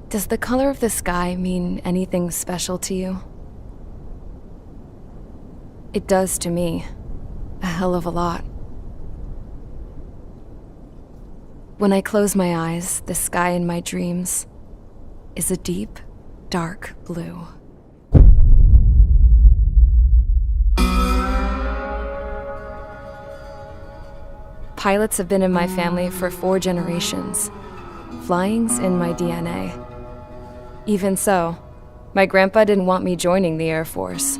Does the color of the sky mean anything special to you? It does to me. A hell of a lot. When I close my eyes, the sky in my dreams is a deep, dark blue. Pilots have been in my family for 4 generations. Flying's in my DNA. Even so, my grandpa didn't want me joining the Air Force.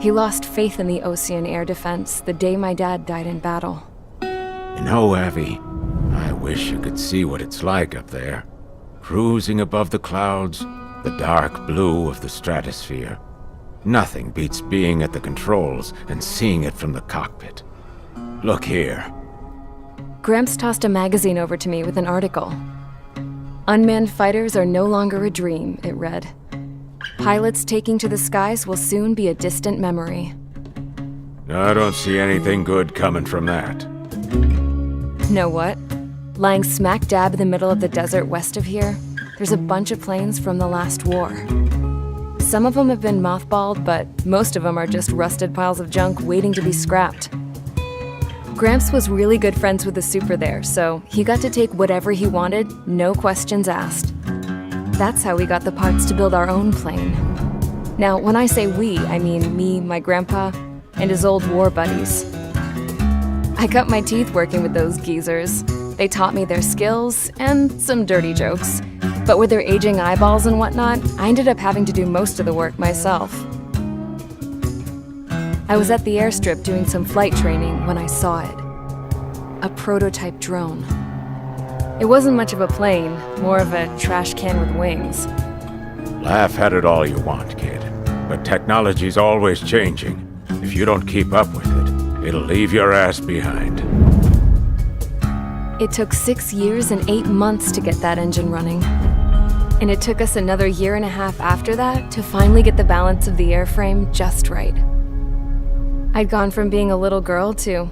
He lost faith in the Ocean Air Defense the day my dad died in battle. You know, Abby, I wish you could see what it's like up there. Cruising above the clouds, the dark blue of the stratosphere. Nothing beats being at the controls and seeing it from the cockpit. Look here. Gramps tossed a magazine over to me with an article. Unmanned fighters are no longer a dream, it read. Pilots taking to the skies will soon be a distant memory. I don't see anything good coming from that. Know what? Lying smack dab in the middle of the desert west of here, there's a bunch of planes from the last war. Some of them have been mothballed, but most of them are just rusted piles of junk waiting to be scrapped. Gramps was really good friends with the super there, so he got to take whatever he wanted, no questions asked. That's how we got the parts to build our own plane. Now, when I say we, I mean me, my grandpa, and his old war buddies. I cut my teeth working with those geezers. They taught me their skills and some dirty jokes. But with their aging eyeballs and whatnot, I ended up having to do most of the work myself. I was at the airstrip doing some flight training when I saw it. A prototype drone. It wasn't much of a plane, more of a trash can with wings. Laugh at it all you want, kid. But technology's always changing. If you don't keep up with it, it'll leave your ass behind. It took 6 years and 8 months to get that engine running. And it took us another 1.5 years after that to finally get the balance of the airframe just right. I'd gone from being a little girl to,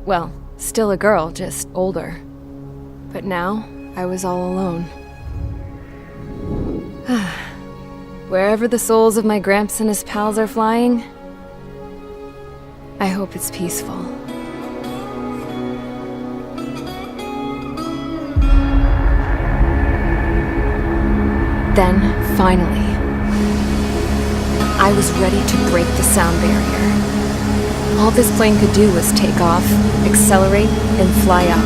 well, still a girl, just older. But now, I was all alone. Wherever the souls of my Gramps and his pals are flying, I hope it's peaceful. Then, finally, I was ready to break the sound barrier. All this plane could do was take off, accelerate, and fly up.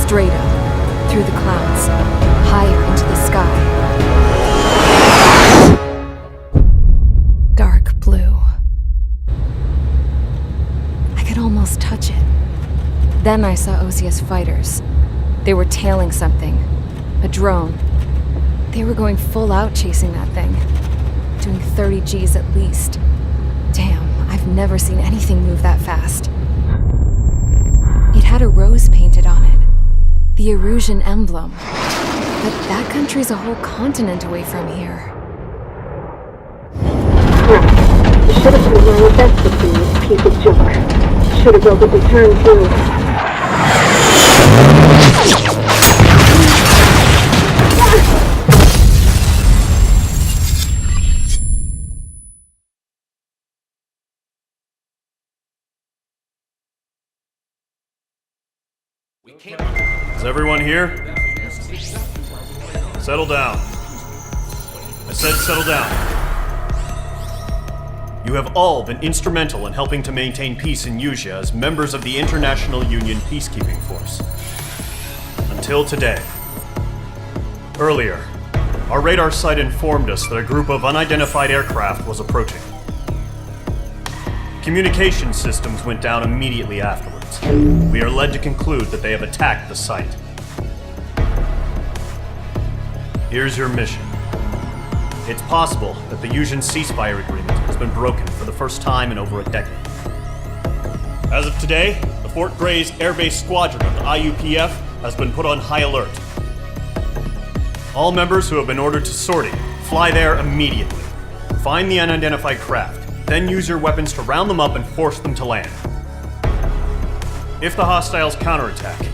Straight up, through the clouds, higher into the sky. Dark blue. I could almost touch it. Then I saw Osius fighters. They were tailing something. A drone. They were going full out chasing that thing. Doing 30 Gs at least. Damn, I've never seen anything move that fast. It had a rose painted on it. The Erusian emblem. But that country's a whole continent away from here. Crap. You should have been wearing best with this piece of junk. Should have built a return too. Is everyone here? Settle down. I said settle down. You have all been instrumental in helping to maintain peace in Usea as members of the International Union Peacekeeping Force. Until today. Earlier, Our radar site informed us that a group of unidentified aircraft was approaching. Communication systems went down immediately afterwards. We are led to conclude that they have attacked the site. Here's your mission. It's possible that the Yuuzhan ceasefire agreement has been broken for the first time in over a decade. As of today, the Fort Gray's Air Base Squadron of the IUPF has been put on high alert. All members who have been ordered to sortie, fly there immediately. Find the unidentified craft, then use your weapons to round them up and force them to land. If the hostiles counterattack,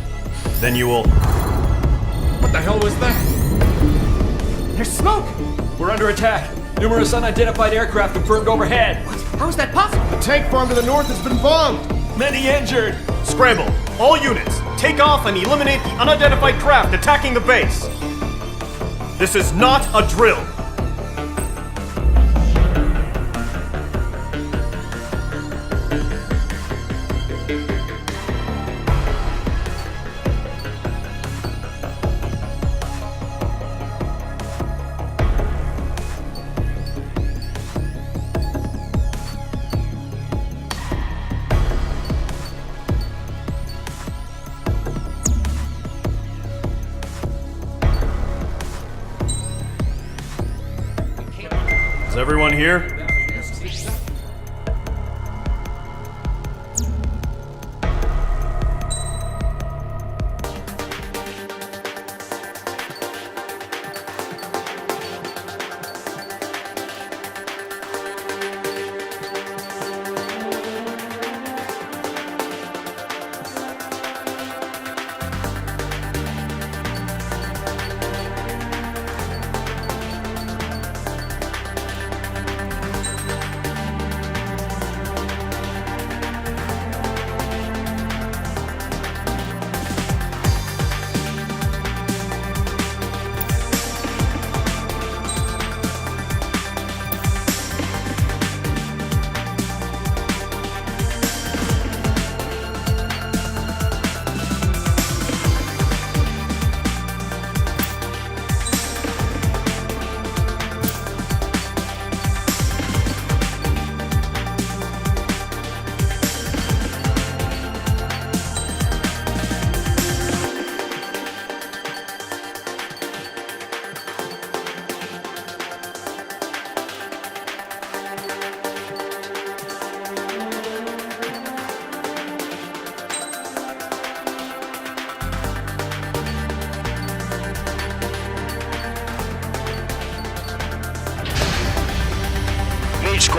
then you will... What the hell was that? There's smoke! We're under attack. Numerous unidentified aircraft confirmed overhead. What? How is that possible? The tank farm to the north has been bombed! Many injured. Scramble! All units, take off and eliminate the unidentified craft attacking the base! This is not a drill! Is everyone here?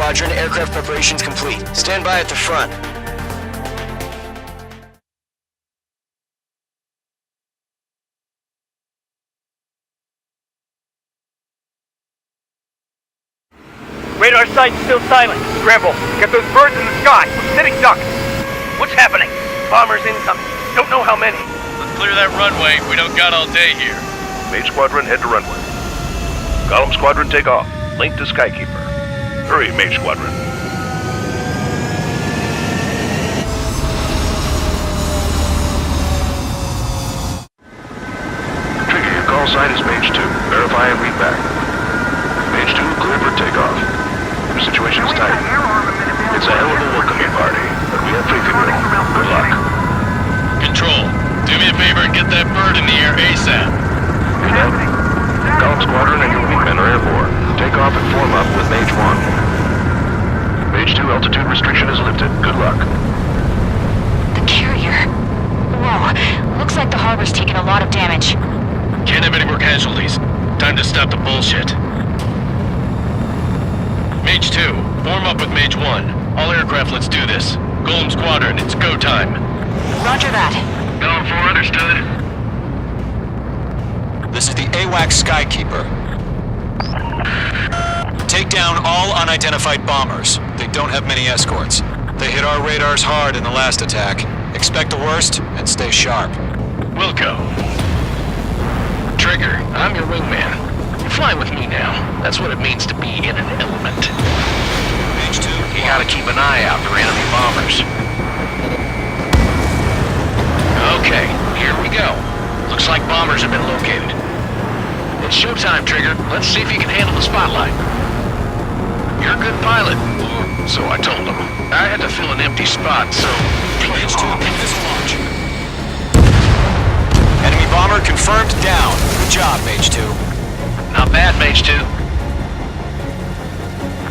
Squadron, aircraft preparations complete. Stand by at the front. Radar site's still silent. Scramble. Get those birds in the sky. We're sitting ducks. What's happening? Bombers incoming. Don't know how many. Let's clear that runway. We don't got all day here. Mage Squadron, head to runway. Column Squadron, take off. Link to Skykeeper. Hurry, Mage Squadron. Trigger, your call sign is Mage 2. Verify and read back. Mage 2, clear for takeoff. Your situation is tight. It's a hell of a welcoming party, but we have faith in you. Good luck. Control, do me a favor and get that bird in the air ASAP. Column Squadron and your wingmen are airborne. Take off and form up with Mage 1. Mage 2, altitude restriction is lifted. Good luck. The carrier. Whoa, looks like the harbor's taken a lot of damage. Can't have any more casualties. Time to stop the bullshit. Mage 2, form up with Mage 1. All aircraft, let's do this. Golem Squadron, it's go time. Roger that. Going for, understood. This is the AWACS Skykeeper. Take down all unidentified bombers. They don't have many escorts. They hit our radars hard in the last attack. Expect the worst and stay sharp. Wilco. Trigger, I'm your wingman. You fly with me now. That's what it means to be in an element. Mage 2, You gotta keep an eye out for enemy bombers. Okay, here we go. Looks like bombers have been located. It's showtime, Trigger. Let's see if you can handle the spotlight. You're a good pilot, or so I told him. I had to fill an empty spot, so play Mage 2, along. missile launch. Enemy bomber confirmed down. Good job, Mage 2. Not bad, Mage 2.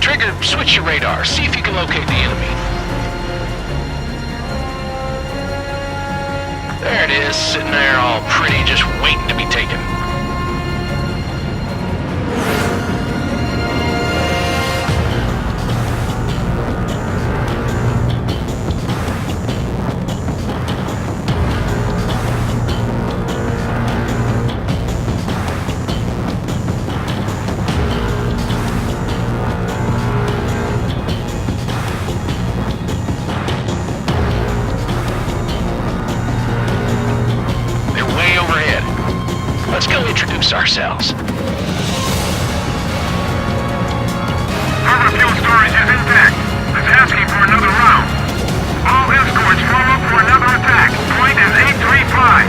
Trigger, switch your radar. See if you can locate the enemy. There it is, sitting there all pretty, just waiting to be taken. Ourselves. Harbor fuel storage is intact. It's asking for another round. All escorts form up for another attack. Point is 835.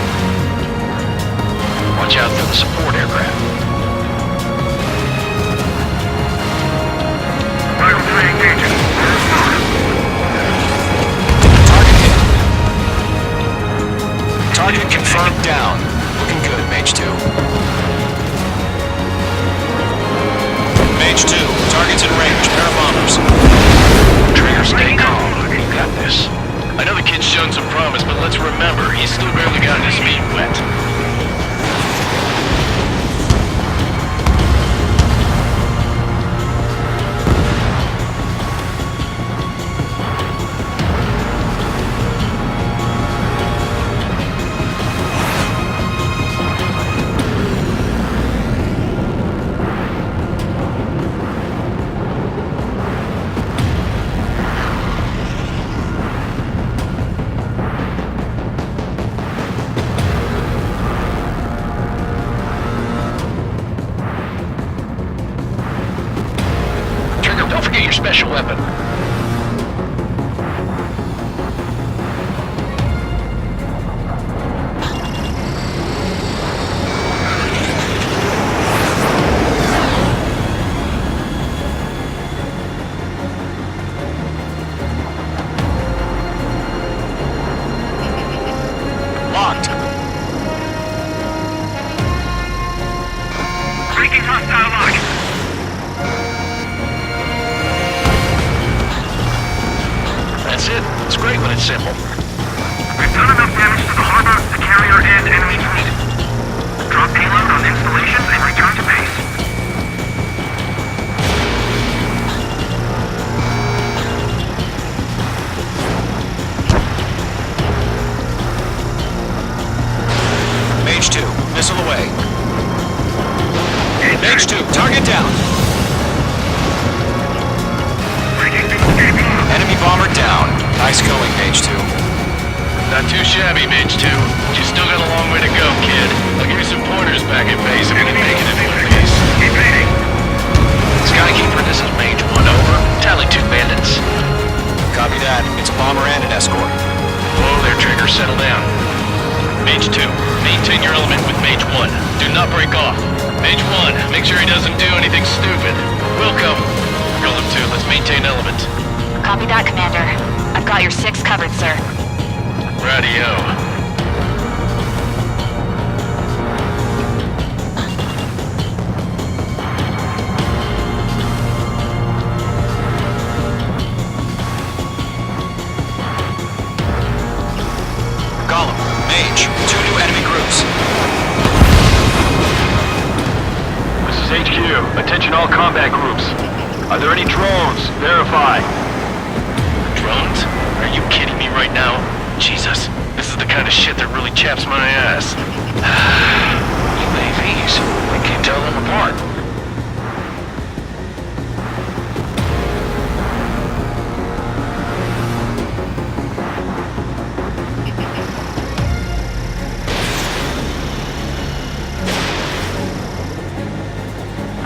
Watch out for the support aircraft. Vital 3 engaging. Target hit. Target confirmed down. Looking good, Mage 2. Mage 2, target's in range. Pair of bombers. Trigger, stay calm. You got this. I know the kid's shown some promise, but let's remember, he's still barely got his feet wet. Your special weapon. Locked. Breaking hostile lock. That's it. It's great when it's simple. We've done enough damage to the harbor, the carrier, and enemy fleet. Drop payload on installations and return to base. Mage 2, missile away. Mage 2, target down. Enemy bomber down. Nice going, Mage 2. Not too shabby, Mage 2. You still got a long way to go, kid. I'll give you some pointers back at base if you can make it in one piece. Skykeeper, this is Mage 1, over. Tally 2 bandits. Copy that. It's a bomber and an escort. Whoa there, Trigger. Settle down. Mage 2, maintain your element with Mage 1. Do not break off. Mage 1, make sure he doesn't do anything stupid. We'll come. Golem 2, let's maintain element. Copy that, Commander. I've got your 6 covered, sir. Radio. Golem, Mage, 2 new enemy groups. This is HQ. Attention all combat groups. Are there any drones? Verify. Drones? Are you kidding me right now? Jesus, this is the kind of shit that really chaps my ass. UAVs? I can't tell them apart.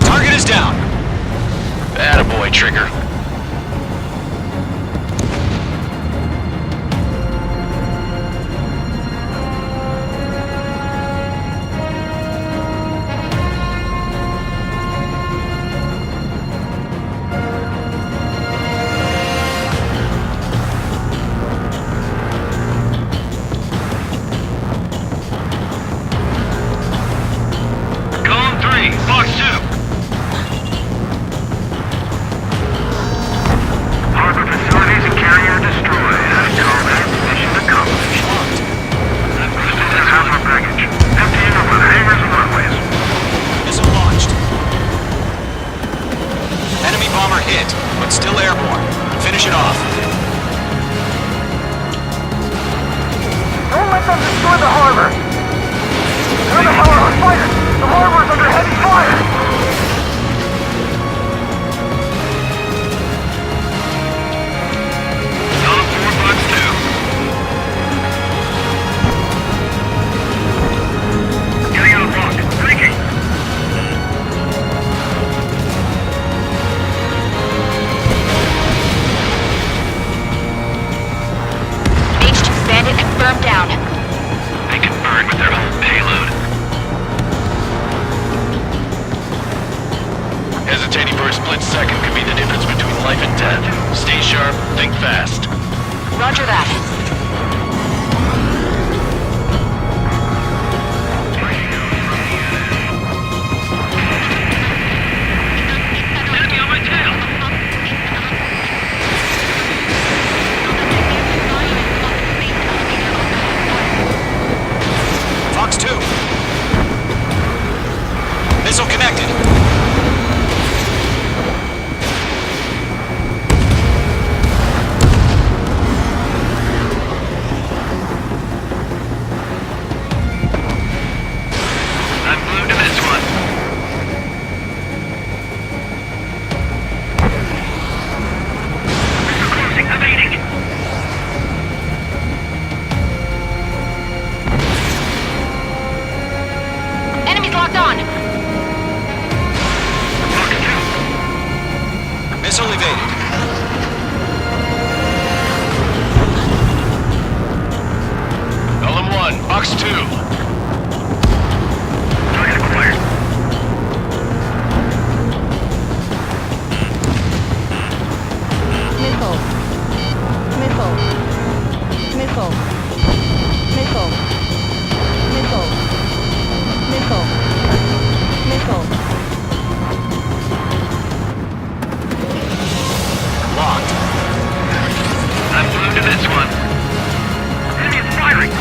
Target is down. Attaboy, Trigger. Hesitating for a split second could be the difference between life and death. Stay sharp, think fast. Roger that. Enemy on my tail! Fox 2. Missile connected. I'm blue to this one. Closing, evading. Enemies locked on. Missile evaded. Column 1, Box 2. Target acquired. Missile. Missile. Missile. Missile. Missile. Missile. Missile. Locked. I'm blue to this one. Enemy is firing.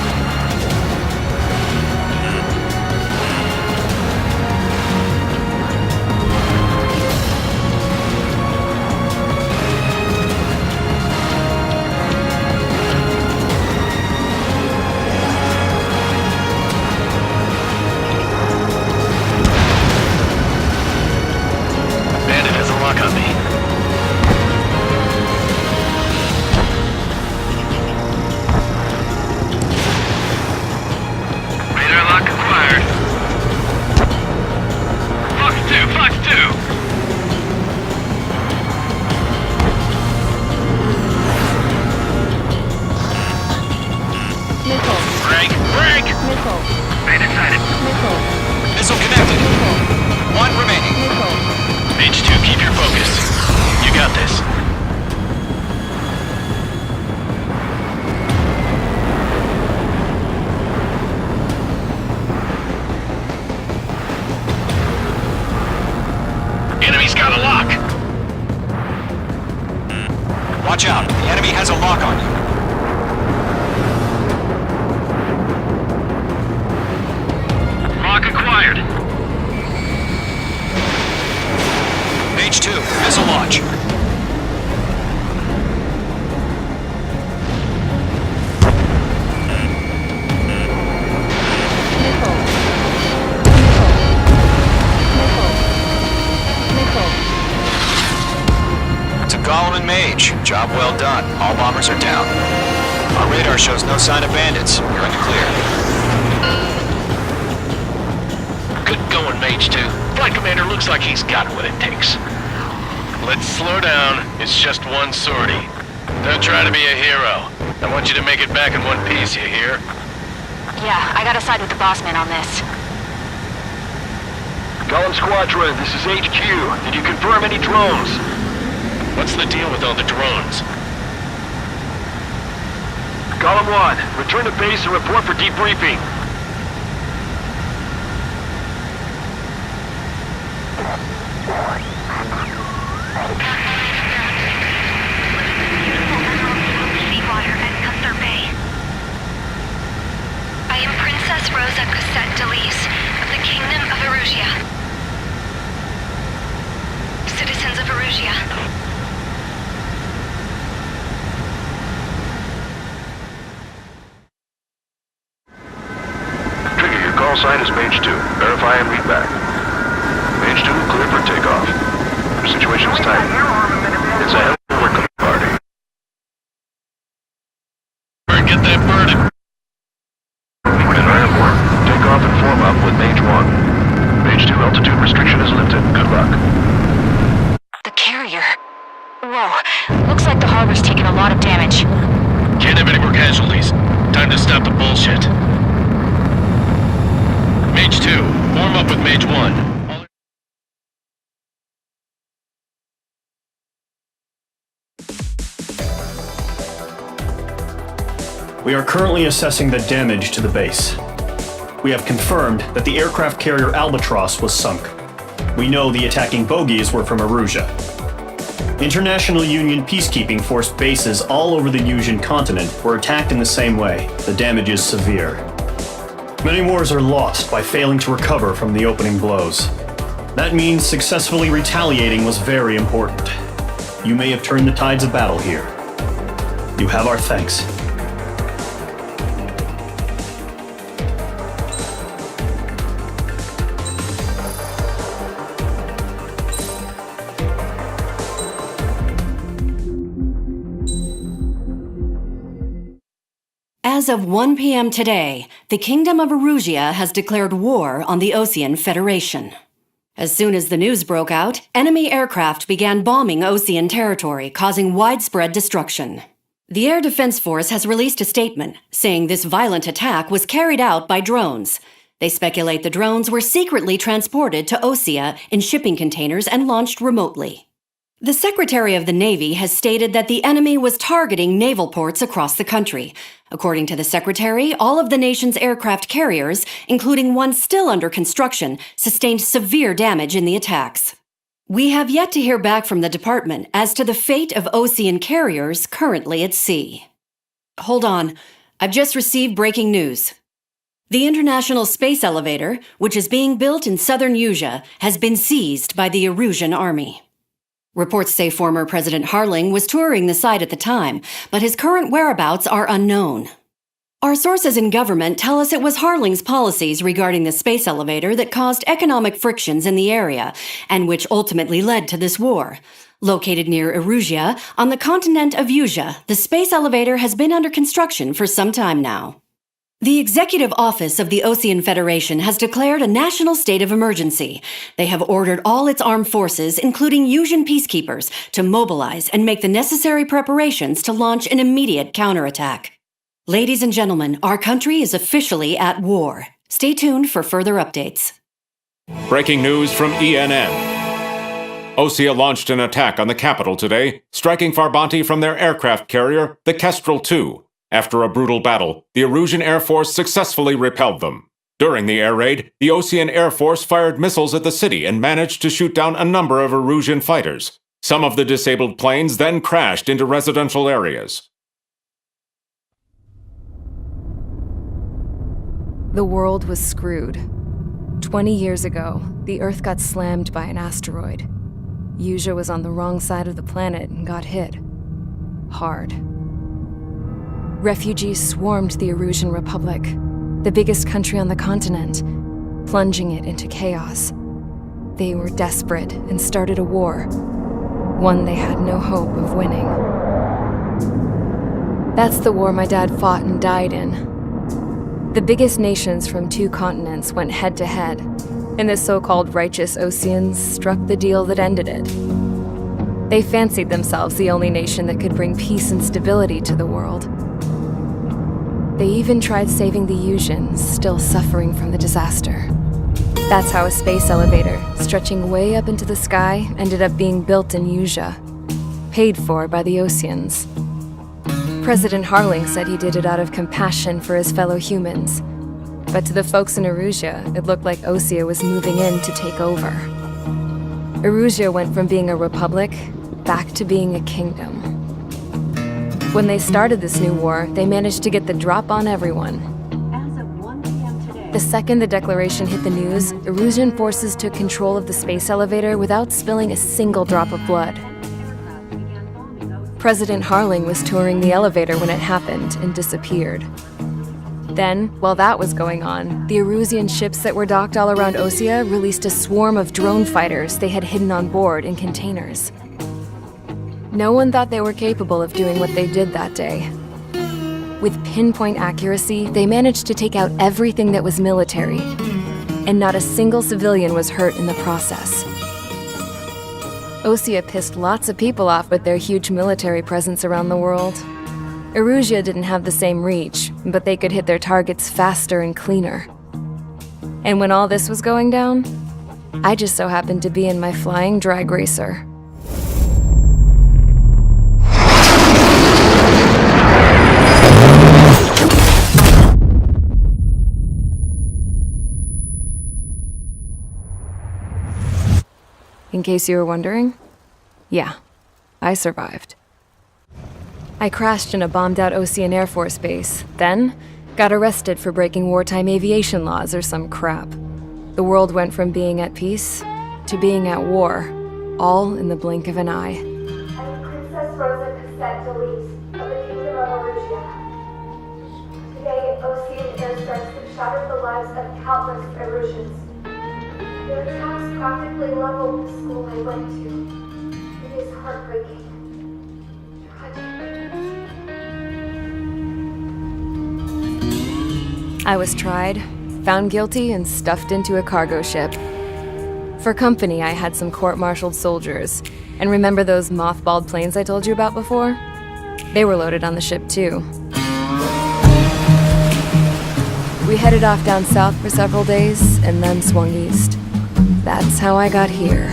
Bandit has a lock on me. Radar lock acquired. Fox 2, Fox 2. Missile. Break, break. Missile. Bandit sighted. Missile. Missile connected. One remaining. Missile. Mage 2, keep your focus. You got this. Enemy's got a lock. Watch out. The enemy has a lock on you. Lock acquired. Mage 2. Missile launch. Missile. Missile. Missile. To Golem and Mage. Job well done. All bombers are down. Our radar shows no sign of bandits. You're in the clear. Good going, Mage 2. Flight Commander looks like he's got what it takes. Let's slow down. It's just one sortie. Don't try to be a hero. I want you to make it back in one piece, you hear? Yeah, I gotta side with the boss man on this. Golem Squadron, this is HQ. Did you confirm any drones? What's the deal with all the drones? Golem 1, return to base and report for debriefing. Seawater at Custer Bay. I am Princess Rosa Cosette Delise of the Kingdom of Erusia. Citizens of Erusia. Trigger, your call sign is Mage 2. Verify and read back. Mage 2, clear for takeoff. Your situation is tight. It's a hell of a welcome party. Get that bird. And airborne. Take off and form up with Mage 1. Mage 2, altitude restriction is lifted. Good luck. The carrier. Whoa, looks like the harbor's taken a lot of damage. Can't have any more casualties. Time to stop the bullshit. Mage 2, form up with Mage 1. We are currently assessing the damage to the base. We have confirmed that the aircraft carrier Albatross was sunk. We know the attacking bogies were from Erusia. International Union peacekeeping force bases all over the Yusian continent were attacked in the same way. The damage is severe. Many wars are lost by failing to recover from the opening blows. That means successfully retaliating was very important. You may have turned the tides of battle here. You have our thanks. As of 1 p.m. today, the Kingdom of Erusia has declared war on the Osean Federation. As soon as the news broke out, enemy aircraft began bombing Osean territory, causing widespread destruction. The Air Defense Force has released a statement saying this violent attack was carried out by drones. They speculate the drones were secretly transported to Osea in shipping containers and launched remotely. The Secretary of the Navy has stated that the enemy was targeting naval ports across the country. According to the Secretary, all of the nation's aircraft carriers, including one still under construction, sustained severe damage in the attacks. We have yet to hear back from the department as to the fate of Osean carriers currently at sea. Hold on, I've just received breaking news. The International Space Elevator, which is being built in southern Yusia, has been seized by the Erusian army. Reports say former President Harling was touring the site at the time, but his current whereabouts are unknown. Our sources in government tell us it was Harling's policies regarding the space elevator that caused economic frictions in the area, and which ultimately led to this war. Located near Erusia, on the continent of Yusia, the space elevator has been under construction for some time now. The Executive Office of the Osean Federation has declared a national state of emergency. They have ordered all its armed forces, including Yusian peacekeepers, to mobilize and make the necessary preparations to launch an immediate counterattack. Ladies and gentlemen, our country is officially at war. Stay tuned for further updates. Breaking news from ENN. Osea launched an attack on the capital today, striking Farbanti from their aircraft carrier, the Kestrel II. After a brutal battle, the Erusian Air Force successfully repelled them. During the air raid, the Osean Air Force fired missiles at the city and managed to shoot down a number of Erusian fighters. Some of the disabled planes then crashed into residential areas. The world was screwed. 20 years ago, the Earth got slammed by an asteroid. Yusia was on the wrong side of the planet and got hit. Hard. Refugees swarmed the Erusian Republic, the biggest country on the continent, plunging it into chaos. They were desperate and started a war, one they had no hope of winning. That's the war my dad fought and died in. The biggest nations from 2 continents went head-to-head, and the so-called righteous Oseans struck the deal that ended it. They fancied themselves the only nation that could bring peace and stability to the world. They even tried saving the Yusians, still suffering from the disaster. That's how a space elevator, stretching way up into the sky, ended up being built in Yusia, paid for by the Oseans. President Harling said he did it out of compassion for his fellow humans. But to the folks in Erusia, it looked like Osea was moving in to take over. Erusia went from being a republic back to being a kingdom. When they started this new war, they managed to get the drop on everyone. As of 1 p.m. today, The second the declaration hit the news, Erusian forces took control of the space elevator without spilling a single drop of blood. President Harling was touring the elevator when it happened and disappeared. Then, while that was going on, the Erusian ships that were docked all around Osea released a swarm of drone fighters they had hidden on board in containers. No one thought they were capable of doing what they did that day. With pinpoint accuracy, they managed to take out everything that was military, and not a single civilian was hurt in the process. Osea pissed lots of people off with their huge military presence around the world. Erusia didn't have the same reach, but they could hit their targets faster and cleaner. And when all this was going down, I just so happened to be in my flying drag racer. in case you were wondering. Yeah, I survived. I crashed in a bombed-out Ocean Air Force base, then got arrested for breaking wartime aviation laws or some crap. The world went from being at peace to being at war, all in the blink of an eye. I'm Princess Rosa Cassette Delise of the Kingdom of Arusia. Today, Ocean airstrikes have shattered the lives of countless Erusians. Their attacks practically leveled the school I went to. It is heartbreaking. I was tried, found guilty, and stuffed into a cargo ship. For company, I had some court-martialed soldiers. And remember those mothballed planes I told you about before? They were loaded on the ship, too. We headed off down south for several days, and then swung east. That's how I got here.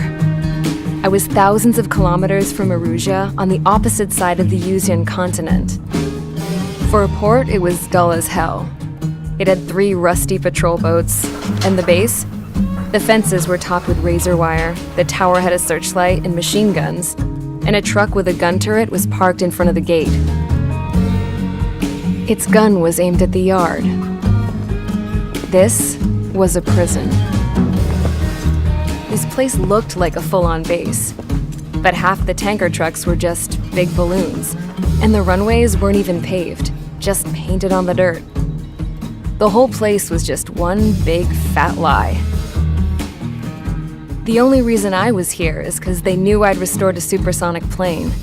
I was thousands of kilometers from Erusia, on the opposite side of the Yuzian continent. For a port, it was dull as hell. It had 3 rusty patrol boats, and the base? The fences were topped with razor wire, the tower had a searchlight and machine guns, and a truck with a gun turret was parked in front of the gate. Its gun was aimed at the yard. This was a prison. This place looked like a full-on base, but half the tanker trucks were just big balloons, and the runways weren't even paved, just painted on the dirt. The whole place was just one big fat lie. The only reason I was here is because they knew I'd restored a supersonic plane.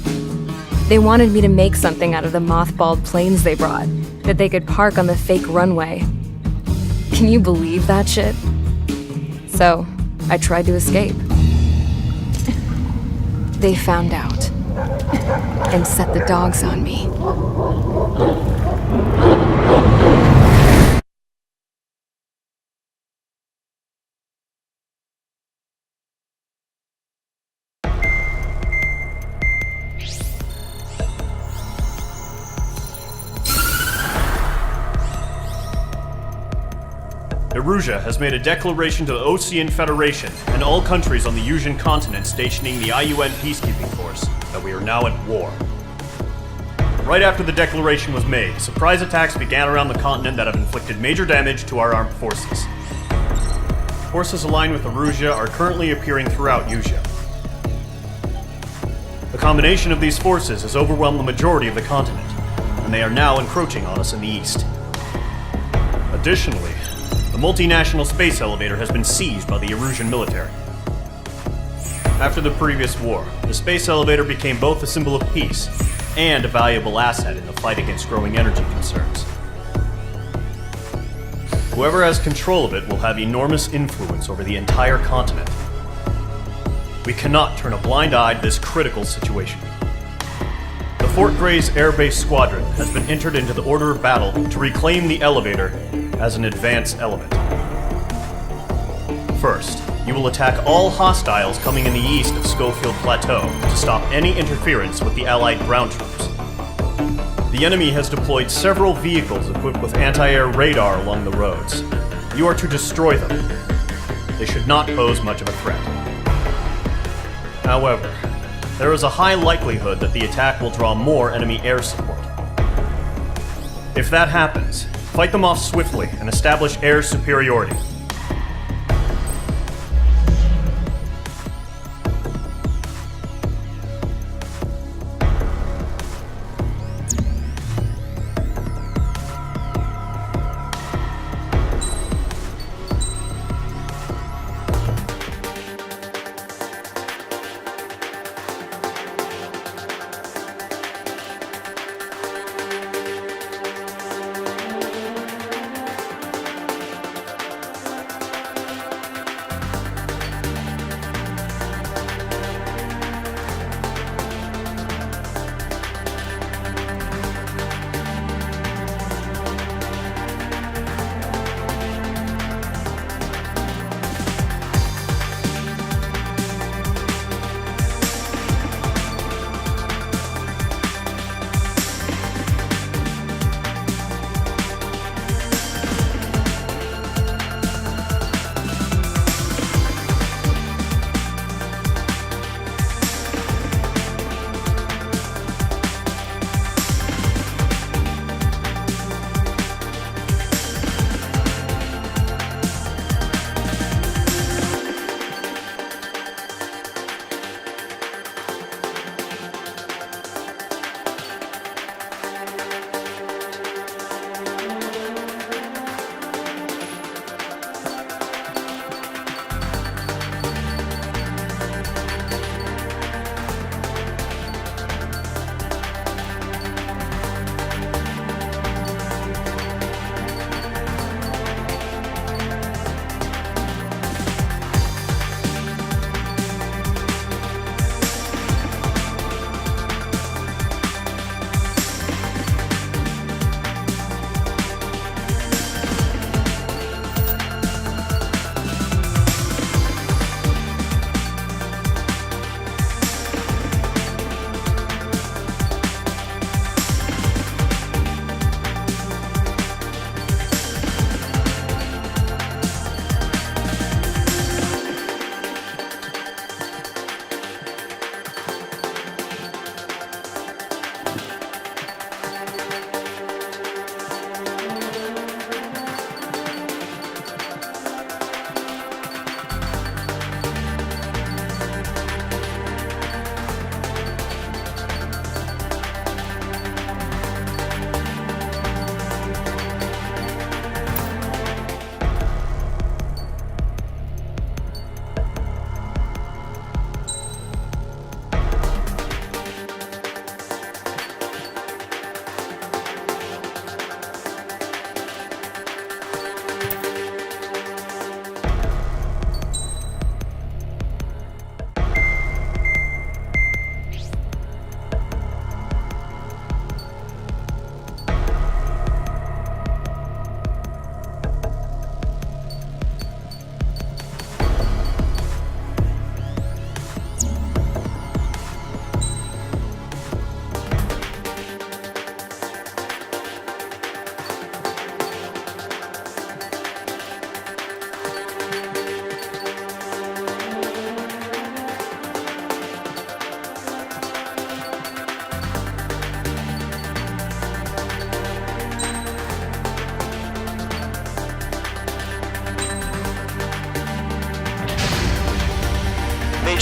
They wanted me to make something out of the mothballed planes they brought, that they could park on the fake runway. Can you believe that shit? So, I tried to escape. They found out, and set the dogs on me. Erusia has made a declaration to the Ocean Federation and all countries on the Yuzian continent stationing the IUN peacekeeping force that we are now at war. Right after the declaration was made, surprise attacks began around the continent that have inflicted major damage to our armed forces. Forces aligned with Erusia are currently appearing throughout Yusia. The combination of these forces has overwhelmed the majority of the continent, and they are now encroaching on us in the east. Additionally, the multinational space elevator has been seized by the Erusian military. After the previous war, the space elevator became both a symbol of peace and a valuable asset in the fight against growing energy concerns. Whoever has control of it will have enormous influence over the entire continent. We cannot turn a blind eye to this critical situation. The Fort Gray's Air Base Squadron has been entered into the order of battle to reclaim the elevator as an advance element. First, you will attack all hostiles coming in the east of Schofield Plateau to stop any interference with the Allied ground troops. The enemy has deployed several vehicles equipped with anti-air radar along the roads. You are to destroy them. They should not pose much of a threat. However, there is a high likelihood that the attack will draw more enemy air support. If that happens, fight them off swiftly and establish air superiority.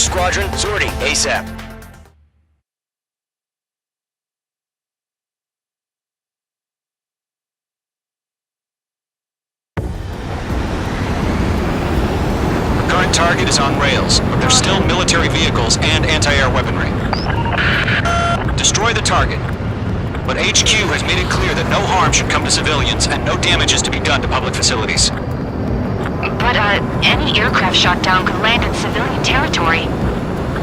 Squadron, sortie, ASAP. The current target is on rails, but there's still military vehicles and anti-air weaponry. Destroy the target. But HQ has made it clear that no harm should come to civilians and no damage is to be done to public facilities. But, any aircraft shot down could land in civilian territory.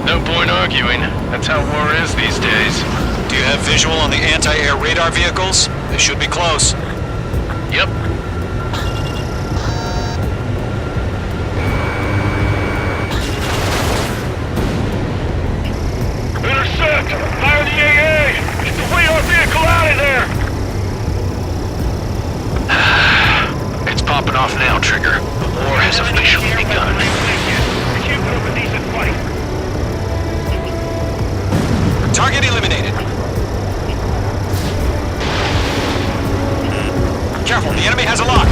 No point arguing. That's how war is these days. Do you have visual on the anti-air radar vehicles? They should be close. Yep. Intercept! Fire the AA! Get the radar vehicle out of there! It's popping off now, Trigger. The war has officially begun. We can't put up a decent fight. Target eliminated. Careful, the enemy has a lock.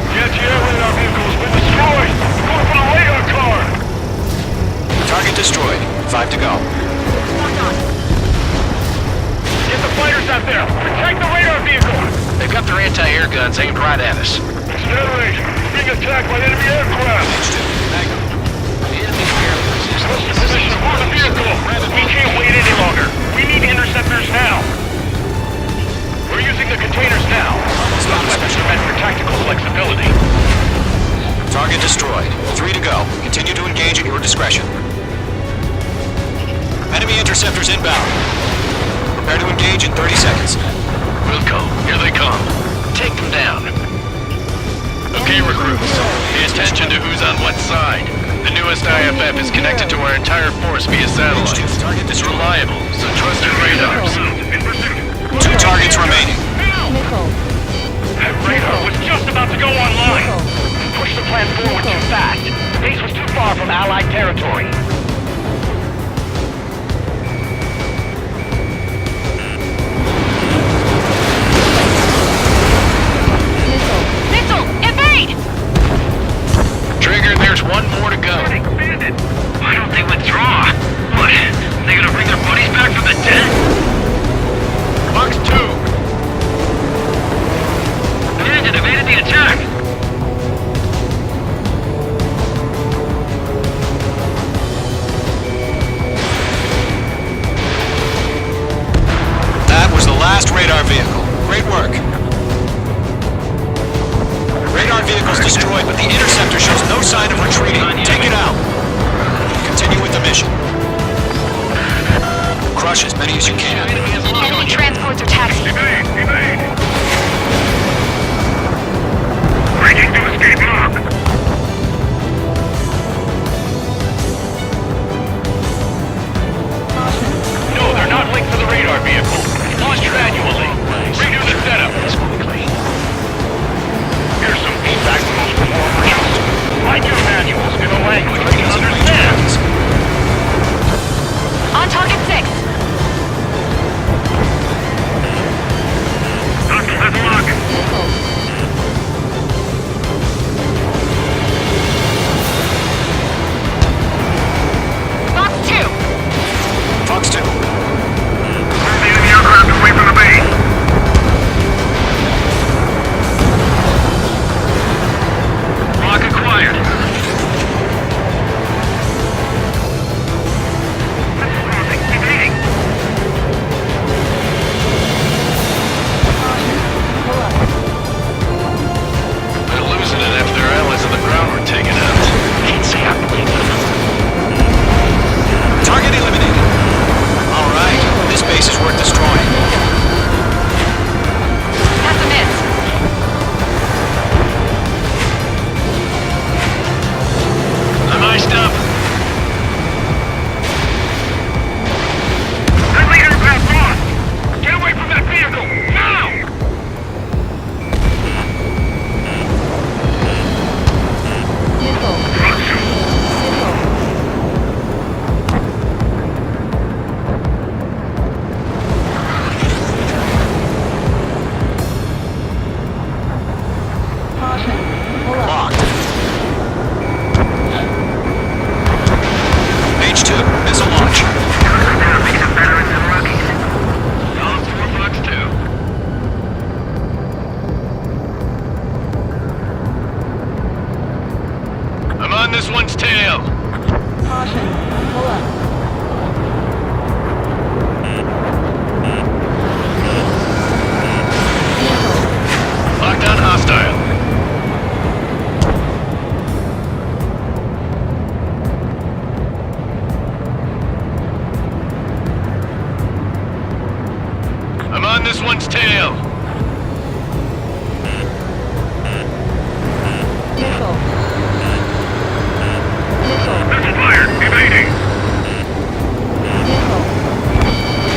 The anti-air radar vehicle's been destroyed! Going for the radar car! Target destroyed. 5 to go. Get the fighters out there! Protect the radar vehicle! They've got their anti-air guns aimed right at us. Accelerate! Being attacked by enemy aircraft! The enemy air resistance. Position aboard the vehicle! We can't wait any longer! We need interceptors now! We're using the containers now! Those weapons are meant for tactical flexibility. Target destroyed. 3 to go. Continue to engage at your discretion. Enemy interceptors inbound. Prepare to engage in 30 seconds. Wilco, here they come. Take them down. Okay, recruits. Pay attention to who's on what side. The newest IFF is connected to our entire force via satellite. It's reliable, so trust your radars. 2 targets remaining. That radar was just about to go online! Push the plan forward too fast. Base was too far from Allied territory. Missile! Evade! Trigger, there's one more to go. Why don't they withdraw? What? They gonna bring their buddies back from the dead? Box 2. Commanded, evaded the attack! That was the last radar vehicle. Great work. Radar vehicle's destroyed, but the interceptor shows no sign of retreating. Take it out. Continue with the mission. Crush as many as you can. Enemy transports are taxiing. Evade! Evade! Breaking to escape lock! No, they're not linked to the radar vehicle. Launch manually. Redo the setup. Here's some feedback from those performers. Write your manuals in a language we can understand. On target 6. one's tail. Missile fired. Evading.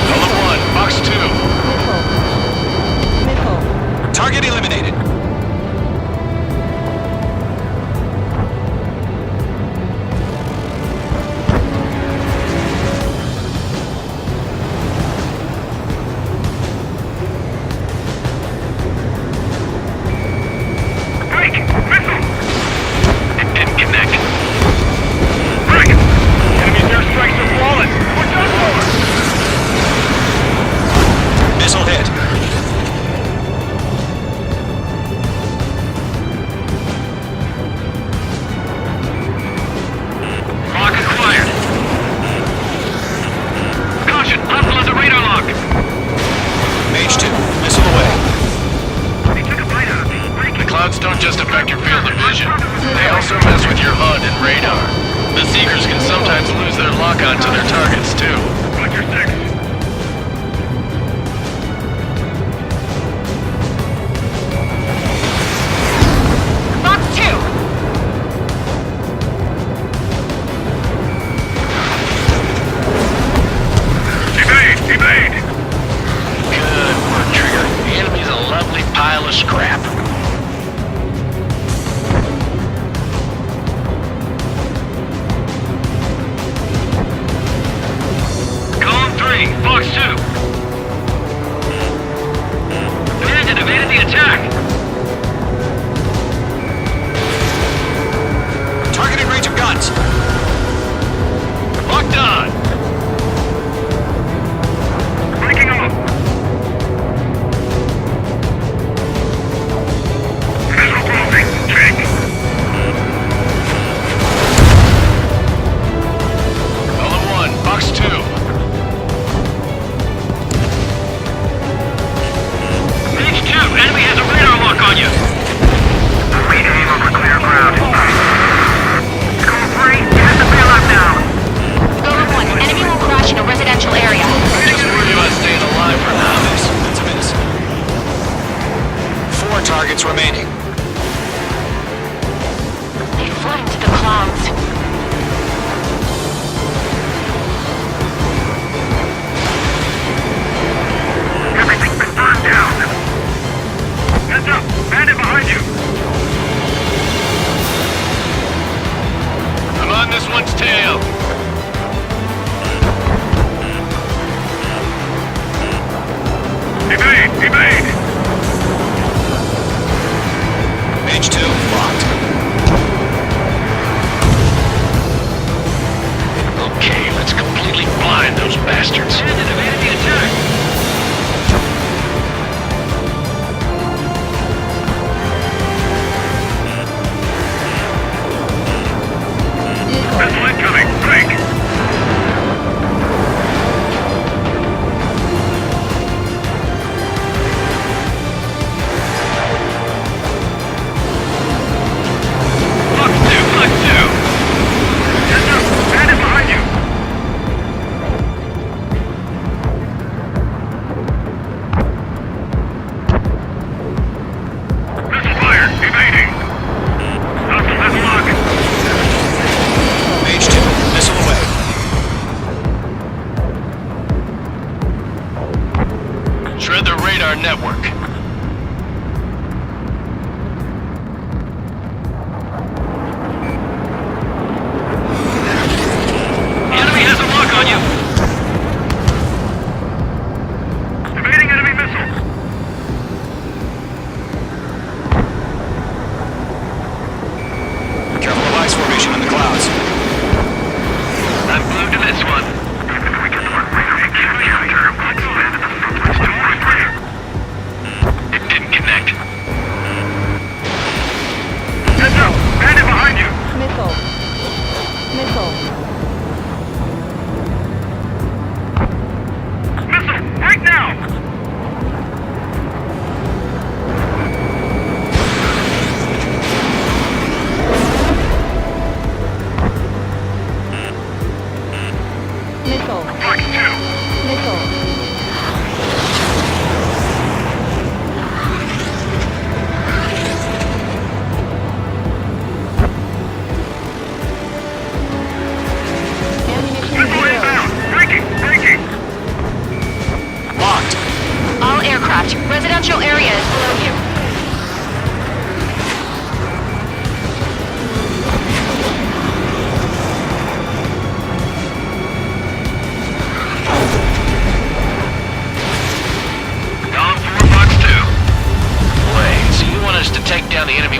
Hello 1, box 2. Target eliminated. Missile hit. Lock acquired. Caution, hostile at the radar lock. Mage 2, missile away. They took a bite out of me. The clouds don't just affect your field of vision. They also mess with your HUD and radar. The Seekers can sometimes lose their lock-on to their targets, too. Roger 6. Box 2! Evade! Good work, Trigger. The enemy's a lovely pile of scrap.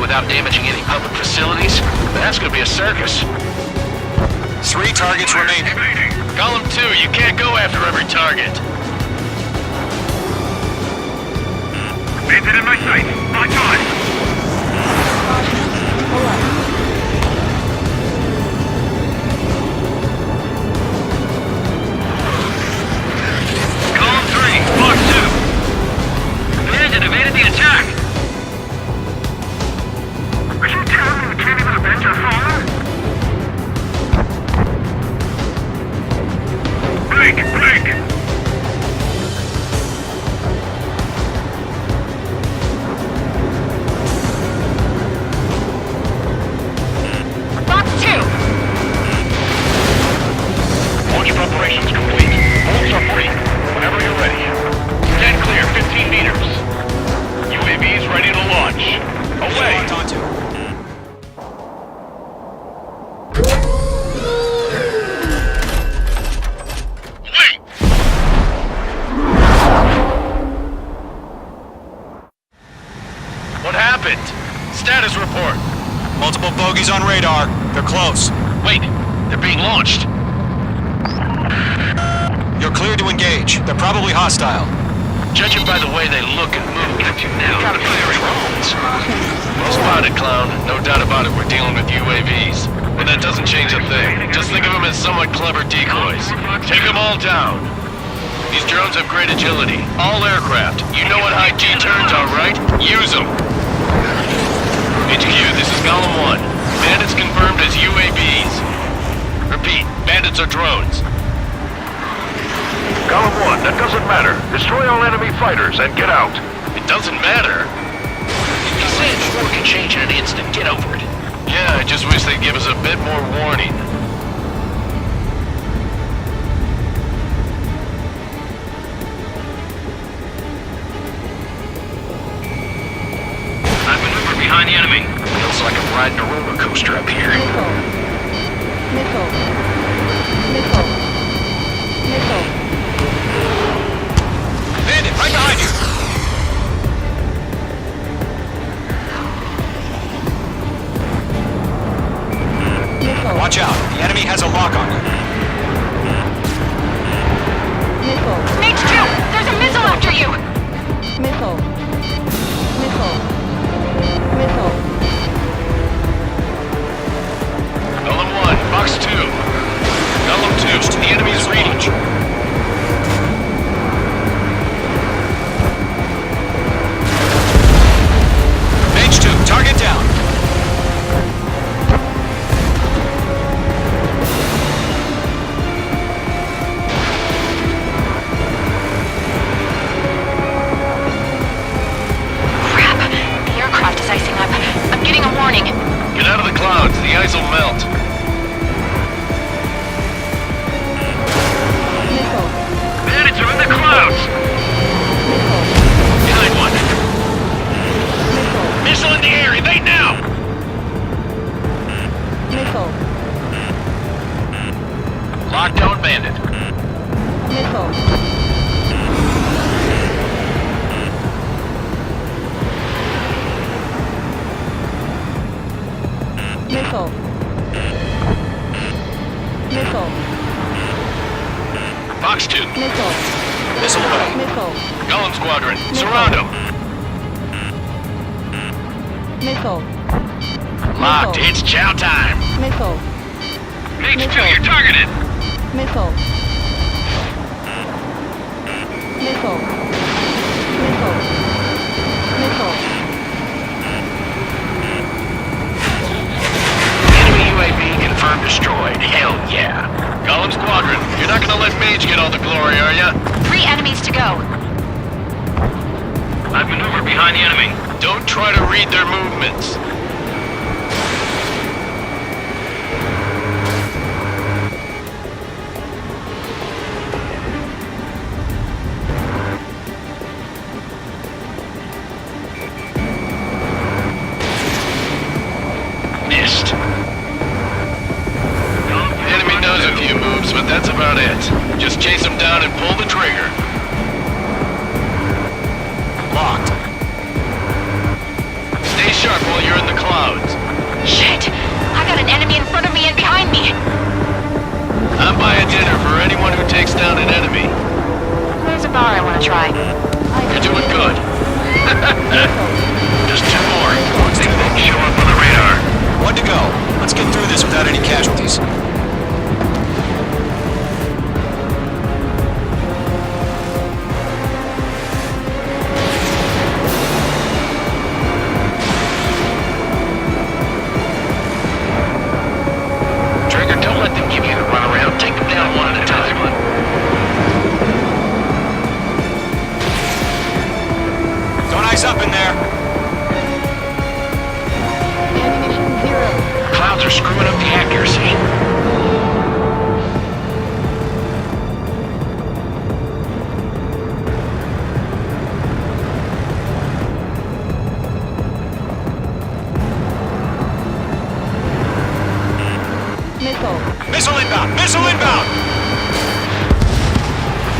without damaging any public facilities? That's gonna be a circus. 3 targets remaining. Column 2, you can't go after every target. Bandit in my sight. My time. Column 3, Mark 2. Bandit evaded the attack. Are you telling me we can't even avenge our father? Break! Box 2! Launch preparations complete. Bolts are free. Whenever you're ready. Stand clear, 15 meters. UAVs ready to launch. Away! Wait! What happened? Status report. Multiple bogeys on radar. They're close. Wait, they're being launched. You're cleared to engage. They're probably hostile. Judging by the way they look and move, you gotta be drones. Well spotted, clown. No doubt about it, we're dealing with UAVs. But that doesn't change a thing. Just think of them as somewhat clever decoys. Take them all down. These drones have great agility. All aircraft. You know what high G turns are, right? Use them. HQ, this is Column 1. Bandits confirmed as UAVs. Repeat, bandits are drones. Column 1, that doesn't matter. Destroy all enemy fighters and get out. It doesn't matter. He said war can change in an instant. Get over it. Yeah, I just wish they'd give us a bit more warning. I've maneuvered behind the enemy. Feels like I'm riding a roller coaster up here. Bandit, right behind you! Watch out. The enemy has a lock on you. Mage 2! There's a missile after you! Column 1, Box 2. Column 2, the enemy's reading. Mage 2, target down. Crap! The aircraft is icing up. I'm getting a warning. Get out of the clouds, the ice will melt. Bandits are in the clouds. Behind one. Missile in the air, evade now! Lockdown bandit. Box 2. Missile away. Golem Squadron, surround them. Locked, it's chow time. Mage 2, you're targeted. Enemy UAV confirmed destroyed. Hell yeah. Golem Squadron, you're not gonna let Mage get all the glory, are ya? 3 enemies to go. I've maneuvered behind the enemy. Don't try to read their movements. Missed. The enemy knows a few moves, but that's about it. Just chase them down and pull the trigger. Locked. Stay sharp. sharp while you're in the clouds. Shit! I got an enemy in front of me and behind me! I'm buying dinner for anyone who takes down an enemy. There's a bar I want to try. You're doing good. Just two more. Think they can show up on the radar. One to go. Let's get through this without any casualties. Trigger, don't let them give you the runaround. Take them down one at a time. Don't eyes up in there. Clouds are screwing up the accuracy. Missile inbound! Missile inbound!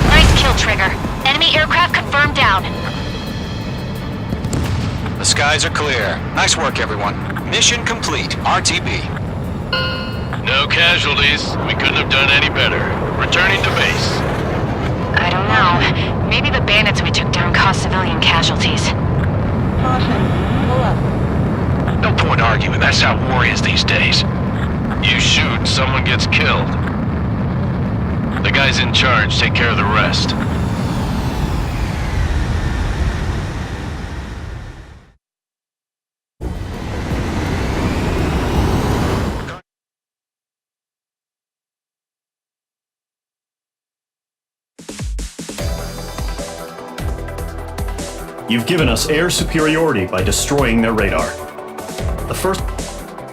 Nice kill, Trigger. Enemy aircraft confirmed down. The skies are clear. Nice work, everyone. Mission complete. RTB. No casualties. We couldn't have done any better. Returning to base. I don't know. Maybe the bandits we took down caused civilian casualties. No point arguing. That's how war is these days. You shoot, someone gets killed. The guys in charge take care of the rest. You've given us air superiority by destroying their radar.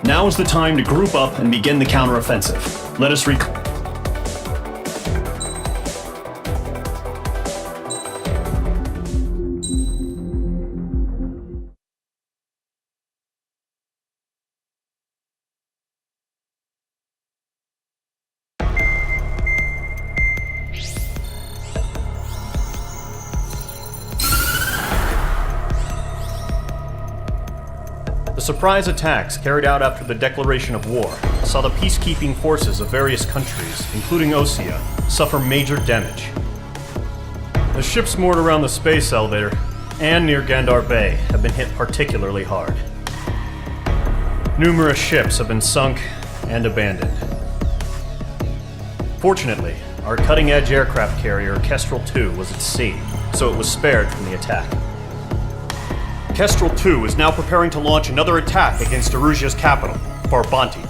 Now is the time to group up and begin the counteroffensive. Let us The surprise attacks carried out after the declaration of war saw the peacekeeping forces of various countries, including Osea, suffer major damage. The ships moored around the space elevator and near Gandar Bay have been hit particularly hard. Numerous ships have been sunk and abandoned. Fortunately, our cutting-edge aircraft carrier Kestrel II was at sea, so it was spared from the attack. Kestrel II is now preparing to launch another attack against Erusia's capital, Farbanti.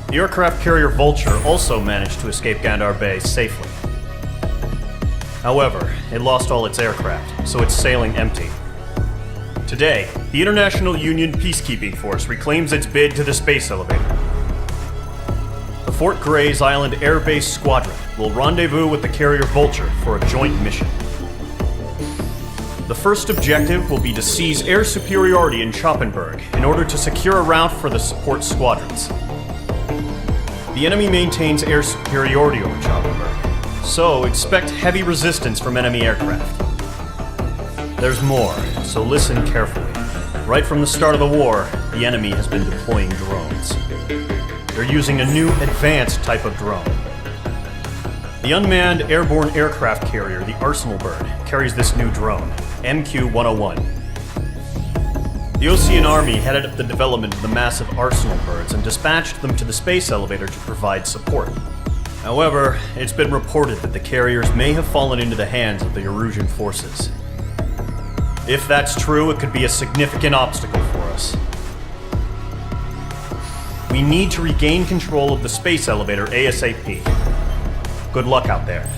The aircraft carrier Vulture also managed to escape Gandar Bay safely. However, it lost all its aircraft, so it's sailing empty. Today, the International Union Peacekeeping Force reclaims its bid to the space elevator. The Fort Gray's Island Air Base Squadron will rendezvous with the carrier Vulture for a joint mission. The first objective will be to seize air superiority in Schoppenberg in order to secure a route for the support squadrons. The enemy maintains air superiority over Schoppenberg, so expect heavy resistance from enemy aircraft. There's more, so listen carefully. Right from the start of the war, the enemy has been deploying drones. They're using a new advanced type of drone. The unmanned airborne aircraft carrier, the Arsenal Bird, carries this new drone, MQ-101. The Osean Army headed up the development of the massive Arsenal Birds and dispatched them to the space elevator to provide support. However, it's been reported that the carriers may have fallen into the hands of the Erusian forces. If that's true, it could be a significant obstacle for us. We need to regain control of the space elevator ASAP. Good luck out there.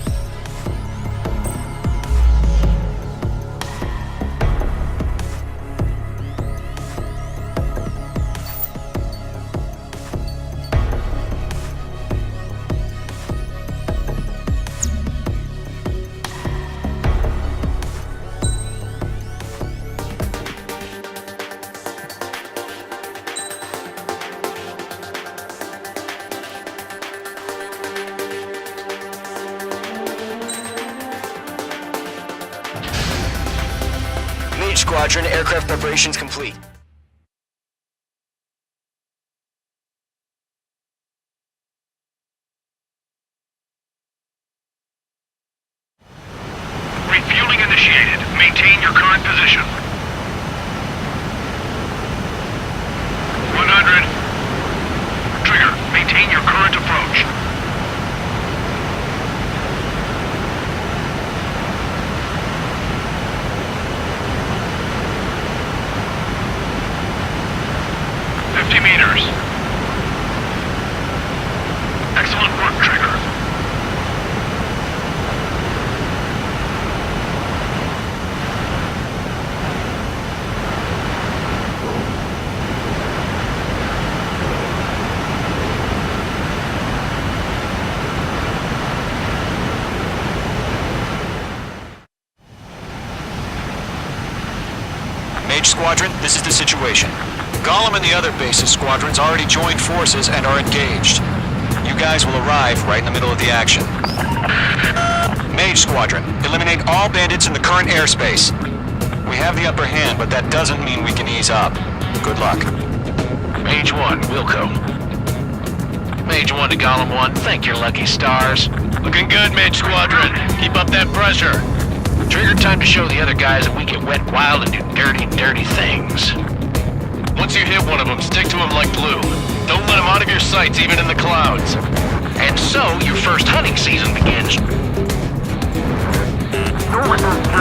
Mage Squadron, aircraft preparations complete. initiated. Maintain your current position. 100. Trigger, maintain your current approach. Meters. Excellent work, Trigger. Mage Squadron, this is the situation. Gollum and the other bases squadrons already joined forces and are engaged. You guys will arrive right in the middle of the action. Mage Squadron, eliminate all bandits in the current airspace. We have the upper hand, but that doesn't mean we can ease up. Good luck. Mage 1, Wilco. Mage 1 to Gollum 1, thank your lucky stars. Looking good, Mage Squadron. Keep up that pressure. Trigger time to show the other guys that we get wet wild and do dirty, dirty things. Once you hit one of them, stick to him like glue. Don't let him out of your sights, even in the clouds. And so, your first hunting season begins. Your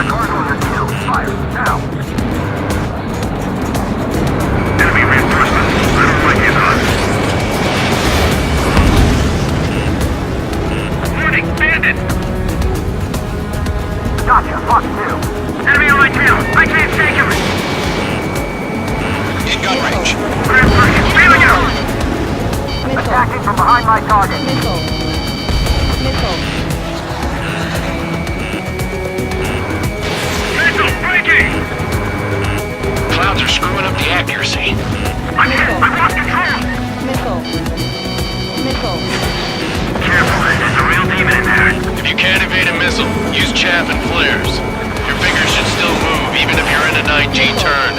cargo is killed. Fire, now. Enemy reinforcements. I don't like it on. Warning, bandit! Gotcha, fuck you. Enemy on my tail. I can't shake him. In gun range. Failing out! Attacking from behind my target. Missile. Missile breaking! Clouds are screwing up the accuracy. I'm hit! I've lost control! Missile. Careful, there's a real demon in there. If you can't evade a missile, use chaff and flares. Your fingers should still move, even if you're in a 9G turn.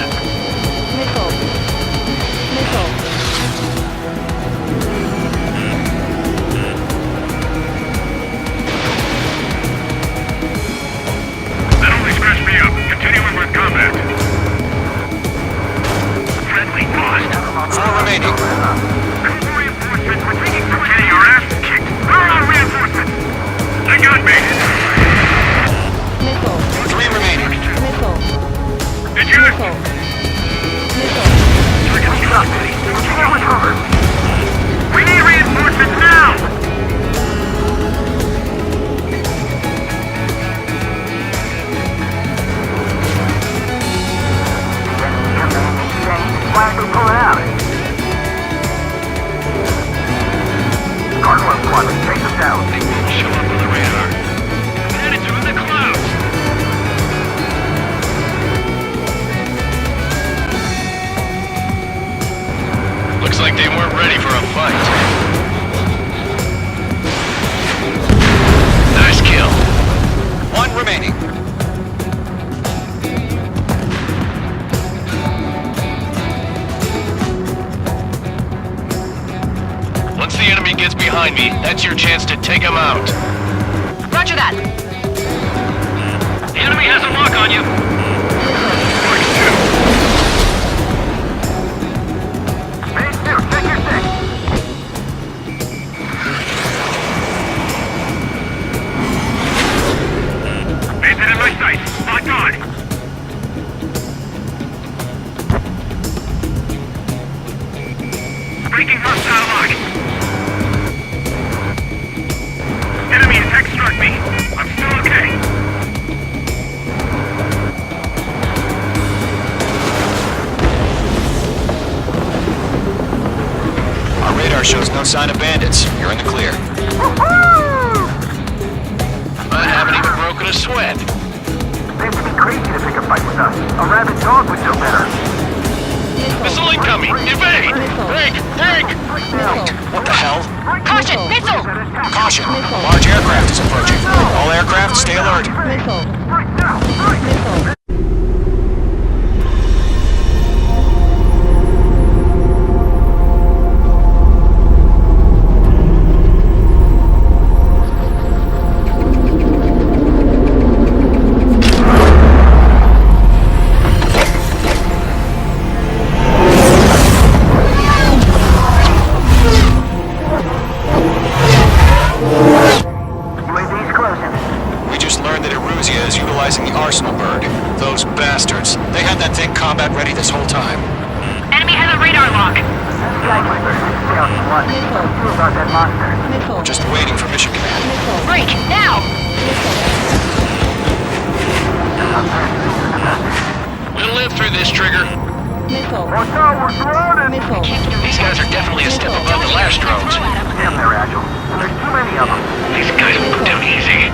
That only scratched me up. Continuing with combat. Friendly lost. 4 remaining. Couple reinforcements. We're taking some. Getting your ass kicked. Where are reinforcements? They got me. 3 remaining. Did you? We need reinforcements now! Why are they pulling out? Cargo squadron, take them down. They won't show up on the radar. Bandits are in the clouds! Looks like they weren't ready for a fight. Nice kill. 1 remaining. Once the enemy gets behind me, that's your chance to take him out. Roger that. The enemy has a lock on you! Phase 2, check your 6. Bandit in my sight! Locked on! Breaking hostile lock! Enemy attack struck me! I'm still okay! Our radar shows no sign of bandits. You're in the clear. I haven't even broken a sweat. They would be crazy to pick a fight with us. A rabid dog would know better. Missile incoming! Evade! Break! Break! What the hell? Caution! Missile! Caution! A large aircraft is approaching. All aircraft, stay alert. Right now! Right! 1. What's true about that monster? We're just waiting for mission command. Break, now! We'll live through this, Trigger. Watch out, we're surrounded! These guys are definitely a step above the last drones. Damn, they're agile. And there's too many of them. These guys will go down easy.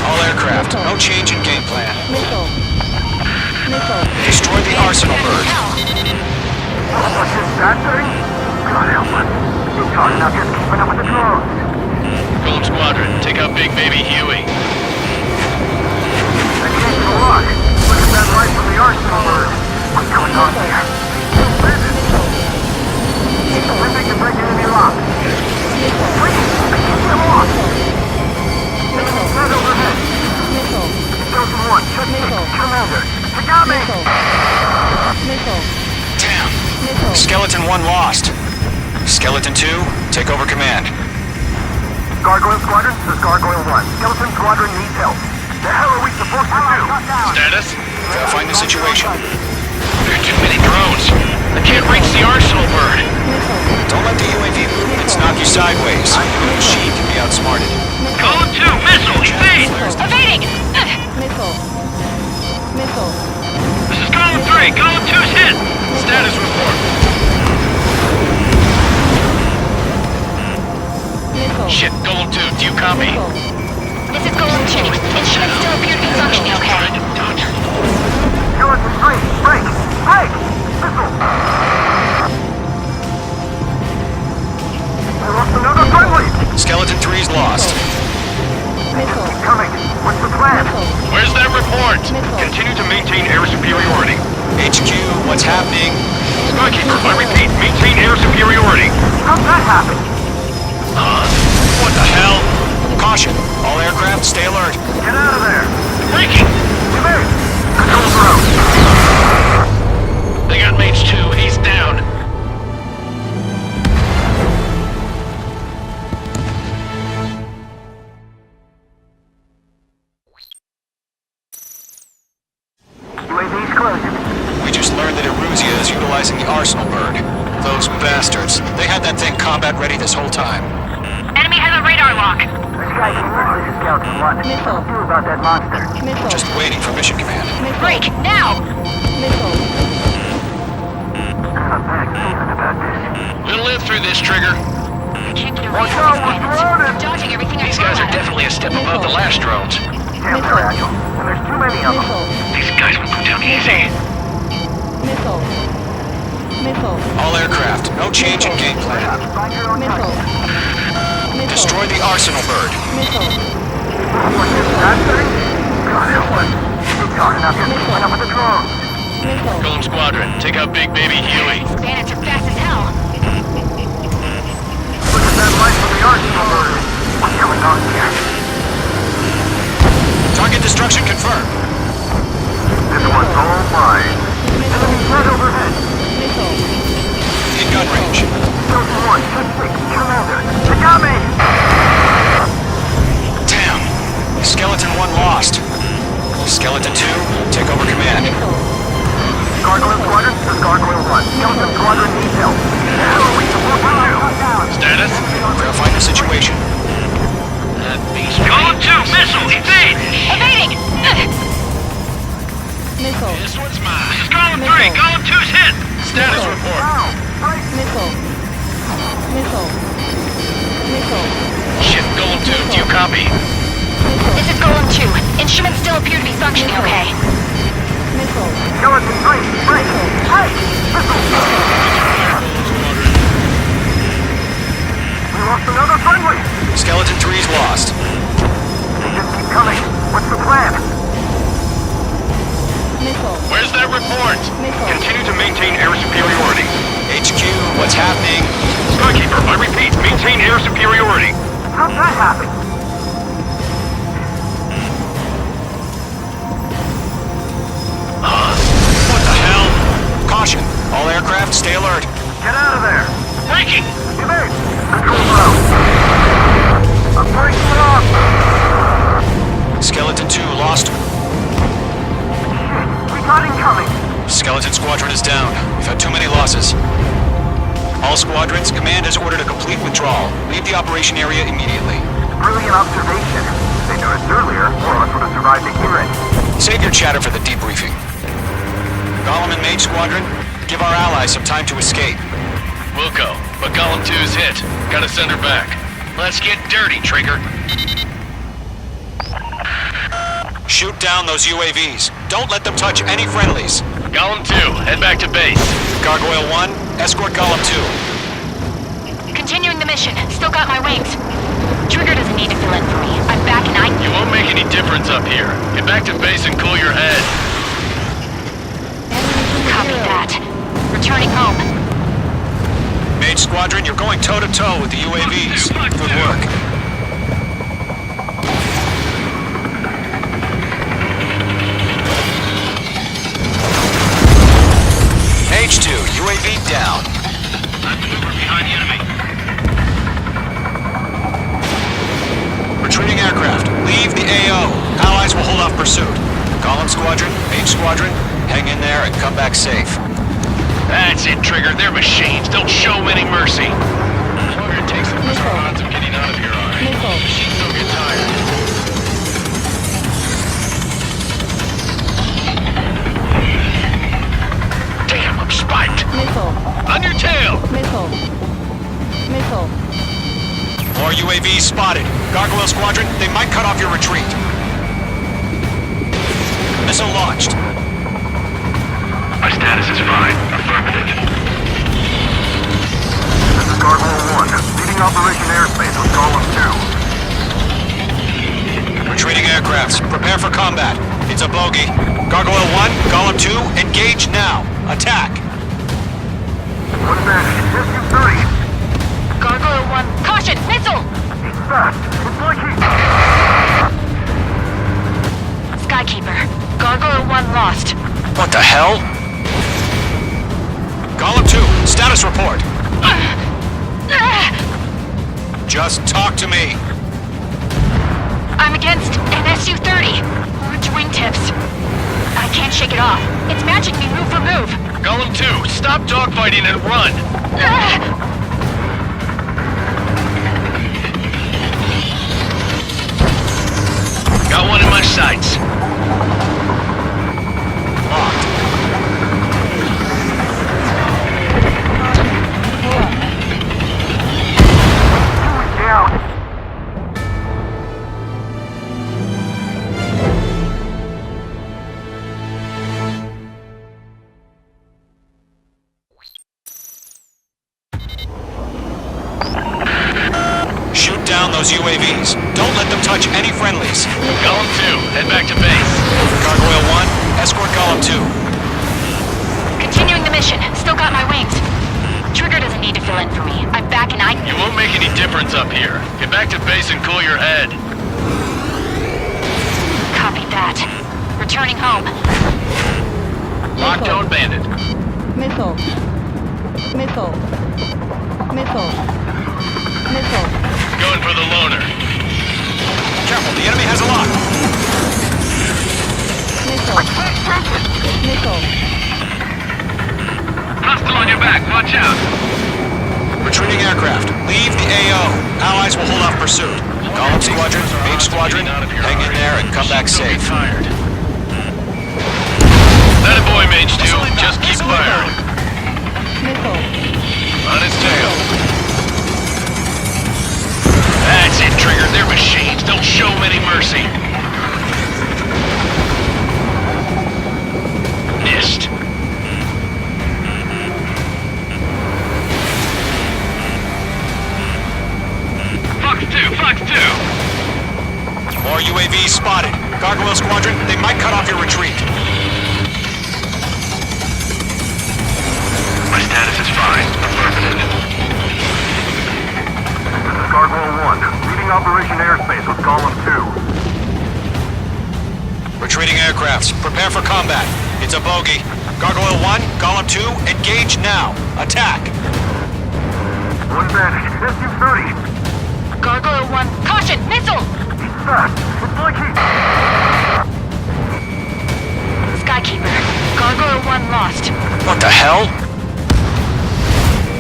All aircraft, no change in game plan. Destroy the arsenal bird. What's this, that thing? God help us. You're talking about just keeping up with the drones. Golem Squadron, take out Big Baby Huey. They came to the lock. Look at that light from the arsenal bird. What's going on here? We're making breaking in the lock. Wait! I can't get them off! Right overhead. Skeleton 1, check me. Commander. You got me! Damn. Skeleton 1 lost. Skeleton 2, take over command. Gargoyle Squadron, this is Gargoyle 1. Skeleton Squadron needs help. The hell are we supposed to do? Status? Gotta find the situation. There are too many drones. I can't reach the arsenal bird. Don't let the UAV movements knock you sideways. The machine can be outsmarted. Column 2, missile, evade! Evading! This is Column 3, Column 2's hit! Status report. Shit, Column 2, do you copy? This is Golem 2. Instruments still appear to be functioning okay. Skeleton 3, break! Break! Missile! We lost another friendly! Skeleton 3's lost. Keep coming. What's the plan? Where's that report? Continue to maintain air superiority. HQ, what's happening? Skykeeper, I repeat, maintain air superiority. How'd that happen? What the hell? Caution, all aircraft stay alert. Get out of there! Breaking! Come in! Control through! They got Mage 2, he's down. UAV's closed. We just learned that Eruzia is utilizing the arsenal bird. Those bastards. They had that thing combat ready this whole time. Enemy has a radar lock. Skykeeper, this is Skeleton 1. What's do about that monster? Just waiting for mission command. Break, now! I have a bad feeling about this. We'll live through this, Trigger. I can't get a Watch radar out, we're on this surrounded! planet. Dodging everything I These throw guys are at 'em. definitely a step above the last drones. Damn, they're agile. And there's too many of them. These guys will go down easy. All aircraft, no change in game plan. Find your own target. Destroy the arsenal bird. What's this, that thing? God help us. You're talking about just keeping up with the drones. Golem Squadron, take out Big Baby Huey. Bandits are fast as hell. Look at that light from the arsenal bird. What's going on here? Target destruction confirmed. This one's all mine. Enemies right overhead. In gun range. Skeleton 1, check 6, Commander. They got me! Damn. Skeleton 1 lost. Skeleton 2, take over command. Gargoyle Squadron, this is Gargoyle 1. Skeleton Squadron needs help. The hell are we supposed to do? Status? Gotta find the situation. That beast. Column 2, missile, evade! Evading! This one's mine. This is Column 3, Column 2's hit! Status report. Shit, Golem 2, do you copy? This is Golem 2. Instruments still appear to be functioning okay. Skeleton 3, break! Hey! Missile! We lost another friendly! Skeleton 3's lost. They just keep coming. What's the plan? Where's that report? Continue to maintain air superiority. HQ, what's happening? Skykeeper, I repeat, maintain air superiority. How'd that happen? What the hell? Caution, all aircraft stay alert. Get out of there! Breaking! Evade! Control through! I'm breaking it off! Skeleton 2 lost. Shit, we got incoming! Skeleton Squadron is down. We've had too many losses. Leave the operation area immediately. Brilliant observation. They knew us earlier, more of us would have survived to hear it. Save your chatter for the debriefing. Golem and Mage Squadron, give our allies some time to escape. Wilco, but Column 2's hit. Gotta send her back. Let's get dirty, Trigger. Shoot down those UAVs. Don't let them touch any friendlies. Column 2, head back to base. Gargoyle 1, escort Golem 2. Continuing the mission. Still got my wings. Trigger doesn't need to fill in for me. I'm back and You won't make any difference up here. Get back to base and cool your head. Copy that. Returning home. Mage Squadron, you're going toe-to-toe with the UAVs. Good work. Mage 2, UAV down. I'm maneuver behind the enemy. Retreating aircraft, leave the AO. Allies will hold off pursuit. Golem Squadron, Mage Squadron, hang in there and come back safe. That's it, Trigger. They're machines. Don't show them any mercy. The longer it takes them, the more odds of getting out of here are. Machines don't get tired. Damn, I'm spiked. Missile. On your tail. Missile. Missile. More UAVs spotted. Gargoyle Squadron, they might cut off your retreat. Missile launched. My status is fine. Affirmative. This is Gargoyle 1, leading Operation Airspace with Golem 2. Retreating aircrafts, prepare for combat. It's a bogey. Gargoyle 1, Golem 2, engage now. Attack. One advantage. SU-30. Gargoyle 1. Caution! Missile! He's fast. It's like he... Skykeeper. Gargoyle 1 lost. What the hell? Golem 2, status report. Just talk to me. I'm against an SU-30. Large wingtips. I can't shake it off. It's matching me move for move. Golem 2, stop dogfighting and run. Got one in my sights. Locked. Down. Shoot down those UAVs. Don't let them touch any friendlies. Golem 2, head back to base. Gargoyle 1, escort Golem 2. Continuing the mission. Still got my wings. Trigger doesn't need to fill in for me. I'm back and You won't make any difference up here. Get back to base and cool your head. Copy that. Returning home. Lockdown bandit. Missile. Missile. Missile. Missile. Going for the loner. Careful, the enemy has a lock. Missile. Missile. Hostile on your back. Watch out. Retreating aircraft, leave the AO. Allies will hold off pursuit. Golem Squadron, Mage Squadron, hang in there and come back safe. Tired. That a boy, Mage 2. Just keep firing. Missile. On his tail. That's it, Trigger. They're machines. Don't show them any mercy. Missed. Fox 2. More UAVs spotted. Gargoyle Squadron, they might cut off your retreat. My status is fine. Affirmative. This is Gargoyle 1, leading Operation Airspace with Golem 2. Retreating aircrafts, prepare for combat. It's a bogey. Gargoyle 1, Golem 2, engage now. Attack. One advantage. SU-30. Gargoyle 1. Caution! Missile! He's fast. It's like he... Skykeeper. Gargoyle 1 lost. What the hell?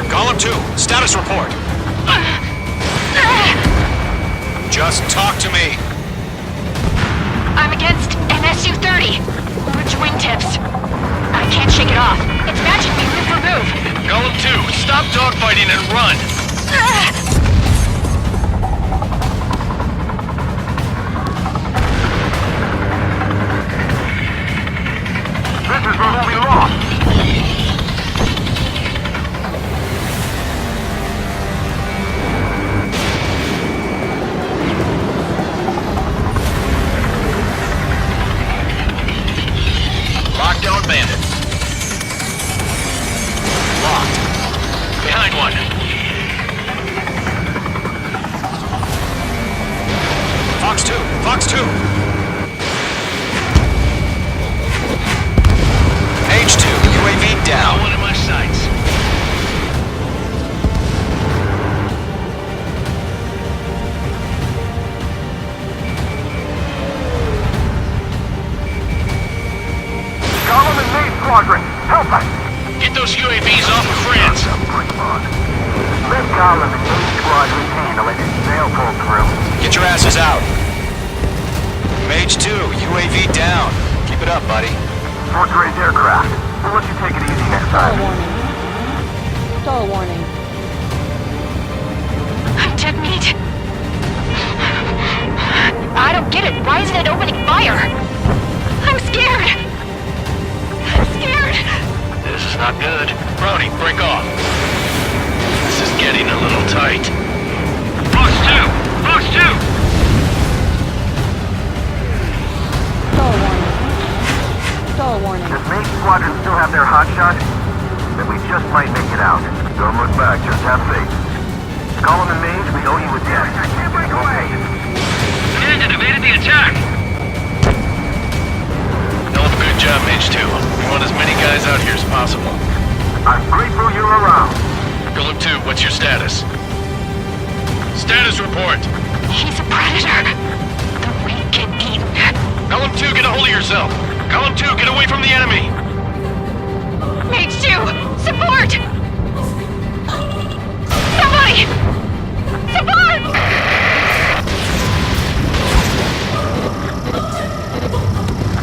Golem 2, status report. Just talk to me. I'm against an SU-30. Large wingtips. I can't shake it off. It's matching me move for move. Golem 2, stop dogfighting and run! This is removing lost. Lockdown bandits. Locked. Behind one. Fox 2, Fox 2. H2, UAV down. One in my sights. Column and main squadron, help us! Get those UAVs off of France. Let column and main squadron handle it. They'll pull through. Get your asses out. Mage 2, UAV down. Keep it up, buddy. Fort Gray's aircraft. We'll let you take it easy next Stall time. warning. Stall warning. I'm dead meat. I don't get it. Why isn't it opening fire? I'm scared. I'm scared. This is not good. Brody, break off. This is getting a little tight. Fox 2! Fox 2! Stall warning. Stall warning. Does main squadron still have their hotshot? Then we just might make it out. Don't look back, just have faith. Column and Mage, we owe you a debt. I can't break away! Commandant evaded the attack! Hell of a good job, Mage 2. We want as many guys out here as possible. I'm grateful you're around. Golem 2, what's your status? Status report! He's a predator. The weak can eat. Golem 2, get a hold of yourself! Golem 2, get away from the enemy! Mage 2, support! Somebody! Support!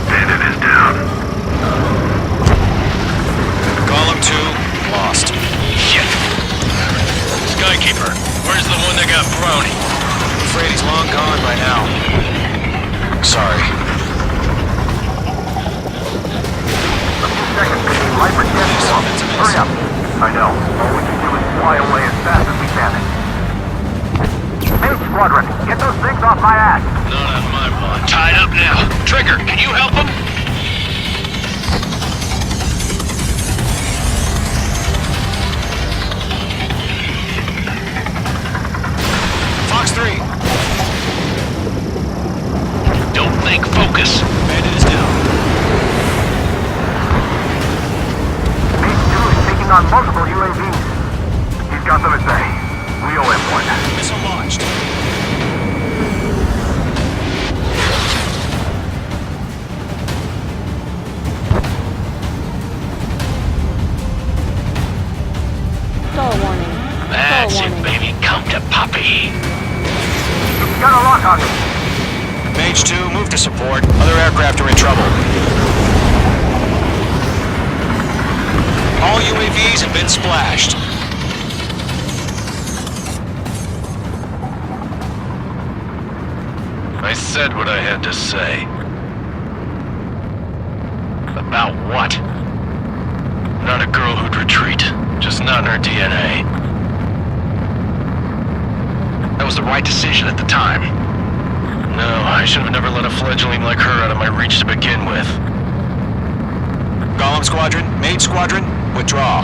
Bandit is down. Column 2, lost. Shit! Skykeeper, where's the one that got Brownie? I'm afraid he's long gone by now. Sorry. A few seconds between life or death. Hurry up. I know. All we can do is fly away as fast as we can. Mage squadron, get those things off my ass. Not on my watch. Tied up now. Trigger, can you help him? Fox 3. Don't think, focus. Bandit is down. Mage 2 is taking on multiple UAVs. He's got them at bay. We owe him one. Missile launched. Stall warning. That's Stall it, warning. baby. Come to Poppy. He's got a lock on me. Mage 2, move to support. Other aircraft are in trouble. All UAVs have been splashed. I said what I had to say. About what? Not a girl who'd retreat. Just not in her DNA. That was the right decision at the time. No, I should have never let a fledgling like her out of my reach to begin with. Golem Squadron, Mage Squadron, withdraw.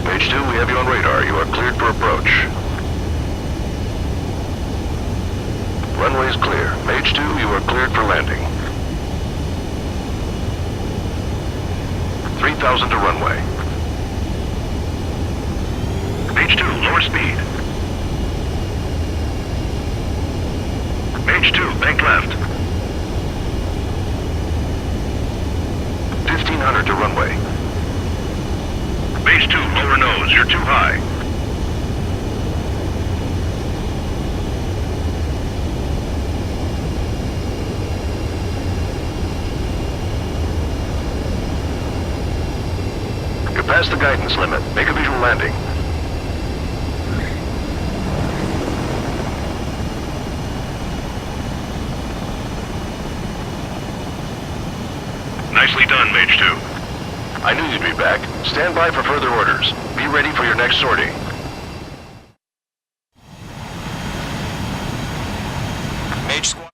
Mage 2, we have you on radar. You are cleared for approach. 3,000 to runway. Mage 2, lower speed. Mage 2, bank left. 1,500 to runway. Mage 2, lower nose, you're too high. You're past the guidance limit. Make a visual landing. Nicely done, Mage 2. I knew you'd be back. Stand by for further orders. Be ready for your next sortie. Mage Squad.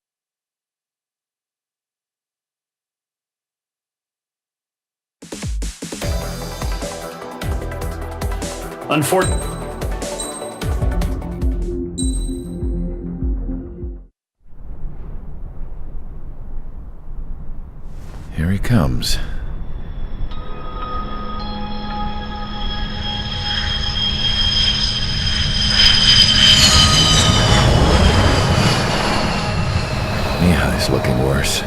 Unfortunately. Here he comes. Mihai's looking worse.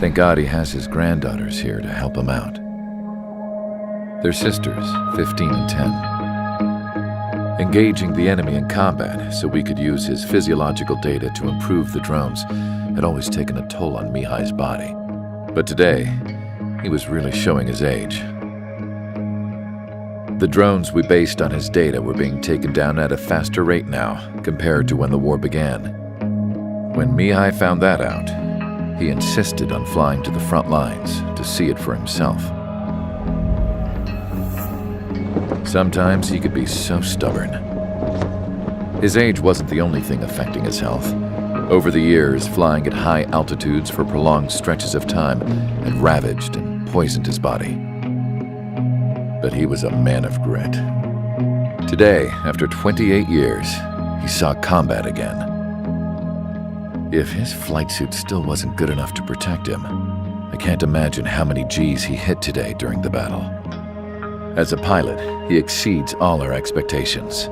Thank God he has his granddaughters here to help him out. They're sisters, 15 and 10. Engaging the enemy in combat so we could use his physiological data to improve the drones had always taken a toll on Mihai's body. But today, he was really showing his age. The drones we based on his data were being taken down at a faster rate now compared to when the war began. When Mihai found that out, he insisted on flying to the front lines to see it for himself. Sometimes he could be so stubborn. His age wasn't the only thing affecting his health. Over the years, flying at high altitudes for prolonged stretches of time had ravaged and poisoned his body. But he was a man of grit. Today, after 28 years, he saw combat again. If his flight suit still wasn't good enough to protect him, I can't imagine how many G's he hit today during the battle. As a pilot, he exceeds all our expectations.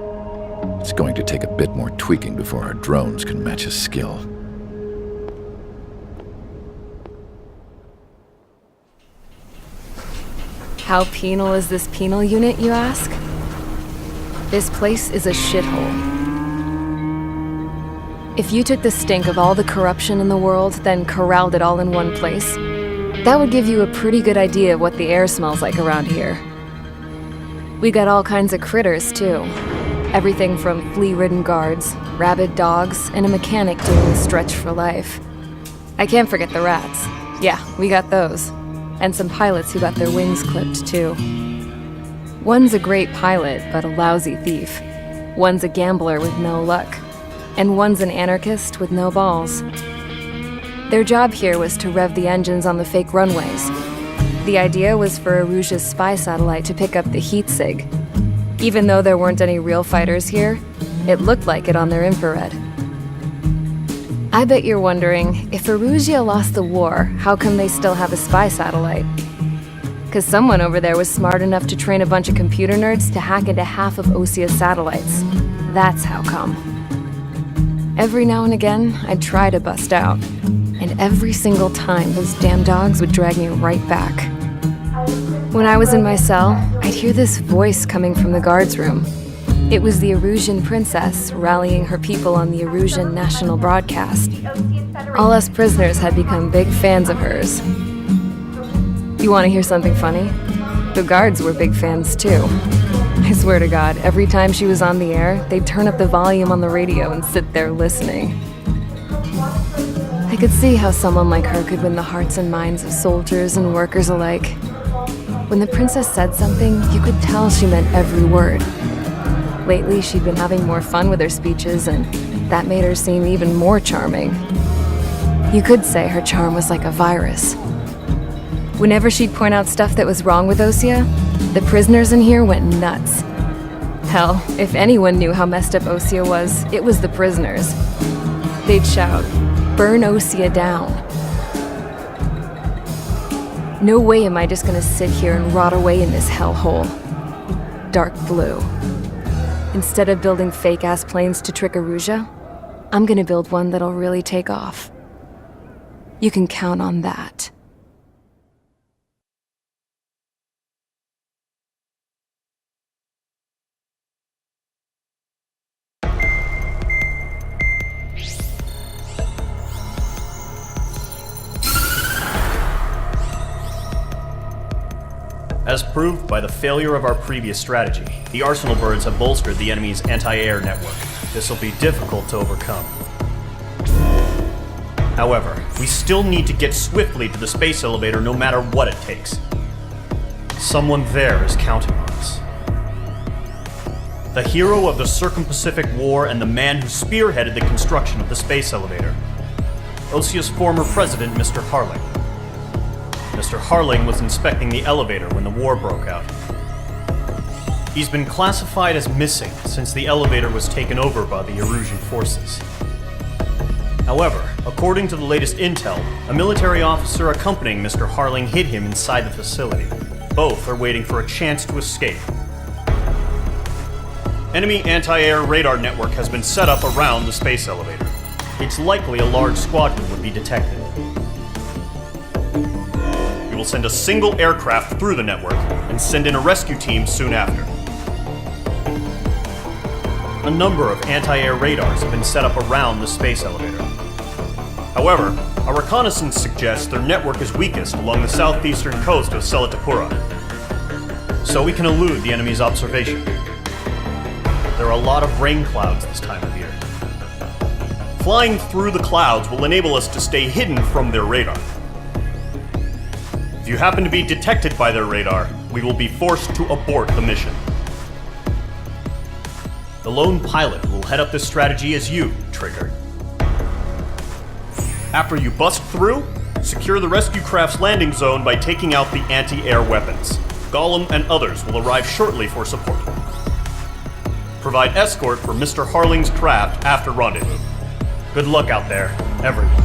It's going to take a bit more tweaking before our drones can match his skill. How penal is this penal unit, you ask? This place is a shithole. If you took the stink of all the corruption in the world, then corralled it all in one place, that would give you a pretty good idea of what the air smells like around here. We got all kinds of critters, too. Everything from flea-ridden guards, rabid dogs, and a mechanic doing the stretch for life. I can't forget the rats. Yeah, we got those. And some pilots who got their wings clipped, too. One's a great pilot, but a lousy thief. One's a gambler with no luck. And one's an anarchist with no balls. Their job here was to rev the engines on the fake runways. The idea was for Erusia's spy satellite to pick up the heat sig. Even though there weren't any real fighters here, it looked like it on their infrared. I bet you're wondering, if Erusia lost the war, how come they still have a spy satellite? Because someone over there was smart enough to train a bunch of computer nerds to hack into half of Osia's satellites. That's how come. Every now and again, I'd try to bust out. And every single time, those damn dogs would drag me right back. When I was in my cell, I'd hear this voice coming from the guards room. It was the Erusian princess rallying her people on the Erusian national broadcast. All us prisoners had become big fans of hers. You want to hear something funny? The guards were big fans too. I swear to God, every time she was on the air, they'd turn up the volume on the radio and sit there listening. I could see how someone like her could win the hearts and minds of soldiers and workers alike. When the princess said something, you could tell she meant every word. Lately, she'd been having more fun with her speeches, and that made her seem even more charming. You could say her charm was like a virus. Whenever she'd point out stuff that was wrong with Osia, the prisoners in here went nuts. Hell, if anyone knew how messed up Osia was, it was the prisoners. They'd shout, "Burn Osia down." No way am I just gonna sit here and rot away in this hellhole. Dark blue. Instead of building fake-ass planes to trick Arusia, I'm gonna build one that'll really take off. You can count on that. As proved by the failure of our previous strategy, the Arsenal birds have bolstered the enemy's anti-air network. This will be difficult to overcome. However, we still need to get swiftly to the space elevator no matter what it takes. Someone there is counting on us. The hero of the Circum-Pacific War and the man who spearheaded the construction of the space elevator. Osia's former president, Mr. Harling. Mr. Harling was inspecting the elevator when the war broke out. He's been classified as missing since the elevator was taken over by the Erusian forces. However, according to the latest intel, a military officer accompanying Mr. Harling hid him inside the facility. Both are waiting for a chance to escape. Enemy anti-air radar network has been set up around the space elevator. It's likely a large squadron would be detected. We will send a single aircraft through the network and send in a rescue team soon after. A number of anti-air radars have been set up around the space elevator. However, our reconnaissance suggests their network is weakest along the southeastern coast of Selatapura, so we can elude the enemy's observation. There are a lot of rain clouds this time of year. Flying through the clouds will enable us to stay hidden from their radar. If you happen to be detected by their radar, we will be forced to abort the mission. The lone pilot will head up this strategy as you, Trigger. After you bust through, secure the rescue craft's landing zone by taking out the anti-air weapons. Gollum and others will arrive shortly for support. Provide escort for Mr. Harling's craft after rendezvous. Good luck out there, everyone.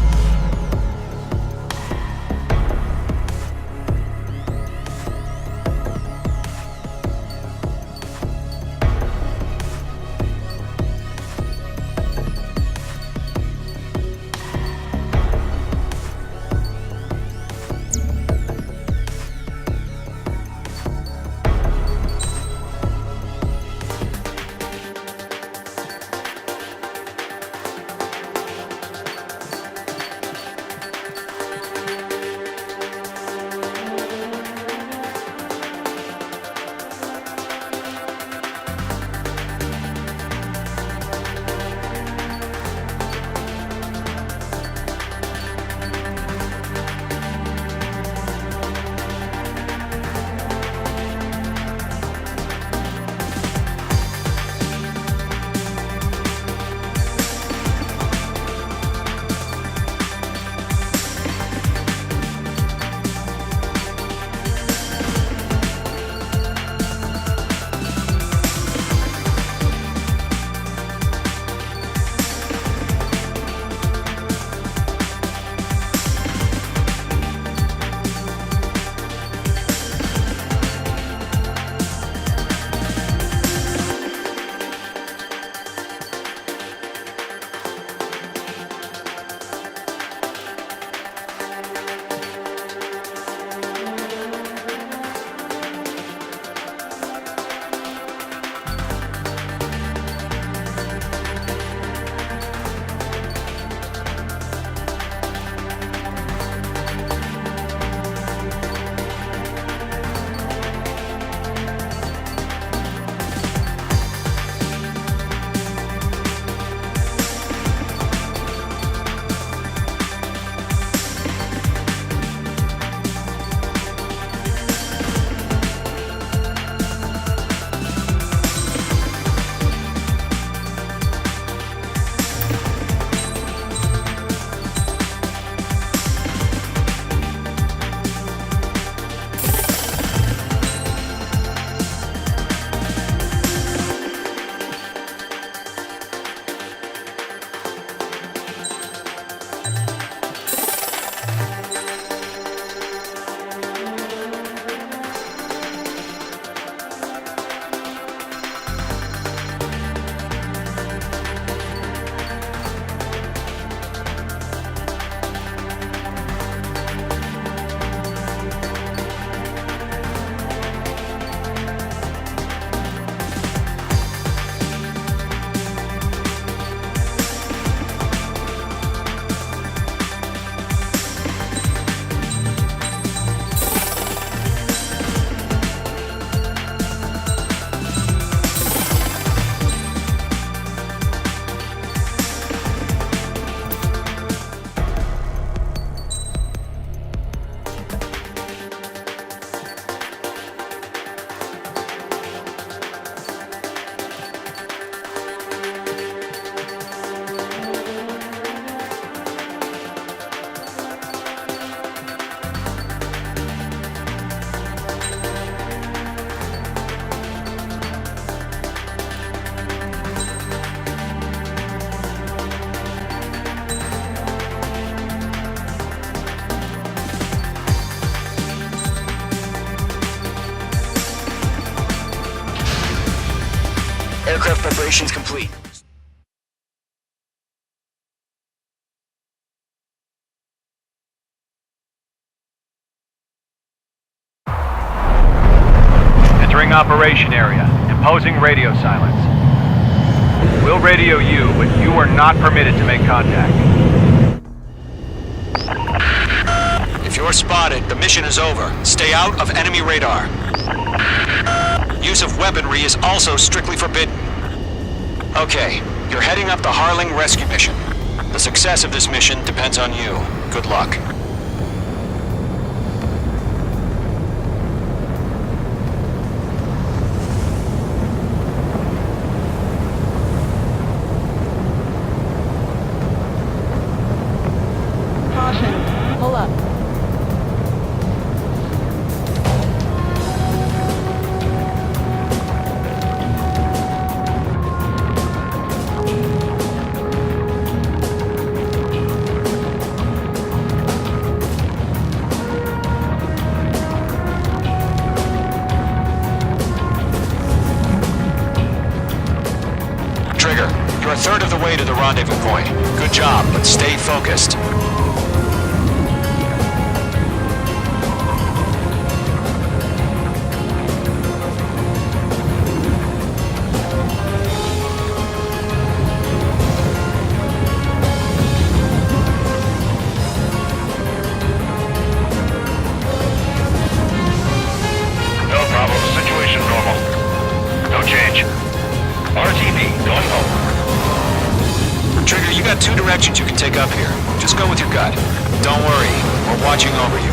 Operation's complete. Entering operation area. Imposing radio silence. We'll radio you, but you are not permitted to make contact. If you're spotted, the mission is over. Stay out of enemy radar. Use of weaponry is also strictly forbidden. Okay, you're heading up the Harling rescue mission. The success of this mission depends on you. Good luck. Caution. Pull up. Trigger, you're a third of the way to the rendezvous point. Good job, but stay focused. No problem. Situation normal. No change. RTV, going home. Trigger, you got two directions you can take up here. Just go with your gut. Don't worry, we're watching over you.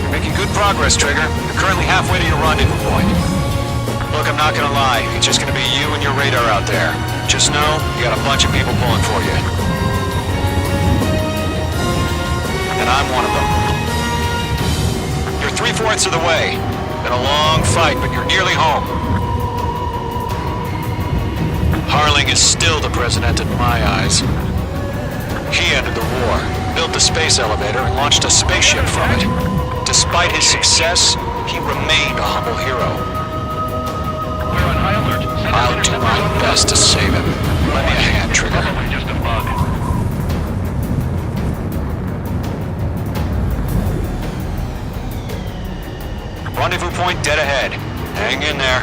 You're making good progress, Trigger. You're currently halfway to your rendezvous point. Look, I'm not gonna lie. It's just gonna be you and your radar out there. Just know, you got a bunch of people pulling for you. And I'm one of them. You're 3/4 of the way. Been a long fight, but you're nearly home. Harling is still the president in my eyes. He ended the war, built the space elevator, and launched a spaceship from it. Despite his success, he remained a humble hero. We're on high alert. Send I'll do intercept my on best to save him. Lend me a hand, Trigger. Probably just a bug. Rendezvous point dead ahead. Hang in there.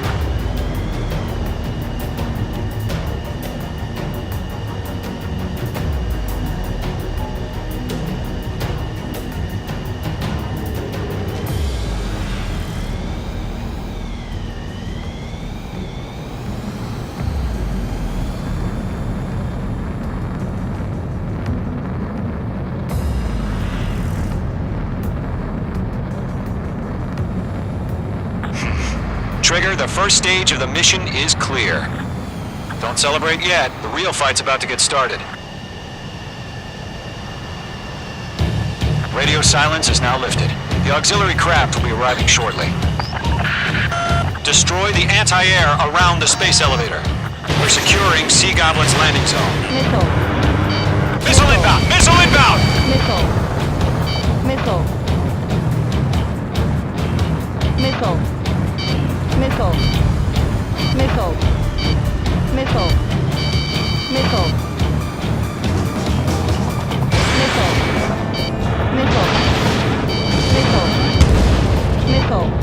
Trigger, the first stage of the mission is clear. Don't celebrate yet. The real fight's about to get started. Radio silence is now lifted. The auxiliary craft will be arriving shortly. Destroy the anti-air around the space elevator. We're securing Sea Goblin's landing zone. Missile. Missile inbound! Missile inbound! Missile. Missile. Missile. Missile. Missile. Missile. Missile. Missile. Missile. Missile. Missile.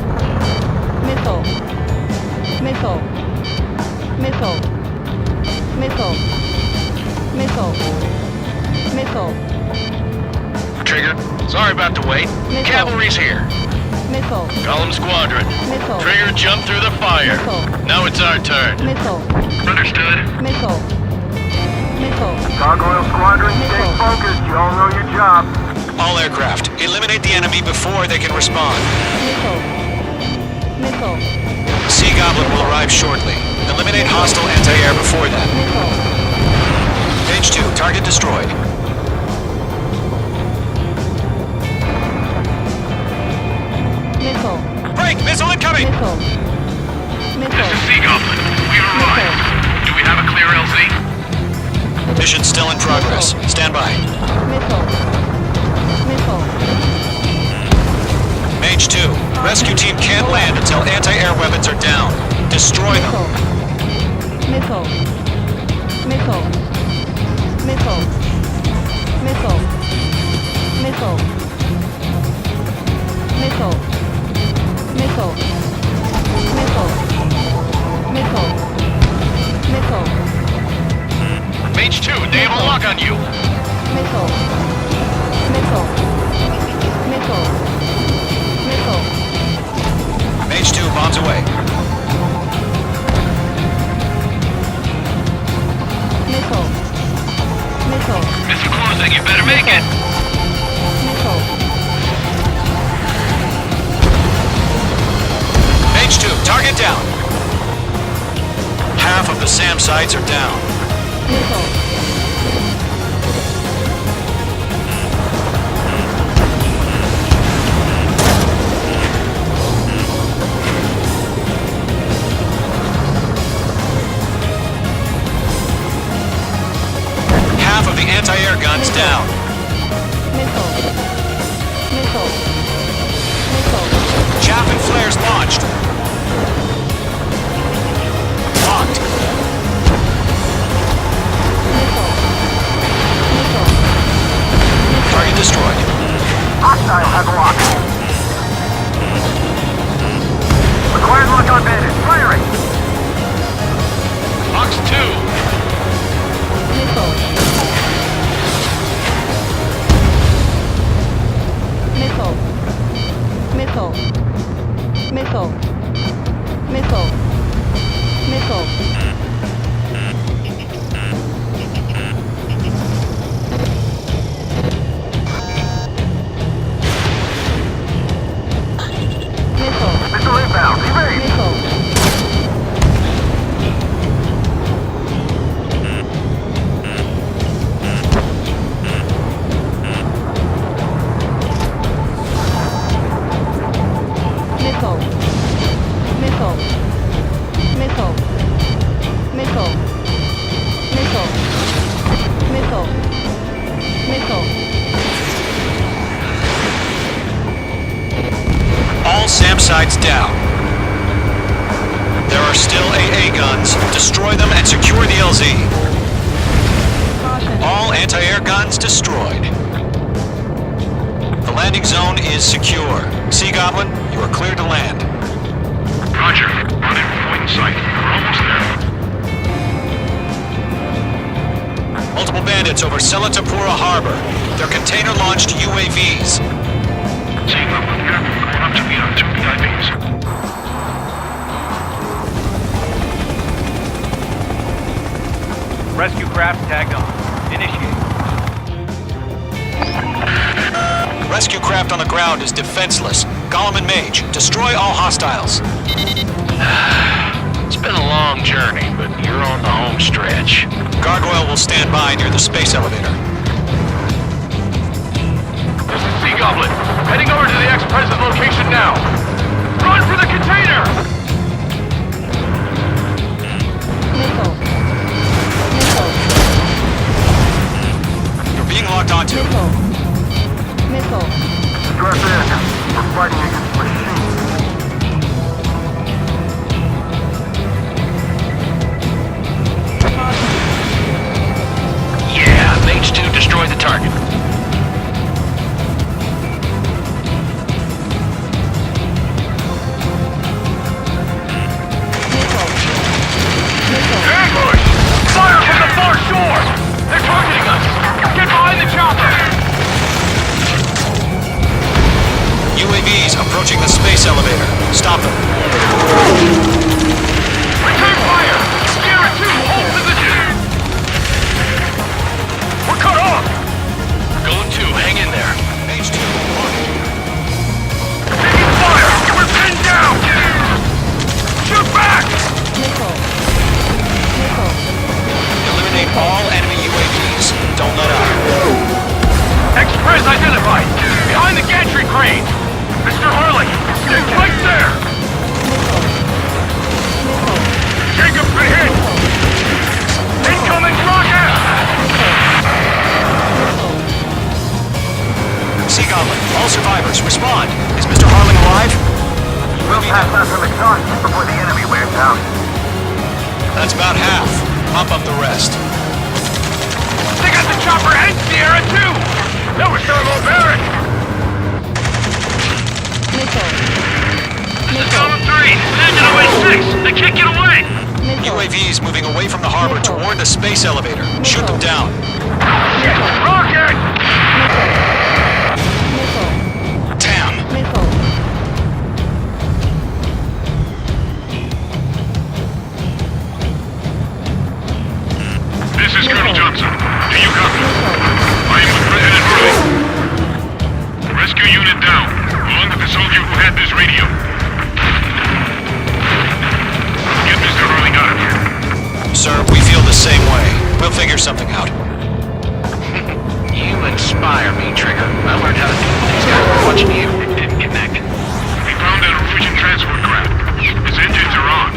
Missile. Missile. Missile. Missile. Missile. Trigger, sorry about the wait. Missile. Cavalry's here. Missile. Call 'em squadron. Missile. Trigger jumped through the fire. Missile. Now it's our turn. Missile. Understood. Missile. Missile. Gargoyle Squadron, stay Missile. focused. You all know your job. All aircraft, eliminate the enemy before they can respond. Missile. Missile. Sea Goblin will arrive shortly. Eliminate hostile anti-air before that. Missile. Page 2, target destroyed. Missile. Break! Missile incoming! right. Missile. This Missile. is Sea Goblin. We've arrived. Do we have a clear LZ? Mission still in progress. Stand by. Missile. Missile. Mage 2, rescue team can't land until anti-air weapons are down. Destroy them. Missile. Missile. Missile. Missile. Missile. Missile. Missile. Missile. Missile. Missile. Mage 2, they have a lock on you. Missile. Missile. Missile. Missile. Mage 2, bombs away. Missile. Missile. Missile closing, you better make it. Missile. Mage 2, target down. Half of the SAM sites are down. Missile. Half of the anti-air guns down. Missile. Missile. Missile. Chaff and flares launched. Locked. Missile. Missile. Target destroyed. Hostile has a lock. Required lock on bandit. Firing. Box 2. Missile. Missile. Missile. Missile. Missile. Missile. Missile. Missile inbound. Evade. Missile. Missile. Missile. Missile. Missile. Missile. Missile. Missile. All SAM sites down. There are still AA guns. Destroy them and secure the LZ. Caution. All anti-air guns destroyed. The landing zone is secure. Sea Goblin, you are clear to land. Roger. Running point in sight. We're almost there. Multiple bandits over Selatapura Harbor. They're container-launched UAVs. Sea Goblin here. Going up to meet our 2 VIPs. Rescue craft tagged on. Initiate. Rescue craft on the ground is defenseless. Gollum and Mage, destroy all hostiles. It's been a long journey, but you're on the home stretch. Gargoyle will stand by near the space elevator. This is Sea Goblin. Heading over to the ex-present location now. Run for the container! Missile. Missile. You're being locked onto. Missile. Missile. Strap in. We're fighting against machines. Yeah, Mage 2 destroy the target. Missile. Missile. Ambush! Fire from the far shore! They're targeting us! Get behind the chopper! UAVs approaching the space elevator. towers. Respond. Is Mr. Harling alive? We'll pass out some exhaust before the enemy wears out. That's about half. Pump up the rest. They got the chopper and Sierra too! That was thermal barrack! Missile. Column 3, engine away 6. They can't get away. UAVs moving away from the harbor toward the space elevator. Shoot them down. Rocket! Damn. This is Colonel Johnson. Do you copy? I am with President Hurley. Rescue unit down, along with the soldier who had this radio. Get Mr. Hurley out of here. Sir, we feel the same way. We'll figure something out. You inspire me, Trigger. I learned how to do these guys were watching you. It didn't connect. We found an Norwegian transport craft. His engines are on.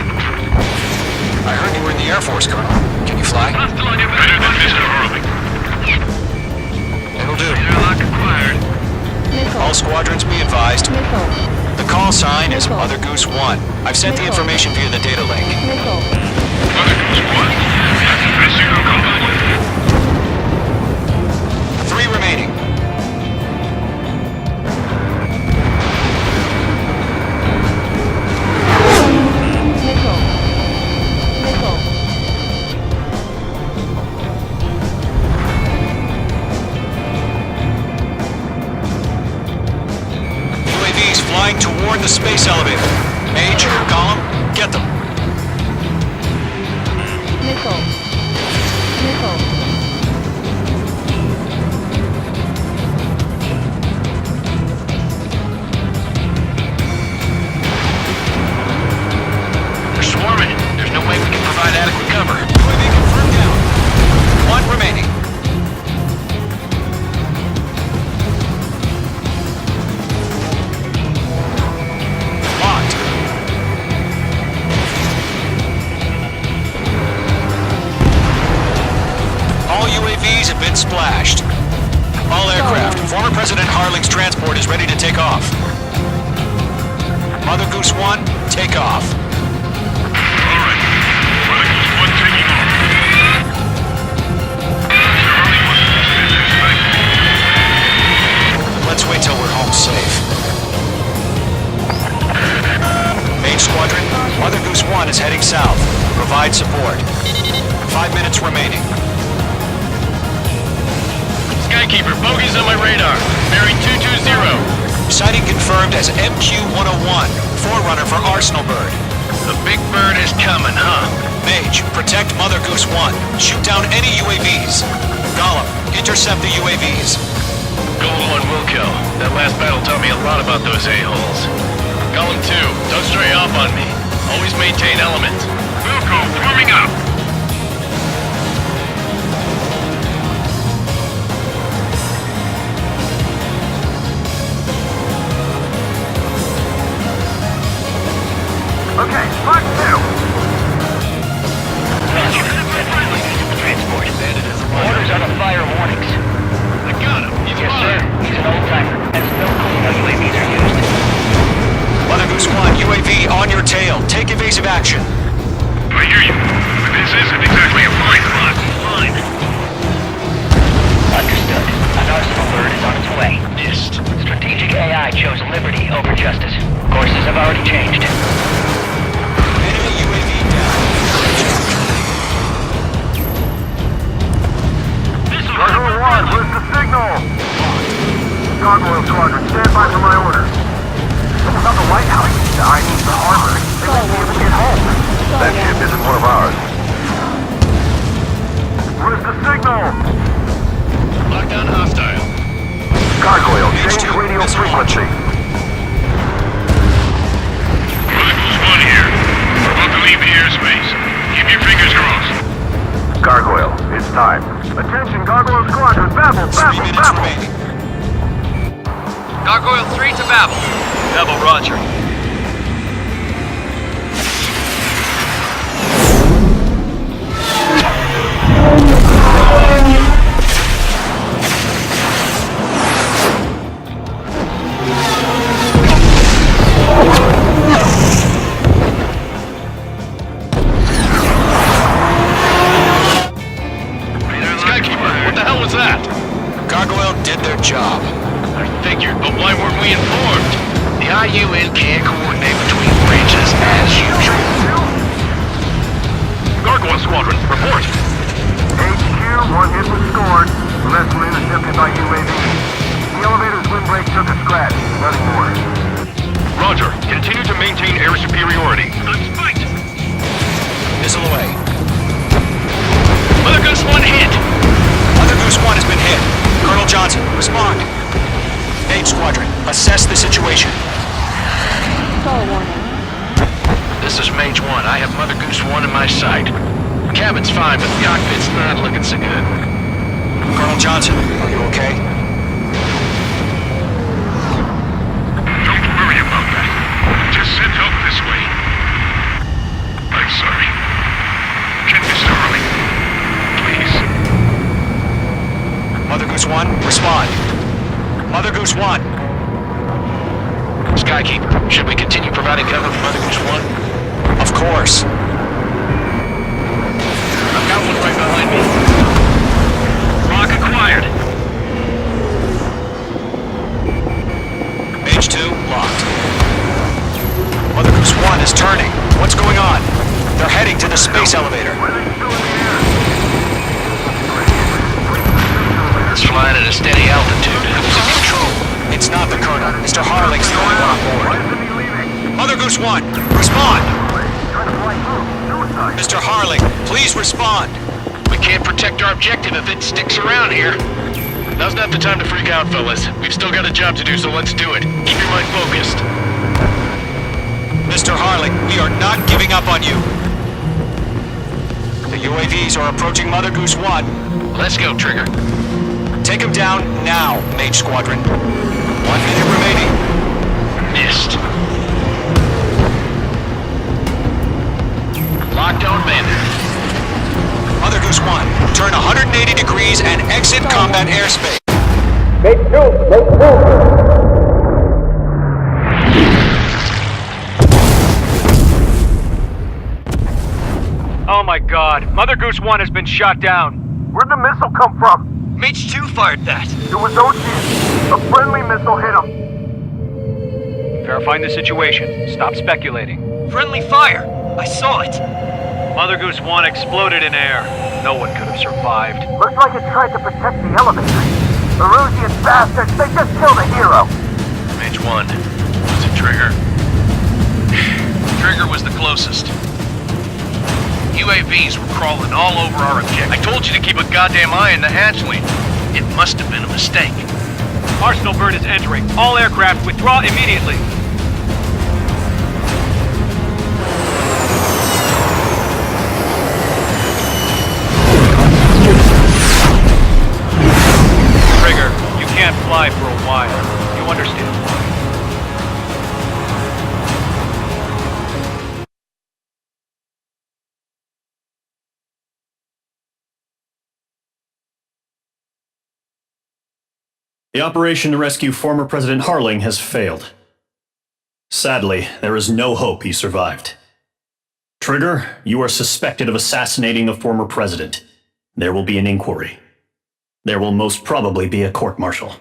I heard you were in the Air Force, Colonel. Can you fly? Better than Mr. Hurley. It'll do. Airlock acquired. All squadrons be advised. The call sign is Mother Goose 1. I've sent the information via the data link. Mother Goose 1. That's the best you can come up with. 3 remaining. UAVs flying toward the space elevator. Mage, Gollum, get them. They're swarming. There's no way we can provide adequate cover. UAV confirmed down. 1 remaining. Locked. All UAVs have been splashed. All aircraft. Former President Harling's transport is ready to take off. Mother Goose 1, take off. All right. Mother Goose 1 taking off. Mr. Hurley wants to business, right? Let's wait till we're home safe. Main squadron, Mother Goose 1 is heading south. Provide support. 5 minutes remaining. Skykeeper, bogeys on my radar. Bearing 220. Sighting confirmed as MQ-101, forerunner for Arsenal Bird. The big bird is coming, huh? Mage, protect Mother Goose 1. Shoot down any UAVs. Gollum, intercept the UAVs. Gold 1 will kill. That last battle taught me a lot about those a-holes. Column 2, don't stray off on me. Always maintain element. Wilco, forming up. Okay, Mark 2. Transport embedded as a Orders on the fire warnings. I got him. He's Yes, mine. sir. He's an old-timer. Has no clue how UAVs are used. Mother Goose 1, UAV on your tail. Take evasive action. I hear you. But this isn't exactly a blind spot. Fine. Understood. An Arsenal bird is on its way. Missed. Strategic AI chose liberty over justice. Courses have already changed. Enemy UAV down. Gargoyle 1, where's the signal? Gargoyle Squadron, stand by for my orders. Someone's on the White House. I need the harbor. They won't be able to get home. That ship isn't one of ours. Where's the signal? Lockdown hostile. Gargoyle, change radio frequency. Mother Goose 1 here. We're about to leave the airspace. Keep your fingers crossed. Gargoyle, it's time. Attention, Gargoyle Squadron, babble, 3 babble, minutes babble. remaining. Gargoyle 3 to Babel. Devil, roger. Gargoyle did their job. I figured, but why weren't we informed? The IUN can't coordinate between branches as usual. Gargoyle Squadron, report. HQ, one hit was scored. The rest were intercepted by UAV. The elevator's windbreak took a scratch. Nothing more. Roger. Continue to maintain air superiority. On spite! Missile away. Mother Goose 1 hit! Mother Goose 1 has been hit. Colonel Johnson, respond. Mage Squadron, assess the situation. Stall warning. This is Mage 1. I have Mother Goose 1 in my sight. Cabin's fine, but the cockpit's not looking so good. Colonel Johnson, are you okay? Don't worry about that. Just send help this way. I'm sorry. Get Mr. Harley. Please. Mother Goose 1, respond. Mother Goose 1. Skykeeper, should we continue providing cover for Mother Goose 1? Of course. I've got one right behind me. Lock acquired. Mage 2, locked. Mother Goose 1 is turning. What's going on? They're heading to the space elevator. It's flying at a steady altitude. Who's in control? It's not the Colonel. Mr. Harling's the only one on board. Mother Goose 1, respond! Mr. Harling, please respond. We can't protect our objective if it sticks around here. Now's not the time to freak out, fellas. We've still got a job to do, so let's do it. Keep your mind focused. Mr. Harling, we are not giving up on you. The UAVs are approaching Mother Goose 1. Let's go, Trigger. Take him down now, Mage Squadron. 1 minute remaining. Missed. Locked on Bandit. Mother Goose 1, turn 180 degrees and exit combat airspace. Oh my god, Mother Goose 1 has been shot down. Where'd the missile come from? Mage 2 fired that. It was Ocean. A friendly missile hit him. Verifying the situation. Stop speculating. Friendly fire! I saw it! Mother Goose 1 exploded in air. No one could have survived. Looks like it tried to protect the elevator. The Rusian bastards, they just killed a hero. Mage 1. Was it Trigger? Trigger was the closest. UAVs were crawling all over our objective. I told you to keep a goddamn eye on the hatchling. It must have been a mistake. Arsenal bird is entering. All aircraft withdraw immediately. Trigger, you can't fly for a while. You understand? The operation to rescue former President Harling has failed. Sadly, there is no hope he survived. Trigger, you are suspected of assassinating the former president. There will be an inquiry. There will most probably be a court-martial.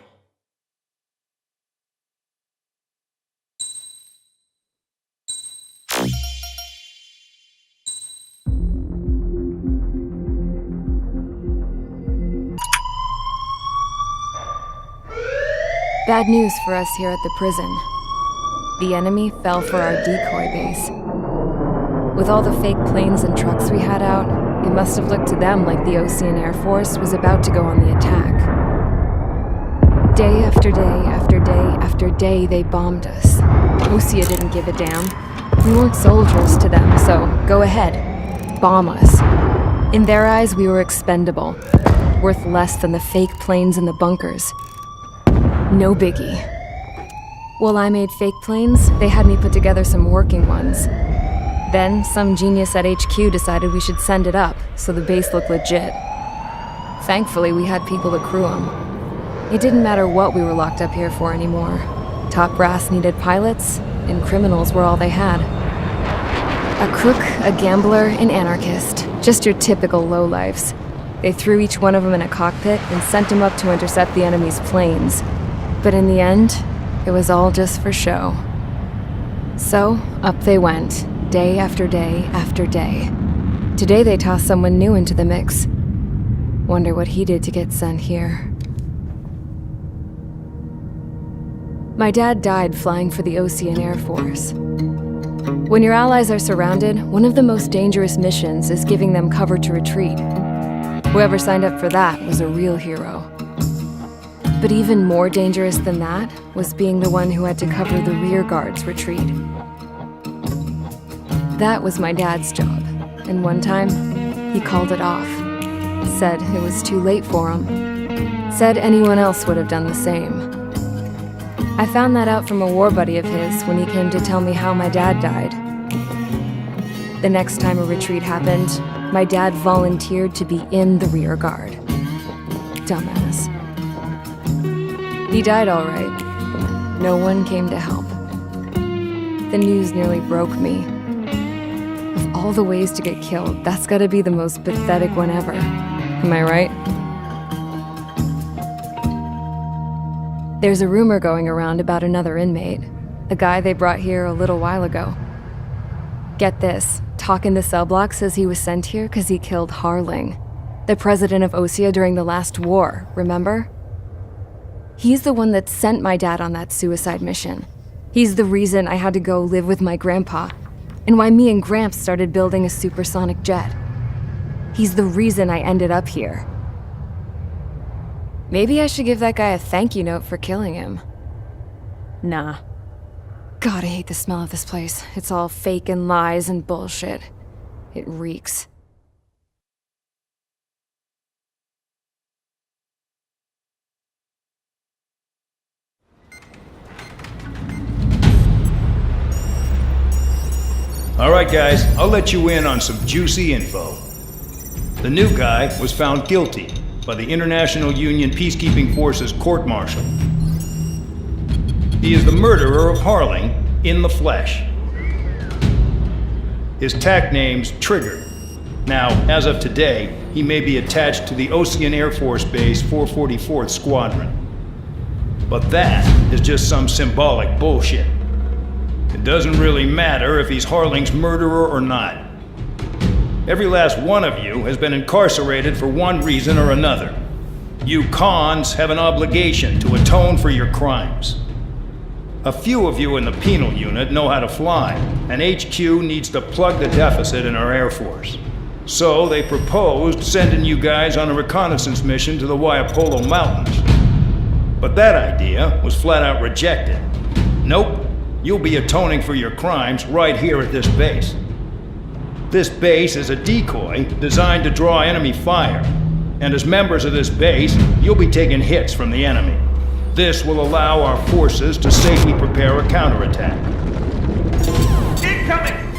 Bad news for us here at the prison. The enemy fell for our decoy base. With all the fake planes and trucks we had out, it must have looked to them like the Ocean Air Force was about to go on the attack. Day after day after day after day, they bombed us. Osea didn't give a damn. We weren't soldiers to them, so go ahead. Bomb us. In their eyes, we were expendable. Worth less than the fake planes in the bunkers. No biggie. While I made fake planes, they had me put together some working ones. Then, some genius at HQ decided we should send it up, so the base looked legit. Thankfully, we had people to crew them. It didn't matter what we were locked up here for anymore. Top brass needed pilots, and criminals were all they had. A crook, a gambler, an anarchist. Just your typical lowlifes. They threw each one of them in a cockpit and sent them up to intercept the enemy's planes. But in the end, it was all just for show. So, up they went, day after day after day. Today they tossed someone new into the mix. Wonder what he did to get sent here. My dad died flying for the Ocean Air Force. When your allies are surrounded, one of the most dangerous missions is giving them cover to retreat. Whoever signed up for that was a real hero. But even more dangerous than that was being the one who had to cover the rear guard's retreat. That was my dad's job, and one time, he called it off. Said it was too late for him. Said anyone else would have done the same. I found that out from a war buddy of his when he came to tell me how my dad died. The next time a retreat happened, my dad volunteered to be in the rear guard. Dumbass. He died all right. No one came to help. The news nearly broke me. Of all the ways to get killed, that's gotta be the most pathetic one ever. Am I right? There's a rumor going around about another inmate, a guy they brought here a little while ago. Get this, Talk in the cell block says he was sent here because he killed Harling, the president of Osea during the last war, remember? He's the one that sent my dad on that suicide mission. He's the reason I had to go live with my grandpa, and why me and Gramps started building a supersonic jet. He's the reason I ended up here. Maybe I should give that guy a thank you note for killing him. Nah. God, I hate the smell of this place. It's all fake and lies and bullshit. It reeks. All right, guys, I'll let you in on some juicy info. The new guy was found guilty by the International Union Peacekeeping Forces court-martial. He is the murderer of Harling in the flesh. His TAC name's Trigger. Now, as of today, he may be attached to the Ocean Air Force Base 444th Squadron. But that is just some symbolic bullshit. It doesn't really matter if he's Harling's murderer or not. Every last one of you has been incarcerated for one reason or another. You cons have an obligation to atone for your crimes. A few of you in the penal unit know how to fly, and HQ needs to plug the deficit in our Air Force. So they proposed sending you guys on a reconnaissance mission to the Waiapolo Mountains. But that idea was flat out rejected. Nope. You'll be atoning for your crimes right here at this base. This base is a decoy designed to draw enemy fire, and as members of this base, you'll be taking hits from the enemy. This will allow our forces to safely prepare a counterattack. Incoming!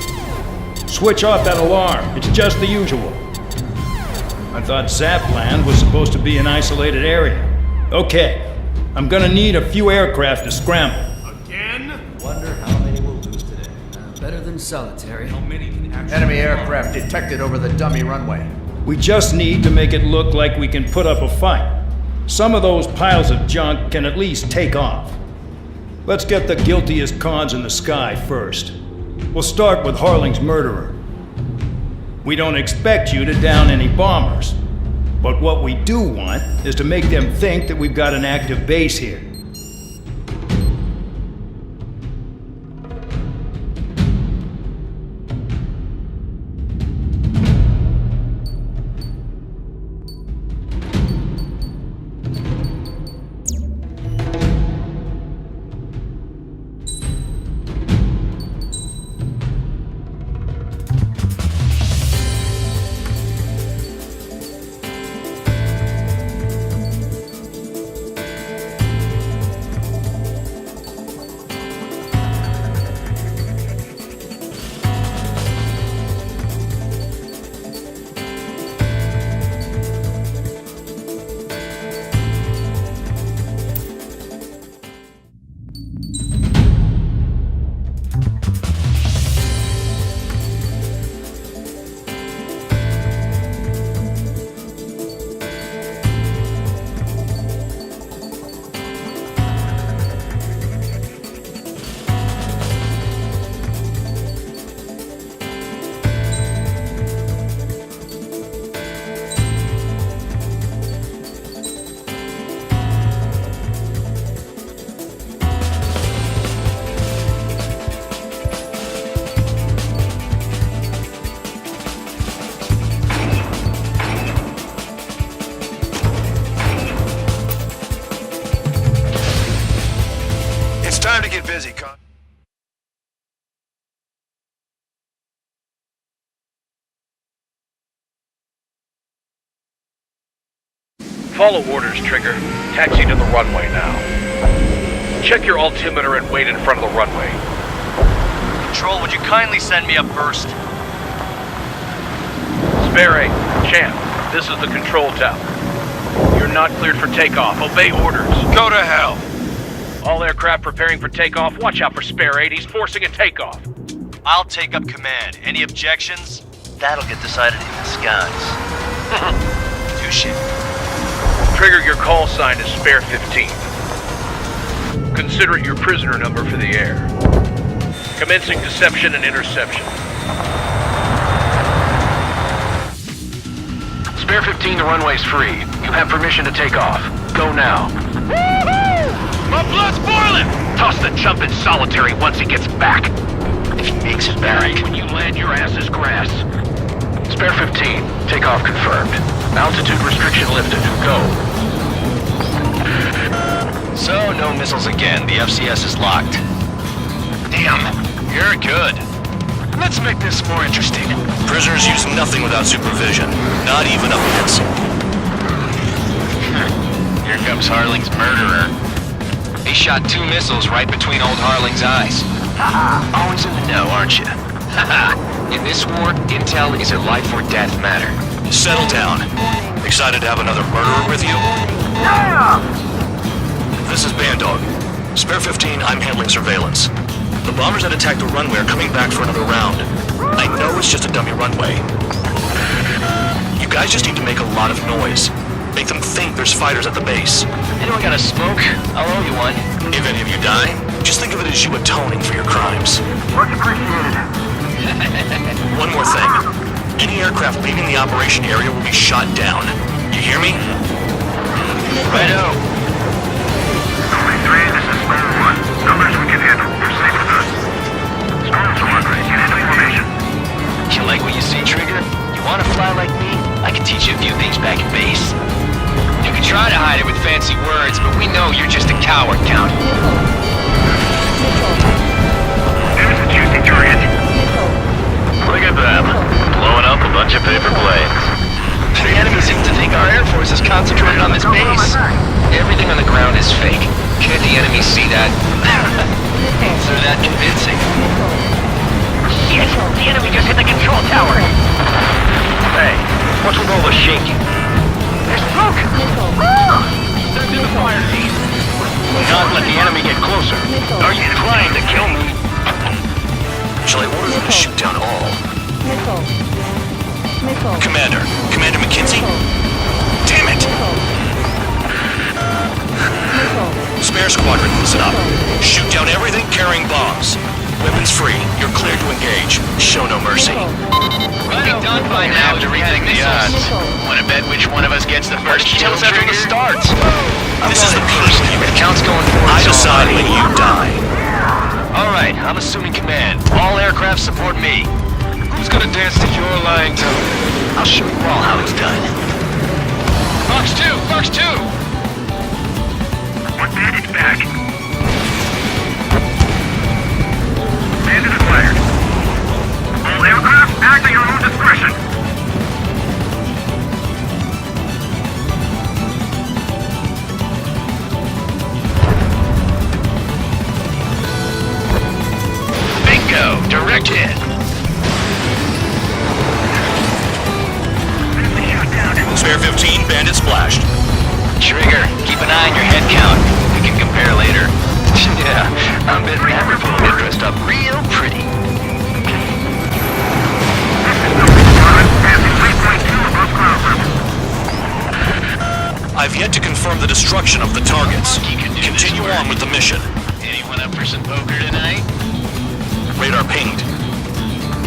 Switch off that alarm. It's just the usual. I thought Zapland was supposed to be an isolated area. Okay, I'm gonna need a few aircraft to scramble. Wonder how many we'll lose today. Better than solitary. How many can actually... Enemy aircraft detected over the dummy runway. We just need to make it look like we can put up a fight. Some of those piles of junk can at least take off. Let's get the guiltiest cons in the sky first. We'll start with Harling's murderer. We don't expect you to down any bombers. But what we do want is to make them think that we've got an active base here. busy. Follow orders, Trigger. Taxi to the runway now. Check your altimeter and wait in front of the runway. Control, would you kindly send me up first? Spare 8, Champ, this is the control tower. You're not cleared for takeoff. Obey orders. Go to hell! All aircraft preparing for takeoff. Watch out for Spare 8. He's forcing a takeoff. I'll take up command. Any objections? That'll get decided in the skies. Touche. Trigger, your call sign is Spare 15. Consider it your prisoner number for the air. Commencing deception and interception. Spare 15, the runway's free. You have permission to take off. Go now. My blood's boiling! Toss the chump in solitary once he gets back. If he makes it back. When you land, your ass is grass. Spare 15, takeoff confirmed. Altitude restriction lifted. Go. So, no missiles again. The FCS is locked. Damn. You're good. Let's make this more interesting. Prisoners use nothing without supervision. Not even a pencil. Here comes Harling's murderer. He shot 2 missiles right between old Harling's eyes. Always in the know, aren't you? In this war, intel is a life or death matter. Settle down. Excited to have another murderer with you? Yeah! This is Bandog. Spare 15, I'm handling surveillance. The bombers that attacked the runway are coming back for another round. I know it's just a dummy runway. You guys just need to make a lot of noise. Make them think there's fighters at the base. Anyone got a smoke? I'll owe you one. If any of you die, just think of it as you atoning for your crimes. Much appreciated. One more thing. Any aircraft leaving the operation area will be shot down. You hear me? Righto. Only 3, this is Storm 1. Numbers we can handle. You're safe with us. Storm 1, get into formation. You like what you see, Trigger? You want to fly like me? I can teach you a few things back at base. You can try to hide it with fancy words, but we know you're just a coward, Count. There's a juicy target. Look at them. Blowing up a bunch of paper planes. The enemy seems to think our Air Force is concentrated on this base. Everything on the ground is fake. Can't the enemy see that? They're that convincing. Shit! The enemy just hit the control tower! Hey, what's with all the shaking? There's smoke! Send in the fire team. Not let the enemy get closer. Are you trying to kill me? Shall I order them to shoot down all? Commander McKenzie? Damn it! Spare squadron, listen up. Shoot down everything carrying bombs. Weapons free. You're cleared to engage. Show no mercy. We'll be done by now to rethink the odds. Want to bet which one of us gets the first kill after the starts? This is the first unit. Count's going forward. I decide when you die. All right, I'm assuming command. All aircraft support me. Who's gonna dance to your lying tone? I'll show you all how it's done. Fox 2! One bandage back. Bandit acquired. All aircraft, act at your own discretion. Bingo! Direct hit! Spare 15, bandit splashed. Trigger, keep an eye on your head count. We can compare later. Yeah, I'm betting Hammerful will get dressed up real pretty. I've yet to confirm the destruction of the targets. Continue on with the mission. Anyone up for some poker tonight? Radar pinged.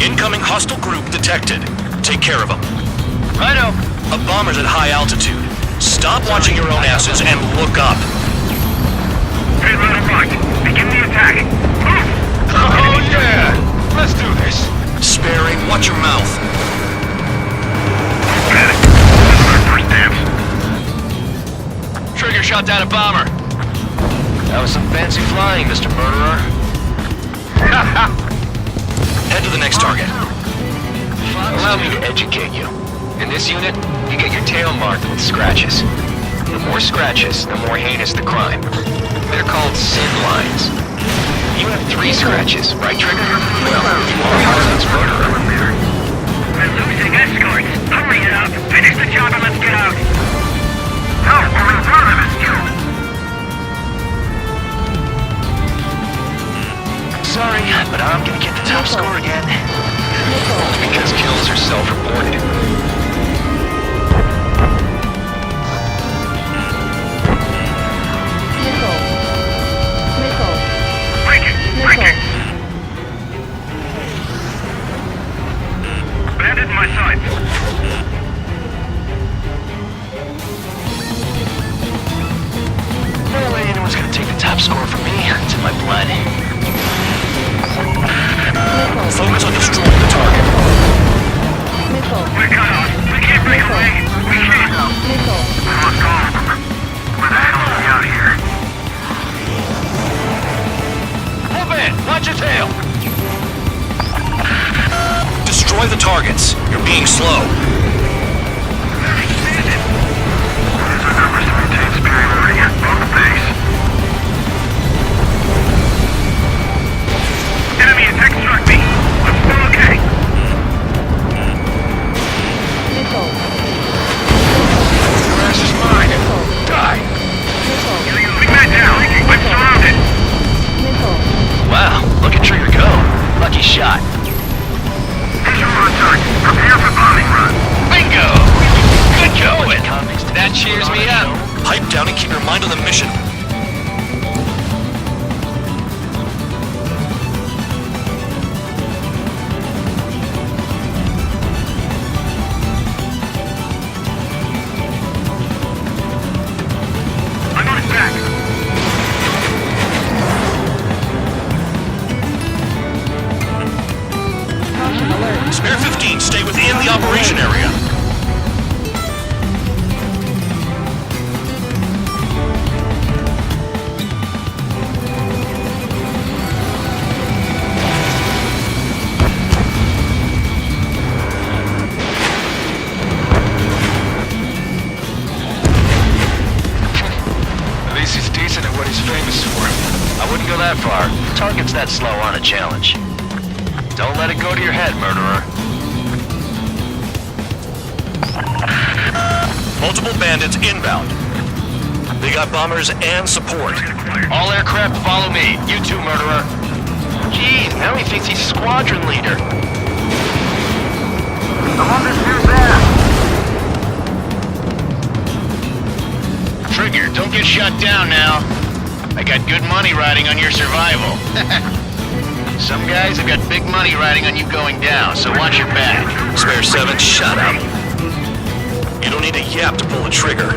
Incoming hostile group detected. Take care of them. Righto. A bomber's at high altitude. Stop watching your own asses and look up. Hey, let him rock. Begin the attack. Oh yeah! Let's do this. Sparing, watch your mouth. Panic. This is our first dance. Trigger shot down a bomber. That was some fancy flying, Mr. Murderer. Head to the next target. Allow me to educate you. In this unit, you get your tail marked with scratches. The more scratches, the more heinous the crime. They're called sin lines. You have 3 scratches, right, Trigger? Well, you are a harmless murderer. We're losing escorts. Hurry it up. Finish the job and let's get out. No, we're in front of us, Sorry, but I'm gonna get the top score again. Because kills are self-reported. Bandit in my sight. No way anyone's gonna take the top score from me. It's in my blood. Focus on destroying the target. We're cut off. We can't break away. We can't. Let's go. Where the hell are we out here? Move in! Watch your tail! Destroy the targets. You're being slow. Use our numbers to maintain superiority. On the base. Enemy attack struck me. I'm still okay. The rest is mine. Die! Big man down. I'm surrounded. Wow, look at Trigger go. Lucky shot. Visual on target. Prepare for bombing run. Bingo! Good going! That cheers me up. Pipe down and keep your mind on the mission. I'm on his back. Spare 15, stay within the operation area. At least he's decent at what he's famous for. I wouldn't go that far. Target's that slow on a challenge. Don't let it go to your head, murderer. Multiple bandits inbound. They got bombers and support. All aircraft follow me. You too, murderer. Geez, now he thinks he's squadron leader. I'm on this dude's ass. Trigger, don't get shut down now. I got good money riding on your survival. Some guys have got big money riding on you going down, so watch your back. Spare 7, shut up. You don't need a yap to pull the trigger.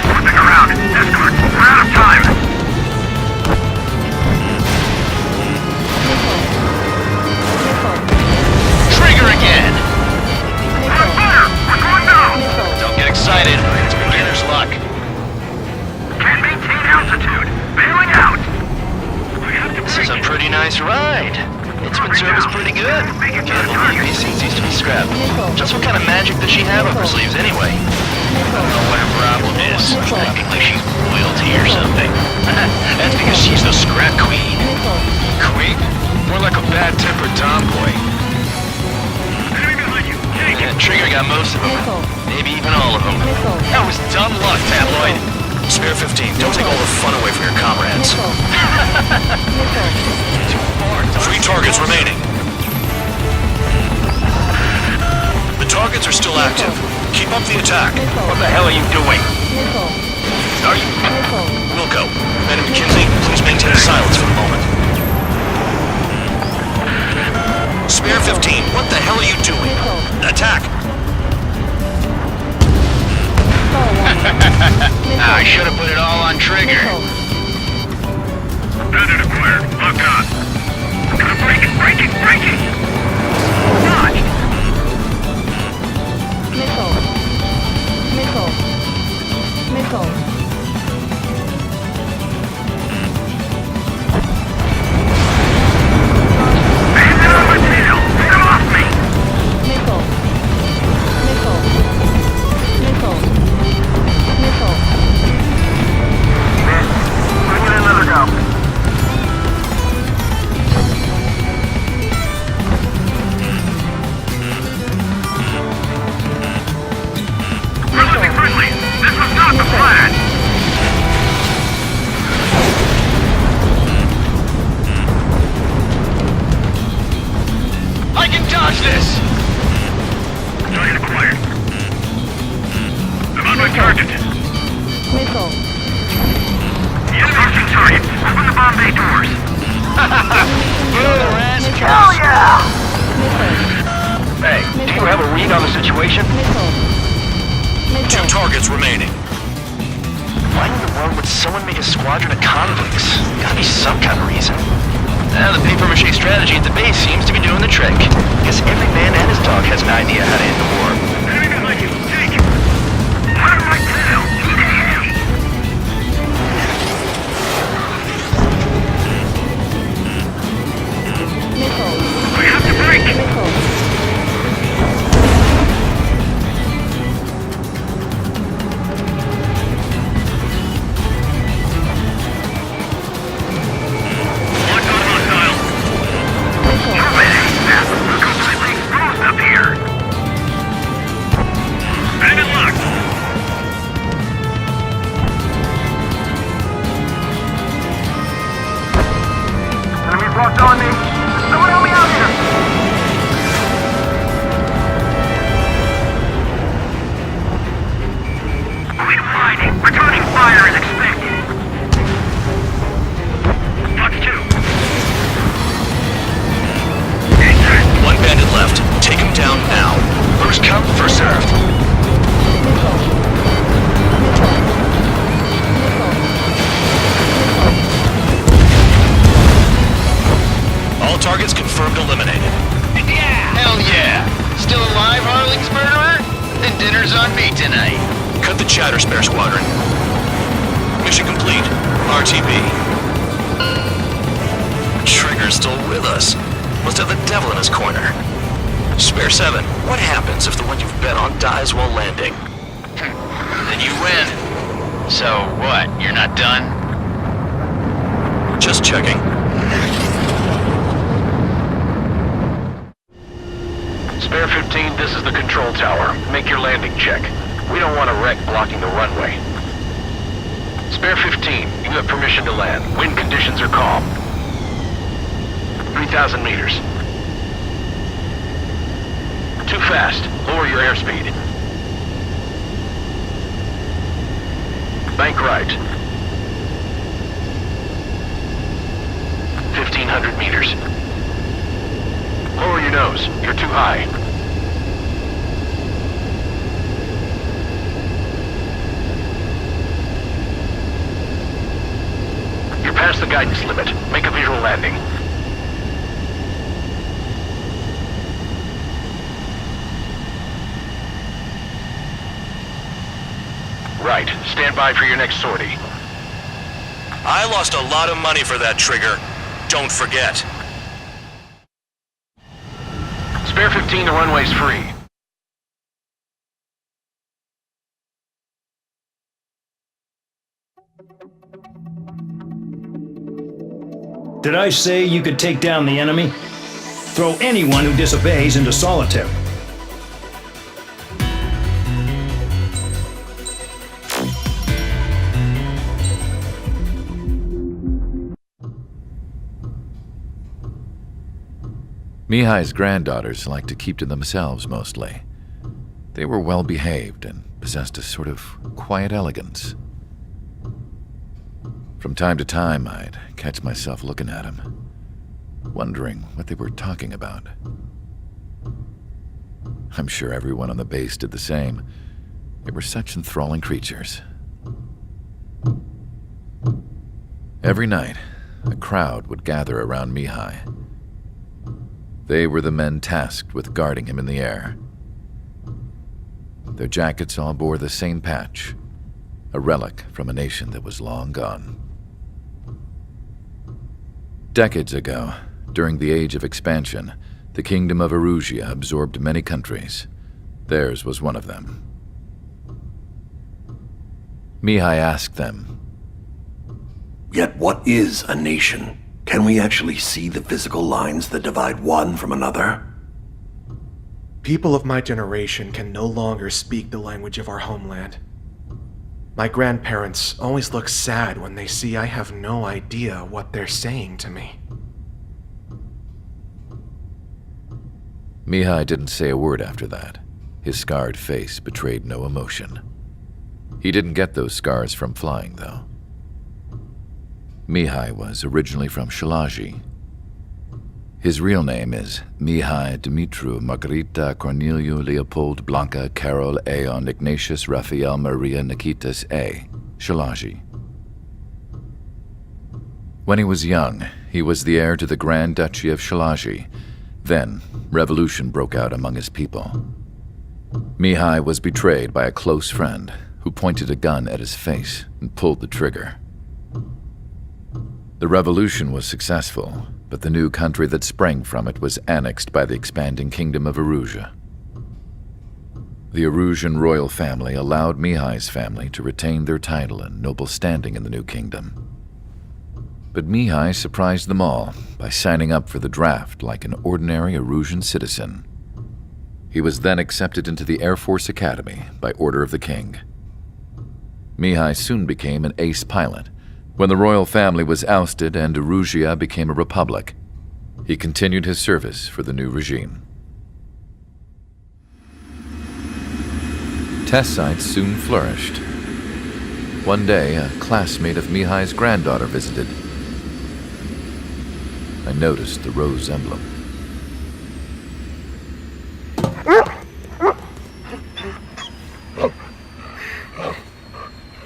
Slipping around. Escort. We're out of time. Trigger again! We're better. We're going down. Don't get excited. It's beginner's luck. Can't maintain altitude. Bailing out. This is a pretty nice ride. Instrument service pretty good. Can't believe these things used to be scrapped. Just what kind of magic does she have up her sleeves anyway? I don't know what her problem is. Acting like she's royalty or something. That's because she's the scrap queen. Queen? More like a bad-tempered tomboy. Yeah, Trigger got most of them. Maybe even all of them. That was dumb luck, Tabloid. Spare 15. Don't take all the fun away from your comrades. 3 targets remaining. The targets are still active. Keep up the attack. What the hell are you doing? Are you... Wilco, Ben and McKinsey, please maintain silence for the moment. Spare 15, what the hell are you doing? Attack! I should have put it all on Trigger. Bandit acquired. Lock on. Breaking! Dodge! Missile. Bandit on my tail! Get him off me! Missile. Bring in another go. Grizzly, this was not the plan! I can dodge this! Target acquired. I'm on my target. Missile. Approaching target. Open the bomb bay doors. Hell yeah! Hey, do you have a read on the situation? 2 targets remaining. Why in the world would someone make a squadron of convicts? Gotta be some kind of reason. The papier-mâché strategy at the base seems to be doing the trick. Guess every man and his dog has an idea how to end the war. Enemy behind you. Take! Out of my tail! We have to break! Locked on hostile. We're completely exposed up here. Bandit locked. Enemies locked on me. Someone help me out here. Rewind. Returning fire is expected. Lock 2. One bandit left. Take him down now. First come, first served. All targets confirmed eliminated. Hell yeah! Still alive, Harling's murderer? Then dinner's on me tonight. Cut the chatter, Spare Squadron. Mission complete. RTB. Trigger's still with us. Must have the devil in his corner. Spare 7, what happens if the one you've bet on dies while landing? Then you win. So what, you're not done? Just checking. Spare 15, this is the control tower. Make your landing check. We don't want a wreck blocking the runway. Spare 15, you have permission to land. Wind conditions are calm. 3,000 meters. Too fast. Lower your airspeed. Bank right. 1,500 meters. Lower your nose. You're too high. You're past the guidance limit. Make a visual landing. Right. Stand by for your next sortie. I lost a lot of money for that trigger. Don't forget. Spare 15, the runway's free. Did I say you could take down the enemy? Throw anyone who disobeys into solitary. Mihai's granddaughters liked to keep to themselves mostly. They were well behaved and possessed a sort of quiet elegance. From time to time, I'd catch myself looking at them, wondering what they were talking about. I'm sure everyone on the base did the same. They were such enthralling creatures. Every night, a crowd would gather around Mihai. They were the men tasked with guarding him in the air. Their jackets all bore the same patch, a relic from a nation that was long gone. Decades ago, during the Age of Expansion, the Kingdom of Erusia absorbed many countries. Theirs was one of them. Mihai asked them, "Yet what is a nation? Can we actually see the physical lines that divide one from another?" People of my generation can no longer speak the language of our homeland. My grandparents always look sad when they see I have no idea what they're saying to me. Mihai didn't say a word after that. His scarred face betrayed no emotion. He didn't get those scars from flying, though. Mihai was originally from Shalaji. His real name is Mihai Dumitru Margarita Corneliu Leopold Blanca Carol Aeon Ignatius Raphael Maria Nikitas A. Shalaji. When he was young, he was the heir to the Grand Duchy of Shalaji. Then, revolution broke out among his people. Mihai was betrayed by a close friend who pointed a gun at his face and pulled the trigger. The revolution was successful, but the new country that sprang from it was annexed by the expanding Kingdom of Erusia. The Erusian royal family allowed Mihai's family to retain their title and noble standing in the new kingdom. But Mihai surprised them all by signing up for the draft like an ordinary Erusian citizen. He was then accepted into the Air Force Academy by order of the king. Mihai soon became an ace pilot. When the royal family was ousted and Erusia became a republic, he continued his service for the new regime. Test sites soon flourished. One day, a classmate of Mihai's granddaughter visited. I noticed the rose emblem.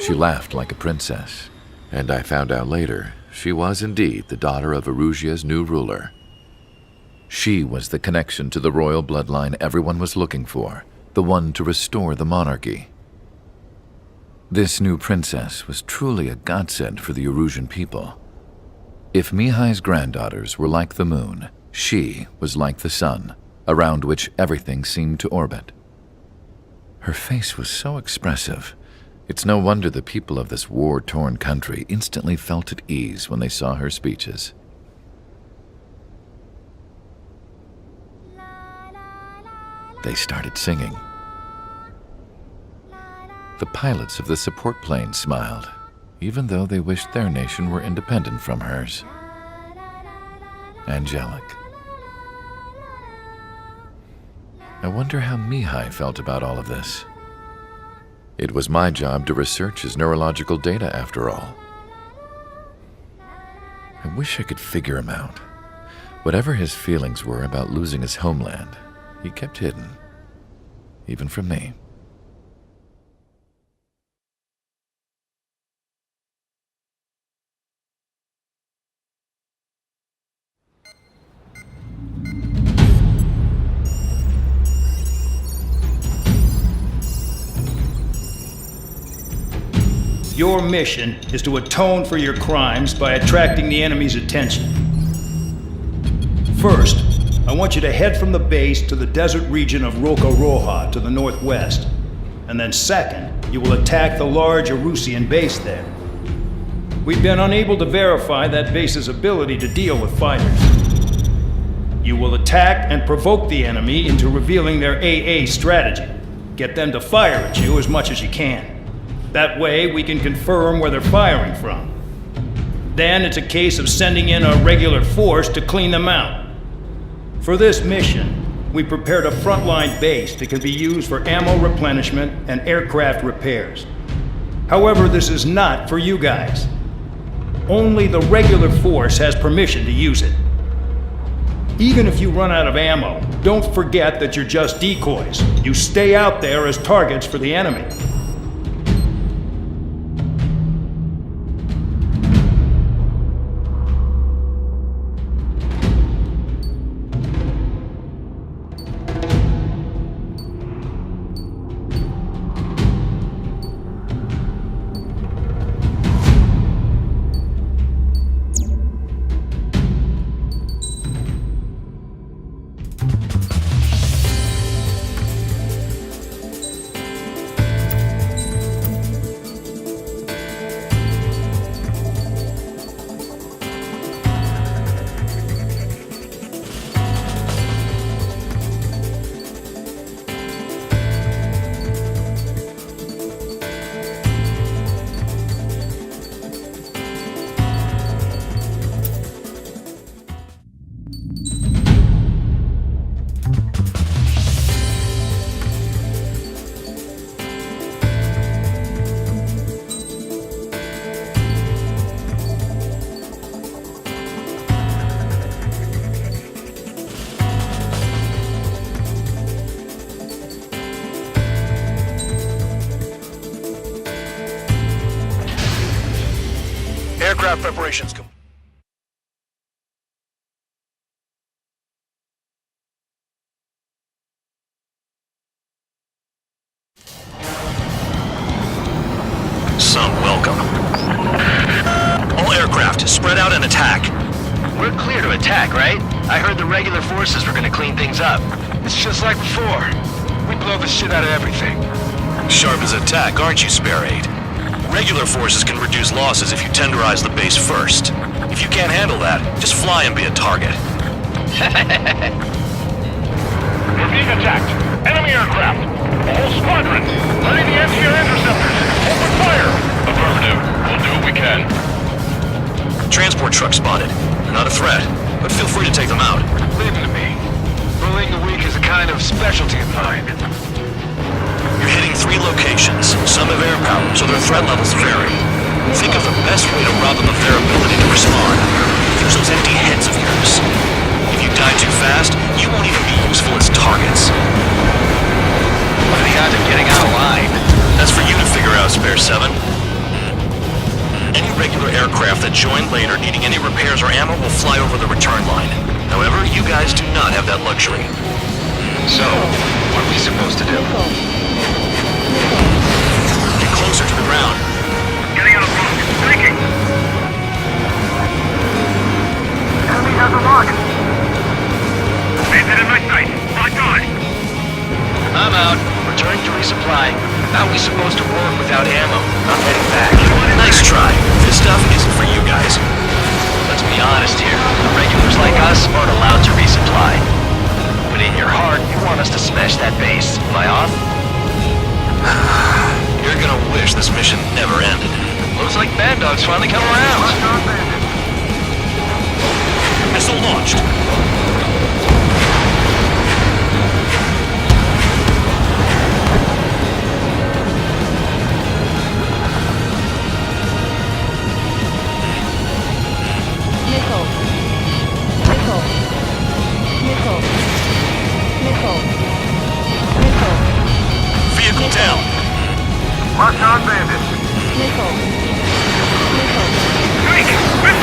She laughed like a princess, and I found out later she was indeed the daughter of Erusia's new ruler. She was the connection to the royal bloodline everyone was looking for, the one to restore the monarchy. This new princess was truly a godsend for the Erusian people. If Mihai's granddaughters were like the moon, she was like the sun, around which everything seemed to orbit. Her face was so expressive. It's no wonder the people of this war-torn country instantly felt at ease when they saw her speeches. They started singing. The pilots of the support plane smiled, even though they wished their nation were independent from hers. Angelic. I wonder how Mihai felt about all of this. It was my job to research his neurological data, after all. I wish I could figure him out. Whatever his feelings were about losing his homeland, he kept hidden, even from me. Your mission is to atone for your crimes by attracting the enemy's attention. First, I want you to head from the base to the desert region of Roca Roja to the northwest. And then second, you will attack the large Erusian base there. We've been unable to verify that base's ability to deal with fighters. You will attack and provoke the enemy into revealing their AA strategy. Get them to fire at you as much as you can. That way, we can confirm where they're firing from. Then it's a case of sending in a regular force to clean them out. For this mission, we prepared a frontline base that can be used for ammo replenishment and aircraft repairs. However, this is not for you guys. Only the regular force has permission to use it. Even if you run out of ammo, don't forget that you're just decoys. You stay out there as targets for the enemy. Aircraft preparations complete. Some welcome. All aircraft, spread out and attack. We're clear to attack, right? I heard the regular forces were gonna clean things up. It's just like before. We blow the shit out of everything. Sharp as a tack, aren't you, Spare 8? Regular forces can reduce losses if you tenderize the base first. If you can't handle that, just fly and be a target. We're being attacked. Enemy aircraft. A whole squadron. Ready the anti-air interceptors. Open fire. Affirmative. We'll do what we can. Transport truck spotted. They're not a threat, but feel free to take them out. Leave them to me. Bullying the weak is a kind of specialty of mine. You're hitting 3 locations. Some have air power, so their threat levels vary. Think of the best way to rob them of their ability to respond. Use those empty heads of yours. If you die too fast, you won't even be useful as targets. What are the odds of getting out alive? That's for you to figure out, Spare 7. Any regular aircraft that join later needing any repairs or ammo will fly over the return line. However, you guys do not have that luxury. So, what are we supposed to do? Get closer to the ground. Getting out of rock. Breaking. Enemy has a lock. Made it in my sight. Locked on. I'm out. Returning to resupply. How are we supposed to work without ammo? I'm heading back. Nice try. This stuff isn't for you guys. Let's be honest here. Regulars like us aren't allowed to resupply. But in your heart, you want us to smash that base. Am I off? You're gonna wish this mission never ended. Looks like Bad Dog's finally come around. Missile launched. Vehicle down. Locked on bandit. Drake! Whip!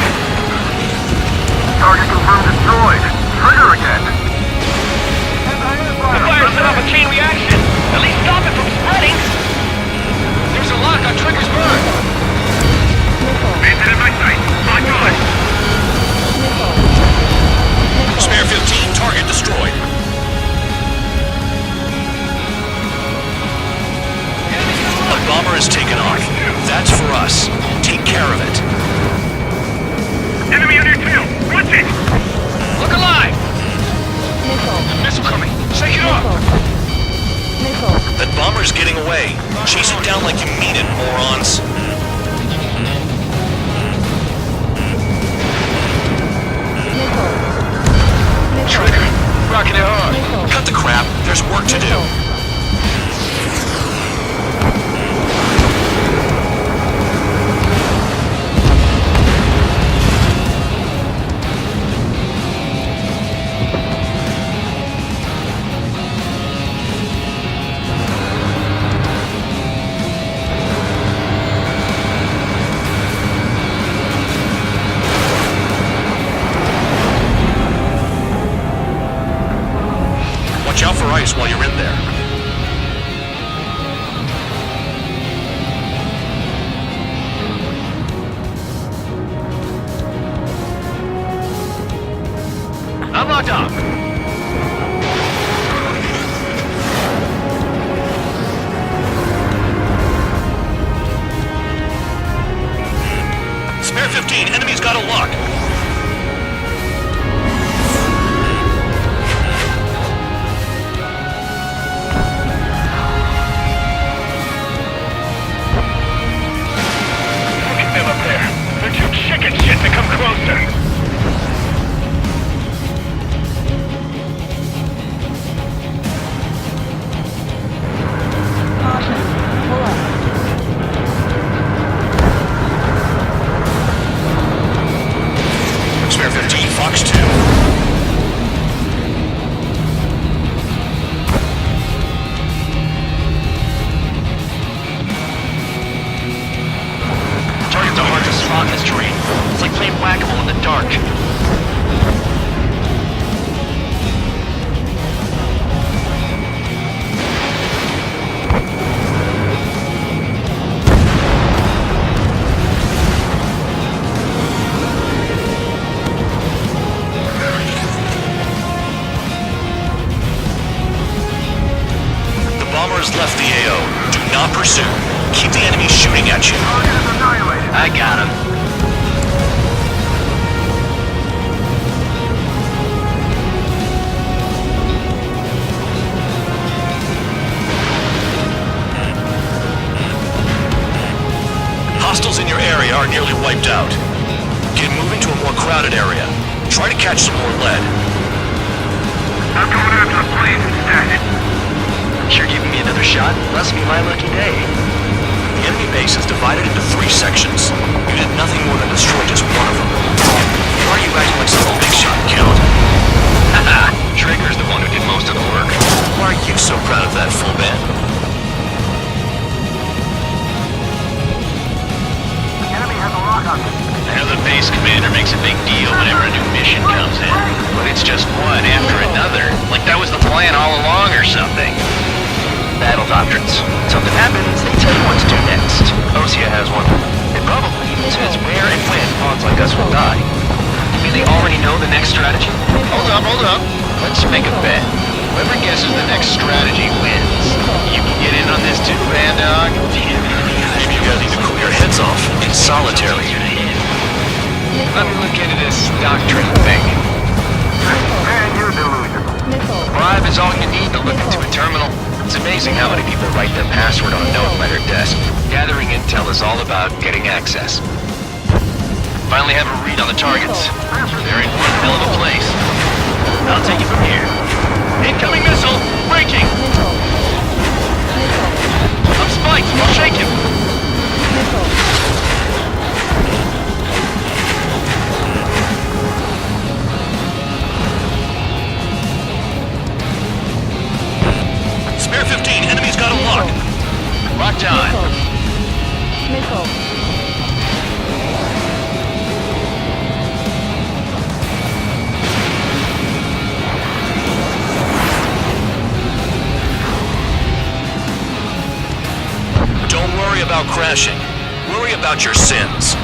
Target confirmed destroyed. Trigger again. The fire set off a chain reaction. At least stop it from spreading. There's a lock on Trigger's bird. Bandit in my sight. Locked on. Spare 15, target destroyed. A bomber is taken off. That's for us. Take care of it. Enemy on your tail. Watch it. Look alive. Missile coming. Shake it off. That bomber's getting away. Chase it down like you mean it, morons. Trigger. Rocking it hard. Cut the crap. There's work to do. Watch out for ice while you're in there. I'm locked up. Spare 15, enemy's got a lock. Look at them up there. They're too chicken shit to come closer. Spare 15, Fox 2. Targets are hard to spot in this terrain. whack-a-mole in the dark. The bomber has left the AO. Do not pursue. Keep the enemy shooting at you. I got him. Hostiles in your area are nearly wiped out. Get moving to a more crowded area. Try to catch some more lead. I'm going after the plane instead. You're giving me another shot? Must be my lucky day. The enemy base is divided into 3 sections. You did nothing more than destroy just one of them. Why are you acting like some big shot, Count? Haha, Trigger's the one who did most of the work. Why are you so proud of that, full band? The enemy has a lock on me. I know the base commander makes a big deal whenever a new mission comes in, but it's just one after another. Like that was the plan all along or something. Battle doctrines. Something happens, they tell you what to do next. Osea has one. It probably even says where and when pawns like us will die. Do they already know the next strategy? Hold up. Let's make a bet. Whoever guesses the next strategy wins. You can get in on this too, Band Dog. Maybe you guys need to cool your heads off in solitary. Let me look into this doctrine thing. Man, you're delusional. Bribe is all you need to look into a terminal. It's amazing how many people write their password on a note by their desk. Gathering intel is all about getting access. Finally have a read on the targets. They're in one hell of a place. I'll take it from here. Incoming missile! Breaking! I'm spiked! I'll shake him! Spare 15, enemy's got a lock. Locked on. Missile. Don't worry about crashing. Worry about your sins.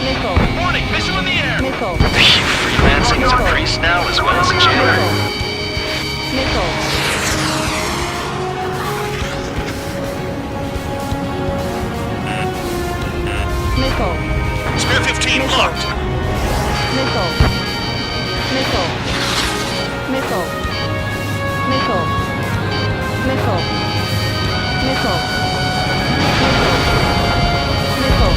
Missile. Warning! Missile in the air! Missile. Freelancing as a priest now as well as a jailer. Missile. Missile. Spare 15 locked. Missile. Missile. Missile. Missile. Missile. Missile. Missile.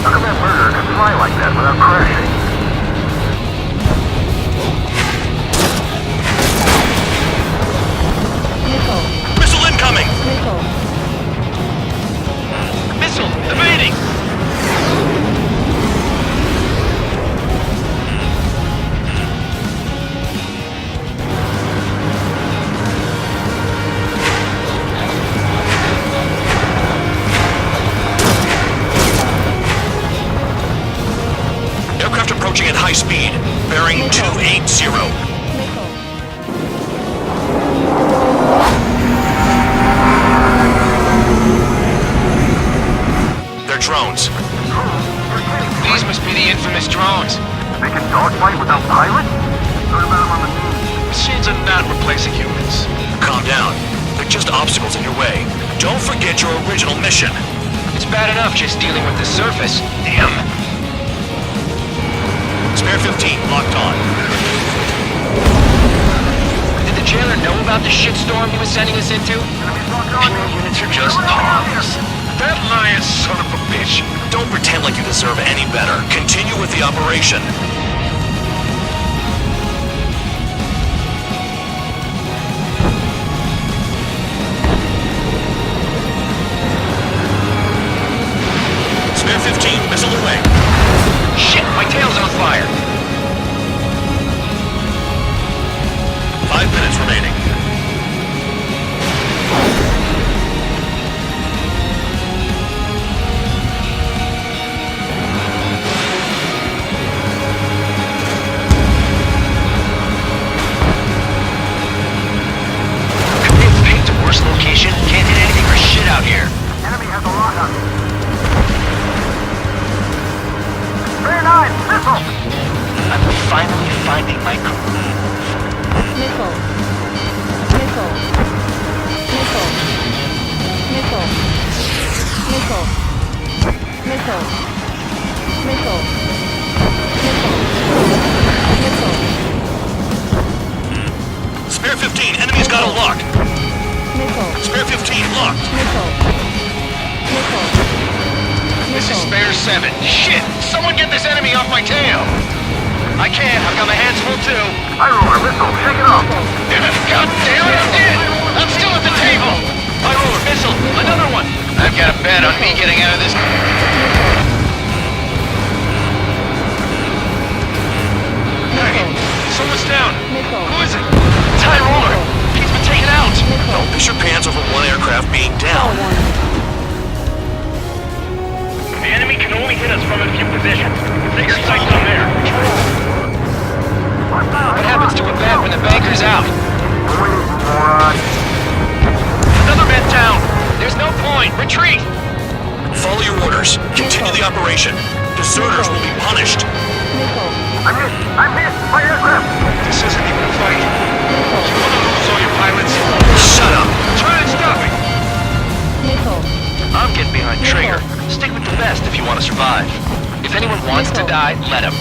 How come that murderer can fly like that without crashing? Missile. Missile incoming! Missile. Missile! Evading! Aircraft approaching at high speed. Bearing 280. Missile. They're drones. These must be the infamous drones. They can dogfight without pilots? Heard about them on the news. Machines are not replacing humans. Calm down. They're just obstacles in your way. Don't forget your original mission. It's bad enough just dealing with the surface. Damn. Spare 15 locked on. Did the jailer know about the shitstorm he was sending us into? Your units are just pawns. That lying son of a bitch. Don't pretend like you deserve any better. Continue with the operation. I'm finally finding my groove. Missile. Missile. Missile. Missile. Missile. Missile. Missile. Missile. Spare 15, enemy's got a lock. Missile. Spare 15, locked. Missile. Missile. This is Spare 7. Shit! Someone get this enemy off my tail! I can't. I've got my hands full too. I roller missile. Shake it off. God damn it, I'm dead! I'm still at the table! High roller, missile! Another one! I've got a bet on me getting out of this. Hey, someone's down. Who is it? It's High roller. He's been taken out. Don't piss your pants over one aircraft being down. The enemy can only hit us from a few positions. Take your sights on there. What happens to a bat when the banker's out? Another man down. There's no point. Retreat. Follow your orders. Continue the operation. Deserters will be punished. I'm hit! My aircraft! This isn't even a fight. You want to lose all your pilots? Shut up. Try and stop me. Missile. I'm getting behind Traeger. Stick with the best if you want to survive. If anyone wants to die, let him.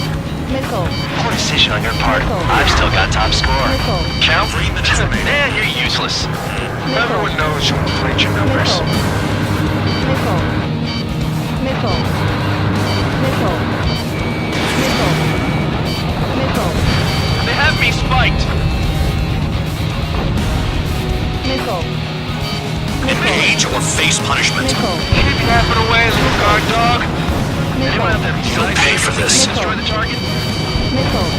Missile. Poor decision on your part. I've still got top score. Count? 3 minutes remaining. Man, you're useless. Everyone knows you inflate your numbers. Missile. Missile. Missile. Missile. Missile. They have me spiked. Missile. Engage or face punishment. Keep yapping away, little guard dog. Anyone out there You'll pay for this. destroy the target? Missile.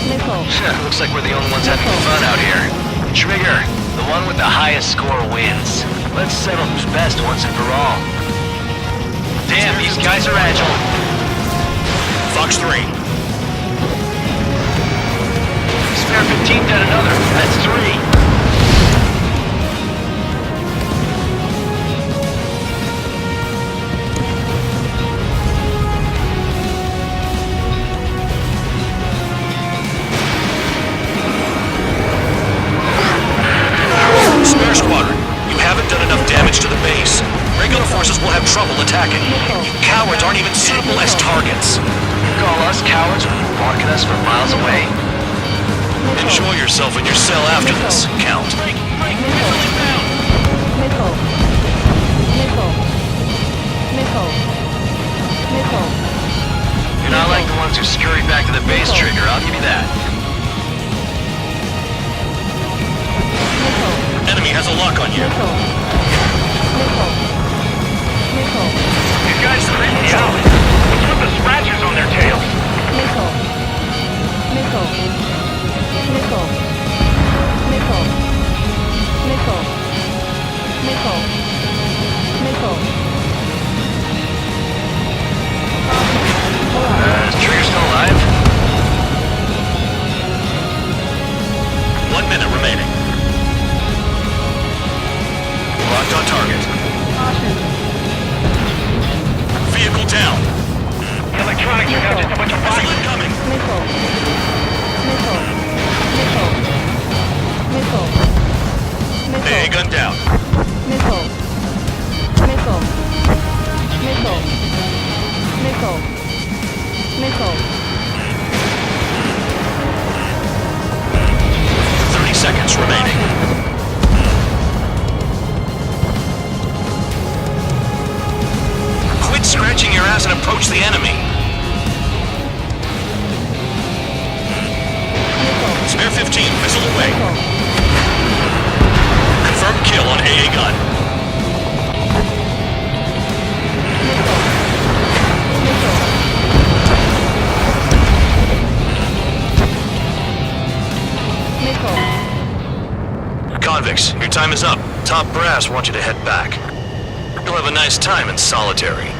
Missile. Looks like we're the only ones having fun out here. Trigger, the one with the highest score wins. Let's settle who's best once and for all. Damn, these guys are agile. Fox 3. Spare 15 dead another. That's 3. Spare squadron, you haven't done enough damage to the base. Regular forces will have trouble attacking. You cowards aren't even suitable as targets. You call us cowards when you're barking us from miles away? Enjoy yourself in your cell after this, Count. Missile. Missile. Missile. Missile. You're not like the ones who scurry back to the base, Trigger. I'll give you that. Enemy has a lock on you. These guys creep me out. What's with the scratches on their tails? Missile. Missile. Missile. Missile. Missile. Missile. Missile. Is Trigger still alive? 1 minute remaining. Locked on target. Vehicle down. The electronics are now just a bunch of Missile incoming. Missile. Missile. Missile. Missile. Missile. AA gun down. Missile. Missile. Missile. Missile. Missile. 30 seconds remaining. Quit scratching your ass and approach the enemy. Spare 15, missile away. Confirmed kill on AA gun. Convicts, your time is up. Top brass wants you to head back. You'll have a nice time in solitary.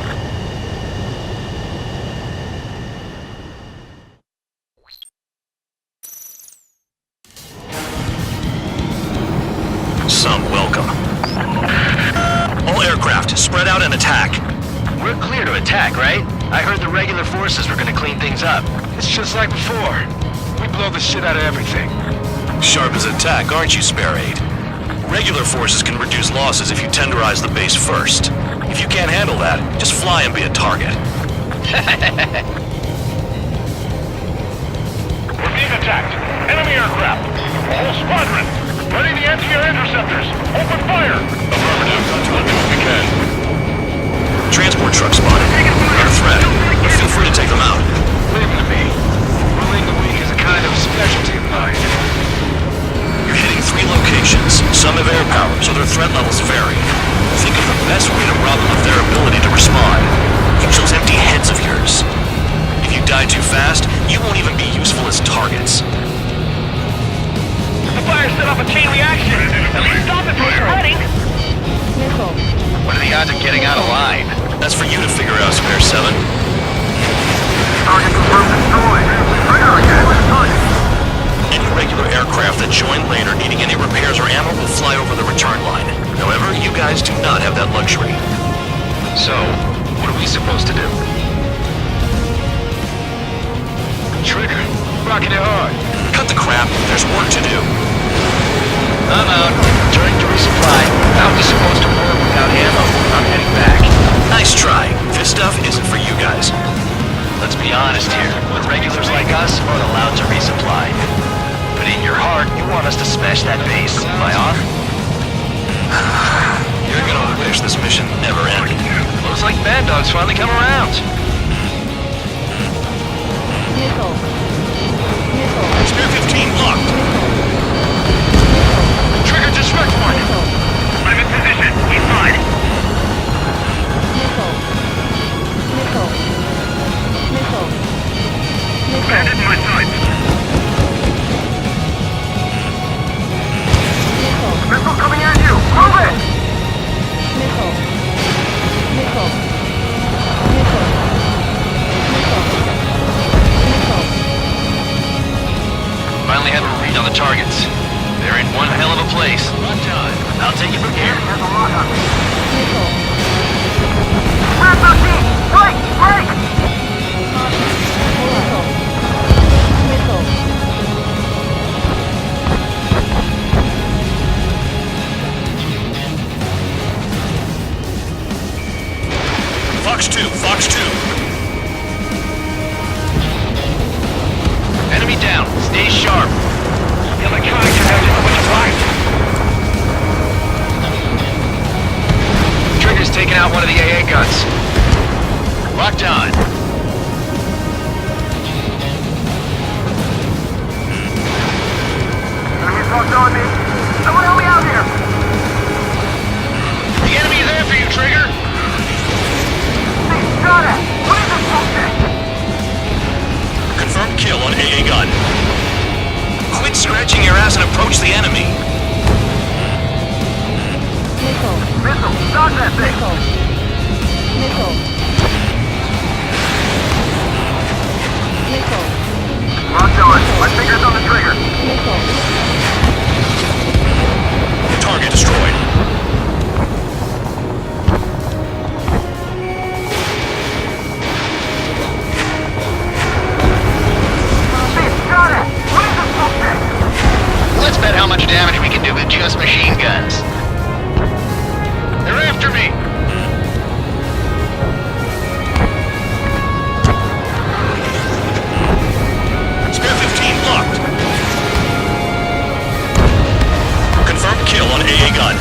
Some welcome. All aircraft, spread out and attack. We're clear to attack, right? I heard the regular forces were gonna clean things up. It's just like before. We blow the shit out of everything. Sharp as a tack, aren't you, Spare Aid? Regular forces can reduce losses if you tenderize the base first. If you can't handle that, just fly and be a target. We're being attacked. Enemy aircraft. A whole squadron. Ready the anti-air interceptors. Open fire. Affirmative. Let's do what we can. Transport truck spotted. Not a threat, but feel free to take them out. Leave them to me. Ruling the weak is a kind of specialty of mine. You're hitting 3 locations. Some have air power, so their threat levels vary. Think of the best way to rob them of their ability to respond. Use those empty heads of yours. If you die too fast, you won't even be useful as targets. The fire set off a chain reaction. At least stop it from spreading. Missile. What are the odds of getting out alive? That's for you to figure out, Spare 7. Target confirmed destroyed. Trigger again. Any regular aircraft that join later needing any repairs or ammo will fly over the return line. However, you guys do not have that luxury. So, what are we supposed to do? Trigger, rocking it hard. Cut the crap, there's work to do. I'm out. Turning to resupply. How are we supposed to work without ammo? I'm heading back. Nice try. This stuff isn't for you guys. Let's be honest here. The regulars like us aren't allowed to resupply. But in your heart, you want us to smash that base. Am I off? You're gonna wish this mission never ended. Looks like Bad Dog's finally come around. Missile. Missile. Spare 15 locked. Trigger disrect one. I'm in position. He's fine. Missile. Missile. Missile. Missile. Landed in my sights. Missile. Missile coming at you. Move it. Missile. Missile. Missile. Missile. Missile. Finally have a read on the targets. They're in one hell of a place. I'll take it from here. Missile. Red 13. Break. Break. Missile. Missile. Fox 2, Fox 2. Enemy down. Stay sharp. The electronics are having too much light. Trigger's taking out one of the AA guns. Locked on. Enemy's locked on me. Someone help me out here. The enemy is after you, Trigger. Hey, shot at. What is this bullshit? Confirmed kill on AA gun. Quit scratching your ass and approach the enemy. Missile. Missile. Stop that thing. Missile. Missile. Missile. Locked on. My finger's on the trigger. Missile. Target destroyed. Hey, shot at. What is this bullshit? Let's bet how much damage we can do with just machine guns. They're after me. Spare 15 locked. Confirmed kill on AA gun.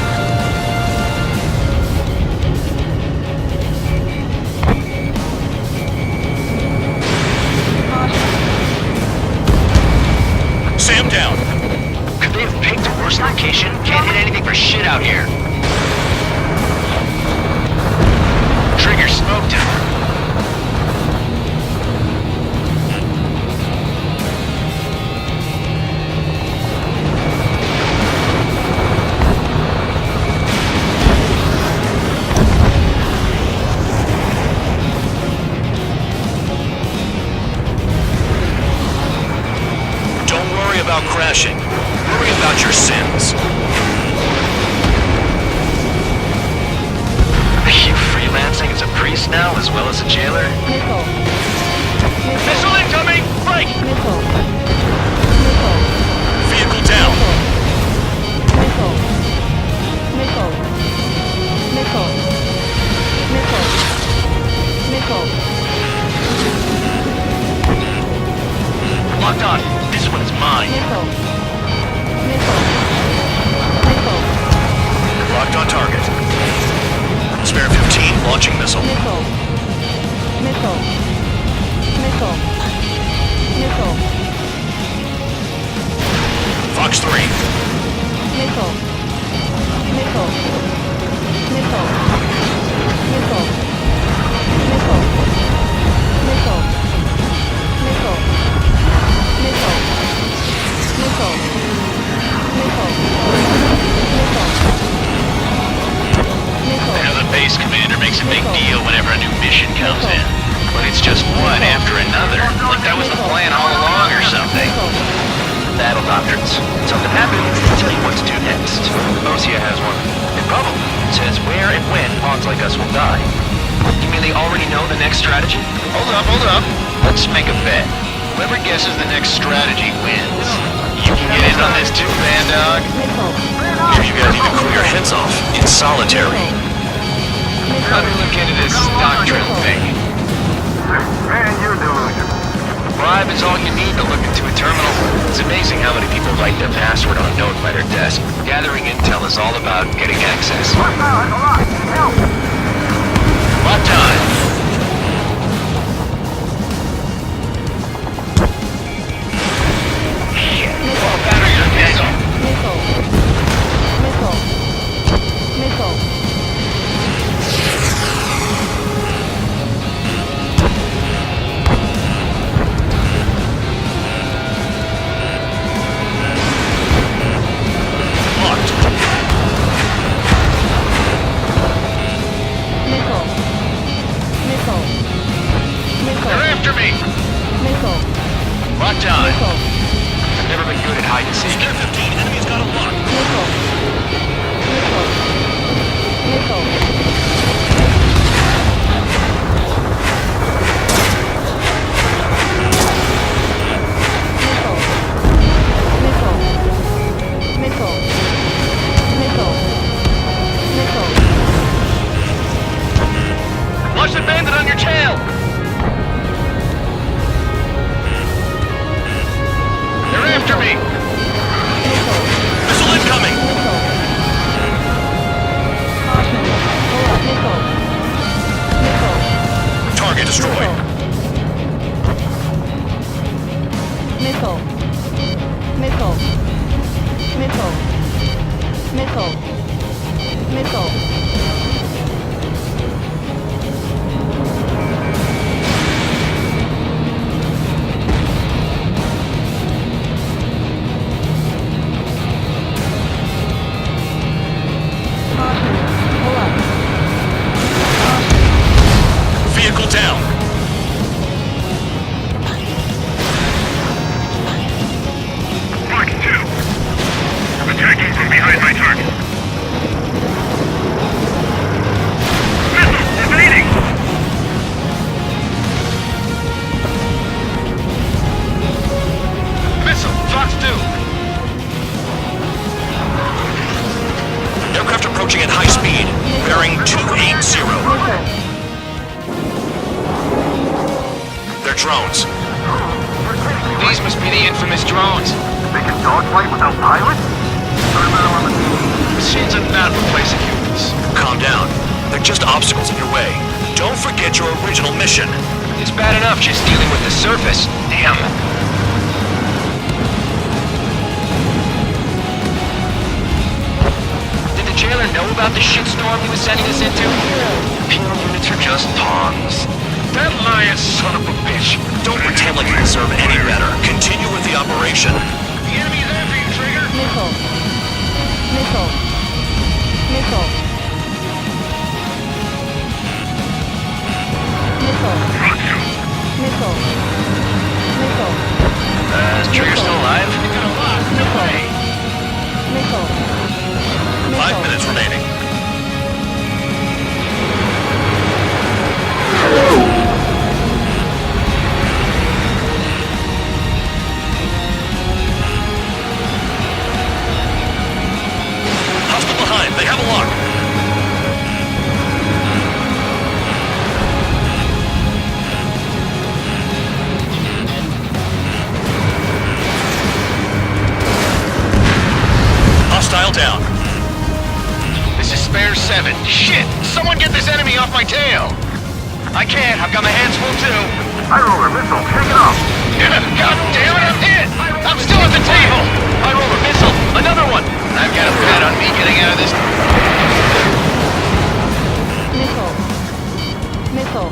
Sam down. Could they have picked a worse location? Can't hit anything for shit out here. Trigger smoked him. Don't worry about crashing. Worry about your sins. Are you freelancing as a priest? priest now as well as a jailer? Missile. Missile incoming! Break! Missile. Vehicle down! Missile. Missile. Missile. Missile. Missile. Locked on. This one is mine. Missile. Missile. Missile. Locked on target. Spare 15, launching missile. Missile. Missile. Missile. Missile. Fox 3. Missile. Missile. Missile. Missile. Missile. Missile. Missile. Missile. Missile. Missile. I know the base commander makes a big deal whenever a new mission comes in. But it's just one after another. Like that was the plan all along or something. Battle doctrines. Something happens, they tell you what to do next. Osea has one. It probably says where and when pawns like us will die. You mean they already know the next strategy? Hold up. Let's make a bet. Whoever guesses the next strategy wins. You can get in on this too, man dog. Sure you guys even cool your heads off in solitary. Let me look into this doctrine thing. Man, you're delusional. Bribe is all you need to look into a terminal. It's amazing how many people write their password on a note by their desk. Gathering intel is all about getting access. Lock time. They're after me! Lock time. I've never been good at hide and seek. Spare 15, enemy's got a lock. Watch the bandit on your tail! They're after me! Missile incoming! Target destroyed. Missile. Missile. Missile. Missile. Missile. Vehicle down. Fox 2. Attacking from behind my target. Missile evading! Missile, Fox 2. Aircraft approaching at high speed, bearing 280. They're drones. These must be the infamous drones. They can dogfight without pilots? Machines are not replacing humans. Calm down. They're just obstacles in your way. Don't forget your original mission. It's bad enough just dealing with the surface. Damn. Did the jailer know about the shitstorm he was sending us into? Penal units are just pawns. That lying son of a bitch. Don't pretend like you deserve any better. Continue with the operation. The enemy's after you, Trigger! Missile. Missile. Missile. Missile. Missile. Missile. Is Trigger still alive? You're gonna lock. No way. Missile. 5 minutes remaining. 7. Shit! Someone get this enemy off my tail! I can't. I've got my hands full too. High roller missile, take it off. God damn it, I'm hit! I'm still at the table! I roll a missile. Another one! I've got a bet on me getting out of this. Missile. Missile.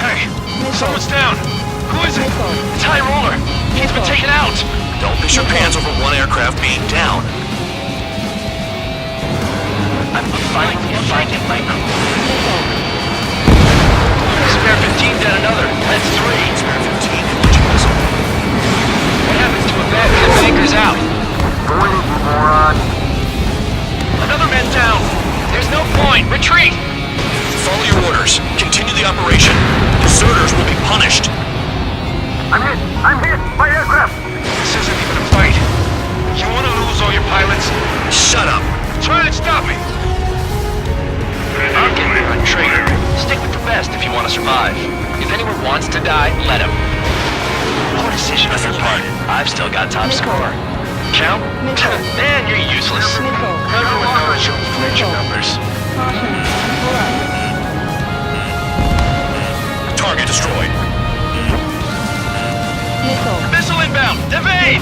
Hey, someone's down. Who is it? Missile. It's High Roller. He's been taken out. Don't piss your pants over one aircraft being down. I'm finally finding my crew. Spare 15 down another. That's 3. Spare 15 launching missile. What happens to a bed when the banker's out? Avoid it, you moron. Another man down. There's no point. Retreat. Follow your orders. Continue the operation. Deserters will be punished. I'm hit. I'm hit. My aircraft. This isn't even a fight. You want to lose all your pilots? Shut up. Try and stop me. I'm getting on traitor. Stick with the best if you want to survive. If anyone wants to die, let him. Poor decision on your part. I've still got top score. Count? Man, you're useless. Everyone knows you'll inflate your numbers. Target destroyed. Missile inbound! Evade!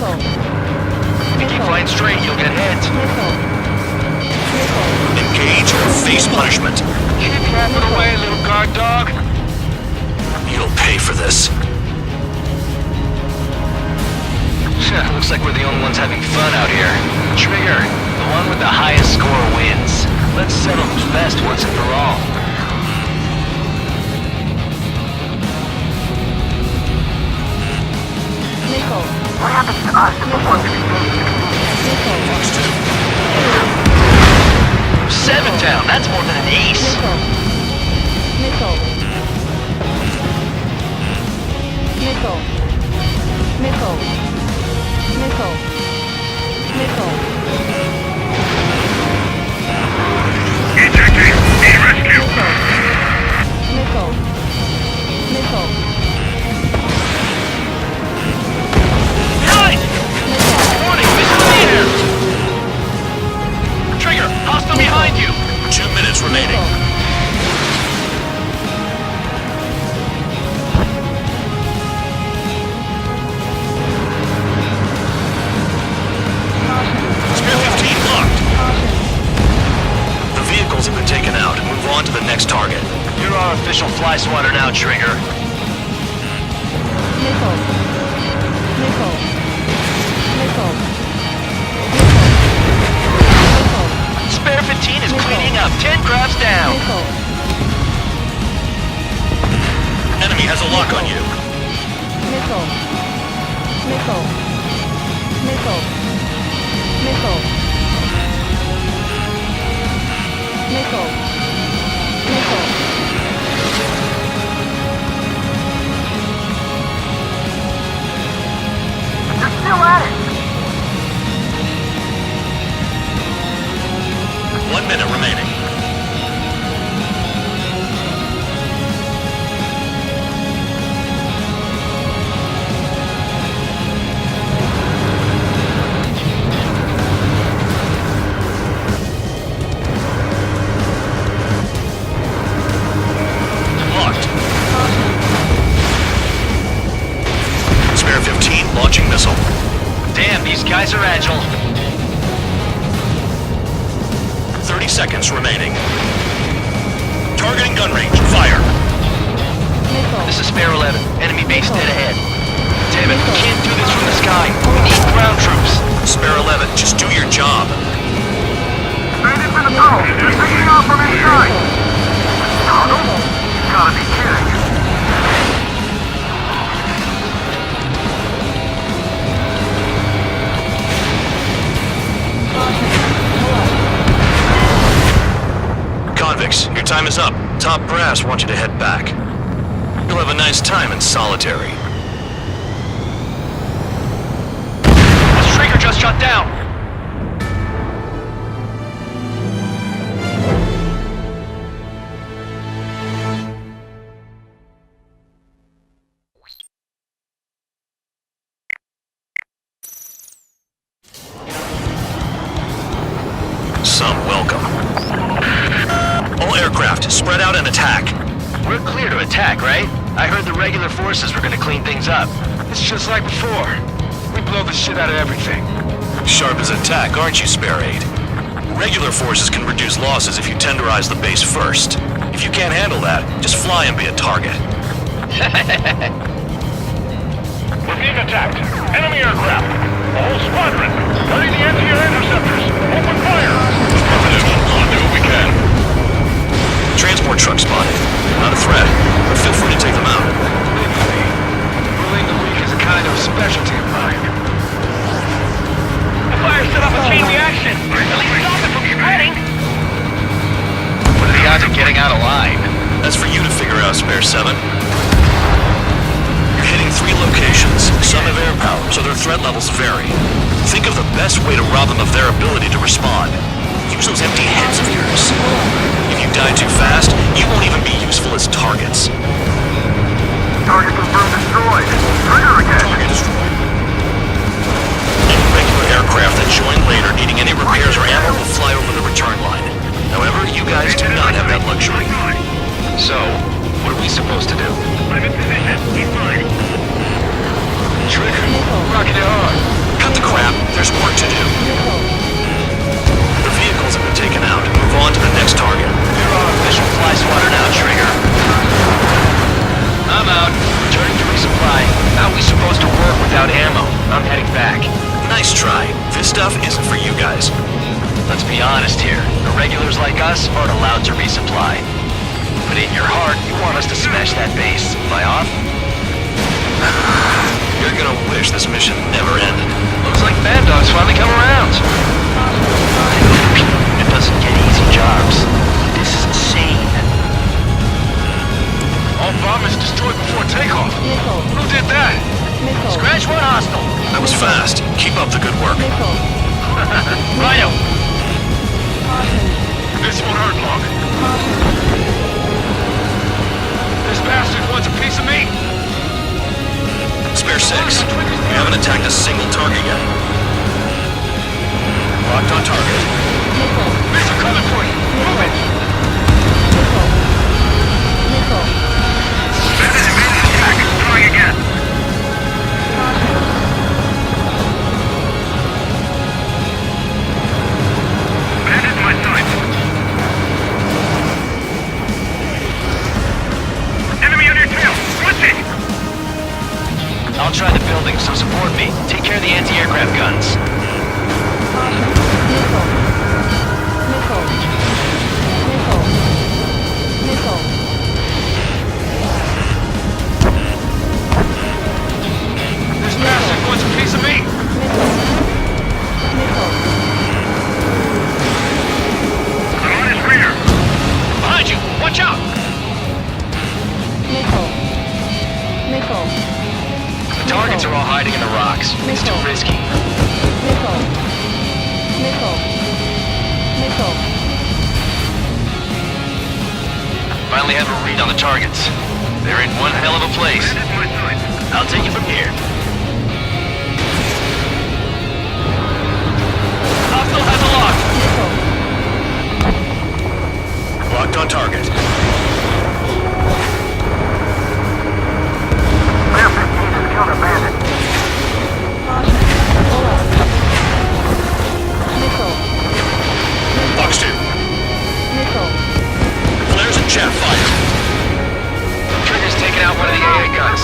If you keep flying straight, you'll get hit. Engage or face punishment. Keep yapping away, little guard dog. You'll pay for this. Looks like we're the only ones having fun out here. Trigger, the one with the highest score wins. Let's settle who's best once and for all. What happens to us if the one Fox 2. 7 down, that's more than an ace. Missile. Ejecting. Need rescue. Missile. Behind! Warning, missile in the air! Trigger, hostile behind you! 2 minutes remaining. Spare 15 locked. The vehicles have been taken out. Move on to the next target. You're our official fly swatter now, Trigger. Spare 15 is cleaning up. 10 crafts down. Enemy has a lock on you. You're still at it. 1 minute remaining. Locked. Spare 15 launching missile. Damn, these guys are agile. 30 seconds remaining. Targeting gun range. Fire. This is Spare 11. Enemy base dead ahead. Damn it, we can't do this from the sky. We need ground troops. Spare 11, just do your job. Straight into the tunnel. They're taking off from inside. Tunnel? You gotta be kidding. Convicts, your time is up. Top brass want you to head back. You'll have a nice time in solitary. This trigger just shut down. Some welcome. All aircraft, spread out and attack. We're clear to attack, right? I heard the regular forces were gonna clean things up. It's just like before. We blow the shit out of everything. Sharp as attack, aren't you, Spare Aid? Regular forces can reduce losses if you tenderize the base first. If you can't handle that, just fly and be a target. We're being attacked. Enemy aircraft. A whole squadron. Ready the anti-air interceptors. Open fire. We'll do what we can. Transport truck spotted. Not a threat, but feel free to take them out. Ruling the weak is a kind of specialty of mine. The fire set off a chain reaction. At least stop it from spreading. What are the odds of getting out alive? That's for you to figure out, Spare 7. You're hitting 3 locations. Some have air power, so their threat levels vary. Think of the best way to rob them of their ability to respond. Use those empty heads of yours. If you die too fast, you won't even be useful as targets. Target confirmed destroyed. Trigger again. Target destroyed. Any regular aircraft that join later needing any repairs or ammo will fly over the return line. However, you guys do not have that luxury. So, what are we supposed to do? I'm in position. Keep mine. Trigger. Rocking it hard. Cut the crap. There's work to do. The vehicles have been taken out. Move on to the next target. You're our official fly swatter now, Trigger. I'm out. Returning to resupply. How are we supposed to work without ammo? I'm heading back. Nice try. This stuff isn't for you guys. Let's be honest here. The regulars like us aren't allowed to resupply. But in your heart, you want us to smash that base. Am I off? You're gonna wish this mission never ended. Looks like Bad Dog's finally come around. It doesn't get easy jobs. This is insane. All bombers destroyed before takeoff. Who did that? Scratch one hostile. That was fast. Keep up the good work. Rhino. This won't hurt long. This bastard wants a piece of me. Spare 6. We haven't attacked a single target yet. Locked on target. Missile coming for you. Move it. Attack. Try again. Bandit in my sights. Enemy on your tail. Switching. I'll try the building, so support me. Take care of the anti-aircraft guns. This bastard wants a piece of me. I'm on his rear. Behind you! Watch out! The targets are all hiding in the rocks. It's too risky. Finally have a read on the targets. They're in one hell of a place. Bandit in my sights. I'll take it from here. Hostile has a lock. Locked on target. Bear 15 has killed a bandit. Box 2. Flares and chaff fire. Trigger's taking out one of the AA guns.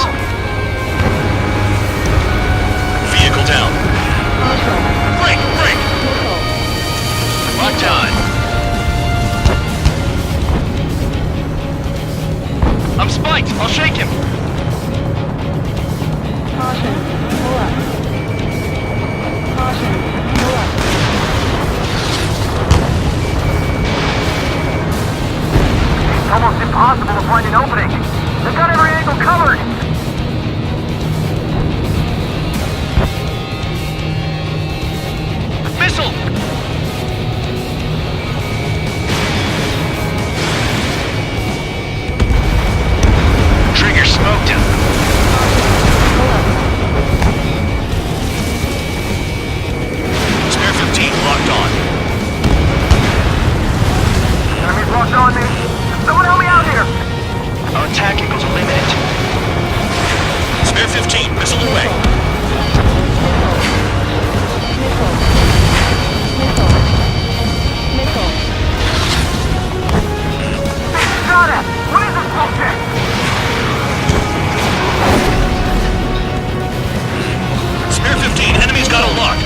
15, enemy's got a lock.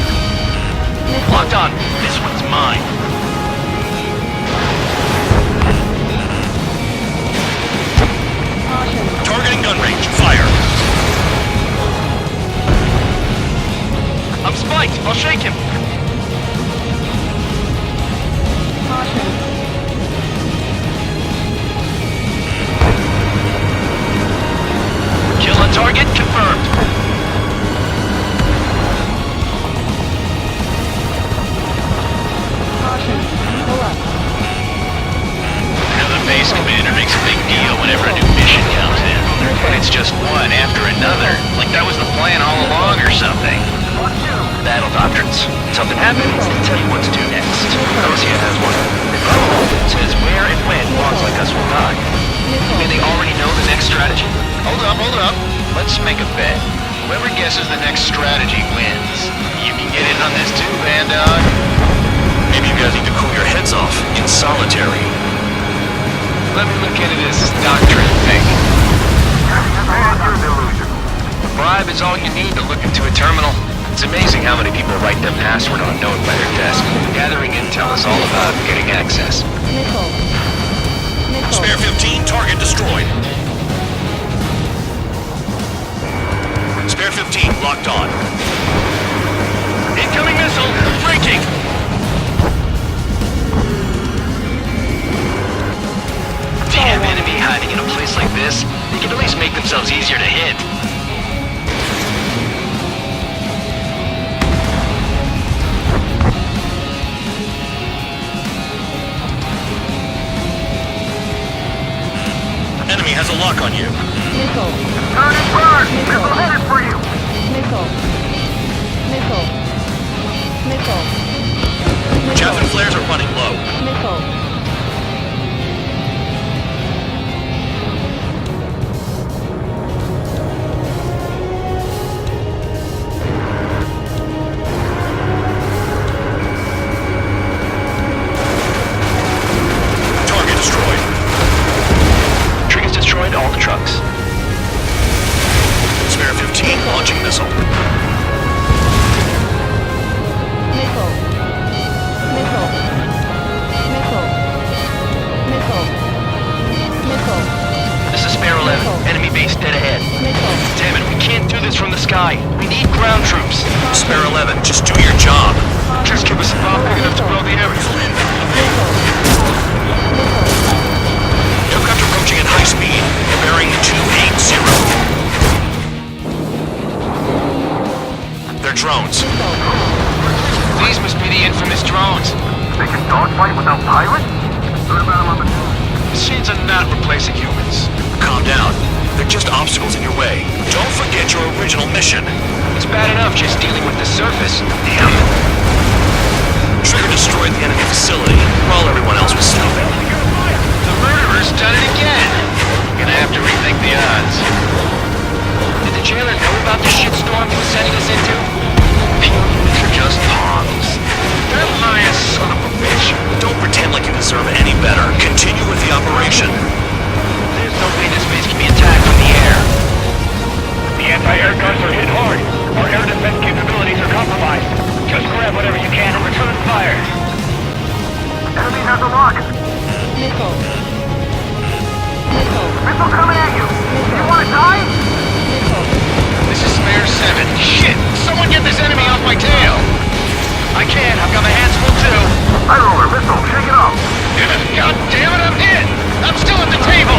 Locked on. This one's mine. Targeting gun range. Fire. I'm spiked. I'll shake him. Kill on target confirmed. The base commander makes a big deal whenever a new mission comes in. And it's just one after another. Like that was the plan all along or something. Battle doctrines. Something happens, they tell you what to do next. Rosia has one. It says where and when logs like us will die. May they already know the next strategy? Hold up. Let's make a bet. Whoever guesses the next strategy wins. You can get in on this too, Bandog. Maybe you guys need to cool your heads off in solitary. Let me look into this doctrine thing. A bribe is all you need to look into a terminal. It's amazing how many people write their password on a note by their desk. Gathering intel is all about getting access. Spare 15, target destroyed. Spare 15, locked on. Incoming missile, breaking! Damn enemy hiding in a place like this. They can at least make themselves easier to hit. Enemy has a lock on you. Missile. Turn and burn! Missile headed for you! Missile. Chaff and flares are running low. Missile. Target destroyed. Triggers destroyed all the trucks. Spare 15, launching missile. This is Spare 11. Enemy base dead ahead. Damn it, we can't do this from the sky. We need ground troops. Spare 11, just do your job. Just give us a bomb big enough to blow the area. Aircraft approaching at high speed. Bearing 280. They're drones. These must be the infamous drones. They can dogfight without pilots? What about them on the news? Machines are not replacing humans. Calm down. They're just obstacles in your way. Don't forget your original mission. It's bad enough just dealing with the surface. Damn. Trigger destroyed the enemy facility while everyone else was sleeping. The murderer's done it again. Gonna have to rethink the odds. Did the jailer know about the shitstorm he was sending us into? These are just pawns. That lying son of a bitch. Don't pretend like you deserve any better. Continue with the operation. There's no way this base can be attacked from the air. The anti-air guns are hit hard. Our air defense capabilities are compromised. Just grab whatever you can and return fire. Enemy has a lock. Missile. Missile coming at you. You want to die? This is Spare 7. Shit! Someone get this enemy off my tail! I can. I've got my hands full too. High roller, missile, shake it off. God damn it, I'm hit! I'm still at the table!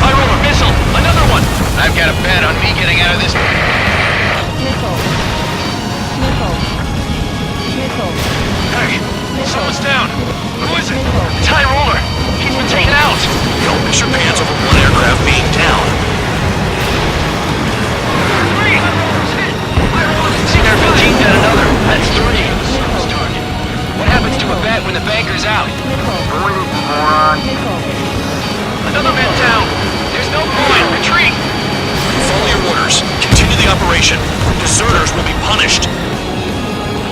High roller, missile! Another one! I've got a bet on me getting out of this. Hey, someone's down. Who is it? It's High roller. He's been taken out. Don't miss your pants over one aircraft being down. See there, 15 dead another. That's 3. What happens to a bet when the banker's out? Another man down. There's no point. Retreat. Follow your orders. Continue the operation. Deserters will be punished.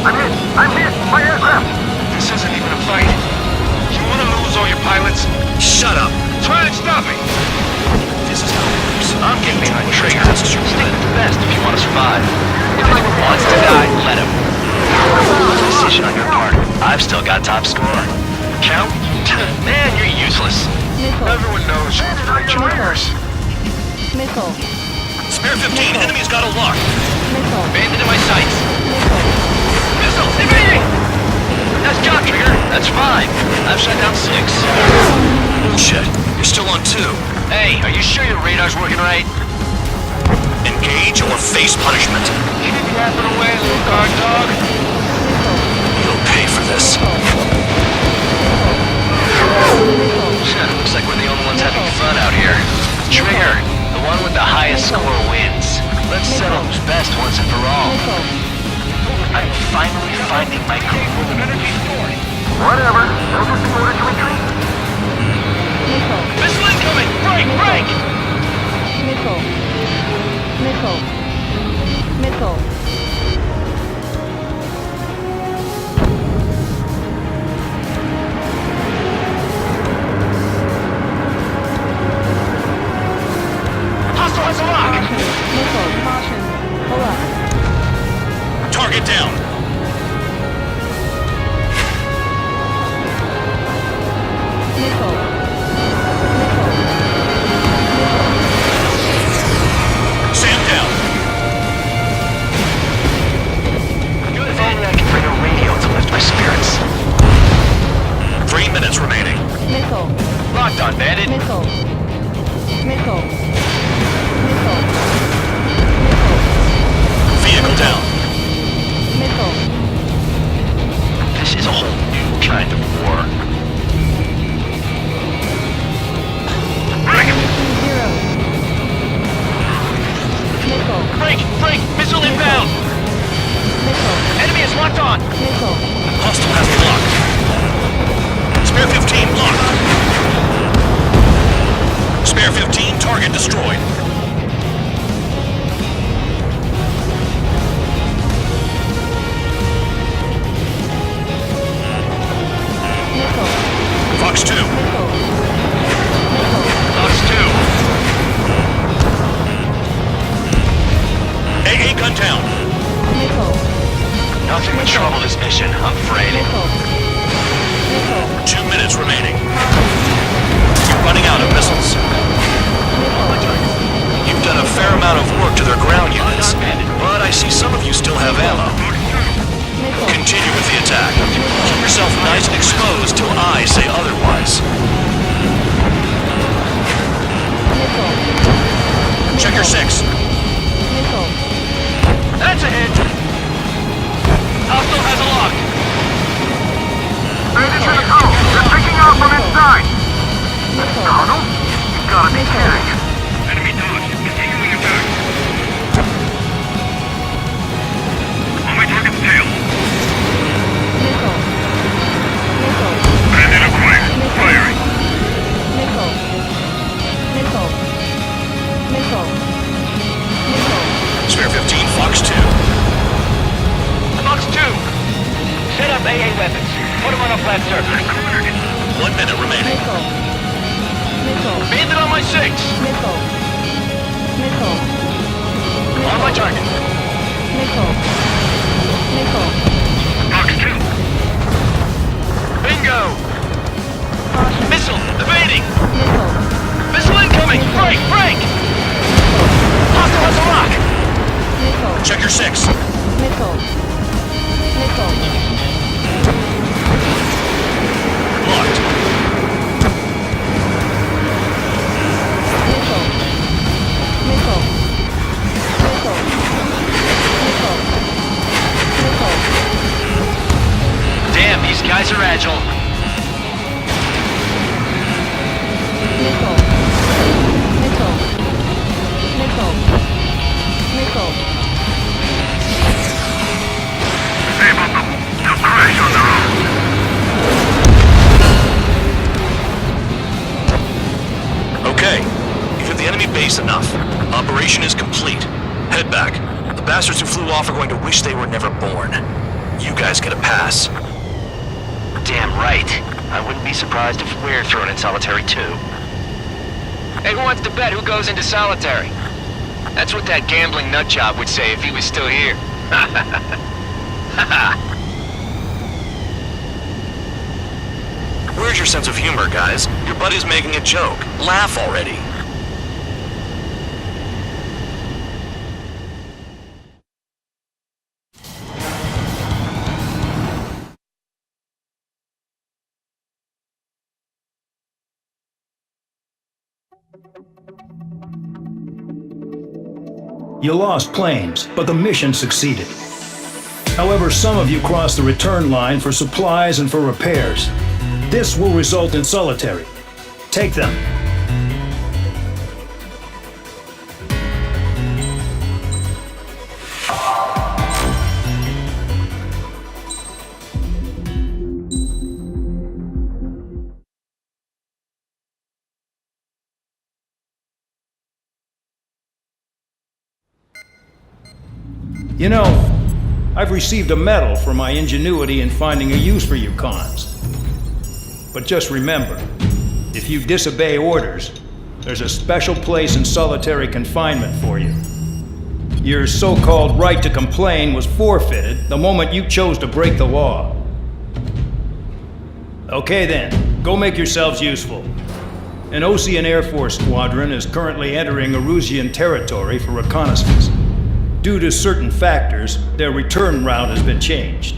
I'm hit. My aircraft. This isn't even a fight. You want to lose all your pilots? Shut up. Try and stop me. This is how it works. I'm getting behind the trigger. Stick with the best if you want to survive. If anyone Wants to die, let him. Decision on your part. I've still got top score. Count? Man, you're useless. Everyone knows who's my traitors. Missile. Spare 15, enemy's got a lock. Missile. Bandit in my sights. Missile, invading! That's job trigger. That's 5. I've shut down 6. Bullshit. You're still on 2. Hey, are you sure your radar's working right? Engage or face punishment. Keep yapping away, little guard dog. You'll pay for this. Looks like we're the only ones having fun out here. Trigger, the one with the highest score wins. Let's settle who's best once and for all. I'm finally finding my crew with an energy story. Whatever. They'll just be ordered to retreat. Missile incoming! Break! Break! Missile. Missile. Missile. Hostile has a lock! Missile. Caution. Pull up. Target down! Missile. Sam down! Good. If only I can bring a radio to lift my spirits. 3 minutes remaining. Missile. Locked on, bandit. Missile. Missile. Missile. Vehicle down. Missile. This is a whole new kind of war. Break! 0. Missile. Break! Break! Missile inbound! Missile. Enemy is locked on! Missile. Hostile has locked. Spare 15 locked. Spare 15, target destroyed. Missile. Fox 2. Missile. Fox 2. AA gun down. Missile. Nothing would trouble this mission, I'm afraid. Missile. Missile. 2 minutes remaining. You're running out of missiles. You've done a fair amount of work to their ground units, but I see some of you still have ammo. Continue with the attack. Keep yourself nice and exposed till I say otherwise. Check your 6. Missile. That's a hit. Hostile has a lock. Bandits in the tunnel. They're picking out from inside. The tunnel? You gotta be kidding. Enemy dogs, continuing attack. On my target's tail. Missile. Missile. Bandit acquired. Firing. Missile. Missile. Missile. Missile. Spare 15, Fox 2. Fox 2. Set up AA weapons. Put them on a flat surface. 1 minute remaining. Missile. Missile. Bandit on my 6. Missile. Missile. On my target. Missile. Missile. Fox 2. Bingo! Caution. Missile! Evading! Missile. Missile incoming! Break! Break! Hostile has a lock! Missile. Check your 6. Missile. Missile. Locked. Missile. Missile. Missile. Missile. Missile. Damn, these guys are agile. Missile. Missile. Missile. Missile. Hey, Bunko. They'll crash on their own. Okay. You've hit the enemy base enough. Operation is complete. Head back. The bastards who flew off are going to wish they were never born. You guys get a pass. Damn right. I wouldn't be surprised if we're thrown in solitary too. Hey, who wants to bet who goes into solitary? That's what that gambling nutjob would say if he was still here. Where's your sense of humor, guys? Your buddy's making a joke. Laugh already. You lost planes, but the mission succeeded. However, some of you crossed the return line for supplies and for repairs. This will result in solitary. Take them. You know, I've received a medal for my ingenuity in finding a use for you cons. But just remember, if you disobey orders, there's a special place in solitary confinement for you. Your so-called right to complain was forfeited the moment you chose to break the law. Okay then, go make yourselves useful. An Osean Air Force squadron is currently entering Erusian territory for reconnaissance. Due to certain factors, their return route has been changed.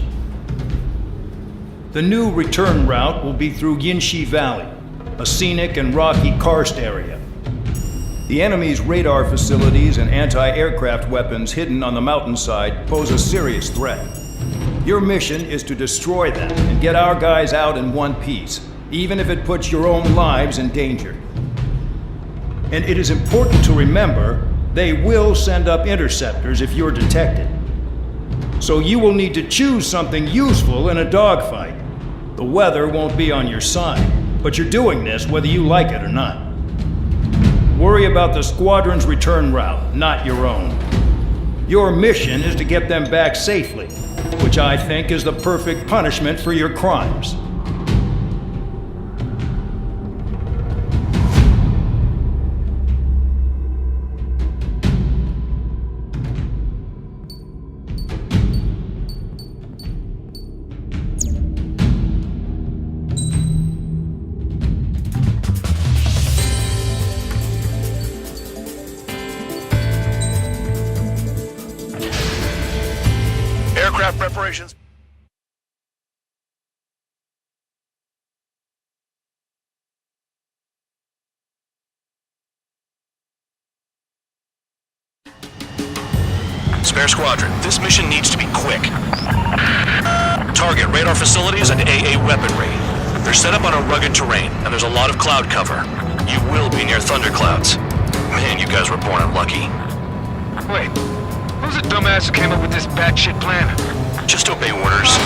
The new return route will be through Yinshi Valley, a scenic and rocky karst area. The enemy's radar facilities and anti-aircraft weapons hidden on the mountainside pose a serious threat. Your mission is to destroy them and get our guys out in one piece, even if it puts your own lives in danger. And it is important to remember, they will send up interceptors if you're detected. So you will need to choose something useful in a dogfight. The weather won't be on your side, but you're doing this whether you like it or not. Worry about the squadron's return route, not your own. Your mission is to get them back safely, which I think is the perfect punishment for your crimes. Aircraft preparations. Spare squadron, this mission needs to be quick. Target radar facilities and AA weaponry. They're set up on a rugged terrain, and there's a lot of cloud cover. You will be near thunderclouds. Man, you guys were born unlucky. Wait, who's the dumbass who came up with this batshit plan? Just obey orders.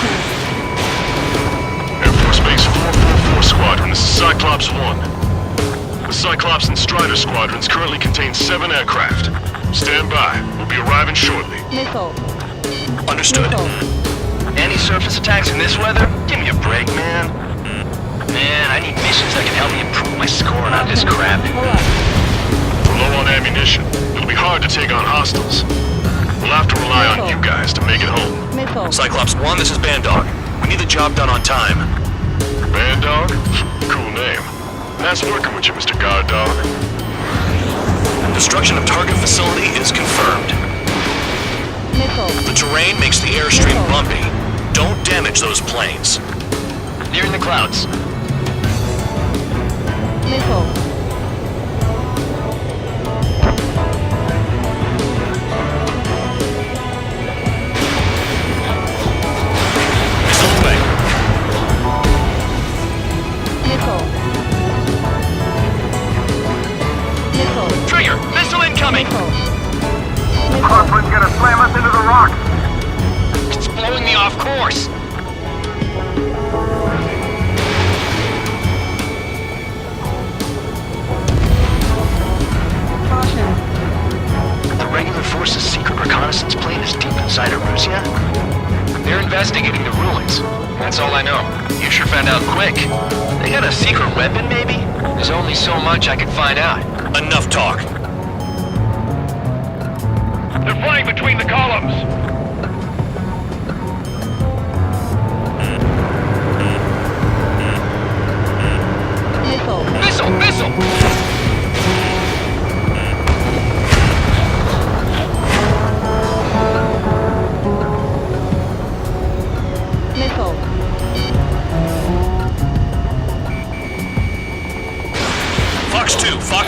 Air Force Base 444 Squadron, this is Cyclops 1. The Cyclops and Strider squadrons currently contain 7 aircraft. Stand by. We'll be arriving shortly. Missile. Understood. Any surface attacks in this weather? Give me a break, man. Man, I need missions that can help me improve my score, not this crap. We're low on ammunition. It'll be hard to take on hostiles. We'll have to rely on you guys to make it home. Missile. Cyclops 1, this is Bandog. We need the job done on time. Bandog? Cool name. Nice working with you, Mr. Guard Dog. Destruction of target facility is confirmed. Missile. The terrain makes the airstream bumpy. Don't damage those planes. Nearing the clouds. Missile. Missile away. Missile. Missile. Trigger! Missile incoming! Conference gonna slam us into the rocks. It's blowing me off course. Caution. The regular force's secret reconnaissance plane is deep inside Erusia? They're investigating the ruins. That's all I know. You sure found out quick. They got a secret weapon, maybe? There's only so much I can find out. Enough talk. They're flying between the columns.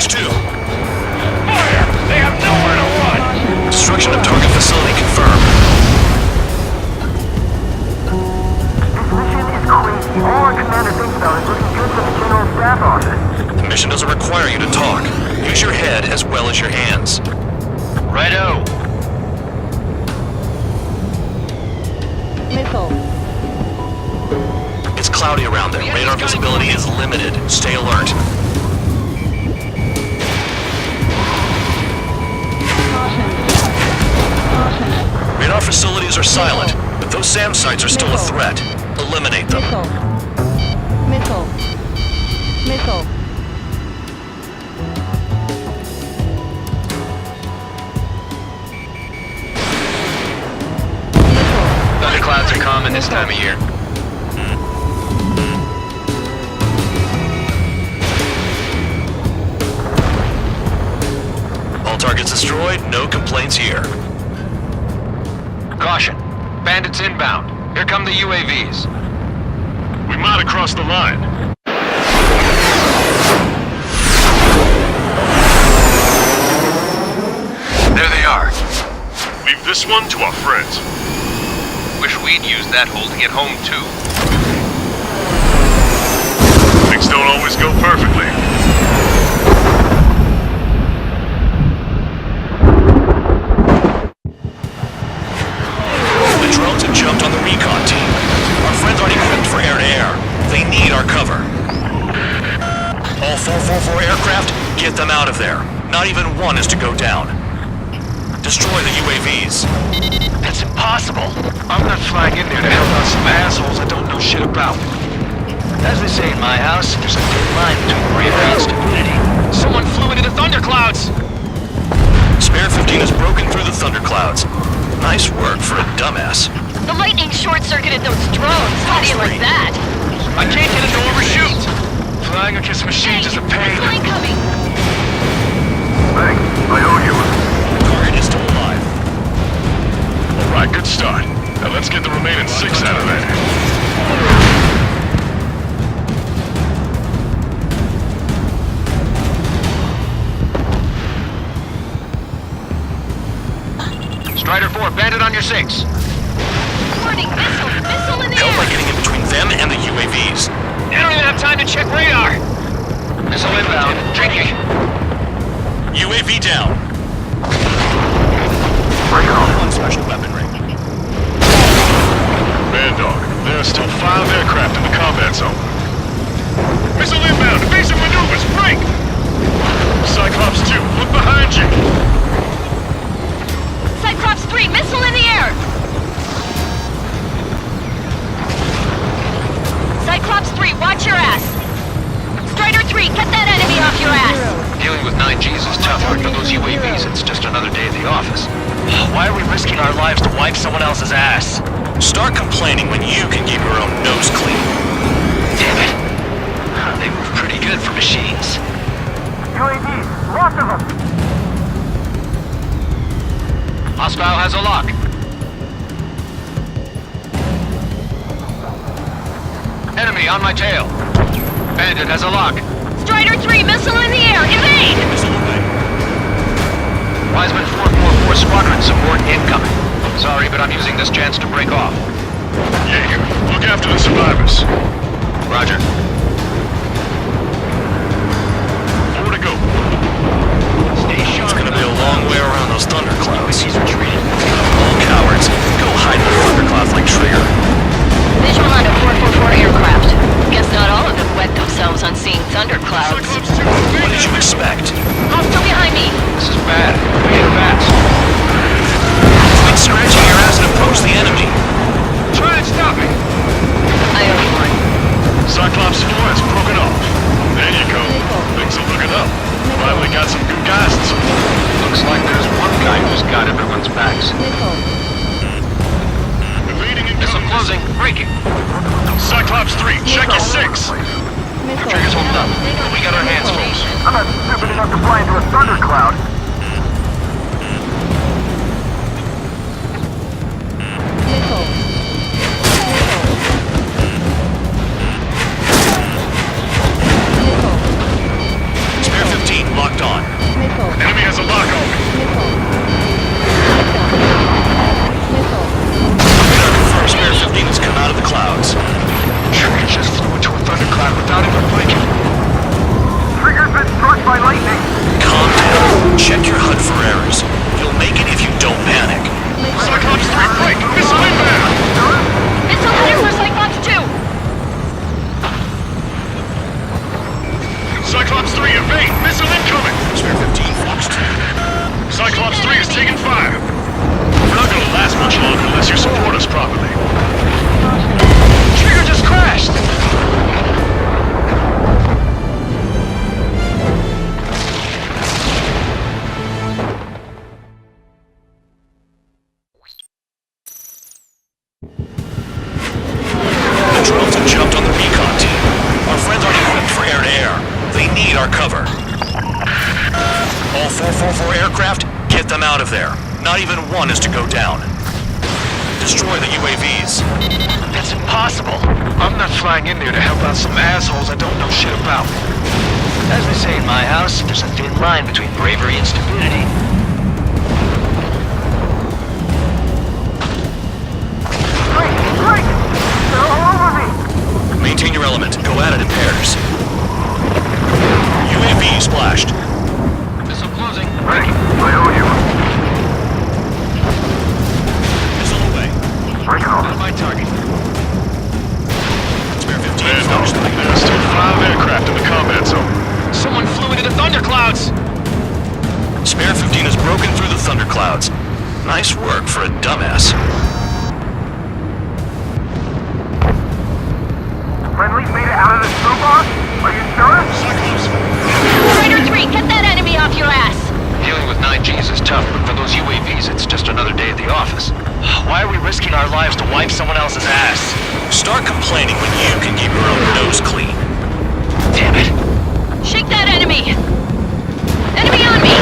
Mage 2. Fire! They have nowhere to run! Destruction of target facility confirmed. This mission is crazy. All our commander thinks about is looking good for the general staff office. The mission doesn't require you to talk. Use your head as well as your hands. Righto! Missile. It's cloudy around there. Radar visibility is limited. Stay alert. Radar facilities are silent, but those SAM sites are still a threat. Eliminate them. Missile. Missile. Thunderclouds are common this time of year. All targets destroyed, no complaints here. Caution. Bandits inbound. Here come the UAVs. We might have crossed the line. There they are. Leave this one to our friends. Wish we'd used that hole to get home too. Things don't always go perfectly. The drones have jumped on the recon team. Our friends aren't equipped for air-to-air. They need our cover. All 444 aircraft, get them out of there. Not even one is to go down. Destroy the UAVs. That's impossible. I'm not flying in there to help out some assholes I don't know shit about. As they say in my house, there's a thin line between bravery and stupidity. Someone flew into the thunderclouds! Spare 15 has broken through the thunderclouds. Nice work for a dumbass. The lightning short-circuited those drones. How do you like that? I can't get into overshoot! Flying against machines is a pain. Incoming! Thanks. I owe you. Target is still alive. Alright, good start. Now let's get the remaining 6 out of there. Strider 4, bandit on your 6. Warning, missile! Missile in the Help air! by getting in between them and the UAVs. You don't even have time to check radar! Missile inbound. Drinking. UAV down. Bring on. On special weaponry. Bad dog. There are still 5 aircraft in the combat zone. Missile inbound. Evasive maneuvers. Break! Cyclops 2, look behind you. Cyclops 3, missile in the air! Cyclops 3, watch your ass! Strider 3, get that enemy off your ass! Dealing with 9Gs is tough, but for those UAVs, it's just another day at the office. Why are we risking our lives to wipe someone else's ass? Start complaining when you can keep your own nose clean. Damn it. They move pretty good for machines. UAVs, lots of them. Hostile has a lock. Enemy on my tail. Bandit has a lock. Strider 3, missile in the air! Evade! Wiseman 444 Squadron support incoming. Sorry, but I'm using this chance to break off. Jaeger, look after the survivors. Roger. 4 to go. Stay sharp. It's gonna be a long way around those thunderclouds. He's retreating. All cowards. Go hide in the thunderclouds like Trigger. Visual on a 444 aircraft. Guess not all of them wet themselves on seeing thunderclouds. What did you expect? Hostile behind me! This is bad. We get fast. Quit scratching your ass and approach the enemy. Try and stop me. I owe you one. Cyclops 4 has broken off. There you go. Things are looking up. Finally got some good guys in some. Looks like there's one guy who's got everyone's backs. Evading and Missile closing. Breaking. Cyclops 3, check your 6. Trigger's holding up. We got our hands full. I'm not stupid enough to fly into a thundercloud. Spare 15 locked out of there. Not even one is to go down. Destroy the UAVs. That's impossible. I'm not flying in there to help out some assholes I don't know shit about. As they say in my house, there's a thin line between bravery and stupidity. Break! They're all over me! Maintain your element. Go at it in pairs. UAV splashed. Missile closing. Ready. I owe you. Missile away. Break it off. On my target. Spare 15. There's still 5 aircraft in the combat zone. Someone flew into the thunderclouds! Spare 15 has broken through the thunderclouds. Nice work for a dumbass. Friendly's made it out of the snowball? Are you sure? Rider 3, get that enemy off your ass! Dealing with 9Gs is tough, but for those UAVs, it's just another day at the office. Why are we risking our lives to wipe someone else's ass? Start complaining when you can keep your own nose clean. Damn it. Shake that enemy! Enemy on me!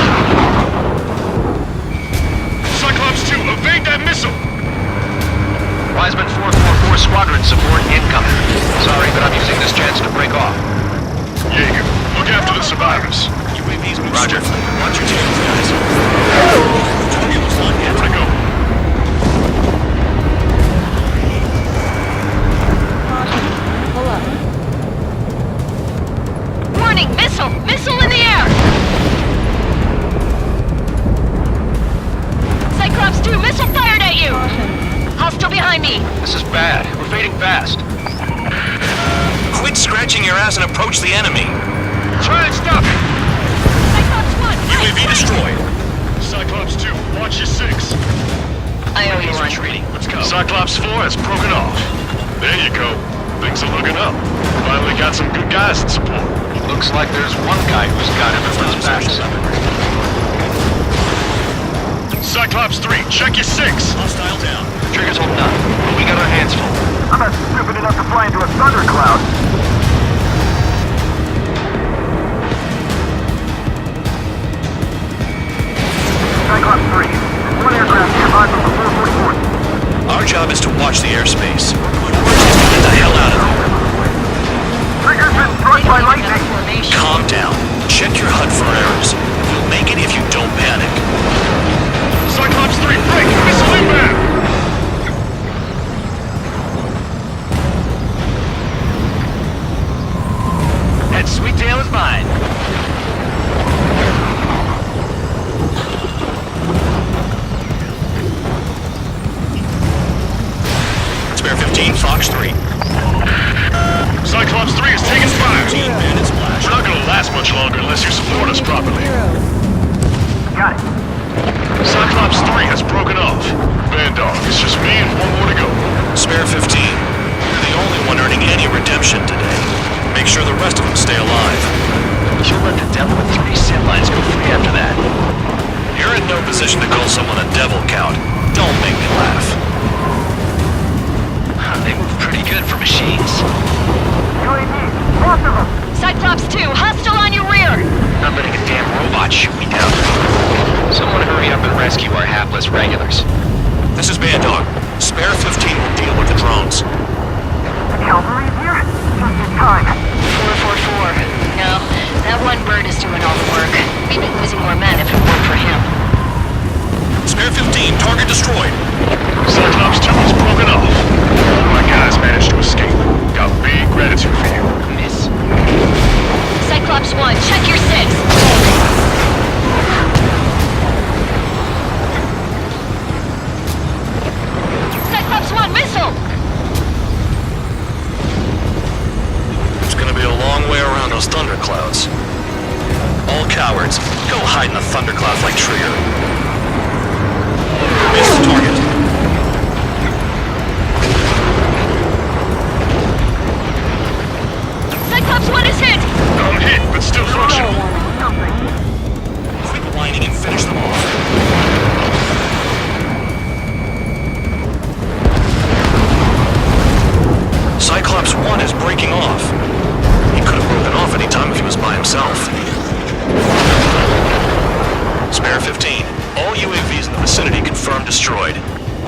Cyclops 2, evade that missile! Wiseman 444 squadron support incoming. Sorry, but I'm using this chance to break off. Jaeger, look after the survivors. UAVs move Roger. swiftly. Watch your tails, guys. Target was not yet. Where'd it go? Pull up. Warning! Missile! Missile in the air! Cyclops 2, missile fired at you! Hostile behind me! This is bad. We're fading fast. Quit scratching your ass and approach the enemy. Try and stop it! Cyclops 1! UAV destroyed. Cyclops 2, watch your 6. I owe you He's one. retreating. Let's go. Cyclops 4 has broken off. There you go. Things are looking up. Finally got some good guys in support. Looks like there's one guy who's got everyone's backs. Cyclops 3, check your 6. Hostile down. Trigger's holding up, but we got our hands full. I'm not stupid enough to fly into a thundercloud. Cyclops 3, there's one aircraft nearby from the 444th. Our job is to watch the airspace. Yours is to get the hell out of there. Trigger's been struck by lightning. Calm down. Check your HUD for errors. You'll make it if you don't panic. Cyclops 3, break! Missile inbound! That sweet tail is mine. Spare 15, Fox 3. Cyclops 3 is taking fire! Bandit splash. We're not gonna last much longer unless you support us properly. Got it. Cyclops 3 has broken off. Bandog, it's just me and one more to go. Spare 15. You're the only one earning any redemption today. Make sure the rest of them stay alive. You'll let the devil with 3 sin lines go free after that. You're in no position to call someone a devil, Count. Don't make me laugh. They move pretty good for machines. UAVs, lots of them. Cyclops 2, hostile on your rear! Not letting a damn robot shoot me down. Someone hurry up and rescue our hapless regulars. This is Bandog. Spare 15 will deal with the drones. The cavalry's here? Just in time. 444. No, that one bird is doing all the work. We'd be losing more men if it weren't for him. Spare 15, target destroyed. Cyclops 2 has broken off. All my guys managed to escape. Got big gratitude for you. Miss. Cyclops 1, check your 6. Cyclops 1, missile! It's gonna be a long way around those thunderclouds. All cowards, go hide in the thunderclouds like Trigger. Miss the target. Cyclops 1 is hit! I'm hit, but still functional. Quit whining and finish them off. Cyclops 1 is breaking off. He could have broken off any time if he was by himself. Spare 15. All UAV destroyed.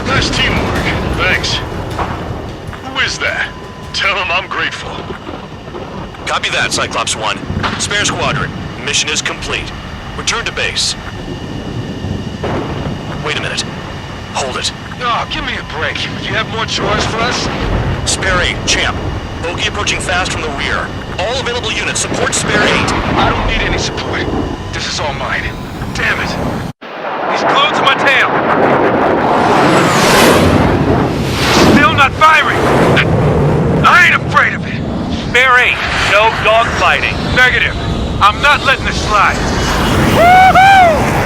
Nice teamwork. Thanks. Who is that? Tell him I'm grateful. Copy that, Cyclops 1. Spare Squadron. Mission is complete. Return to base. Wait a minute. Hold it. Oh, give me a break. You have more chores for us? Spare 8, Champ. Bogey approaching fast from the rear. All available units support Spare 8. I don't need any support. This is all mine. Damn it. He's glued to my tail. Still not firing. I ain't afraid of it. Spare 8. No dogfighting. Negative. I'm not letting this slide. Woohoo!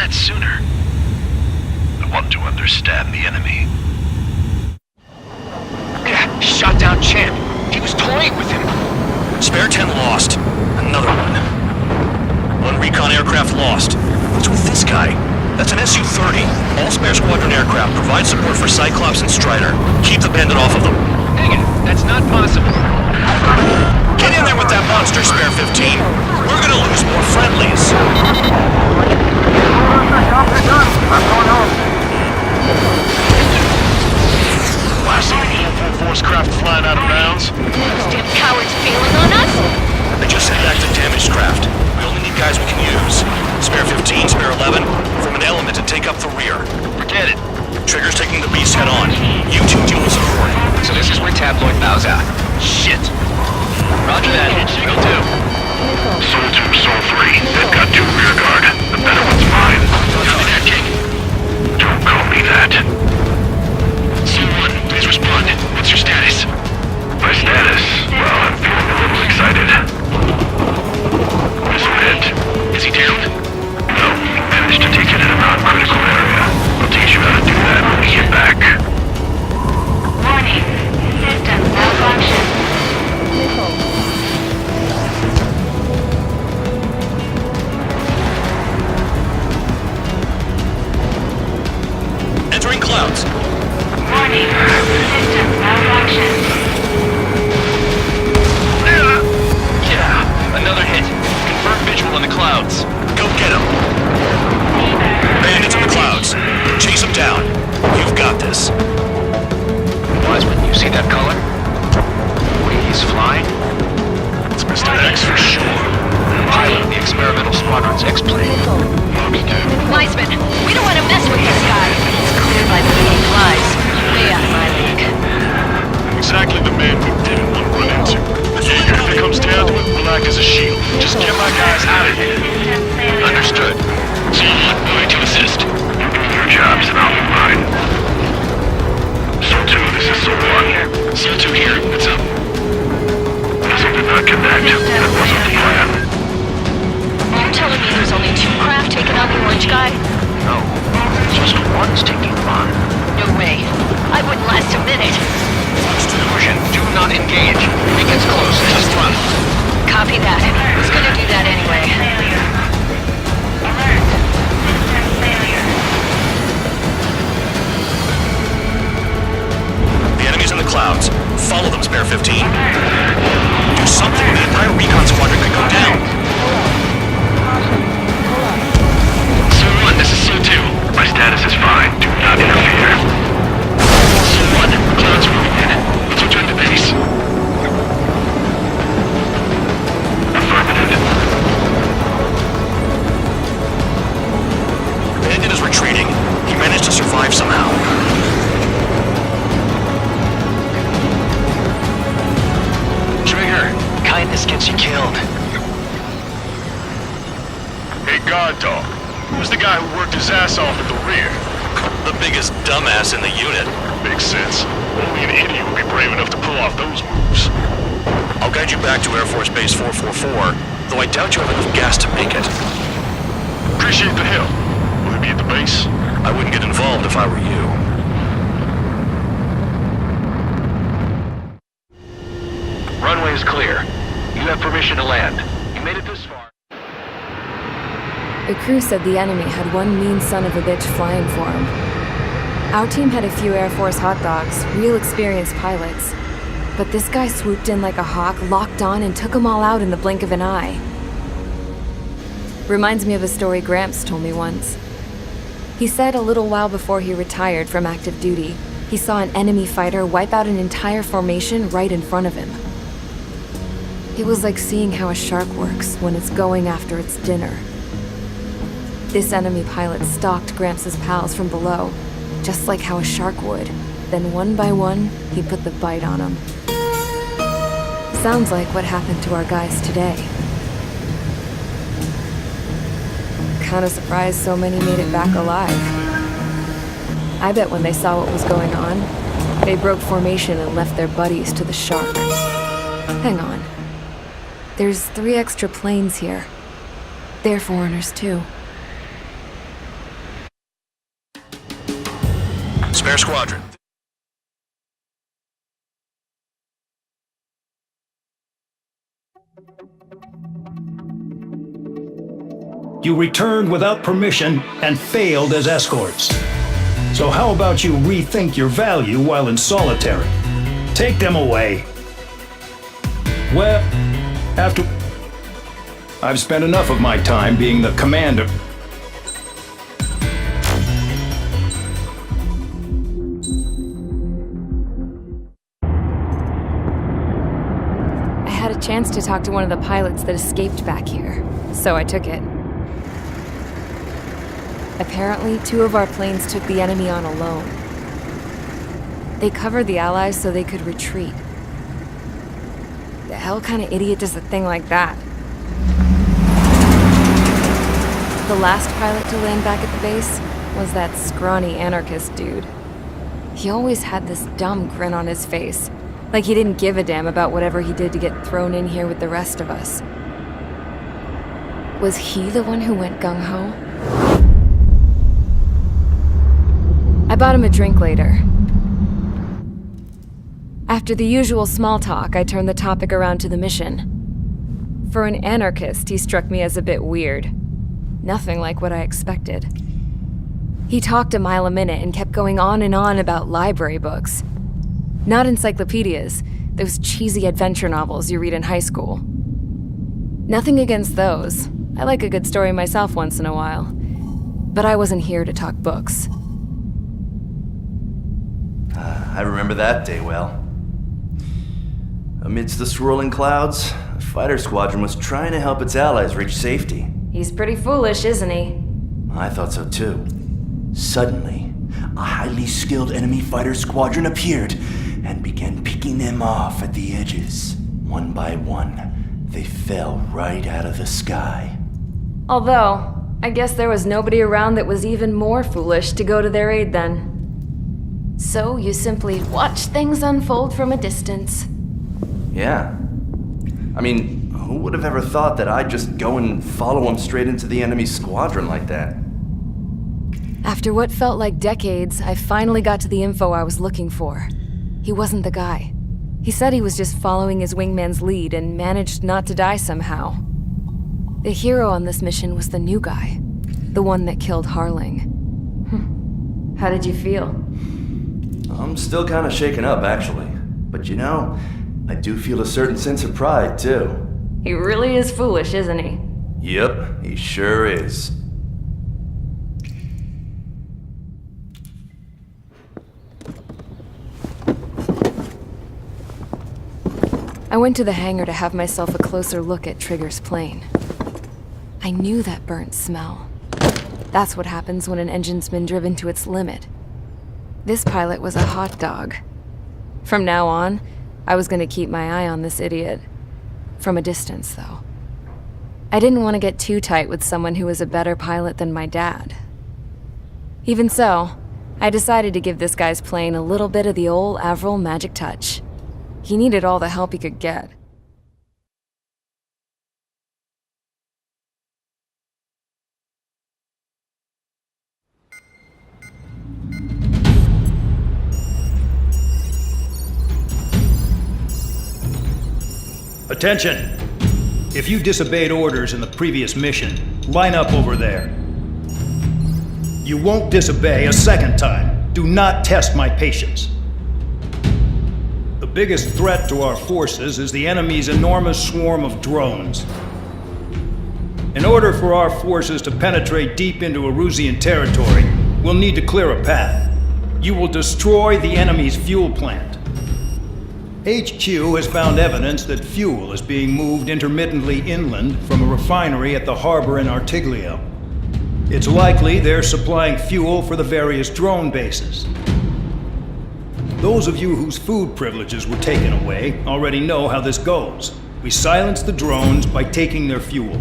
Sooner. I want to understand the enemy. Shot down Champ. He was toying with him. Spare 10 lost. Another one. One recon aircraft lost. What's with this guy? That's an Su-30. All Spare Squadron aircraft provide support for Cyclops and Strider. Keep the bandit off of them. Dang it, that's not possible. Get in there with that monster, Spare 15. We're gonna lose more friendlies. I'm going home. Last seen a full force craft flying out of bounds. Those damn cowards bailing on us? They just sent back the damaged craft. We only need guys we can use. Spare 15, Spare 11, form an element and take up the rear. Forget it. Trigger's taking the beast head on. You two deal with support. So this is where Tabloid bows out. Shit. Roger that. Go 2. Soul 2, Soul 3. They've got 2 rear guard. The better one's mine. Copy that, King. Don't call me that. Soul 1, please respond. What's your status? My status? Well, I'm feeling a little excited. Just a bit. Is he down? No, managed to take it in a non-critical area. I'll teach you how to do that when we get back. Warning. System malfunction. Entering clouds. Warning. System malfunction. Yeah, another hit. Confirm visual in the clouds. Go get him. Bandits in the clouds. Chase them down. You've got this. Wiseman, you see that color? The way he's flying? It's Mr. X for sure. Pilot of the experimental squadron's X-plane. Wiseman, we don't want to mess with this guy. He's cleared by the meeting flies. Way out of my league. Exactly the man we didn't want to run into. If it comes down to it, we'll act as a shield. Just get my guys out of here. Understood. Someone going to assist. You do your jobs and I'll do mine. Soul 2, this is Soul 1. Soul 2 here. What's up? Vessel did not connect. That wasn't the plan. You're telling me there's only 2 craft taking on the orange guy? No, just one's taking him on. No way. I wouldn't last a minute. Illusion, do not engage. If he gets close, just run. Copy that. Who's gonna do that anyway? The enemy's in the clouds. Follow them, Spare 15. Do something or the entire recon squadron could go down. Soul 1, this is Soul 2. My status is fine. Do not interfere. Soul 1, clouds moving in. Let's return to base. Affirmative. Bandit is retreating. He managed to survive somehow. Trigger, kindness gets you killed. Hey, guard dog. Who's the guy who worked his ass off at the rear? The biggest dumbass in the unit. Makes sense. Only an idiot would be brave enough to pull off those moves. I'll guide you back to Air Force Base 444, though I doubt you have enough gas to make it. Appreciate the help. Will it be at the base? I wouldn't get involved if I were you. Runway is clear. You have permission to land. You made it this far. The crew said the enemy had one mean son of a bitch flying for him. Our team had a few Air Force hot dogs, real experienced pilots. But this guy swooped in like a hawk, locked on, and took them all out in the blink of an eye. Reminds me of a story Gramps told me once. He said a little while before he retired from active duty, he saw an enemy fighter wipe out an entire formation right in front of him. It was like seeing how a shark works when it's going after its dinner. This enemy pilot stalked Gramps' pals from below, just like how a shark would. Then one by one, he put the bite on them. Sounds like what happened to our guys today. Kinda surprised so many made it back alive. I bet when they saw what was going on, they broke formation and left their buddies to the shark. Hang on. There's 3 extra planes here. They're foreigners too. Spare squadron. You returned without permission and failed as escorts. So how about you rethink your value while in solitary? Take them away. Well, after... I've spent enough of my time being the commander. I had a chance to talk to one of the pilots that escaped back here, so I took it. Apparently, 2 of our planes took the enemy on alone. They covered the Allies so they could retreat. The hell kind of idiot does a thing like that? The last pilot to land back at the base was that scrawny anarchist dude. He always had this dumb grin on his face, like he didn't give a damn about whatever he did to get thrown in here with the rest of us. Was he the one who went gung-ho? I bought him a drink later. After the usual small talk, I turned the topic around to the mission. For an anarchist, he struck me as a bit weird. Nothing like what I expected. He talked a mile a minute and kept going on and on about library books. Not encyclopedias, those cheesy adventure novels you read in high school. Nothing against those. I like a good story myself once in a while. But I wasn't here to talk books. I remember that day well. Amidst the swirling clouds, the fighter squadron was trying to help its allies reach safety. He's pretty foolish, isn't he? I thought so too. Suddenly, a highly skilled enemy fighter squadron appeared and began picking them off at the edges. One by one, they fell right out of the sky. Although, I guess there was nobody around that was even more foolish to go to their aid then. So you simply watch things unfold from a distance. Yeah. I mean, who would have ever thought that I'd just go and follow him straight into the enemy squadron like that? After what felt like decades, I finally got to the info I was looking for. He wasn't the guy. He said he was just following his wingman's lead and managed not to die somehow. The hero on this mission was the new guy. The one that killed Harling. How did you feel? I'm still kind of shaken up, actually. But you know, I do feel a certain sense of pride, too. He really is foolish, isn't he? Yep, he sure is. I went to the hangar to have myself a closer look at Trigger's plane. I knew that burnt smell. That's what happens when an engine's been driven to its limit. This pilot was a hot dog. From now on, I was going to keep my eye on this idiot. From a distance, though. I didn't want to get too tight with someone who was a better pilot than my dad. Even so, I decided to give this guy's plane a little bit of the old Avril magic touch. He needed all the help he could get. Attention! If you disobeyed orders in the previous mission, line up over there. You won't disobey a second time. Do not test my patience. The biggest threat to our forces is the enemy's enormous swarm of drones. In order for our forces to penetrate deep into Erusian territory, we'll need to clear a path. You will destroy the enemy's fuel plant. HQ has found evidence that fuel is being moved intermittently inland from a refinery at the harbor in Artiglio. It's likely they're supplying fuel for the various drone bases. Those of you whose food privileges were taken away already know how this goes. We silence the drones by taking their fuel.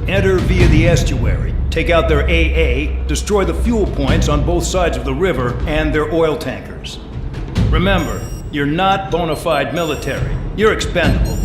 Enter via the estuary, take out their AA, destroy the fuel points on both sides of the river and their oil tankers. Remember, you're not bona fide military. You're expendable.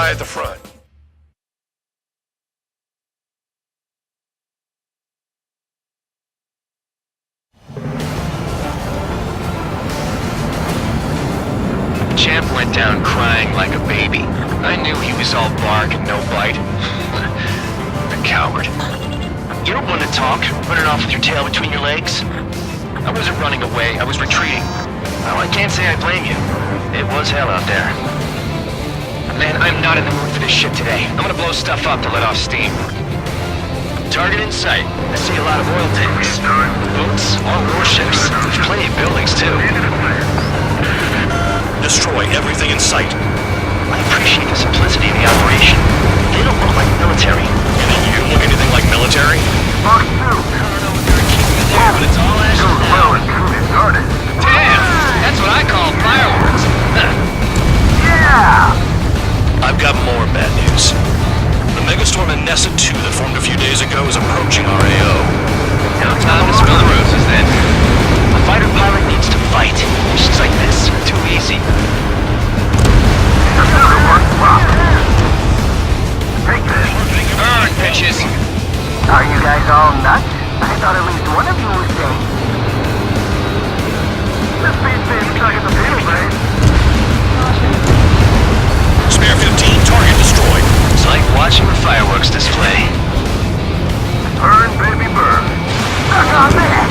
guy at the front. Champ went down crying like a baby. I knew he was all bark and no bite. A coward. You don't want to talk, running off with your tail between your legs. I wasn't running away, I was retreating. Well, I can't say I blame you. It was hell out there. Man, I'm not in the mood for this shit today. I'm gonna blow stuff up to let off steam. Target in sight. I see a lot of oil tanks. Boats, all warships. There's plenty of buildings, too. Destroy everything in sight. I appreciate the simplicity of the operation. They don't look like military. You think you look anything like military? Fox 2. I don't know if they're keeping you there, but it's all ashes now. Well and truly started. Damn! That's what I call fireworks. Yeah! I've got more bad news. The megastorm in Nessa 2 that formed a few days ago is approaching our AO. Now time to smell the roses, then. A fighter pilot needs to fight. Missions like this are too easy. Take this. Earn, bitches. Are you guys all nuts? I thought at least one of you was safe. This space station looks like it's a field base. Spare 15, target destroyed. It's like watching a fireworks display. Burn, baby, burn. Suck on that!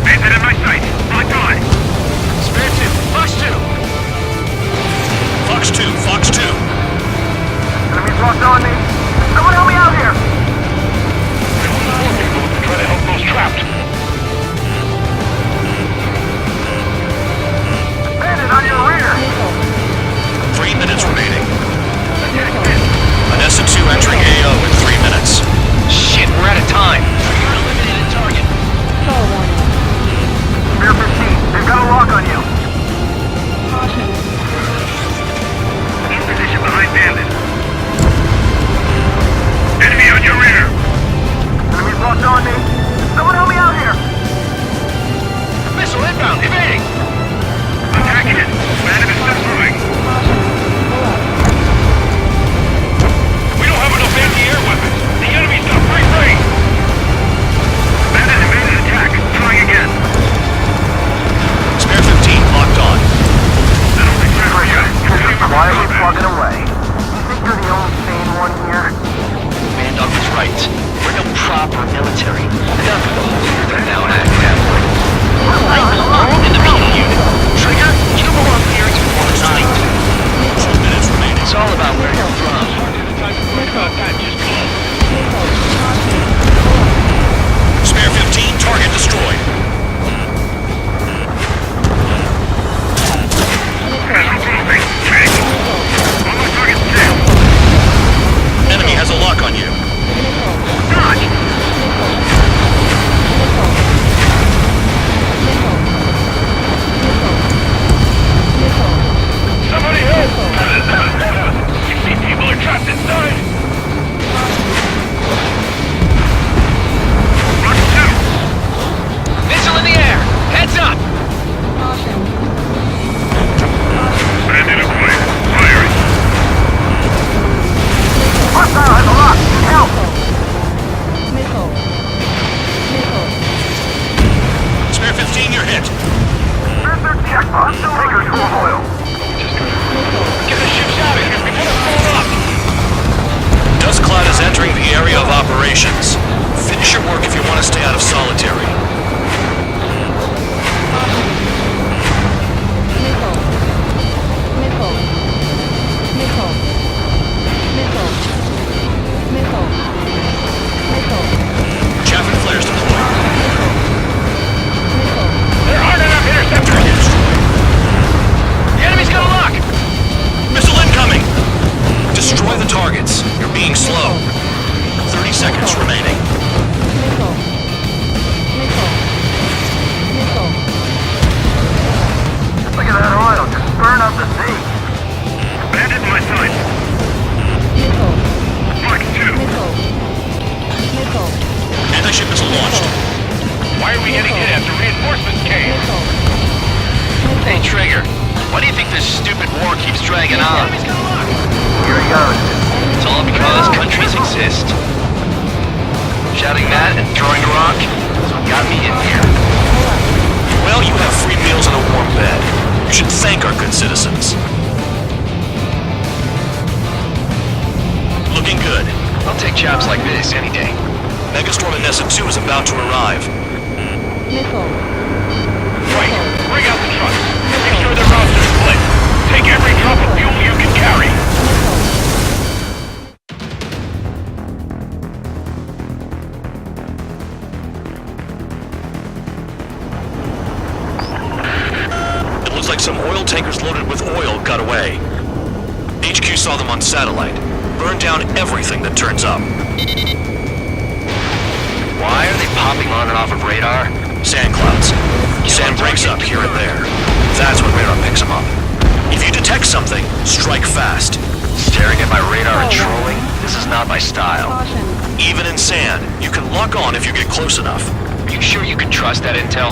Bandit in my sight. Lock on. Spare 2. Fox 2. Fox 2, Fox 2. Enemies locked on me. Someone help me out here! Try to help those trapped. Bandit on your rear! 3 minutes remaining. Vanessa 2 entering AO in 3 minutes. Shit, we're out of time. Trigger eliminated target. Spear 15, they've got a lock on you. In position behind Bandit. Enemy on your rear. Enemies locked on me. Someone help me out here! Missile inbound, evading. Attacking it. Bandit is still moving. We don't have enough anti-air weapons. The enemy's got free reign. Bandit evaded attack. Trying again. Spare 15 locked on. That'll be good for you. Just quietly plugging away. You think you're the only sane one here? Mandog was right. We're no proper military. Enough of the whole thing now and act halfway. I belong in the penal unit. Trigger, you belong here at your site. 2 minutes remaining. It's all about where you're from. Spare 15, target destroyed. Enemy has a lock on you. Somebody help! 16 people are trapped inside! Rock 2! Missile in the air! Heads up! Bandit acquired. Firing. Hostile has a lock! Help! Spare 15, you're hit. Sensor checkpoint. Taker to oil. Get the ships out of here! We gotta blow up! Dust cloud is entering the area of operations. Finish your work if you want to stay out of solitary. Chaff and flares deployed. There aren't enough interceptors! Target destroyed. The enemy's got a lock! Missile incoming! Destroy the targets. You're being slow. 30 seconds remaining. Why are we getting hit after reinforcements came? Hey, Trigger. Why do you think this stupid war keeps dragging on? Here he goes. It's all because countries exist. Shouting that and throwing a rock is what got me in here. Well, you have free meals and a warm bed. You should thank our good citizens. Looking good. I'll take jobs like this any day. Megastorm Nessa 2 is about to arrive. Right. Bring out the trucks. Make sure their routes are split. Take every drop of fuel you can carry. It looks like some oil tankers loaded with oil got away. HQ saw them on satellite. Burned down everything that turns up. Why are they popping on and off of radar? Sand clouds. Sand breaks up here and there. That's when radar picks them up. If you detect something, strike fast. Staring at my radar and trolling? This is not my style. Even in sand, you can lock on if you get close enough. Are you sure you can trust that intel?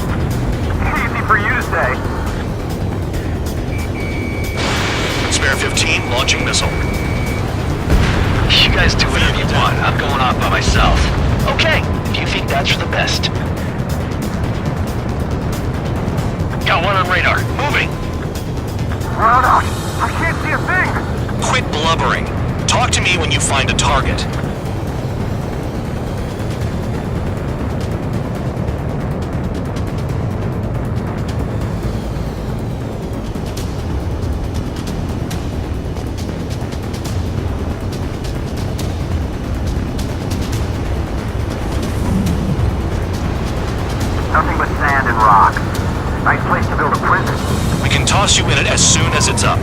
Easy for you to say. Spare 15 launching missile. You guys do whatever you want. I'm going off by myself. Okay, if you think that's for the best. Got one on radar. Moving. Run out. I can't see a thing. Quit blubbering. Talk to me when you find a target. Nothing but sand and rock. Nice place to build a prison. We can toss you in it as soon as it's up.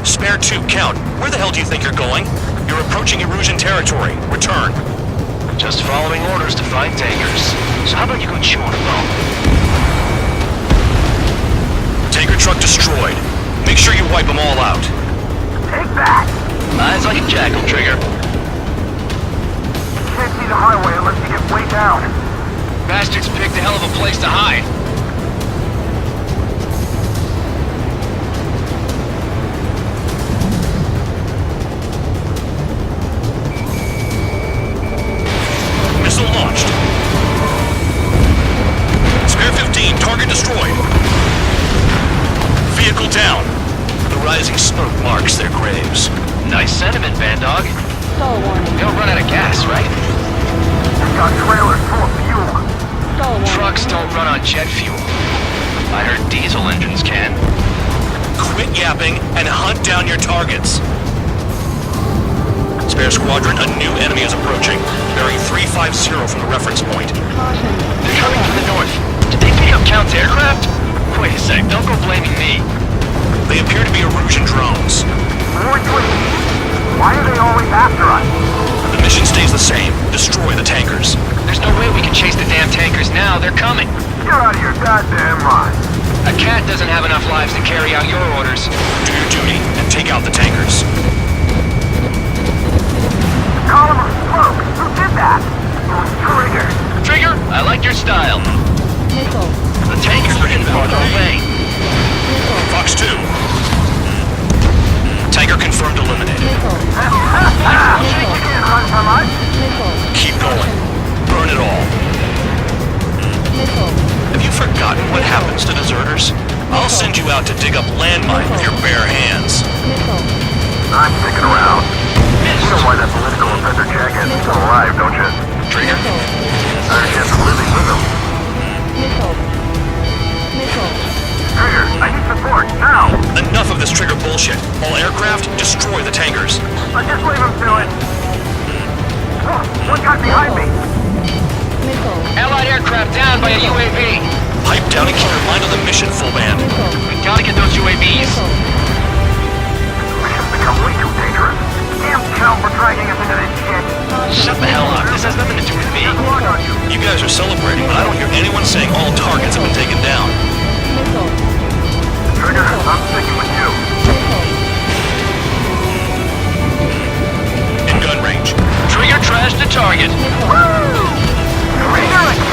Spare 2, count. Where the hell do you think you're going? You're approaching Erusian territory. Return. Just following orders to find tankers. So how about you go chew on a bone? Tanker truck destroyed. Make sure you wipe them all out. Take that! Eyes like a jackal, Trigger. Can't see the highway unless you get way down. Bastards picked a hell of a place to hide. Missile launched. Spare 15, target destroyed. Vehicle down. The rising smoke marks their graves. Nice sentiment, Bandog. Stall warning. We don't run out of gas, right? We've got trailers full of fuel. Stall warning. Trucks don't run on jet fuel. I heard diesel engines can. Quit yapping and hunt down your targets. Spare squadron, a new enemy is approaching. Bearing 350 from the reference point. Caution. They're coming from the north. Did they pick up Count's aircraft? Wait a sec, don't go blaming me. They appear to be Erusian drones. More twins. Why are they always after us? The mission stays the same. Destroy the tankers. There's no way we can chase the damn tankers now. They're coming. Get out of your goddamn mind. A cat doesn't have enough lives to carry out your orders. Do your duty and take out the tankers. Column of smoke. Who did that? It was Trigger. Trigger, I like your style. Missile. The tankers are getting farther away. Fox 2. Tanker confirmed eliminated. Missile. You can't run from us. Missile. Keep going. Burn it all. Missile. Have you forgotten what happens to deserters? I'll send you out to dig up landmine with your bare hands. Missile. I'm sticking around. You know why that political offender jackass is still alive, don't you? Trigger. Better chance of living with him. Missile. Missile. Trigger, I need support, now! Enough of this Trigger bullshit. All aircraft, destroy the tankers. I'll just leave him to it. Oh, one got behind me. Missile. Allied aircraft down by a UAV. Pipe down and keep your mind on the mission, full band. Missile. We gotta get those UAVs. Missile. Mission's become way too dangerous. Damn Count for dragging us into this shit. Shut the hell up. This has nothing to do with me. Lock on you. You guys are celebrating, but I don't hear anyone saying all targets have been taken down. Missile. Trigger, I'm sticking with you. Missile. In gun range. Trigger trashed the target. Woo! Trigger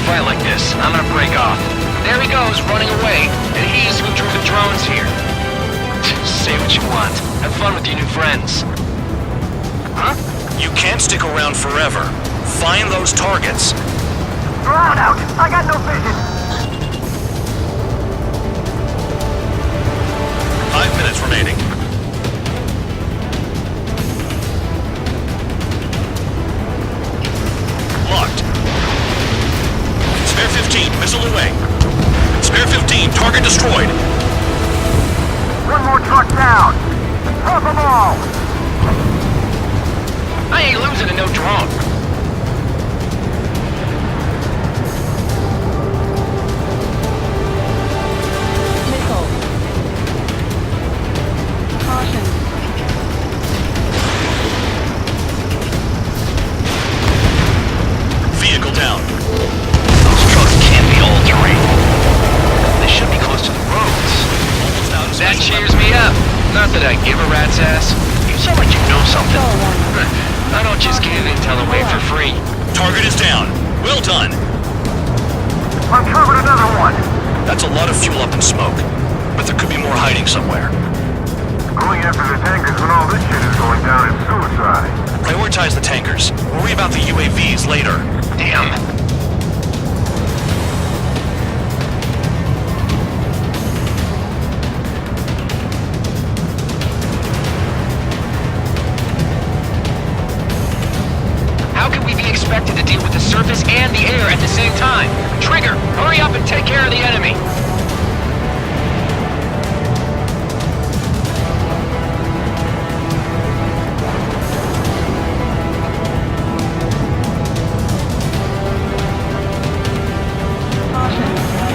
fight like this. I'm gonna break off. There he goes, running away, and he's who drew the drones here. Say what you want. Have fun with your new friends. Huh? You can't stick around forever. Find those targets. Drown out! I got no vision! 5 minutes remaining. Locked. Spare 15, missile away. Spare 15, target destroyed. One more truck down! Drop them all! I ain't losing to no drone. Missile. Caution. Vehicle down. Those trucks can't be all terrain. They should be close to the roads. That cheers me up. Not that I give a rat's ass. You sound like you know something. I don't just give intel away for free. Target is down. Well done. Uncovered another one! That's a lot of fuel up in smoke. But there could be more hiding somewhere. Going after the tankers when all this shit is going down is suicide. Prioritize the tankers. Worry about the UAVs later. Damn. How can we be expected to deal with the surface and the air at the same time? Trigger, hurry up and take care of the enemy.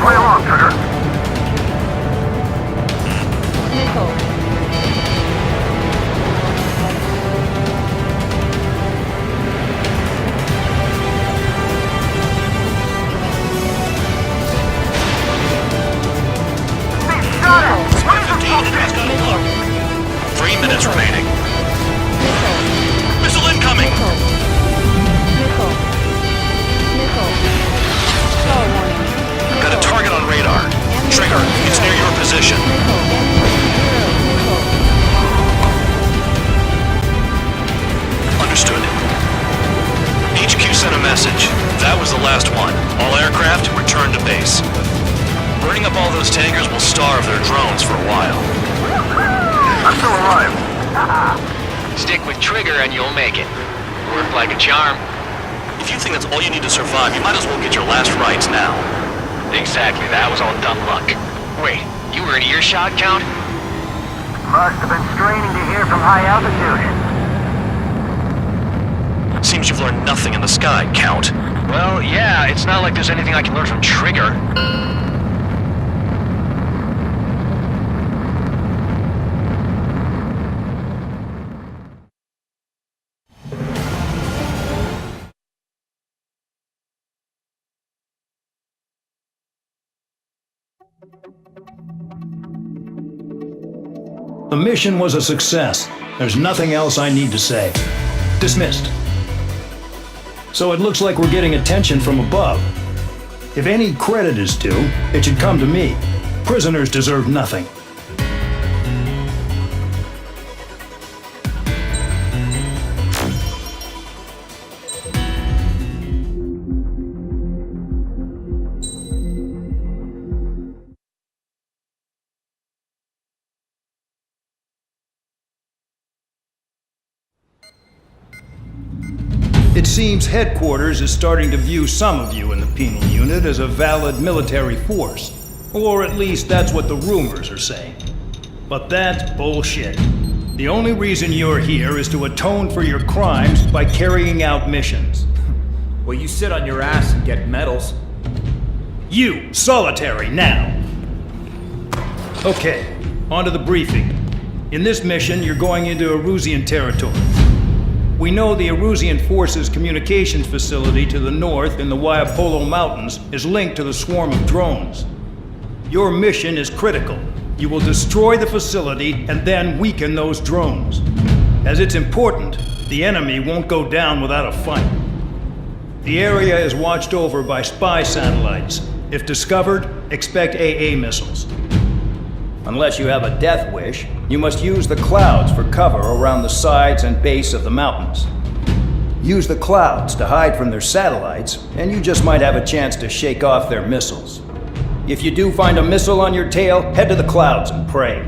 Play along, Trigger. Missile. Spare 15 has got a look. 3 minutes remaining. Missile incoming! Missile. Missile. Star warning. Got a target on radar. Trigger, it's near your position. Understood. HQ sent a message. That was the last one. All aircraft, return to base. Burning up all those tankers will starve their drones for a while. I'm still alive. Stick with Trigger and you'll make it. Work like a charm. If you think that's all you need to survive, you might as well get your last rites now. Exactly, that was all dumb luck. Wait, you were in earshot, Count? Must have been straining to hear from high altitude. Seems you've learned nothing in the sky, Count. Well, yeah, it's not like there's anything I can learn from Trigger. The mission was a success. There's nothing else I need to say. Dismissed. So it looks like we're getting attention from above. If any credit is due, it should come to me. Prisoners deserve nothing. It seems headquarters is starting to view some of you in the penal unit as a valid military force. Or at least that's what the rumors are saying. But that's bullshit. The only reason you're here is to atone for your crimes by carrying out missions. Well, you sit on your ass and get medals. You, solitary, now! Okay, on to the briefing. In this mission, you're going into Erusian territory. We know the Erusian Forces communications facility to the north in the Waiapolo Mountains is linked to the swarm of drones. Your mission is critical. You will destroy the facility and then weaken those drones. As it's important, the enemy won't go down without a fight. The area is watched over by spy satellites. If discovered, expect AA missiles. Unless you have a death wish, you must use the clouds for cover around the sides and base of the mountains. Use the clouds to hide from their satellites, and you just might have a chance to shake off their missiles. If you do find a missile on your tail, head to the clouds and pray.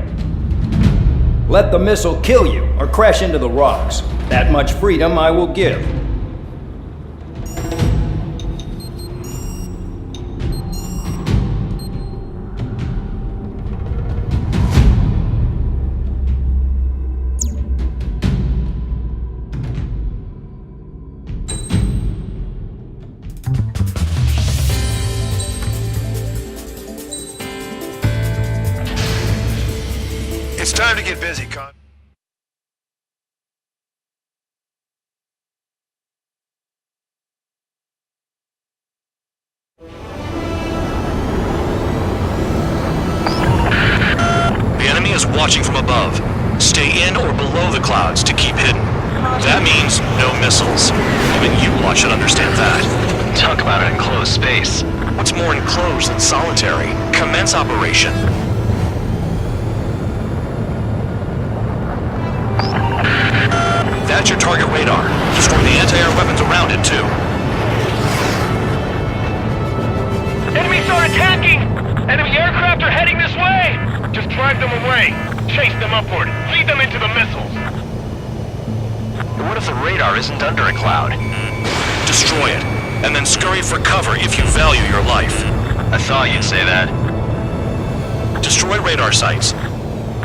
Let the missile kill you or crash into the rocks. That much freedom I will give. It's time to get busy, Con. The enemy is watching from above. Stay in or below the clouds to keep hidden. That means no missiles. Even you lot should understand that. Talk about an enclosed space. What's more enclosed than solitary? Commence operation. That's your target radar. Destroy the anti-air weapons around it, too. Enemies are attacking! Enemy aircraft are heading this way! Just drive them away. Chase them upward. Lead them into the missiles. What if the radar isn't under a cloud? Destroy it, and then scurry for cover if you value your life. I thought you'd say that. Destroy radar sites.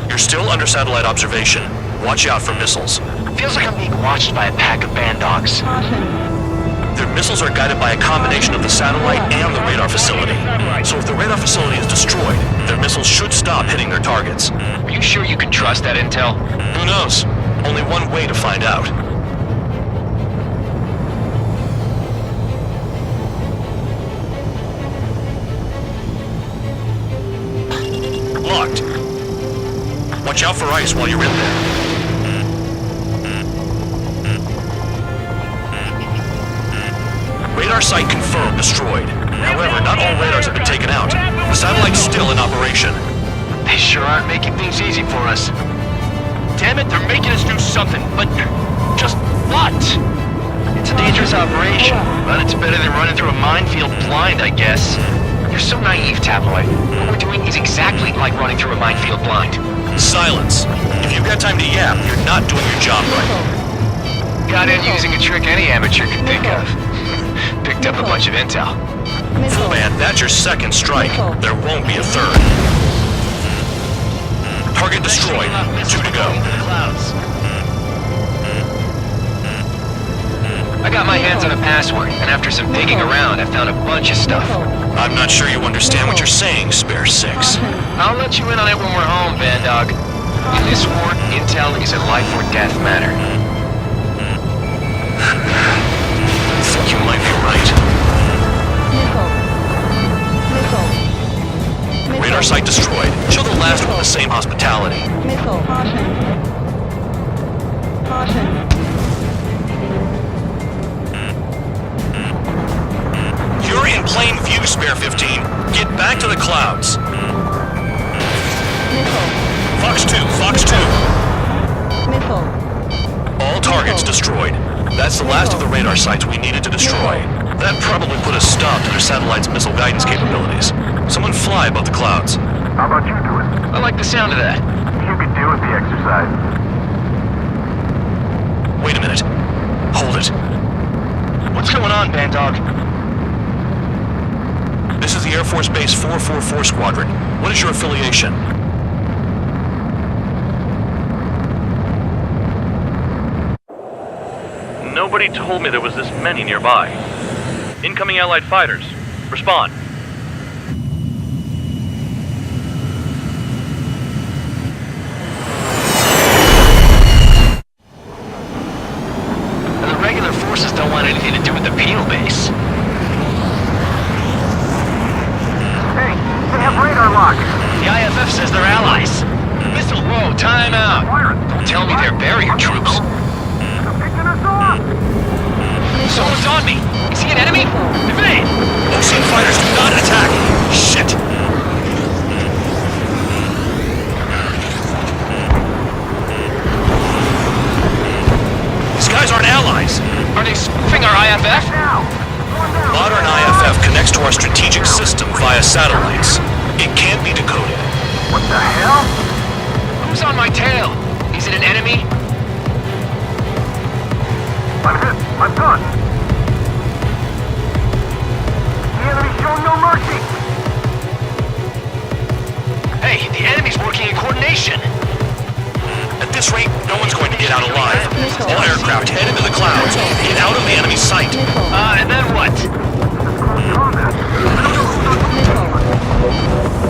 You're still under satellite observation. Watch out for missiles. Feels like I'm being watched by a pack of band dogs. Their missiles are guided by a combination of the satellite and the radar facility. So if the radar facility is destroyed, their missiles should stop hitting their targets. Are you sure you can trust that intel? Who knows? Only one way to find out. Locked. Watch out for ice while you're in there. Radar site confirmed destroyed. However, not all radars have been taken out. The satellite's still in operation. They sure aren't making things easy for us. Damn it, they're making us do something, but just what? It's a dangerous operation, but it's better than running through a minefield blind, I guess. You're so naive, Tabloid. What we're doing is exactly like running through a minefield blind. Silence. If you've got time to yap, you're not doing your job right. Got in using a trick any amateur can think of. Picked up a bunch of intel. Full man, that's your second strike. There won't be a third. Target destroyed. 2 to go. I got my hands on a password, and after some digging around, I found a bunch of stuff. I'm not sure you understand what you're saying, Spare 6. I'll let you in on it when we're home, Band Dog. In this war, intel is a life or death matter. I think you might be right. Radar site destroyed. Show the last one the same hospitality. Missile. Caution. Caution. You're in plain view, Spare 15. Get back to the clouds. Missile. Fox 2, Fox 2. Missile. All targets destroyed. That's the last of the radar sites we needed to destroy. That probably put a stop to their satellite's missile guidance capabilities. Someone fly above the clouds. How about you do it? I like the sound of that. You could do with the exercise. Wait a minute. Hold it. What's going on, Band Dog? This is the Air Force Base 444 Squadron. What is your affiliation? Nobody told me there was this many nearby. Incoming Allied fighters. Respond. The regular forces don't want anything to do with the penal base. Hey, they have radar lock. The IFF says they're allies. Missile row, time out. Don't tell me they're barrier troops. They're picking us off. Someone's on me! See an enemy? Evade! Ocean fighters do not attack! Shit! These guys aren't allies! Are they spoofing our IFF? Modern IFF connects to our strategic system via satellites. It can't be decoded. What the hell? Who's on my tail? Is it an enemy? I'm hit. I'm done. The enemy's showing no mercy. Hey, the enemy's working in coordination. At this rate, no one's going to get out alive. All aircraft head into the clouds. Get out of the enemy sight. And then what?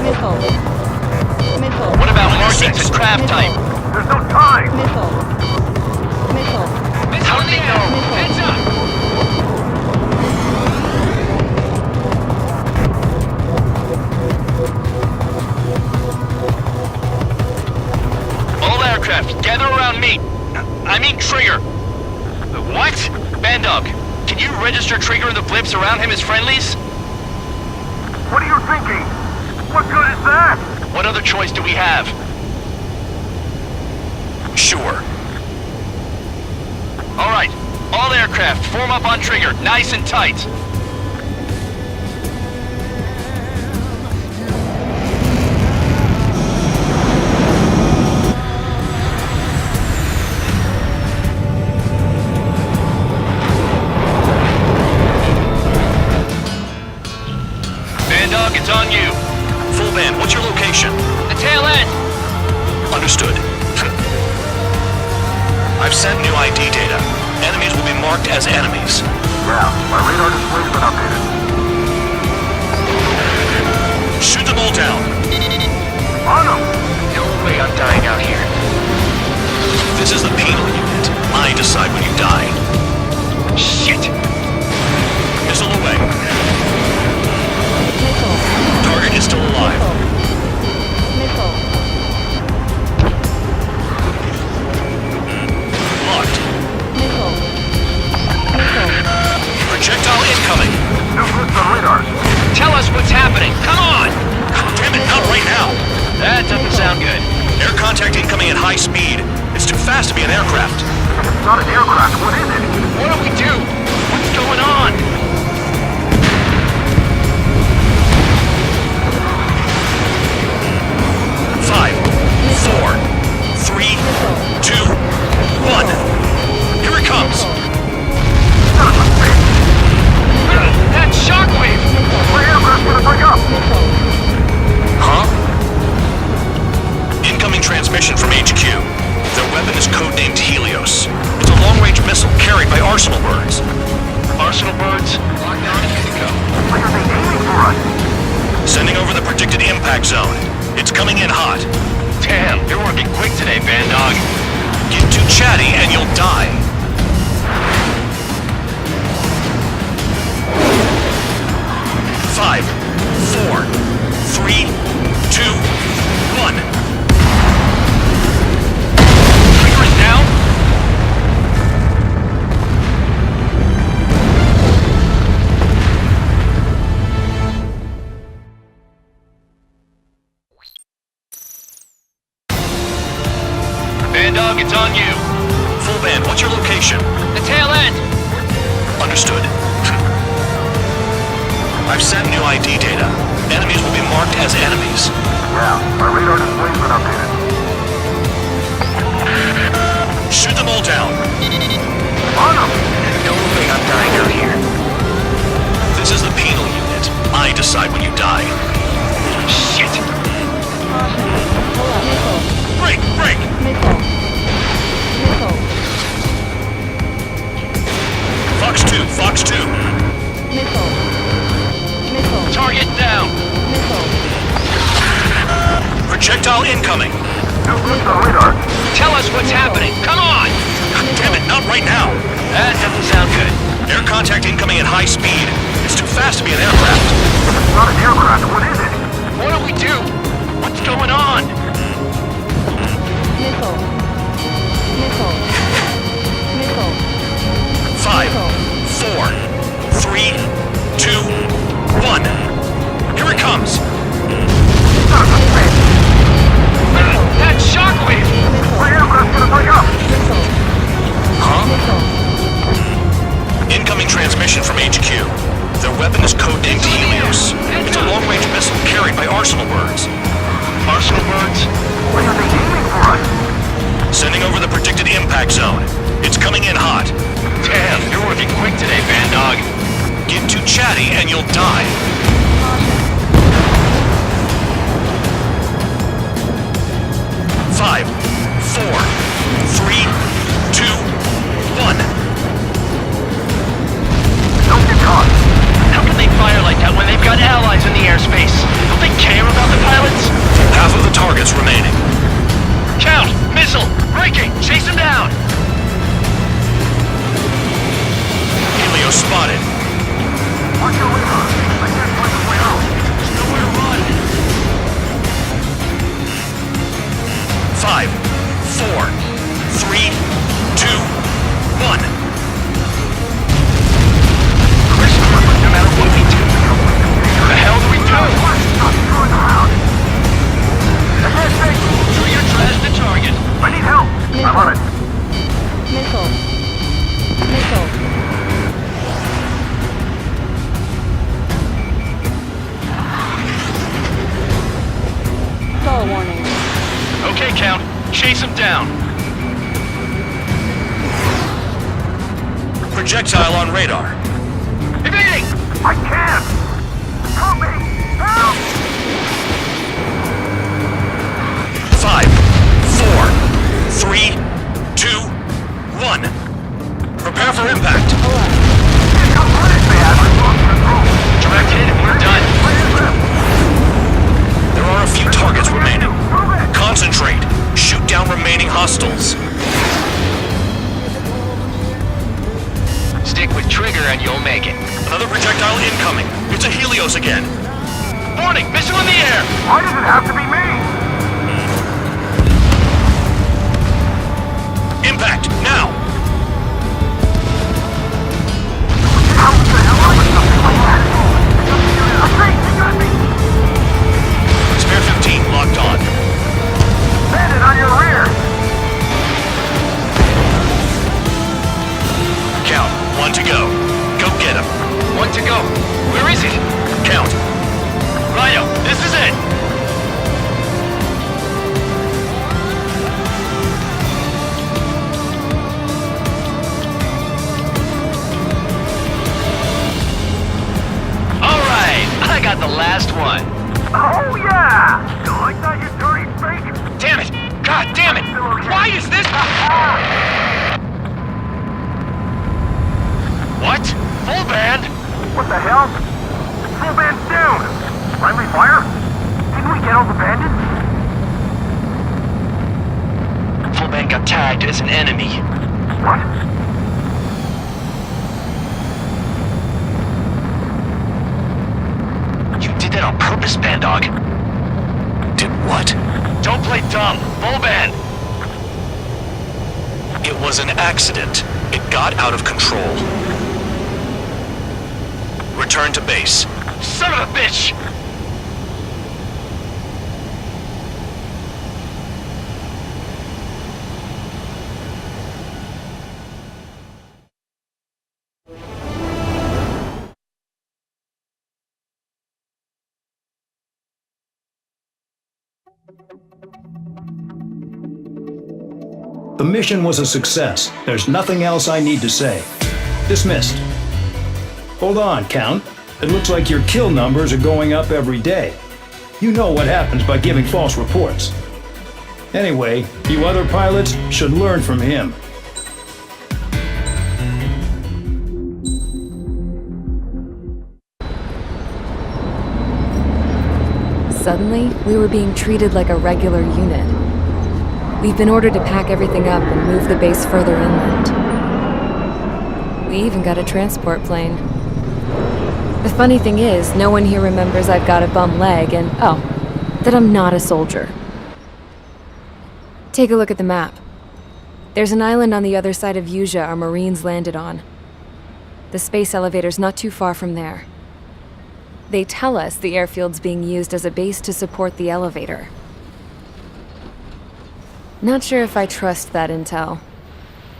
Missile. Missile. What about markings and craft type? There's no time. Missile. Missile. How do they know? Heads up! All aircraft, gather around me. I mean Trigger. What? Bandog, can you register Trigger and the blips around him as friendlies? What are you thinking? What good is that? What other choice do we have? Sure. All right, all aircraft, form up on Trigger, nice and tight. Bandog, it's on you. Full band, what's your location? The tail end. Understood. I've sent new ID data. Enemies will be marked as enemies. Yeah, my radar display's been updated. Shoot them all down. On them! No way I'm dying out here. This is the penal unit. I decide when you die. Shit! Missile away. Missile. Target is still alive. Missile. Locked. Missile. Missile. Projectile incoming. New hits on radar. Tell us what's happening. Come on! Damn it, not right now. That doesn't sound good. Air contact incoming at high speed. It's too fast to be an aircraft. It's not an aircraft. What is it? What do we do? What's going on? Five, four, three, two, one. Here it comes. That shockwave! My aircraft's gonna break up. Huh? Incoming transmission from HQ. Their weapon is codenamed Helios. It's a long-range missile carried by Arsenal birds. Arsenal birds? Lockdown and good to go. Why are they aiming for us? Sending over the predicted impact zone. It's coming in hot. Damn, you're working quick today, Bandog. Get too chatty and you'll die. Five, four, three, two, one. Trigger is down? Bandog, it's on you. Full band, what's your location? The tail end. Understood. I've sent new ID data. Enemies will be marked as enemies. Yeah, my radar display's been updated. Shoot them all down. On them! No way I'm dying out here. This is the penal unit. I decide when you die. Shit! Missile. Break! Break! Missile. Missile. Fox 2, Fox 2. Missile. Missile. Target down. Missile. Projectile incoming. New hits on radar. Tell us what's happening. Come on! Damn it, not right now. That doesn't sound good. Air contact incoming at high speed. It's too fast to be an aircraft. It's not an aircraft. What is it? What do we do? What's going on? Missile. Missile. Missile. Five, four, three, 5, 4, 3, 2, 1. Don't get caught. How can they fire like that when they've got allies in the airspace? Don't they care about the pilots? Half of the targets remaining. Count! Missile! Breaking! Chase him down! Helio spotted. Watch your way out. I can't find the way out. There's nowhere to run. 5, 4, 3, 2, 1. No matter what we do, what the hell do we do? Stop screwing around. Ahead, Snake. Show your trash the target. I need help. I'm on it. Missile. Missile. Stall warning. Okay, Count. Chase him down. Projectile on radar. Evading! I can't. Help me. Help. 5, 4, 3, 2, 1. Prepare for impact. Direct hit and we're done. There are a few targets remaining. Concentrate. Shoot down remaining hostiles. Stick with trigger and you'll make it. Another projectile incoming. It's a Helios again. Warning! Missile in the air! Why does it have to be me? Impact, now! How the hell are you something like that? They got me. Spare 15 locked on. Bandit on your rear. Count, 1 to go. Go get him. 1 to go. Where is it? Count. Rhino, this is it! Alright, I got the last one. Oh yeah! You like that, you dirty fake? Damn it! God damn it! Why is this? What? Full band? What the hell? Full band's down! Friendly fire? Didn't we get all the bandits? Full band got tagged as an enemy. What? You did that on purpose, Bandog. Did what? Don't play dumb. Full band. It was an accident. It got out of control. Return to base. Son of a bitch! The mission was a success. There's nothing else I need to say. Dismissed. Hold on, Count. It looks like your kill numbers are going up every day. You know what happens by giving false reports. Anyway, you other pilots should learn from him. Suddenly, we were being treated like a regular unit. We've been ordered to pack everything up and move the base further inland. We even got a transport plane. The funny thing is, no one here remembers I've got a bum leg and, oh, that I'm not a soldier. Take a look at the map. There's an island on the other side of Usea our Marines landed on. The space elevator's not too far from there. They tell us the airfield's being used as a base to support the elevator. Not sure if I trust that intel.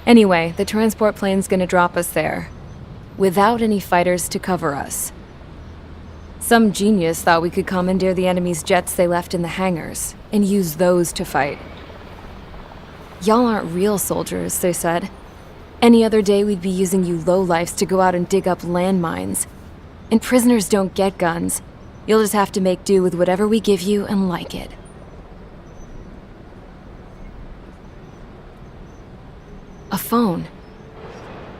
Anyway, the transport plane's gonna drop us there, without any fighters to cover us. Some genius thought we could commandeer the enemy's jets they left in the hangars, and use those to fight. Y'all aren't real soldiers, they said. Any other day we'd be using you lowlifes to go out and dig up landmines. And prisoners don't get guns. You'll just have to make do with whatever we give you and like it. A phone.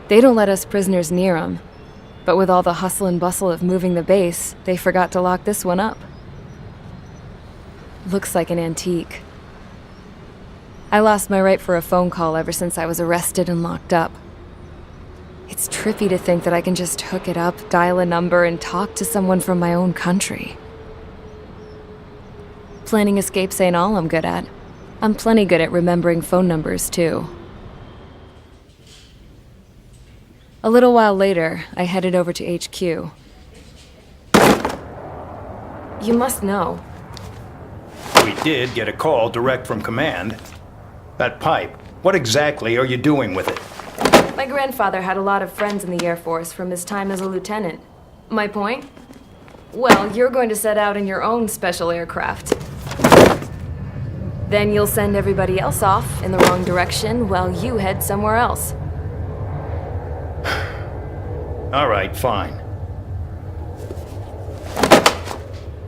They don't let us prisoners near them, but with all the hustle and bustle of moving the base, they forgot to lock this one up. Looks like an antique. I lost my right for a phone call ever since I was arrested and locked up. It's trippy to think that I can just hook it up, dial a number, and talk to someone from my own country. Planning escapes ain't all I'm good at. I'm plenty good at remembering phone numbers, too. A little while later, I headed over to HQ. You must know. We did get a call direct from command. That pipe, what exactly are you doing with it? My grandfather had a lot of friends in the Air Force from his time as a lieutenant. My point? Well, you're going to set out in your own special aircraft. Then you'll send everybody else off in the wrong direction while you head somewhere else. All right, fine.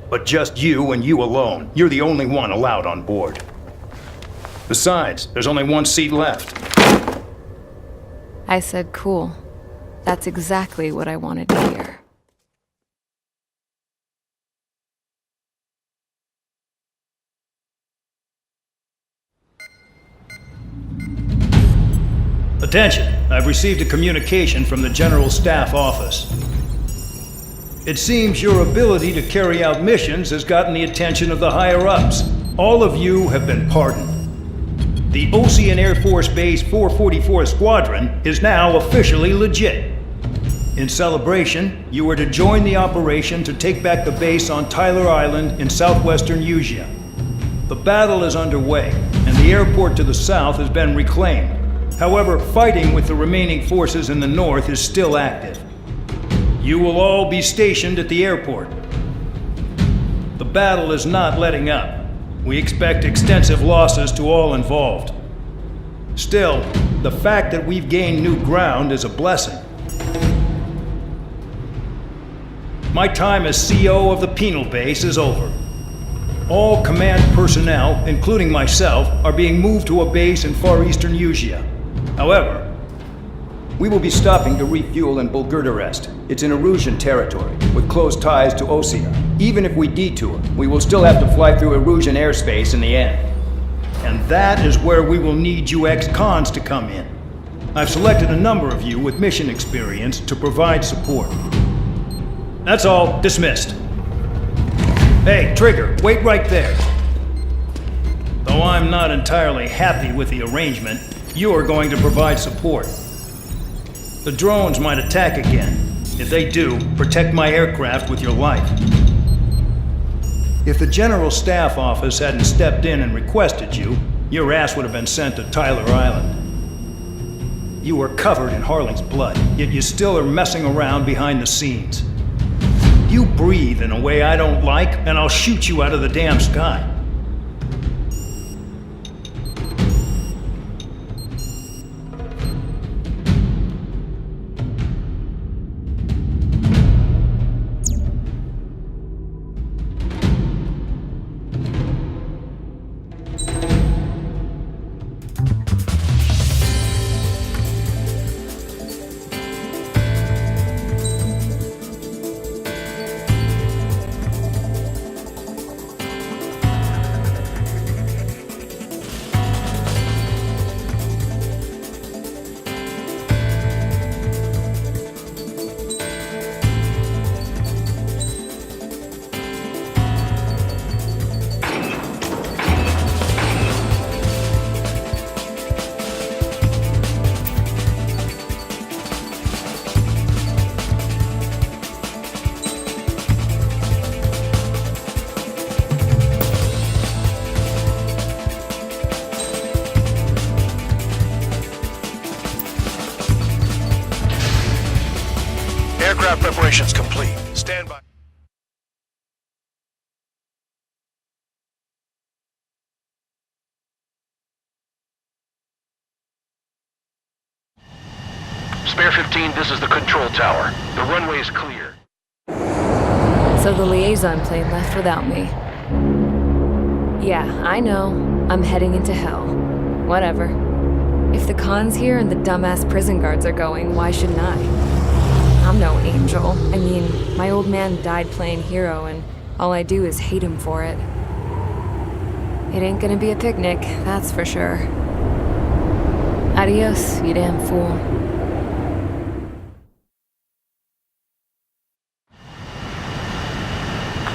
But just you and you alone. You're the only one allowed on board. Besides, there's only one seat left. I said cool. That's exactly what I wanted to hear. Attention, I've received a communication from the General Staff Office. It seems your ability to carry out missions has gotten the attention of the higher-ups. All of you have been pardoned. The Ocean Air Force Base 444 Squadron is now officially legit. In celebration, you are to join the operation to take back the base on Tyler Island in southwestern Usia. The battle is underway, and the airport to the south has been reclaimed. However, fighting with the remaining forces in the north is still active. You will all be stationed at the airport. The battle is not letting up. We expect extensive losses to all involved. Still, the fact that we've gained new ground is a blessing. My time as CO of the penal base is over. All command personnel, including myself, are being moved to a base in far eastern Usia. However, we will be stopping to refuel in Bulgurdarest. It's in Erusian territory, with close ties to Osia. Even if we detour, we will still have to fly through Erusian airspace in the end. And that is where we will need you ex-cons to come in. I've selected a number of you with mission experience to provide support. That's all. Dismissed. Hey, Trigger, wait right there. Though I'm not entirely happy with the arrangement, you are going to provide support. The drones might attack again. If they do, protect my aircraft with your life. If the General Staff Office hadn't stepped in and requested you, your ass would have been sent to Tyler Island. You are covered in Harling's blood, yet you still are messing around behind the scenes. You breathe in a way I don't like, and I'll shoot you out of the damn sky. Aircraft preparations complete. Stand by. Spare 15, this is the control tower. The runway is clear. So the liaison plane left without me. Yeah, I know. I'm heading into hell. Whatever. If the Khan's here and the dumbass prison guards are going, why shouldn't I? I'm no angel. I mean, my old man died playing hero, and all I do is hate him for it. It ain't gonna be a picnic, that's for sure. Adios, you damn fool.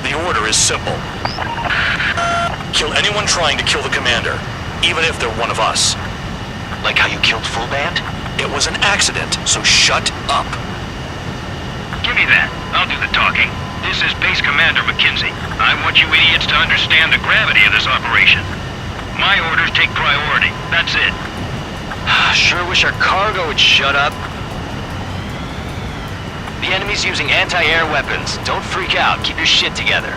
The order is simple. Kill anyone trying to kill the commander, even if they're one of us. Like how you killed Full Band? It was an accident, so shut up. Give me that. I'll do the talking. This is Base Commander McKinsey. I want you idiots to understand the gravity of this operation. My orders take priority. That's it. Sure wish our cargo would shut up. The enemy's using anti-air weapons. Don't freak out. Keep your shit together.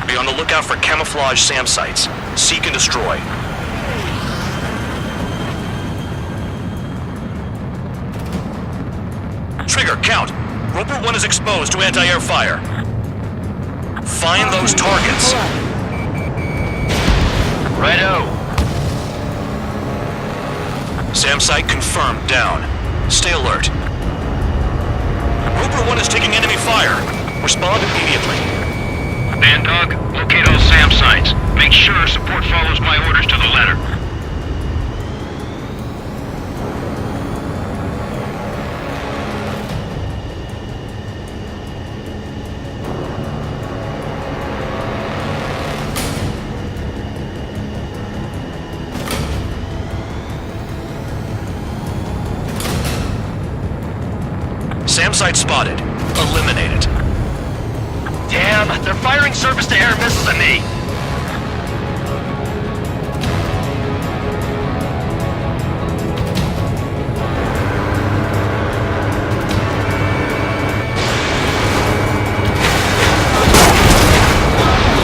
Be on the lookout for camouflage SAM sites. Seek and destroy. Trigger, count! Roper 1 is exposed to anti-air fire. Find those targets. Righto. SAM site confirmed, down. Stay alert. Roper 1 is taking enemy fire. Respond immediately. Bandog, locate all SAM sites. Make sure support follows my orders to the letter. SAM site spotted. Eliminate it. Damn, they're firing surface-to-air missiles at me.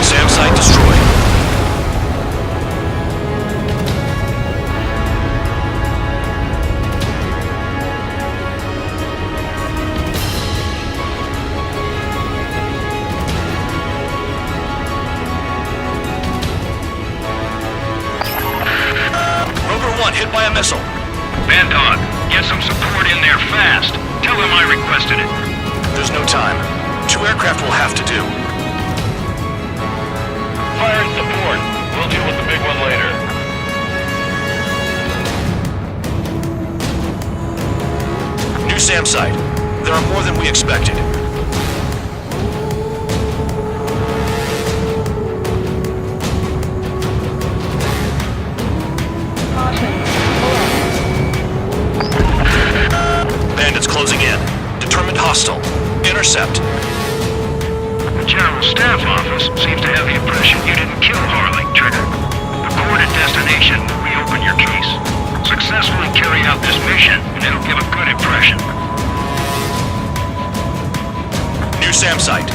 SAM site destroyed. Hit by a missile. Bandog, get some support in there fast. Tell them I requested it. There's no time. 2 aircraft will have to do. Fire and support. We'll deal with the big one later. New SAM site. There are more than we expected. Bandits closing in. Determined hostile. Intercept. The General Staff Office seems to have the impression you didn't kill Harley, Trigger. The coordinate destination will reopen your case. Successfully carry out this mission, and it'll give a good impression. New SAM site.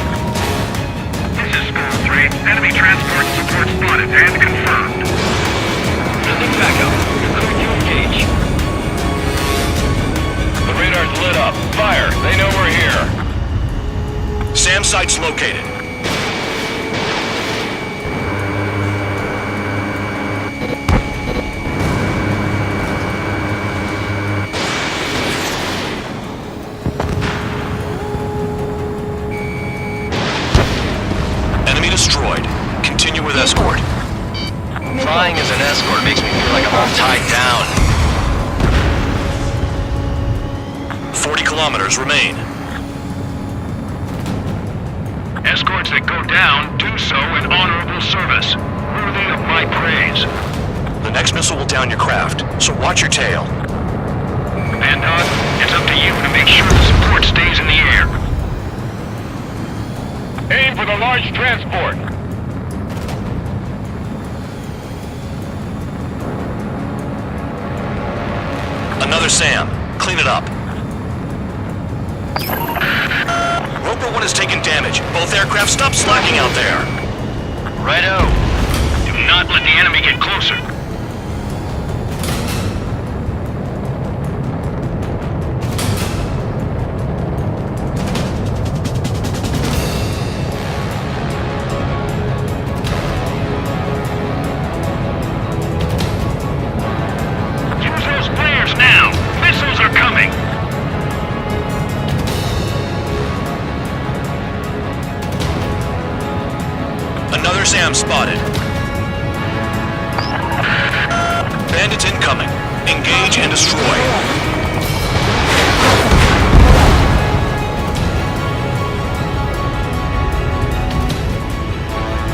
This is Skull 3. Enemy transport support spotted and confirmed. Sending backup. Ready to engage. The radar's lit up. Fire. They know we're here. SAM site's located. Enemy destroyed. Continue with escort. Flying as an escort makes me feel like I'm all tied down. 40 kilometers remain. Escorts that go down do so in honorable service, worthy of my praise. The next missile will down your craft, so watch your tail. Bandog, it's up to you to make sure the support stays in the air. Aim for the large transport. Another SAM. Clean it up. Roper 1 has taken damage. Both aircraft stop slacking out there. Righto. Do not let the enemy get closer. PPM spotted. Bandits incoming. Engage and destroy.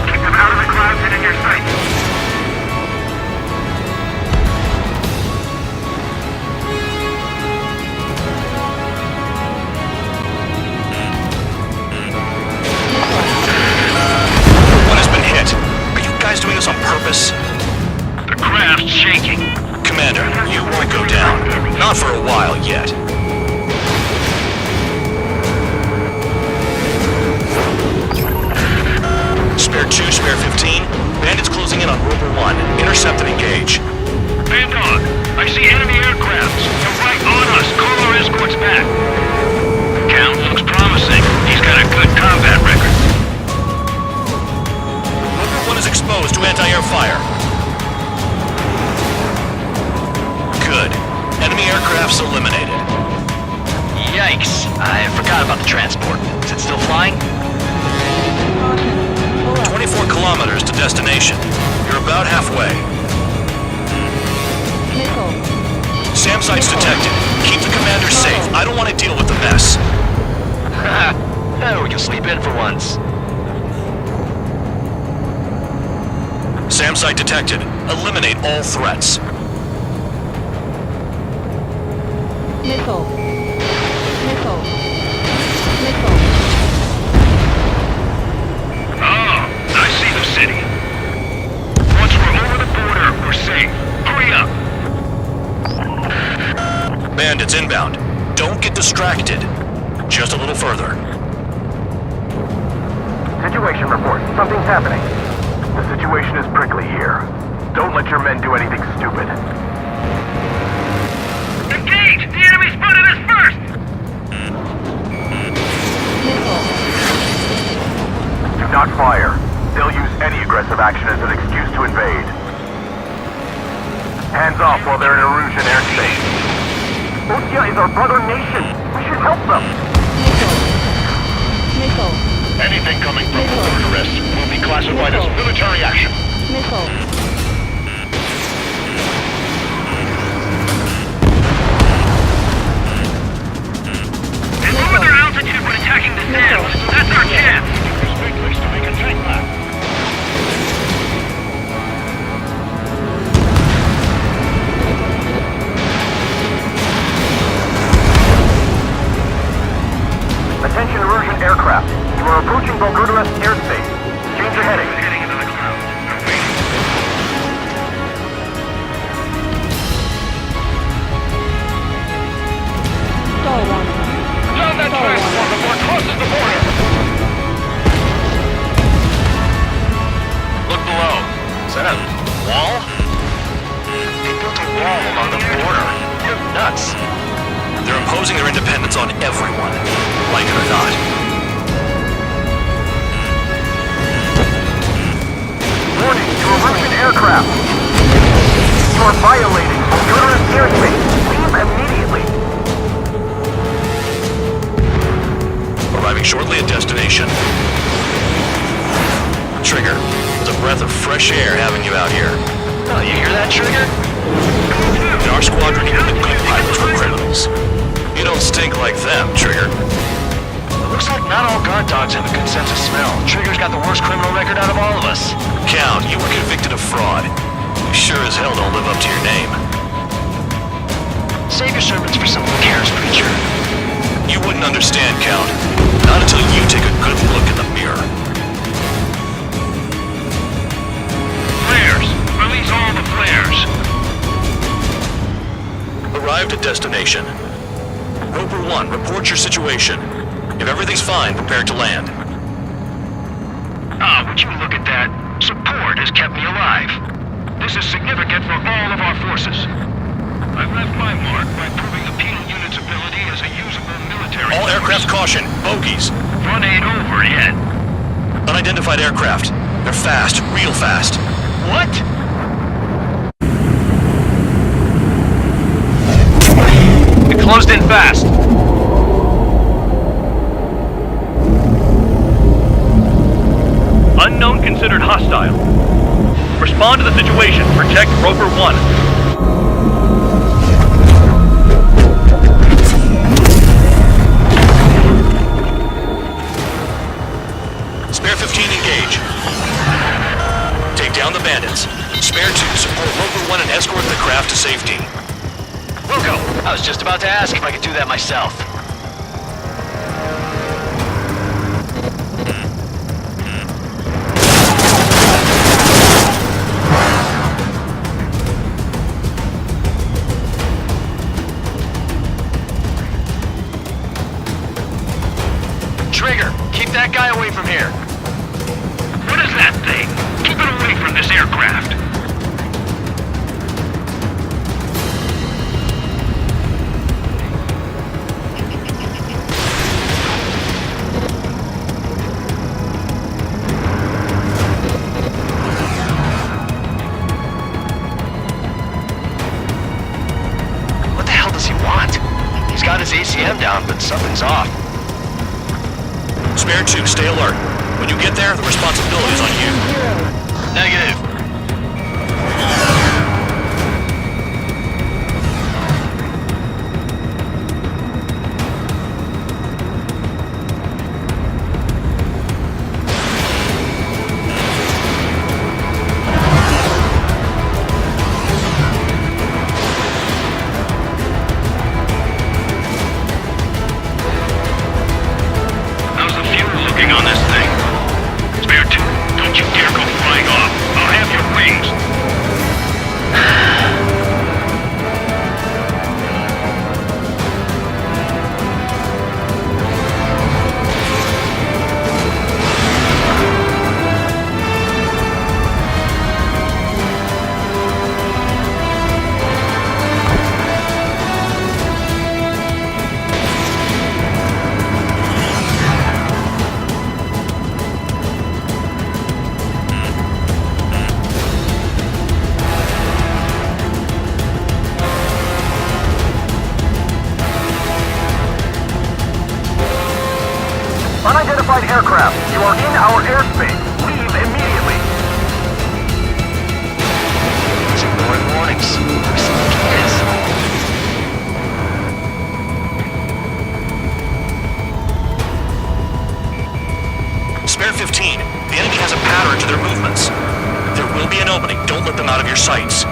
Keep them out of the clouds and in your sight. One has been hit. Are you guys doing this on purpose? The craft's shaking. Commander, you won't go down. Not for a while yet. Spare 2, spare 15. Bandits closing in on Rover 1. Intercept and engage. Bandog, I see enemy aircraft. They're right on us. Call our escorts back. Count looks promising. He's got a good combat record. Rover 1 is exposed to anti-air fire. Good. Enemy aircraft's eliminated. Yikes. I forgot about the transport. Is it still flying? 24 kilometers to destination. You're about halfway. SAM sites detected. Keep the commander safe. I don't want to deal with the mess. We can sleep in for once. SAM site detected. Eliminate all threats. Missile. Oh, I see the city. Once we're over the border, we're safe. Hurry up. Bandits inbound. Don't get distracted. Just a little further. Situation report. Something's happening. The situation is prickly here. Don't let your men do anything stupid. Engage! The enemy spotted us first! Do not fire. They'll use any aggressive action as an excuse to invade. Hands off while they're in Erusian airspace. Ostia is our brother nation. We should help them. Anything coming from border arrest will be classified as military action. They lower their altitude when attacking the SAMs. That's our chance. Here's a big place to make a tank lap. Attention Erusian aircraft. You are approaching Bulgarian airspace. Change your heading. Heading into the clouds. They're waiting. Down that transport before it crosses the border. Look below. Is that a wall? They built a wall along the border. You're nuts. They're imposing their independence on everyone, like it or not. Warning to Erusian aircraft. You are violating Bulgarian airspace. Leave immediately. Arriving shortly at destination. Trigger, it's a breath of fresh air having you out here. Oh, you hear that, Trigger? In our squadron, even the good pilots were criminals. You don't stink like them, Trigger. Looks like not all guard dogs have a good sense of smell. Trigger's got the worst criminal record out of all of us. Count, you were convicted of fraud. You sure as hell don't live up to your name. Save your servants for someone who cares, preacher. You wouldn't understand, Count. Not until you take a good look in the mirror. Flares! Release all the flares! Arrived at destination. Roper 1, report your situation. If everything's fine, prepare to land. Ah, would you look at that? Support has kept me alive. This is significant for all of our forces. I've left my mark by proving the penal unit's ability as a usable military All force. aircraft caution, bogies. Run ain't over yet. Unidentified aircraft. They're fast, real fast. What? It closed in fast. Unknown considered hostile. hostile. Respond to the situation. Protect Rover 1. Spare 15 engage. Take down the bandits. Spare 2 support Rover 1 and escort the craft to safety. Wilco, I was just about to ask if I could do that myself. Trigger, keep that guy away from here. What is that thing? Keep it away from this aircraft. What the hell does he want? He's got his ACM down, but something's off. Spare 2, stay alert. When you get there, the responsibility is on you. Negative. How's the fuel looking on this thing? Spare 2, don't you dare go flying off. I'll have your wings. Unidentified aircraft, you are in our airspace. Leave immediately. He's ignoring warnings. Yes. Spare 15, the enemy has a pattern to their movements. There will be an opening. Don't let them out of your sights.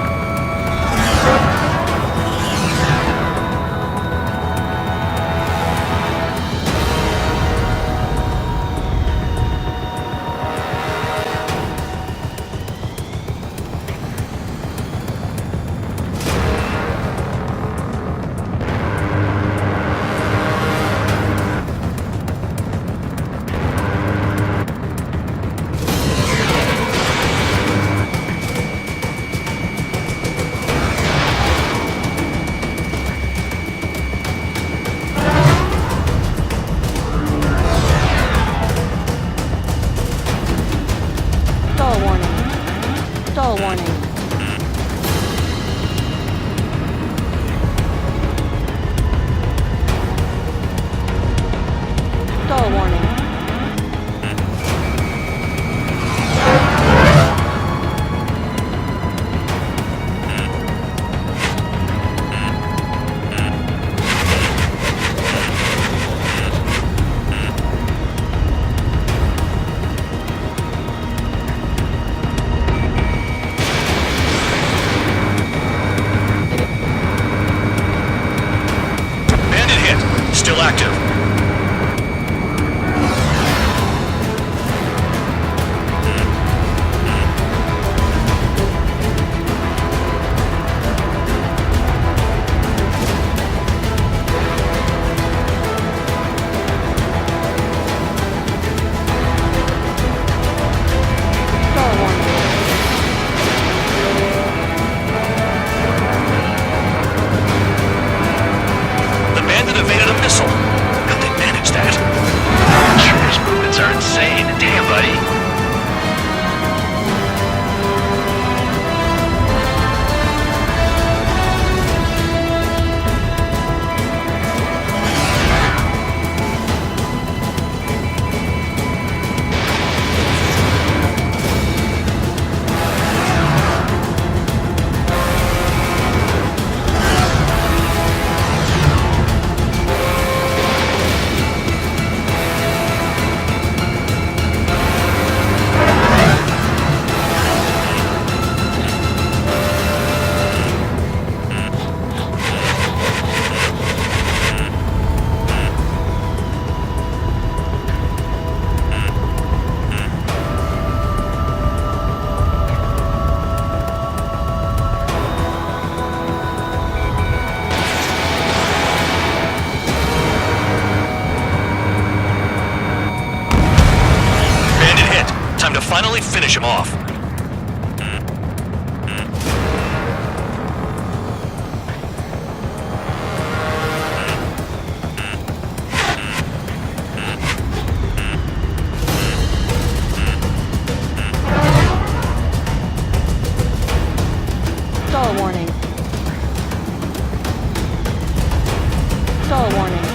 finish him off. Stall warning. Stall warning.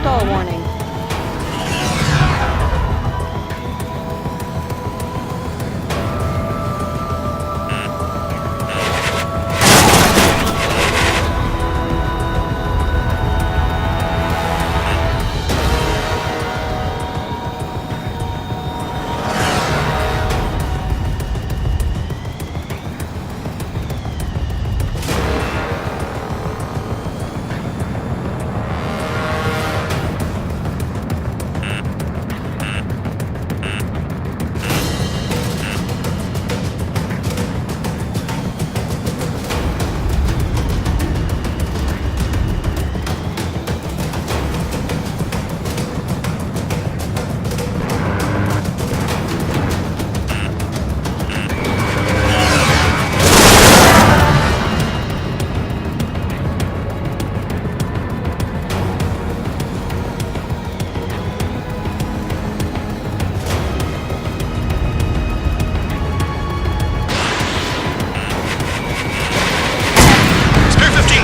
Stall warning. Stall warning.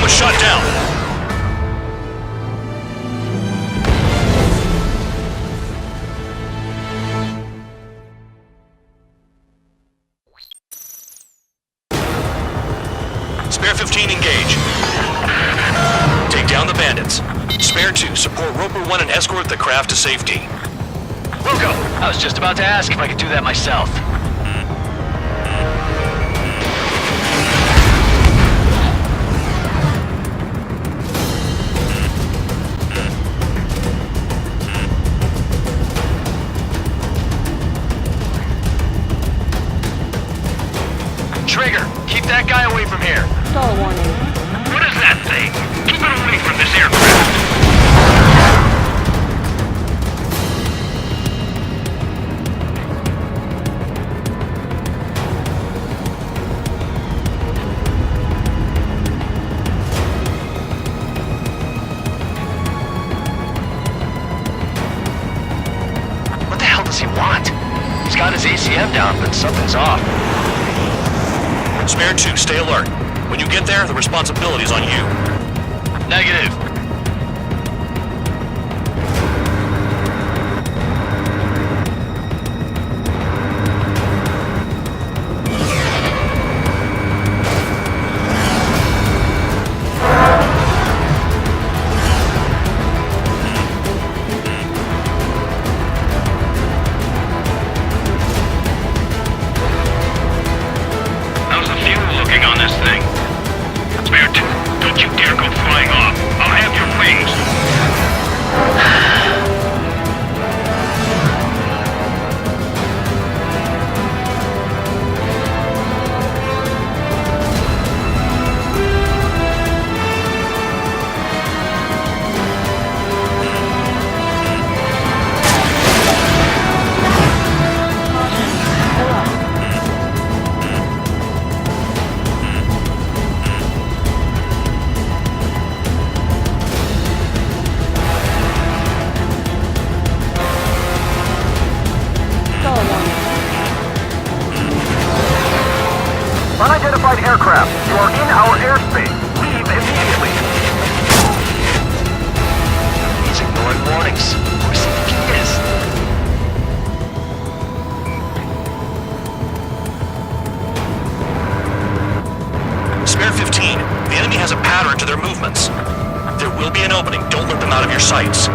Shot down. Spare 15 engage. Take down the bandits. Spare 2 support Roper 1 and escort the craft to safety. Wilco, I was just about to ask if I could do that myself. Trigger, keep that guy away from here. Stall warning. What is that thing? Keep it away from this aircraft. What the hell does he want? He's got his ACM down, but something's off. Spare 2, stay alert. When you get there, the responsibility is on you. Negative. their movements. There will be an opening. Don't let them out of your sights.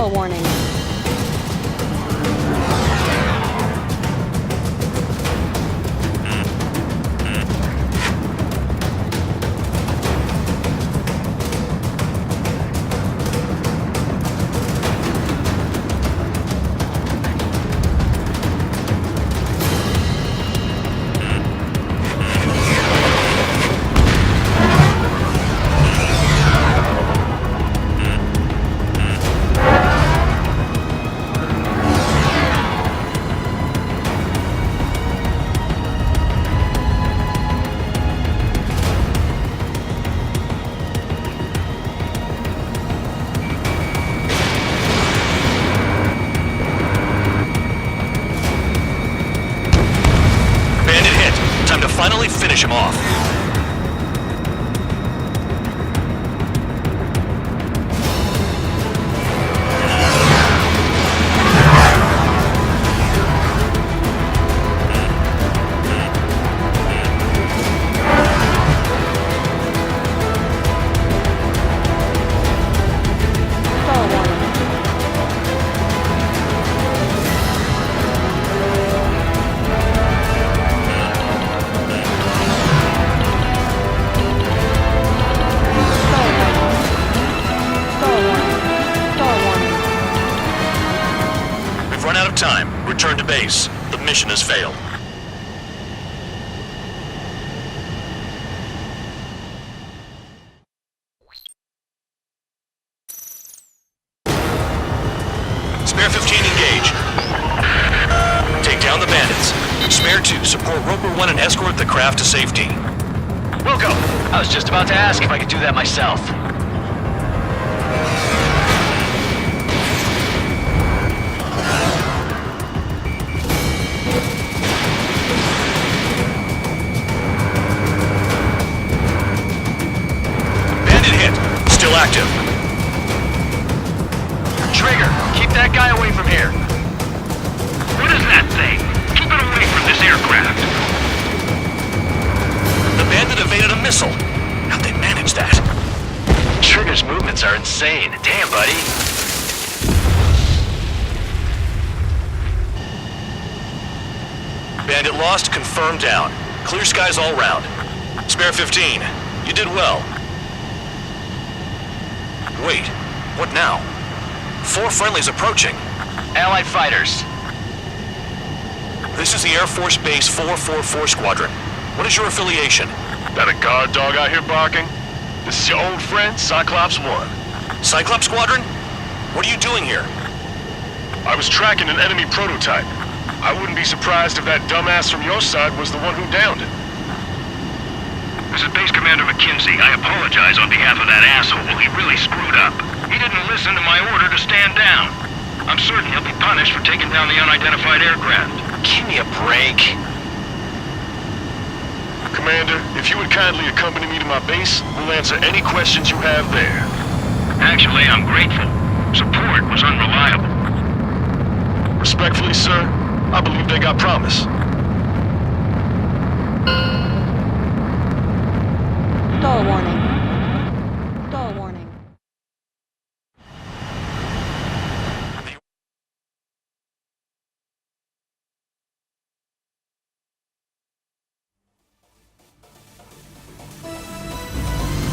Stall warning. Finally finish him off. Return to base. The mission has failed. Spare 15 engage. Take down the bandits. Spare 2, support Roper 1 and escort the craft to safety. Wilco, I was just about to ask if I could do that myself. Active. Trigger, keep that guy away from here. What is that thing? Keep it away from this aircraft. The bandit evaded a missile. How'd they manage that? Trigger's movements are insane. Damn, buddy. Bandit lost, confirmed down. Clear skies all round. Spare 15. You did well. Wait, what now? 4 friendlies approaching. Allied fighters. This is the Air Force Base 444 Squadron. What is your affiliation? That a guard dog out here barking? This is your old friend, Cyclops 1. Cyclops Squadron? What are you doing here? I was tracking an enemy prototype. I wouldn't be surprised if that dumbass from your side was the one who downed it. This is Base Commander McKinsey. I apologize on behalf of that asshole. He really screwed up. He didn't listen to my order to stand down. I'm certain he'll be punished for taking down the unidentified aircraft. Give me a break. Commander, if you would kindly accompany me to my base, we'll answer any questions you have there. Actually, I'm grateful. Support was unreliable. Respectfully, sir, I believe they got promise. Stall warning. Stall warning.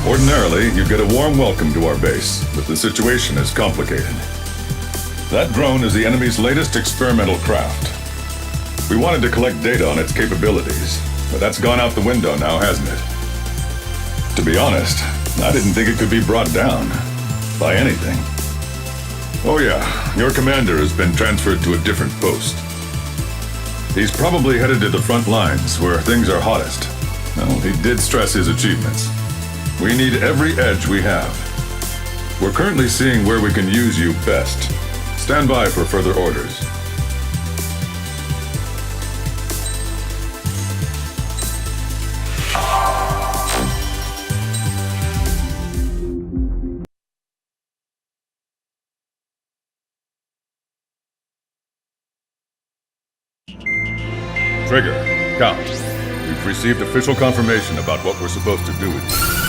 Ordinarily, you get a warm welcome to our base, but the situation is complicated. That drone is the enemy's latest experimental craft. We wanted to collect data on its capabilities, but that's gone out the window now, hasn't it? To be honest, I didn't think it could be brought down by anything. Oh yeah, your commander has been transferred to a different post. He's probably headed to the front lines where things are hottest. Well, he did stress his achievements. We need every edge we have. We're currently seeing where we can use you best. Stand by for further orders. Trigger, Count. We've received official confirmation about what we're supposed to do with you.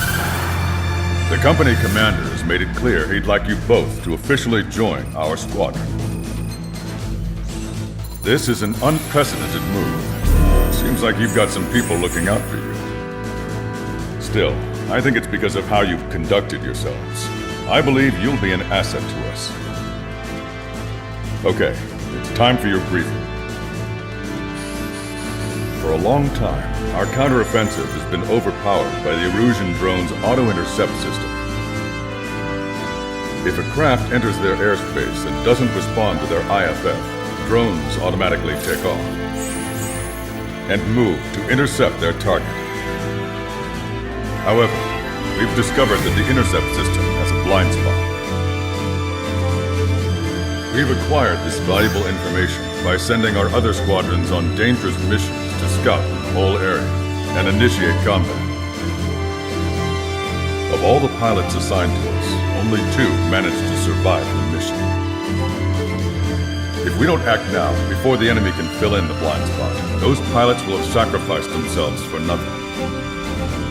The company commander has made it clear he'd like you both to officially join our squadron. This is an unprecedented move. Seems like you've got some people looking out for you. Still, I think it's because of how you've conducted yourselves. I believe you'll be an asset to us. Okay, it's time for your briefing. For a long time, our counteroffensive has been overpowered by the Erusian drone's auto-intercept system. If a craft enters their airspace and doesn't respond to their IFF, drones automatically take off and move to intercept their target. However, we've discovered that the intercept system has a blind spot. We've acquired this valuable information by sending our other squadrons on dangerous missions to scout the whole area and initiate combat. Of all the pilots assigned to us, only 2 managed to survive the mission. If we don't act now, before the enemy can fill in the blind spot, those pilots will have sacrificed themselves for nothing.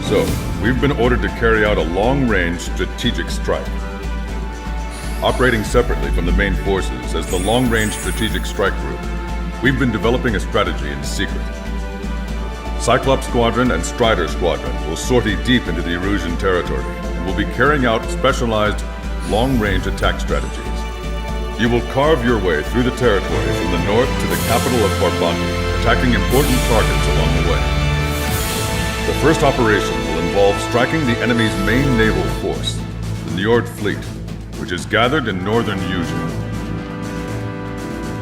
So, we've been ordered to carry out a long-range strategic strike. Operating separately from the main forces as the Long-Range Strategic Strike Group, we've been developing a strategy in secret. Cyclops Squadron and Strider Squadron will sortie deep into the Erusian territory and will be carrying out specialized long-range attack strategies. You will carve your way through the territory from the north to the capital of Farbanti, attacking important targets along the way. The first operation will involve striking the enemy's main naval force, the Njord Fleet, which is gathered in northern Eugene.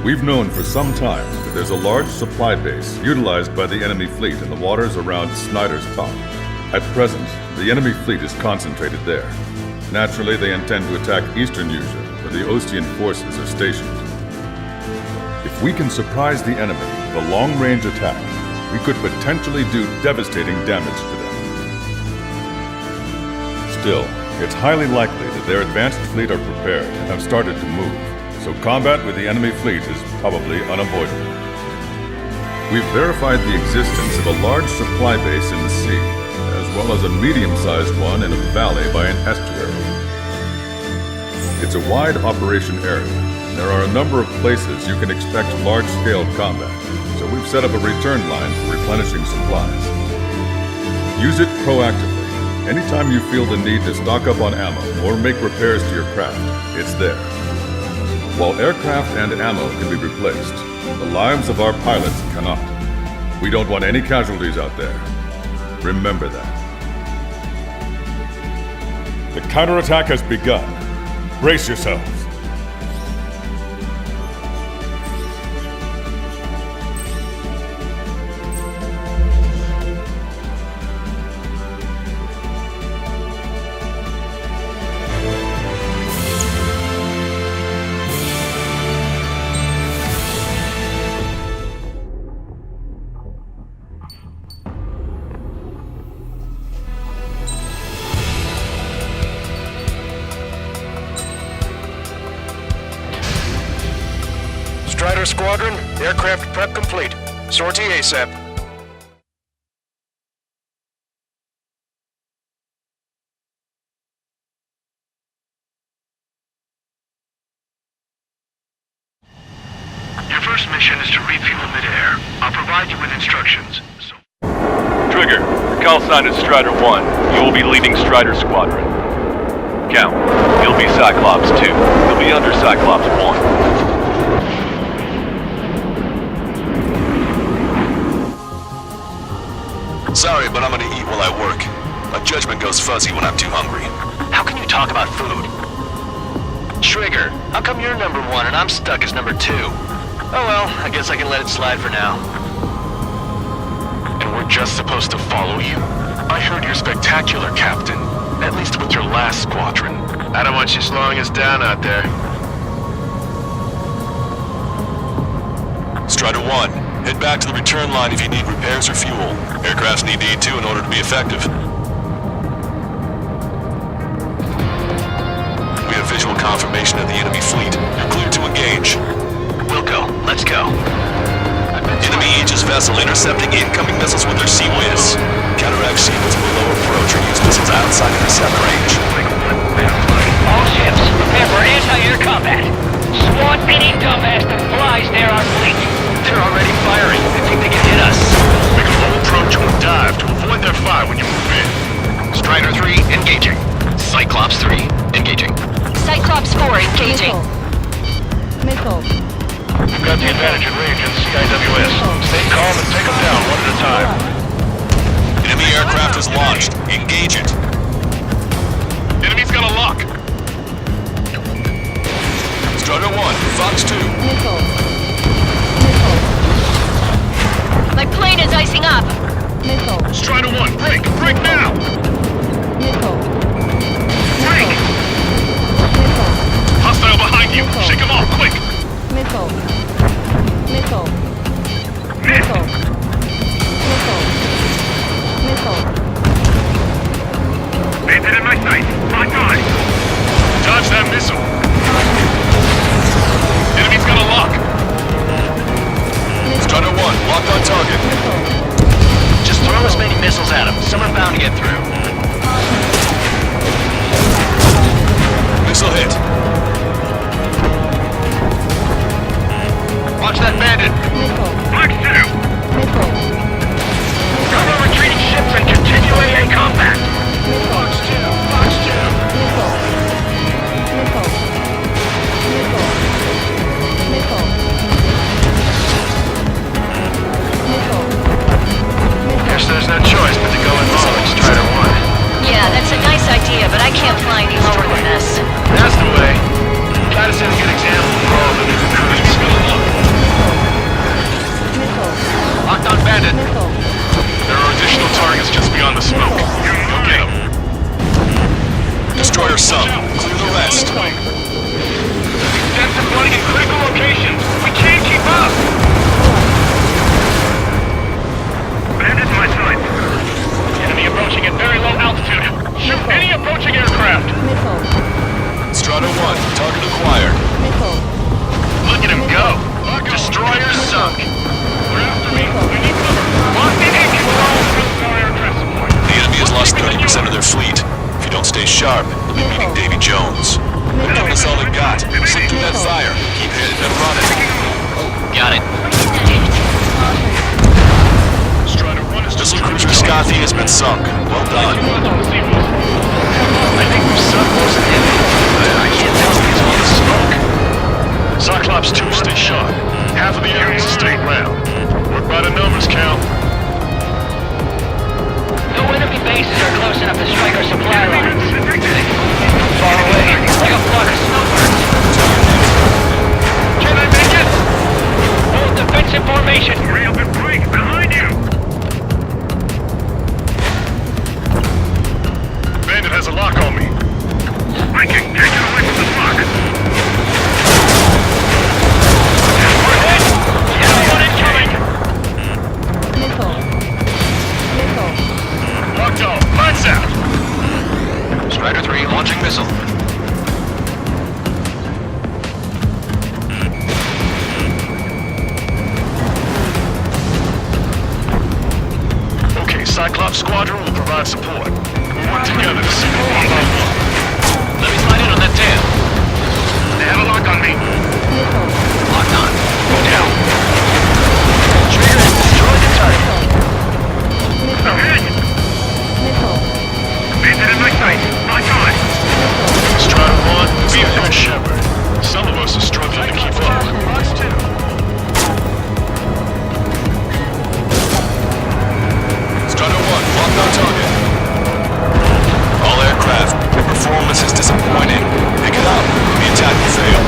We've known for some time that there's a large supply base utilized by the enemy fleet in the waters around Snyder's Top. At present, the enemy fleet is concentrated there. Naturally, they intend to attack eastern Eugene, where the Ostian forces are stationed. If we can surprise the enemy with a long-range attack, we could potentially do devastating damage to them. Still, it's highly likely that their advanced fleet are prepared and have started to move, so combat with the enemy fleet is probably unavoidable. We've verified the existence of a large supply base in the sea, as well as a medium-sized one in a valley by an estuary. It's a wide operation area, and there are a number of places you can expect large-scale combat, so we've set up a return line for replenishing supplies. Use it proactively. Anytime you feel the need to stock up on ammo or make repairs to your craft, it's there. While aircraft and ammo can be replaced, the lives of our pilots cannot. We don't want any casualties out there. Remember that. The counterattack has begun. Brace yourselves. Strider Squadron, aircraft prep complete. Sortie ASAP. Your first mission is to refuel midair. I'll provide you with instructions. Trigger, your call sign is Strider 1. You will be leading Strider Squadron. Count, you'll be Cyclops 2. You'll be under Cyclops 1. Sorry, but I'm gonna eat while I work. My judgment goes fuzzy when I'm too hungry. How can you talk about food? Trigger, how come you're number 1 and I'm stuck as number 2? Oh well, I guess I can let it slide for now. And we're just supposed to follow you? I heard you're spectacular, Captain. At least with your last squadron. I don't want you slowing us down out there. Strider 1, head back to the return line if you need repairs or fuel. Aircrafts need to eat too in order to be effective. We have visual confirmation of the enemy fleet. You're cleared to engage. Wilco, let's go. Enemy Aegis vessel intercepting incoming missiles with their Sea Whiz. Counteract sequence below approach or use missiles outside intercept range. All ships, prepare for anti-air combat. Swat any dumbass that flies near our fleet. They're already firing. They think they can hit us. Make a low approach or dive to avoid their fire when you move in. Strider 3, engaging. Cyclops 3, engaging. Cyclops 4 engaging. Missile. We've got the advantage in range in CIWS. Stay calm and take them down one at a time. Enemy aircraft is launched. Engage it. Enemy's got a lock. Strider 1, Fox 2. Missile. My plane is icing up. Missile. Strider 1, break! Break now! Missile. Break! Missile. Hostile behind you! Shake them off, quick! Missile. Missile. Missile. Missile. Missile. Bandit in my sight! Lock on! Dodge that missile! Enemy's got a lock! Strider 1, locked on target. Just throw as many missiles at them. Some are bound to get through. Missile hit. Watch that bandit! Missile. Fox 2! Missile. Cover retreating ships and continue AA combat! Fox 2! Fox 2! Missile. Missile. Missile. Missile. Missile. Guess there's no choice but to go in low and Strider 1. Yeah, that's a nice idea, but I can't fly any lower than this. That's the way. Try to set a good example for all the new recruits. Locked on bandit. There are additional targets just beyond the smoke. Go get them. Destroyer sunk. Clear the rest. Dense and flooding in critical locations. We can't keep up. Bandit in my sights. Enemy approaching at very low altitude. Shoot any approaching aircraft. Strider 1, target acquired. Look at him go. Destroyer sunk. They're after me. We need cover. Lock the engine with all our aircraft support. The enemy has lost 30% of their fleet. If you don't stay sharp, you'll be meeting Davy Jones. They're giving us all they've got. Sit through that fire. Keep hitting and running. Got it. Strider 1 is Missile cruiser Scothy has been sunk. Well done. I think we've sunk most of the enemy. I can't tell if it's all the smoke. Cyclops 2, stay sharp. Half of the enemies stay around. Work by the numbers, Cal. No enemy bases are close enough to strike our supply lines. Far away, like a flock of snowbirds. Can I make it? Hold defensive formation. Hurry up and break! Behind you! Bandit has a lock on me. I can get you away from the lock. We're hit! Yellow one incoming! Missile. Missile. Locked off. Lights out. Strider 3, launching missile. Okay, Cyclops Squadron will provide support. We'll work together to see them one by one. Let me slide in on that tail. They have a lock on me. Locked on. Go down. Trigger has destroyed the target. I'm hit. Bandit in my sight. Lock on. Strider 1, be a good shepherd. Some of us are struggling to keep up. Fox 2. Strider 1, locked on target. All aircraft, your performance is disappointing. Pick it up. The attack will fail.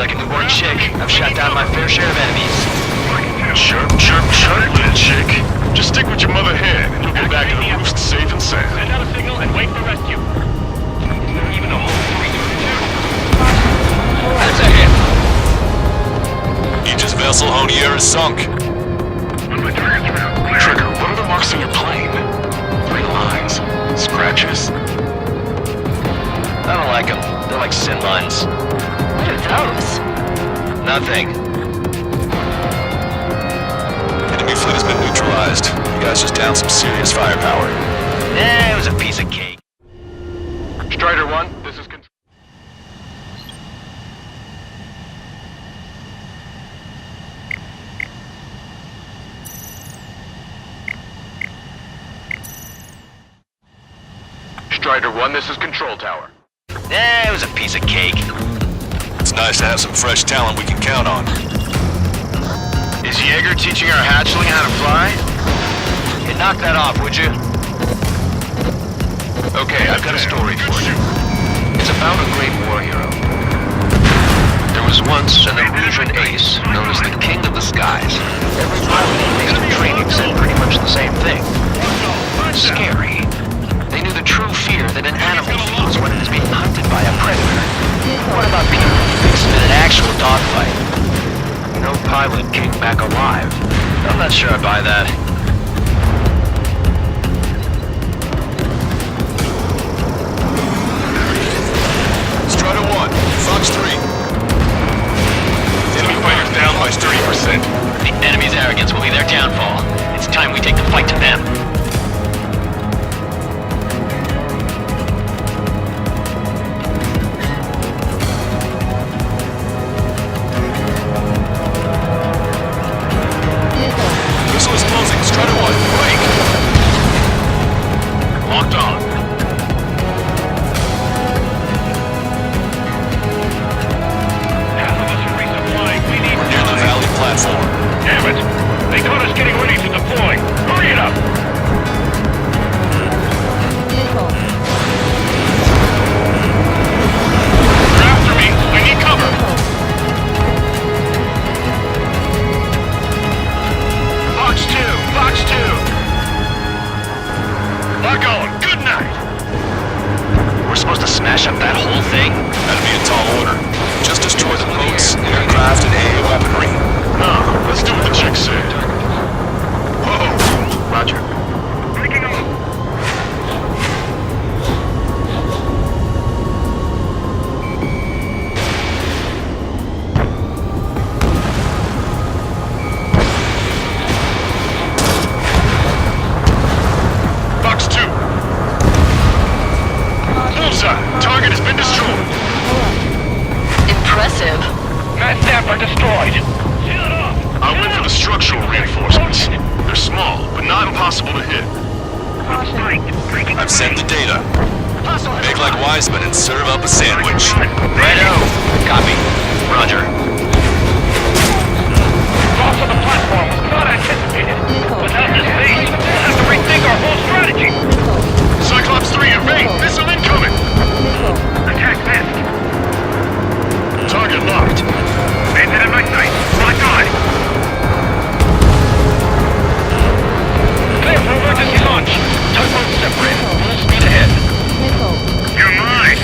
like a newborn chick. I've shot down my fair share of enemies. Chirp, chirp, chirp, little chick. Just stick with your mother hen, and you'll get back to the roost safe and sound. Send out a signal and wait for rescue. Even a whole 332. That's a hit. Aegis vessel Honier is sunk. Trigger, what are the marks on your plane? 3 lines. Scratches? I don't like them. They're like sin lines. What are those? Nothing. Enemy fleet has been neutralized. You guys just downed some serious firepower. It was a piece of cake. Strider 1, this is control. Strider 1, this is Control Tower. It was a piece of cake. It's nice to have some fresh talent we can count on. Is Jaeger teaching our hatchling how to fly? Hey, knock that off, would you? Okay, I've got a story for you. It's about a great war hero. There was once an Erusian ace known as the King of the Skies. Every pilot he faced in training said pretty much the same thing. Scary. They knew the true fear that an animal feels when it is being hunted by a predator. What about people who faced in an actual dogfight? No pilot came back alive. I'm not sure I buy that. Strider 1, Fox 3. Enemy fighters down by 30%. The enemy's arrogance will be their downfall. It's time we take the fight to them. Missile is closing. Strider 1, break! Locked on. Half of us are resupplying. We need We're near the valley platform. Damn it! They caught us getting ready to deploy. Hurry it up! They're after me. I need cover. Fox 2, Fox 2. Lock on. Good night. We're supposed to smash up that whole thing? That'd be a tall order. Just destroy the boats, aircraft, and AA weaponry. No, let's do what the chick said. Whoa. Roger. Breaking them up. Fox 2. Bullseye. Target has been destroyed. Impressive. Mass Zapper destroyed. Seal it off. I went for the structural reinforcements. They're small, but not impossible to hit. I've sent the data. Make like Wiseman and serve up a sandwich. Righto. Copy. Roger. Loss of the platform was not anticipated. Without this base, we'll have to rethink our whole strategy. Cyclops 3, evade! Missile incoming! Attack missed. Target locked. Bandit in my sight. Lock on. Clear for emergency launch. Tugboat separate. Full speed ahead. You're mine.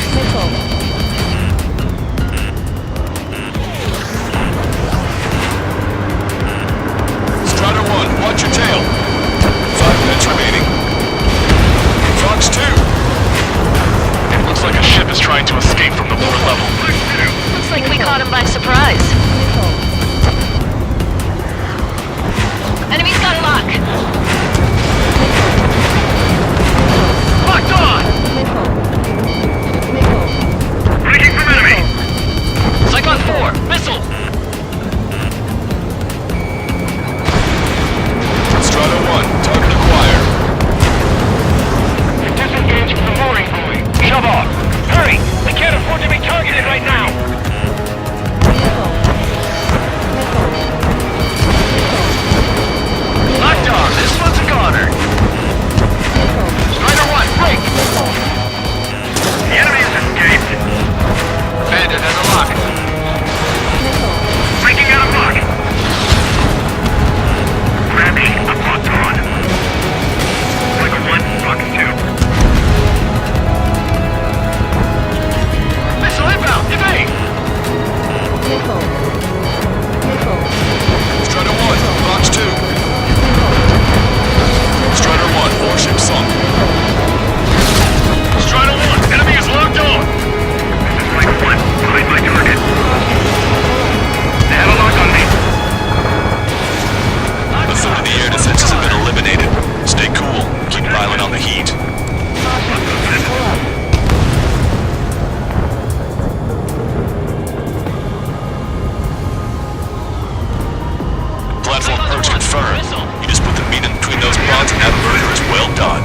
confirmed. You just put the meat in between those buns and that burger is well done.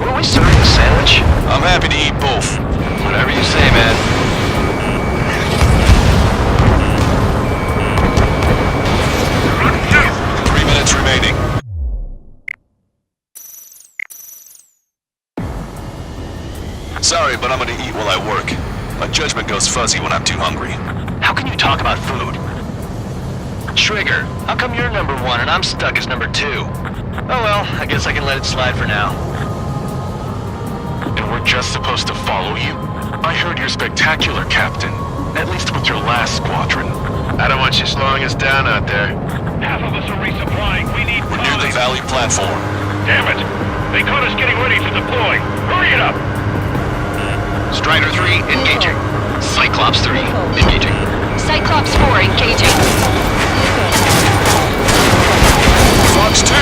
Were we serving a sandwich? I'm happy to eat both. Whatever you say, man. 3 minutes remaining. Sorry, but I'm gonna eat while I work. My judgment goes fuzzy when I'm too hungry. How can you talk about food? Trigger, how come you're number 1 and I'm stuck as number 2? Oh well, I guess I can let it slide for now. And we're just supposed to follow you? I heard you're spectacular, Captain. At least with your last squadron. I don't want you slowing us down out there. Half of us are resupplying. We need We're near the valley platform. Damn it! They caught us getting ready to deploy. Hurry it up! Strider 3, engaging. Cyclops 3, engaging. Cyclops 4 engaging. Fox 2!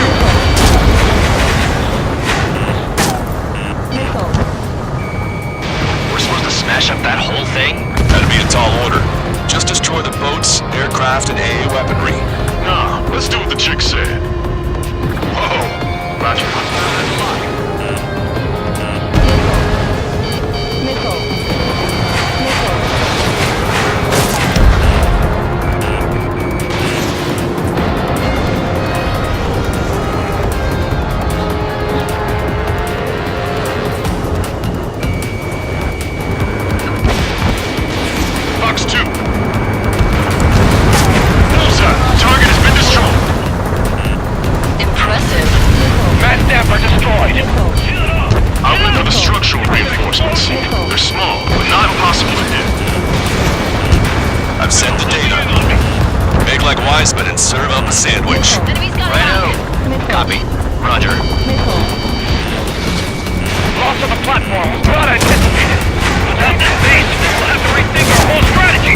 We're supposed to smash up that whole thing? That'd be a tall order. Just destroy the boats, aircraft, and AA weaponry. Nah, let's do what the chick said. Whoa! Roger. Fox 2. Bullseye, target has been destroyed. Impressive. Mass damper destroyed. I went for the structural reinforcements. They're small, but not impossible to hit. I've sent the data. Make like Wiseman and serve up a sandwich. Righto. Copy. Roger. Loss of the platform was not anticipated. Without this base, we'll have to rethink our whole strategy.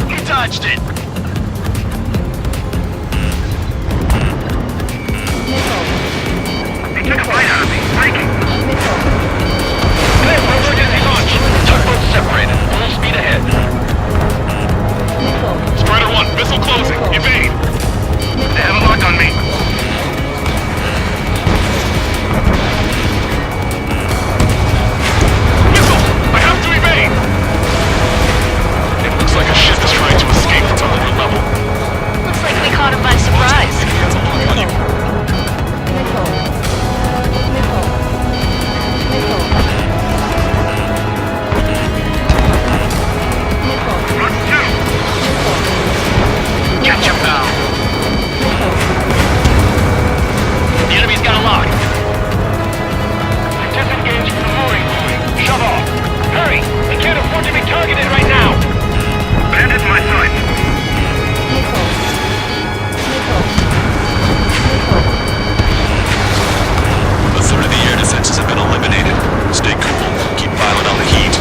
You dodged it. They took a bite out of me. Breaking. Clear for emergency launch. Tugboats separated. Full speed ahead. Strider 1, missile closing. Evade. They have a lock on me. Missile! I have to evade! It looks like a ship is trying to escape from a lower level. Looks like we caught him by surprise. Catch him now. The enemy's got a lock. Disengage from the mooring buoy. Shove off. Hurry! We can't afford to be targeted right now. Bandit in my sight. A third of the air defenses have been eliminated. Stay cool. Keep piling on the heat.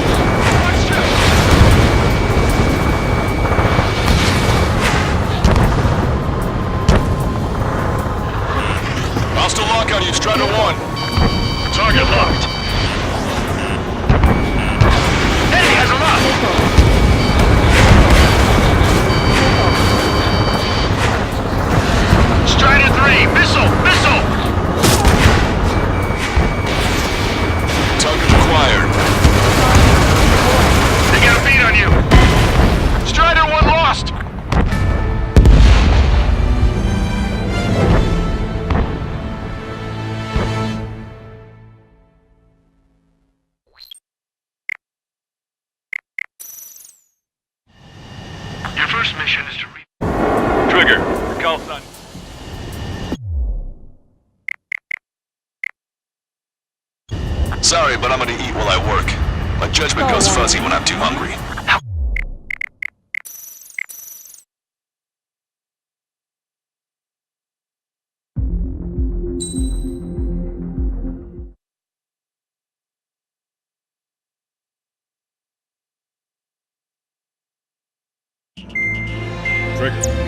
Hostile lock on you, Strider 1. Target locked. Enemy has a lock. Strider 3, missile! Missile! Target acquired. They got a beat on you! Strider 1 lost! Your first mission is to Trigger. Call sign. Sorry, but I'm gonna eat while I work. My judgment goes fuzzy when I'm too hungry. Trigger.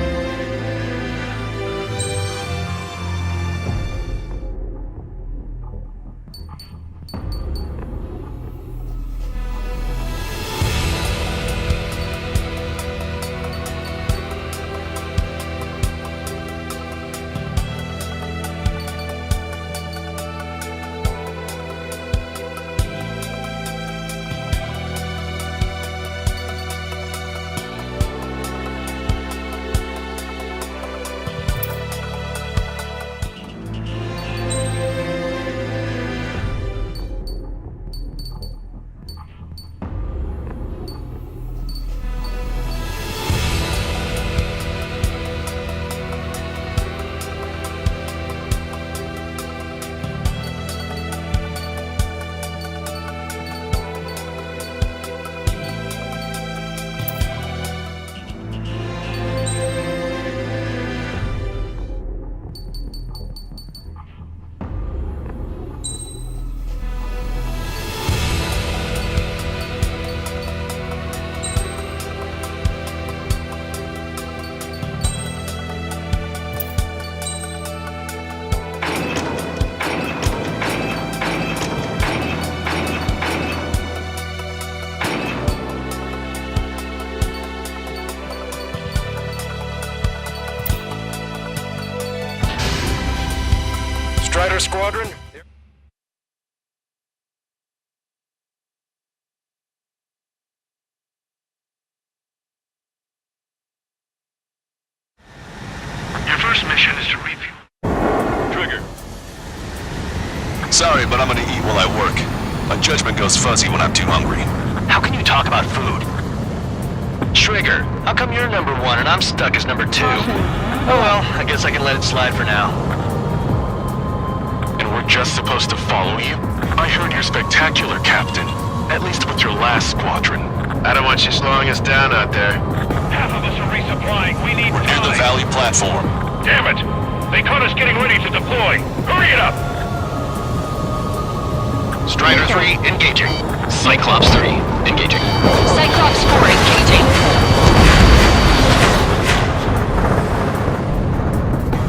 there, Squadron? Your first mission is to refuel. Trigger. Sorry, but I'm gonna eat while I work. My judgment goes fuzzy when I'm too hungry. How can you talk about food? Trigger, how come you're number 1 and I'm stuck as number 2? Oh well, I guess I can let it slide for now. And we're just supposed to follow you? I heard you're spectacular, Captain. At least with your last squadron. I don't want you slowing us down out there. Half of us are resupplying. We need We're near the Valley platform. Damn it! They caught us getting ready to deploy. Hurry it up! Strider 3, engaging. Cyclops 3, engaging. Cyclops 4, engaging.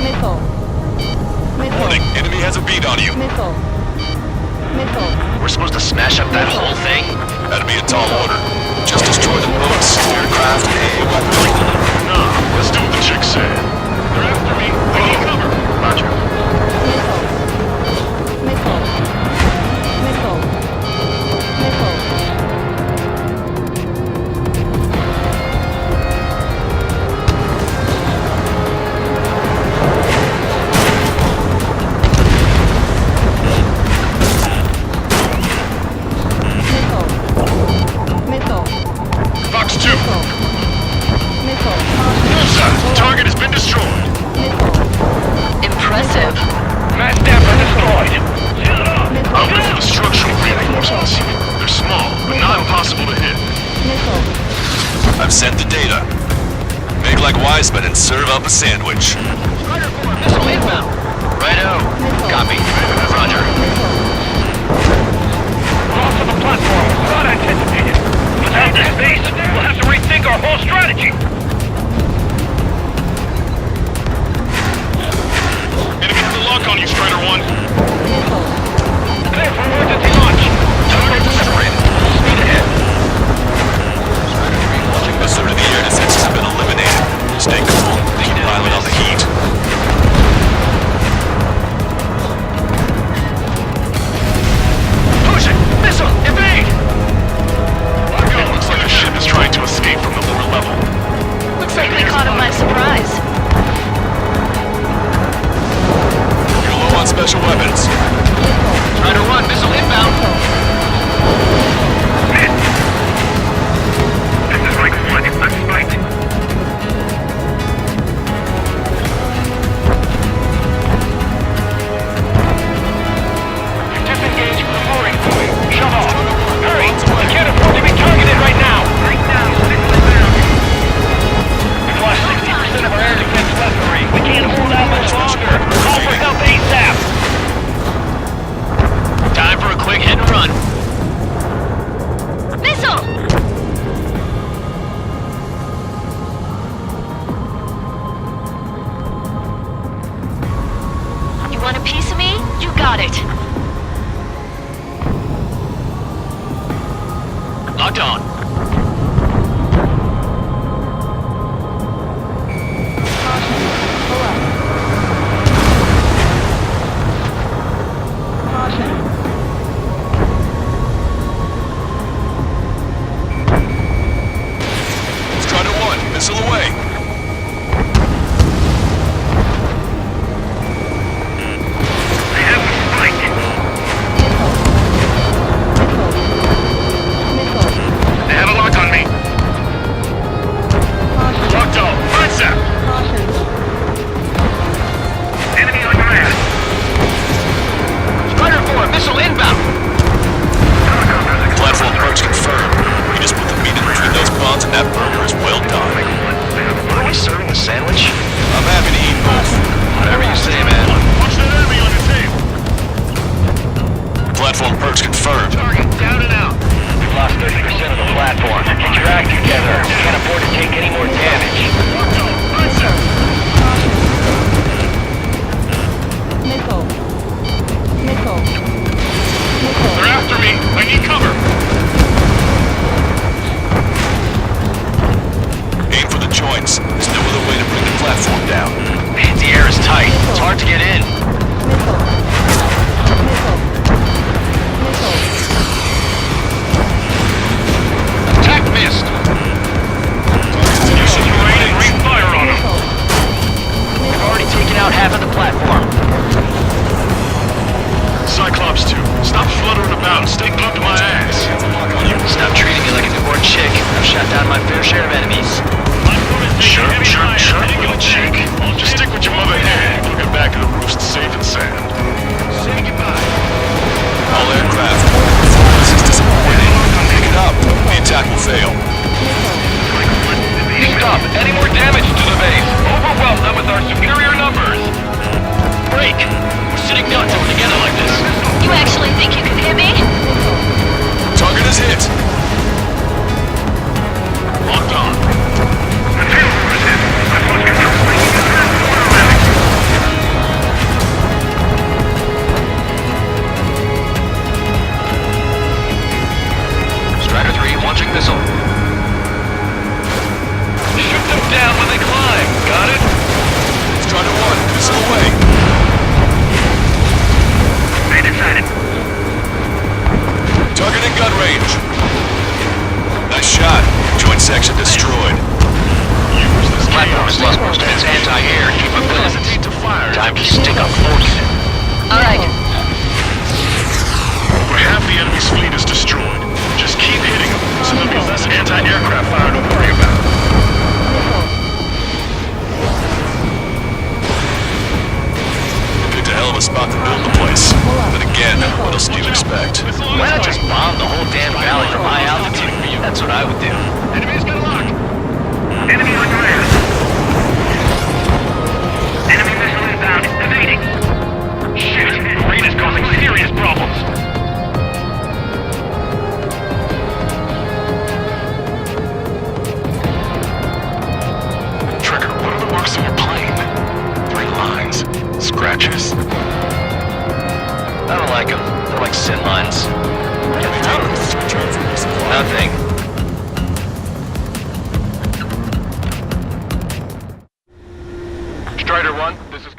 Missile. Missile. Warning, enemy has a beat on you. Missile. Missile. We're supposed to smash up that whole thing? That'd be a tall order. Just destroy the boats, aircraft, and weaponry. No, let's do what the chick said. They're after me. I need cover. Roger. Missile. Missile. Missile. Missile. Missile. Fox 2. Missile. Bullseye. Target has been destroyed. Impressive. Mass damper destroyed. I'll go for the structural reinforcements. They're small, but not impossible to hit. I've sent the data. Make like Wiseman and serve up a sandwich. Missile inbound. Righto. Copy. Roger. Loss of the platform was not anticipated. Without this base, we'll have to rethink our whole strategy. Enemy has a lock on you, Strider 1. Clear for emergency launch. Target separated. Speed ahead. A third of the air defenses have been eliminated. Stay cool. Keep piling on the heat. Push it! Missile! Evade! It looks like a ship is trying to escape from the lower level. Looks like we caught him by surprise. You're low on special weapons. Strider 1, missile inbound. This is like one. Let's fight. Disengage from the mooring buoy. Shove off. Hurry! We can't afford to be targeted right now. Right now, we've lost 60% of our air defense weaponry. We can't hold out much longer. Call for help ASAP. Time for a quick hit and run. Missile! You want a piece of me? You got it. Locked on. Strider 1, missile away. They have the spike. They have a lock on me. Locked on. Mindset. Enemy on your ass. Strider 4, missile inbound. Platform approach confirmed. You just put the meat in between those bonds and that burger is well done. our superior numbers. Break! We're sitting ducks all together like this. You actually think you can hit me? Target is hit. Locked on. The tail is hit. I've lost control. Automatic. Strider 3 launching missile. Shoot them down when they climb. Got it? Strider 1, missile away. Made it sighted. Target in gun range. Nice shot. Joint section destroyed. This platform has lost most of its anti-air capabilities. Time to stick a fork in it. All right. Over half the enemy's fleet is destroyed. Just keep hitting them, so there'll be less anti-aircraft fire to worry about. Picked a hell of a spot to build the place. But again, what else do you expect? Why not just bomb the whole damn valley from high altitude? That's what I would do. Enemy's got a lock. Enemy on fire. Enemy missile inbound. Evading. Shit, rain is causing serious problems. Trigger, what are the marks on your plane? 3 lines. Scratches? I don't like them. They're like sin lines. Nothing. Strider 1, this is...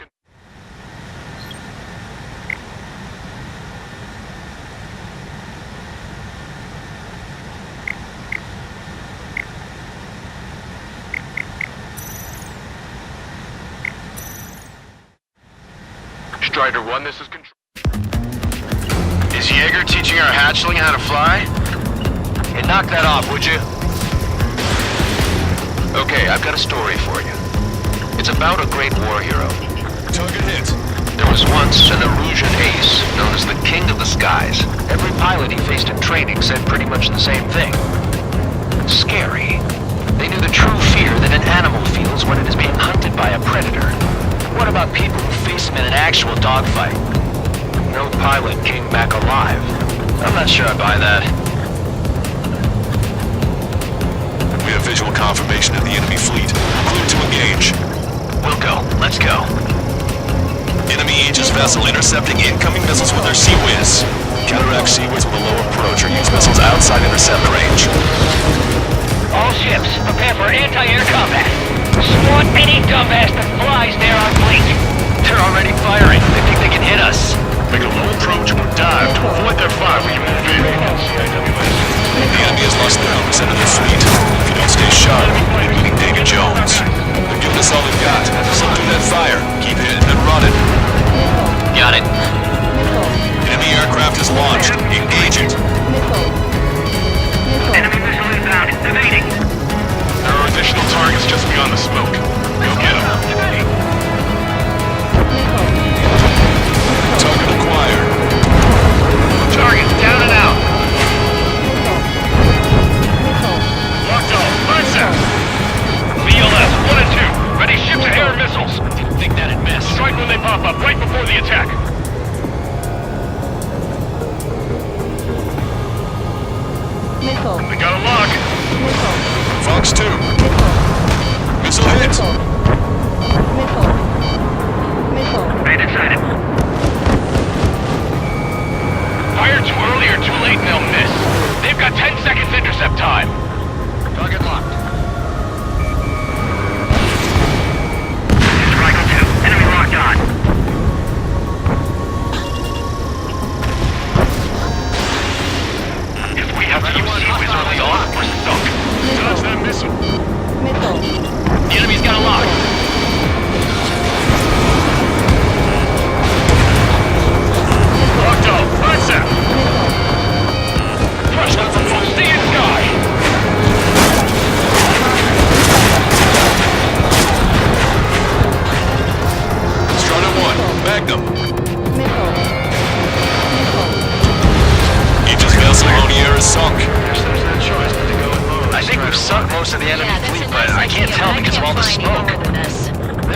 Strider 1, this is control. Is Jaeger teaching our hatchling how to fly? Hey, knock that off, would you? Okay, I've got a story for you. It's about a great war hero. Target hit. There was once an Erusian ace known as the King of the Skies. Every pilot he faced in training said pretty much the same thing. Scary. They knew the true fear that an animal feels when it is being hunted by a predator. What about people who face him in an actual dogfight? No pilot came back alive. I'm not sure I buy that. We have visual confirmation of the enemy fleet. Clear to engage. We'll go. Let's go. Enemy Aegis vessel intercepting incoming missiles with their Sea Whiz. Counteract Sea Whiz with a low approach or use missiles outside intercept range. All ships, prepare for anti-air combat. Swat any dumbass that flies near our fleet. They're already firing. They think they can hit us. Make a low approach or dive to avoid their fire when you move in. The enemy has lost 30% of their fleet. If you don't stay sharp, including Davy Jones. They're giving us all they've got. Subdue that fire. Keep hitting and running. Got it. Enemy aircraft is launched. Engage it. Enemy missile inbound. Evading. There are additional targets just beyond the smoke. Go get them. Target acquired. Target down and out. Locked on. Bicep. VLS 1 and 2. Ready ship-to-air missiles. Didn't think that'd miss. Strike when they pop up, right before the attack. Missile. We got a lock. Missile. Fox 2. Missile hit. Missile. Missile. Made it sighted. Fire too early or too late and they'll miss. They've got 10 seconds intercept time. Target locked. Striker 2. Enemy locked on. If we have to use Sea Whiz early on, we're sunk. Dodge that missile. Missile. The enemy's got a lock. Locked on. Bicep. Crush them from full sea and sky. Strider 1. Magnum. Missile. Missile. Aegis vessel Lonier is sunk. I think we've sunk most of the enemy fleet, but I can't tell because of all the smoke.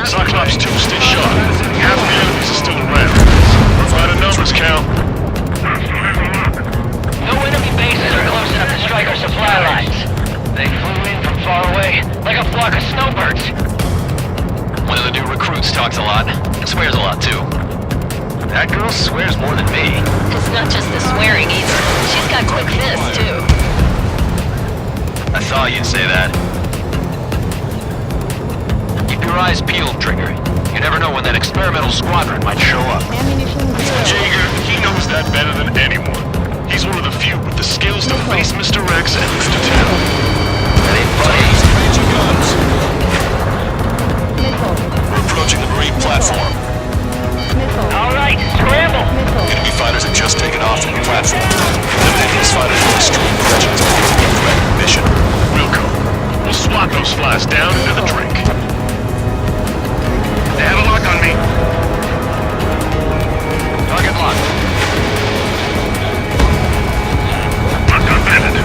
Cyclops 2, stay sharp. Half the enemies are still around. We're out of numbers, Cal. No enemy bases are close enough to strike our supply lines. They flew in from far away, like a flock of snowbirds. One of the new recruits talks a lot, and swears a lot too. That girl swears more than me. It's not just the swearing either. She's got quick fists, too. I thought you'd say that. Keep your eyes peeled, Trigger. You never know when that experimental squadron might show up. Jaeger, he knows that better than anyone. He's one of the few with the skills to face Mr. Rex and Mr. Tail. That ain't funny. Range of guns. We're approaching the marine platform. All right, scramble! Enemy fighters have just taken off from the platform. Eliminate these fighters with extreme caution to avoid the threatened mission. We'll go. We'll swat those flies down into the drink. They have a lock on me. Target locked. Lock on bandit.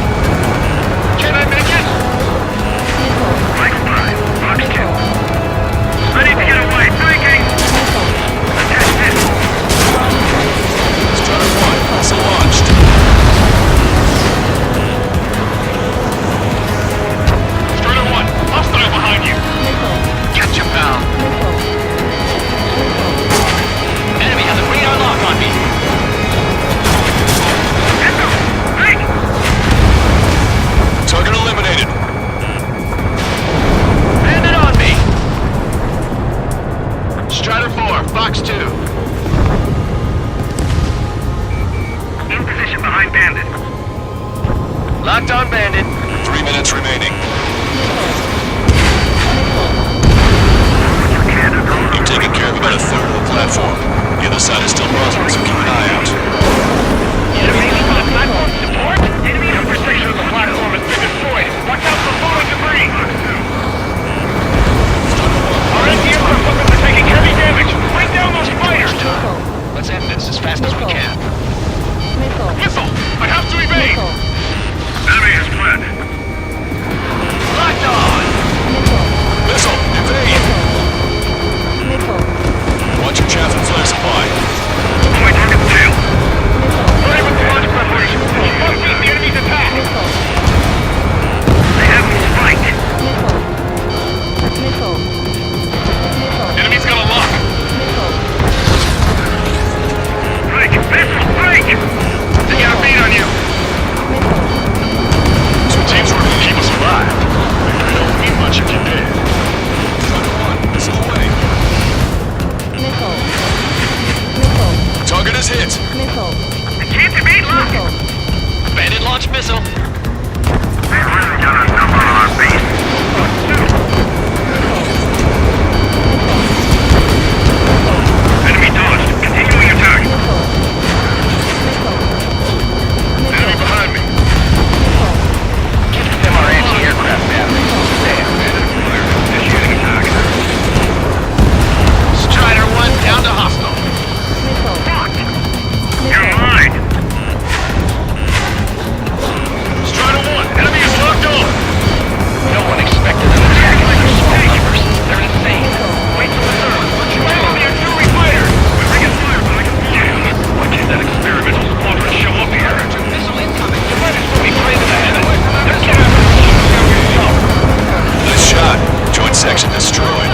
Can I make it? Right by. Box 2. Ready to get away. Breaking. Attach this. Strider 1, missile launched. Strider 1, hostile behind you. Gotcha, pal. Enemy has a radar lock on me. Target eliminated. Bandit on me. Strider 4, Fox 2. In position behind bandit. Locked on bandit. 3 minutes remaining. You've taken care of about a third of the platform. The other side is still buzzing, so keep an eye out. Enemy on the platform support? Enemy upper section of the platform has been destroyed. Watch out for falling debris. Our anti-aircraft weapons are taking heavy damage. Bring down those fighters. Let's end this as fast as we can. Missile! I have to evade! Enemy has fled. Locked on! Missile, evade! Watch your chaff and flare supply. My target's tail. Ready with the launch preparation. We must beat the enemy's attack. They have me spiked. Enemy's got a lock. Break! Missile! Break! They got a beat on you. Some teams working to keep us alive. It don't mean much if you're dead. Missile away. Target is hit. I can't evade lock. Bandit launch missile. They really got a number on our base. Enemy dodged. Continuing attack. Enemy behind me. Give them our anti-aircraft batteries. Damn, Initiating attack. Strider 1 down to hostile. Fuck! You're mine! Strider 1, enemy is locked on! No one expected an attack in such small numbers. They're insane. Wait till the third. Shoot on the artillery fighter! We're bringing fire, but I can see it. Why can't that experimental squadron show up here? Missile incoming. The fighters will be crazy to head. They're Nice shot. Joint section destroyed.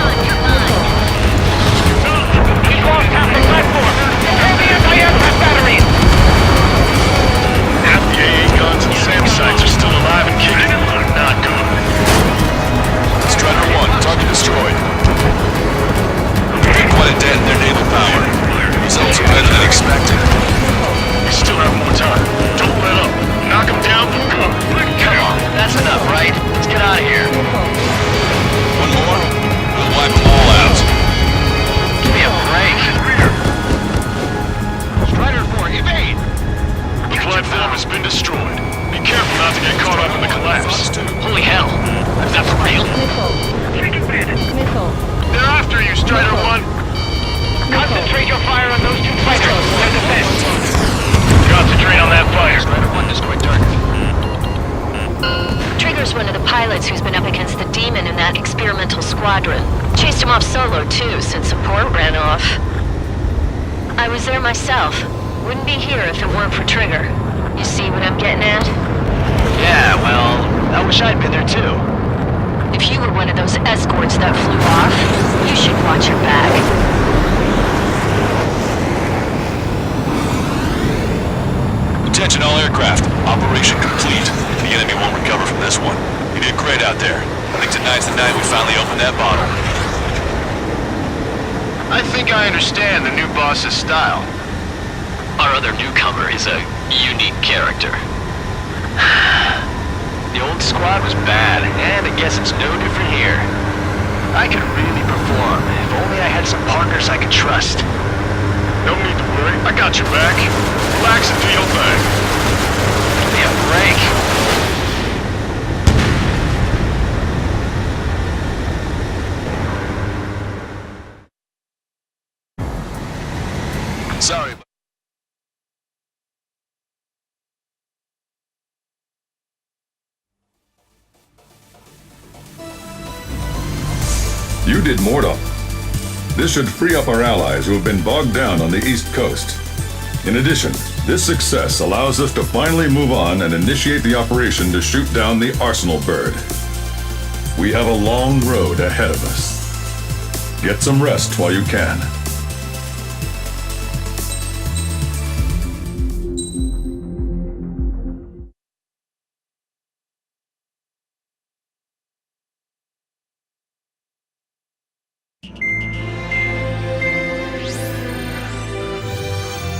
He's lost half the platform! Prepare the anti-aircraft batteries! Half the AA guns and SAM sites are still alive and kicking. Not good. Strider 1, target destroyed. They're quite a dent in their naval power. Results are better than expected. We still have more time. Don't let up. Knock them down for good. Come on, that's enough, right? Let's get out of here. One more? We'll wipe them all out. Give me a break. Strider 4, evade! The platform has been destroyed. Be careful not to get caught up in the collapse. Holy hell! Is that for real? They're after you, Strider 1. Concentrate your fire on those two fighters. They're defense. Concentrate on that fire. Strider 1 destroyed target. Trigger's one of the pilots who's been up against the demon in that experimental squadron. chased him off solo too, since support ran off. I was there myself. Wouldn't be here if it weren't for Trigger. You see what I'm getting at? Yeah, well, I wish I'd been there too. If you were one of those escorts that flew off, you should watch your back. Attention all aircraft. Operation complete. The enemy won't recover from this one. You did great out there. I think tonight's the night we finally open that bottle. I think I understand the new boss's style. Our other newcomer is a unique character. The old squad was bad, and I guess it's no different here. I could really perform if only I had some partners I could trust. No need to worry. I got your back. Relax and do your thing. Give me a break. Sorry. You did Mordor. This should free up our allies who have been bogged down on the East Coast. In addition, this success allows us to finally move on and initiate the operation to shoot down the Arsenal bird. We have a long road ahead of us. Get some rest while you can.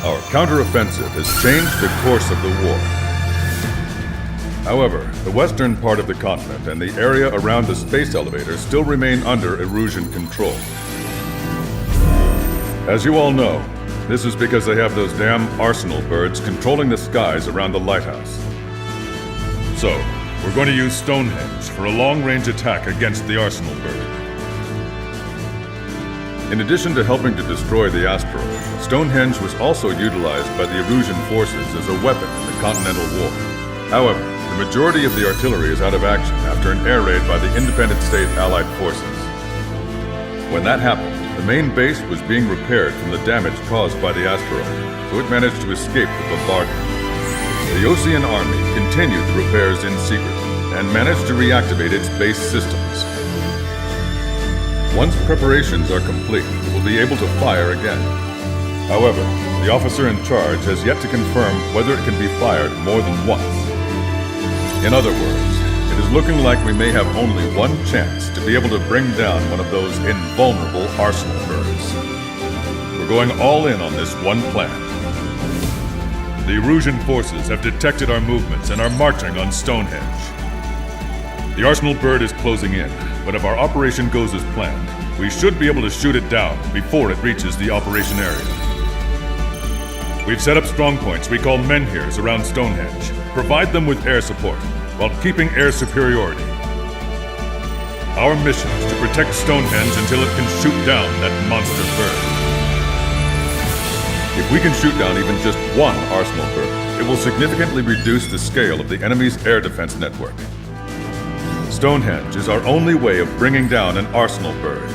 Our counteroffensive has changed the course of the war. However, the western part of the continent and the area around the space elevator still remain under Erusian control. As you all know, this is because they have those damn Arsenal birds controlling the skies around the lighthouse. So, we're going to use Stonehenge for a long-range attack against the Arsenal bird. In addition to helping to destroy the asteroid, Stonehenge was also utilized by the Erusian forces as a weapon in the Continental War. However, the majority of the artillery is out of action after an air raid by the independent state Allied forces. When that happened, the main base was being repaired from the damage caused by the asteroid, so it managed to escape the bombardment. The Osean Army continued the repairs in secret and managed to reactivate its base systems. Once preparations are complete, we'll be able to fire again. However, the officer in charge has yet to confirm whether it can be fired more than once. In other words, it is looking like we may have only one chance to be able to bring down one of those invulnerable Arsenal birds. We're going all in on this one plan. The Erusian forces have detected our movements and are marching on Stonehenge. The Arsenal bird is closing in, but if our operation goes as planned, we should be able to shoot it down before it reaches the operation area. We've set up strong points we call menhirs around Stonehenge. Provide them with air support, while keeping air superiority. Our mission is to protect Stonehenge until it can shoot down that monster bird. If we can shoot down even just one Arsenal bird, it will significantly reduce the scale of the enemy's air defense network. Stonehenge is our only way of bringing down an Arsenal bird.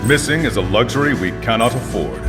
Missing is a luxury we cannot afford.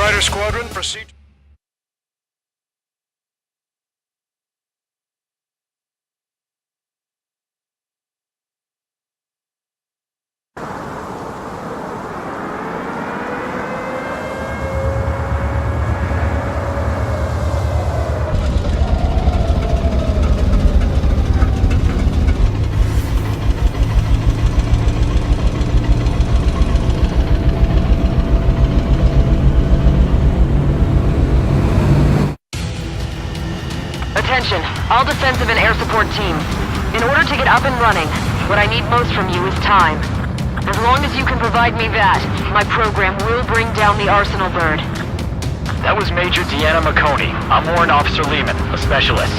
Fighter Squadron, proceed. Attention, all defensive and air support teams. In order to get up and running, what I need most from you is time. As long as you can provide me that, my program will bring down the Arsenal bird. That was Major Deanna McConey. I'm Warrant Officer Lehman, a specialist.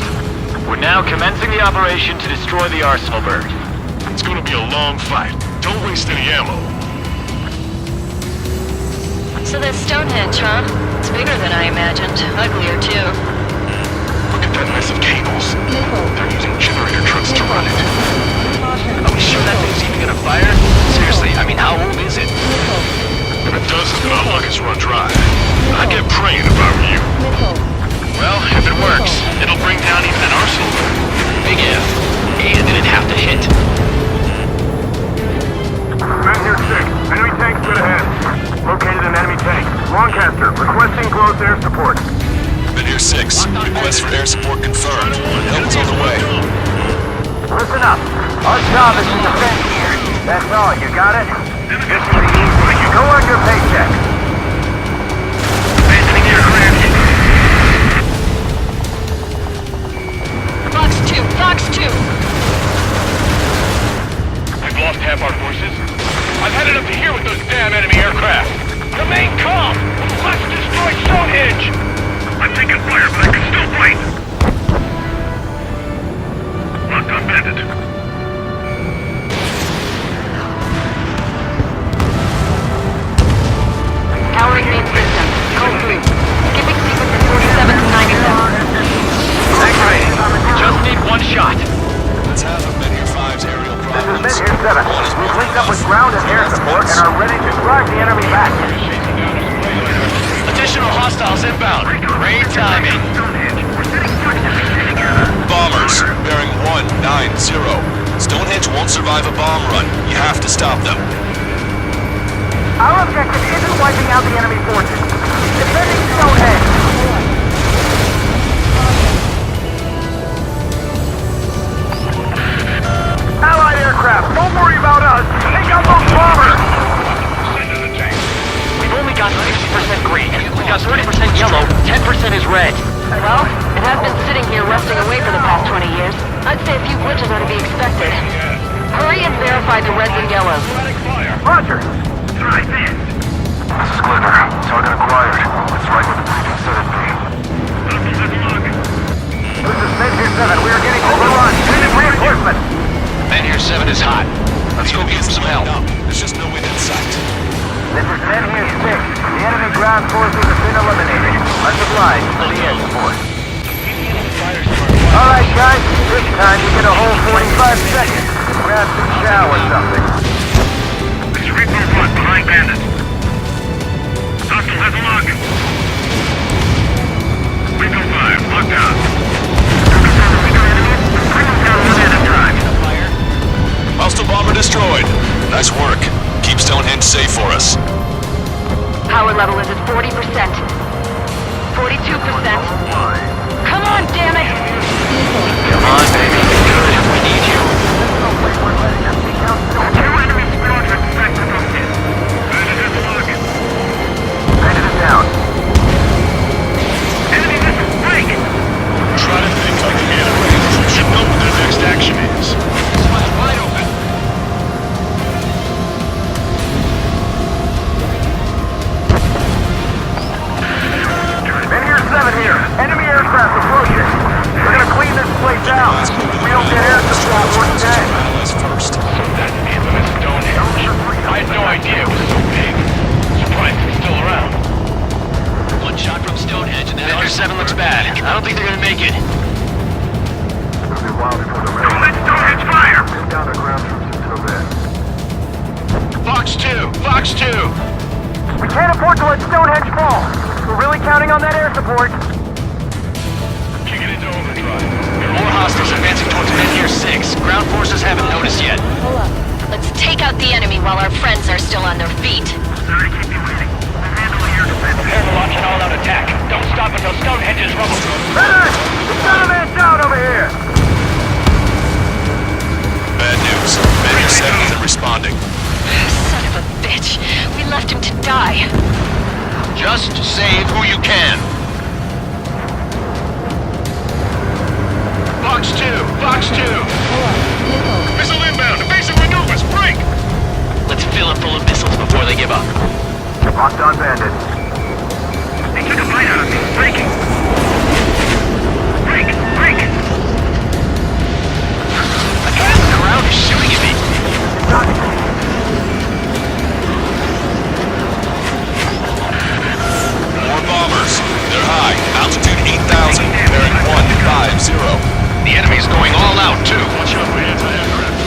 We're now commencing the operation to destroy the Arsenal bird. It's gonna be a long fight. Don't waste any ammo. So that's Stonehenge, huh? It's bigger than I imagined. Uglier, too. Look at that mess of cables. They're using generator trucks to run it. Are we sure that thing's even gonna fire? Seriously, I mean, how old is it? If it doesn't, then our luck is run dry. I'd get praying if I were you. Well, if it works, it'll bring down even an Arsenal bird. Big if. And it'd have to hit. Men here 6. Enemy tank straight ahead. Located an enemy tank. Lancaster, requesting close air support. Men here 6. Request for air support confirmed. Help is on the way. Listen up. Our job is to defend here. That's all. You got it? This will be easy. Go on your paycheck. Fox 2, Fox 2. We've lost half our forces. I've headed up to here with those damn enemy aircraft. Remain calm! Let's destroy Stonehenge! I'm taking fire, but I can still fight. Locked on bandit. Powering main system. Code 3. Skipping sequences 47 to 97. Activating. Just need one shot. That's half of Men here 5's aerial This is Men problems. here 7. We've linked up with ground and air support and are ready to drive the enemy back. Additional hostiles inbound. Great timing. Bombers, bearing 190. Stonehenge won't survive a bomb run. You have to stop them. Our objective isn't wiping out the enemy forces. Defending Stonehenge. Allied aircraft, don't worry about us. Take out those bombers. We've only got 60% green. We got 30% yellow. 10% is red. Well, it has been sitting here rusting away for the past 20 years. I'd say a few glitches are to be expected. Hurry and verify the reds and yellows. Roger. Right there. This is Glitter. Target acquired. It's right where the briefing said it'd be. This is Men here 7. We are getting overrun. Needing reinforcement. Men here 7 is hot. Let's go get some help. There's just no way in sight. This is Men here 6. The enemy ground forces have been eliminated. Much obliged for the air support. Alright guys, this time you get a whole 45 seconds. Grab some chow or something. This is Reaper 1, behind bandit. Hostile has a lock. Reaper 5, locked out. Bring them down one at a time. Hostile bomber destroyed. Nice work. Keep Stonehenge safe for us. Power level is at 40%. 42%. Come on, damn it! Come on, baby. Good. We need you. Two enemy squadrons back to the pit. Bandit has a lock. Bandit is down. Enemy missile, break! Try to think like the enemy. You should know what their next action is. Spot's wide open. Men here 7 here. Enemy aircraft approaching. We're gonna clean this place out. We don't get air support one day. First. That infamous Stonehenge. I had no idea it was so big. Surprised it's still around. One shot from Stonehenge and that other 7 looks bad. I don't think they're gonna make it. It'll be a while before the rain. Don't let Stonehenge fire! Pin down our ground troops until then. Fox 2! Fox 2! We can't afford to let Stonehenge fall. We're really counting on that air support. Kick it into overdrive. There are more hostiles advancing towards Menhir 6. Ground forces haven't noticed yet. Hold up. Let's take out the enemy while our friends are still on their feet. Sorry, keep you waiting. We'll handle the air defense. Prepare to launch an all-out attack. Don't stop until Stonehenge is rubble. Leonard! It's not a man down over here! Bad news. Menhir 7 isn't responding. Son of a bitch. We left him to die. Just save who you can. Box 2! Box 2! Hold up. Missile. Missile inbound! Evasive maneuvers! Break! Let's fill it full of missiles before they give up. Locked on bandit. They took a bite out of me. Breaking! Break! Break! A guy on the ground is shooting at me. More bombers. They're high. Altitude 8,000. Bearing 150. The enemy's going all out, too. Watch out for anti-aircraft.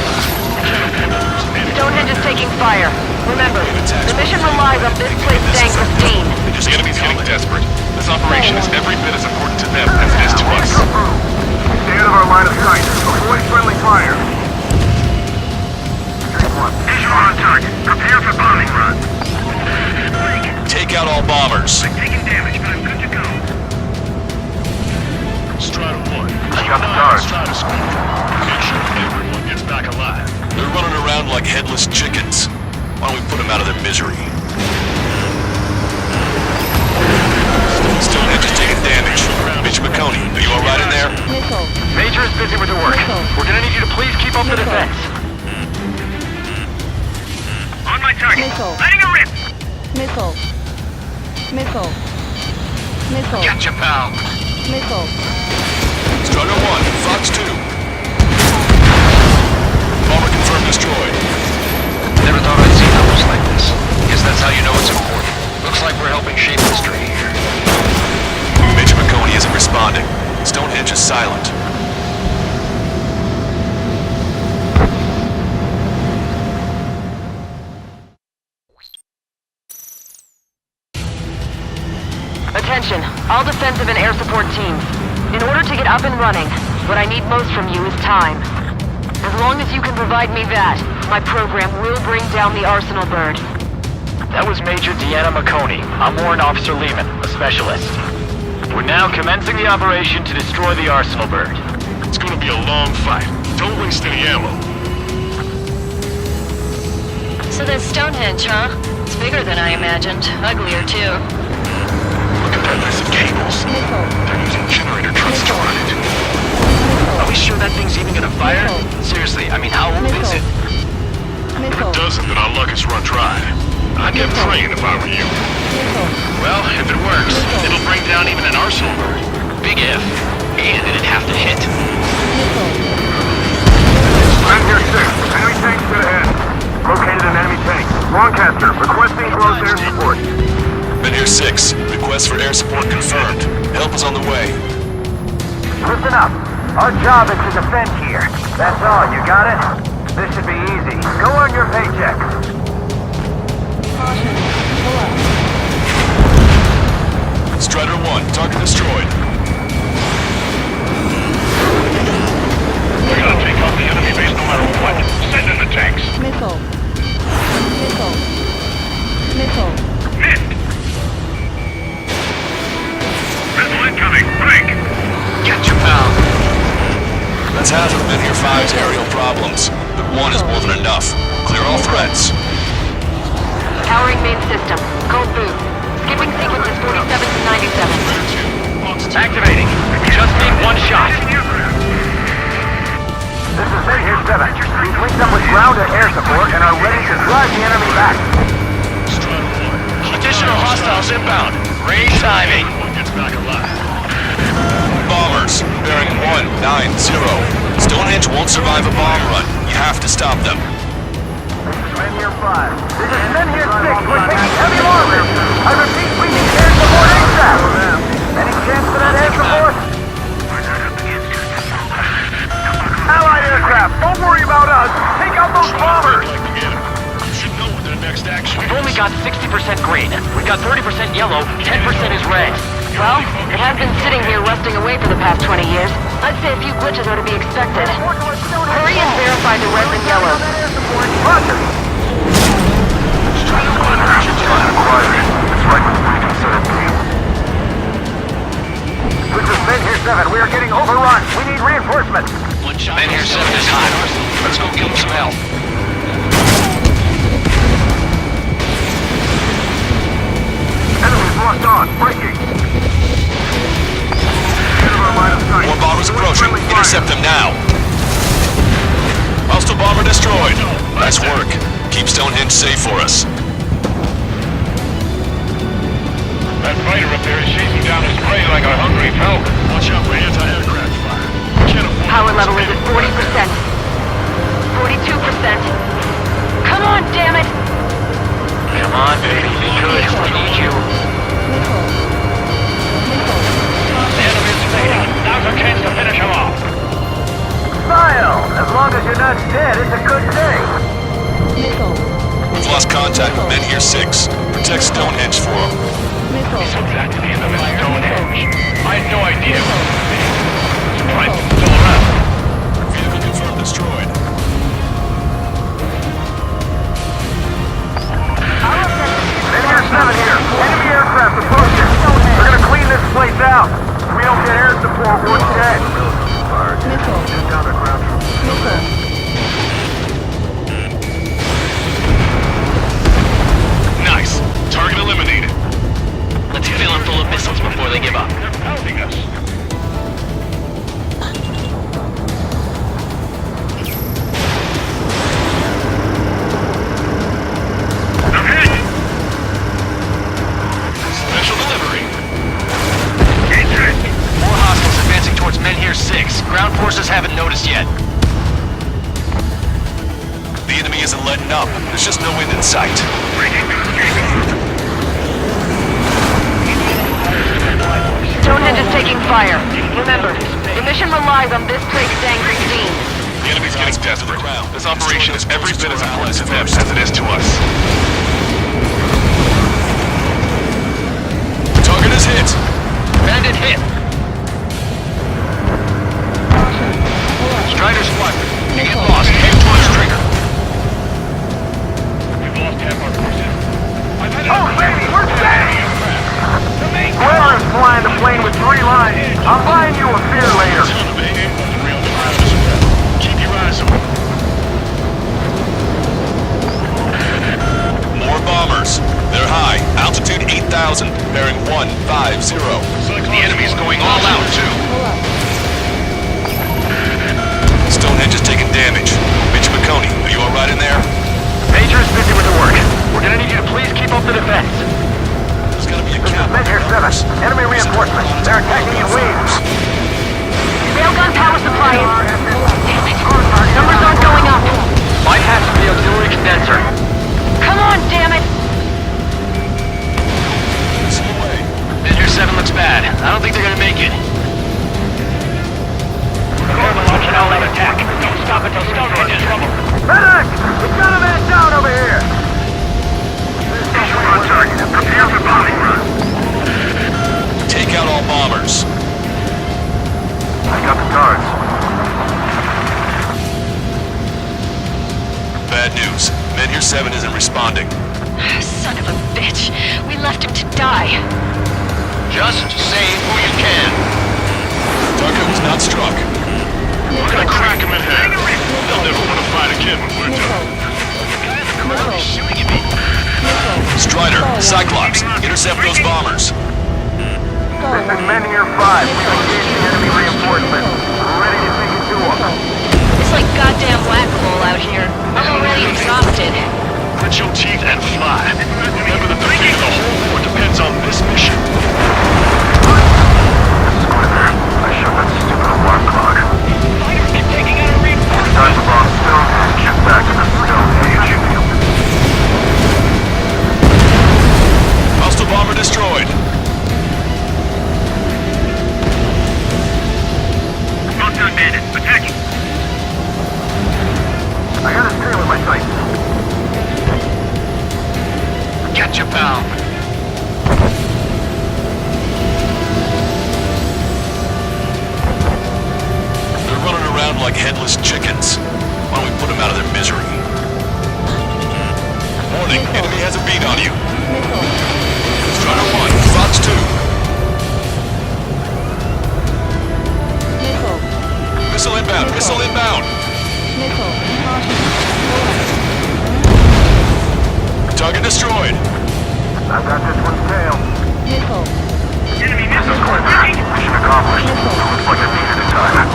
Stonehenge is taking fire. Remember, the mission relies on this place staying pristine. The enemy's getting desperate. This operation is every bit as important to them as it is to us. Stay out of our line of sight. Avoid friendly fire. Visual on target. Prepare for bombing run. Take out all bombers. I'm taking damage, but I'm good to go. Strata 1. I got the charge. Strata Squadron. Make sure everyone gets back alive. They're running around like headless chickens. Why don't we put them out of their misery? Stonehenge is taking damage. Major McConey, are you alright in there? Missile. Major is busy with the work. We're gonna need you to please keep up the defense. On my target. Missile. Letting her rip. Missile. Missile. Missile. Gotcha, pal. Missile. Struggle 1, Fox 2. Bomber confirmed destroyed. Never thought I'd see numbers like this. Guess that's how you know it's important. Looks like we're helping shape history here. Major McConey isn't responding. Stonehenge is silent. Attention, all defensive and air support teams. In order to get up and running, what I need most from you is time. As long as you can provide me that, my program will bring down the Arsenal bird. That was Major Deanna McConey. I'm Warrant Officer Lehman, a specialist. We're now commencing the operation to destroy the Arsenal bird. It's gonna be a long fight. Don't waste any ammo. So that's Stonehenge, huh? It's bigger than I imagined. Uglier, too. Look at that mess of cables. They're using generator trucks to run it. Are we sure that thing's even gonna fire? Seriously, I mean, how old is it? If it doesn't, then our luck is run dry. I'd get praying if I were you. Well, if it works, it'll bring down even an Arsenal bird. Big if. And it'd have to hit. I'm here 6. Enemy tanks to the head. Located an enemy tank. Lancaster, requesting close air support. Menhir 6, request for air support confirmed. Help is on the way. Listen up. Our job is to defend here. That's all. You got it? This should be easy. Go on your paycheck. Strider 1, target destroyed. We gotta take out the enemy base no matter what. Send in the tanks. Missile. Missile. Missile. Missed! Missile incoming. Break! Gotcha, pal. That's half of Menhir 5's aerial problems, but one is more than enough. Clear all threats. Powering main system. Code blue. Skipping sequences 47 to 97. Activating. Just need one shot. This is Menhir 7. We've linked up with ground and air support and are ready to drive the enemy back. Additional hostiles inbound. Great timing. Everyone gets back alive. Bombers, bearing 190. Stonehenge won't survive a bomb run. You have to stop them. This is Menhir 5. This is Menhir 6. We're taking heavy losses. I repeat, we need air support ASAP. Any chance for that air support? Allied aircraft, don't worry about us. Take out those bombers. You should know what their next action is. We've only got 60% green. We've got 30% yellow, 10% is red. Well, it has been sitting here rusting away for the past 20 years. I'd say a few glitches are to be expected. Hurry and verify the reds and yellows. Roger. Strike squad action's not required. This right was reconsidered, please. This is Men here 7. We are getting overrun. We need reinforcements. Men here 7 is hot. Let's go give them some help. Enemies locked on. Breaking. More bombers approaching. Intercept them now. Hostile bomber destroyed. Nice work. Keep Stonehenge safe for us. That fighter up there is chasing down his prey like a hungry falcon. Watch out for anti-aircraft fire. Can't afford Power level is at 40%. 42%. Come on, damn it! Come on, baby. Be good. We need you. The enemy's fading. Now's our chance to finish him off. Smile. As long as you're not dead, it's a good thing. We've lost contact with Men here 6. Protect Stonehenge for them. So that's the end of his Stonehenge. I had no idea it was big. Surprised it's still around. Vehicle confirmed destroyed. Men here 7 here. Enemy aircraft approaching. We're gonna clean this place out. If we don't get air support, we're dead. Missile. Get down to ground troops. Nice. Target eliminated. Let's fill them full of missiles before they give up. They're pounding us. I'm hit! Special delivery. More hostiles advancing towards Men here 6. Ground forces haven't noticed yet. The enemy isn't letting up. There's just no end in sight. Stonehenge is taking fire. Remember, the mission relies on this place staying pristine. The enemy's getting desperate. This operation is every bit as important to them as it is to us. Target is hit. Bandit hit. Strider squadron. You get lost. Head towards trigger. We've lost half our forces. Oh, baby, we're safe! Whoever is flying the plane with 3 lines, I'll find you a fear later. Keep your eyes open. More bombers. They're high. Altitude 8,000. Bearing 150. The enemy's going all out, too. Stonehenge is taking damage. Mitch McConey, are you alright in there? Major is busy with the work. We're gonna need you to please keep up the defense. There's gotta be a This is Men here 7. Enemy reinforcements. They're attacking in waves. Railgun power supply is... Damn it. Numbers aren't going up. Bypass the auxiliary condenser. Come on, damn it! Men here 7 looks bad. I don't think they're gonna make it. Prepare to launch an all-out attack. Don't stop until Stonehenge is rubble. Medic! We've got a man down over here! Visual on target. Prepare for bombing run. Take out all bombers. I got the guards. Bad news. Men here 7 isn't responding. Son of a bitch. We left him to die. Just save who you can. Target was not struck. We're gonna crack him in half. They'll never want to fight again when we're done. Shooting at me. Strider, Cyclops, intercept those bombers. This is Men here 5. We've engaged the enemy reinforcements. We're ready to take it to them. It's like goddamn whack-a-mole out here. I'm already exhausted. Grit your teeth and fly. Remember that the fate of the whole war depends on this mission. I shut that stupid alarm clock. Fighters keep taking out a reinforcement. Time to bomb Stonehenge. Back to the Stonehenge. Hostile bomber destroyed. Frontline bandit, attacking. I got a trail in my sights. Catch you, pal. destroyed. I've got this one's tail. Missile. Enemy missile strike. Mission accomplished. Looks like I needed a time.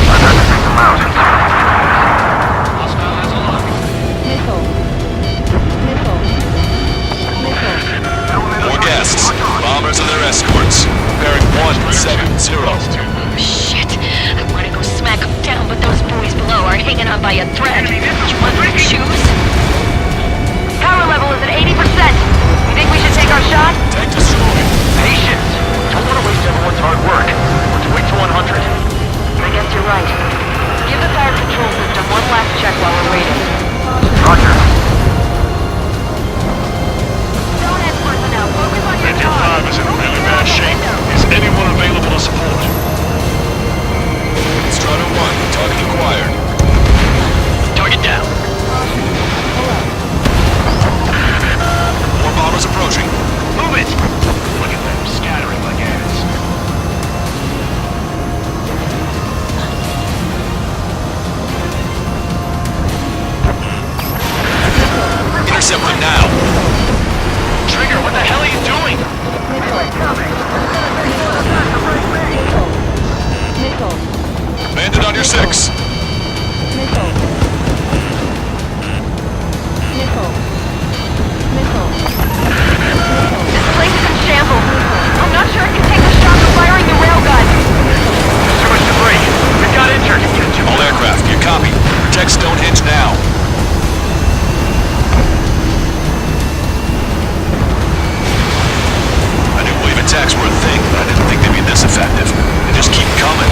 I've got to take them out. Missile. Missile. Missile. More guests. Bombers and their escorts. Bearing 170. Shit. I want to go smack them down, but those boys below are hanging on by a thread. You want me to choose? Power level is at 80%. You think we should take our shot? Tank destroyed. Patience! Don't want to waste everyone's hard work. Let's wait to 100. I guess you're right. Give the fire control system one last check while we're waiting. Roger. Stonehead personnel, focus on your Engine target. 5 is in really bad shape. Is anyone available to support? Strata 1, target acquired. Target down. More bombers approaching. Move it! Look at them, scattering like ants. Intercept them now. Trigger, what the hell are you doing? Missile. Bandit on your 6. Missile. Missile. Missile. This place is in shambles. I'm not sure I can take the shock of firing the railgun. Too much debris. We've got injured. All aircraft, you copy. Protect Stonehenge now. I knew wave attacks were a thing, but I didn't think they'd be this effective. They just keep coming.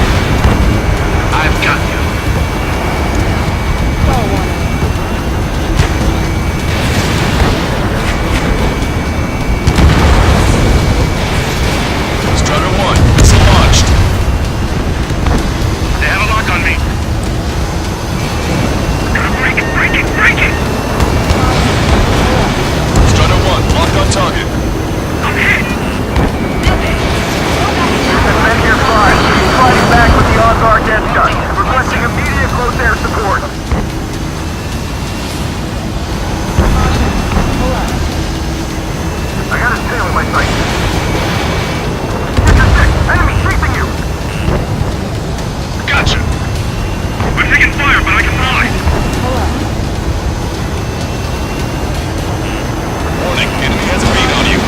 I've got you. Star one. Strutter 1, missile launched. They have a lock on me. Break it, break it, break it! Strutter 1, locked on target. I'm hit! Men here 5. Sliding back with the Ozark death gun. Requesting immediate close air support. I got his tail in my sight. Get your 6. Enemy chasing you. Gotcha! We're taking fire, but I can fly! Warning, enemy has a bead on you.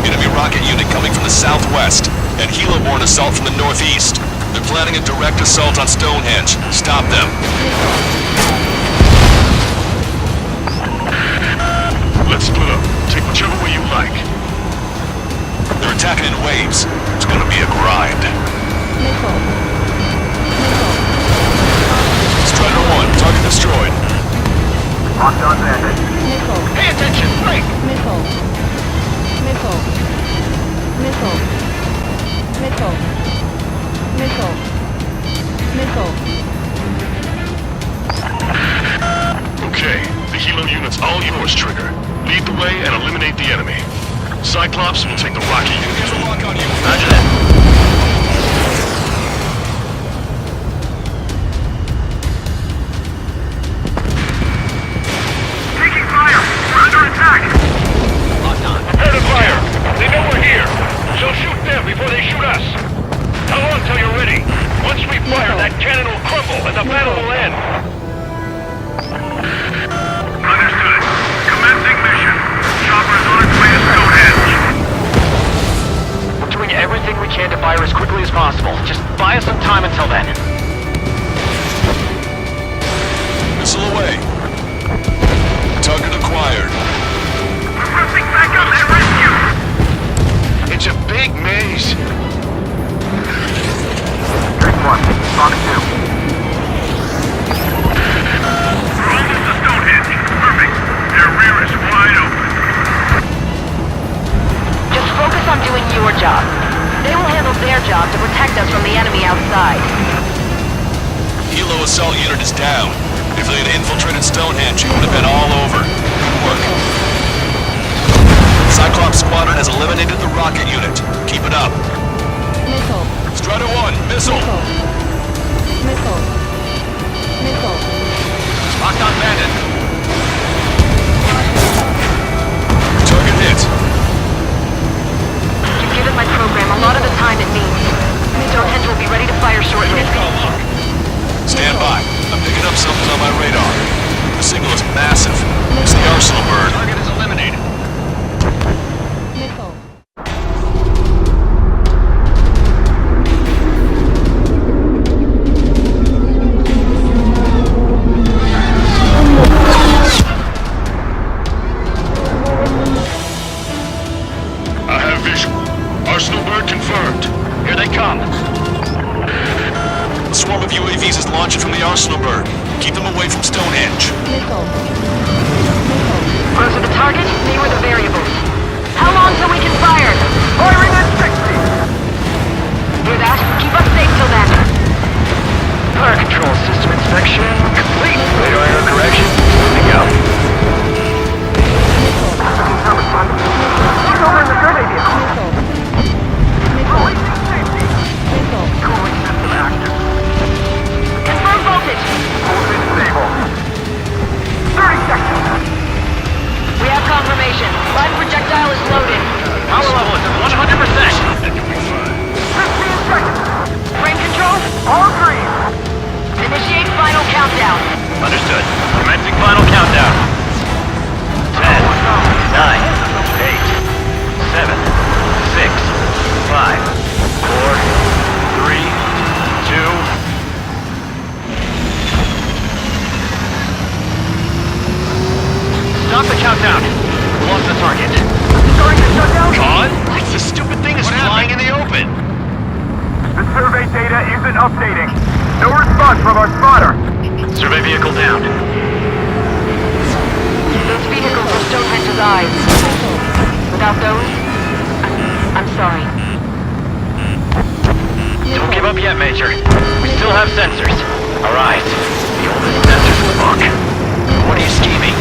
Enemy rocket unit coming from the southwest, and helo-borne assault from the northeast. They're planning a direct assault on Stonehenge. Stop them. Let's split up. Take whichever way you like. They're attacking in waves. It's gonna be a grind. Missile. Strider 1, target destroyed. Locked on bandit. Missile. Pay attention! Break! Missile. Missile. Missile. Missile. Missile. Missile. Okay, the helo unit's all yours, Trigger. Lead the way and eliminate the enemy. Cyclops will take the rocket unit. There's a lock on you. Roger that. Taking fire. We're under attack. Prepare to fire! They know we're here! So shoot them before they shoot us! How long till you're ready? Once we fire, that cannon will crumble and the battle will end! Understood. Commencing mission. Chopper is on its way to Stonehenge. We're doing everything we can to fire as quickly as possible. Just buy us some time until then. Missile away. Target acquired. Requesting backup and rescue. It's a big maze! Drink 1. Fox 2. We're almost to Stonehenge. Perfect. Their rear is wide open. Just focus on doing your job. They will handle their job to protect us from the enemy outside. Helo assault unit is down. If they had infiltrated Stonehenge, it would have been all over. Good work. Cyclops Squadron has eliminated the rocket unit. Keep it up. Missile. Strider 1, missile. Missile. Missile. Locked on bandit. Target hit. You've given my program a lot of the time it needs. Stonehenge will be ready to fire shortly. Stand by. I'm picking up something on my radar. The signal is massive. It's the arsenal bird. Target is eliminated. Missile. I have visual. Arsenal bird confirmed. Here they come. The swarm of UAVs is launching from the arsenal bird. Keep them away from Stonehenge. Missile. Closer to target, fewer the variables. How long till we can fire? Firing at 60! Hear that? Keep us safe till then. Fire control system inspection complete. Radar error correction. Good to go. Look over in the grenade vehicle. Releasing safety. Cooling system active. Confirm voltage. Voltage stable. 30 seconds. We have confirmation. Live projectile is loaded. Power level is at 100%. 15 seconds. Frame control? All green. Initiate final countdown. Understood. Commencing final countdown. 10, 9, 8, 7, 6, 5, 4, 3, 2. Stop the countdown. We lost the target. Starting to shut down. Con? The stupid thing is flying in the open. The survey data isn't updating. No response from our spotter. Survey vehicle down. Those vehicles are Stonehenge's eyes. Without those, I'm sorry. Don't give up yet, Major. We still have sensors. Our eyes. The oldest sensors in the book. What are you scheming?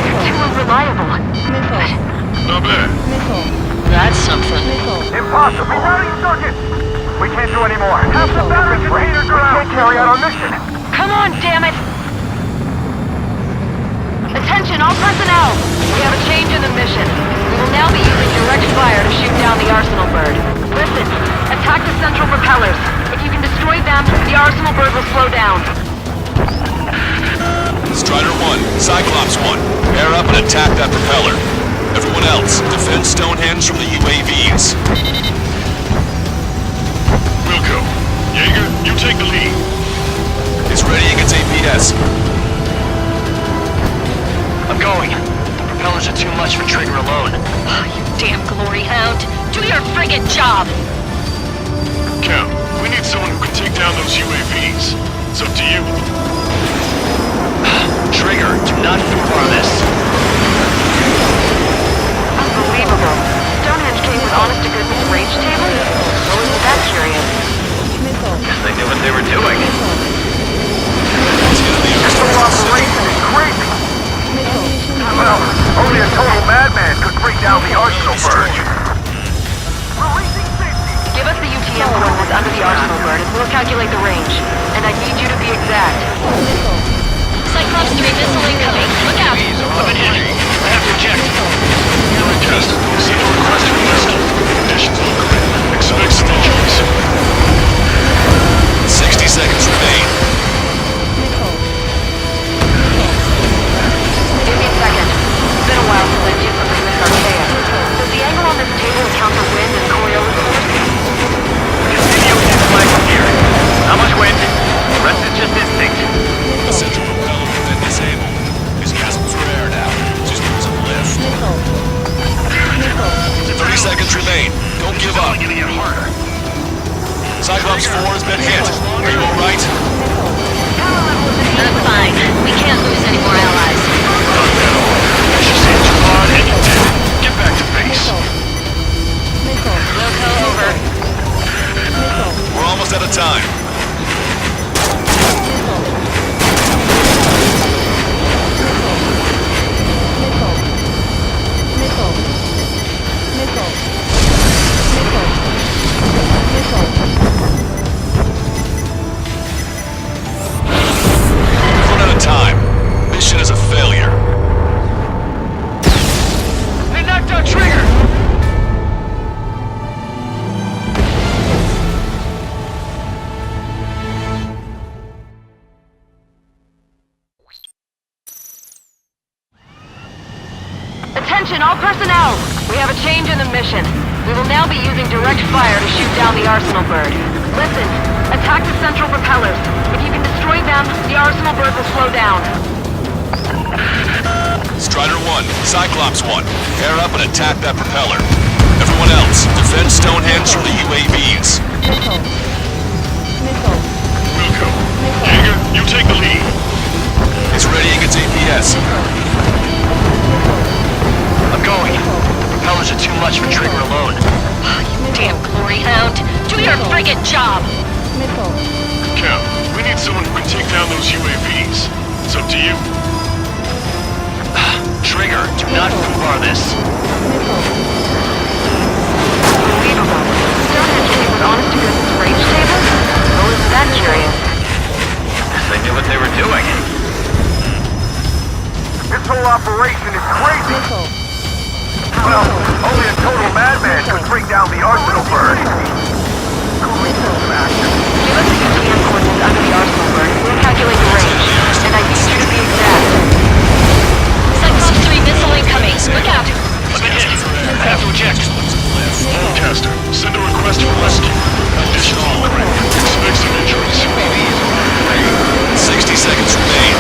They're too unreliable. Not bad. That's something. Impossible. Rerouting circuit. We can't do any more. Half the battery containers are out. We can't carry out our mission. Come on, damn it! Attention, all personnel! We have a change in the mission. We will now be using direct fire to shoot down the arsenal bird. Listen, attack the central propellers. If you can destroy them, the arsenal bird will slow down. Strider 1, Cyclops 1, pair up and attack that propeller. Everyone else, defend Stonehenge from the UAVs. Wilco. Jaeger, you take the lead. It's readying its APS. I'm going. The propellers are too much for Trigger alone. Oh, you damn glory hound. Do your friggin' job. Count, we need someone who can take down those UAVs. It's up to you. Trigger, do not fool on this. Unbelievable. Stonehenge came with honest-to-goodness range table? Well, isn't that curious? Guess they knew what they were doing. This whole operation is crazy. Well, only a total madman could bring down the arsenal bird. Releasing safety. Give us the UTM coordinates under the arsenal bird and we'll calculate the range. And I need you to be exact. Cyclops 3 missile incoming. Look out. I've been hit. I have to eject. Unit test. See the request for missile. Conditions look grim. Expect some injuries. 60 seconds remain. Give me a second. It's been a while since I've used something this archaic. Does the angle on this table account for wind and Coriolis force? Continue with this flag from here. Not much wind. The rest is just instinct. The central propeller has been disabled. His castles are air now. Just give us a lift. 30 seconds remain. Don't give up. Gonna get harder. Cyclops 4 has been hit. Are you alright? I'm fine. We can't lose any more allies. She said you on and you did it. Get back to base. Wilco, over. We're almost out of time. Missile. change in the mission. We will now be using direct fire to shoot down the Arsenal bird. Listen, attack the central propellers. If you can destroy them, the Arsenal bird will slow down. Strider 1, Cyclops 1, pair up and attack that propeller. Everyone else, defend Stonehenge from the UAVs. Wilco. Jaeger, you take the lead. It's readying its APS. I'm going. The propellers are too much for Trigger alone. You damn glory hound. Do your friggin' job. Cap, we need someone who can take down those UAVs. It's up to you. Trigger, do not foobar this. Unbelievable. Stonehenge came with honest to goodness rage table? Well, isn't that curious? They knew what they were doing. This whole operation is crazy. Well, only a total madman could bring down the Arsenal bird. Give us the UTM coordinates under the Arsenal bird. We'll calculate the range. And I need you to be exact. Cyclops 3 missile incoming. Look out. I've been hit. I have to eject. Forecaster, send a request for rescue. Condition on crane. Expect some injuries. 60 seconds remain.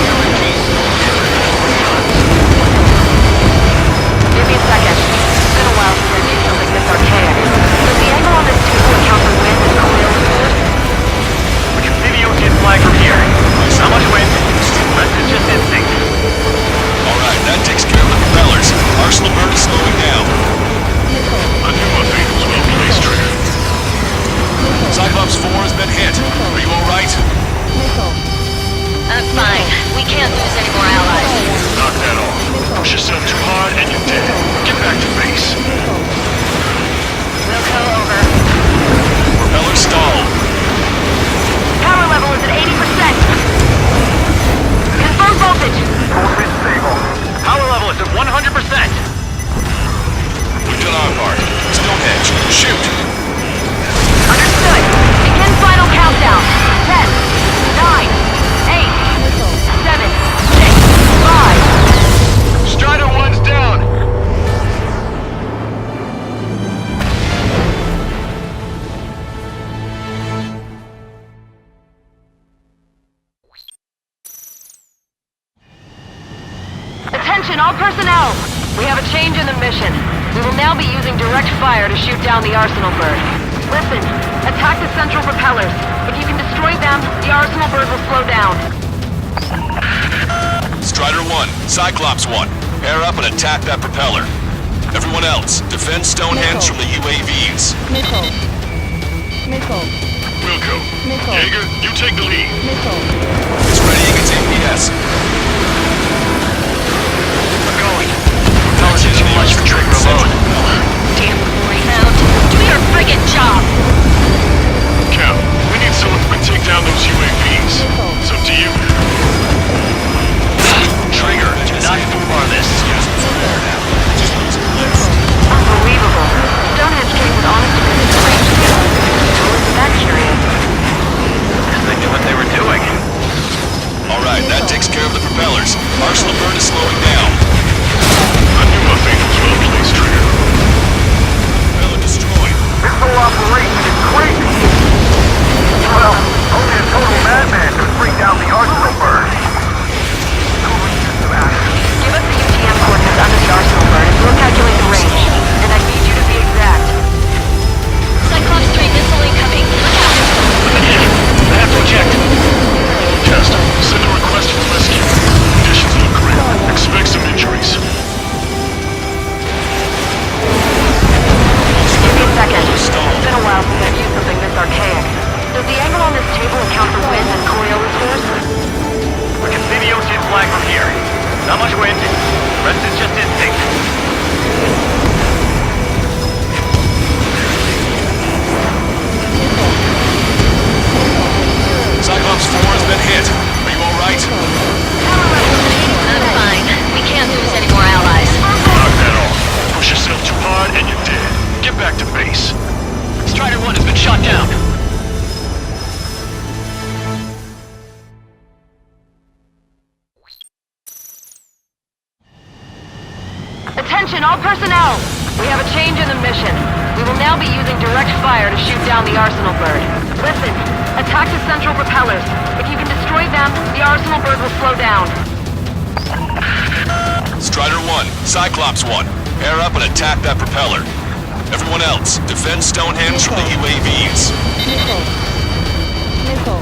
Give me a second. It's been a while since I've seen something this archaic. Does the angle on this table account for wind and coil fluid? We can see the OCN flag from here. Not much wind. Rest is just instinct. Alright, that takes care of the propellers. Arsenal bird is slowing down. I knew my fate was well placed, Trigger. Cyclops 4 has been hit. Are you alright? I'm fine. We can't lose any more allies. Knock that off. Push yourself too hard and you're dead. Get back to base. Wilco, over. Propeller stalled. Power level is at 80%. Confirm voltage. Voltage stable. Power level is at 100%. We've done our part. Stonehenge, shoot! Understood. Begin final countdown. 10, 9, 8, 7, 6, 5. Strider 1's down. Attention all personnel! We have a change in the mission. We will now be using direct fire to shoot down the Arsenal bird. Listen, attack the central propellers. If you can destroy them, the Arsenal bird will slow down. Strider 1, Cyclops 1, pair up and attack that propeller. Everyone else, defend Stonehenge from the UAVs. Wilco. Jaeger, you take the lead. It's readying its APS. I'm going. Propellers are too much for Trigger alone. Damn glory hound. Do your friggin' job. Cap, we need someone who can take down those UAVs. It's up to you. Trigger, do not foobar this. Unbelievable. Stonehenge came with honest to goodness rage table. Well, isn't that curious? They knew what they were doing. Alright, that takes care of the propellers. Arsenal bird is slowing down. I knew my fate was well placed, Trigger. now be using direct fire to shoot down the Arsenal bird. Listen, attack the central propellers. If you can destroy them, the Arsenal bird will slow down. Strider 1, Cyclops 1, air up and attack that propeller. Everyone else, defend Stonehenge from the UAVs. Missile. Missile.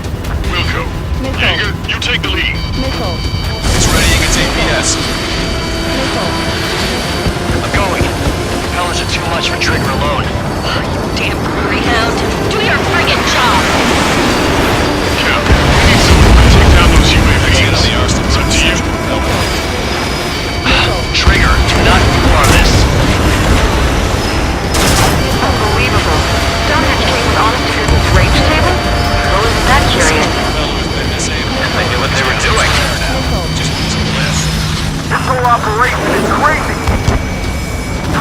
Wilco. Missile. Jaeger, you take the lead. Missile. It's ready against APS. Missile. I'm going. Propellers are too much for Trigger alone. Oh, you damn greyhound. Do your friggin' job! Cap, take down those UAVs. It's up to you. Trigger, do not move on this. Unbelievable. Stonehenge came with honest to goodness range table? Well, isn't that curious? They knew what they were doing. This whole operation is crazy.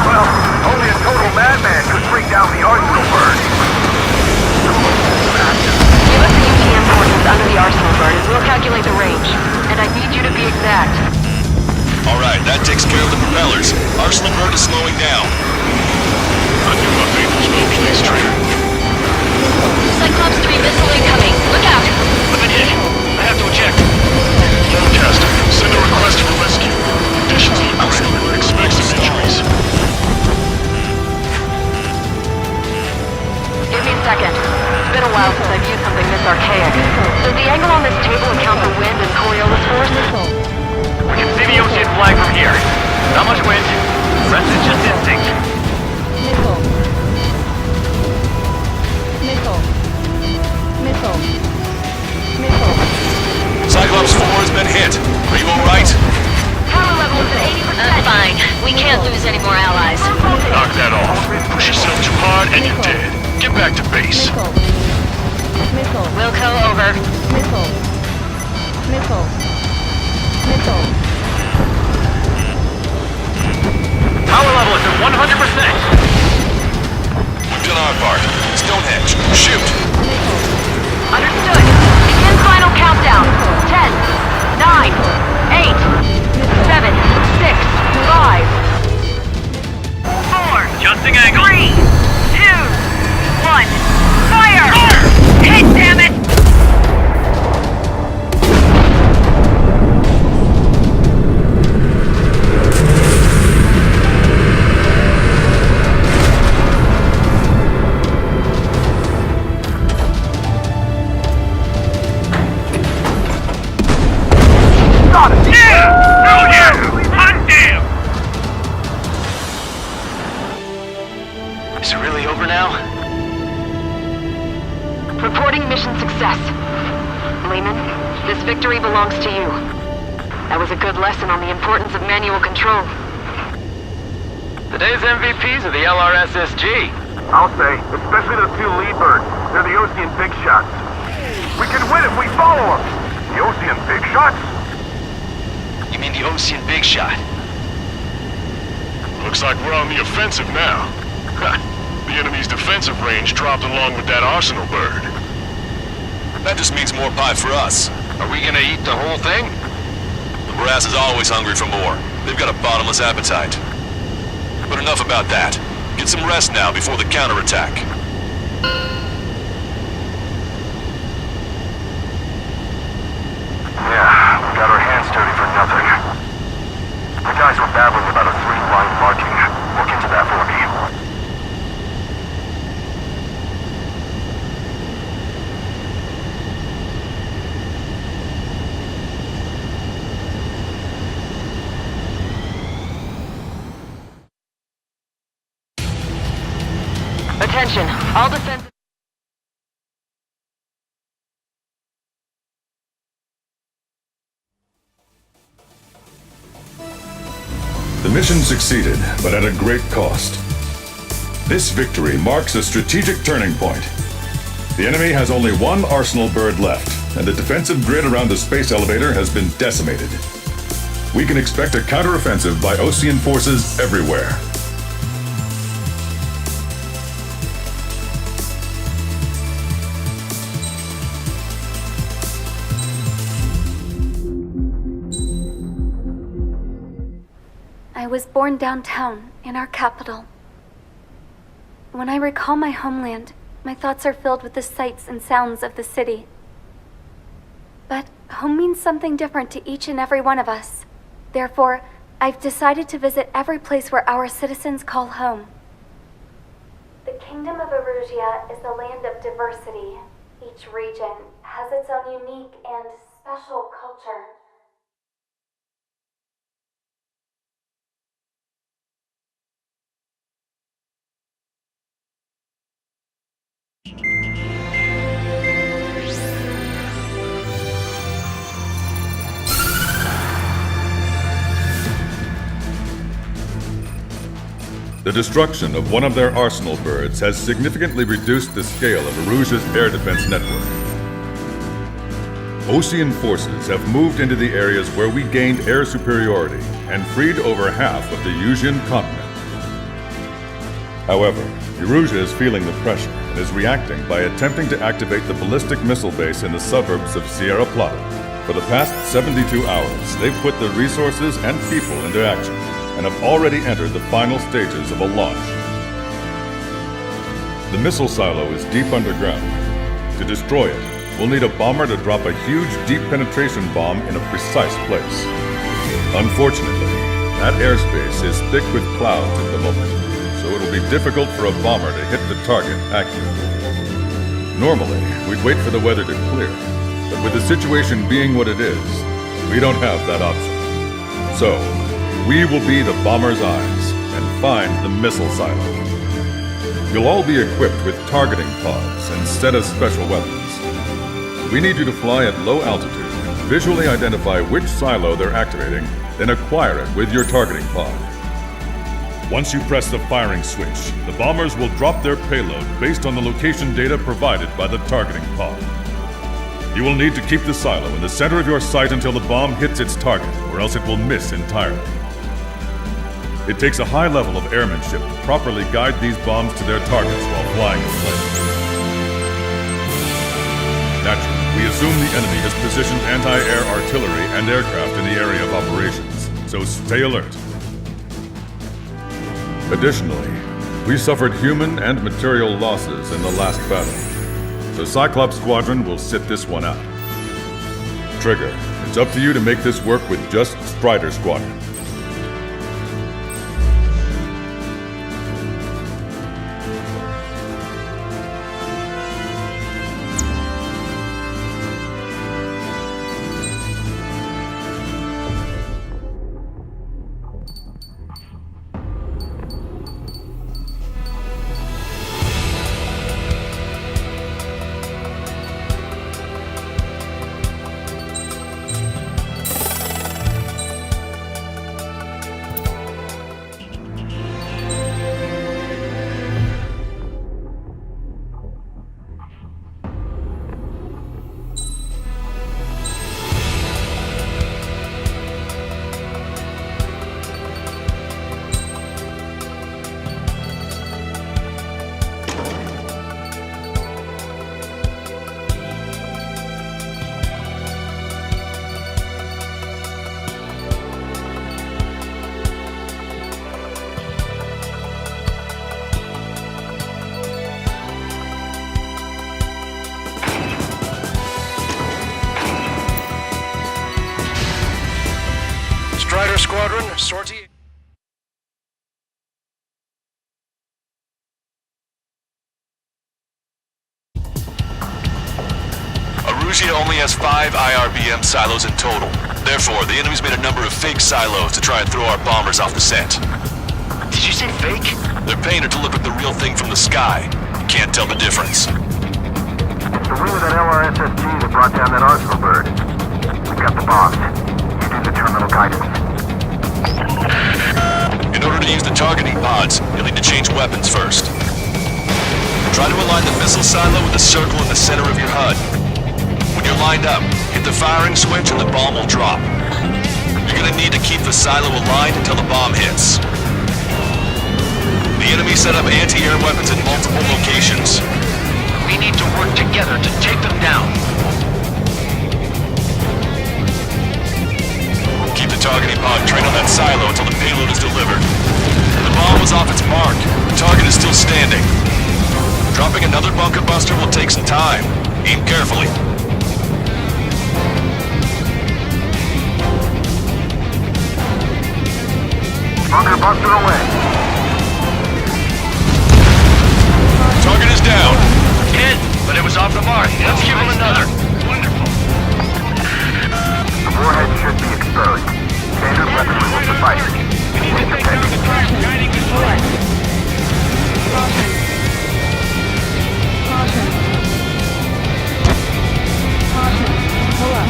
Well, only a total madman could bring down the Arsenal bird. Give us the UTM coordinates under the Arsenal bird and we'll calculate the range. And I need you to be exact. Alright, that takes care of the propellers. Arsenal bird is slowing down. I knew my faith was well placed, Trigger. Cyclops 3 missile incoming. Look out! I've been hit. I have to eject. Forecaster, send a request for rescue. Conditions look grim. Expect some injuries. Give me a second. It's been a while since I've used something this archaic. Does the angle on this table account for wind and Coriolis force? We can see the ocean flag from here. Not much wind. The rest is just instinct. Missile. Missile. Missile. Missile. Cyclops 4 has been hit. Are you alright? Power level is at 80%. Fine. We can't lose any more allies. Knock that off. Push yourself too hard and you're dead. Get back to base. Missile. Missile. Wilco, over. Missile. Missile. Missile. Power level is at 100%. We've done our part. Stonehenge, shoot! Understood. Begin final countdown. 10, 9, 8, 7, 6, 5, 4, Adjusting angle. 3, 2, 1. Fire! Hit, damn it! Got it! Yeah! Oh yeah! Hot damn! Is it really over now? Reporting mission success. Lehman, this victory belongs to you. That was a good lesson on the importance of manual control. Today's MVPs are the LRSSG. I'll say, especially those two lead birds. They're the Ocean big shots. We can win if we follow them. The Ocean big shots? You mean the Ocean Big Shot? Looks like we're on the offensive now. The enemy's defensive range dropped along with that Arsenal bird. That just means more pie for us. Are we gonna eat the whole thing? The brass is always hungry for more. They've got a bottomless appetite. But enough about that. Get some rest now before the counterattack. Yeah, we got our hands dirty for nothing. The guys were babbling about a 3-line marking. Look into that for me. Attention, all defense... The mission succeeded, but at a great cost. This victory marks a strategic turning point. The enemy has only one Arsenal bird left, and the defensive grid around the space elevator has been decimated. We can expect a counteroffensive by Ocean forces everywhere. I was born downtown in our capital. When I recall my homeland, my thoughts are filled with the sights and sounds of the city. But home means something different to each and every one of us. Therefore, I've decided to visit every place where our citizens call home. The Kingdom of Erusia is the land of diversity. Each region has its own unique and special culture. The destruction of one of their arsenal birds has significantly reduced the scale of Erusia's air defense network. Ocean forces have moved into the areas where we gained air superiority and freed over half of the Eusian continent. However, Erusia is feeling the pressure and is reacting by attempting to activate the ballistic missile base in the suburbs of Sierra Plata. For the past 72 hours, they've put the resources and people into action and have already entered the final stages of a launch. The missile silo is deep underground. To destroy it, we'll need a bomber to drop a huge deep penetration bomb in a precise place. Unfortunately, that airspace is thick with clouds at the moment, so it'll be difficult for a bomber to hit the target accurately. Normally, we'd wait for the weather to clear, but with the situation being what it is, we don't have that option. So, we will be the bomber's eyes and find the missile silo. You'll all be equipped with targeting pods instead of special weapons. We need you to fly at low altitude and visually identify which silo they're activating, then acquire it with your targeting pod. Once you press the firing switch, the bombers will drop their payload based on the location data provided by the targeting pod. You will need to keep the silo in the center of your sight until the bomb hits its target, or else it will miss entirely. It takes a high level of airmanship to properly guide these bombs to their targets while flying in place. Naturally, we assume the enemy has positioned anti-air artillery and aircraft in the area of operations, so stay alert. Additionally, we suffered human and material losses in the last battle. The Cyclops Squadron will sit this one out. Trigger, it's up to you to make this work with just Strider Squadron. Strider Squadron, sortie. Erusia only has 5 IRBM silos in total. Therefore, the enemy's made a number of fake silos to try and throw our bombers off the scent. Did you say fake? They're painted to look like the real thing from the sky. You can't tell the difference. It's the wing of that LRSSG that brought down that arsenal bird. We've got the bombs. You do the terminal guidance. In order to use the targeting pods, you'll need to change weapons first. Try to align the missile silo with a circle in the center of your HUD. When you're lined up, hit the firing switch and the bomb will drop. You're gonna need to keep the silo aligned until the bomb hits. The enemy set up anti-air weapons in multiple locations. We need to work together to take them down. Keep the targeting pod trained on that silo until the payload is delivered. The bomb was off its mark. The target is still standing. Another bunker buster will take some time. Aim carefully. Bunker buster away. Target is down. Hit, but it was off the mark. Let's give him another. Wonderful. The warhead should be exposed. Standard weaponry will suffice. Take your pick. Pull up.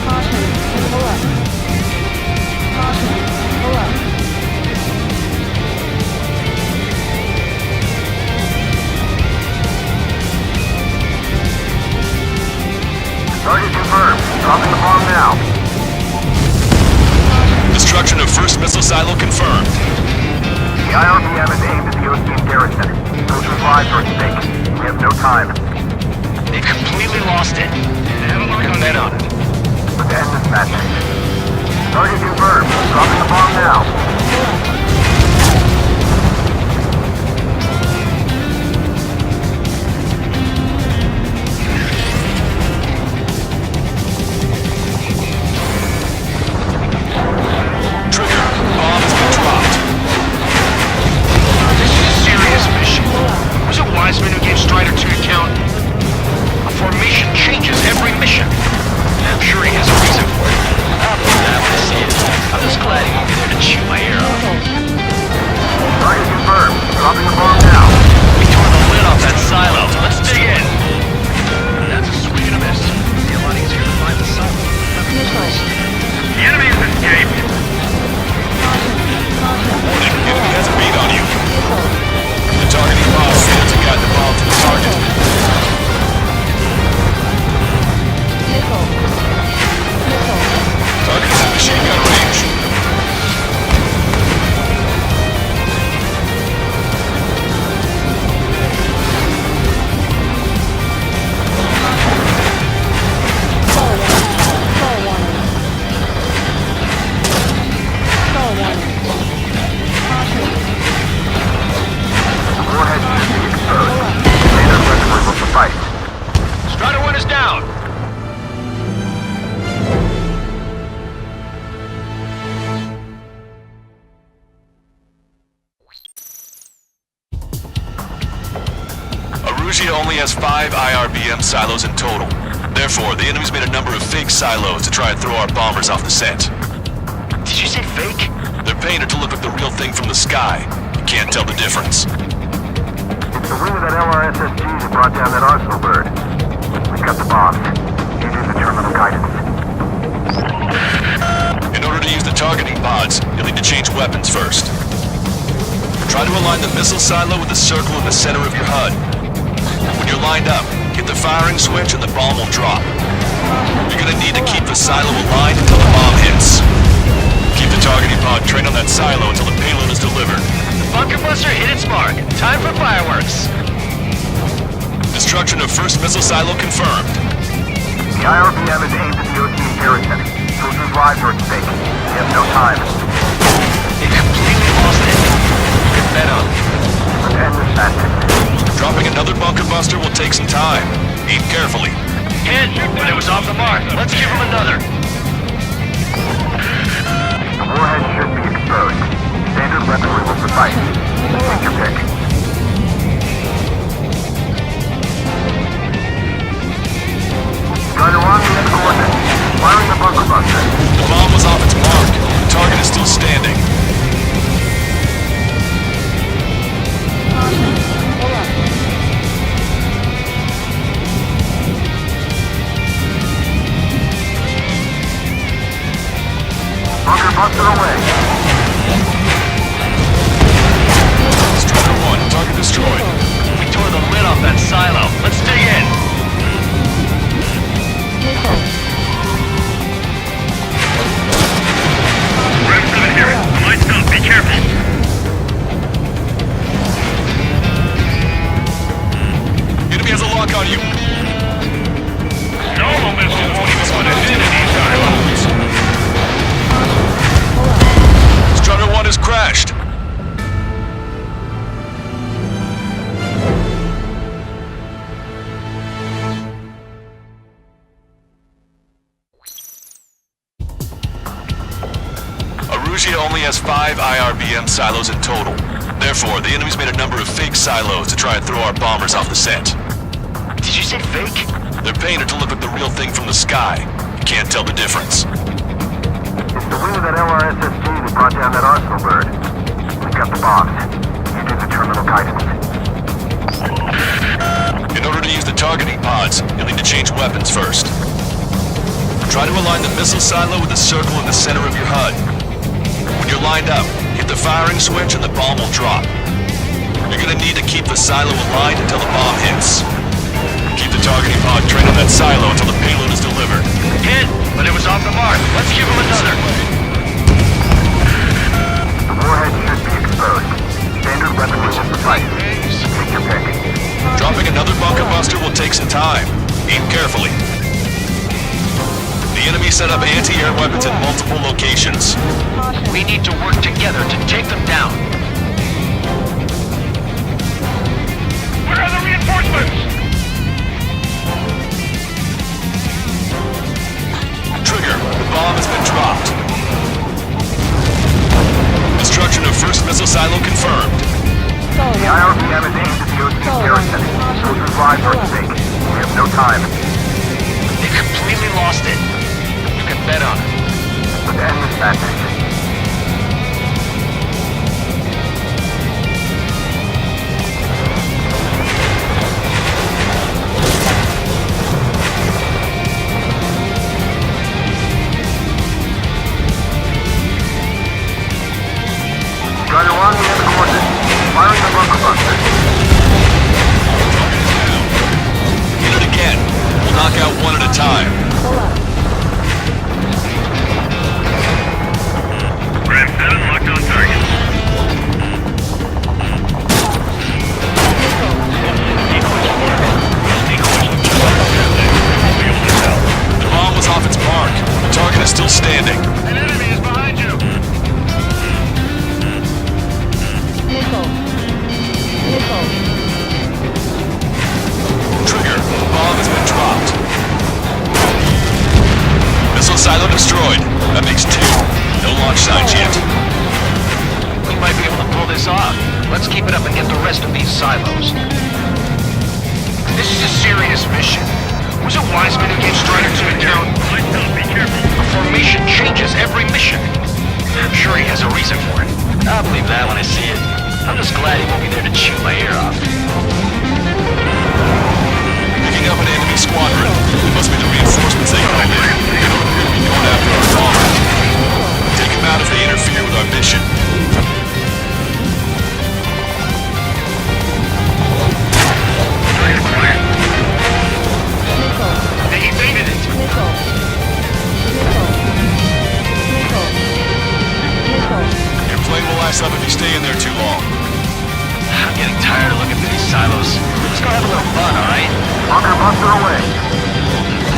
Caution. Pull up. Caution. Pull up. Target confirmed. Dropping the bomb now. Destruction of first missile silo confirmed. The IRBM is aimed at the Ocean garrison. Those revives are at stake. We have no time. They completely lost it. They have a look on that on it. Let's end this madness. Target confirmed. Dropping the bomb now. Trigger, bomb has been dropped. This is a serious mission. Was it Wiseman who gave Strider 2 to count? A formation changes every mission. I'm sure he has a reason for it. I'm happy to see it. I'm just glad he won't be there to chew my ear off. Target confirmed. Dropping the bomb now. We tore the lid off that silo. Let's dig in. That's a swing and a miss. It'll be a lot easier to find the silo. The enemy has escaped. Warning, enemy has a beat on you. The targeting pod failed to guide the bomb to the target. Target is in machine gun range. Warhead should be exposed. Standard weaponry will suffice. Strider 1 is down. Arusia only has 5 IRBM silos in total. Therefore, the enemy's made a number of fake silos to try and throw our bombers off the scent. Did you say fake? They're painted to look like the real thing from the sky. You can't tell the difference. It's the wing of that LRSSG that brought down that arsenal bird. We've got the bombs. Using the terminal guidance. In order to use the targeting pods, you'll need to change weapons first. Try to align the missile silo with the circle in the center of your HUD. When you're lined up, hit the firing switch and the bomb will drop. You're gonna need to keep the silo aligned until the bomb hits. Keep the targeting pod trained on that silo until the payload is delivered. The bunker buster hit its mark. Time for fireworks. Destruction of first missile silo confirmed. The IRBM is aimed at the Ocean garrison. Those revives are at stake. We have no time. They completely lost it. Get that up. Let's end this madness. Dropping another bunker buster will take some time. Aim carefully. Hit, but it was off the mark. Let's give him another. The warhead should be exposed. Standard weaponry will suffice. Take your pick. Strider 1, we have coordinates. Firing the bunker buster. The bomb was off its mark. The target is still standing. Bunker buster away. Strider 1, target destroyed. We tore the lid off that silo. Let's dig in. Red 7 here. Lights up. Be careful. Enemy has a lock on you. Normal missiles won't even put us in these silos. Strider 1 is Arusia only has 5 IRBM silos in total. Therefore, the enemy's made a number of fake silos to try and throw our bombers off the scent. Did you say fake? They're painted to look like the real thing from the sky. You can't tell the difference. It's the wing of that LRSSG that brought down that arsenal bird. We got the bombs. You do the terminal guidance. In order to use the targeting pods, you'll need to change weapons first. Try to align the missile silo with the circle in the center of your HUD. When you're lined up, hit the firing switch and the bomb will drop. You're gonna need to keep the silo aligned until the bomb hits. Keep the targeting pod trained on that silo until the payload is delivered. Hit, but it was off the mark. Let's give him another. The warhead should be exposed. Standard weapon will suffice. Take your pick. Dropping another bunker buster will take some time. Aim carefully. The enemy set up anti-air weapons in multiple locations. We need to work together to take them down. Where are the reinforcements? Trigger, the bomb has been dropped. Destruction of first missile silo confirmed. The IRBM is aimed at the OC garrison. Soldiers' lives are at stake. We have no time. They completely lost it. You can bet on it. Let's end this madness. Strider 1, we have the coordinates. Firing the bunker buster. Hit it again. We'll knock out one at a time. Ram 7 locked on target. The bomb was off its mark. The target is still standing. An enemy is behind you. Trigger, the bomb has been dropped. Missile silo destroyed. That makes 2. No launch signs yet. We might be able to pull this off. Let's keep it up and get the rest of these silos. This is a serious mission. Was it Wiseman who gave Strider 2 a down? Be careful. A formation changes every mission. I'm sure he has a reason for it. I'll believe that when I see it. I'm just glad he won't be there to chew my ear off. Picking up an enemy squadron. It must be the reinforcements they called in. They don't appear to be going after our bomber. Take them out if they interfere with our mission. They evaded it. Your plane will last up if you stay in there too long. I'm getting tired of looking through these silos. Let's go have a little fun, alright? Bunker buster away.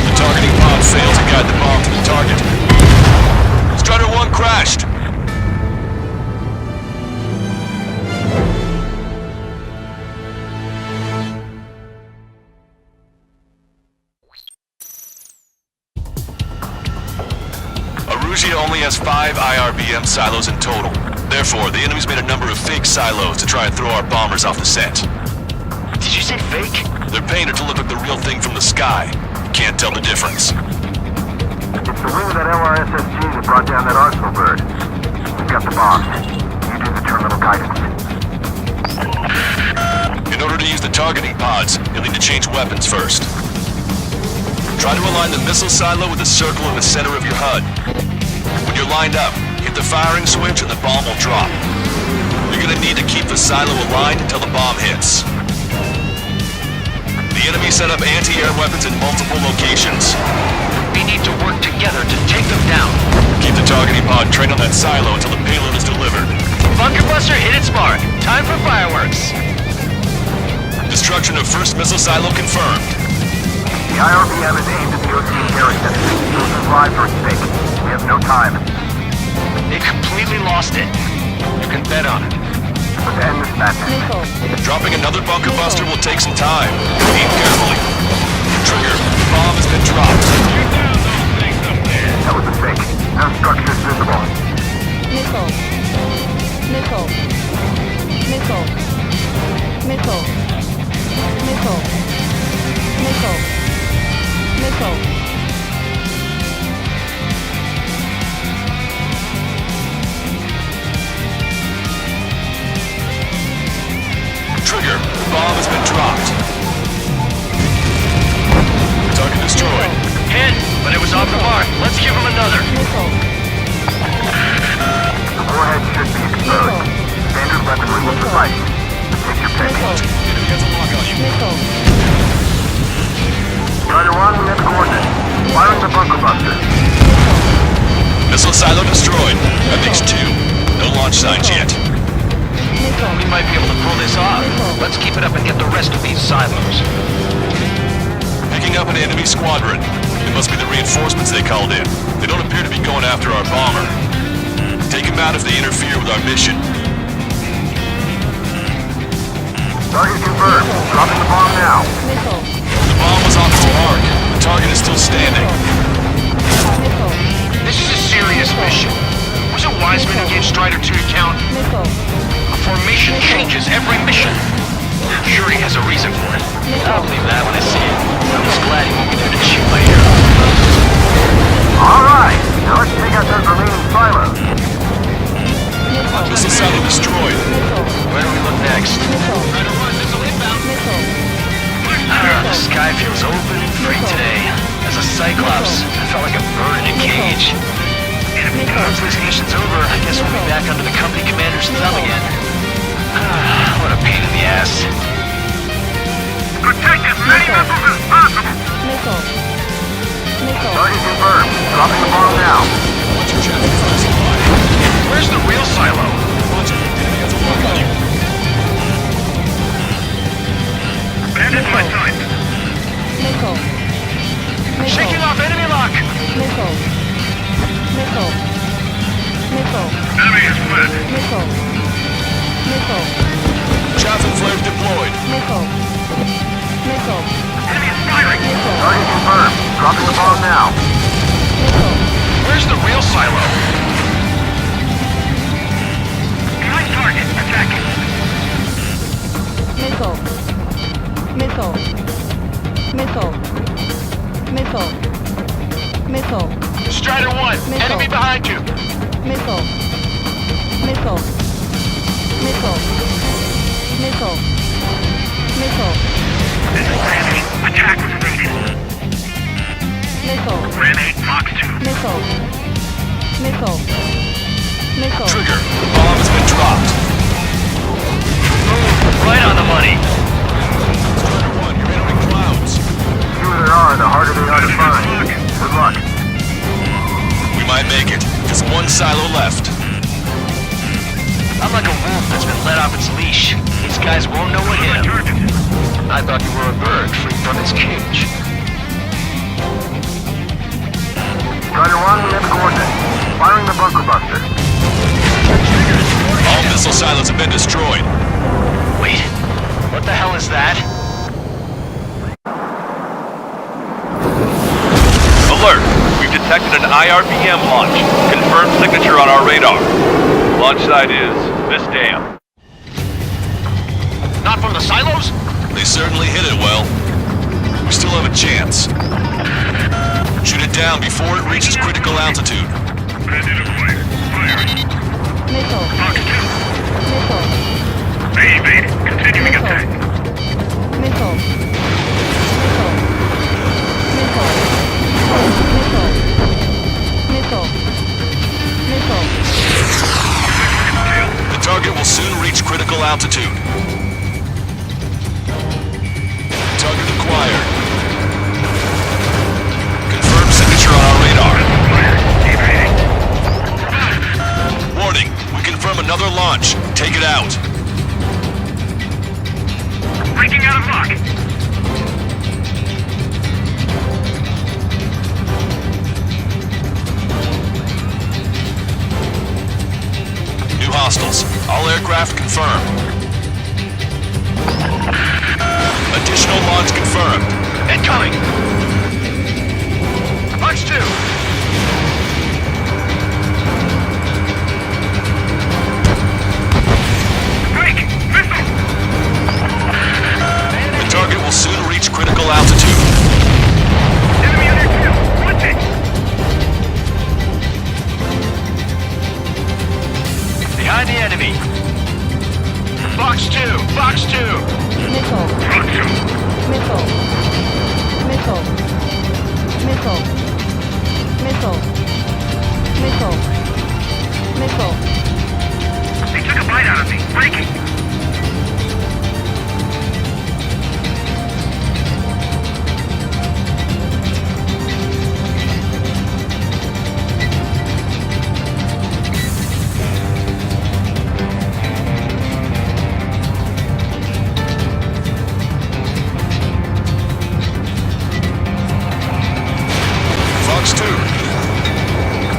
The targeting pod failed to guide the bomb to the target. Strider 1 crashed. Arusia only has 5 IRBM silos in total. Therefore, the enemy's made a number of fake silos to try and throw our bombers off the scent. Did you say fake? They're painted to look like the real thing from the sky. You can't tell the difference. It's the wing of that LRSSG that brought down that arsenal bird. We got the bombs. You do the terminal guidance. In order to use the targeting pods, you'll need to change weapons first. Try to align the missile silo with the circle in the center of your HUD. When you're lined up, hit the firing switch and the bomb will drop. You're gonna need to keep the silo aligned until the bomb hits. The enemy set up anti-air weapons in multiple locations. We need to work together to take them down. Keep the targeting pod trained on that silo until the payload is delivered. Bunker buster hit its mark. Time for fireworks. Destruction of first missile silo confirmed. The IRBM is aimed at the OC garrison. Soldiers' lives are at stake. We have no time. They completely lost it. You can bet on it. Let's end this madness. Dropping another bunker buster will take some time. Aim carefully. Trigger, the bomb has been dropped. That was a mistake. No structures visible. Missile. Missile. Missile. Missile. Missile. Missile. Trigger, bomb has been dropped. Target destroyed. Hit, but it was off the mark. Let's give him another. Missile. The warhead should be exposed. Standard weaponry will suffice. Take your pick. Enemy has a lock on you. Missile. Strider 1, we have coordinates. Firing the bunker buster. Missile silo destroyed. That makes 2. No launch signs yet. We might be able to pull this off. Let's keep it up and get the rest of these silos. Picking up an enemy squadron. It must be the reinforcements they called in. They don't appear to be going after our bomber. Take them out if they interfere with our mission. Target confirmed. Dropping the bomb now. Missile. The bomb was off the mark. The target is still standing. Missile. This is a serious mission. Wasn't Wiseman who gave Strider 2 to count? Missile. A formation changes every mission. I'm sure he has a reason for it. I'll believe that when I see it. I'm just glad he won't be there to shoot my arrow. Alright, now let's take out those remaining silos. Missile silo destroyed. Where do we look next? The sky feels open and free today. As a Cyclops, I felt like a bird in a cage. Once this mission's over, I guess we'll be back under the company commander's thumb again. What a pain in the ass. Protect as many missiles as possible. Missile. Missile. Target confirmed. Dropping the bomb now. Where's the real silo? Bandit my sight. Missile. Missile. Shaking off enemy lock! Missile. Missile. Missile. Enemy is fled. Missile. Missile. Chaffin flare deployed. Missile. Missile. Enemy is firing. Missile. Target confirmed. Dropping the bomb now. Missile. Where's the real silo? Behind target. Attacking. Missile. Missile. Missile. Missile. Missile. Strider 1, Missile. enemy behind you! Missile. Missile. Missile. Missile. Missile. This is Granny. Attack was evaded. Missile. Granny, Fox 2. Missile. Missile. Missile. Trigger, bomb has been dropped. Right on the money! Strider 1, you're entering clouds. The fewer there are, the harder they are to find. Good luck. We might make it. Just one silo left. I'm like a wolf that's been let off its leash. These guys won't know what hit him. I thought you were a bird free from its cage. Strider 1, we have coordinates. Firing the bunker buster. All missile silos have been destroyed. Wait, what the hell is that? Alert! We've detected an IRBM launch. Confirmed signature on our radar. Launch site is this dam. Not from the silos? They certainly hit it well. We still have a chance. Shoot it down before it reaches critical altitude. Bandit acquired. Firing. Missile. Fox 2. Missile. They evaded. Continuing Missile. attack. Missile. Missile. Missile. Missile. Missile. Missile. The target will soon reach critical altitude. Target acquired. Confirmed signature on our radar. Warning, we confirm another launch. Take it out. Breaking out of lock. New hostiles. All aircraft confirmed. Additional launch confirmed. Incoming! Launch 2! behind the enemy. Fox 2! Fox 2! Missile. Missile. Missile. Missile. Missile. Missile. Missile. They took a bite out of me. Breaking. Fox 2.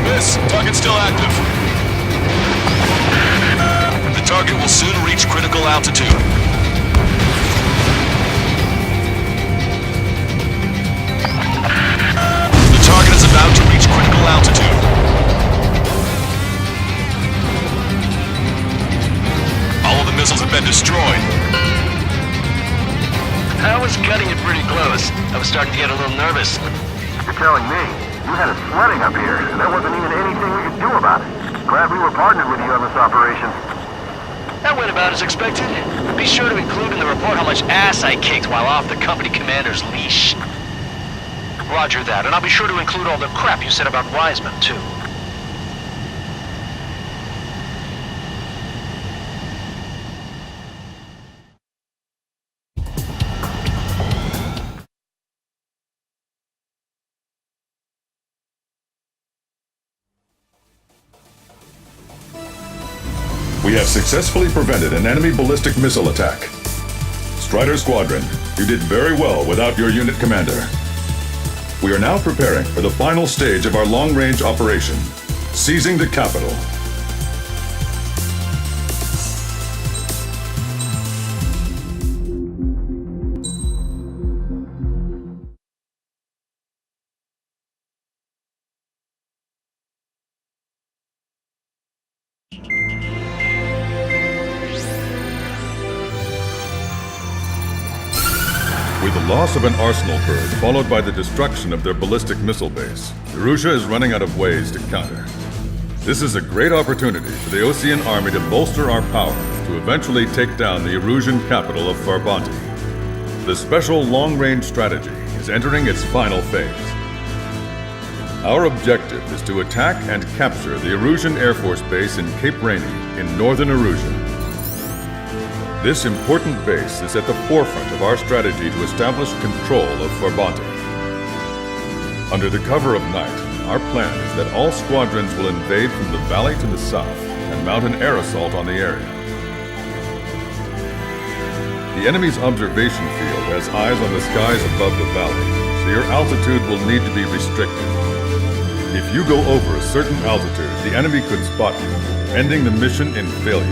Miss, target still active. The target will soon reach critical altitude. The target is about to reach critical altitude. All of the missiles have been destroyed. I was cutting it pretty close. I was starting to get a little nervous. You're telling me you had it sledding up here, and there wasn't even anything we could do about it. Glad we were partnered with you on this operation. That went about as expected. Be sure to include in the report how much ass I kicked while off the company commander's leash. Roger that, and I'll be sure to include all the crap you said about Wiseman, too. We have successfully prevented an enemy ballistic missile attack. Strider Squadron, you did very well without your unit commander. We are now preparing for the final stage of our long-range operation, seizing the capital. With the loss of an arsenal bird followed by the destruction of their ballistic missile base, Erussia is running out of ways to counter. This is a great opportunity for the Osean army to bolster our power to eventually take down the Erusian capital of Farbanti. The special long-range strategy is entering its final phase. Our objective is to attack and capture the Erusian Air Force Base in Cape Rainy in northern Erussia. This important base is at the forefront of our strategy to establish control of Farbanti. Under the cover of night, our plan is that all squadrons will invade from the valley to the south and mount an air assault on the area. The enemy's observation field has eyes on the skies above the valley, so your altitude will need to be restricted. If you go over a certain altitude, the enemy could spot you, ending the mission in failure.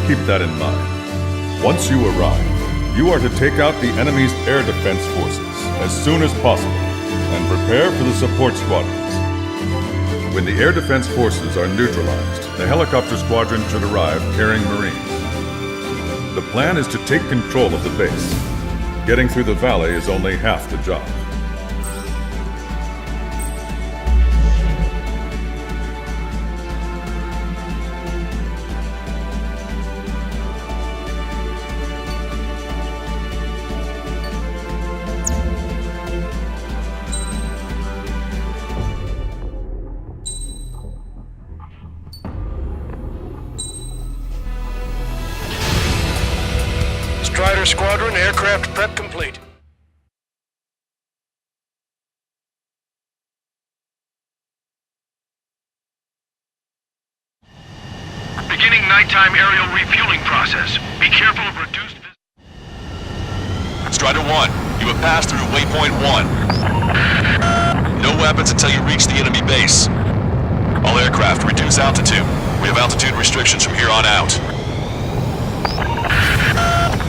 Keep that in mind. Once you arrive, you are to take out the enemy's air defense forces as soon as possible and prepare for the support squadrons. When the air defense forces are neutralized, the helicopter squadron should arrive carrying Marines. The plan is to take control of the base. Getting through the valley is only half the job. Strider Squadron, aircraft prep complete. Beginning nighttime aerial refueling process. Be careful of reduced... Strider 1, you have passed through waypoint 1. No weapons until you reach the enemy base. All aircraft reduce altitude. We have altitude restrictions from here on out.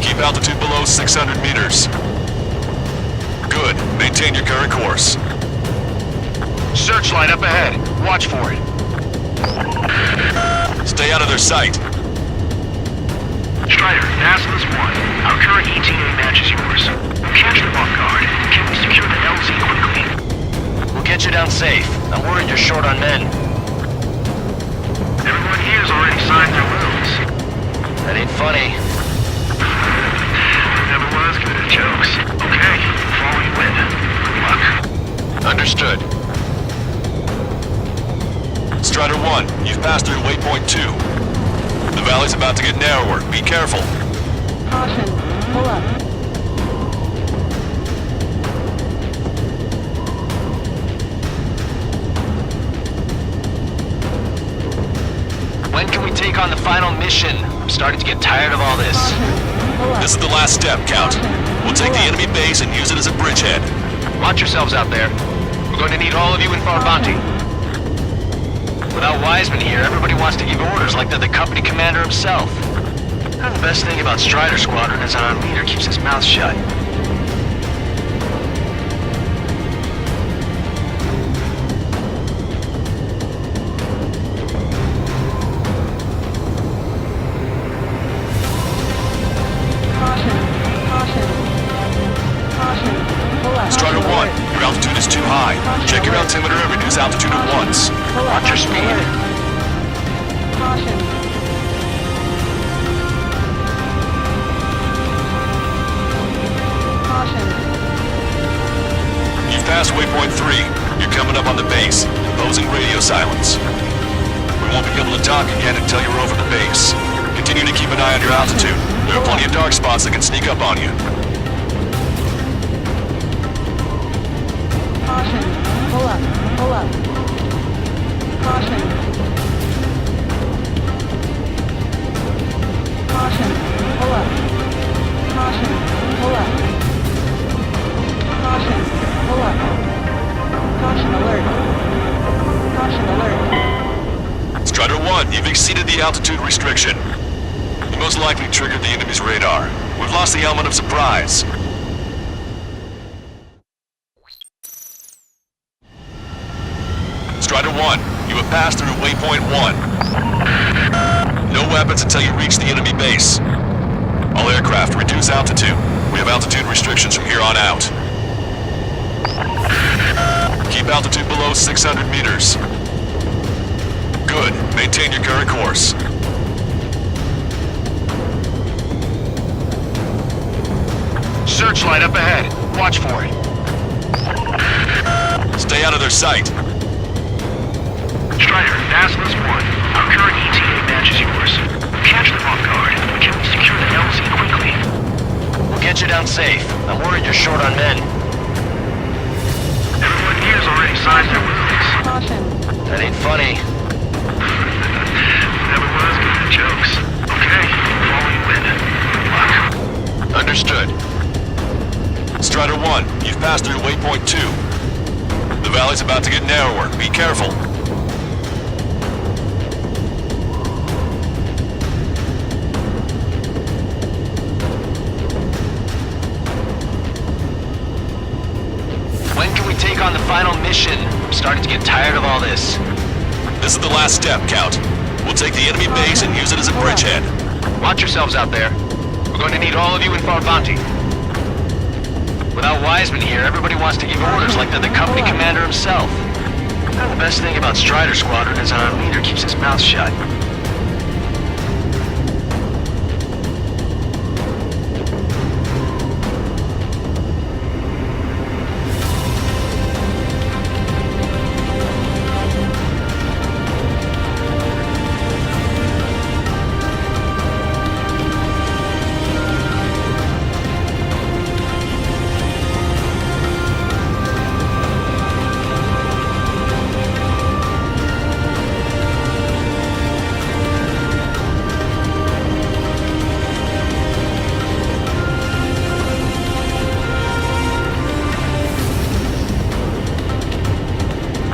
Keep altitude below 600 meters. Good. Maintain your current course. Searchlight up ahead. Watch for it. Stay out of their sight. Strider, Nasless 1. Our current ETA matches yours. We'll catch them off guard. Can we secure the LZ quickly? We'll get you down safe. I'm worried you're short on men. Everyone here has already signed their wills. funny. Never was good at jokes. Okay, follow you in. Good luck. Understood. Strider 1, you've passed through waypoint 2. The valley's about to get narrower. Be careful. Caution. Pull up. When can we take on the final mission? I'm starting to get tired of all this. This is the last step, Count. We'll take the enemy base and use it as a bridgehead. Watch yourselves out there. We're going to need all of you in Farbanti. Without Wiseman here, everybody wants to give orders like they're the company commander himself. And the best thing about Strider Squadron is that our leader keeps his mouth shut. Strider 1, your altitude is too high. Check your altimeter and reduce altitude at once. Watch your speed. Caution. Caution. You've passed waypoint 3. You're coming up on the base, imposing radio silence. We won't be able to talk again until you're over the base. Continue to keep an eye on your altitude. There are plenty of dark spots that can sneak up on you. Caution. Pull up. Pull up. Caution. Caution. Pull up. Caution. Pull up. Caution. Pull up. Caution alert. Caution alert. Strider 1, you've exceeded the altitude restriction. You most likely triggered the enemy's radar. We've lost the element of surprise. Strider 1, you have passed through waypoint 1. No weapons until you reach the enemy base. All aircraft, reduce altitude. We have altitude restrictions from here on out. Keep altitude below 600 meters. Good. Maintain your current course. Searchlight up ahead. Watch for it. Stay out of their sight. Strider, Dazzler's 1. Our current ETA matches yours. Catch them off guard. Can we secure the LZ quickly? We'll get you down safe. I'm worried you're short on men. Everyone here's already sized their wounds. Caution. That ain't funny. Never was good at jokes. Okay, follow you in. Good luck. Understood. Strider 1, you've passed through waypoint 2. The valley's about to get narrower. Be careful. When can we take on the final mission? I'm starting to get tired of all this. This is the last step, Count. We'll take the enemy base and use it as a bridgehead. Watch yourselves out there. We're going to need all of you in Farbanti. Without Wiseman here, everybody wants to give orders like they're the company commander himself. And the best thing about Strider Squadron is that our leader keeps his mouth shut.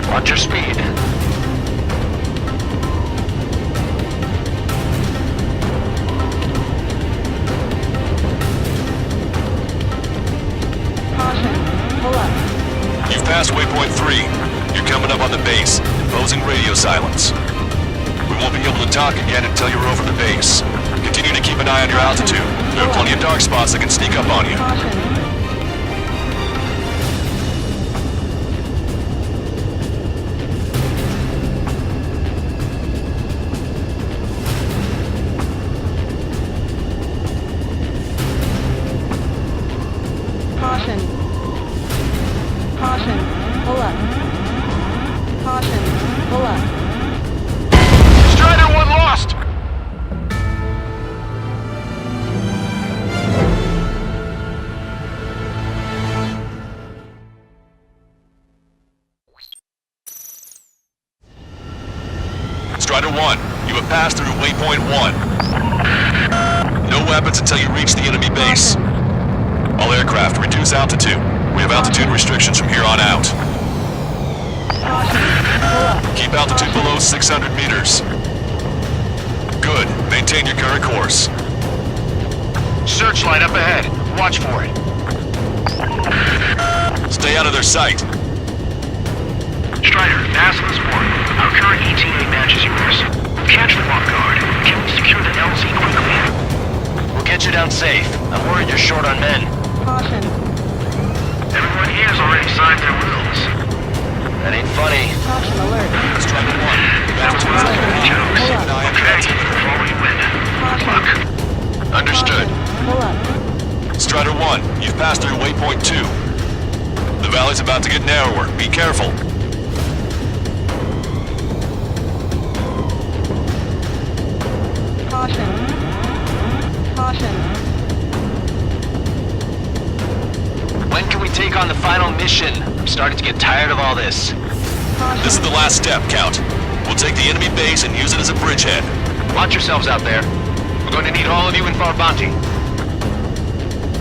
Watch your speed. Caution. Pull up. You've passed waypoint 3. You're coming up on the base, imposing radio silence. We won't be able to talk again until you're over the base. Continue to keep an eye on your altitude. There are plenty of dark spots that can sneak up on you. Caution. 1. No weapons until you reach the enemy base. All aircraft, reduce altitude. We have altitude restrictions from here on out. Keep altitude below 600 meters. Good. Maintain your current course. Searchlight up ahead. Watch for it. Stay out of their sight. Strider, NASA this morning. Our current ETA matches yours. Catch them off guard. Can we secure the LZ quickly? We'll get you down safe. I'm worried you're short on men. Caution. Everyone here's already signed their wills. That ain't funny. Caution alert. Strider 1. That's what I was jokes. Keep an eye on your Okay, altimeter. follow you in. Good luck. Understood. Pull up. Strider 1, you've passed through waypoint 2. The valley's about to get narrower. Be careful. Caution. Caution. When can we take on the final mission? I'm starting to get tired of all this. This is the last step, Count. We'll take the enemy base and use it as a bridgehead. Watch yourselves out there. We're going to need all of you in Farbanti.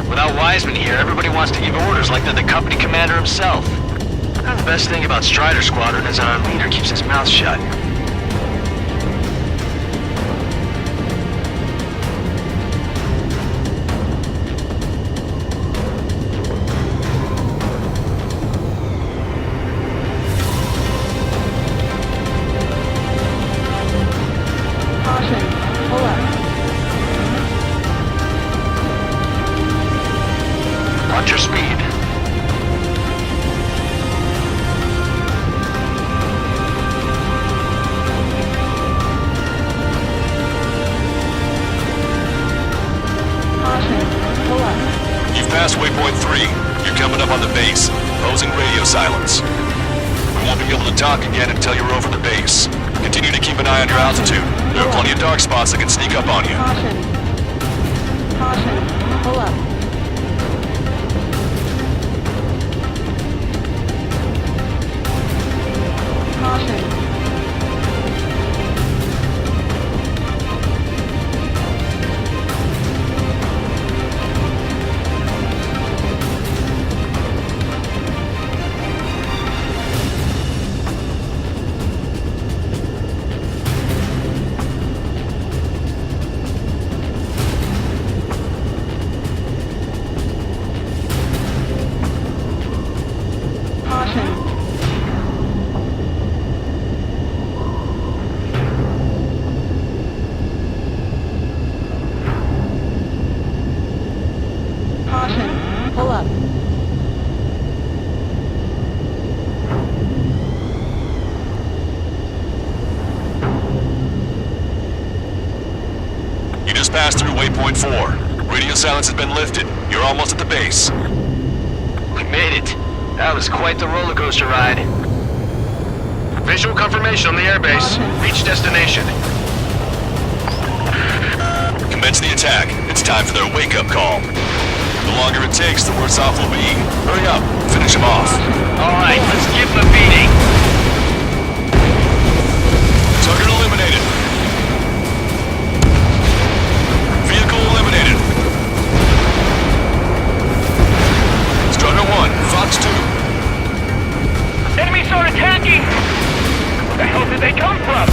Without Wiseman here, everybody wants to give orders like they're the company commander himself. The best thing about Strider Squadron is our leader keeps his mouth shut. Caution. Pull up. Watch your speed. Caution. Pull up. You've passed waypoint 3. You're coming up on the base. Posing radio silence. We won't be able to talk again until you're over the base. Continue to keep an eye on your altitude. There are plenty of dark spots that can sneak up on you. Caution. Caution. Pull up. Caution. Caution. Caution. Pull up. You just passed through waypoint 4. Radio silence has been lifted. You're almost at the base. We made it. That was quite the roller coaster ride. Visual confirmation on the airbase. Reach destination. Commence the attack. It's time for their wake-up call. The longer it takes, the worse off we'll be. Hurry up. Finish them off. All right, let's give them a beating. Target eliminated. Vehicle eliminated. Strider 1, Fox 2. Enemies are attacking! Where the hell did they come from?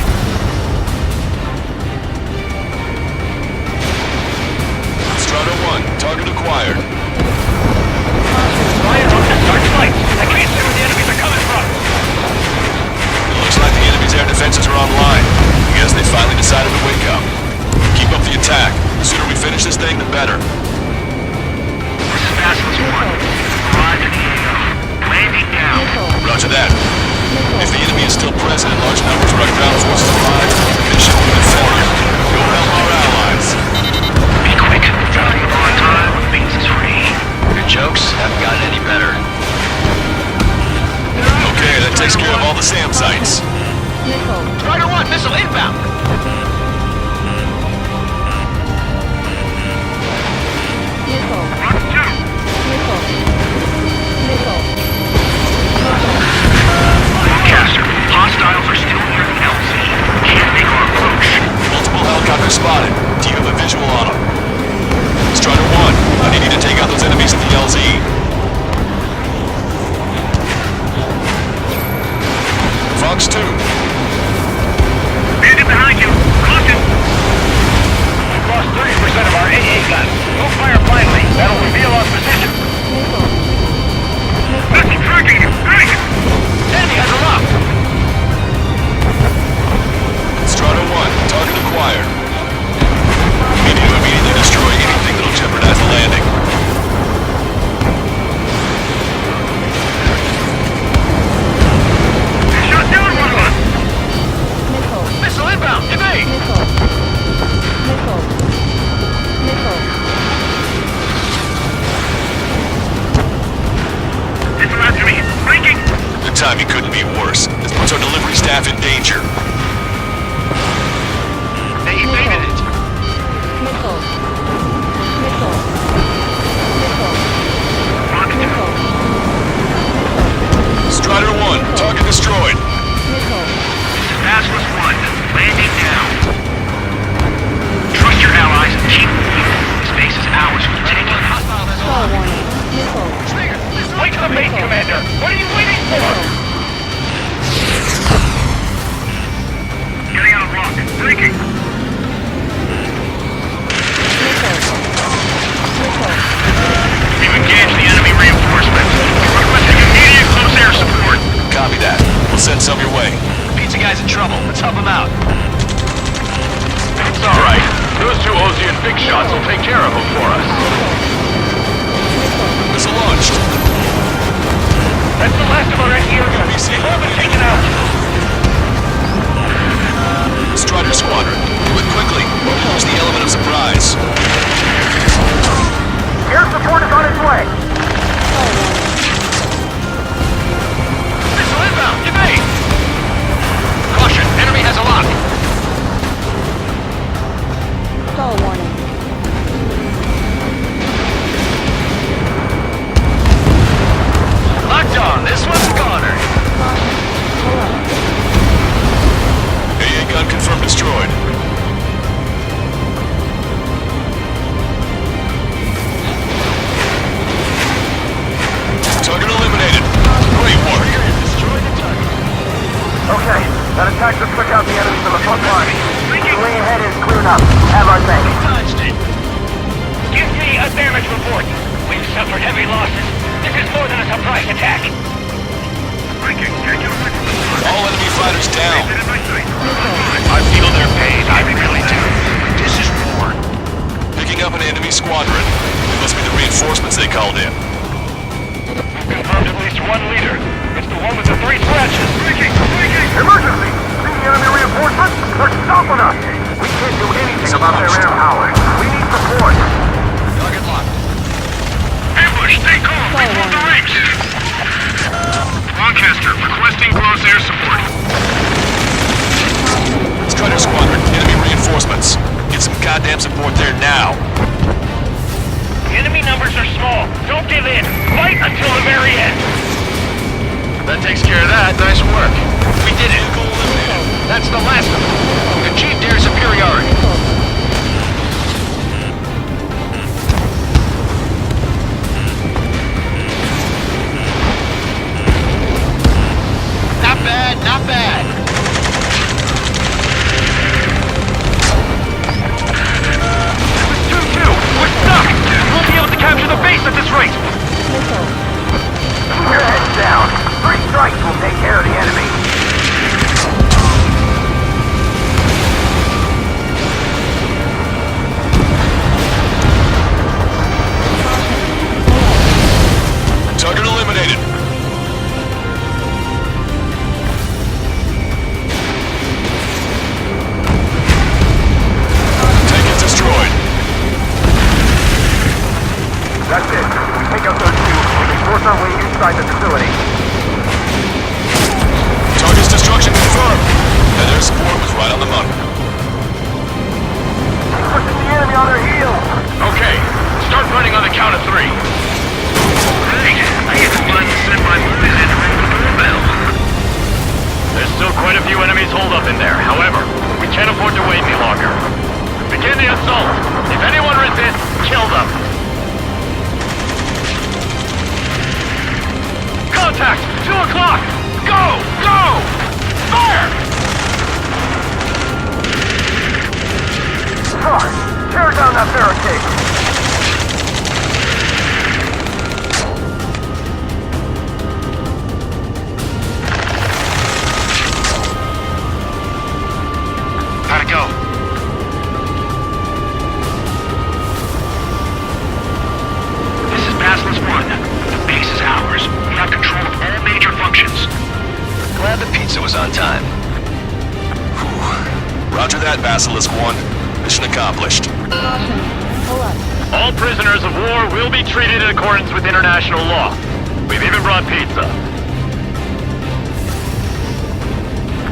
Strider 1, target acquired. Ryan on the searchlight! I can't see where the enemies are coming from! timing couldn't be worse. This puts our delivery staff in danger. They evaded it. Missile. Missile. Missile. Strider 1, target destroyed. Missile. Basilisk 1, landing now. Trust your allies and keep moving. This base is ours for the taking. Star warning. Missile. Wait to the base, Commander! What are you waiting for? Getting out of lock. Breaking. We've engaged the enemy reinforcements. Requesting immediate close air support. Copy that. We'll send some your way. Pizza guy's in trouble. Let's help him out. It's alright. Those two Ozian big shots will take care of him for us. Missile launched. That's the last of our NEOs. All been taken out. Strider Squadron, do it quickly. Use the element of surprise. Air support is on its way. Missile inbound. Evade. Caution. Enemy has a lock. Star warning. Locked on. This one's goner. AA gun confirmed destroyed. Target eliminated. Great work. Okay, that attack just took out the enemy from the front line. The lane ahead is cleared up. Have our thanks. Dodged it. Give me a damage report. We've suffered heavy losses. This is more than a surprise attack. All enemy fighters down. I feel their pain. I really do. This is war. Picking up an enemy squadron. It must be the reinforcements they called in. We've confirmed at least one leader. It's the one with the 3 scratches. Emergency! See the enemy reinforcements? They're stopping us! We can't do anything about their air power. We need support. Target locked. Ambush, stay calm. We moved the ranks. Rochester, requesting close air support. Strider Squadron, enemy reinforcements. Get some goddamn support there now. The enemy numbers are small. Don't give in. Fight until the very end. That takes care of that. Nice work. We did it. That's the last of them. We've achieved air superiority. Not bad, not bad. This is 2-2. We're stuck. We'll be able to capture the base at this rate. Keep your heads down. 3 strikes will take care of the enemy. Target eliminated. Tank is destroyed. That's it. We take out those 2. We can force our way inside the facility. Target's destruction confirmed. And their support was right on the money. Pushing the enemy on their heels. Okay, start running on the count of 3. Hey, I get the one to send my boys in to ring the doorbell. There's still quite a few enemies holed up in there. However, we can't afford to wait any longer. Begin the assault. If anyone resists, kill them. Contact! 2 o'clock! Go! Go! Fire! Sarge, tear down that barricade. Gotta go. This is Basilisk 1. The base is ours. We have control of all major functions. Glad the pizza was on time. Roger that, Basilisk 1. Mission accomplished. All prisoners of war will be treated in accordance with international law. We've even brought pizza.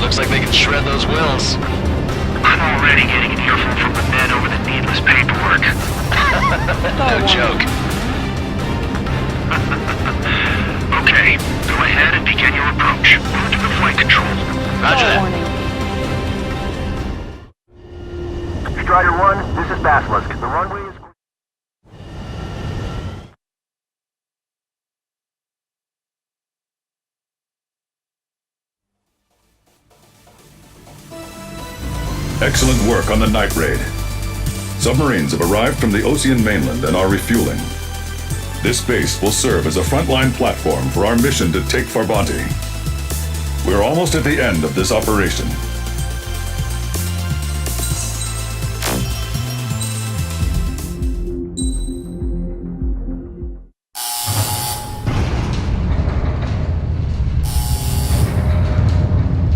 Looks like they can shred those wills. I'm already getting an earful from the men over the needless paperwork. No joke. Okay, go ahead and begin your approach. Move to the flight control. Roger that. Strider 1, this is Basilisk. The runway is... Excellent work on the night raid. Submarines have arrived from the Ocean mainland and are refueling. This base will serve as a frontline platform for our mission to take Farbanti. We're almost at the end of this operation.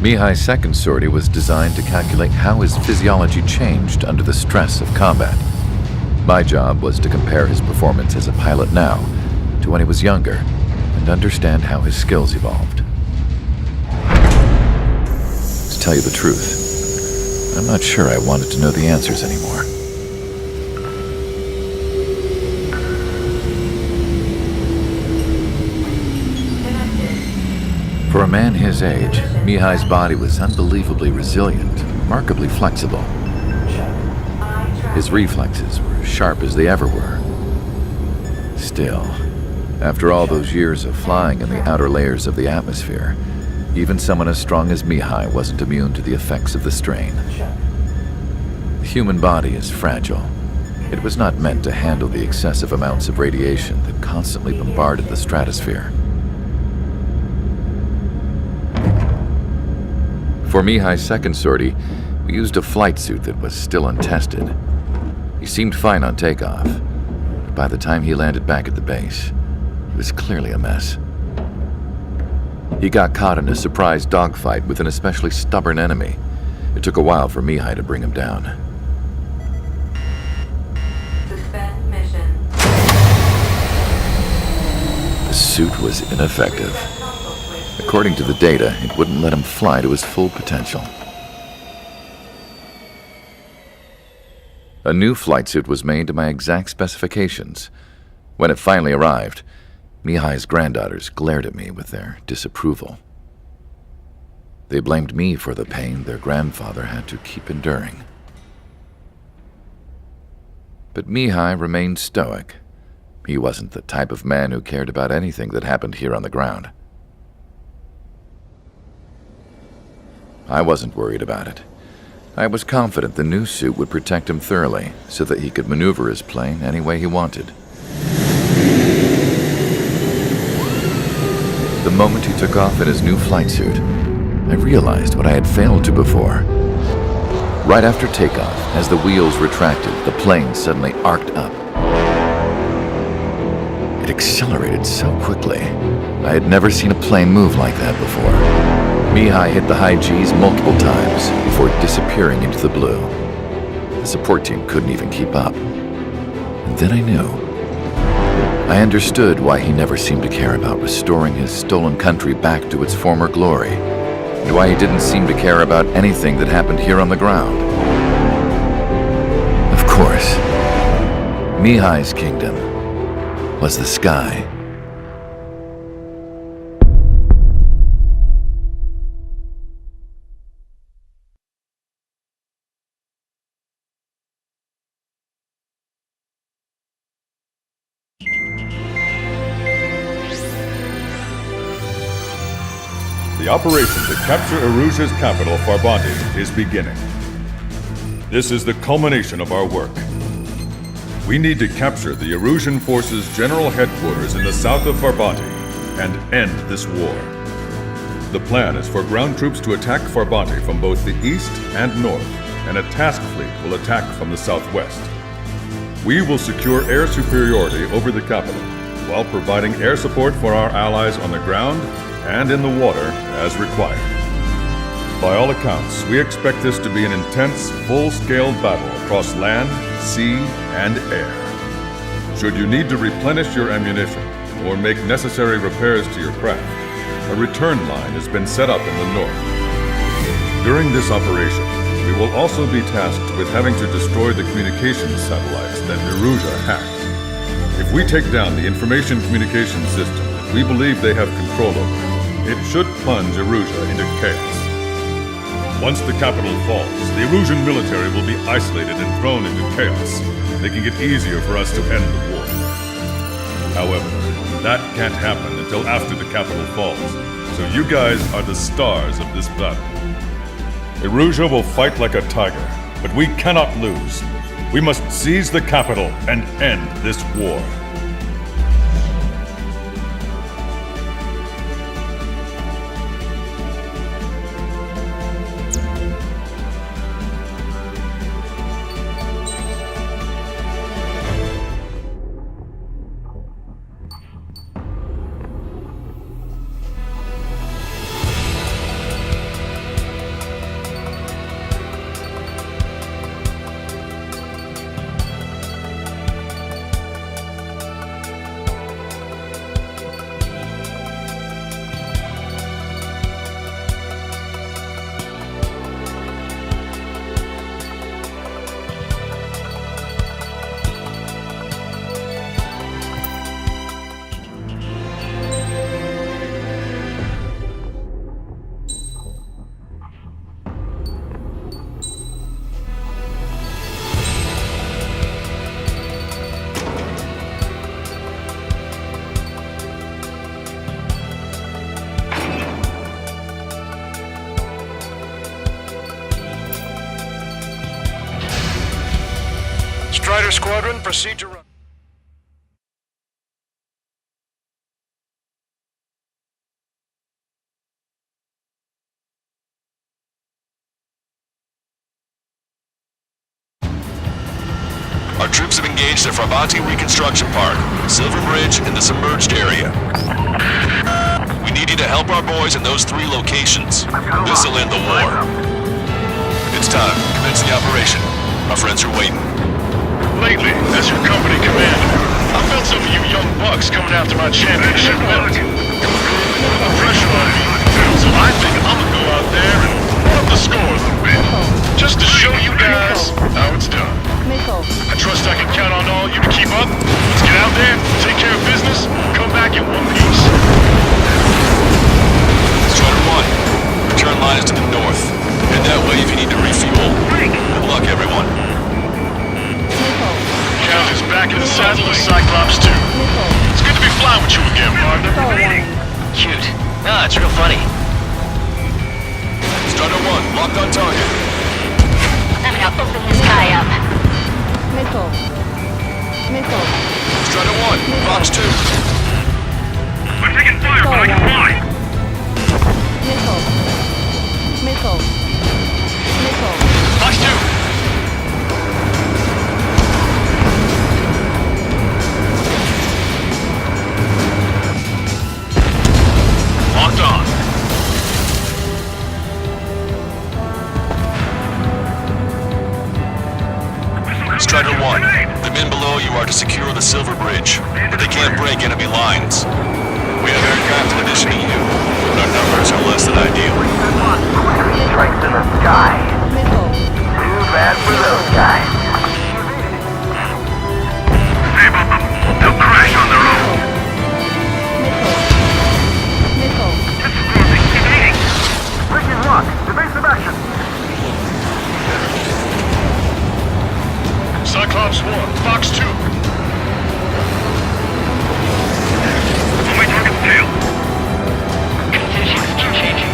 Mihai's second sortie was designed to calculate how his physiology changed under the stress of combat. My job was to compare his performance as a pilot now to when he was younger and understand how his skills evolved. To tell you the truth, I'm not sure I wanted to know the answers anymore. For a man his age, Mihai's body was unbelievably resilient, remarkably flexible. His reflexes were as sharp as they ever were. Still, after all those years of flying in the outer layers of the atmosphere, even someone as strong as Mihai wasn't immune to the effects of the strain. The human body is fragile. It was not meant to handle the excessive amounts of radiation that constantly bombarded the stratosphere. For Mihai's second sortie, we used a flight suit that was still untested. He seemed fine on takeoff, but by the time he landed back at the base, he was clearly a mess. He got caught in a surprise dogfight with an especially stubborn enemy. It took a while for Mihai to bring him down. Suspend mission. The suit was ineffective. According to the data, it wouldn't let him fly to his full potential. A new flight suit was made to my exact specifications. When it finally arrived, Mihai's granddaughters glared at me with their disapproval. They blamed me for the pain their grandfather had to keep enduring. But Mihai remained stoic. He wasn't the type of man who cared about anything that happened here on the ground. I wasn't worried about it. I was confident the new suit would protect him thoroughly so that he could maneuver his plane any way he wanted. The moment he took off in his new flight suit, I realized what I had failed to before. Right after takeoff, as the wheels retracted, the plane suddenly arced up. It accelerated so quickly. I had never seen a plane move like that before. Mihai hit the high G's multiple times before disappearing into the blue. The support team couldn't even keep up. And then I knew. I understood why he never seemed to care about restoring his stolen country back to its former glory, and why he didn't seem to care about anything that happened here on the ground. Of course, Mihai's kingdom was the sky. The operation to capture Erusia's capital, Farbanti, is beginning. This is the culmination of our work. We need to capture the Erusian forces' general headquarters in the south of Farbanti and end this war. The plan is for ground troops to attack Farbanti from both the east and north, and a task fleet will attack from the southwest. We will secure air superiority over the capital, while providing air support for our allies on the ground and in the water as required. By all accounts, we expect this to be an intense, full-scale battle across land, sea, and air. Should you need to replenish your ammunition or make necessary repairs to your craft, a return line has been set up in the north. During this operation, we will also be tasked with having to destroy the communications satellites that Erusia hacked. If we take down the information communication system that we believe they have control over, it should plunge Erusia into chaos. Once the capital falls, the Erusian military will be isolated and thrown into chaos, making it easier for us to end the war. However, that can't happen until after the capital falls, so you guys are the stars of this battle. Erusia will fight like a tiger, but we cannot lose. We must seize the capital and end this war. Strider Squadron, proceed to run. Our troops have engaged the Frabanti Reconstruction Park, Silver Bridge, and the submerged area. We need you to help our boys in those 3 locations. This'll end the war. It's time. Commence the operation. Our friends are waiting. Lately, as your company commander, I felt some of you young bucks coming after my championship belt. The pressure on me, so I think I'm gonna go out there and put up the score a little bit. Just to show you guys how it's done. I trust I can count on all you to keep up. Let's get out there, take care of business, come back in one piece. Strider 1, return line is to the north. Head that way if you need to refuel. Good luck, everyone. Count is back in the saddle of Cyclops 2. It's good to be flying with you again, partner. Cute. Ah, it's real funny. Strider 1, locked on target. I'm gonna open this guy up. Missile. Strider 1, Fox 2. I'm taking fire, but I can fly. Missile. Fox 2. Locked on. Strider 1, the men below you are to secure the Silver Bridge, but they can't break enemy lines. We have aircraft in addition to you, but our numbers are less than ideal. Strikes in the sky. Too bad for those guys. Save them. They'll crash on their own. Breaking lock. Evasive action. Cyclops 1, Fox 2. On my target's tail. Conditions keep changing.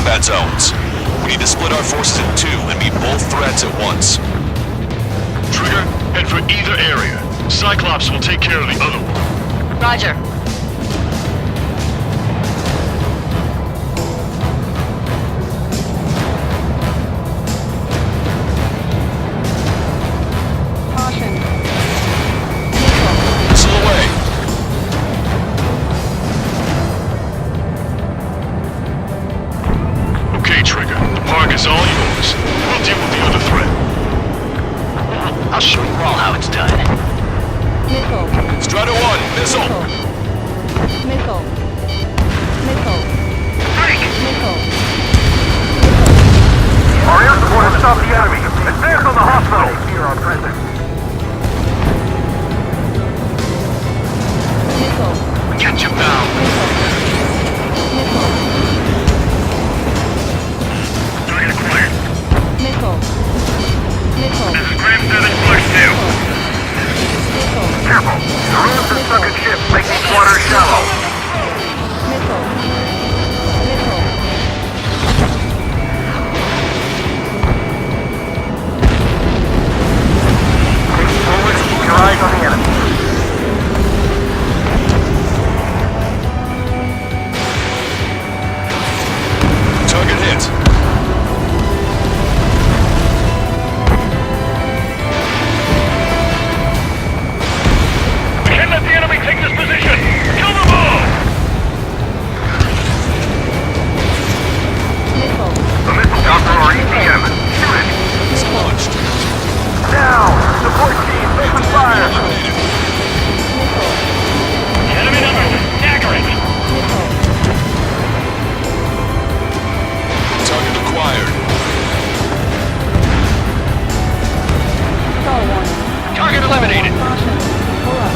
combat zones. We need to split our forces in two and meet both threats at once. Trigger, head for either area. Cyclops will take care of the other one. Roger. Caution. Missile away. Okay, Trigger. The park is all yours. We'll deal with the other threat. I'll show you all how it's done. Missile. Strider 1, missile. Missile. Missile. Missile. Our air support has stopped the enemy. Advance on the hospital. Here our presence. Missile. Catch him now. Missile. Target acquired. Missile. Missile. This is Graham 7 Flush 2. Missile. Careful. The ruins of sunken ships make these waters shallow. Missile. Missile. Take forward and keep your eyes on the enemy. Target hit. We can't let the enemy take this position. Kill them all! Missile. The missile chopper or EPM. Shoot it. It's launched. Now, support team, open fire. Missile. Enemy numbers are staggering. Missile. Target acquired. Star warning. Target eliminated. Caution. Pull up.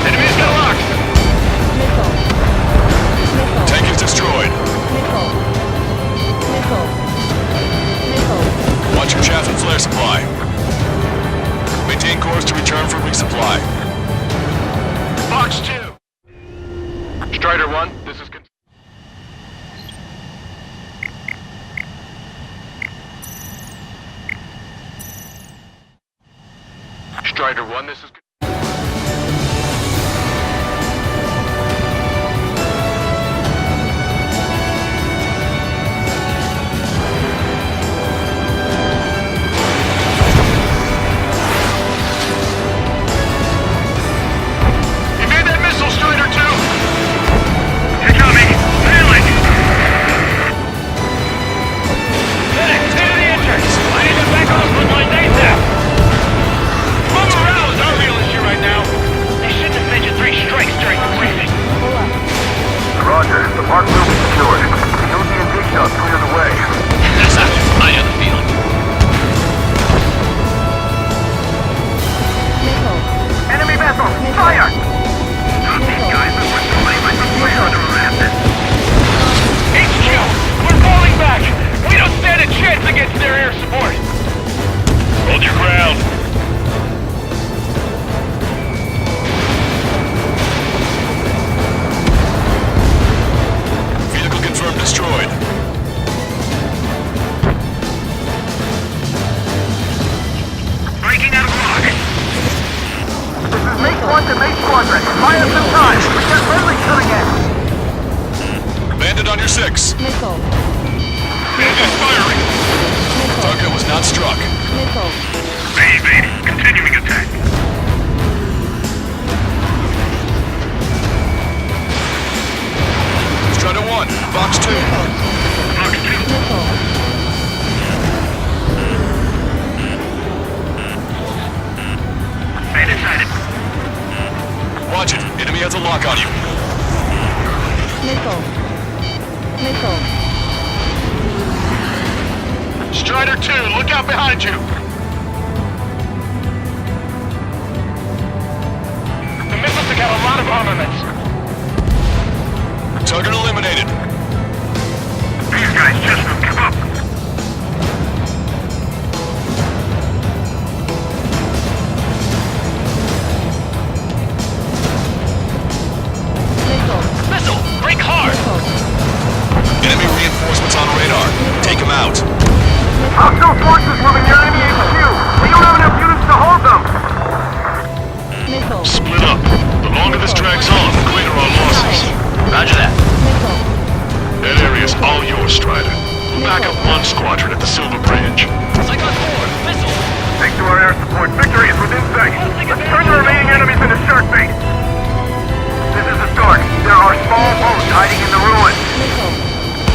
Enemy's got locked. Missile. Missile. Tank is destroyed. Missile. Missile. Missile. Watch your chaff and flare supply. Maintain course to return for resupply. Box 2. Strider 1, this is... Strider 1, this is... Evade that missile, Strider 2! Incoming! Failing! Medic, stay to the entrance! I need to back off with my ASAP! Move around is our real issue right now! They shouldn't have mentioned 3 strikes during the briefing! Pull up. Roger, the park will be secured. Use the intake shot clear the way. That's not I have a feeling. Missile. Enemy vessel, fire! Missile. HQ, we're falling back! We don't stand a chance against their air support! Hold your ground! Vehicle confirmed destroyed. Breaking out of lock! This is Mate 1 to Mate Squadron. Buy us some time. We got friendly coming in. Bandit on your 6. Missile. Bandit firing! Target was not struck. Missile. Evade, continuing attack! Strider 1, box 2. Box 2! Missile. Bandit sighted! Watch it. Enemy has a lock on you. Missile. Missile. Strider 2, look out behind you! The missiles took out a lot of armaments! Target eliminated. These guys just won't give up! All yours, Strider. We'll back up one squadron at the Silver Bridge. I got four. Missile. Take to our air support. Victory is within sight. Let's turn the remaining enemies into shark bait. This is the start. There are small boats hiding in the ruins.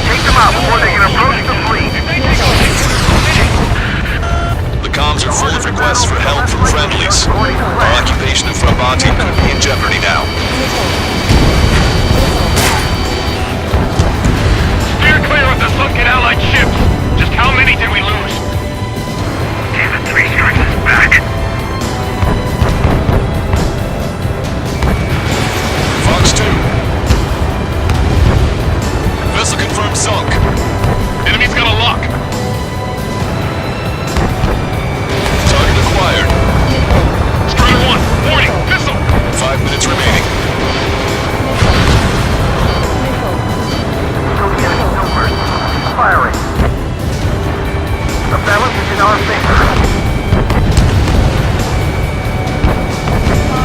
Take them out before they can approach the fleet. The comms are full of requests for help from friendlies. Our occupation of Frabati could be in jeopardy now. Steer clear of the sunken Allied ships. Just how many did we lose? David 3 strikes us back. Fox 2. Vessel confirmed sunk. Enemy's got a lock. Target acquired. Strider 1, warning, missile. 5 minutes remaining. Firing. The balance is in our favor.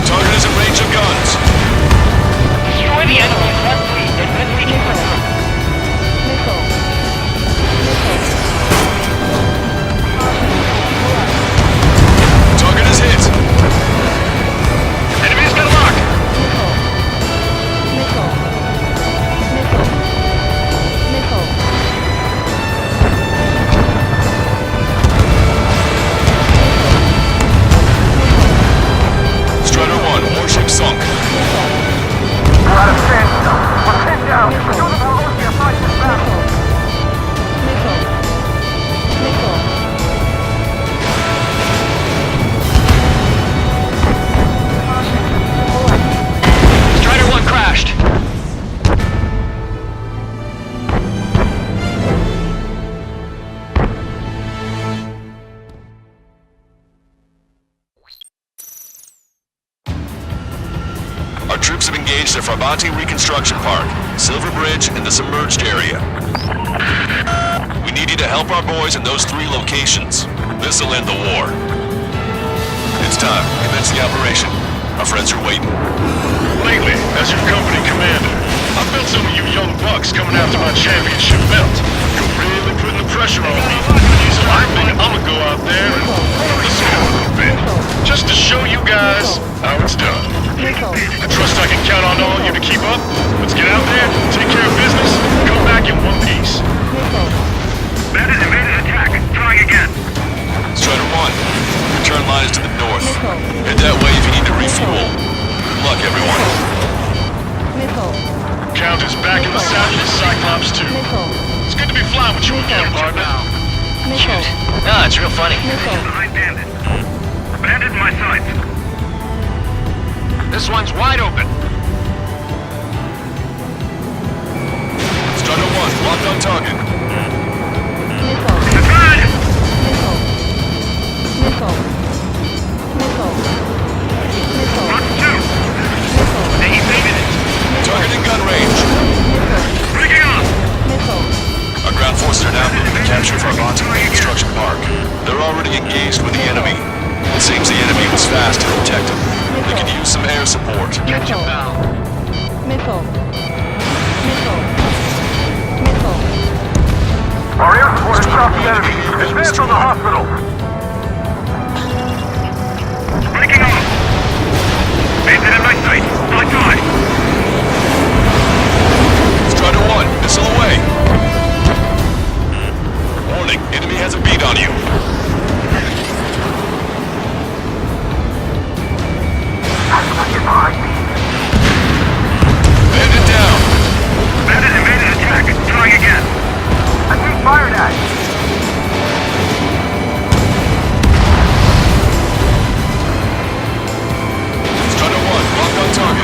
Target is in range of guns. Destroy the enemy's left fleet and then we can pursue. Target is hit. Enemy's got a lock. Strider 1, warship sunk. We're out of standstill. We're pinned down. We're doing the most to fight this battle. Strider 1 crashed. Our troops have engaged at Frabati Reconstruction Park, Silver Bridge, and the submerged area. We need you to help our boys in those 3 locations. This'll end the war. It's time. Commence the operation. Our friends are waiting. Lately, as your company commander, I felt some of you young bucks coming after my championship belt. You're really putting the pressure on me. So I think I'ma go out there and run the score a little bit. Just to show you guys how it's done. I trust I can count on all of you to keep up. Let's get out there, take care of business, and come back in one piece. Bandit evaded attack. Trying again. Strider 1, return line is to the north. Head that way if you need to refuel. Good luck, everyone. Count is back in the saddle of Cyclops 2. It's good to be flying with you again, partner. Shoot. Ah, it's real funny. Behind Bandit. Bandit in my sights. This one's wide open. Strider 1, locked on target. They evaded it. Target in gun range. Breaking off. Our ground forces are now moving to capture Frabati Reconstruction Park. They're already engaged with the enemy. It seems the enemy was fast to protect them. They could use some air support. Catch him now. Our air support has stopped the enemy. Advance on the hospital. Breaking off. Bandit in my sight. Select on. Strider 1, missile away. Warning, enemy has a beat on you. Bandit down. Bandit evaded attack. Trying again. I'm being fired at. Strider 1, locked on target.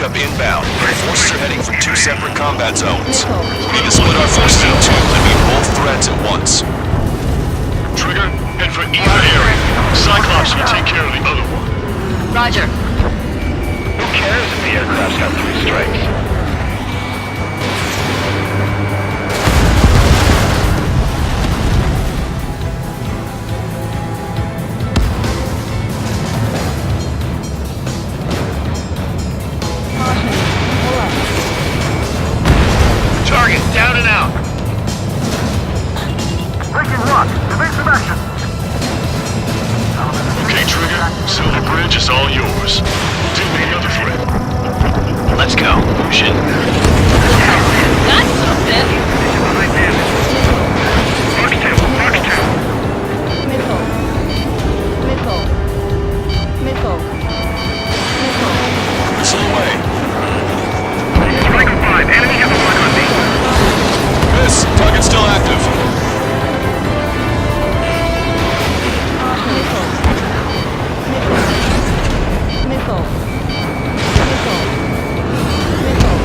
backup inbound. Our forces are heading from two separate combat zones. We need to split our forces in two and meet both threats at once. Trigger, head for either area. Cyclops will take care of the other one. Roger. Who cares if the aircraft's got 3 strikes? Target down and out. Breaking lock. Evasive action. Okay, Trigger. Silver Bridge is all yours. Deal with the other threat. Let's go. Push it. Got something. Missile. Missile. Missile. Missile. Missile away. Striker 5. Enemy has a lock on me. Miss. Target's still active. Missile. Missile. Missile. Missile.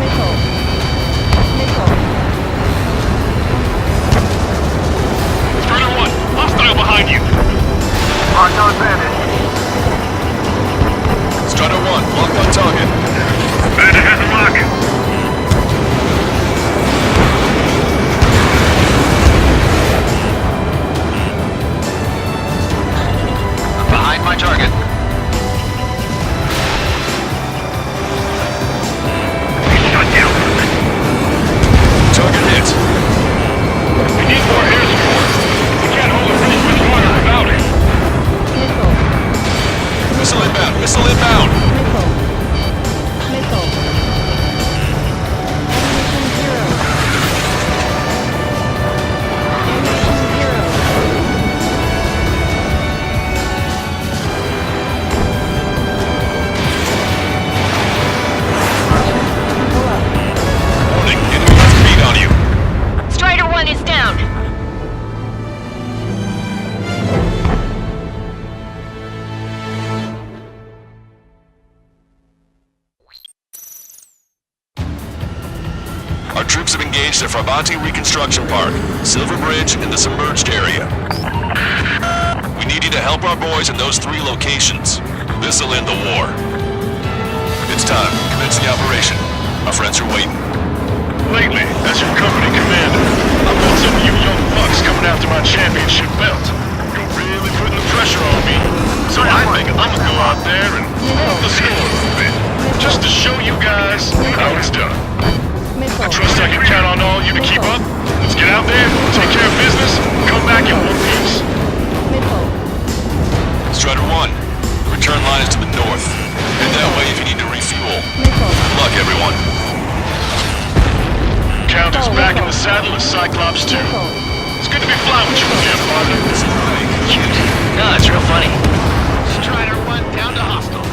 Missile. Missile. Strider 1, hostile behind you. No advantage. Strider 1, locked on target. Bandit has a lock. Behind my target. Shut down. Target hit. We need more air support. We can't hold a bridge much longer without it. Missile. Missile inbound. Missile inbound. Missile. Missile. Ammunition 0. Ammunition 0. Warning. Enemy has a beat on you. Strider 1 is down. Our troops have engaged at Frabanti Reconstruction Park, Silver Bridge, and the submerged area. We need you to help our boys in those 3 locations. This'll end the war. It's time. Commence the operation. Our friends are waiting. Lately, as your company commander, I've got some of you young bucks coming after my championship belt. You're really putting the pressure on me. So I think I'm gonna go out there and up the score a little bit. Just to show you guys how it's done. I trust I can count on all you to keep up. Let's get out there, take care of business, come back in one piece. Strider 1, the return line is to the north. Head that way if you need to refuel. Good luck, everyone. Count is back in the saddle as Cyclops 2. It's good to be flying with you again, partner. Cute. No, it's real funny. Strider 1 down to hostile.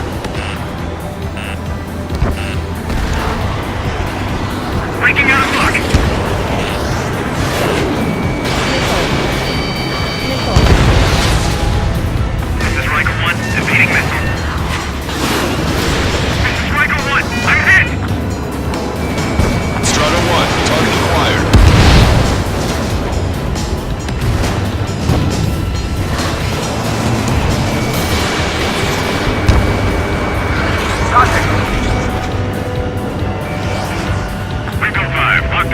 Breaking out of lock. This is Striker 1. Defeating missile. This is Striker 1. I'm hit. Strider 1, target acquired. Striker 5. Locked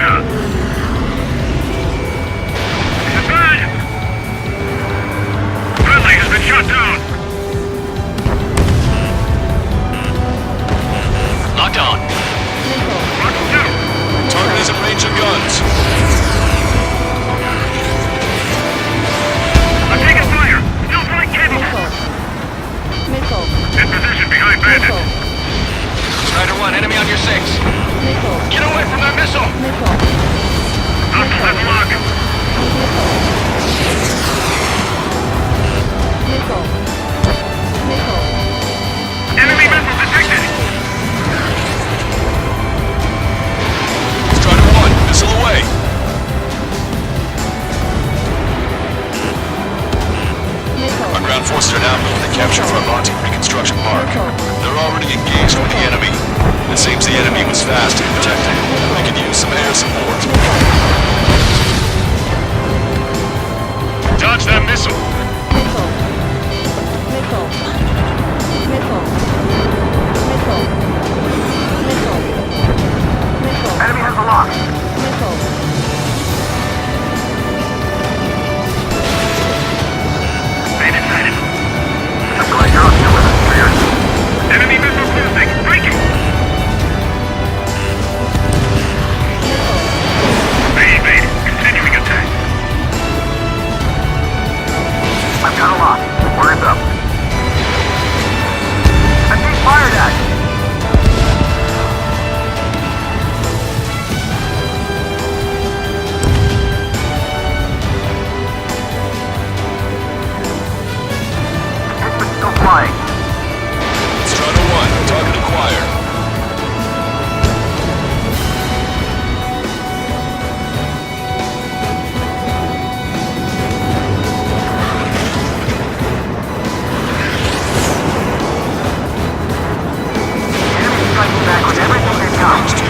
engaged with the enemy. It seems the enemy was fast in protecting. We could use some air support. Dodge that missile! Missile. Missile. Missile. Missile. Missile. Missile. Enemy has the lock. Missile. Stay inside him. I'm glad you're on here with us, Spears. Enemy missile cruising. Breaking. Evade. Continuing attack. I've got a lock. Word up. I'm being fired at. It's still flying. Strider 1, target acquired. Enemy striking back with everything they've got.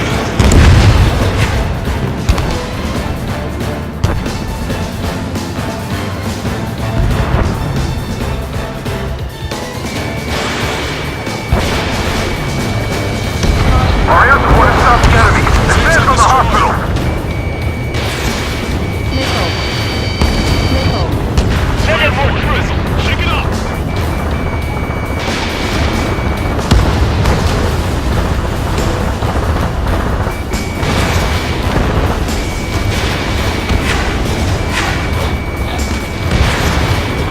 Our air support has stopped the enemy. Advance on the hospital. Missile. Missile. Send in more drizzle! Shake it up!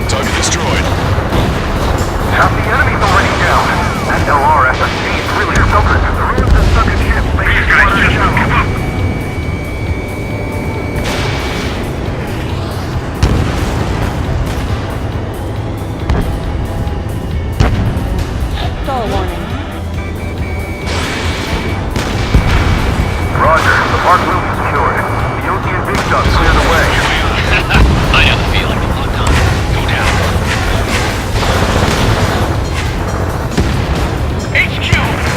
Target destroyed. Half the enemy's already down. That LRSSG is really something. The ruins and sunken ships. These guys just won't give up. Stall warning. Roger. The park room is secured. The Ocean Big Stuff cleared the way. I know the feeling. Locked on. Go down. HQ!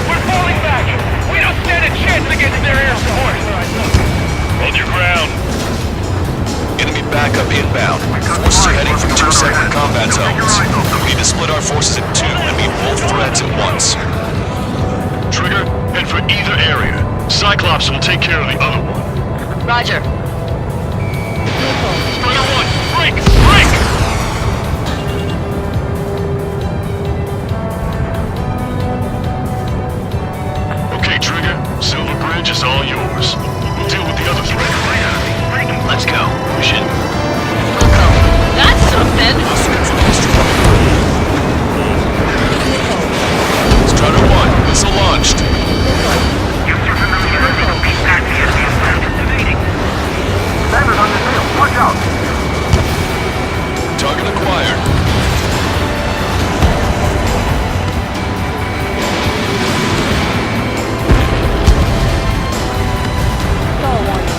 We're falling back! We don't stand a chance against their air support! Hold your ground. Enemy backup inbound. Forces are heading from 2 separate combat zones. We need to split our forces in 2 and meet both threats at once. Trigger, head for either area. Cyclops will take care of the other one. Roger. Missile. Strider 1, break! Break! Okay, Trigger. Silver Bridge is all yours. We'll deal with the other threat. Let's go. Push it. That's something. Strider 1, missile launched. Standard on the field. Watch out. Target acquired. Stall warning.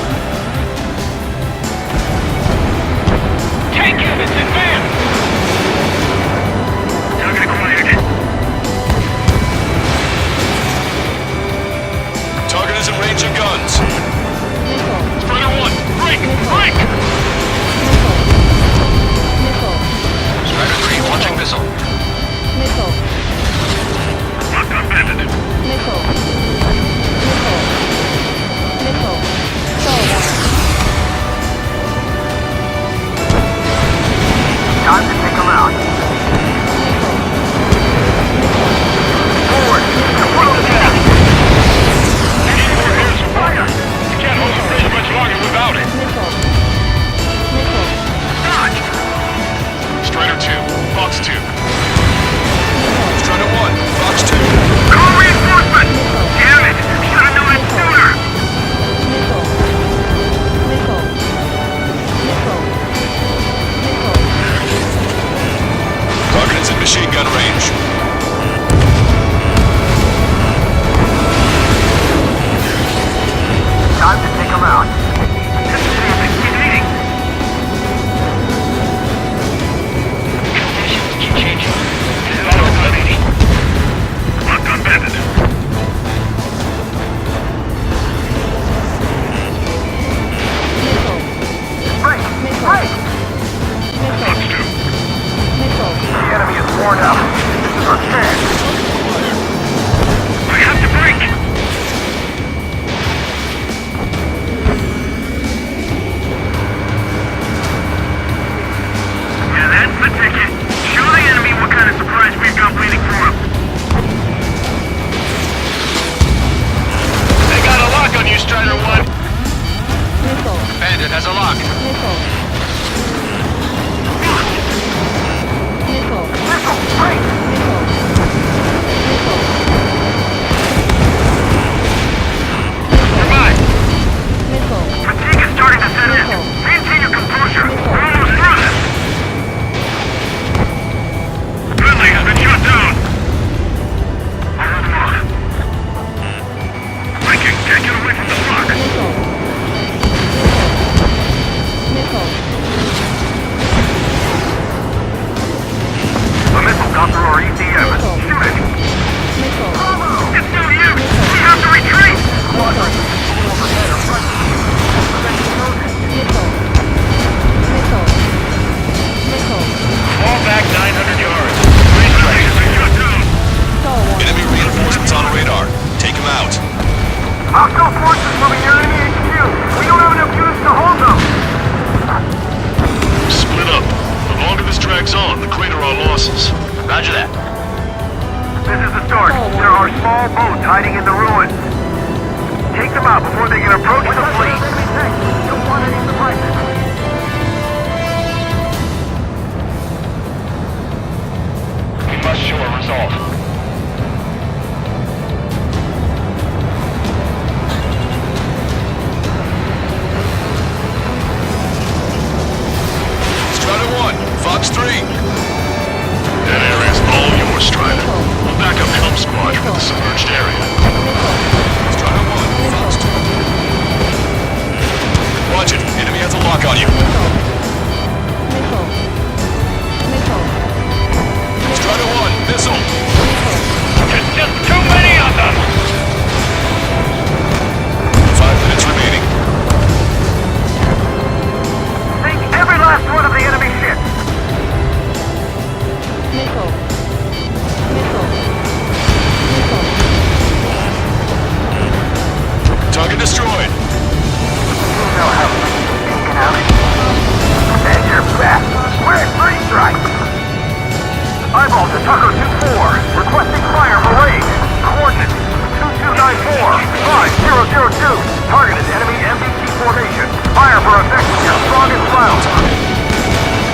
ground.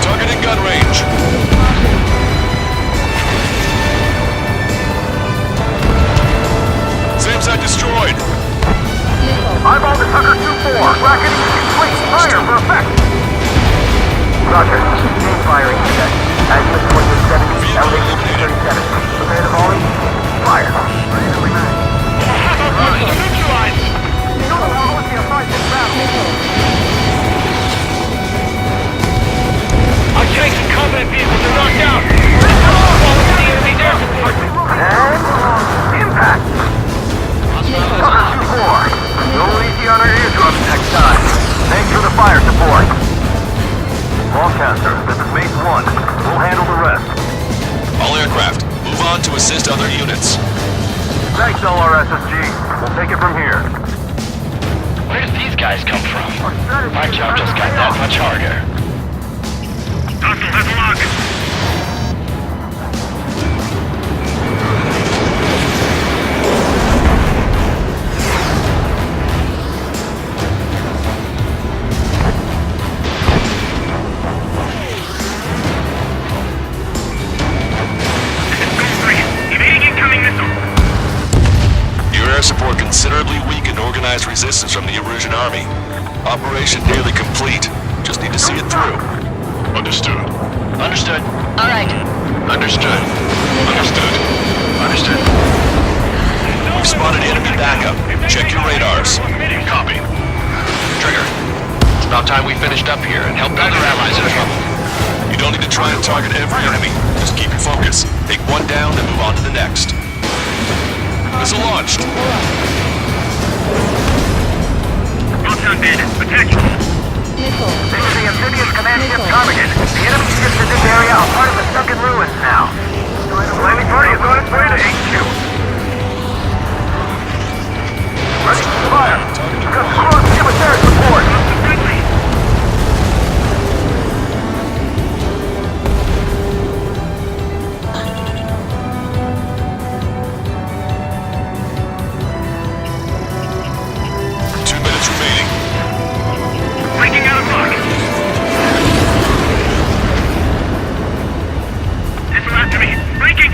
Target in gun range. SAM site destroyed. Eyeball to Tucker 2-4. Bracketing complete. Fire for effect. Roger. Main firing set. Azimuth 2870. Elevation 237. Prepare to volley. Fire. Neutralize! Our tanks and combat vehicles are knocked out. Fall into the enemy's air support. And impact. Tucker 2-4. No easy on our eardrums next time. Thanks for the fire support. Longcaster, this is Mate 1. We'll handle the rest. All aircraft, move on to assist other units. Thanks, LRSSG. We'll take it from here. Where did these guys come from? My job just got that much harder. Hostile has a lock. Support considerably weakened organized resistance from the Erusian army. Operation nearly complete. Just need to see it through. Understood. Understood. All right. Understood. Understood. Understood. We've spotted enemy backup. Check your radars. Copy. Trigger. It's about time we finished up here and helped other allies in trouble. You don't need to try and target every enemy. Just keep your focus. Take one down, then move on to the next. Missile launched. Hostile bandit. Attack. This is the amphibious command ship Ptarmigan. The enemy ships in this area are part of the sunken ruins now. Landing party is on its way to HQ. Ready to fire. Got squad give us air support. Breaking out of lock. Missile after me. Breaking.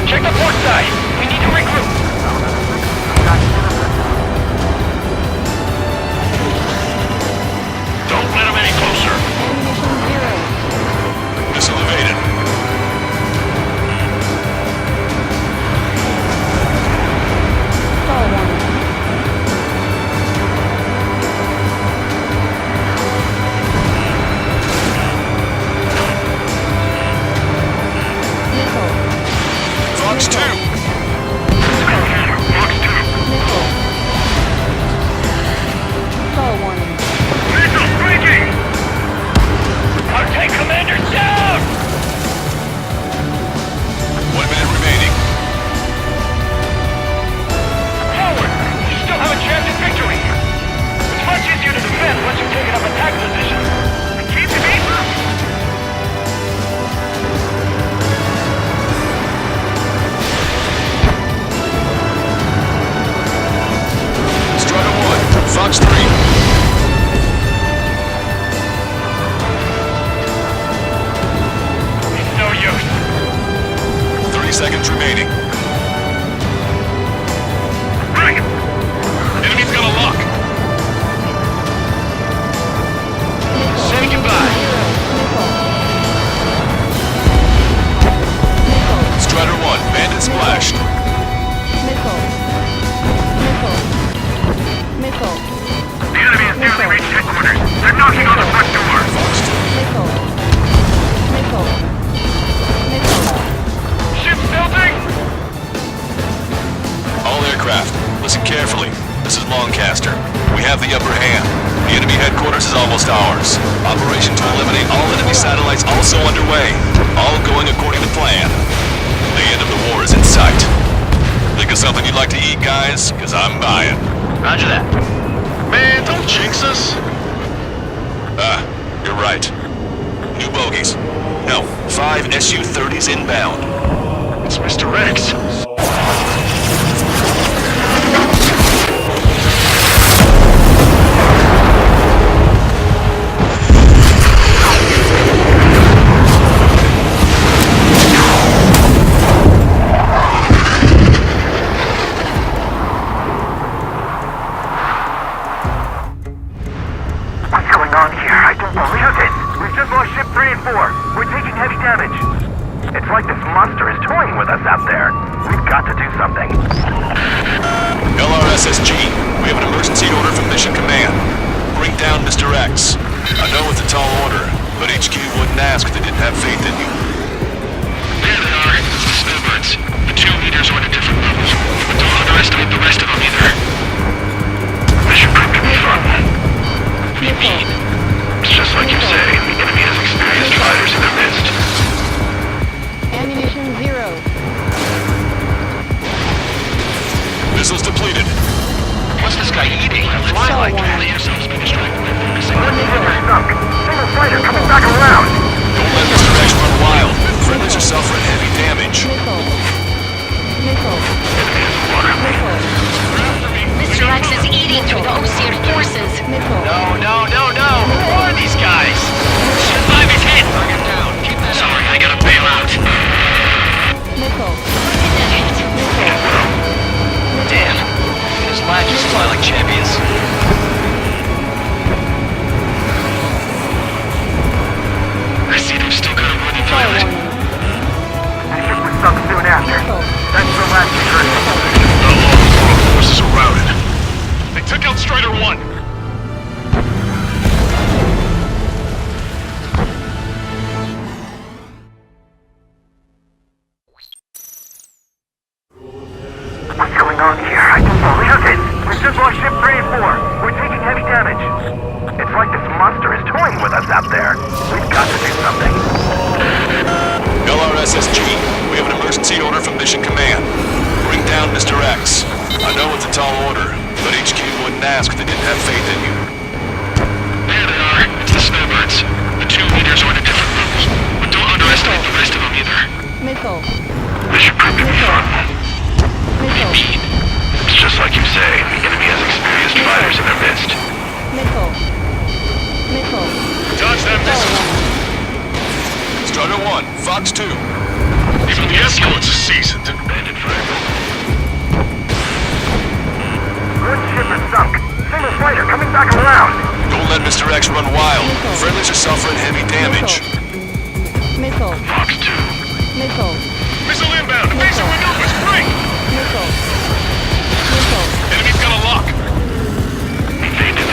Check the port side. We need to regroup. Don't let them any closer. Missile evaded. Fox 2. Missile breaking. Our tank commander's down! 1 minute remaining. Forward! You still have a chance at victory! It's much easier to defend once you've taken up attack position. Keep the beat. Strider 1. Fox 3. It's no use. 30 seconds remaining. Right. Enemy's got a lock. Say goodbye. Strider 1. Bandit splashed. The enemy has nearly reached headquarters. They're knocking on the front door. Fox 2. Ship's building! All aircraft, listen carefully. This is Longcaster. We have the upper hand. The enemy headquarters is almost ours. Operation to eliminate all enemy satellites also underway. All going according to plan. The end of the war is in sight. Think of something you'd like to eat, guys? Because I'm buying. Roger that. Man, don't jinx us. You're right. New bogies. No, 5 Su-30s inbound. It's Mr. Rex. LRSSG, we have an emergency order from Mission Command. Bring down Mr. X. I know it's a tall order, but HQ wouldn't ask if they didn't have faith in you. There they are. It's the snowbirds. The 2 leaders are at a different level. But don't underestimate the rest of them either. Mission proved to be fun. What do you mean? It's just like you say, the enemy has experienced fighters in their midst. Ammunition 0. Missiles depleted. What's this guy eating? Fly like that. Let yourselves be distracted by focusing on the river. Single fighter coming back around. Don't let Mr. X run wild. Friendlies are suffering heavy damage. Mr. X is eating through the Osean forces. No. Who are these guys? Ship 5 is hit. Bring him down. Keep that Sorry, I gotta bail out. Damn. Those latches fly like champions. I see they've still got a running pilot. The ship was sunk soon after. That's the last we heard. Not long before our forces are routed. They took out Strider 1. What's going on here? I don't believe it. We just lost ship 3 and 4. We're taking heavy damage. It's like this monster is toying with us out there. We've got to do something. LRSSG, we have an emergency order from Mission Command. Bring down Mr. X. I know it's a tall order, but HQ wouldn't ask if they didn't have faith in you. There they are. It's the snowbirds. The 2 leaders are at a different level. But don't underestimate the rest of them either. Missile. Mission proved to be fun. What do you mean? It's just like you say, the enemy has experienced fighters in their midst. Missile. Dodge that missile. Strider 1, Fox 2. Even the escorts are seasoned. Bandit fire. One ship is sunk. Single fighter coming back around. Don't let Mr. X run wild. Friendlies are suffering heavy damage. Missile. Fox 2. Missile. Missile inbound. Evasive maneuvers. Break. Missile. Enemy's got a lock. Evaded.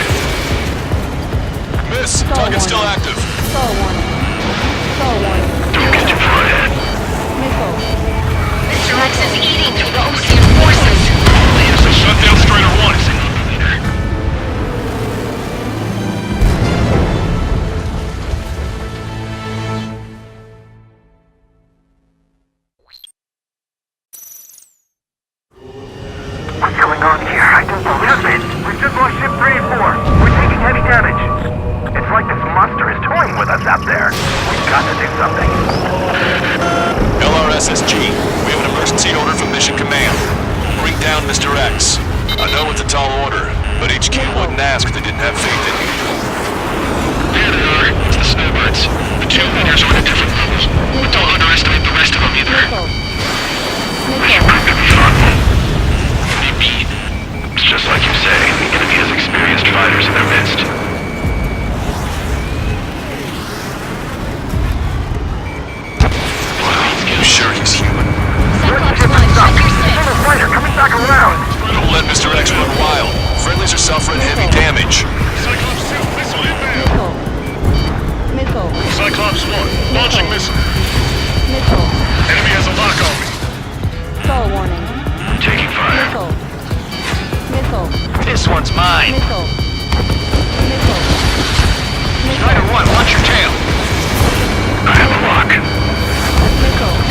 Miss. Target's still active. Stall warning. Don't get too far ahead. Missile. Mr. X is eating through the Osean forces. So shut down Strider 1. What's going on here? I don't believe it. We just lost ship 3 and 4. We're taking heavy damage. It's like this monster is toying with us out there. We've got to do something. LRSSG, we have an emergency order from Mission Command. Bring down Mr. X. I know it's a tall order, but HQ wouldn't ask if they didn't have faith in you. There they are. It's the snowbirds. The 2 leaders are at a different level. But don't underestimate the rest of them either. Mission proved to be fun. What do you mean? It's just like you say, the enemy has experienced fighters in their midst. You sure he's human? Cyclops 1, check your Single fighter coming back around. Don't let Mr. X run wild. Friendlies are suffering heavy damage. Cyclops 2, missile inbound. Missile. Cyclops 1, launching missile. Missile. Enemy has a lock on me. Stall warning. Taking fire. Missile. This one's mine. Missile. Strider 1, launch your tail. I have a lock.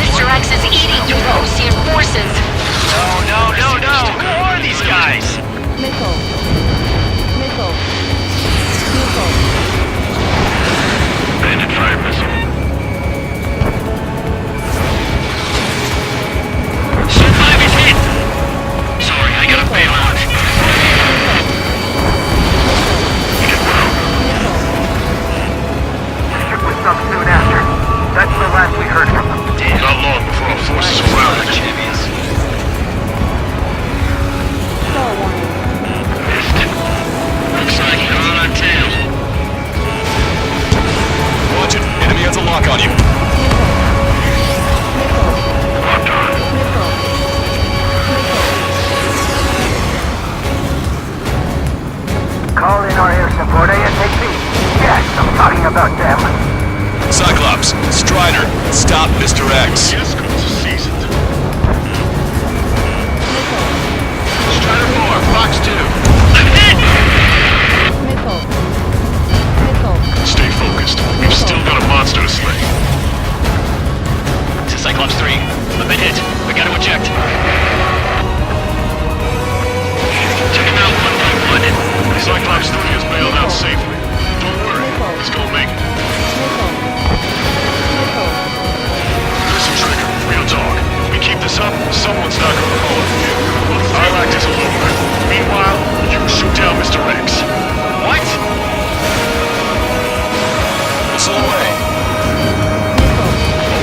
Mr. X is eating through the Osean forces. No. Who are these guys? Missile. Bandit fire missile. Ship 5 is hit. Sorry, I gotta bail out. The ship was sunk soon after. That's the last we heard from them. Not long before our forces are routed. Champions. Cyclops 3 is bailed out safely. Don't worry, he's gonna make it. Listen, Trigger, real talk. If we keep this up, someone's not gonna follow you. Our act is over. Meanwhile, you shoot down Mr. X. What? Missile away.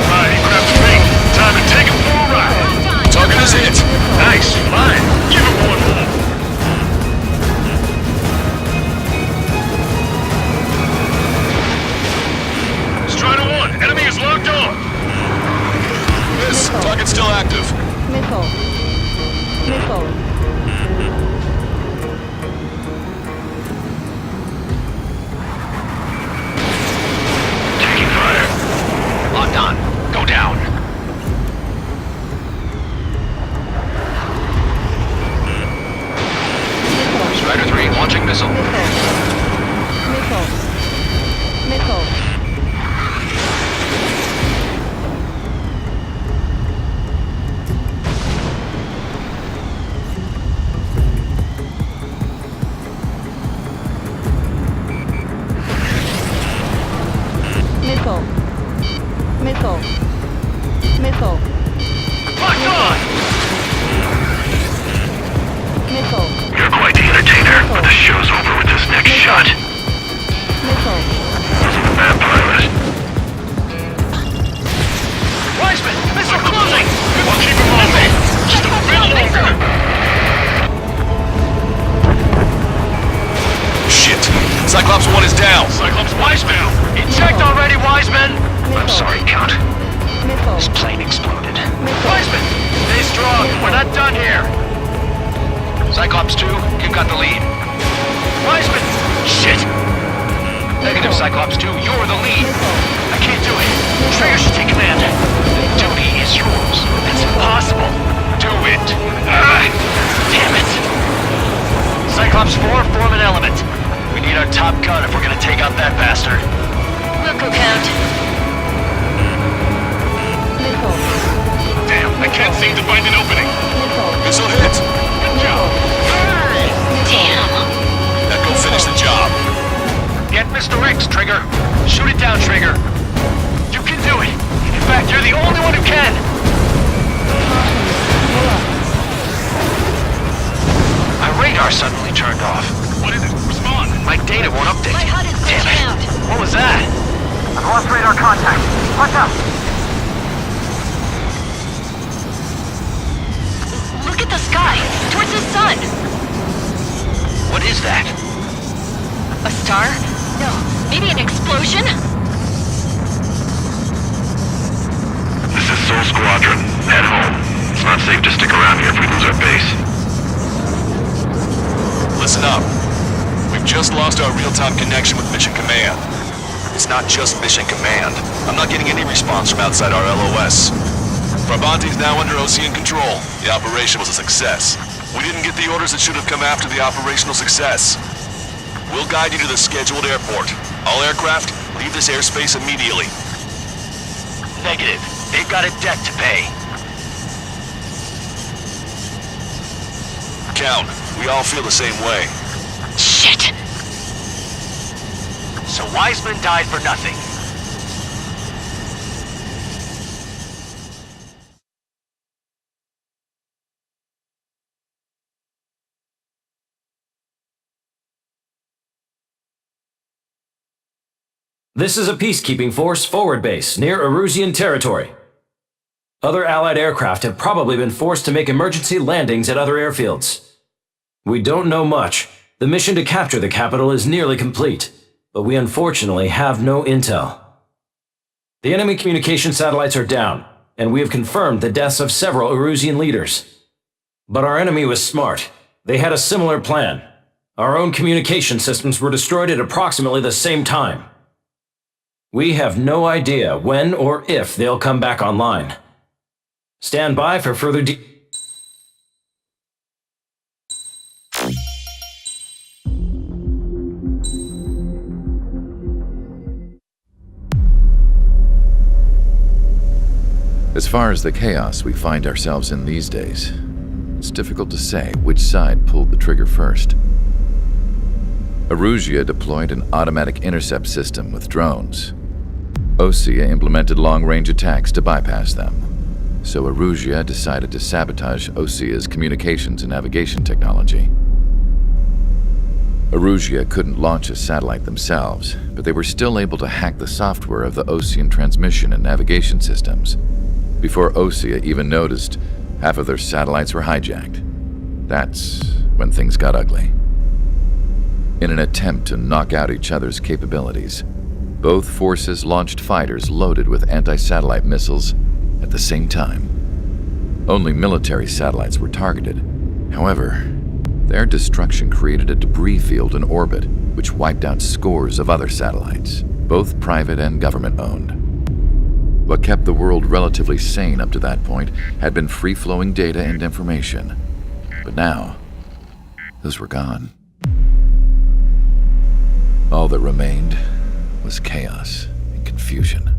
Alright, he grabbed the bait. Time to take him for a ride. Target is hit. Nice, fine. Give him one more. Strider 1, enemy is locked on. Miss, target still active. Missile. Missile. Taking fire. Locked on. Go down. Strider 3, launching missile. Missile. Missile. Missile. Missile. Missile. Locked on! Missile. You're quite the entertainer, but the show's over with this next shot. Missile. Bad pilot. Wiseman, missile closing! We'll keep him on there. Just a bit longer. Shit. Cyclops 1 is down. Cyclops Wiseman! Eject already, Wiseman! I'm sorry, Count. Missile. This plane exploded. Wiseman! Stay strong, we're not done here! Cyclops 2, you got the lead. Wiseman! Shit! Negative, Cyclops 2, you're the lead. I can't do it. Trigger should take command. The duty is yours. That's impossible. Do it. Damn it. Cyclops 4, form an element. We need our top gun if we're gonna take out that bastard. Look, Count. Missile. Damn, I can't seem to find an opening. Missile hit. Good job. Damn. Now go finish the job. Get Mr. X, Trigger. Shoot it down, Trigger. You can do it. In fact, you're the only one who can. My radar suddenly turned off. What is it? Respond. My data won't update. My HUD is Damn glitching it. out. What was that? I've lost radar contact. Watch out! Look at the sky. Towards the sun. What is that? A star? No. Maybe an explosion? This is Soul Squadron. Head home. It's not safe to stick around here if we lose our base. Listen up. We've just lost our real-time connection with Mission Command. It's not just Mission Command. I'm not getting any response from outside our LOS. Brabante's now under OCN control. The operation was a success. We didn't get the orders that should have come after the operational success. We'll guide you to the scheduled airport. All aircraft, leave this airspace immediately. Negative. They've got a debt to pay. Count, we all feel the same way. Shit. So Wiseman died for nothing. This is a peacekeeping force forward base near Erusian territory. Other Allied aircraft have probably been forced to make emergency landings at other airfields. We don't know much. The mission to capture the capital is nearly complete, but we unfortunately have no intel. The enemy communication satellites are down, and we have confirmed the deaths of several Erusian leaders. But our enemy was smart. They had a similar plan. Our own communication systems were destroyed at approximately the same time. We have no idea when or if they'll come back online. Stand by for further As far as the chaos we find ourselves in these days, it's difficult to say which side pulled the trigger first. Erusia deployed an automatic intercept system with drones. Osea implemented long-range attacks to bypass them. So Erusia decided to sabotage Osea's communications and navigation technology. Erusia couldn't launch a satellite themselves, but they were still able to hack the software of the Osean transmission and navigation systems. Before Osea even noticed, half of their satellites were hijacked. That's when things got ugly. In an attempt to knock out each other's capabilities, both forces launched fighters loaded with anti-satellite missiles at the same time. Only military satellites were targeted. However, their destruction created a debris field in orbit, which wiped out scores of other satellites, both private and government-owned. What kept the world relatively sane up to that point had been free-flowing data and information. But now, those were gone. All that remained was chaos and confusion.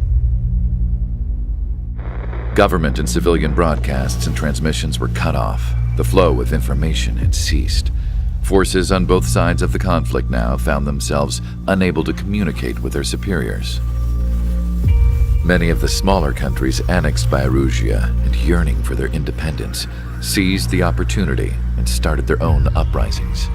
Government and civilian broadcasts and transmissions were cut off. The flow of information had ceased. Forces on both sides of the conflict now found themselves unable to communicate with their superiors. Many of the smaller countries annexed by Erusia and yearning for their independence seized the opportunity and started their own uprisings.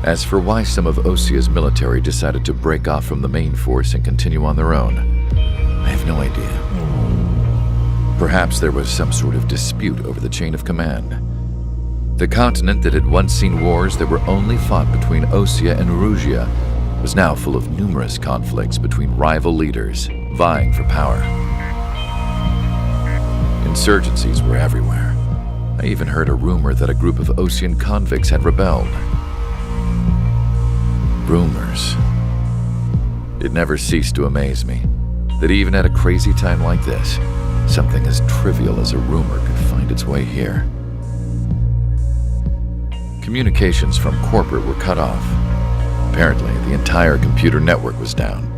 As for why some of Osea's military decided to break off from the main force and continue on their own, I have no idea. Perhaps there was some sort of dispute over the chain of command. The continent that had once seen wars that were only fought between Osea and Erusia was now full of numerous conflicts between rival leaders vying for power. Insurgencies were everywhere. I even heard a rumor that a group of Osean convicts had rebelled. Rumors. It never ceased to amaze me that even at a crazy time like this, something as trivial as a rumor could find its way here. Communications from corporate were cut off. Apparently, the entire computer network was down.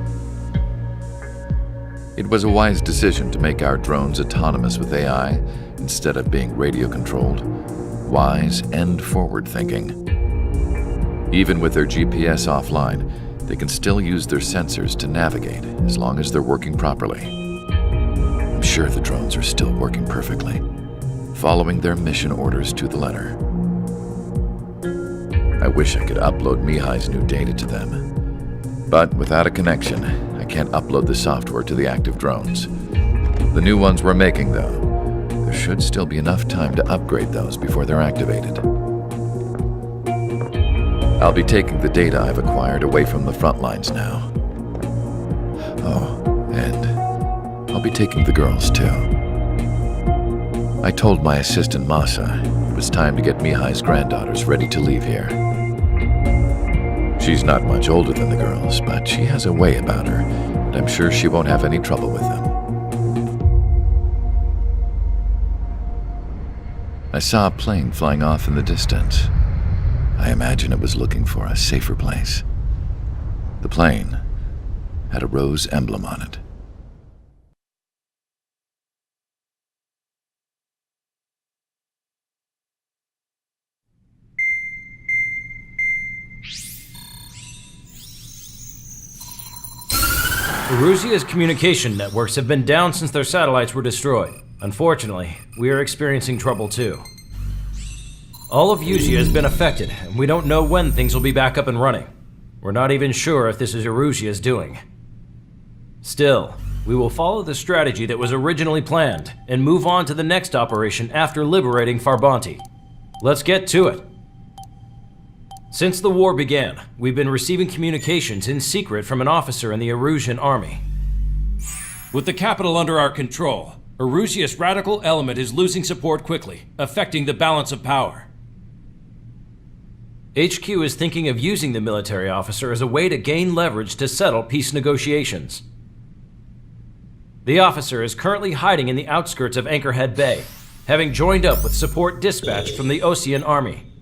It was a wise decision to make our drones autonomous with AI instead of being radio-controlled. Wise and forward-thinking. Even with their GPS offline, they can still use their sensors to navigate as long as they're working properly. I'm sure the drones are still working perfectly, following their mission orders to the letter. I wish I could upload Mihai's new data to them. But without a connection, I can't upload the software to the active drones. The new ones we're making, though, there should still be enough time to upgrade those before they're activated. I'll be taking the data I've acquired away from the front lines now. Oh, and I'll be taking the girls, too. I told my assistant Masa it was time to get Mihai's granddaughters ready to leave here. She's not much older than the girls, but she has a way about her, and I'm sure she won't have any trouble with them. I saw a plane flying off in the distance. I imagine it was looking for a safer place. The plane had a rose emblem on it. Erusia's communication networks have been down since their satellites were destroyed. Unfortunately, we are experiencing trouble too. All of Usia has been affected, and we don't know when things will be back up and running. We're not even sure if this is Erusia's doing. Still, we will follow the strategy that was originally planned, and move on to the next operation after liberating Farbanti. Let's get to it. Since the war began, we've been receiving communications in secret from an officer in the Erusian army. With the capital under our control, Erusia's radical element is losing support quickly, affecting the balance of power. HQ is thinking of using the military officer as a way to gain leverage to settle peace negotiations. The officer is currently hiding in the outskirts of Anchorhead Bay, having joined up with support dispatched from the Osean army.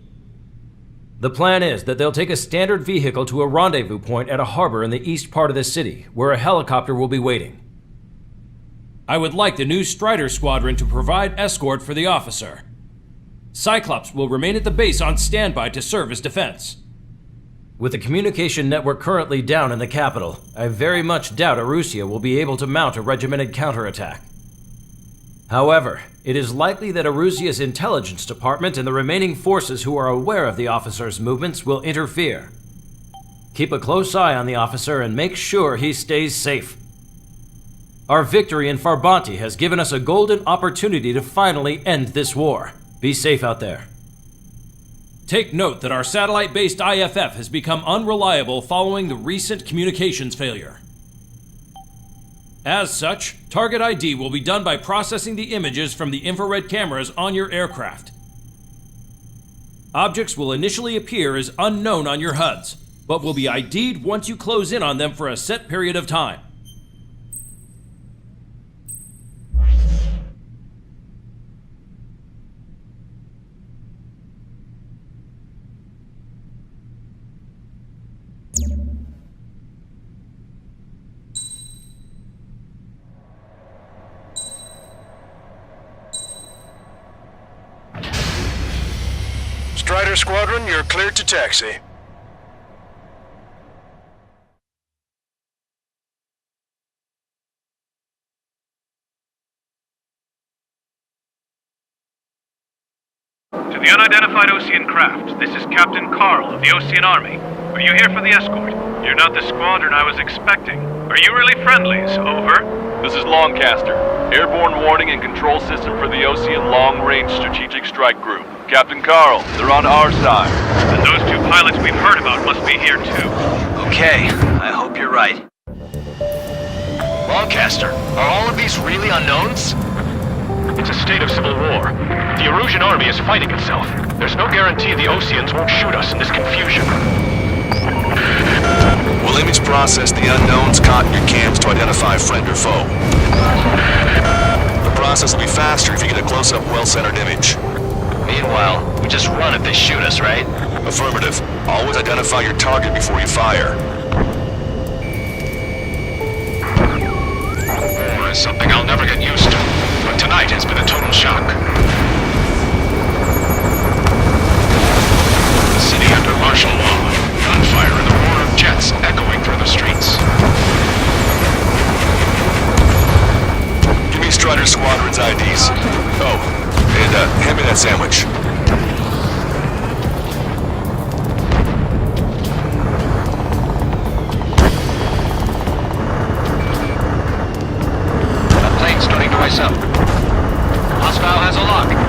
The plan is that they'll take a standard vehicle to a rendezvous point at a harbor in the east part of the city, where a helicopter will be waiting. I would like the new Strider Squadron to provide escort for the officer. Cyclops will remain at the base on standby to serve as defense. With the communication network currently down in the capital, I very much doubt Erusia will be able to mount a regimented counterattack. However, it is likely that Erusia's intelligence department and the remaining forces who are aware of the officer's movements will interfere. Keep a close eye on the officer and make sure he stays safe. Our victory in Farbanti has given us a golden opportunity to finally end this war. Be safe out there. Take note that our satellite-based IFF has become unreliable following the recent communications failure. As such, target ID will be done by processing the images from the infrared cameras on your aircraft. Objects will initially appear as unknown on your HUDs, but will be ID'd once you close in on them for a set period of time. Strider Squadron, you're cleared to taxi. To the unidentified Ocean craft, this is Captain Carl of the Ocean Army. Are you here for the escort? You're not the squadron I was expecting. Are you really friendlies? Over. This is Longcaster. Airborne warning and control system for the Ocean Long Range Strategic Strike Group. Captain Carl, they're on our side. And those two pilots we've heard about must be here too. Okay, I hope you're right. Longcaster, are all of these really unknowns? It's a state of civil war. The Erusian army is fighting itself. There's no guarantee the Oceans won't shoot us in this confusion. We'll image process the unknowns caught in your cams to identify friend or foe. The process will be faster if you get a close-up, well-centered image. Meanwhile, we just run if they shoot us, right? Affirmative. Always identify your target before you fire. War is something I'll never get used to, but tonight has been a total shock. The city under martial law, gunfire and the roar of jets echoing through the streets. Give me Strider Squadron's IDs. Oh, and hand me that sandwich. That plane's starting to ice up. Hostile has a lock.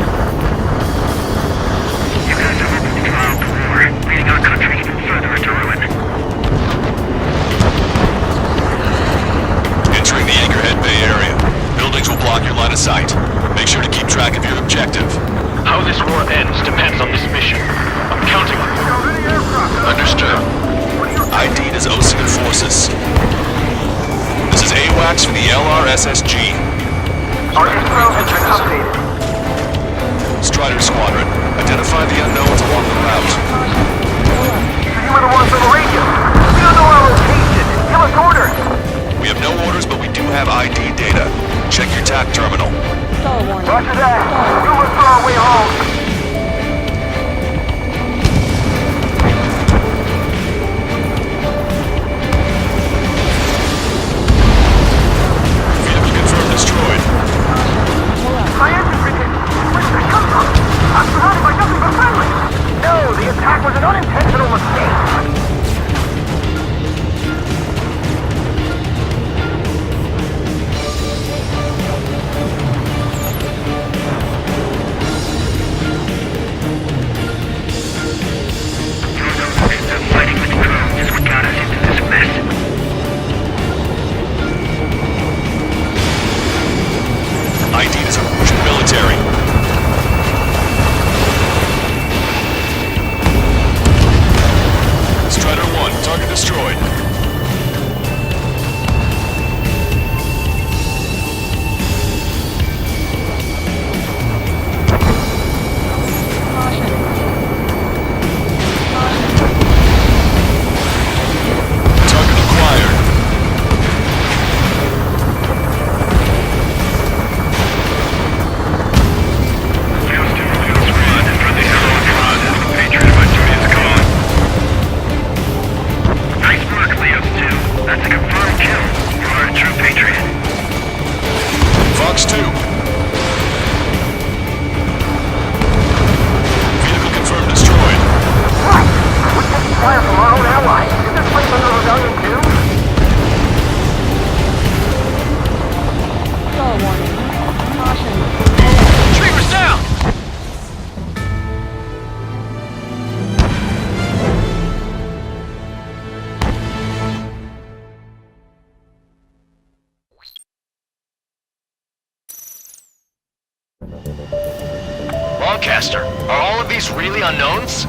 these really unknowns?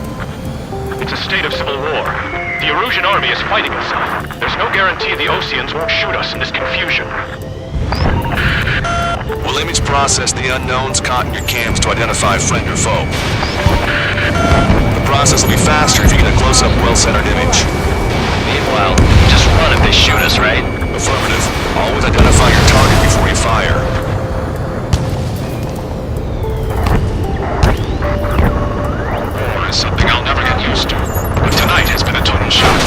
It's a state of civil war. The Erusian army is fighting itself. There's no guarantee the Oseans won't shoot us in this confusion. We'll image process the unknowns caught in your cams to identify friend or foe. The process will be faster if you get a close-up, well-centered image. Meanwhile, just run if they shoot us, right? Affirmative. Always identify your target before you fire. War is something I'll never get used to, but tonight has been a total shock.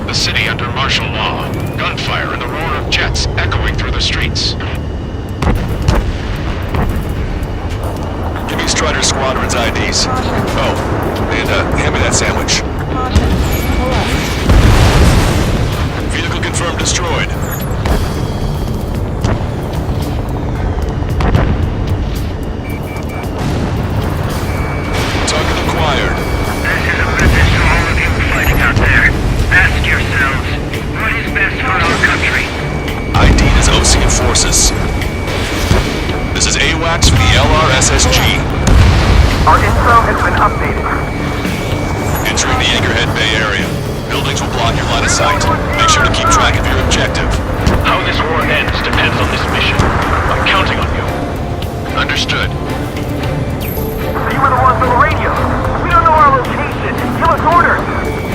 The city under martial law, gunfire and the roar of jets echoing through the streets. Give me Strider Squadron's IDs. Oh, and hand me that sandwich. Vehicle confirmed destroyed. Target acquired. This is a message to all of you fighting out there. Ask yourselves, what is best for our country? ID is Osean forces. This is AWACS for the LRSSG. Our info has been updated. Entering the Anchorhead Bay area. Buildings will block your line of sight. Make sure to keep track of your objective. How this war ends depends on this mission. I'm counting on you. Understood. So you were the ones on the radio. We don't know our location. Give us orders.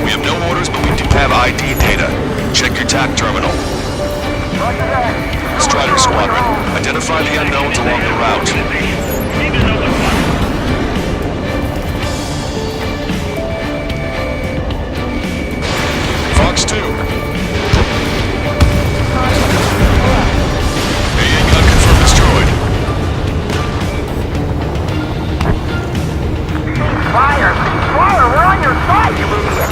We have no orders, but we do have ID data. Check your TAC terminal. Roger that. Strider Squadron, identify the unknowns along the route. Fox 2. AA gun confirmed destroyed. Fire! Fire! We're on your side, you idiot!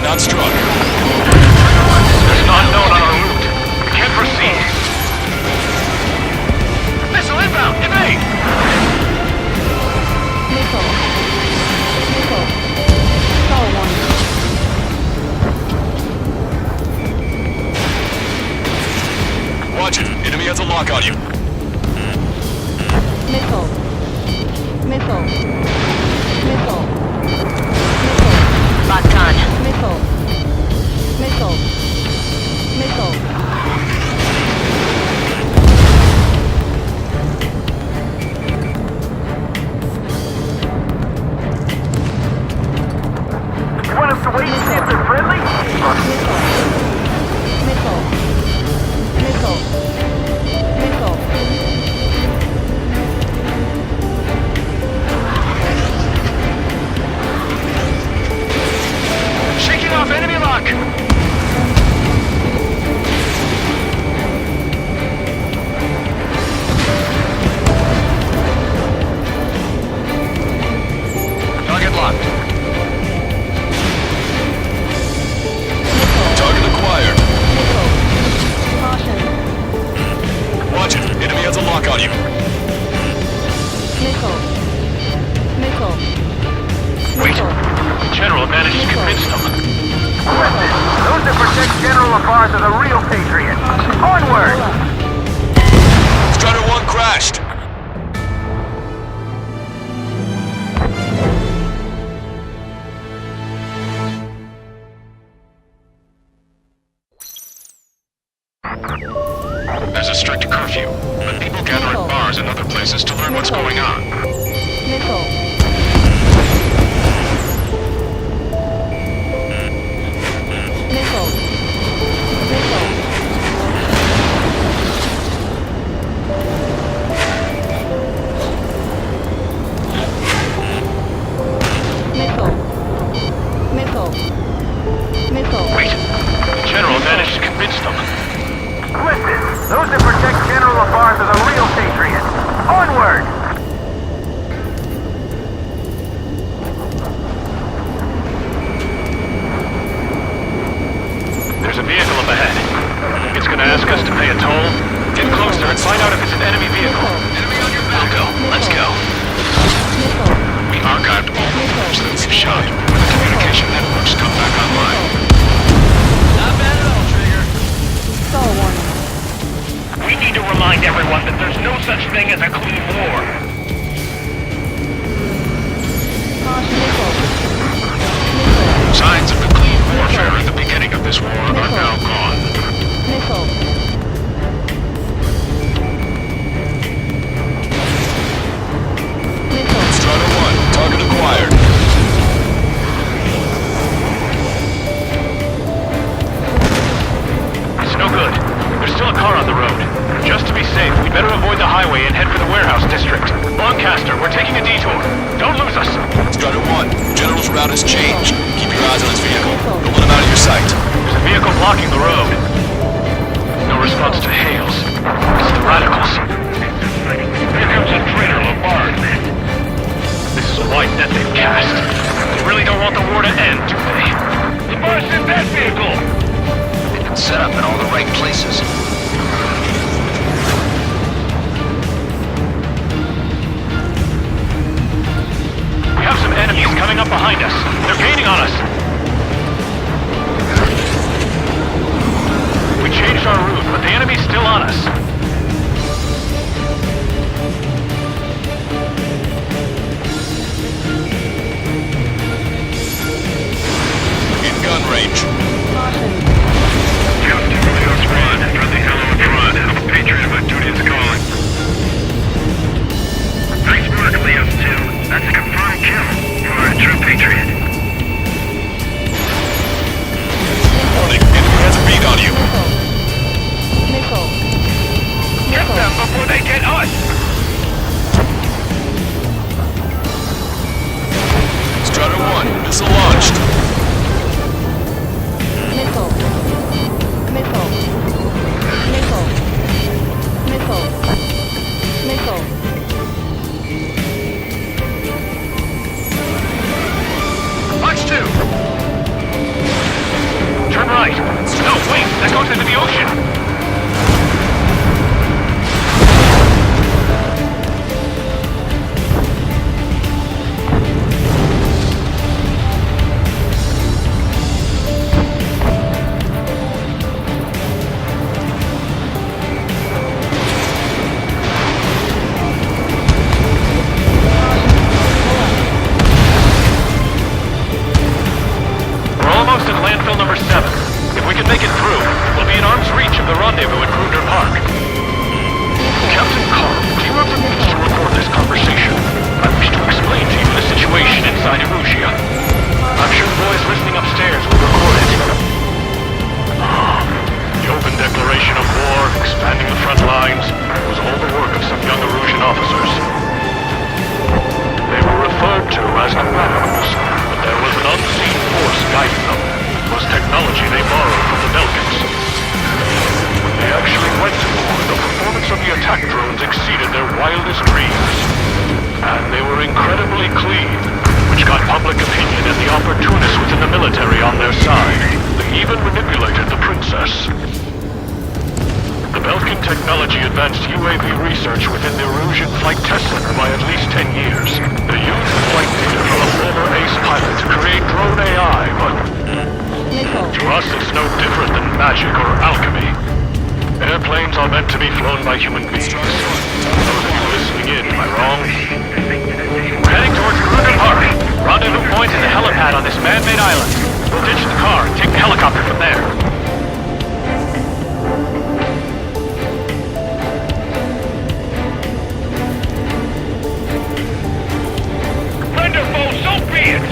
Not struck. There's an unknown on our route. We can't proceed. Missile inbound! Evade! Missile. Missile. Power warning. Watch it. Enemy has a lock on you. Missile. Missile. Missile. Locked on. Missile. Missile. Missile. You want us to wait and see if they're friendly? Missile. Missile. Missile. Missile. Shaking off enemy lock! bars of the real patriot. Onward! Strutter 1 crashed. There's a strict curfew, but people gather at bars and other places to learn what's going on. Missile. Missile. Missile. Missile. Missile. Missile. Wait. The General managed to convince them. Listen, those that protect General Labarge are the real patriot. Onward! There's a vehicle up ahead. It's gonna ask us to pay a toll. Get closer and find out if it's an enemy vehicle. We'll go. Let's go. We archived all the moves that we've shot. When the communication networks come back online. Not bad at all, Trigger. Star warning. We need to remind everyone that there's no such thing as a clean war. Missile. Signs of the clean warfare at the beginning of this war are now gone. Missile. Strutter 1, target acquired. It's no good. There's still a car on the road. Just to be safe, we'd better avoid the highway and head for the warehouse district. Lancaster, we're taking a detour. Don't lose us. Strutter 1, General's route has changed. Keep your eyes on his vehicle. Don't let him out of your sight. There's a vehicle blocking the road. No response to hails. It's the radicals. Here comes a traitor, Labarge. This is a wide net they've cast. They really don't want the war to end, do they? Labarge in that vehicle! They've been set up in all the right places. We have some enemies coming up behind us. They're gaining on us. We changed our route, but the enemy's still on us. In gun range. Captain Romeo's run. Friendly hello in front. I'm a patriot. My duty is calling. Nice work, Leos 2. That's a confirmed kill. You are a true patriot. Warning, enemy has a bead on you. Missile. Get them before they get us! Strutter 1, missile launched. Missile. Missile. Missile. Missile. Missile. Watch 2! Turn right. No, wait, that goes into the ocean. To us, it's no different than magic or alchemy. Airplanes are meant to be flown by human beings. Those of you listening in, am I wrong? We're heading towards Kruger Park. Rendezvous point is the helipad on this man-made island. We'll ditch the car and take the helicopter from there. Friend or foe, so be it!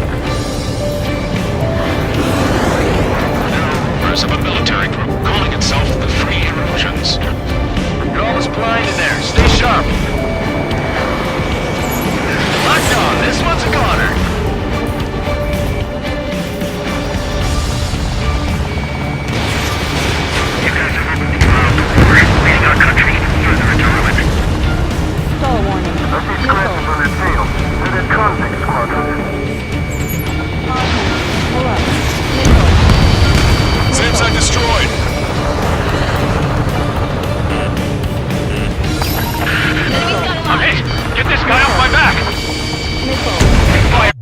Members of a military group calling itself the Free Erosions. You're almost blind in there. Stay sharp. Locked on. This one's a goner. You guys are leading our country further into ruin. Stall warning. I see scratches on their tails. They're the convict squadron. Pull up. Nickel. SAM site destroyed. I'm hit! Get this guy off my back! Fire!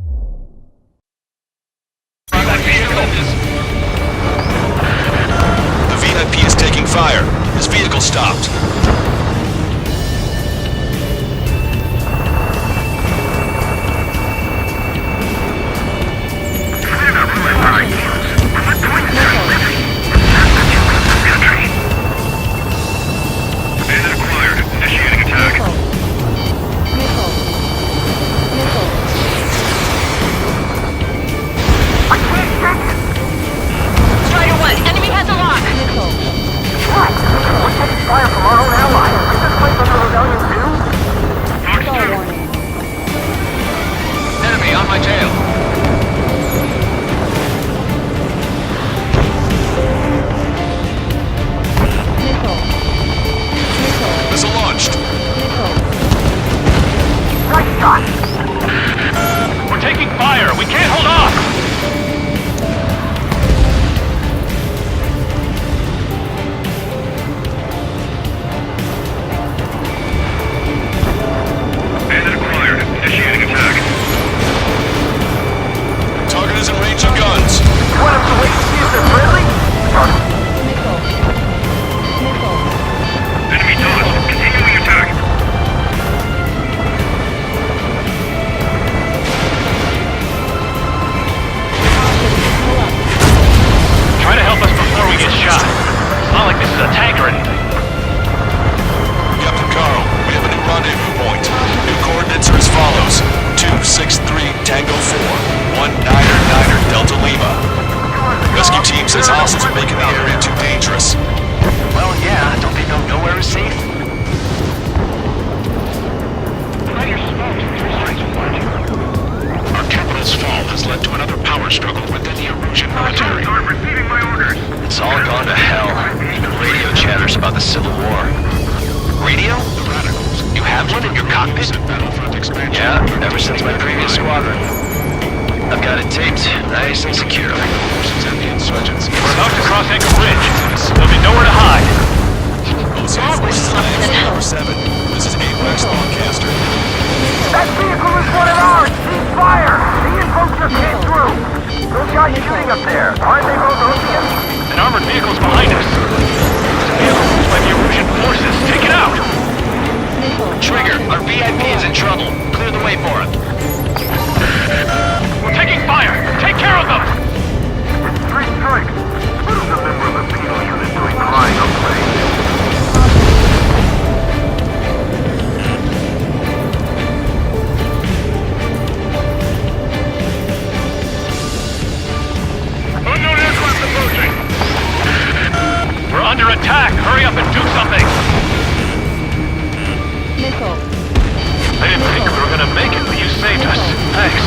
That vehicle is... The VIP is taking fire. His vehicle stopped. Bandit acquired. Initiating attack. Nickel. Nickel. I can't take it! Strider 1, enemy has a lock. Nickel. What? We're taking fire from our own allies. Is this place under rebellion too? Stall warning. Enemy on my tail. Nickel. Nickel. Missile launched. Nickel. Nice shot! We're taking fire! We can't hold off! Bandit acquired. Initiating attack. Target is in range of guns. You want us to wait and see if they're friendly? Nickel. Nickel. Enemy dodged. Continuing attack. Pull up. Try to help us before we get shot. It's not like this is a tank or anything. Captain Carl, we have a new rendezvous point. New coordinates are as follows. 263 Tango 4, 1999 Delta Lima. Rescue team says hostiles are making the area too dangerous. Well, yeah. Don't they know nowhere is safe? Our capital's fall has led to another power struggle within the Erusian military. Receiving my orders. It's all gone to hell. Even radio chatters about the Civil War. Radio? The radicals. You have one in your cockpit? Battlefront expansion. Yeah, ever since my previous squadron. I've got it taped, nice and secure. And the insurgents. We're about to cross Anchor Bridge. There'll be nowhere to hide. OCN Forces Alliance number 7. This is AWACS broadcaster. That vehicle is one of ours! Cease fire! The info just came through! Those guys shooting up there, aren't they both Oceans? An armored vehicle's behind us. There's a vehicle used by the Erusian forces. Take it out! Trigger, our VIP is in trouble. Clear the way for him. We're taking fire! Take care of them! It's 3 strikes. Who's a member of the penal unit doing crying up plane? Unknown aircraft approaching! We're under attack! Hurry up and do something! Nickel. I didn't think we were gonna make it, but you saved us. Thanks.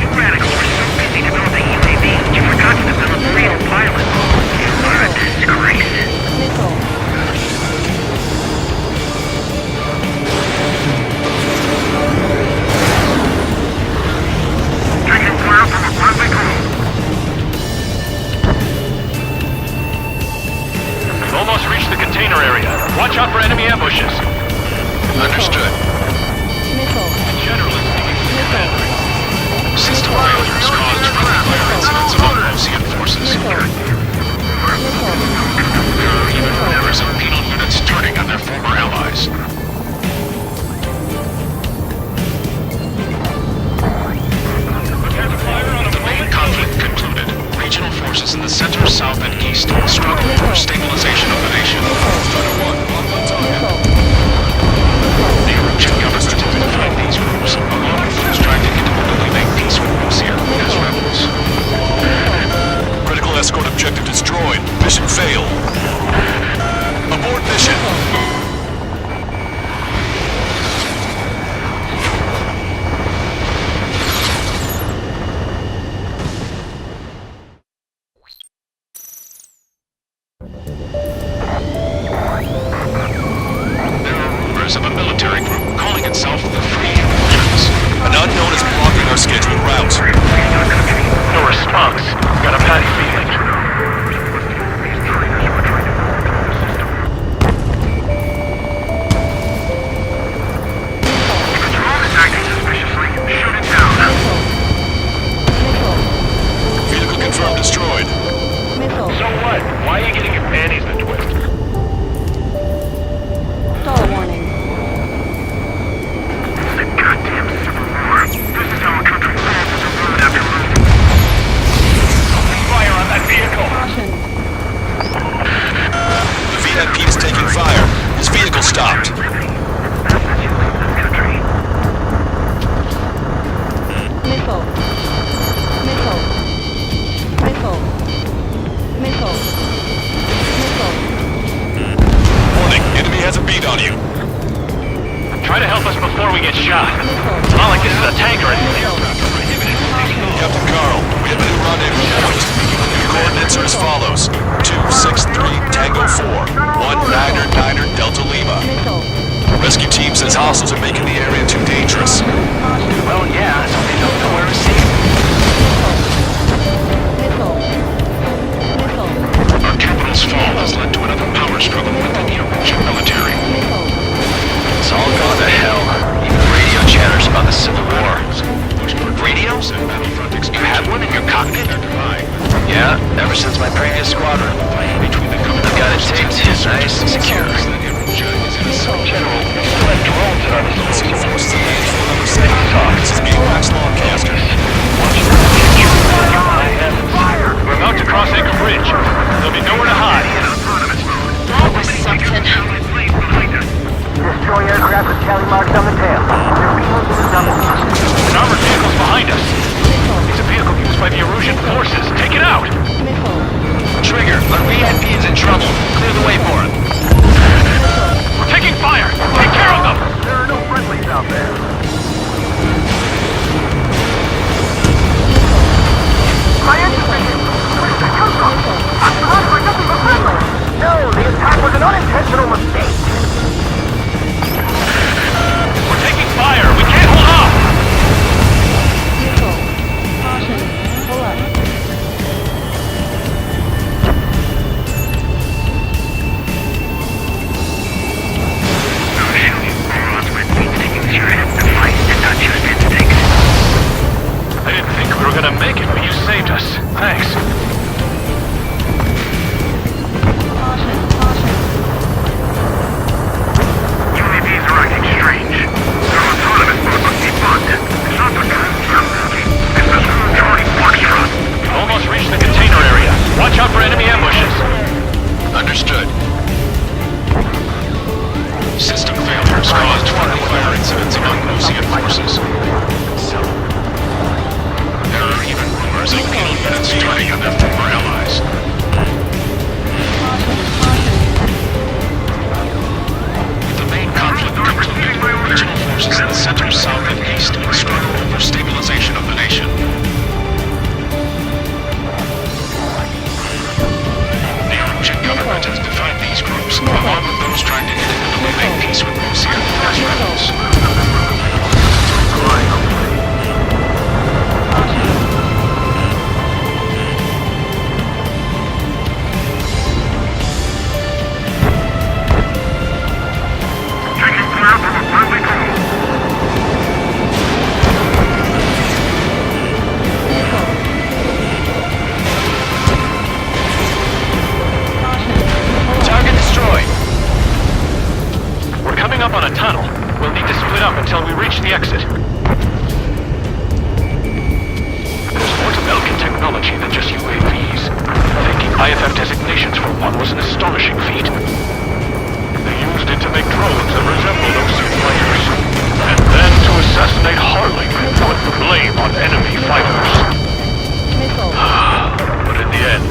You radicals were so busy developing UAVs, you forgot to develop real pilots. What a disgrace. Nickel. Taking fire from a friendly crew. We've almost reached the container area. Watch out for enemy ambushes. Understood. Nickel. General is speaking to Commander. System failures caused friendly fire incidents among Ocean forces. There are even rumors of penal units turning on their former allies. The main conflict concluded. Regional forces in the center, south, and east struggle for stabilization of the nation. The Erusian government has defined these groups, along with those trying to independently make peace with Russia, as rebels. Critical escort objective destroyed. Mission failed. Abort mission. Of a military group calling itself the Free Erusians. An unknown is blocking our scheduled routes. No response. Got a bad feeling. Vehicle confirmed destroyed. So what? Why are you getting your panties in a twist? Stall warning. Goddamn civil war. This is how a country falls into ruin after ruin. Fire on that vehicle! The VIP is taking fire. His vehicle stopped. Missile. Missile. Missile. Missile. Missile. Warning, enemy has a beat on you. Try to help us before we get shot. It's not like this is a tank or anything. Captain Carl, we have a new rendezvous point. Your coordinates are as follows. 263 Tango 4, 1 Niner Niner Delta Lima. Rescue team says hostiles are making the area too dangerous. Well, yeah, so they don't know where to see. Our capital's fall has led to another power struggle within the Erusian military. It's all gone to hell. Even radio chatters about the Civil War. Radio? You have one in your cockpit? Yeah, ever since my previous squadron. I've got it taped nice and secure. General, you still have drones at our disposal. This is Gateway's Longcaster. We're about to cross Acre Bridge. There'll be nowhere to hide. That was something. Destroy aircraft with tally marks on the tail. Their payloads in the double. An armored vehicle's behind us. It's a vehicle used by the Erusian forces. Take it out! Trigger, our VIP is in trouble. Clear the way for him. We're taking fire! Take care of them! There are no friendlies out there. My engine mission! Where did that come from? I thought it was nothing but friendly! No, the attack was an unintentional mistake. We're taking fire! We can't hold off! Caution. Pull up. I didn't think we were gonna make it, but you saved us. Thanks. Caution. Caution. UAVs are acting strange. Their autonomous mode must be bugged. It's not the crew surface. It's the crew Charlie Foxtrot. Almost reached the container area. Watch out for enemy ambushes. Understood. System failures caused friendly fire incidents among Ocean forces. There are even rumors of penal units turning on their former allies. The main conflict concluded. Regional forces in the center, south, and east struggle over stabilization of the nation. The Erusian government has defined these groups, along with those trying to independently make peace with Russia, as rebels. Taking fire from a friendly crew. IFF designations for one was an astonishing feat. They used it to make drones that resembled Ocean fighters, and then to assassinate Harley and put the blame on enemy fighters. But in the end,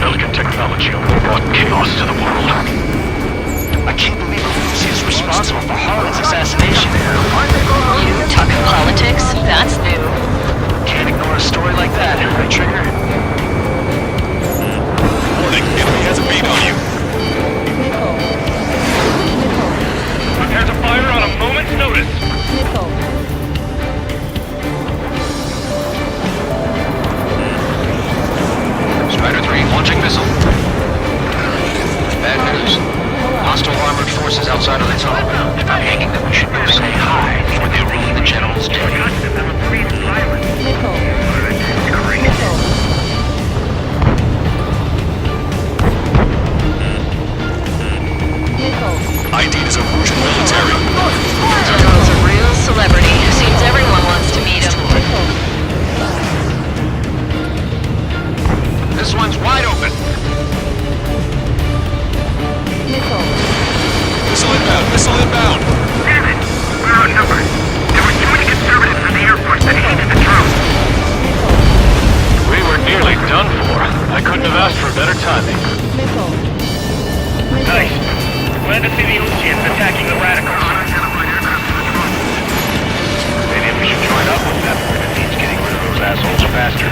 elegant technology only brought chaos to the world. I can't believe Lucy is responsible for Harlan's assassination. You talking politics? That's new. Can't ignore a story like that, right, Trigger? Warning, enemy has a beat on you. Prepare to fire on a moment's notice. Strider 3 launching missile. Bad news. Hostile armored forces outside of the tunnel. If I'm thinking that we should go say hi before they ruin the general's day. ID'd is a Russian military. General's a real celebrity. Seems everyone wants to meet him. This one's wide open. Missile inbound, missile inbound. Damn it! We're outnumbered. There were too many conservatives in the Air Force that hated the drone. We were nearly done for. I couldn't have asked for better timing. Nice. Glad to see the Oceans attacking the radicals. Maybe we should join up with them. It means getting rid of those assholes faster.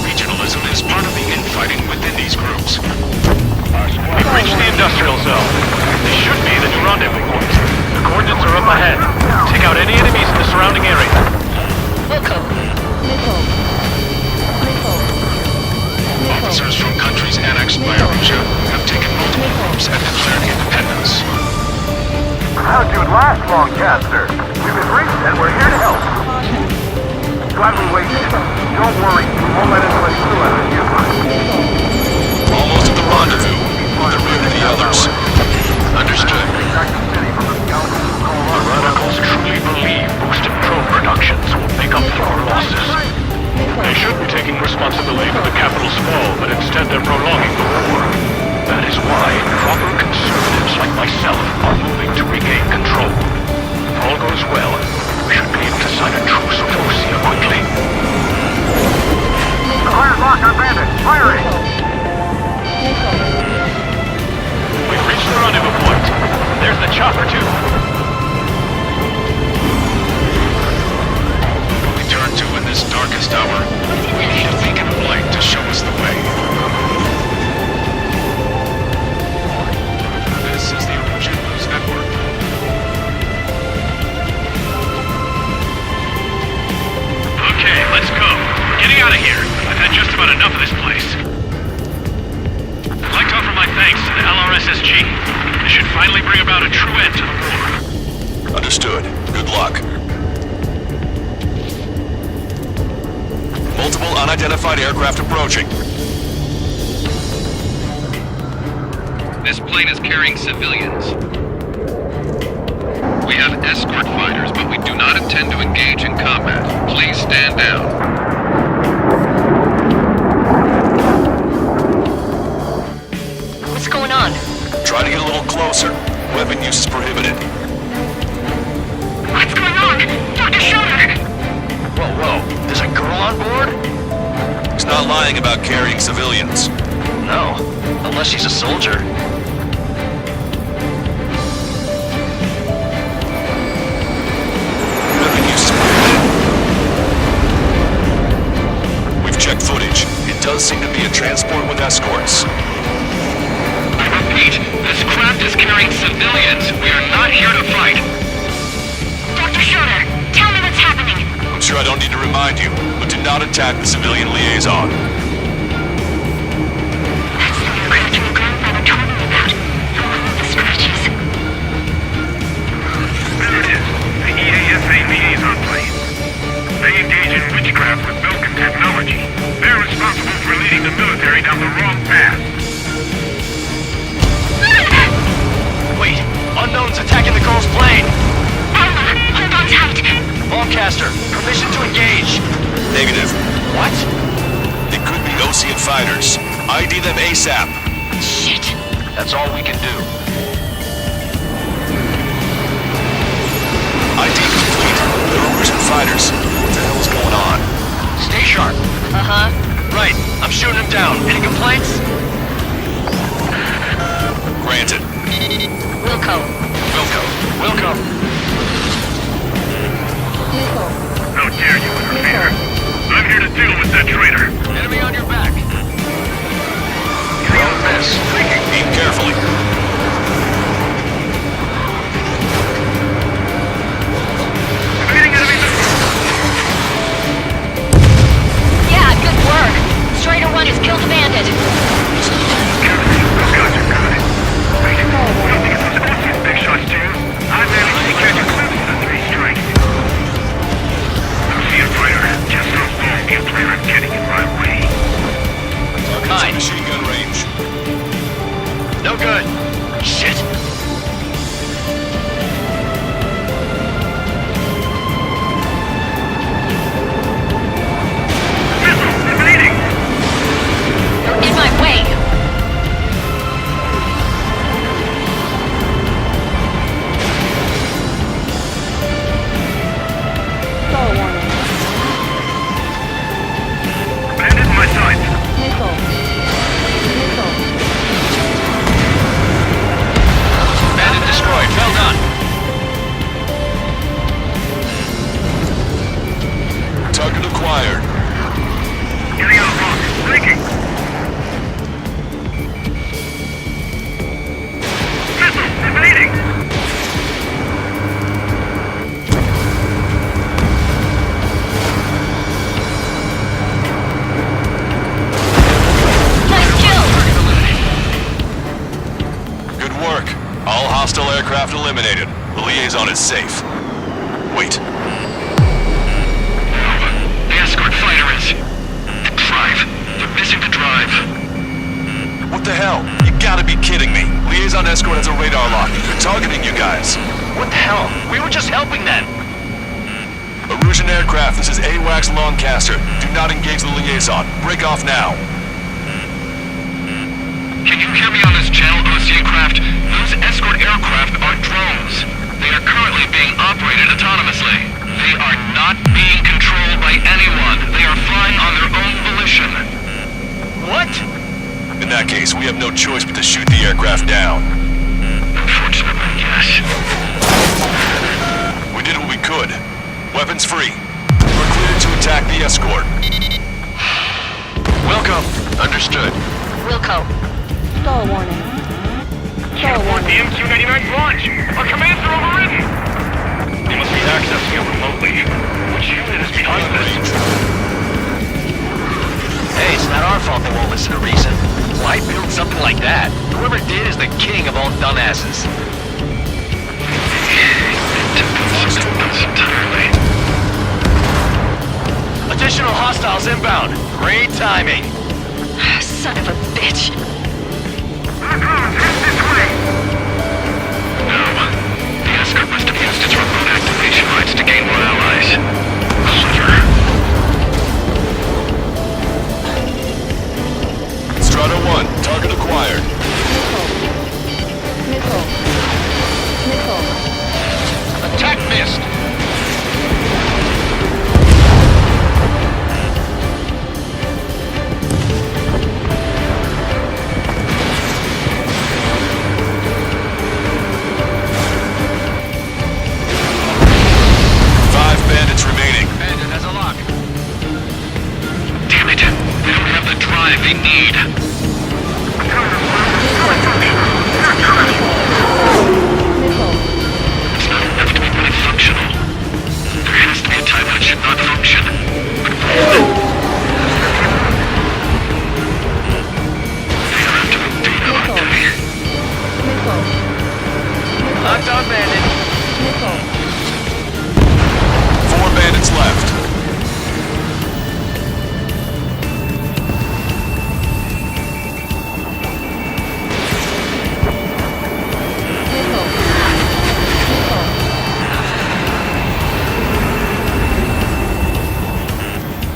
Regionalism is part of the infighting within these groups. We've reached the industrial zone. This should be the new rendezvous point. The coordinates are up ahead. Take out any enemies in the surrounding area. Welcome. Officers from countries annexed by Arusha have taken multiple groups and declared independence. How'd you last, Longcaster? We've been briefed and we're here to help. Glad we waited. Don't worry, we won't let anyone screw out of you. Almost at the rendezvous. They're rid of the others. Understood. The radicals truly believe boosted drone productions will make up for our losses. They should be taking responsibility for the capital's fall, but instead they're prolonging the war. That is why proper conservatives like myself are moving to regain control. If all goes well, we should be able to sign a truce with Osea quickly. Fire's locked on bandit. Fire it! We've reached the rendezvous point. There's the chopper, too. We turn to in this darkest hour. We need a beacon of light to show us the way. This is the Arusha News Network. Okay, let's go. We're getting out of here. I've had just about enough of this place. I'd like to offer my thanks to the LRSSG. This should finally bring about a true end to the war. Understood. Good luck. Multiple unidentified aircraft approaching. This plane is carrying civilians. We have escort fighters, but we do not intend to engage in combat. Please stand down. What's going on? Try to get a little closer. Weapon use is prohibited. What's going on? Dr. Schroeder! Whoa, whoa. There's a girl on board? He's not lying about carrying civilians. No. Unless she's a soldier. Weapon use is prohibited. We've checked footage. It does seem to be a transport with escorts. I repeat, this craft is carrying civilians. We are not here to fight. Dr. Schroeder, tell me what's happening. I'm sure I don't need to remind you, but do not attack the civilian liaison. That's the aircraft your grandfather told me about. The one with the scratches. There it is. The EASA liaison plane. They engage in witchcraft with Belkin technology. They're responsible for leading the military down the wrong path. Wait, unknown's attacking the girl's plane. Alma, hold on tight. Longcaster, permission to engage. Negative. What? It could be Ocean fighters. ID them ASAP. Shit. That's all we can do. ID complete. They're Erusian fighters. What the hell is going on? Stay sharp. Uh-huh. Right. I'm shooting him down. Any complaints? Granted. Wilco. Wilco. Missile. How dare you interfere? I'm here to deal with that traitor. Enemy on your back. Don't miss. Aim carefully. Evading enemy missiles. Yeah, good work. Strider 1 has killed the bandit. Gotcha, got it. Wait, you don't think it was Ocean's big shots to you? I managed to catch a glimpse of the 3 strikes. Ocean fighter, just how long do you plan on getting in my way? Target's in machine gun range. No good. Shit. Missile, evading! You're in my way. Star warning. Bandit in my sights. Missile. Bandit destroyed. Well done. Target acquired. Getting out of rock. Blinking. Missile, evading! Nice kill. Good work. All hostile aircraft eliminated. The liaison is safe. Wait. The escort fighter is... The drive. They're missing the drive. What the hell? You gotta be kidding me. Liaison escort has a radar lock. They're targeting you guys. What the hell? We were just helping them. Erusian aircraft, this is AWACS Lancaster. Do not engage the liaison. Break off now. Can you hear me on this channel, Oceancraft? Those escort aircraft are drones. They are currently being operated autonomously. They are not being controlled by anyone. They are flying on their own volition. What? In that case, we have no choice but to shoot the aircraft down. Unfortunately, yes. We did what we could. Weapons free. We're cleared to attack the escort. Welcome. Understood. Wilco. Star warning. Star The warning. MQ-99 launch! Our commands are overridden! They must be accessing it remotely. Which unit is behind this? Hey, it's not our fault they won't listen to reason. Why build something like that? Whoever did is the king of all dumbasses. Entirely. Additional hostiles inbound. Great timing. Son of a bitch. No. The escort must have used its remote activation rights to gain more allies. Clever. Strata 1, target acquired. Missile. Attack missed. Bandit has a lock. Damn it. They don't have the drive they need. It's not enough to be fully functional. There has to be a time when it should not function. They don't have to move data, aren't they? Locked on Bandit. 4 bandits left.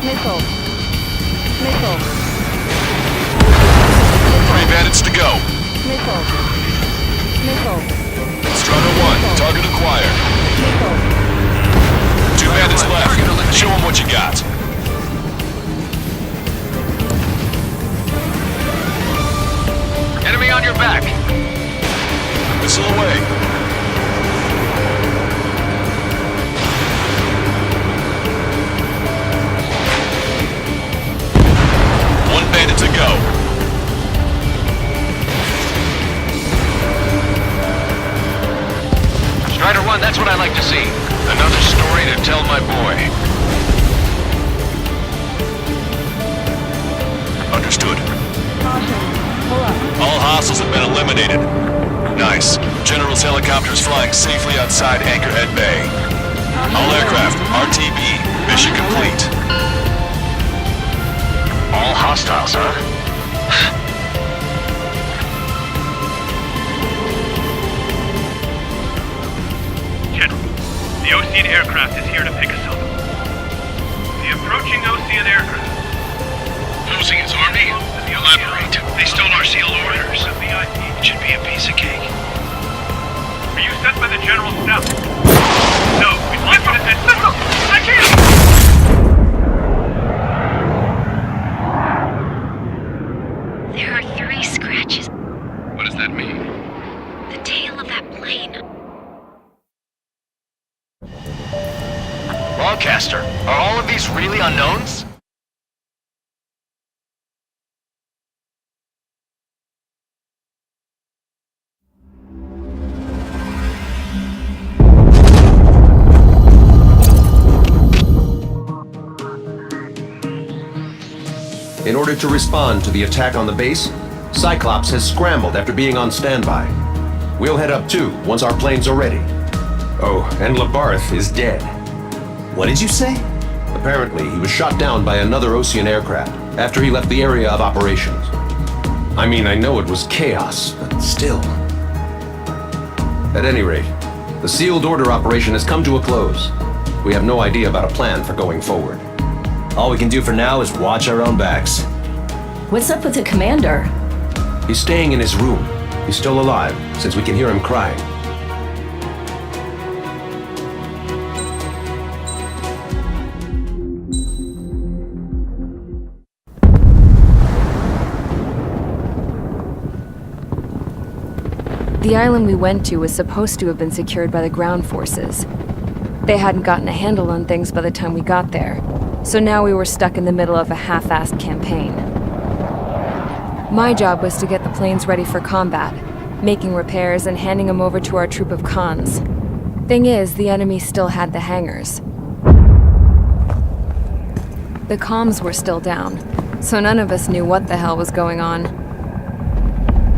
Missile. Three bandits to go. Missile. Missile. Strider 1, target acquired. Missile. Two bandits left. Show them what you got. Enemy on your back. Missile away. One bandit to go. Strider 1, that's what I like to see. Another story to tell my boy. Understood. Caution. Pull up. All hostiles have been eliminated. Nice. General's helicopter is flying safely outside Anchorhead Bay. All aircraft, RTB, mission complete. All hostiles, huh? General, the Ocean aircraft is here to pick us up. The approaching Ocean aircraft. Losing his army? Elaborate. They stole our sealed orders. It should be a piece of cake. Were you sent by the General's staff? No, we'd like you to send... I can't! There are 3 scratches. What does that mean? The tail of that plane. Broadcaster, are all of these really unknowns? In order to respond to the attack on the base, Cyclops has scrambled after being on standby. We'll head up too, once our planes are ready. Oh, and Labarth is dead. What did you say? Apparently, he was shot down by another Ocean aircraft after he left the area of operations. I mean, I know it was chaos, but still. At any rate, the sealed order operation has come to a close. We have no idea about a plan for going forward. All we can do for now is watch our own backs. What's up with the commander? He's staying in his room. He's still alive, since we can hear him crying. The island we went to was supposed to have been secured by the ground forces. They hadn't gotten a handle on things by the time we got there, so now we were stuck in the middle of a half-assed campaign. My job was to get the planes ready for combat, making repairs and handing them over to our troop of cons. Thing is, the enemy still had the hangars. The comms were still down, so none of us knew what the hell was going on.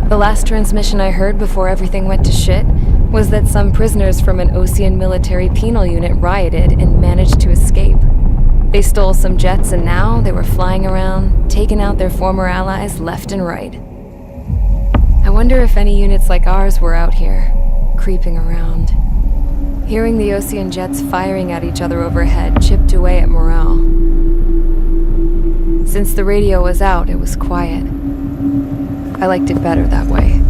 The last transmission I heard before everything went to shit was that some prisoners from an Ocean military penal unit rioted and managed to escape. They stole some jets and now they were flying around, taking out their former allies left and right. I wonder if any units like ours were out here, creeping around. Hearing the Ocean jets firing at each other overhead chipped away at morale. Since the radio was out, it was quiet. I liked it better that way.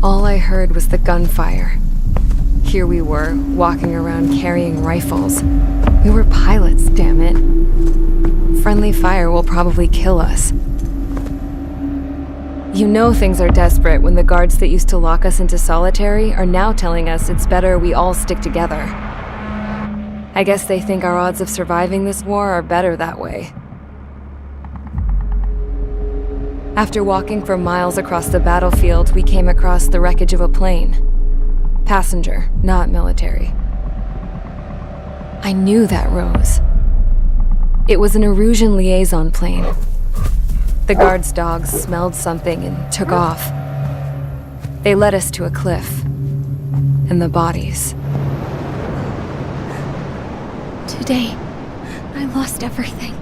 All I heard was the gunfire. Here we were, walking around carrying rifles. We were pilots, damn it. Friendly fire will probably kill us. You know things are desperate when the guards that used to lock us into solitary are now telling us it's better we all stick together. I guess they think our odds of surviving this war are better that way. After walking for miles across the battlefield, we came across the wreckage of a plane. Passenger, not military. I knew that rose. It was an Erusian liaison plane. The guard's dogs smelled something and took off. They led us to a cliff. And the bodies. Today, I lost everything.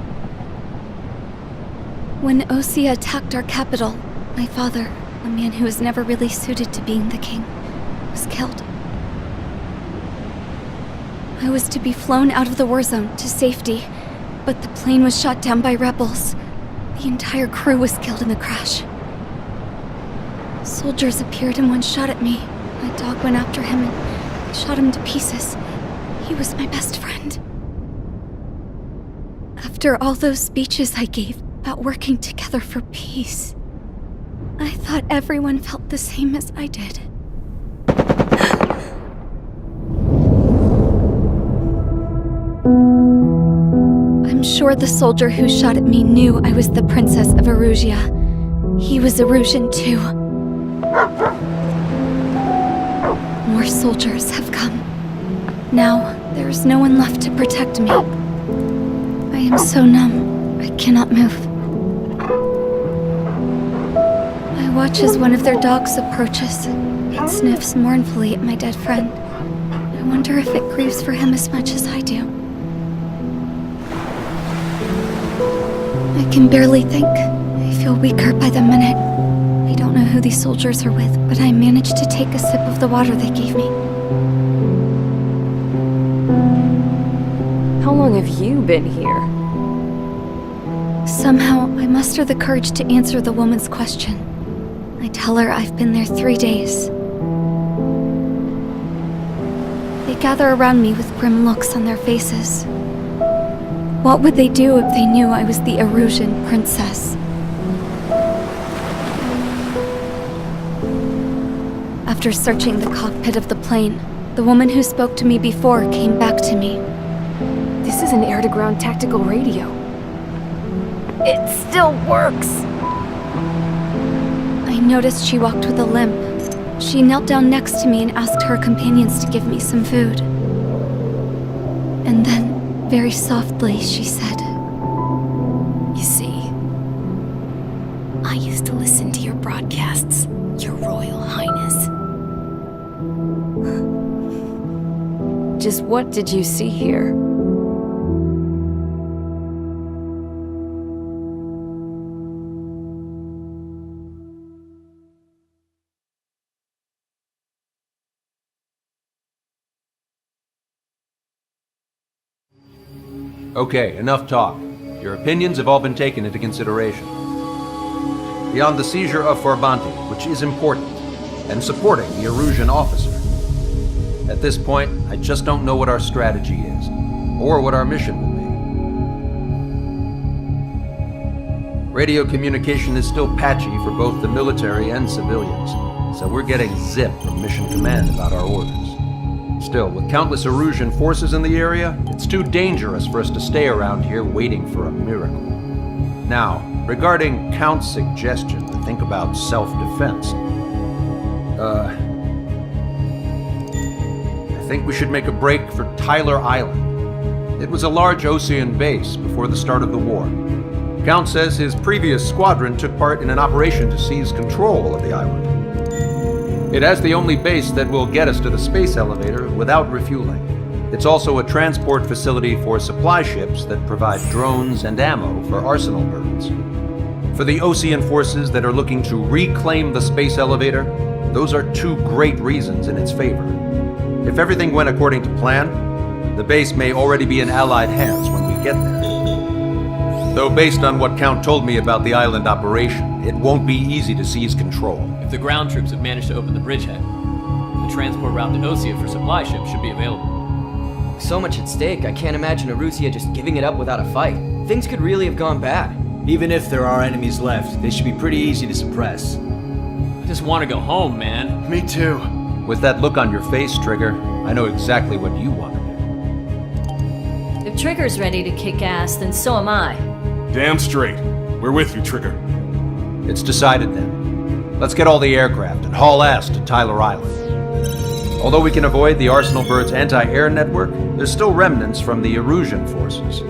When Osea attacked our capital, my father, a man who was never really suited to being the king, was killed. I was to be flown out of the war zone to safety, but the plane was shot down by rebels. The entire crew was killed in the crash. Soldiers appeared and one shot at me. My dog went after him and shot him to pieces. He was my best friend. After all those speeches I gave about working together for peace, I thought everyone felt the same as I did. I'm sure the soldier who shot at me knew I was the Princess of Erusia. He was Erusian too. More soldiers have come. Now, there's no one left to protect me. I am so numb, I cannot move. I watch as one of their dogs approaches. It sniffs mournfully at my dead friend. I wonder if it grieves for him as much as I do. I can barely think. I feel weaker by the minute. I don't know who these soldiers are with, but I managed to take a sip of the water they gave me. How long have you been here? Somehow, I muster the courage to answer the woman's question. I tell her I've been there 3 days. They gather around me with grim looks on their faces. What would they do if they knew I was the Erusian princess? After searching the cockpit of the plane, the woman who spoke to me before came back to me. This is an air-to-ground tactical radio. It still works! I noticed she walked with a limp. She knelt down next to me and asked her companions to give me some food. And then, very softly, she said, "You see, I used to listen to your broadcasts, Your Royal Highness." Just what did you see here? Okay, enough talk. Your opinions have all been taken into consideration. Beyond the seizure of Forbanti, which is important, and supporting the Erusian officer, at this point, I just don't know what our strategy is, or what our mission will be. Radio communication is still patchy for both the military and civilians, so we're getting zip from Mission Command about our orders. Still, with countless Erusian forces in the area, it's too dangerous for us to stay around here waiting for a miracle. Now, regarding Count's suggestion to think about self-defense, I think we should make a break for Tyler Island. It was a large Osean base before the start of the war. Count says his previous squadron took part in an operation to seize control of the island. It has the only base that will get us to the space elevator without refueling. It's also a transport facility for supply ships that provide drones and ammo for arsenal birds. For the Osean forces that are looking to reclaim the space elevator, those are two great reasons in its favor. If everything went according to plan, the base may already be in Allied hands when we get there. Though based on what Count told me about the island operation, it won't be easy to seize control. If the ground troops have managed to open the bridgehead, the transport route to Osea for supply ships should be available. So much at stake, I can't imagine Erusia just giving it up without a fight. Things could really have gone bad. Even if there are enemies left, they should be pretty easy to suppress. I just want to go home, man. Me too. With that look on your face, Trigger, I know exactly what you want to do. If Trigger's ready to kick ass, then so am I. Damn straight. We're with you, Trigger. It's decided then. Let's get all the aircraft and haul ass to Tyler Island. Although we can avoid the Arsenal Bird's anti-air network, there's still remnants from the Erusian forces.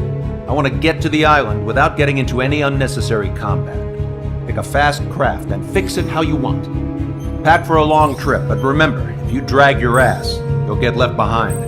I want to get to the island without getting into any unnecessary combat. Pick a fast craft and fix it how you want. Pack for a long trip, but remember, if you drag your ass, you'll get left behind.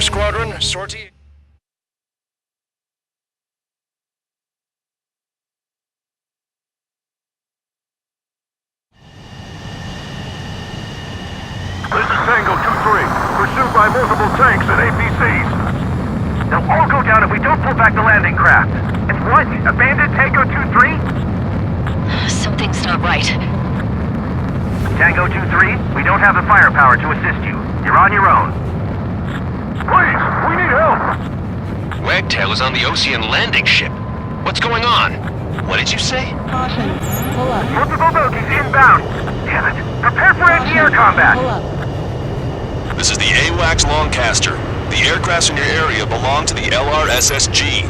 Squadron, sortie... This is Tango 2-3, pursued by multiple tanks and APCs. They'll all go down if we don't pull back the landing craft. And what? Abandon Tango 2-3? Something's not right. Tango 2-3, we don't have the firepower to assist you. You're on your own. Please, we need help! Wagtail is on the Ocean landing ship. What's going on? What did you say? Caution. Pull up. Multiple bogies inbound. Damn it. Prepare for anti-air combat. Pull up. This is the AWACS Longcaster. The aircrafts in your area belong to the LRSSG.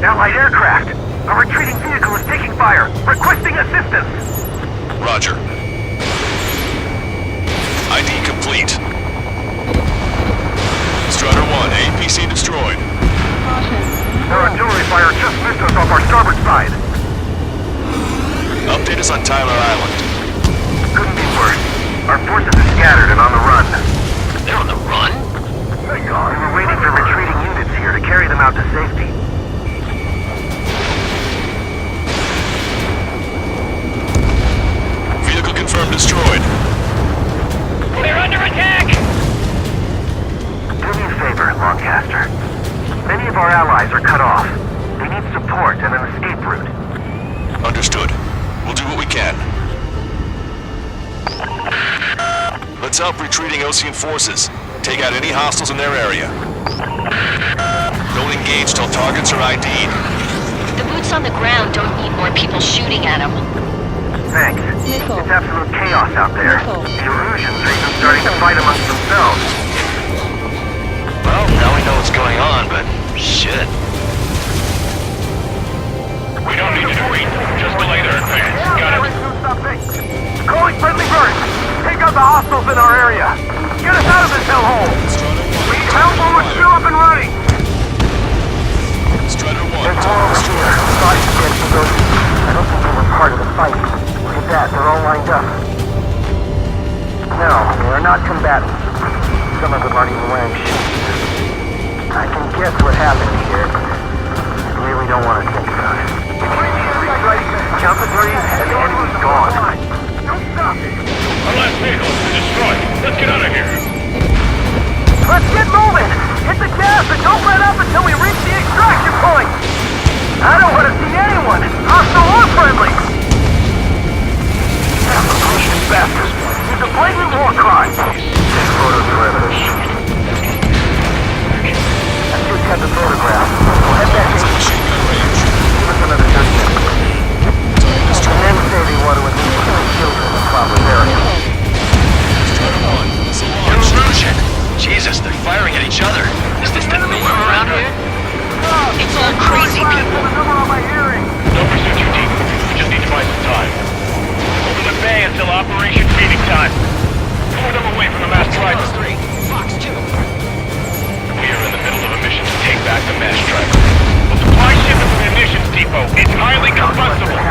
Allied aircraft. A retreating vehicle is taking fire. Requesting assistance. Roger. ID complete. Strutter 1, APC destroyed. Our artillery fire just missed us off our starboard side. Update us on Tyler Island. Couldn't be worse. Our forces are scattered and on the run. They're on the run? We were waiting for retreating units here to carry them out to safety. Vehicle confirmed destroyed. They're under attack! Do me a favor, Longcaster. Many of our allies are cut off. They need support and an escape route. Understood. We'll do what we can. Let's help retreating Ocean forces. Take out any hostiles in their area. Don't engage till targets are ID'd. The boots on the ground don't need more people shooting at them. Thanks. Nickel. It's absolute chaos out there. Nickel. The Erusians are even starting to fight amongst themselves. Well, now we know what's going on, but shit. We don't need to retreat. Just delay their advance. Got it. Calling friendly birds! Take out the hostiles in our area! Get us out of this hellhole! We need help or we're still up and running! Strutter 1, There's more over here. Sorry to get you those. I don't think they were part of the fight. Look at that, they're all lined up. No, they are not combatants. Some of them aren't even wearing shoes. I can guess what happened here. I really don't want to think about it. Count to three, and the enemy's gone. Don't stop it! Our last vehicle has been destroyed. Let's get out of here. Let's get moving! Hit the gas and don't let up until we reach the extraction point! I don't want to see anyone, hostile or friendly! Pushing bastards! It's a blatant war crime! Take photos for evidence. I just got the photograph. We'll head back to machine gun range. Give us another 30 minutes. And then say they want to at least kill children in proper area. Erusian! Jesus, they're firing at each other. Is this the norm around here? It's all crazy people. No pursuit, your team. We just need to buy some time. Over the bay until Operation Feeding Time. Pull them away from the mass driver. Fox 2. We are in the middle of a mission to take back the mass driver. The supply ship is an munitions depot. It's highly combustible.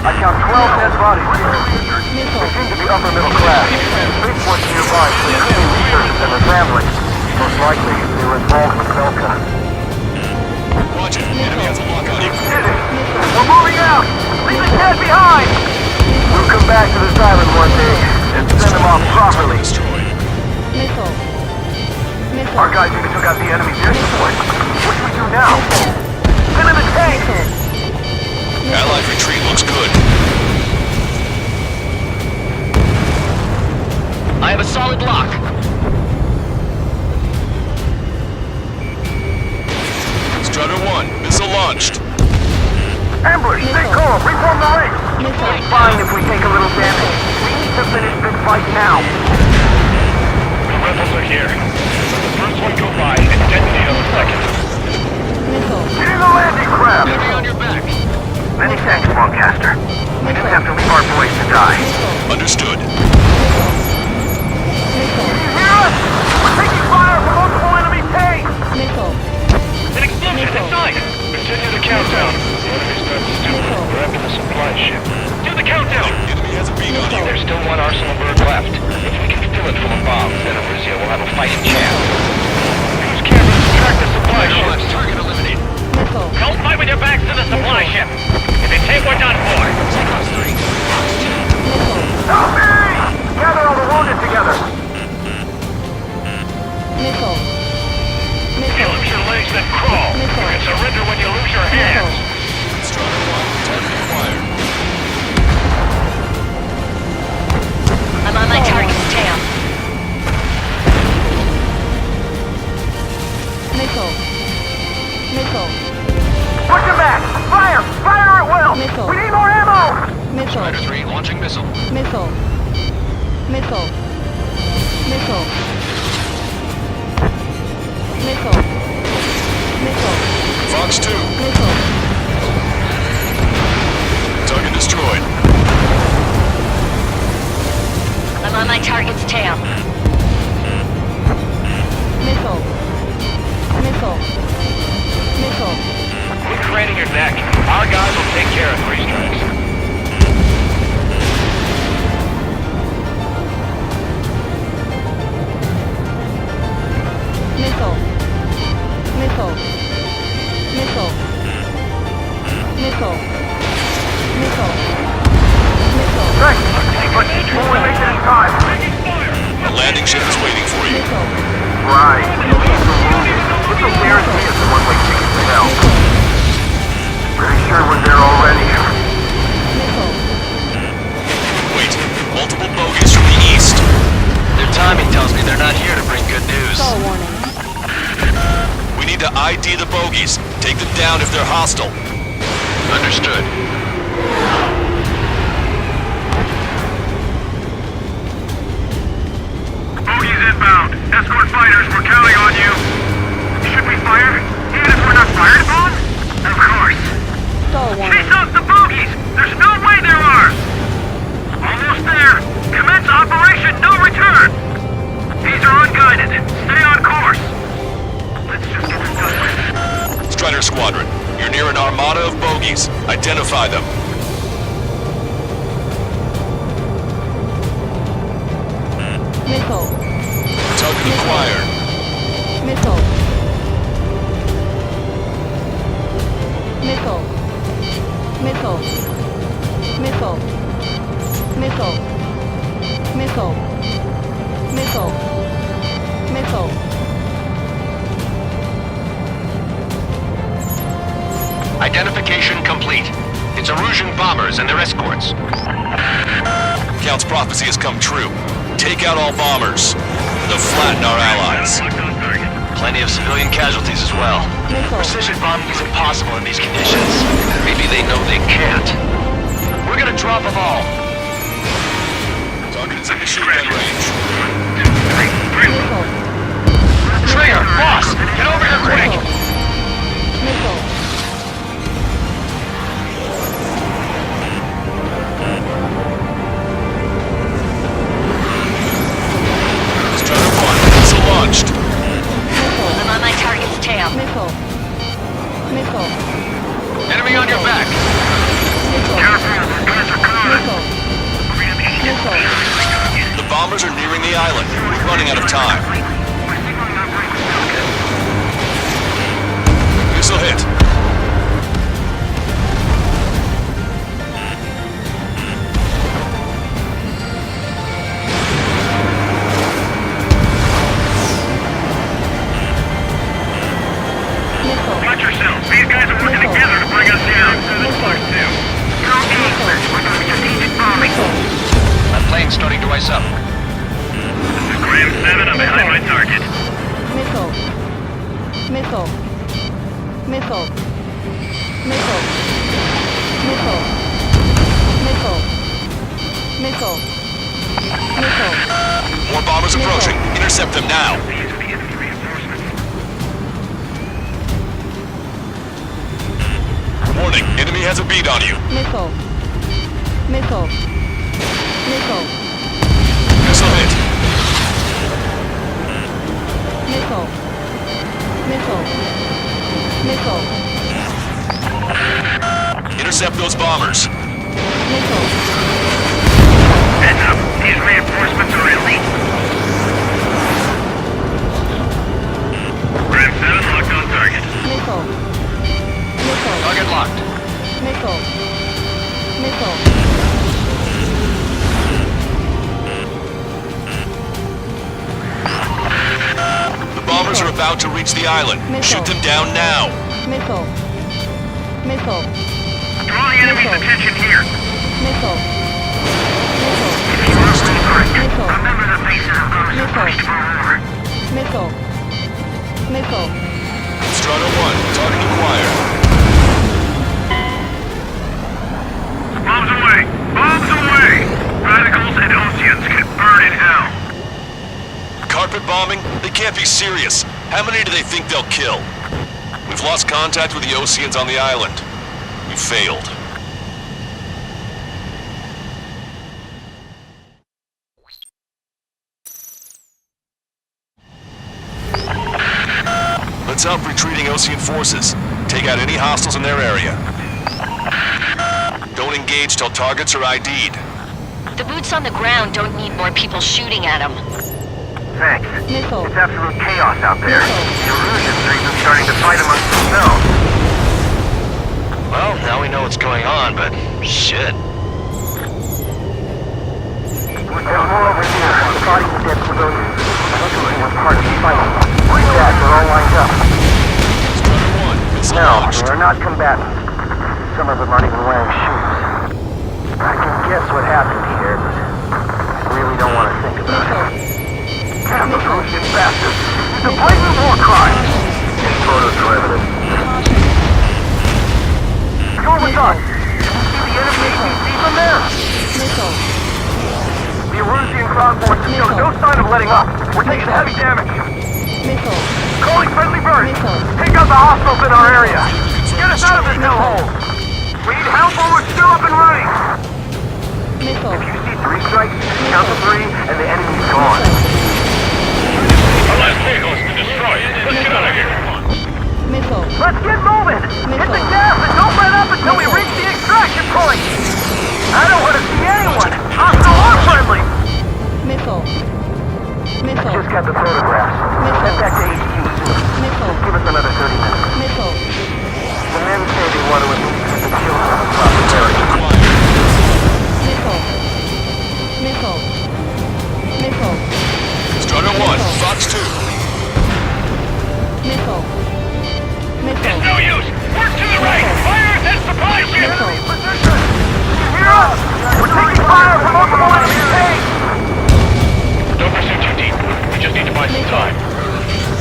I count 12 dead bodies here. They seem to be upper middle class. Spaceports nearby for including researchers and their families. Most likely, they were involved with Belka. Watch it. Enemy has a lockout. Did it! We're moving out! Leave the dead behind! We'll come back to this island one day and send them off properly. Missile. Missile. Our guys even took out the enemy's air support. What do we do now? Send in the tank! Allied retreat looks good. I have a solid lock. Strutter 1, missile launched. Ambush! Stay calm! Reform the ranks! It's fine if we take a little damage. We need to finish this fight now. The rebels are here. The first one go by and detonate on the second. Get in the landing craft! Heavy on your back. Many thanks, Longcaster. We didn't have to leave our boys to die. Understood. Can you hear us? We're taking fire from multiple enemy tanks! An explosion inside! Continue the countdown. The enemy starts to steal. We're after the supply ship. Do the countdown! Enemy has a beat on you. There's still one arsenal bird left. If we can fill it full of bombs, then Erusia will have fighting chance. Use camera to track the supply ship. Target eliminated. Missile. Don't fight with your backs to the supply ship. If you take, we're done for. Help me! Gather all the wounded together. Missile. Kill with your legs, then crawl. You can surrender when you lose your hands. Strider 1, target acquired. I'm on my target's tail. Missile. Missile. Push him back! Fire! Fire at will! Missile. We need more ammo! Missile. Strider 3, launching missile. Missile. Missile. Missile. Missile. Missile. Fox 2, Missile. target destroyed. I'm on my target's tail. Missile. Missile. Missile. Quit craning your neck. Our guys will take care of 3 strikes. Missile. Missile. Missile. Missile. Missile. Missile. Great! But we'll make it in time. A landing ship is waiting for you. Right. This will guarantee us a one-way ticket to hell. Pretty sure we're there already. Wait, multiple bogies from the east. Their timing tells me they're not here to bring good news. Stall warning. We need to ID the bogies. Take them down if they're hostile. Understood. Bogies inbound. Escort fighters, we're counting on you. Should we fire? Even if we're not fired upon? Of course. Stall warning. Chase out the bogies! There's no way there are! Almost there. Commence operation no return. These are unguided. Stay on course. Let's just get this done with. Strider Squadron, you're near an armada of bogies. Identify them. Missile. Target acquired. Missile. Missile. Missile. Missile. Missile. Missile. Missile. Missile. Identification complete. It's Erusian bombers and their escorts. Count's prophecy has come true. Take out all bombers. They'll flatten our allies. Plenty of civilian casualties as well. Precision bombing is impossible in these conditions. Maybe they know they can't. We're gonna drop them all. Target is in machine gun range. Trigger, boss, get over here quick! Missile. Strider 1, missile launched. I'm on my target's tail. Missile. Missile. Enemy on your back! Missile. Missile. The bombers are nearing the island. We're running out of time. Missile hit. Watch yourselves. These guys are working together to bring us down. This first two. No aim. We're doing strategic bombing. My plane's starting to ice up. This is Graham 7. I'm behind my target. Missile. Missile. Missile. Missile. Missile. Missile. Missile. Missile. More bombers approaching. Intercept them now. Warning, enemy has a bead on you. Missile. Missile. Missile. Missile hit. Missile. Missile. Missile. Intercept those bombers. Missile. Heads up. These reinforcements are elite. Ram 7, locked on target. Missile. Missile. Target locked. Missile. Missile. The bombers are about to reach the island. Missile. Shoot them down now. Missile. Missile. Draw the enemy's attention here. Missile. Remember the faces of those who pushed for more. Missile. Missile. Strato 1, target acquired. Bombs away! Bombs away! Radicals and Oceans can burn in hell. Carpet bombing? They can't be serious. How many do they think they'll kill? We've lost contact with the Oceans on the island. We failed. Let's help retreating Ocean forces. Take out any hostiles in their area. Don't engage till targets are ID'd. The boots on the ground don't need more people shooting at them. Thanks. Missile. It's absolute chaos out there. The illusion streams are starting to fight amongst themselves. Well, now we know what's going on, but shit. There's more over here. The bodies of dead civilians. Luckily, we're part of the fight. That, they're all lined up. No, they are not combatants. Some of them aren't even wearing shoes. I can guess what happened here, but I really don't want to think about it. Damn those Russian bastards! It's a blatant war crime! And photos are evidence. Go with us! See the enemy APC from there? Missile. The Erusian crowd forces show no sign of letting up. We're taking heavy damage. Missile. Calling friendly birds! Missile. Take out the hostiles in our area! Get us out of this hellhole! We need help or we're still up and running! Missile. If you see 3 strikes, count to 3 and the enemy's gone. Our last vehicle has been destroyed. Let's get out of here. Missile. Let's get moving! Hit the gas and don't let up until we reach the extraction point! I don't want to see anyone! Hostile or friendly! Missile. Missile. Just got the photographs. Send back to HQ soon. Missile. Give us another 30 minutes. Missile. The men say they want to at least get the children on the property. Missile. Missile. Missile. Strato 1, Fox 2. Missile. Missile. No use! Work to the right! Fire at that supply ship! Hear us! We're taking fire from multiple enemy tanks! Don't pursue too deep. We just need to buy some time.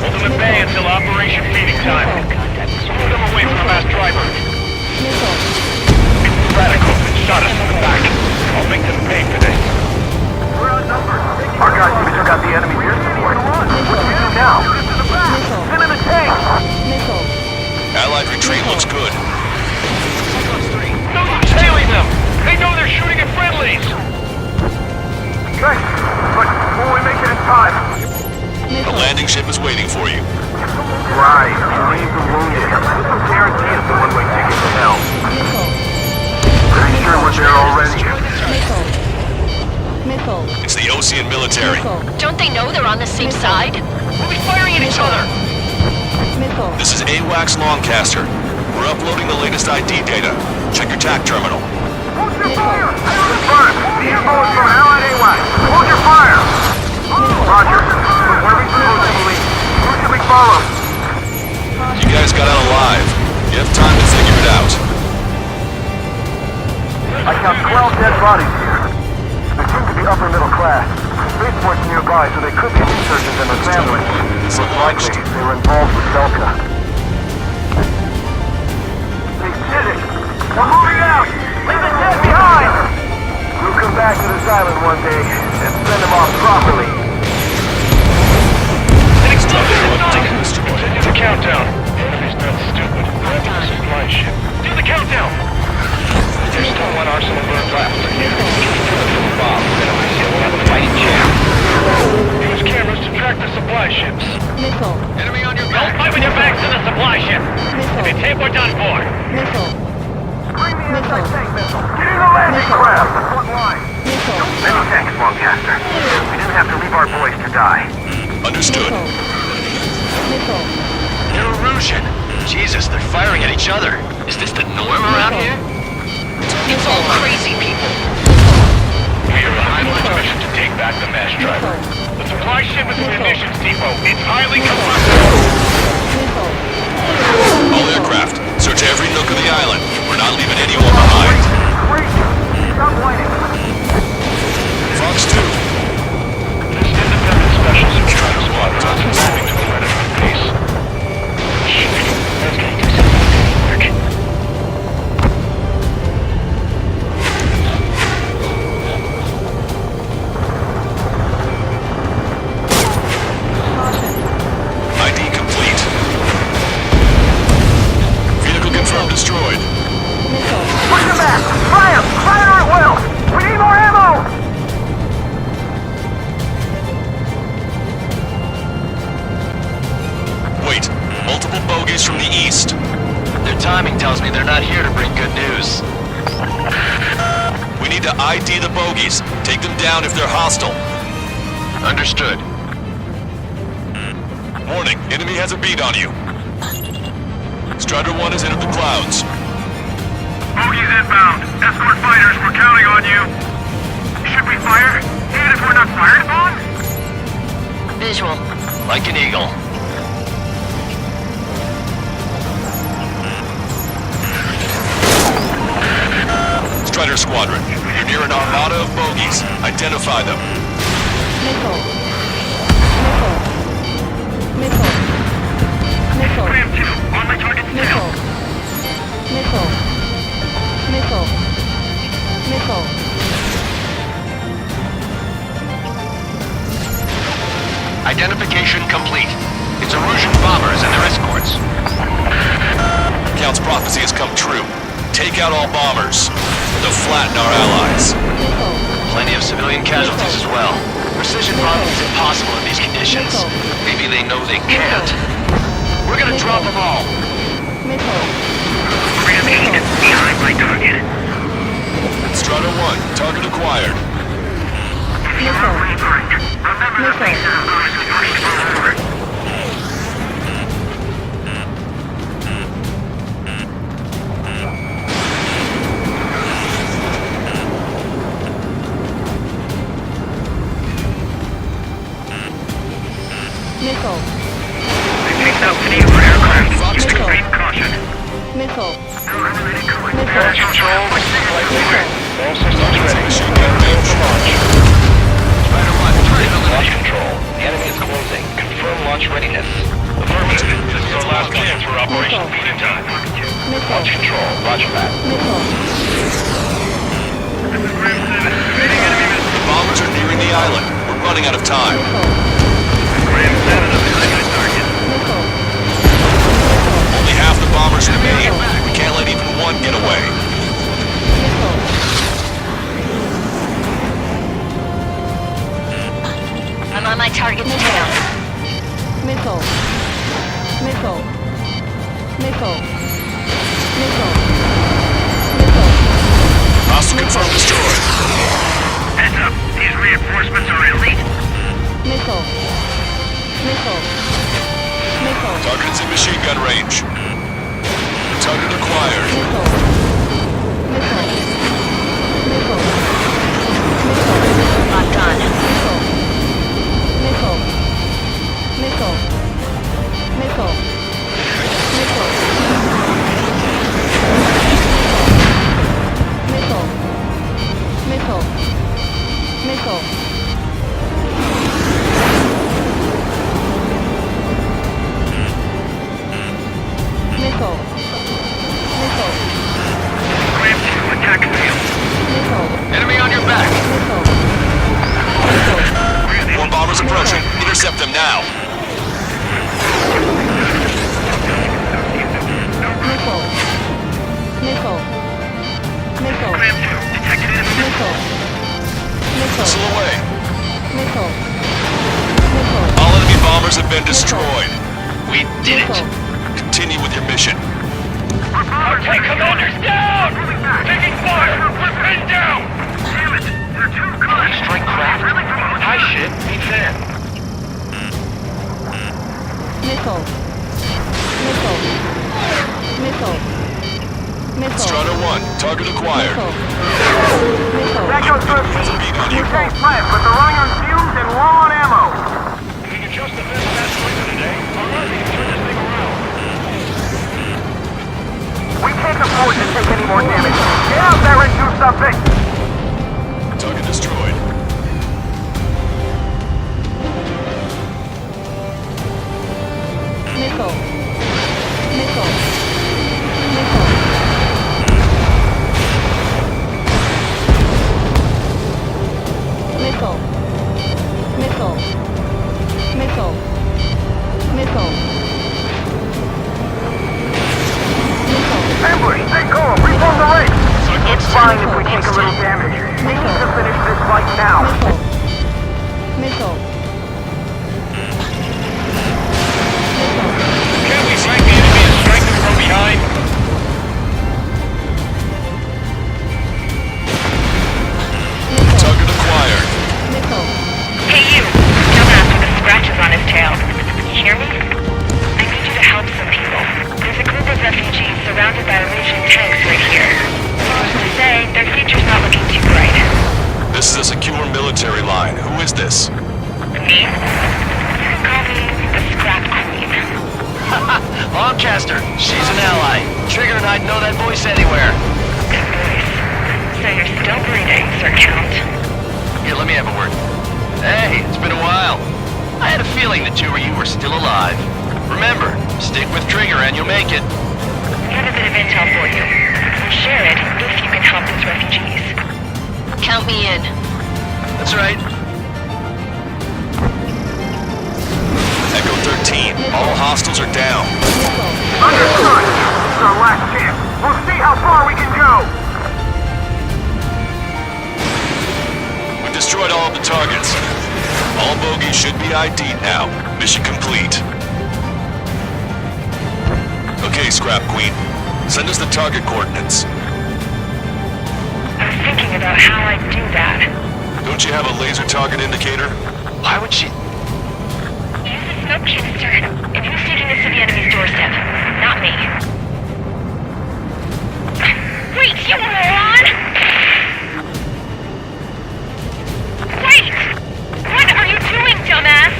Hold them at bay until Operation Feeding time. Screw them away from the mass driver. Missile. It's the radicals that shot us in the back. I'll make them pay for this. We're outnumbered. Our guys even took out the enemy's air support. What do we do now? Missile. Send in the tank! Missile. Allied retreat looks good. No use tailing them! They know they're shooting at friendlies! Okay, but will we make it in time? The landing ship is waiting for you. Right, leave the wounded. This guarantee is the one-way ticket to hell. Missile. Pretty sure we're there already. Missile. Missile. It's the Ocean military. Missile. Don't they know they're on the same side? We'll be firing at each other! Missile. This is AWACS Longcaster. We're uploading the latest ID data. Check your TAC terminal. Hold your fire! Confirmed. The info is from Allied AWAC. Hold your fire! Roger. But where are we supposed to believe? Who should we follow? You guys got out alive. You have time to figure it out. I count 12 dead bodies here. They seem to be upper middle class. Spaceport's nearby, so they could be insurgents and their families. Most likely, they were involved with Delta. They did it! We're moving out! Leave the dead behind! We'll come back to this island one day and send them off properly. An explosion! Continue the countdown. The enemy's not stupid. Grab the supply ship. Do the countdown! There's still one arsenal bird left. Bomb. We'll have a fighting chance. Use cameras to track the supply ships. Missile. Enemy on your back. Don't fight with your backs to the supply ship. Missile. If it's hit, we're done for. Missile. Bring the Missile. anti-tank missile. Get in the landing craft! Front line. Missile. Many thanks, Longcaster. We didn't have to leave our boys to die. Understood. Missile. Missile. explosion. Jesus, they're firing at each other. Is this the norm around here? It's all crazy people. We are a high-level mission to take back the mesh driver. The supply ship at the munitions depot. It's highly combustible. All aircraft, search every nook of the island. We're not leaving anyone behind. Stop whining. Fox 2. This independent special subtract squadron is moving to the Predator base. Let's get you some work. ID complete. Vehicle confirmed destroyed. Push them back! Fire! Fire at will! We need more ammo! Wait, multiple bogies from the east. Their timing tells me they're not here to bring good news. We need to ID the bogies. Take them down if they're hostile. Understood. Warning, enemy has a beat on you. Strider 1 has entered the clouds. Bogies inbound. Escort fighters, we're counting on you. Should we fire? Even if we're not fired upon? Visual. Like an eagle. Strider Squadron, you're near an armada of bogies. Identify them. Missile. Missile. Missile. Ram 2, on my target now. Missile. Missile. Missile. Identification complete. It's Erusian bombers and their escorts. Count's prophecy has come true. Take out all bombers. They'll flatten our allies. Plenty of civilian casualties as well. Precision bombing is impossible in these conditions. Maybe they know they can't. We're gonna drop them all. Ram 8, behind my target. Strider 1, target acquired. Remember the faces of those who pushed forward. Missile. They picked up maneuver aircraft. Fox 2. Extreme caution. Missile. Air control, slightly clear. All systems ready. Machine gun range. Strider 1, turret Launch eliminated. control. The enemy is closing. Confirm launch readiness. Affirmative. This is our last chance for Operation Beat in Time. Launch control. Roger that. The bombers are nearing the island. We're running out of time. Ram 7 on behind my target. Only half the bombers remain. We can't let even one get away. I'm on my target's tail. Missile. Missile. Missile. Missile. Missile. Hostile confirmed destroyed. Heads up, these reinforcements are elite. Missile. Missile. Missile. Target is in machine gun range. Target acquired. Missile. Missile. Missile. Missile. Locked on. Missile. Missile. Missile. Missile. Missile. Missile. Missile. Missile. Missile. Missile. Ram 2, attack failed. Missile. Enemy on your back. Missile. Missile. More bombers approaching. Intercept them now. Missile. Missile. Missile. Ram 2, detected enemy Missile. Missile. Missile away. Missile. Missile. All enemy bombers have been destroyed. We did it. Continue with your mission. Our tank commander's down! Taking fire! We're pinned down! Damn it, they're too close. Strike craft. Really close. High ship meets in. Missile. Strata 1, target acquired. That goes 13. You chase left, but they're running on fumes and low on ammo. We can just defend that point today. Alright, we can turn this thing around. We can't afford to take any more damage. Get out there and do something. Target destroyed. Ambush, stay calm. Reform the ranks. It's fine if we take a little damage. We need to finish this fight now. Can't we flank the enemy and strike them from behind? Target acquired. Hey you, dumbass with the scratches on his tail. You hear me? I need you to help some people. There's a group of refugees surrounded by Russian tanks right here. Needless to say, their future's not looking too bright. This is a secure military line. Who is this? Me? You can call me the Scrap Queen. Lancaster, she's an ally. Trigger and I'd know that voice anywhere. Good voice. So you're still breathing, Sir Count. Here, let me have a word. Hey, it's been a while. I had a feeling the two of you were still alive. Remember, stick with Trigger and you'll make it. We have a bit of intel for you. We'll share it if you can help those refugees. Count me in. That's right. Echo 13, all hostiles are down. Understood. This is our last chance. We'll see how far we can go. We've destroyed all of the targets. All bogies should be ID'd now. Mission complete. Okay, Scrap Queen. Send us the target coordinates. I was thinking about how I'd do that. Don't you have a laser target indicator? Why would she... Use the smoke canister. And who's taking this to the enemy's doorstep? Not me. Wait, you moron! Wait! What are you doing, dumbass?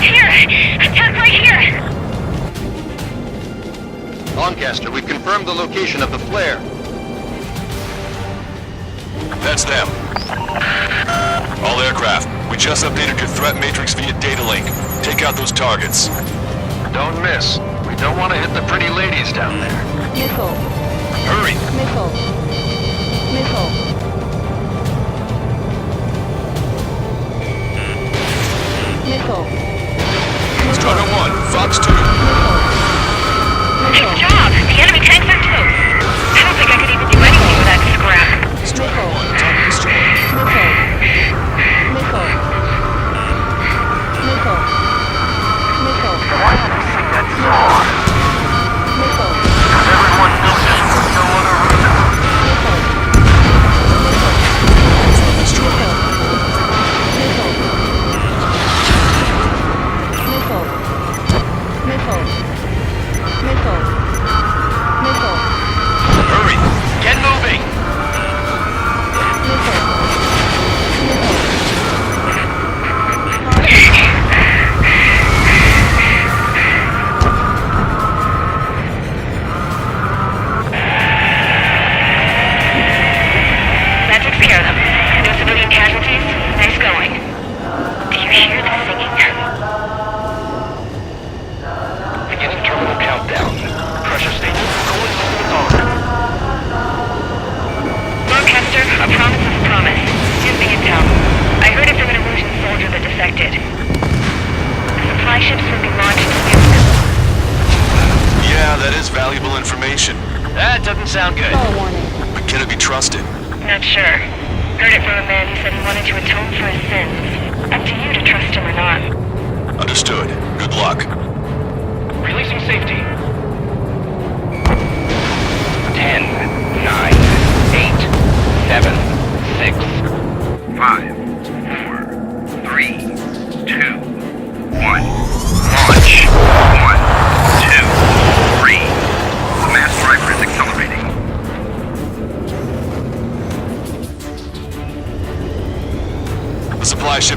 Here! Attack right here! Lancaster, we've confirmed the location of the flare. That's them. All aircraft, we just updated your threat matrix via data link. Take out those targets. Don't miss. We don't want to hit the pretty ladies down there. Hurry! Strata 1, Fox 2. Good job! The enemy tanks are close. I don't think I could even do anything with that scrap. Strata 1, target destroyed. Why did you think that soar? Everyone knows this for no other reason. Destroyed. Hurry! Get moving! That takes care of them. No civilian casualties? Nice going. Do you hear the singing? Beginning terminal countdown. Pressure station going on. Lancaster, a promise is a promise. Here's the intel. I heard it from an Erusian soldier that defected. The supply ships will be launched soon. Yeah, that is valuable information. That doesn't sound good. But can it be trusted? Not sure. Heard it from a man who said he wanted to atone for his sins. Up to you to trust him or not. Understood. Good luck. Releasing safety. 10, 9, 8, 7, 6, 5, 4, 3, 2, 1. Launch.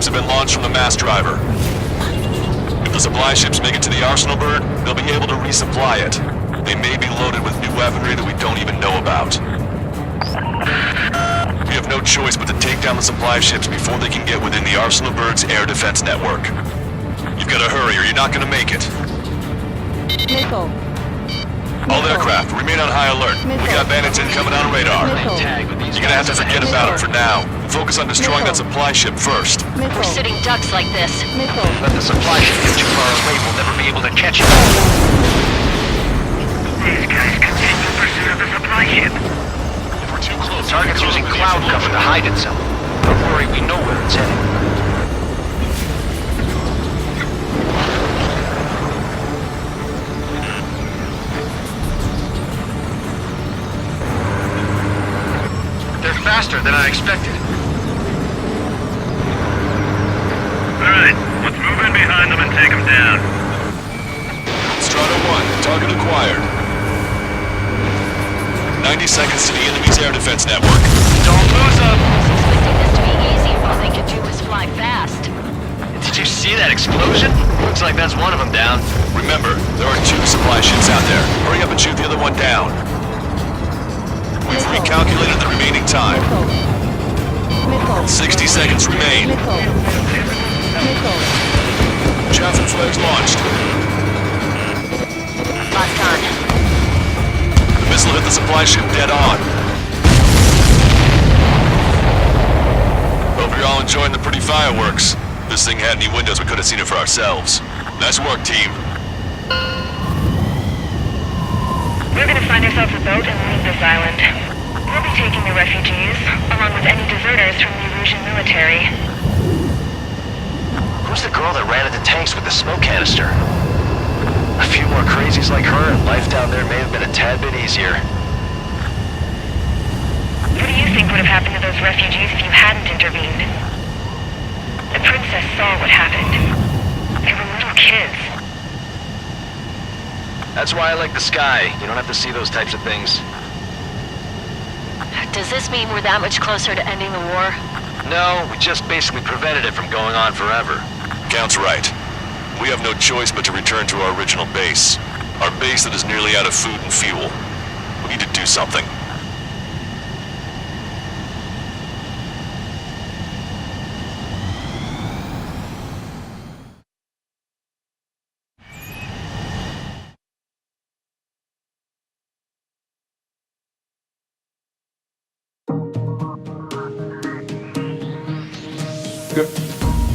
ships have been launched from the mass driver. If the supply ships make it to the arsenal bird, they'll be able to resupply it. They may be loaded with new weaponry that we don't even know about. We have no choice but to take down the supply ships before they can get within the arsenal bird's air defense network. You've got to hurry or you're not going to make it. Missile. All aircraft, remain on high alert. We got bandits incoming on radar. You're gonna have to forget about them for now. Focus on destroying that supply ship first. We're sitting ducks like this. Let the supply ship get too far away, we'll never be able to catch it. These guys continue pursuit of the supply ship. If we're too close, target's using cloud cover to hide itself. Don't worry, we know where it's heading. They're faster than I expected. Alright, let's move in behind them and take them down. Strata 1, target acquired. 90 seconds to the enemy's air defense network. Don't lose them! Expecting this to be easy if all they could do was fly fast. Did you see that explosion? Looks like that's one of them down. Remember, there are 2 supply ships out there. Hurry up and shoot the other one down. We've recalculated the remaining time. 60 seconds remain. Chaff and flares launched. Locked on. The missile hit the supply ship dead on. Hope you're all enjoying the pretty fireworks. If this thing had any windows, we could have seen it for ourselves. Nice work, team. We're gonna find ourselves a boat and leave this island. We'll be taking the refugees, along with any deserters from the Erusian military. Who's the girl that ran at the tanks with the smoke canister? A few more crazies like her, and life down there may have been a tad bit easier. What do you think would have happened to those refugees if you hadn't intervened? The princess saw what happened. They were little kids. That's why I like the sky. You don't have to see those types of things. Does this mean we're that much closer to ending the war? No, we just basically prevented it from going on forever. Count's right. We have no choice but to return to our original base. Our base that is nearly out of food and fuel. We need to do something.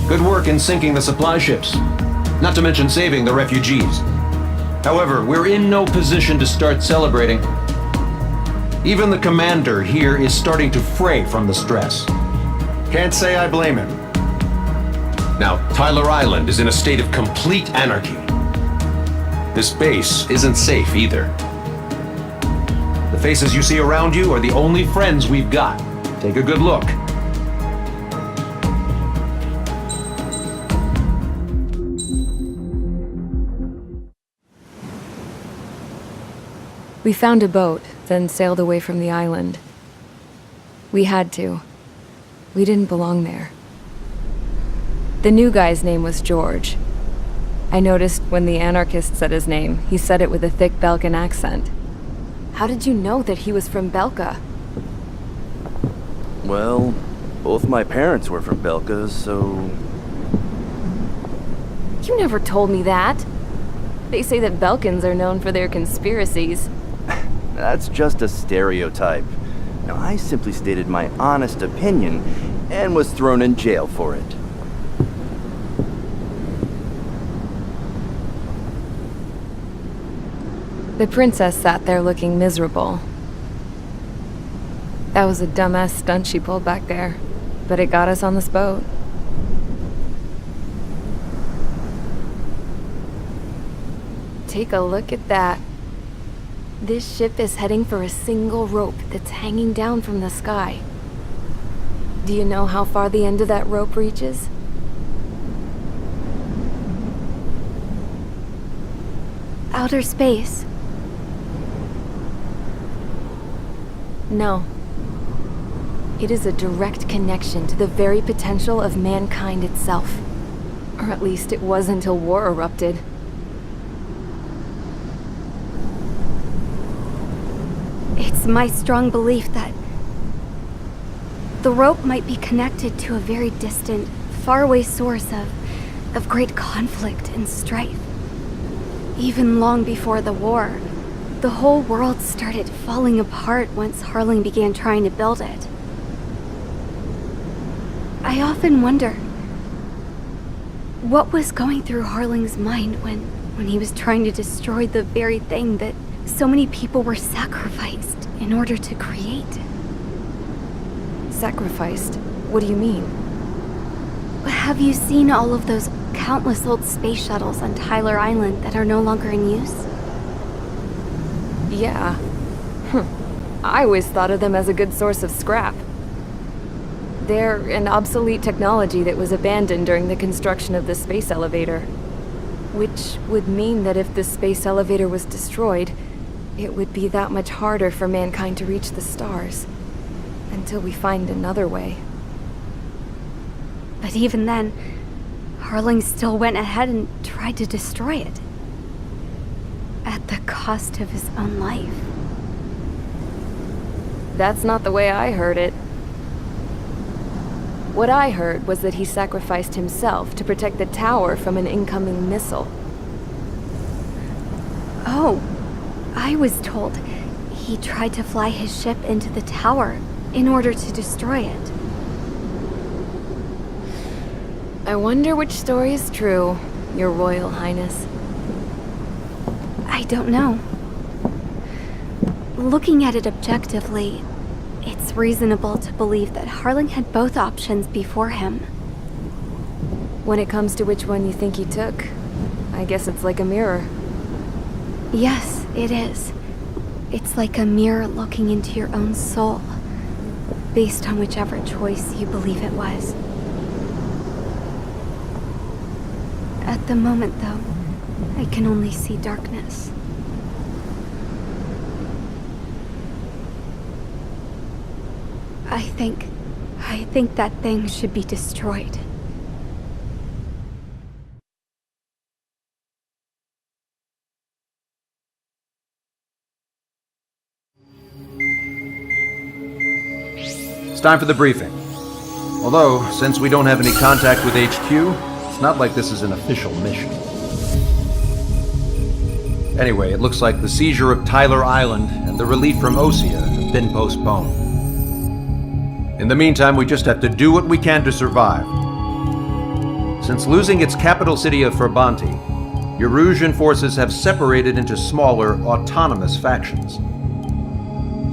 Good work in sinking the supply ships. Not to mention saving the refugees. However, we're in no position to start celebrating. Even the commander here is starting to fray from the stress. Can't say I blame him. Now, Tyler Island is in a state of complete anarchy. This base isn't safe either. The faces you see around you are the only friends we've got. Take a good look. We found a boat, then sailed away from the island. We had to. We didn't belong there. The new guy's name was George. I noticed when the anarchist said his name, he said it with a thick Belkan accent. How did you know that he was from Belka? Well, both my parents were from Belka, so... You never told me that. They say that Belkans are known for their conspiracies. That's just a stereotype. Now, I simply stated my honest opinion and was thrown in jail for it. The princess sat there looking miserable. That was a dumbass stunt she pulled back there, but it got us on this boat. Take a look at that. This ship is heading for a single rope that's hanging down from the sky. Do you know how far the end of that rope reaches? Outer space. No. It is a direct connection to the very potential of mankind itself. Or at least it was until war erupted. It's my strong belief that the rope might be connected to a very distant, faraway source of great conflict and strife. Even long before the war, the whole world started falling apart once Harling began trying to build it. I often wonder what was going through Harling's mind when he was trying to destroy the very thing that so many people were sacrificed in order to create. Sacrificed? What do you mean? Have you seen all of those countless old space shuttles on Tyler Island that are no longer in use? Yeah. I always thought of them as a good source of scrap. They're an obsolete technology that was abandoned during the construction of the space elevator. Which would mean that if the space elevator was destroyed, it would be that much harder for mankind to reach the stars. Until we find another way. But even then, Harling still went ahead and tried to destroy it. At the cost of his own life. That's not the way I heard it. What I heard was that he sacrificed himself to protect the tower from an incoming missile. Oh, I was told he tried to fly his ship into the tower in order to destroy it. I wonder which story is true, Your Royal Highness. I don't know. Looking at it objectively, it's reasonable to believe that Harling had both options before him. When it comes to which one you think he took, I guess it's like a mirror. Yes, it is. It's like a mirror looking into your own soul, based on whichever choice you believe it was. At the moment, though, I can only see darkness. I think that thing should be destroyed. It's time for the briefing. Although, since we don't have any contact with HQ, it's not like this is an official mission. Anyway, it looks like the seizure of Tyler Island and the relief from Osea have been postponed. In the meantime, we just have to do what we can to survive. Since losing its capital city of Ferbanti, Erusian forces have separated into smaller, autonomous factions.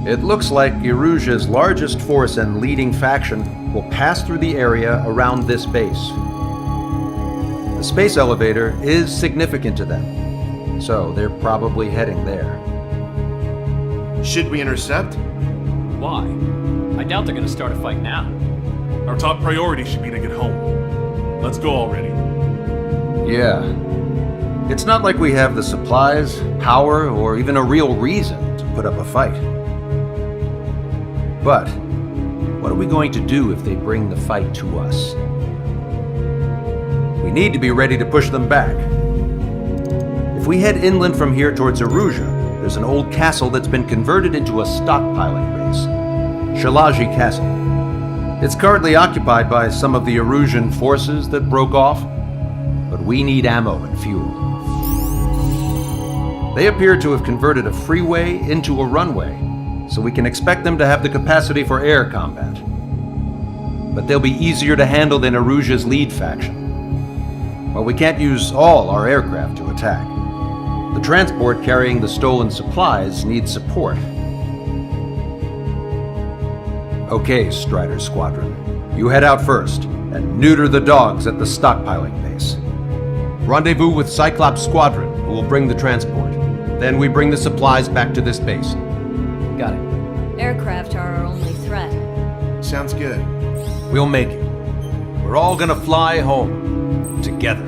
It looks like Erusia's largest force and leading faction will pass through the area around this base. The space elevator is significant to them, so they're probably heading there. Should we intercept? Why? I doubt they're gonna start a fight now. Our top priority should be to get home. Let's go already. Yeah. It's not like we have the supplies, power, or even a real reason to put up a fight. But what are we going to do if they bring the fight to us? We need to be ready to push them back. If we head inland from here towards Erusia, there's an old castle that's been converted into a stockpiling base. Shalaji Castle. It's currently occupied by some of the Erusian forces that broke off, but we need ammo and fuel. They appear to have converted a freeway into a runway, so we can expect them to have the capacity for air combat. But they'll be easier to handle than Erusia's lead faction. While we can't use all our aircraft to attack, the transport carrying the stolen supplies needs support. Okay, Strider Squadron. You head out first, and neuter the dogs at the stockpiling base. Rendezvous with Cyclops Squadron, who will bring the transport. Then we bring the supplies back to this base. Got it. Aircraft are our only threat. Sounds good. We'll make it. We're all gonna fly home. Together.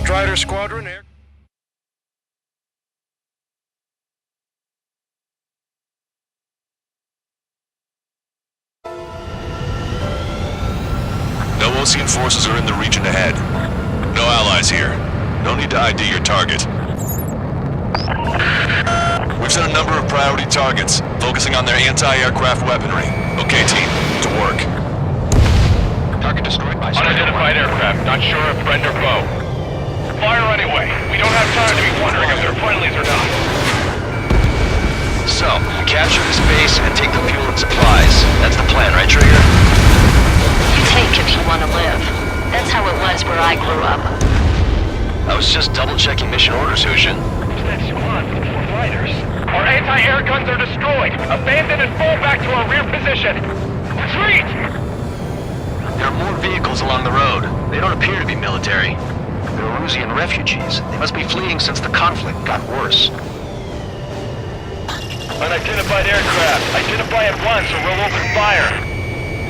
Strider Squadron Air... No Ocean forces are in the region ahead. No allies here. No need to ID your target. We've set a number of priority targets, focusing on their anti-aircraft weaponry. Okay, team, to work. Target destroyed by Unidentified aircraft, not sure if friend or foe. Fire anyway. We don't have time to be wondering if they're friendlies or not. So, capture this base and take the fuel and supplies. That's the plan, right, Trigger? You take if you want to live. That's how it was where I grew up. I was just double-checking mission orders, Hushin. That squad with 4 fighters. Our anti-air guns are destroyed. Abandon and fall back to our rear position. Retreat! There are more vehicles along the road. They don't appear to be military. They're Erusian refugees. They must be fleeing since the conflict got worse. Unidentified aircraft. Identify at once or we'll open fire.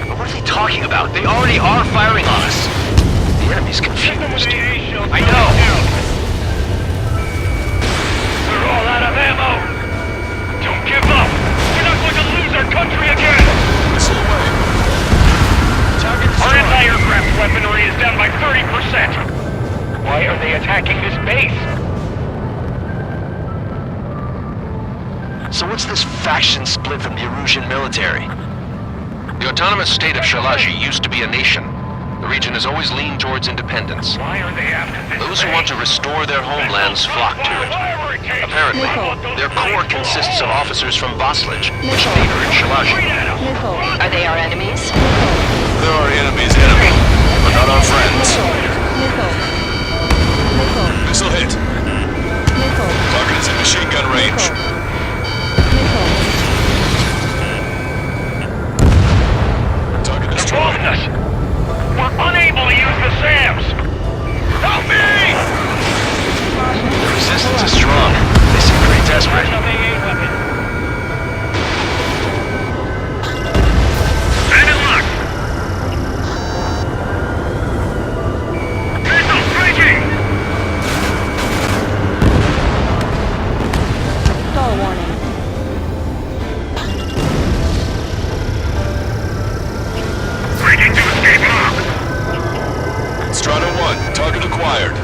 But what are they talking about? They already are firing on us. The enemy's confused. I know. We're all out of ammo. Don't give up. We're not going to lose our country again. Missile away. Our anti-aircraft weaponry is down by 30%. Why are they attacking this base? So what's this faction split from the Erusian military? The autonomous state of Shalaji used to be a nation. The region has always leaned towards independence. Why are they after this Those who want to restore their homelands flock to it. Apparently, their core consists of officers from Vaslij, which leader in Shalaji. Are they our enemies? They're our enemy's enemy, but not our friends. Missile hit. Target is in machine gun range. Target destroyed. We're unable to use the SAMs! Help me! The resistance is strong. They seem pretty desperate. Bandit lock! Missile striking! Stall warning. Breaking to escape lock! Strata 1, target acquired.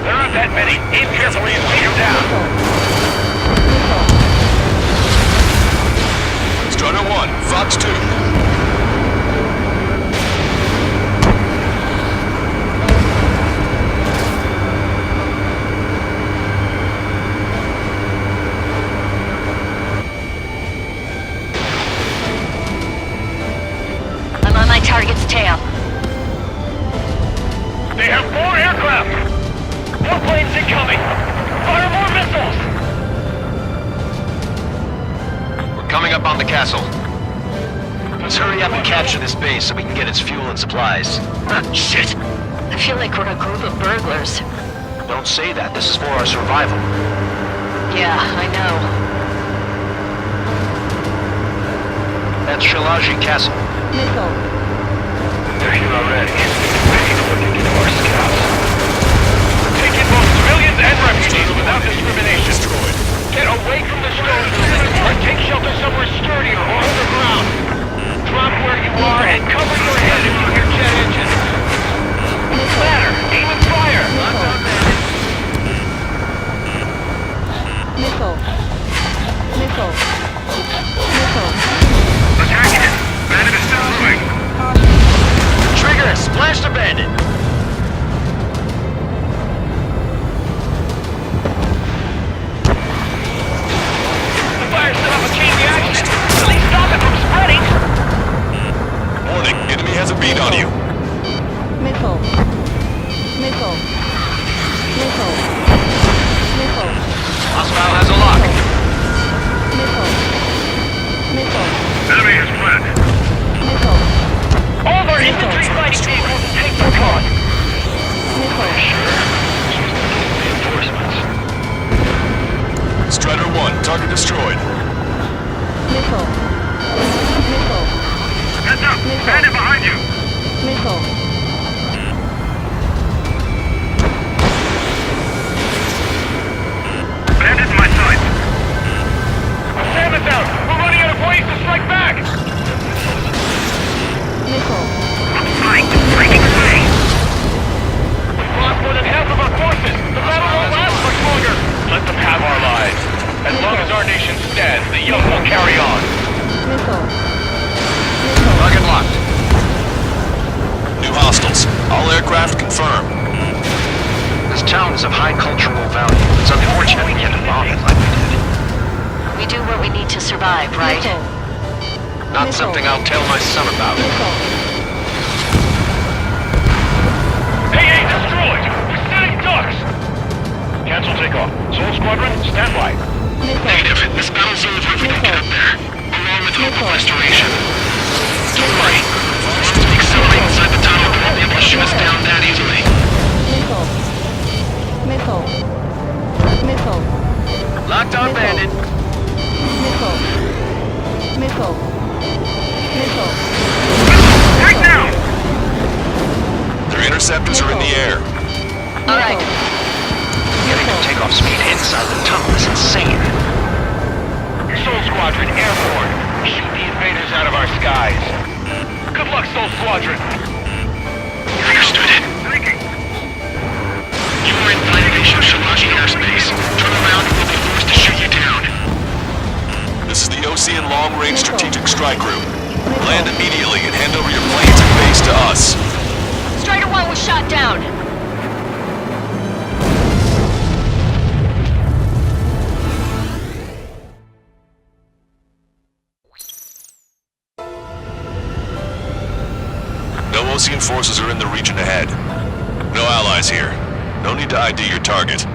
There aren't that many. Aim carefully and shoot down. Strata 1, Fox 2. I'm on my target's tail. They have 4 aircraft! More planes incoming! Fire more missiles! We're coming up on the castle. Let's hurry up and capture this base so we can get its fuel and supplies. Shit! I feel like we're a group of burglars. Don't say that. This is for our survival. Yeah, I know. That's Shalaji Castle. Missile. They're here already. Ready to look into our scouts. Taking both civilians and refugees without discrimination. Get away from the stone building or take shelter somewhere sturdier or underground. Drop where you are and cover your head if you hear jet engines. Ladder, aim and fire. Missile. Missile. Missile. Attacking it. Bandit is still moving. Trigger, splash the bandit! The fire set off a chain reaction. At least stop it from spreading. Warning, enemy has a bead on you. Missile. Missile. Missile. Missile. Hostile has a lock. Missile. Missile. Enemy has fled. Missile. All of our infantry fighting vehicles and tanks are gone. Missile. Reinforcements. Strider 1, target destroyed. Missile. Missile. Heads up! Bandit behind you! Missile. is of high cultural value. It's unfortunate we had to bomb it like we did. We do what we need to survive, right? Not something I'll tell my son about. Hey, destroyed! We're setting ducks! Cancel takeoff. Soul Squadron, stand by. Negative. This battle's over if we don't get up there. Along with hope of restoration. Don't worry. Once we accelerate inside the tunnel, they won't be able to shoot us down that easily. Missile. Locked on, Bandit. Missile. Right now! Their interceptors are in the air. Alright. Getting to takeoff speed inside the tunnel is insane. Soul Squadron, airborne. Shoot the invaders out of our skies. Good luck, Soul Squadron. Understood it. You are in violation of Shalashi airspace. Turn around and we'll be forced to shoot you down. This is the Ocean Long Range Strategic Strike Group. Land immediately and hand over your planes and base to us. Strider 1 was shot down. No Ocean forces are in the region ahead. No allies here. No need to ID your target.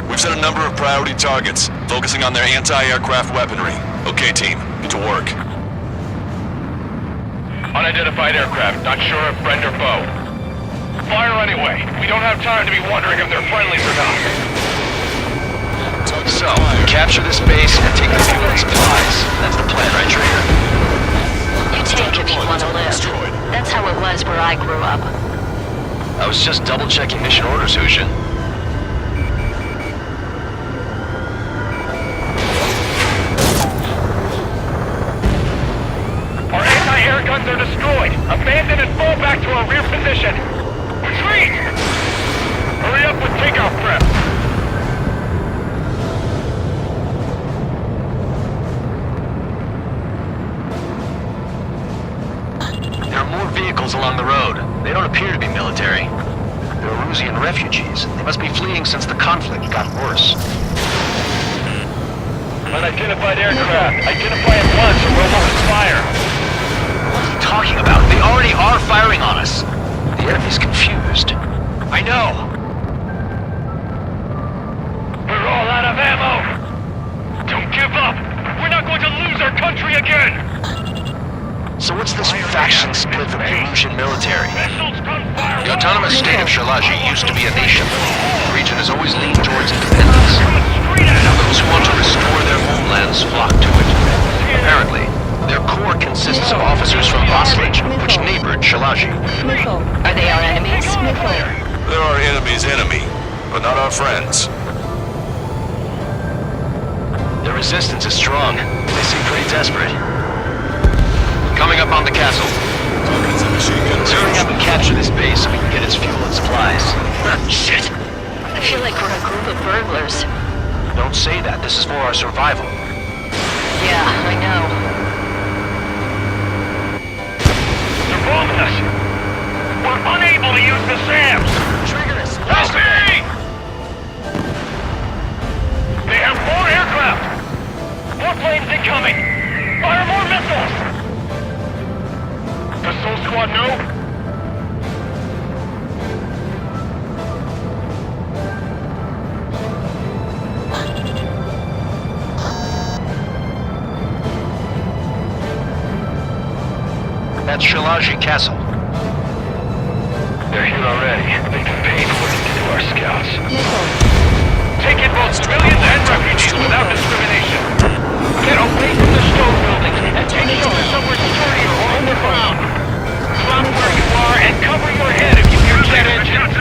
We've set a number of priority targets, focusing on their anti-aircraft weaponry. Okay, team, get to work. Unidentified aircraft, not sure if friend or foe. Fire anyway. We don't have time to be wondering if they're friendlies or not. So, capture this base and take the fuel and supplies. That's the plan, right, Trigger? You take if you want to live. That's how it was where I grew up. I was just double-checking mission orders, Hushin. Our anti-air guns are destroyed. Abandon and fall back to our rear position. Retreat! Hurry up with takeoff prep. There are more vehicles along the road. They don't appear to be military. They're Erusian refugees. They must be fleeing since the conflict got worse. Unidentified aircraft. Identify at once or we'll open fire. What are you talking about? They already are firing on us. The enemy's confused. I know. We're all out of ammo. Don't give up. We're not going to lose our country again. So what's this faction split from the Erusian military? The autonomous state of Shalashi used to be a nation. The region has always leaned towards independence. Now those who want to restore their homelands flock to it. Apparently, their core consists of officers from Vaslage, which neighbored Shalashi. Are they our enemies? They're our enemy's enemy, but not our friends. The resistance is strong. They seem pretty desperate. Coming up on the castle. Let's hurry up and capture this base so we can get its fuel and supplies. Shit. I feel like we're a group of burglars. Don't say that. This is for our survival. Yeah, I know. They're bombing us. We're unable to use the SAMs. Trigger us. Help me! They have more aircraft. More planes incoming. Fire more missiles. Does Soul Squad know? That's Shalashi Castle. They're here already. They've been paid for to do our scouts. Take in both civilians and refugees without discrimination. Get away from the stone buildings and take shelter somewhere sturdier or underground. Drop where you are and cover your head if you hear jet engines.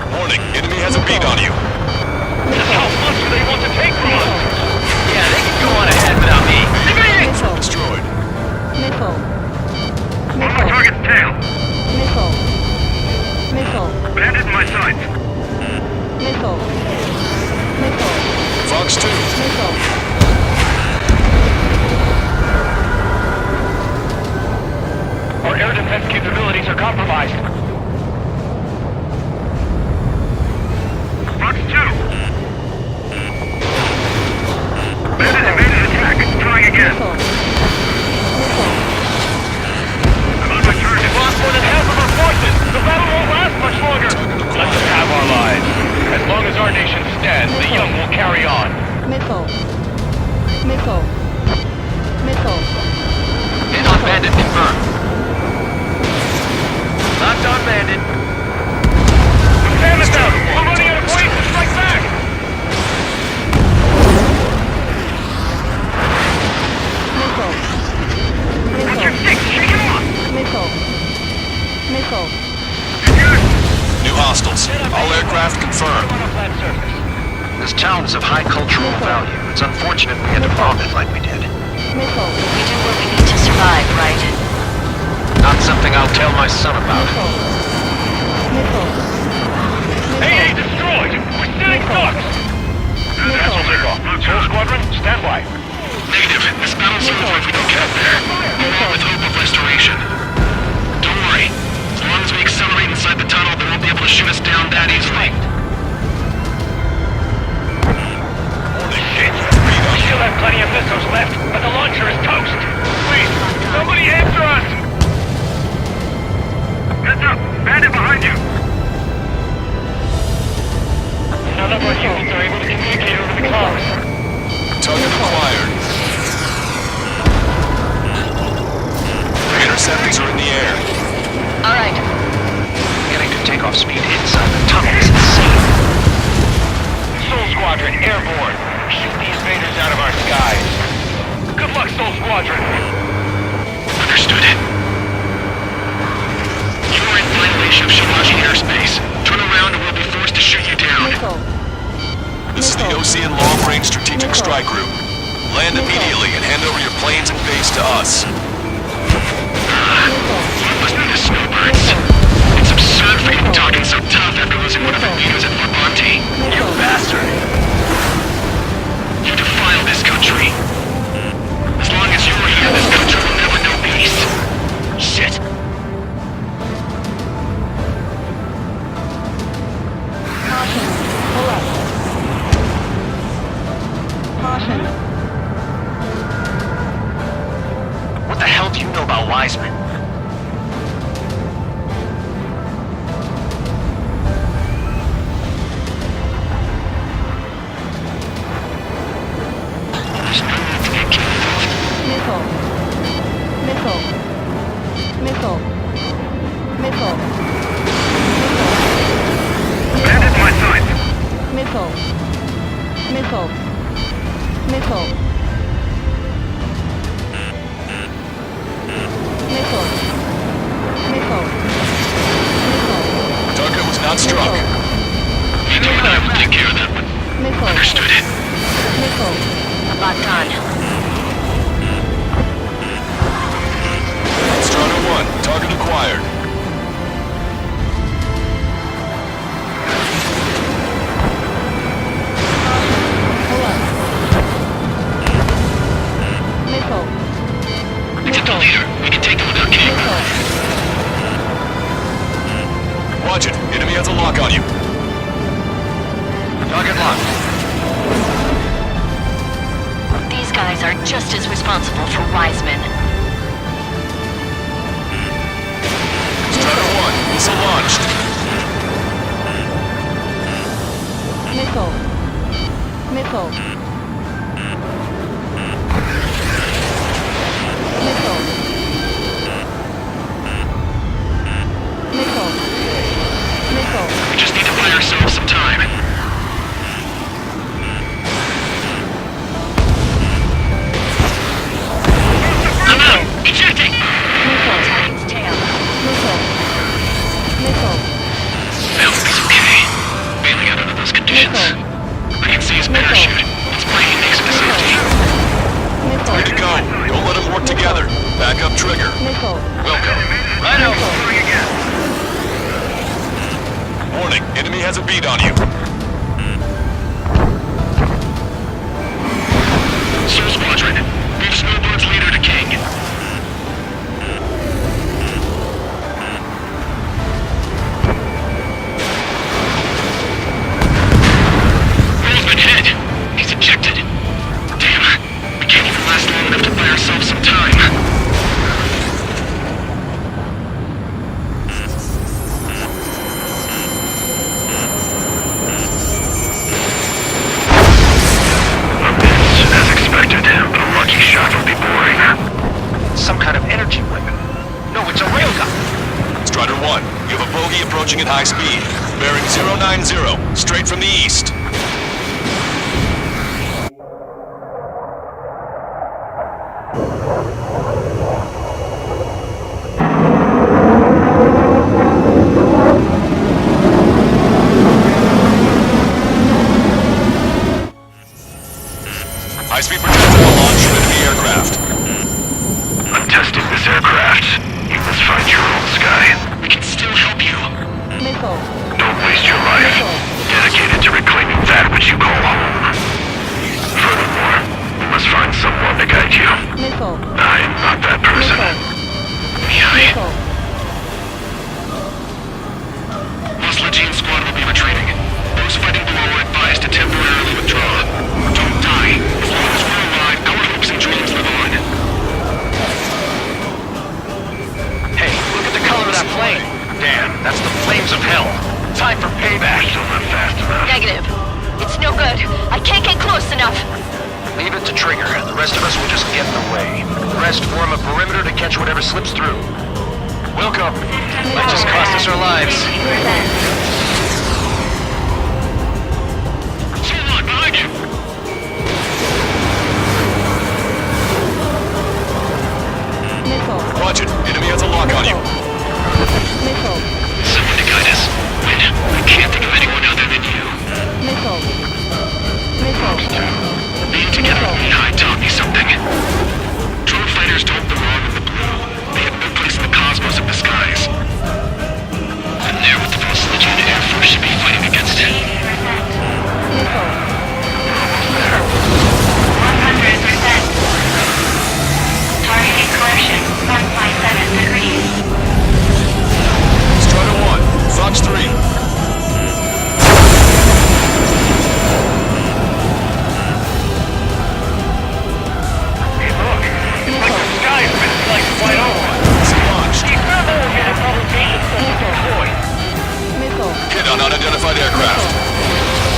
Warning, enemy has a beat on you. Just how much do they want to take from us? Yeah, they can go on ahead without me. Destroyed. On my target's tail. Bandit in my sights. Fox 2. Our air defense capability compromised. Fox 2. Bandit evaded attack. Trying again. I'm on my turn. We've lost more than half of our forces. The battle won't last much longer. Let us have our lives. As long as our nation stands, the young will carry on. Missile. Missile. Missile. Hit on Bandit confirmed. Knocked on Bandit. Stand us down. We're running out of ways to strike back. Missile. Missile. Shake him off. Missile. Missile. New hostiles. All aircraft confirmed. This town is of high cultural value. It's unfortunate we had to bomb it like we did. Missile. We do what we need to survive, right? Not something I'll tell my son about. Missile. AA destroyed. We're stealing ducks. Missile takeoff. Soul Squadron, stand by. Negative. This battle's over if we don't get up there. Along with hope of restoration. Don't worry. As long as we accelerate inside the tunnel, they won't be able to shoot us down that easily. Holy shit. We still have plenty of missiles left, but the launcher is toast. Please, somebody answer us. Heads up. Bandit behind you. None of our units are able to communicate over the comms. Target acquired. Interceptors are in the air. All right. Getting to takeoff speed inside the tunnel is insane. Soul Squadron, airborne. Shoot the invaders out of our skies. Good luck, Soul Squadron. Understood. You're in violation of Shivaji airspace. Turn around and we'll be forced to shoot you down. Missile. This is the Ocean Long Range Strategic Strike Group. Land immediately and hand over your planes and base to us. Listen to this, snowbirds. It's absurd for you talking so tough after losing one of the leaders at Fort Monty. You bastard! You defile this country. As long as you're here, this country will never know peace. Shit. Caution. Pull up. Caution. What the hell do you know about Wiseman? Missile. Missile. Missile. Missile. Bandit my side. Missile. Missile. Missile. Missile. Missile. Missile. Target was not struck. You and I will take care of that one. Missile. Understood. Missile. Locked on. Starter 1, target acquired. Pull up. Missile. Get the leader. We can take them without King. Watch it. Enemy has a lock on you. Target locked. These guys are just as responsible for Wiseman. Starter 1, missile launched. Missile. Missile. Missile. Missile. Missile. We just need to buy ourselves some time. I'm out! Ejecting! Titan's tail. Missile. Missile. I hope he's okay. Bailing out under those conditions. I can see his parachute. It's breaking next to safety. Missile. Way to go. Don't let them work together. Back up trigger. Missile. Welcome. Right out. Warning, enemy has a bead on you. Soul Squadron, move Snowbird's leader to King. Bogey approaching at high speed. Bearing 090, straight from the east. High-speed projectile launch from enemy aircraft. I'm testing this aircraft. You must find your own sky. We can still help you. Missile. Don't waste your life. Dedicated to reclaiming that which you call home. Furthermore, we must find someone to guide you. Missile. I am not that person. Missile. Lost Legion squad will be retreating. Those fighting below are advised to temporarily withdraw. Don't die. As long as we're alive, our hopes and dreams live on. Hey, look at the color of that plane. Damn, that's the flames of hell. Time for payback. Still not fast enough. Negative. It's no good. I can't get close enough. Leave it to Trigger. The rest of us will just get in the way. The rest form a perimeter to catch whatever slips through. Welcome. Might just cost us our lives. Someone behind you! Missile. Roger. Enemy has a lock on you. Missile. Someone to guide us. When? I can't think of anyone other than you. Missile. Missile. Being together with me taught me something. Drone fighters told the wrong and the blue. They have no place in the cosmos of the skies. And there with the Lost Legion Air Force should be fighting against it. Missile. 100%. Target incorrection. 1.7 degrees. Strider 1, Fox 3. Hit on unidentified aircraft.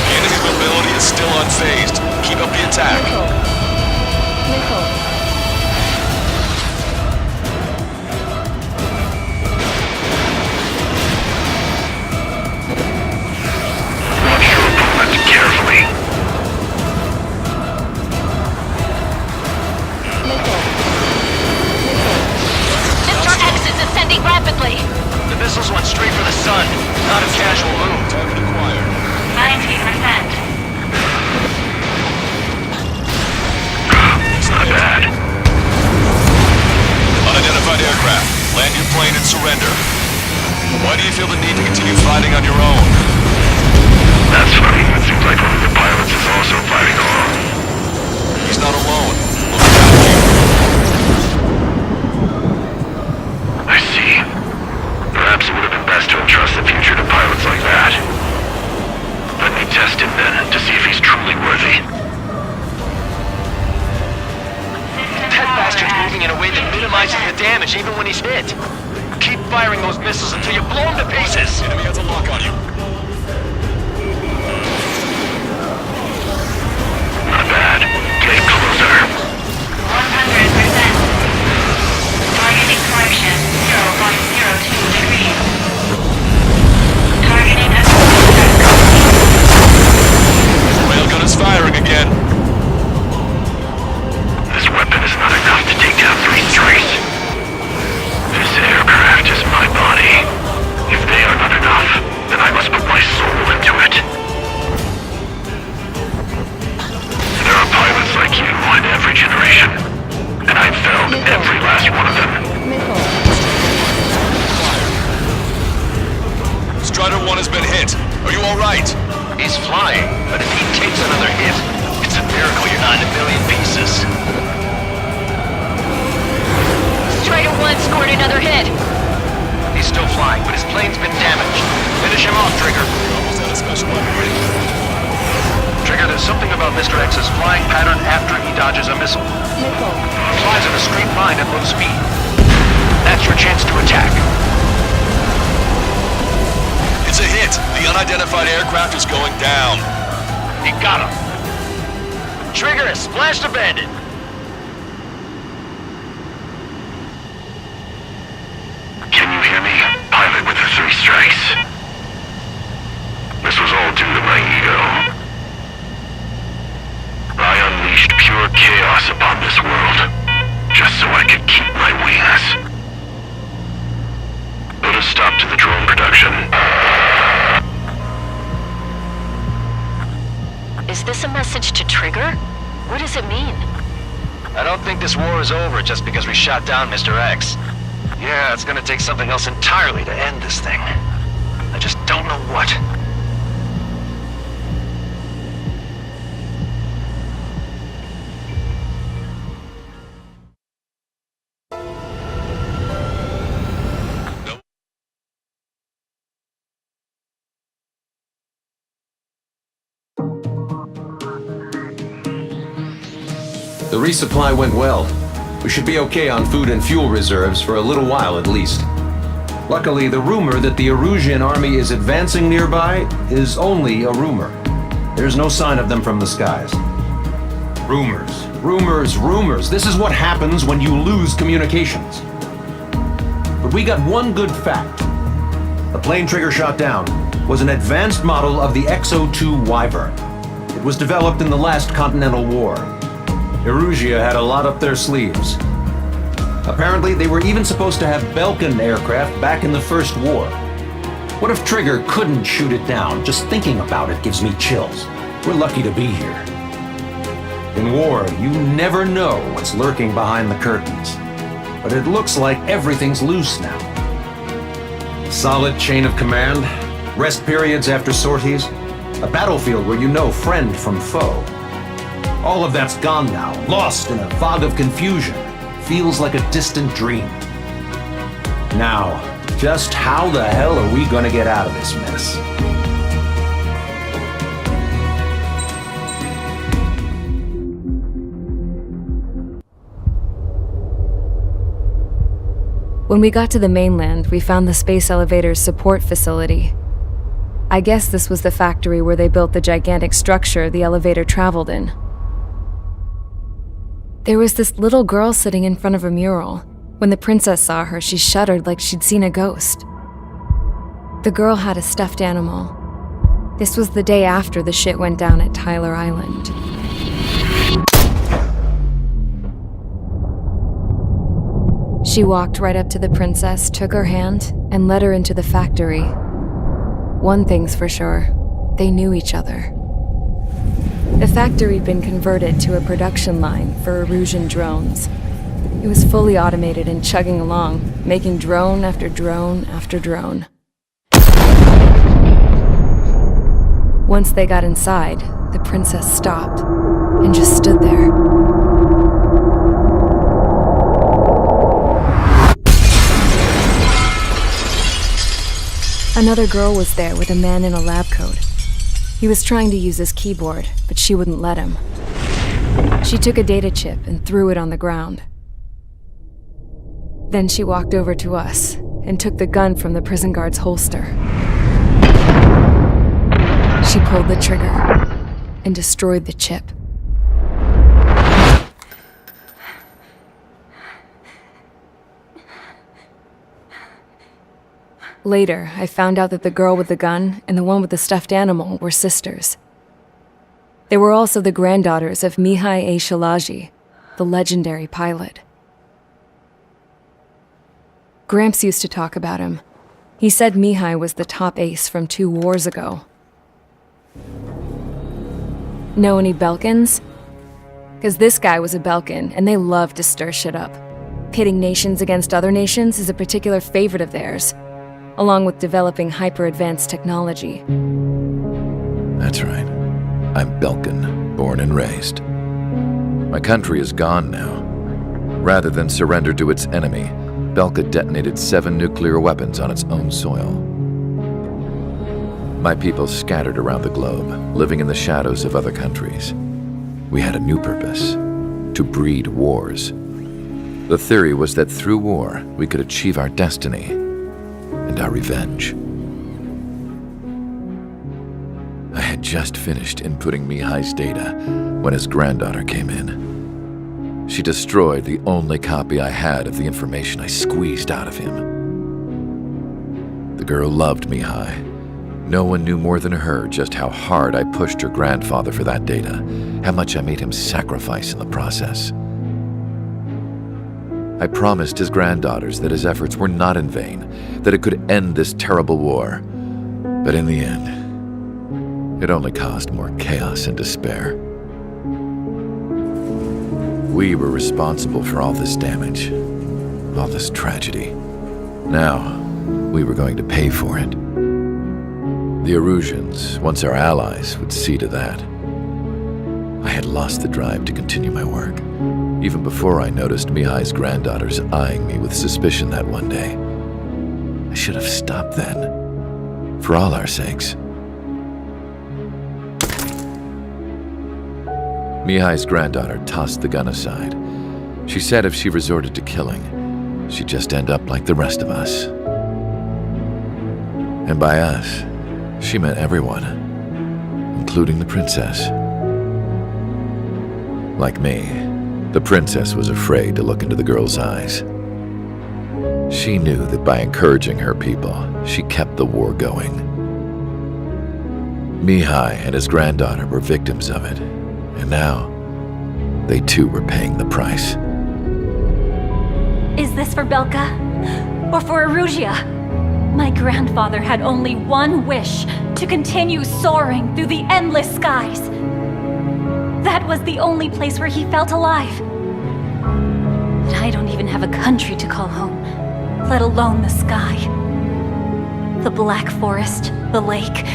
The enemy mobility is still unfazed. Keep up the attack. Missile. Watch your opponent carefully. Mr. X is ascending rapidly. The missiles went straight for the sun. Not a casual move. Target acquired. 90%. It's not bad. Unidentified aircraft. Land your plane and surrender. Why do you feel the need to continue fighting on your own? That's funny. It seems like one of the pilots is also fighting alone. He's not alone. Look around you. I see. Perhaps it would have been best to entrust the future to pilots like that. Let me test him then, to see if he's truly worthy. That bastard's moving in a way that minimizes the damage even when he's hit. Keep firing those missiles until you blow him to pieces. Enemy has a lock on you. Not bad. Get closer. 100%. Target incorrection. 0.02 degrees. Targeting at Railgun is firing again. This weapon is not enough to take down 3 strikes. This aircraft is my body. If they are not enough, then I must put my soul into it. There are pilots like you in every generation, and I've found every last one of them. Strider 1 has been hit. Are you alright? He's flying, but if he takes another hit, it's a miracle you're not in a million pieces. Strider 1 scored another hit. He's still flying, but his plane's been damaged. Finish him off, Trigger. Almost out of special weapon ready. Trigger, there's something about Mr. X's flying pattern after he dodges a missile. He flies in a straight line at low speed. That's your chance to attack. It's a hit. The unidentified aircraft is going down. You got him. Trigger has splashed a bandit. Can you hear me? Pilot with the 3 strikes. deception. Is this a message to Trigger? What does it mean? I don't think this war is over just because we shot down Mr. X. Yeah, it's gonna take something else entirely to end this thing. I just don't know what. The resupply went well. We should be okay on food and fuel reserves for a little while at least. Luckily, the rumor that the Erusian army is advancing nearby is only a rumor. There's no sign of them from the skies. Rumors, rumors, rumors. This is what happens when you lose communications. But we got one good fact. The plane Trigger shot down was an advanced model of the XO-2 Wyvern. It was developed in the last Continental War. Erusia had a lot up their sleeves. Apparently, they were even supposed to have Belkin aircraft back in the First War. What if Trigger couldn't shoot it down? Just thinking about it gives me chills. We're lucky to be here. In war, you never know what's lurking behind the curtains. But it looks like everything's loose now. Solid chain of command, rest periods after sorties, a battlefield where you know friend from foe. All of that's gone now, lost in a fog of confusion. Feels like a distant dream. Now, just how the hell are we gonna get out of this mess? When we got to the mainland, we found the space elevator's support facility. I guess this was the factory where they built the gigantic structure the elevator traveled in. There was this little girl sitting in front of a mural. When the princess saw her, she shuddered like she'd seen a ghost. The girl had a stuffed animal. This was the day after the shit went down at Tyler Island. She walked right up to the princess, took her hand, and led her into the factory. One thing's for sure, they knew each other. The factory'd been converted to a production line for Erusian drones. It was fully automated and chugging along, making drone after drone after drone. Once they got inside, the princess stopped and just stood there. Another girl was there with a man in a lab coat. He was trying to use his keyboard, but she wouldn't let him. She took a data chip and threw it on the ground. Then she walked over to us and took the gun from the prison guard's holster. She pulled the trigger and destroyed the chip. Later, I found out that the girl with the gun and the one with the stuffed animal were sisters. They were also the granddaughters of Mihai A. Shalaji, the legendary pilot. Gramps used to talk about him. He said Mihai was the top ace from 2 wars ago. Know any Belkins? 'Cause this guy was a Belkin, and they love to stir shit up. Pitting nations against other nations is a particular favorite of theirs, along with developing hyper-advanced technology. That's right. I'm Belkin, born and raised. My country is gone now. Rather than surrender to its enemy, Belka detonated 7 nuclear weapons on its own soil. My people scattered around the globe, living in the shadows of other countries. We had a new purpose: to breed wars. The theory was that through war, we could achieve our destiny and our revenge. I had just finished inputting Mihai's data when his granddaughter came in. She destroyed the only copy I had of the information I squeezed out of him. The girl loved Mihai. No one knew more than her just how hard I pushed her grandfather for that data, how much I made him sacrifice in the process. I promised his granddaughters that his efforts were not in vain, that it could end this terrible war. But in the end, it only caused more chaos and despair. We were responsible for all this damage, all this tragedy. Now, we were going to pay for it. The Erusians, once our allies, would see to that. I had lost the drive to continue my work, even before I noticed Mihai's granddaughters eyeing me with suspicion that one day. I should have stopped then, for all our sakes. Mihai's granddaughter tossed the gun aside. She said if she resorted to killing, she'd just end up like the rest of us. And by us, she meant everyone, including the princess. Like me, the princess was afraid to look into the girl's eyes. She knew that by encouraging her people, she kept the war going. Mihai and his granddaughter were victims of it, and now they too were paying the price. Is this for Belka? Or for Erusia? My grandfather had only one wish, to continue soaring through the endless skies. That was the only place where he felt alive. But I don't even have a country to call home, let alone the sky. The Black Forest, the lake,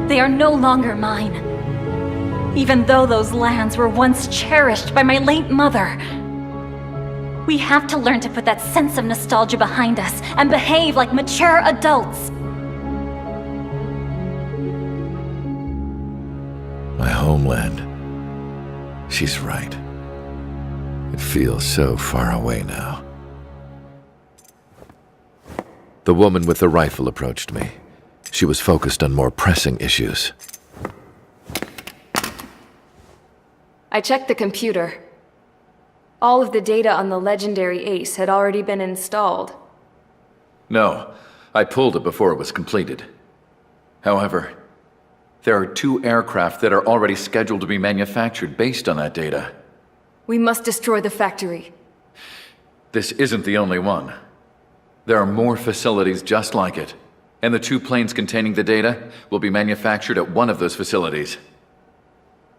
they are no longer mine. Even though those lands were once cherished by my late mother. We have to learn to put that sense of nostalgia behind us and behave like mature adults. My homeland. She's right. It feels so far away now. The woman with the rifle approached me. She was focused on more pressing issues. I checked the computer. All of the data on the legendary Ace had already been installed. No, I pulled it before it was completed. However, there are 2 aircraft that are already scheduled to be manufactured based on that data. We must destroy the factory. This isn't the only one. There are more facilities just like it, and the 2 planes containing the data will be manufactured at one of those facilities.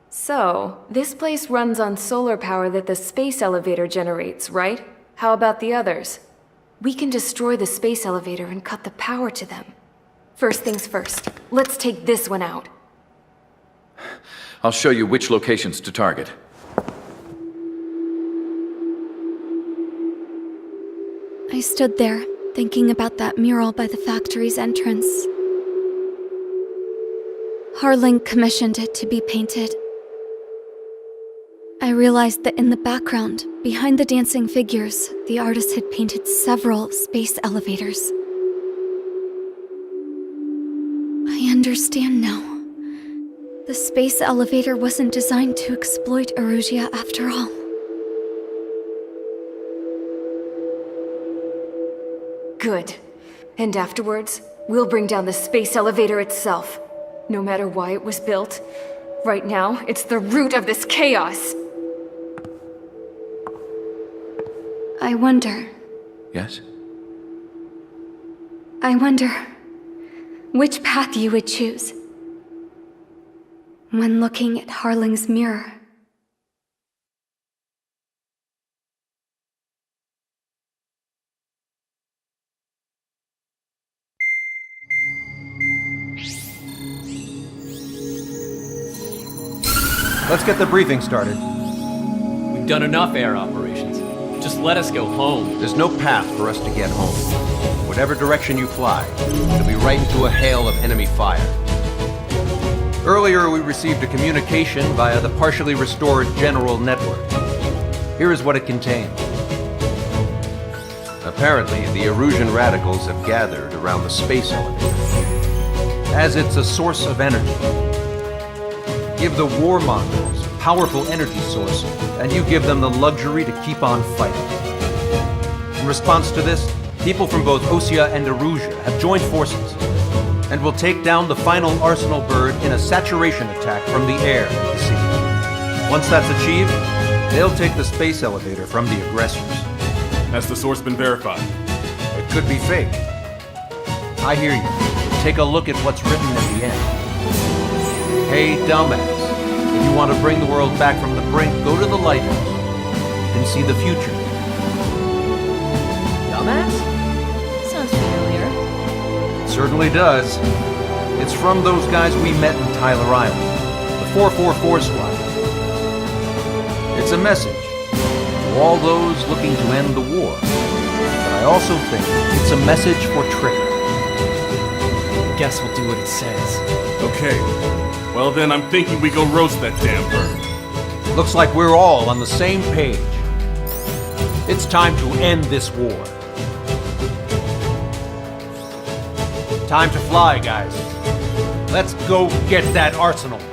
So, this place runs on solar power that the space elevator generates, right? How about the others? We can destroy the space elevator and cut the power to them. First things first, let's take this one out. I'll show you which locations to target. I stood there, thinking about that mural by the factory's entrance. Harling commissioned it to be painted. I realized that in the background, behind the dancing figures, the artist had painted several space elevators. I understand now. The space elevator wasn't designed to exploit Erusia after all. Good. And afterwards, we'll bring down the space elevator itself. No matter why it was built, right now, it's the root of this chaos. I wonder Yes? which path you would choose when looking at Harling's mirror. Let's get the briefing started. We've done enough air operations. Just let us go home. There's no path for us to get home. Whatever direction you fly, it'll be right into a hail of enemy fire. Earlier, we received a communication via the partially restored general network. Here is what it contained. Apparently, the Erusian radicals have gathered around the space elevator, as it's a source of energy. Give the warmongers a powerful energy source, and you give them the luxury to keep on fighting. In response to this, people from both Osea and Erusia have joined forces, and will take down the final Arsenal bird in a saturation attack from the air to the sea. Once that's achieved, they'll take the space elevator from the aggressors. Has the source been verified? It could be fake. I hear you. Take a look at what's written at the end. Hey, dumbass. If you want to bring the world back from the brink, go to the lighthouse. You can see the future. Dumbass? Sounds familiar. It certainly does. It's from those guys we met in Tyler Island. The 444 squad. It's a message to all those looking to end the war. But I also think it's a message for Trigger. Guess we'll do what it says. Okay. Well then, I'm thinking we go roast that damn bird. Looks like we're all on the same page. It's time to end this war. Time to fly, guys. Let's go get that arsenal bird.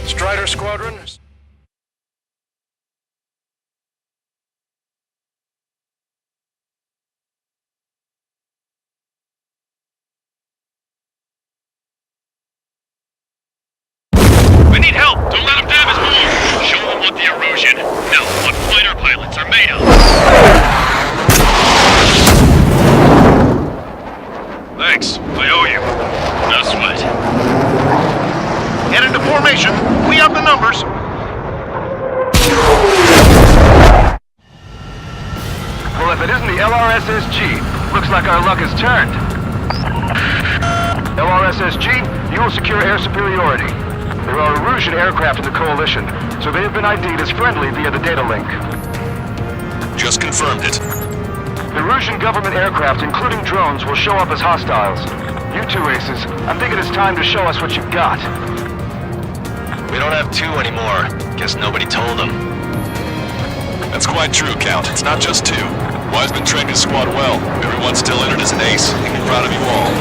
Strider Squadron. We need help! Don't let him dam his motor! Show him what the erosion, no, what fighter pilots are made of! Thanks, I owe you. No sweat. Head into formation. We have the numbers. Well, if it isn't the LRSSG, looks like our luck has turned. LRSSG, you will secure air superiority. There are Erusian aircraft in the Coalition, so they have been ID'd as friendly via the data link. Just confirmed it. The Erusian government aircraft, including drones, will show up as hostiles. You two aces, I'm thinking it's time to show us what you've got. We don't have two anymore. Guess nobody told them. That's quite true, Count. It's not just two. Wiseman trained his squad well. Everyone's still entered as an ace. I'm proud of you all.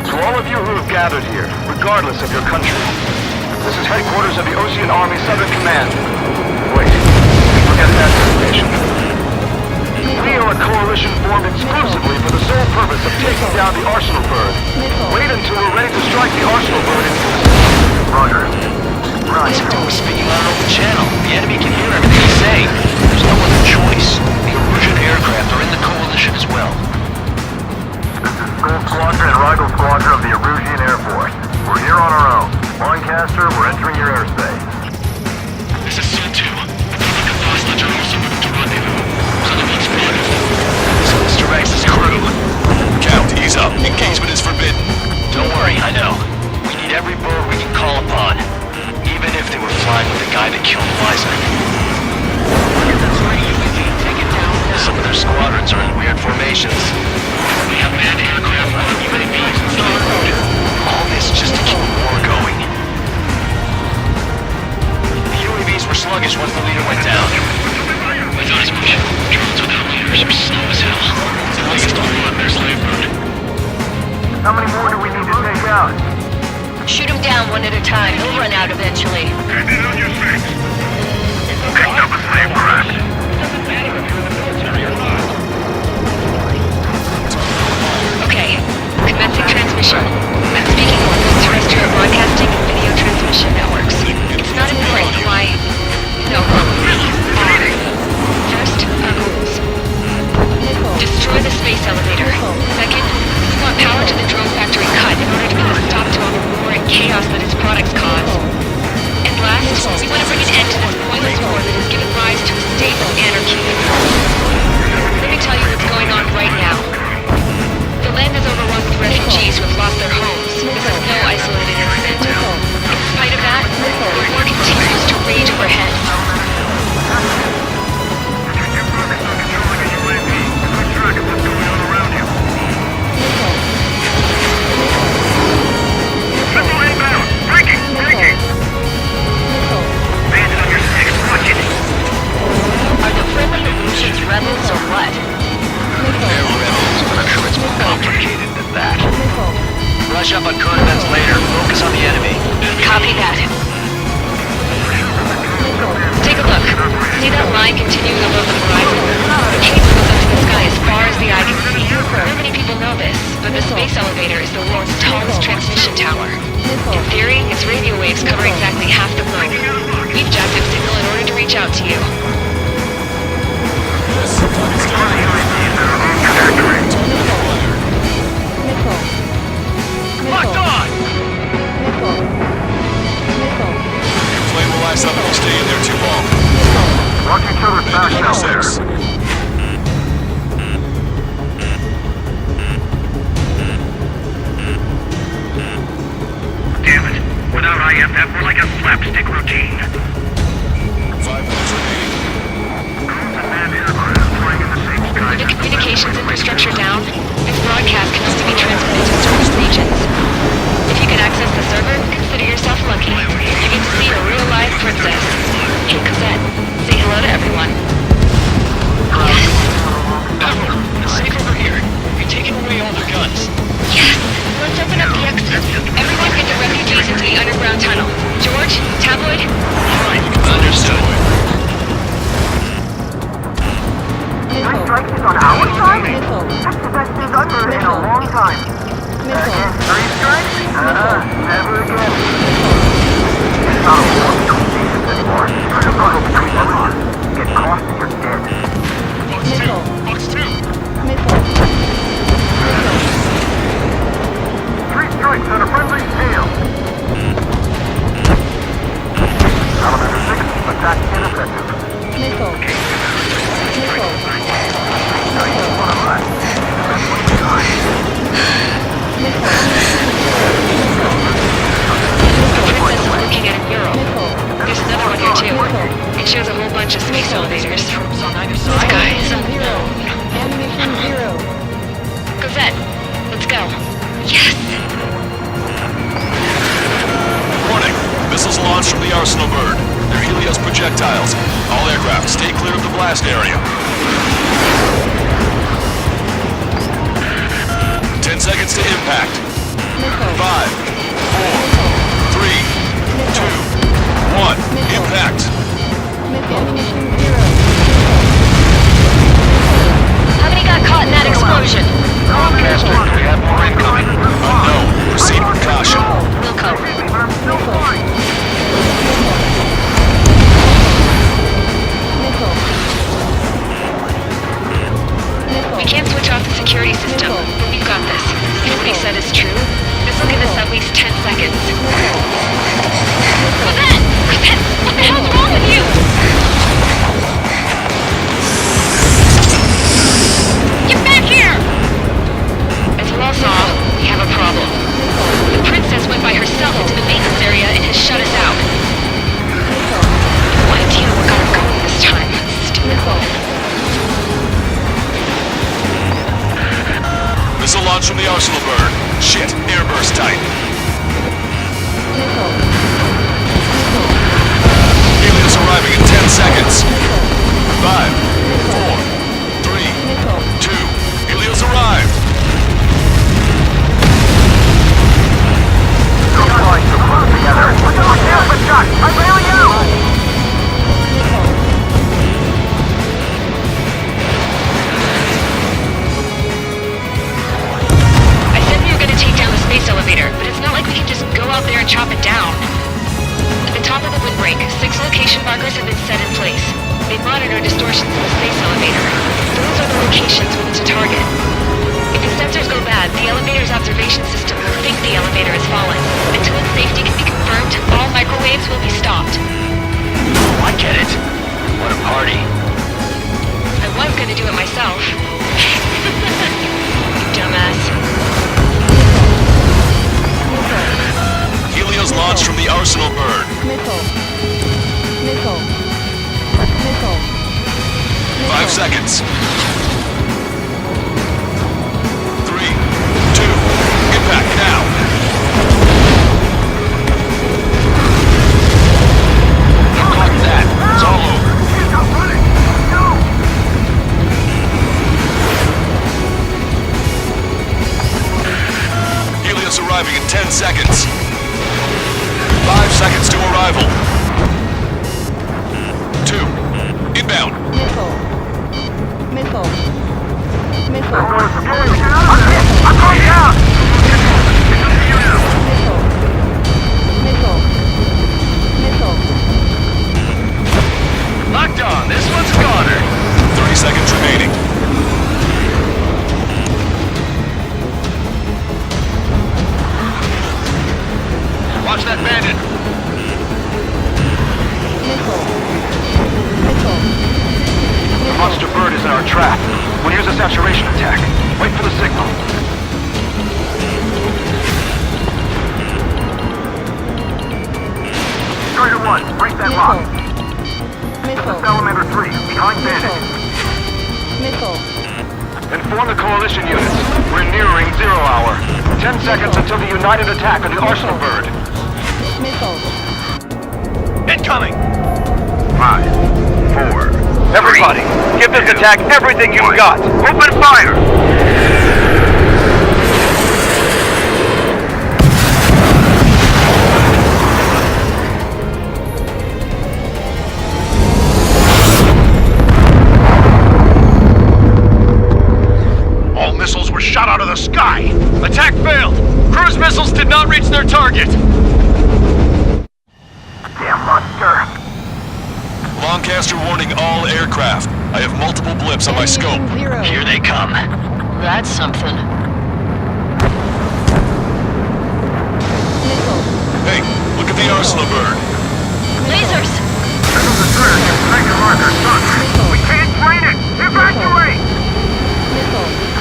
To all of you who have gathered here, regardless of your country, this is headquarters of the Ocean Army Southern Command. Wait, forget that information. We are a coalition formed exclusively for the sole purpose of taking down the Arsenal bird. Wait until we're ready to strike the Arsenal bird in unison. Roger. Right. Listen to him spitting out an open channel. The enemy can hear everything he's saying. There's no other choice. The Erusian aircraft are in the coalition as well. This is Skull Squadron and Rigel Squadron of the Erusian Air Force. We're here on our own. Lancaster, we're entering your airspace. This is Sol 2. The boss ledger also moved to rendezvous. Sullivan's spotted. So this directs his crew. Count, ease up. Engagement is forbidden. Don't worry, I know. We need every bird we can call upon. Even if they were flying with the guy that killed Wiseman. Take it down now. Some of their squadrons are in weird formations. We have manned aircraft, UAVs, and so on. All this just to keep the war going. The UAVs were sluggish once the leader went down. My thoughts push. Drones without leaders are slow as hell. It's the biggest hole on their slave road. How many more do we need to take out? Shoot them down one at a time. They'll run out eventually. Hand it on your face. Picked up a slave craft. Doesn't matter if you're in the military or not. Okay, commencing transmission. I'm speaking on the terrestrial broadcasting and video transmission networks. It's not important why... No. First, our goals. Destroy the space elevator. Second, we want power to the drone factory cut in order to put a stop to all the war and chaos that its products cause. And last, catch up on current events later. Focus on the enemy. Copy that. Take a look. See that line continuing above the horizon? The cable goes up to the sky as far as the eye can see. Not many people know this, but the space elevator is the world's tallest transmission tower. In theory, its radio waves cover exactly half the globe. We've jacked up signal in order to reach out to you. Locked on! Your plane will last up if you stay in there too long. Watch each other's back now. 6. Damn it. Without IFF, we're like a slapstick routine. 5 minutes remaining. With the communications infrastructure down, this broadcast can only be transmitted to certain regions. If you can access the server, consider yourself lucky. You get to see a real live princess. Hey, Cosette, say hello to everyone. Yes. Admiral, it's safe over here. You're taking away all their guns. Yes. Let's open up the exit. Everyone get the refugees into the underground tunnel. George, Tabloid? Fine. Understood. Three strikes is on our side? That's the best thing I've heard in a long time. Again, 3 strikes? Never again. It's not a war between nations anymore. It's a struggle between everyone. Get caught and you're dead. Box 2. 3 strikes on a friendly tail. Elevator 6, attack ineffective. Princess is looking at a mural. There's another one here too. It shows a whole bunch of space elevators. The sky is unknown. Animation 0. Cosette, let's go. Yes! Warning. Missiles launched from the Arsenal bird. They're Helios projectiles. All aircraft, stay clear of the blast area. 10 seconds to impact. 5, 4, 3, 2, 1. Impact. How many got caught in that explosion? Broadcaster, do we have more incoming? Unknown. Proceed with caution. Wilco. We can't switch off the security system, but we've got this. If what he said is true, this will give us at least 10 seconds. Cosette! Cosette! What the hell's wrong with you? Get back here! As you all saw, we have a problem. The princess went by herself into the maintenance area and has shut us out. No idea what got her going this time. Stupid wolf. Missile launch from the Arsenal bird. Shit, airburst tight. Helios arriving in 10 seconds. 5, 4, 3, 2. Helios arrived. Don't fly so close together. Look at my tail, but shot. I really am. Space elevator, but it's not like we can just go out there and chop it down. At the top of the windbreak, 6 location markers have been set in place. They monitor distortions in the space elevator. Those are the locations we need to target. If the sensors go bad, the elevator's observation system will think the elevator has fallen. Until its safety can be confirmed, all microwaves will be stopped. Oh, I get it. What a party. I was going to do it myself. You dumbass. Helios launched from the Arsenal bird. Missile. 5 seconds. 3, 2, impact now. How about that? It's all over. Helios arrived. arriving in 10 seconds. 5 seconds to arrival. 2. Inbound. Missile. Missile. Missile. I'm going down! Missile. Missile. Locked on. This one's a goner. 30 seconds remaining. Watch that bandit. Missile. Missile. The monster bird is in our trap. We'll use a saturation attack. Wait for the signal. Strider 1, break that lock. Missile. Salamander 3, behind bandit. Missile. Inform the coalition units. We're nearing 0 hour. 10 seconds until the united attack on the arsenal bird. Missile. Incoming! 5, 4. Everybody, give this attack everything you've got. Open fire! All missiles were shot out of the sky! Attack failed! Cruise missiles did not reach their target! Damn monster! Longcaster warning all aircraft. I have multiple blips on my scope. Here they come. That's something. Hey, look at the arsenal bird. Lasers! This is the third second marker, son. We can't train it! Evacuate!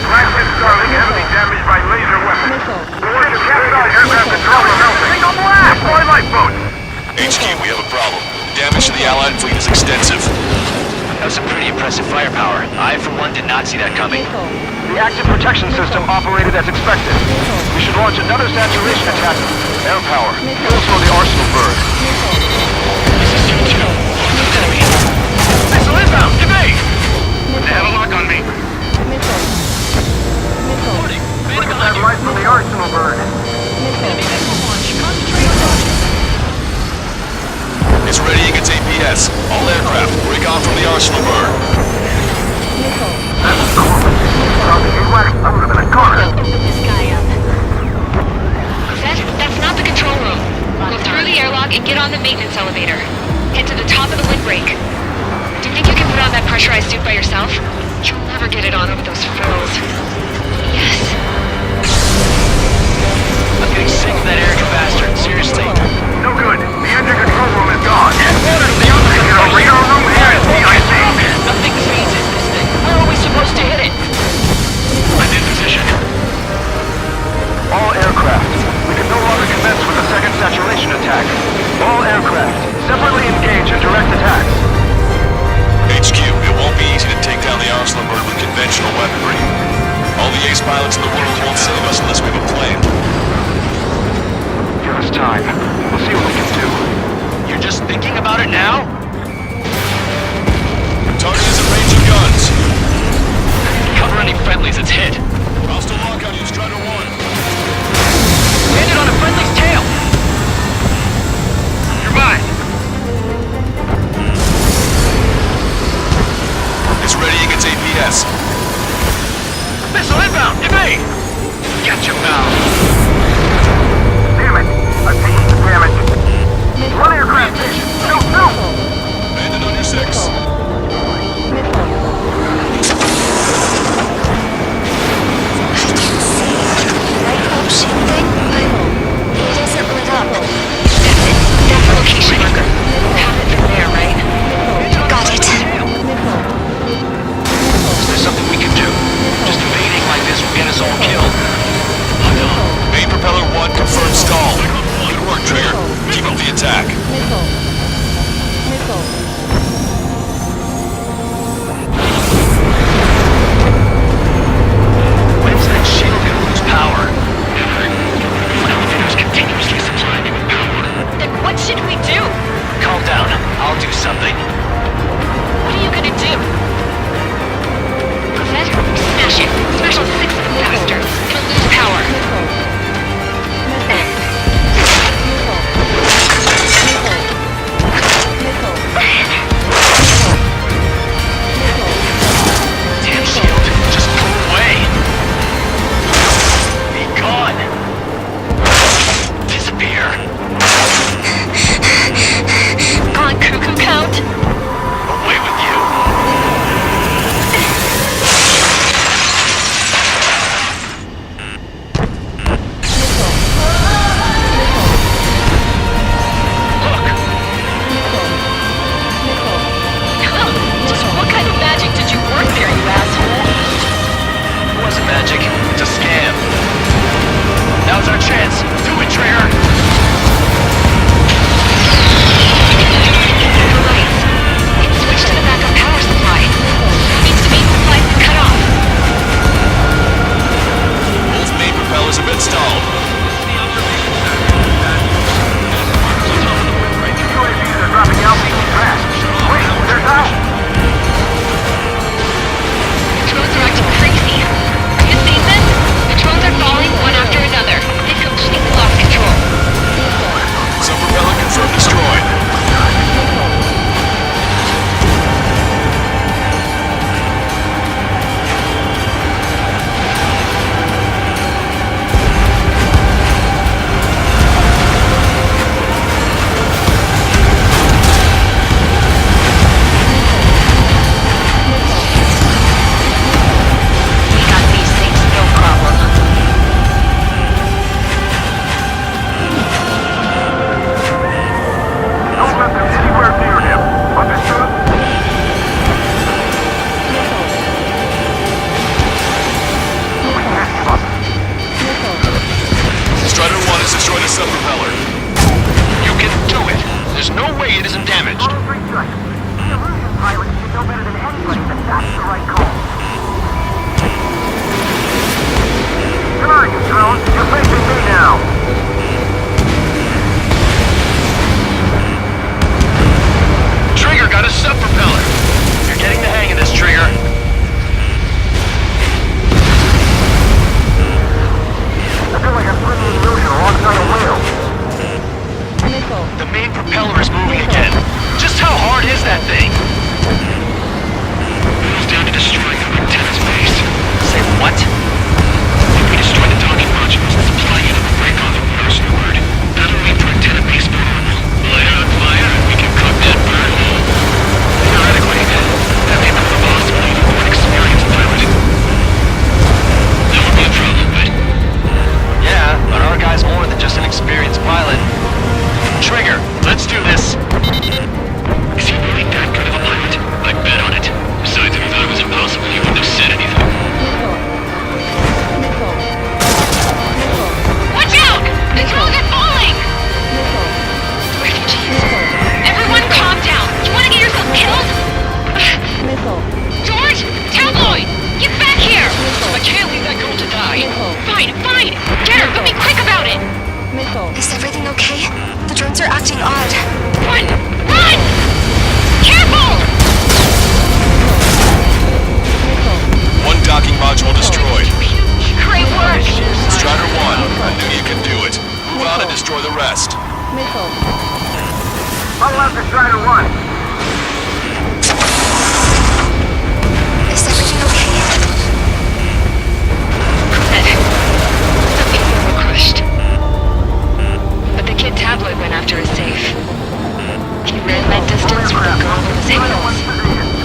Flagship Starling heavily damaged by laser weapons. Order to capsize aircraft control or melting. Single blast! Deploy lifeboats! HQ, we have a problem. Damage to the Allied fleet is extensive. That was some pretty impressive firepower. I, for one, did not see that coming. The active protection system operated as expected. We should launch another saturation attack. Air power. Also the arsenal bird. This is 2-2. Enemy. Missile inbound! Evade! They have a lock on me. Look at that light from the arsenal bird. It's readying its APS. All aircraft, break off from the arsenal bird. I would have been a goner. This guy up. That's not the control room. Go through the airlock and get on the maintenance elevator. Head to the top of the windbreak. Do you think you can put on that pressurized suit by yourself? You'll never get it on over those frills. Yes. I'm getting sick of that Erica bastard. Seriously. No good. The engine control room is gone. The radar room here is DIC. Nothing phases this thing. How are we supposed to hit it? I'm in position. All aircraft. We can no longer commence with a second saturation attack. All aircraft, separately engage in direct attacks. HQ, it won't be easy to take down the arsenal bird with conventional weaponry. All the ace pilots in the world won't save us unless we have a plane. Give us time. We'll see what we can do. You're just thinking about it now? Target is at range of guns. Cover any friendlies, it's hit. Hostile lock on you, Strider 1. Landed on a friendly's tail! You're mine. It's readying its APS. Missile inbound! Evade! Get you now! Damn it! I've taken the damage. One aircraft station. Shoot! Landed on your 6. It isn't lit up. That's the location marker. Have it from there, right? Got it. Is there something we can do? Just evading like this will get us all killed. Main propeller 1 confirmed stall. Good work, Trigger. Keep up the attack. can't leave that girl to die. Fine, fine! Get her, but be quick about it! Is everything okay? The drones are acting odd. Run! Run! Careful! One docking module destroyed. Great work! Strider 1, I knew you could do it. Move out and destroy the rest. Bubble up to Strider 1. Is everything okay? Some people were crushed. But the kid Tabloid went after his safe. He ran that distance with a girl in his hands.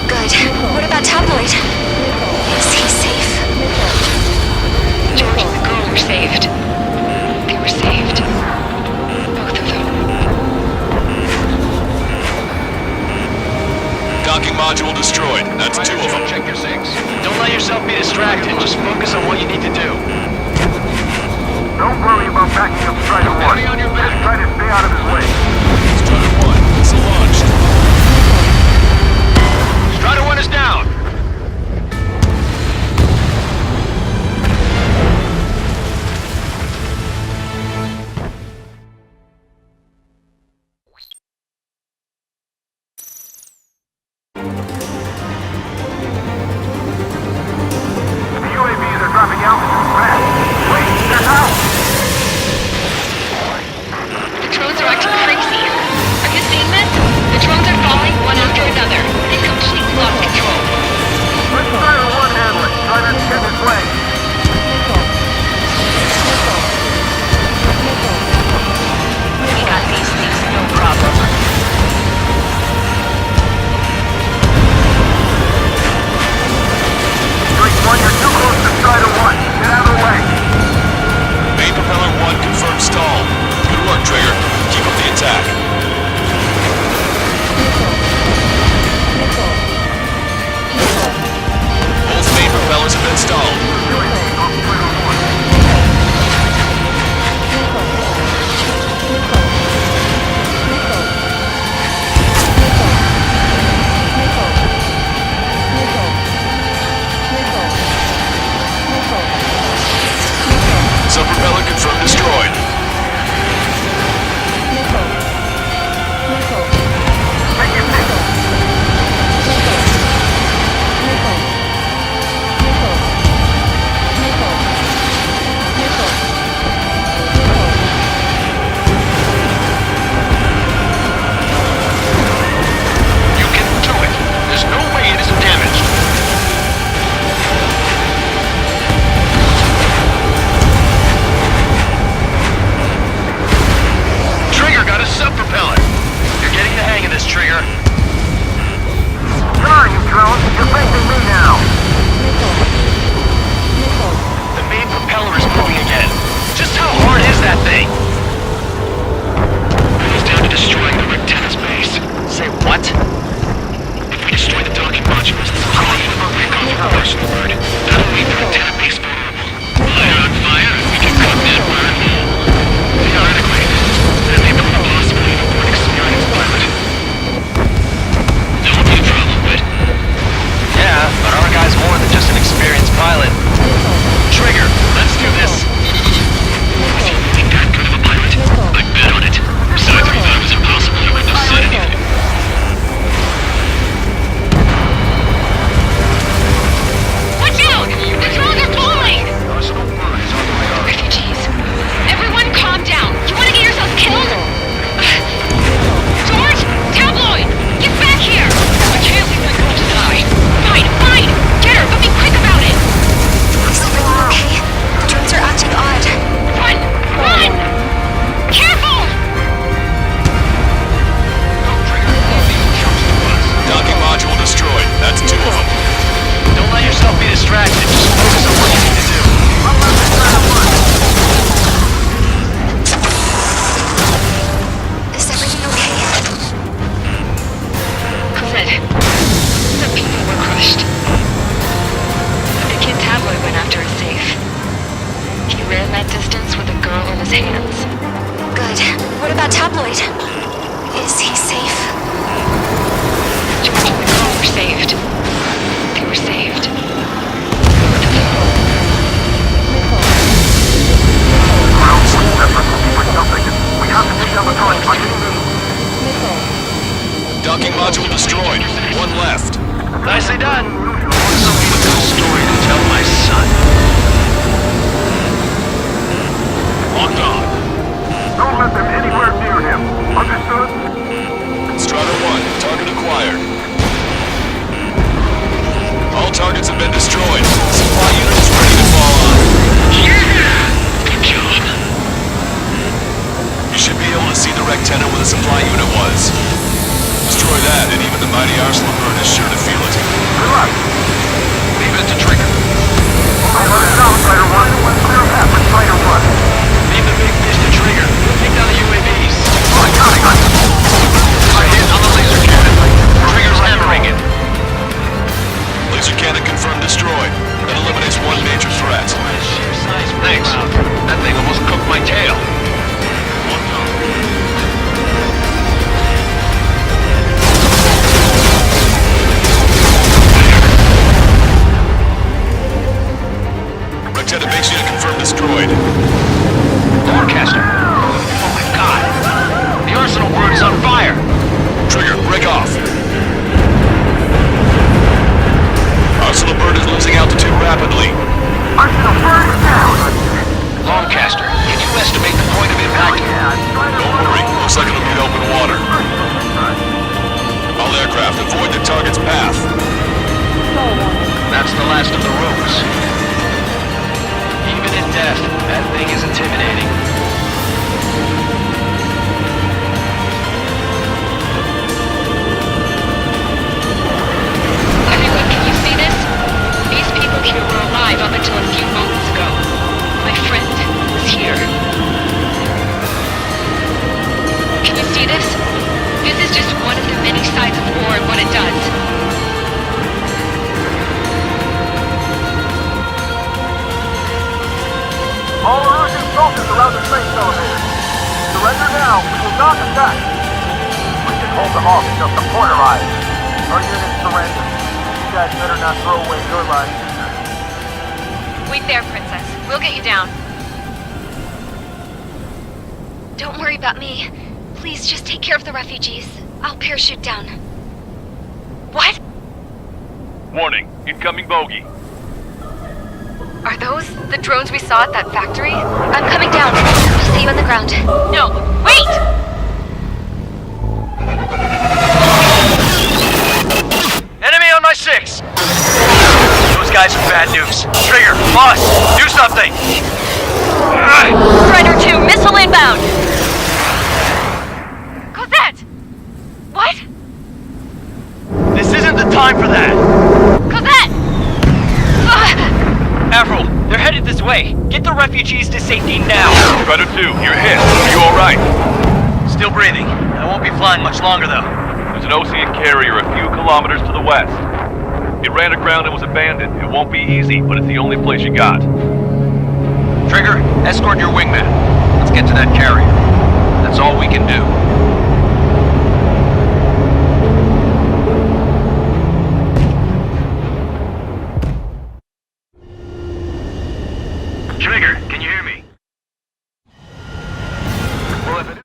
Good. What about Tabloid? Is he safe? George and the girl were saved. They were saved. Both of them. Docking module destroyed. That's 2 of them. Check your sinks. Don't let yourself be distracted. Just focus on what you need to do. Don't worry about backing up Strider 1. Enemy on your back. Just try to stay out of his way. Strider 1, missile launched. Strider 1 is down. The UAVs are dropping altitude fast. Wait, they're out! The drones are acting crazy. Are you seeing this? The drones are falling one after another. They've completely lost control. Let Strider 1 handle it. Try not to get in his way. We got these things, no problem. Strike 1, you're too close to Strider 1. Get out of the way. Main propeller 1 confirmed stall. Good work, Trigger. Keep up the attack. Both main propellers have been stalled. Subpropeller confirmed destroyed. Take your pick. You can do it. There's no way it isn't damaged. Trigger got a sub-propeller. You're getting the hang of this, Trigger. Come on, you drones. You're facing me now. The main propeller is moving again. Just how hard is that thing? It's down to destroying the wrecked tennis base. Say what? If we destroy the docking modules, the quality of our break off first word. That'll leave the antenna base vulnerable. Light it on fire, and we can cut that wire whole. Theoretically, that may prove a possibility for an experienced pilot. That won't be a problem, but Yeah, but our guy's more than just an experienced pilot. Trigger, let's do this. is he really that good of a pilot? I'd bet on it. Besides, if he thought it was impossible, I wouldn't have said anything. Watch out! The drones are falling! Refugees. Everyone calm down. You want to get yourself killed? George! Tabloid! Get back here! I can't leave that girl to die. Fine, fine! Get her, but be quick about it! Is everything okay? The drones are acting odd. Run! Run! Careful! Docking module destroyed. That's 2 of them. Don't let yourself be distracted. Just focus on what you need to do. Is everything okay? Good. Some people were crushed. But the kid Tabloid went after his safe. He ran that distance with a girl in his hands. Good. What about Tabloid? Is he safe? George and the girl were saved. They were saved. Both of them. the base unit confirmed destroyed. Broadcaster! Oh my god! The arsenal bird is on fire! Trigger, break off. Arsenal bird is losing altitude rapidly. Arsenal bird is down! Longcaster, can you estimate the point of impact? Don't worry, looks like it'll be open water. All aircraft, avoid the target's path. That's the last of the rogues. Even in death, that thing is intimidating. Everyone, can you see this? These people here were alive up until a few moments ago. My friend was here. Can you see this? This is just one of the many sides of war and what it does. All Erusian soldiers around the space elevator. Surrender now, we will not attack. We can hold them off until support arrives. Our units surrender. You guys better not throw away your lives either. Wait there, Princess. We'll get you down. Don't worry about me. Please just take care of the refugees. I'll parachute down. What? Warning, incoming bogey. Are those the drones we saw at that factory? I'm coming down. I'll see you on the ground. No, wait! Enemy on my 6! Those guys are bad news. Trigger, boss, do something! Strider 2, missile inbound! Cosette! What? This isn't the time for that! Cosette! Avril, they're headed this way. Get the refugees to safety now. Strider 2, you're hit. Are you alright? Still breathing. I won't be flying much longer, though. There's an Ocean carrier a few kilometers to the west. It ran aground and was abandoned. It won't be easy, but it's the only place you got. Trigger, escort your wingman. Let's get to that carrier. That's all we can do. Trigger, can you hear me? Well, if it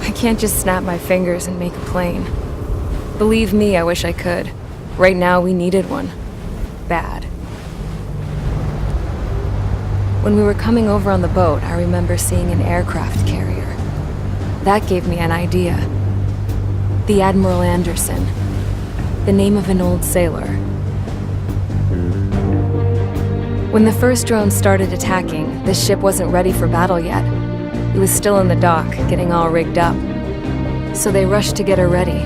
I can't just snap my fingers and make a plane. Believe me, I wish I could. Right now, we needed one. Bad. When we were coming over on the boat, I remember seeing an aircraft carrier. That gave me an idea. The Admiral Anderson. The name of an old sailor. When the first drone started attacking, the ship wasn't ready for battle yet. It was still in the dock, getting all rigged up. So they rushed to get her ready.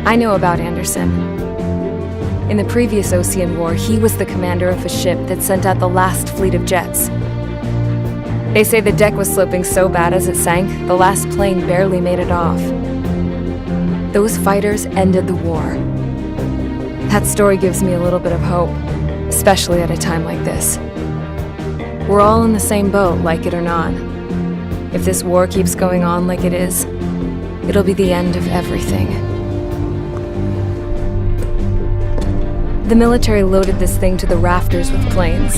I know about Anderson. In the previous Ocean War, he was the commander of a ship that sent out the last fleet of jets. They say the deck was sloping so bad as it sank, the last plane barely made it off. Those fighters ended the war. That story gives me a little bit of hope, especially at a time like this. We're all in the same boat, like it or not. If this war keeps going on like it is, it'll be the end of everything. The military loaded this thing to the rafters with planes.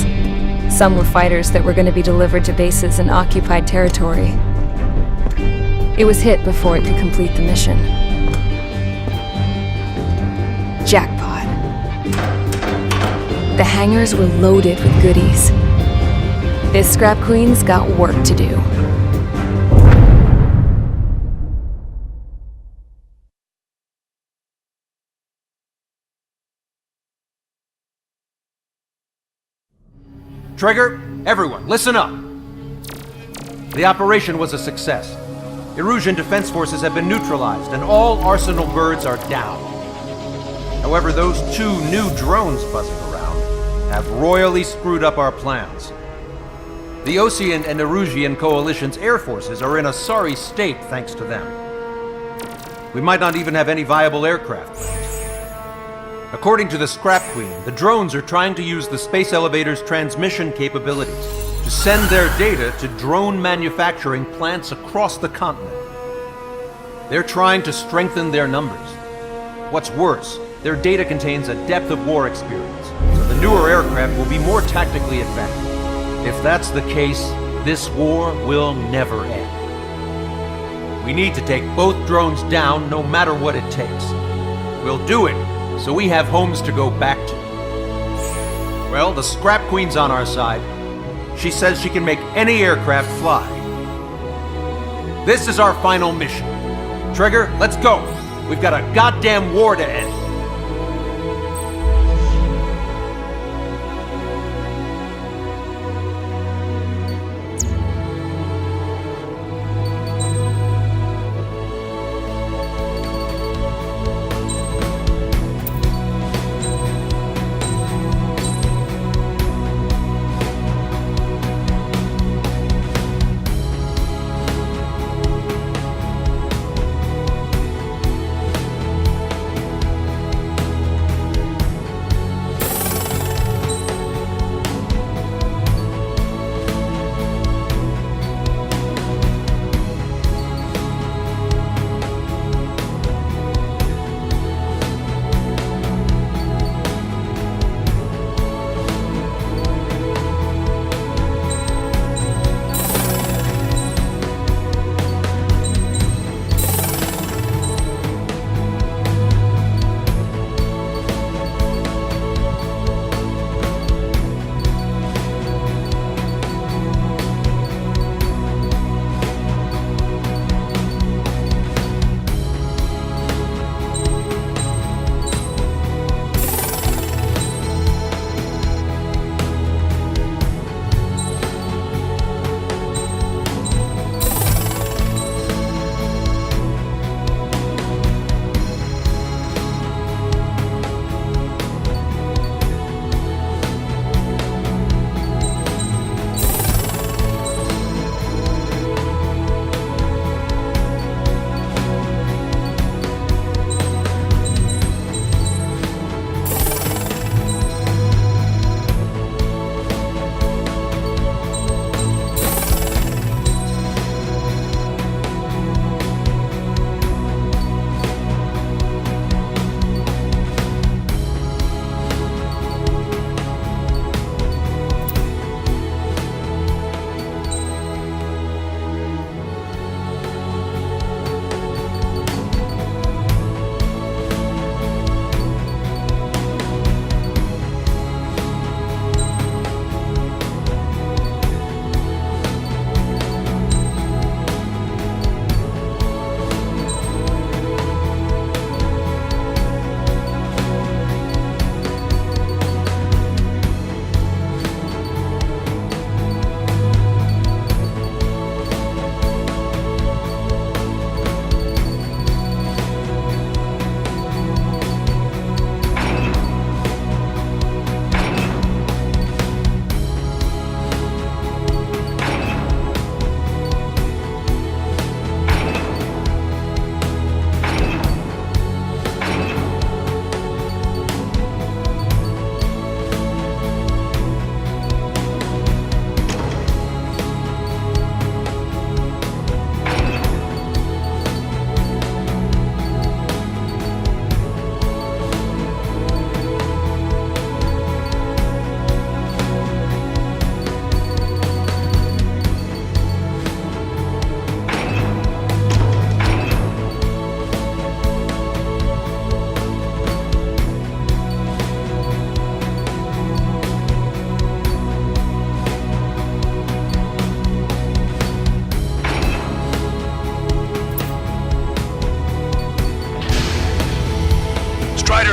Some were fighters that were going to be delivered to bases in occupied territory. It was hit before it could complete the mission. Jackpot. The hangars were loaded with goodies. This scrap queen's got work to do. Trigger, everyone, listen up. The operation was a success. Erusian defense forces have been neutralized, and all Arsenal birds are down. However, those 2 new drones buzzing around have royally screwed up our plans. The Osean and Erusian coalition's air forces are in a sorry state thanks to them. We might not even have any viable aircraft left. According to the Scrap Queen, the drones are trying to use the space elevator's transmission capabilities to send their data to drone manufacturing plants across the continent. They're trying to strengthen their numbers. What's worse, their data contains a depth of war experience, so the newer aircraft will be more tactically effective. If that's the case, this war will never end. We need to take both drones down no matter what it takes. We'll do it so we have homes to go back to. Well, the Scrap Queen's on our side. She says she can make any aircraft fly. This is our final mission. Trigger, let's go. We've got a goddamn war to end.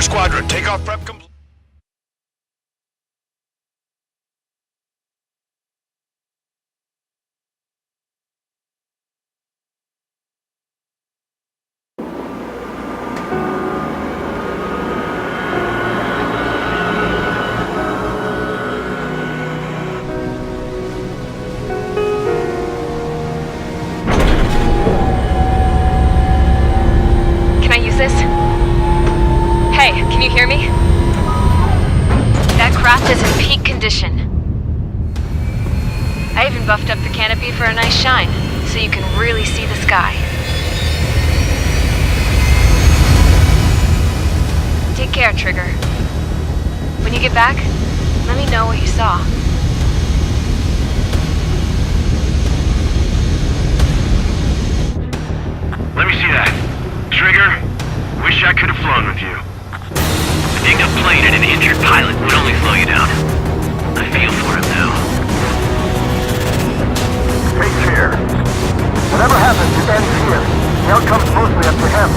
Squadron, takeoff prep complete. canopy for a nice shine, so you can really see the sky. Take care, Trigger. When you get back, let me know what you saw. Let me see that. Trigger, wish I could have flown with you. A dinged up plane and an injured pilot would only slow you down. I feel for him now. Take care. Whatever happens, it ends here. The outcome's mostly up to him.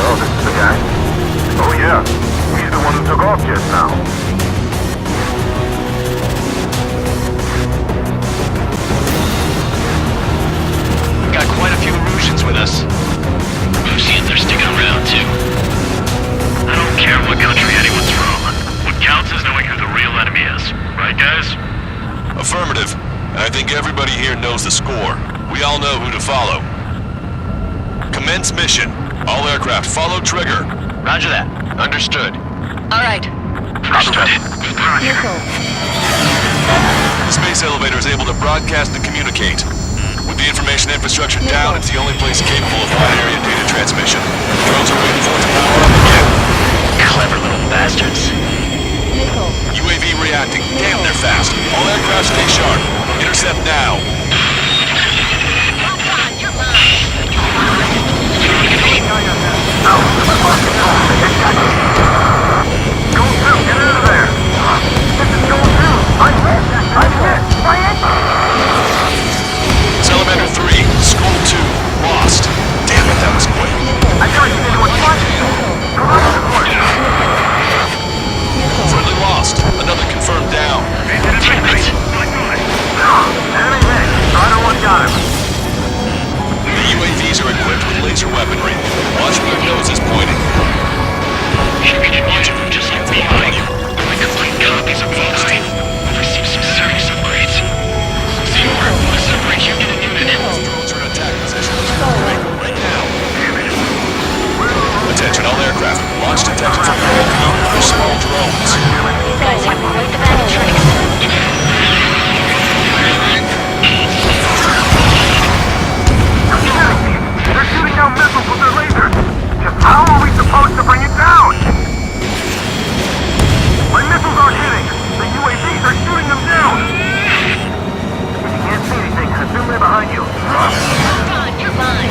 Oh, this is the guy? Oh, yeah. He's the one who took off just now. We've got quite a few Russians with us. Russians are sticking around, too. I don't care what country anyone's from. What counts is knowing who the real enemy is. Right, guys? Affirmative. I think everybody here knows the score. We all know who to follow. Commence mission. All aircraft follow Trigger. Roger that. Understood. All right. Understood. The space elevator is able to broadcast and communicate. With the information infrastructure down, it's the only place capable of wide area data transmission. Drones are waiting for it to power up again. Clever little bastards. UAV reacting. Damn, they're fast. All aircraft stay sharp. Intercept now. Salamander 3, School 2, lost. Damn it, that was quick. I thought you didn't want to watch it. Provide support. Friendly lost. Another confirmed down. Damn it. Enemy hit. Rider 1 got him. The UAVs are equipped with laser weaponry. Watch where their nose is pointing. You can imagine them just like behind you. We complete copies of Vault Team. We've received some serious upgrades. Soar, separate unit and unit. Drones are in attack position. Right now. Attention all aircraft. Launch detected from your LP. They're small drones. These guys have quite the battle tricks. They're shooting down missiles with their lasers. Just how are we supposed to bring it down? When missiles aren't hitting, the UAVs are shooting them down. If you can't see anything, assume they're behind you. Ron, you're mine.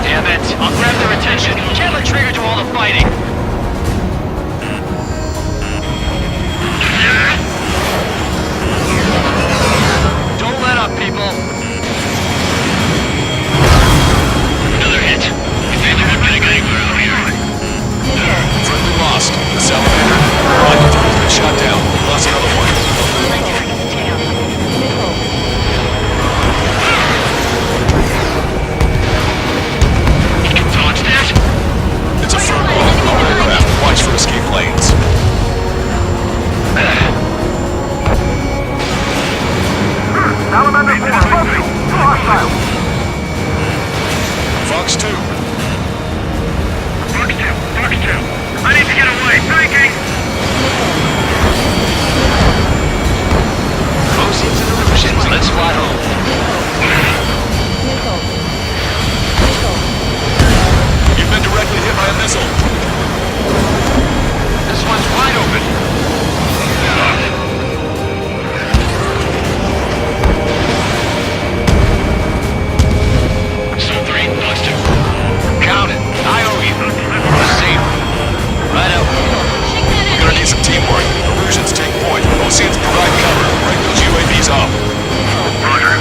Damn it! I'll grab their attention. Can't let Trigger do all the fighting. Don't let up, people. Another hit. They're not getting anywhere out here. Friendly lost. The Salamander. Has been shot down. Lost another one. Dodge that? It's a firm ball. All aircraft. Watch for escape lanes. Salamander 4, approaching. Hostile. Fox 2. Fox 2. I need to get away. Tanking! Oceans and illusions. Let's fly home. You've been directly hit by a missile. This one's wide open. So 3, Fox 2. Count it. I owe you. Safe. Right out. We're gonna need some teamwork. Illusions take point. Oceans provide cover. Break those UAVs off. Roger.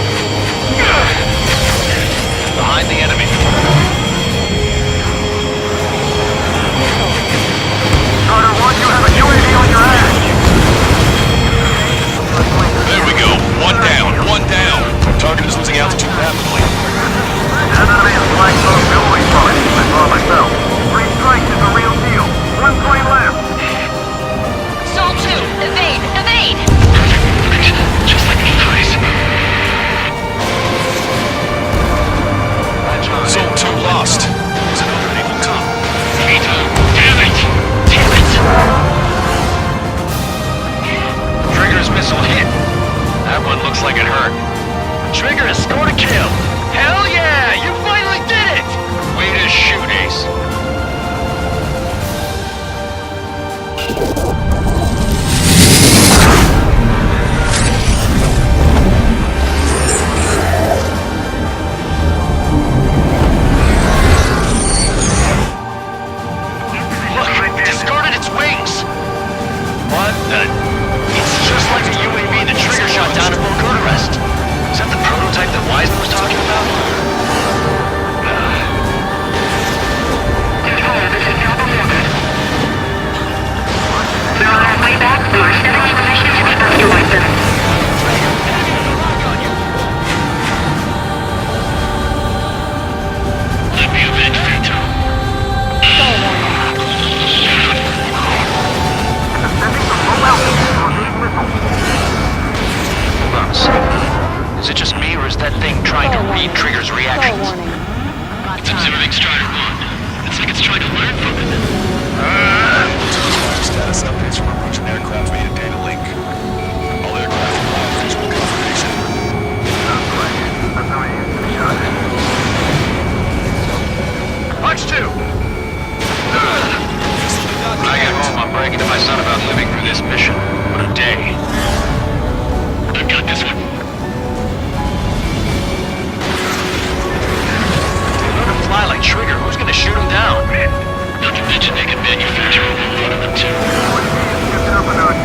or is that thing trying to read Trigger's reactions? It's observing Strider 1. It's like it's trying to learn from it. Status updates from approaching aircraft via data link. All aircraft have visual confirmation. Sounds like it. That's how I answer the shot. Punch 2! When I get home, I'm bragging to my son about living through this mission. What a day. I've got this one. Let him fly like Trigger. Who's gonna shoot him down? Not to mention they can manufacture a whole lot of them too. Shift it up a notch.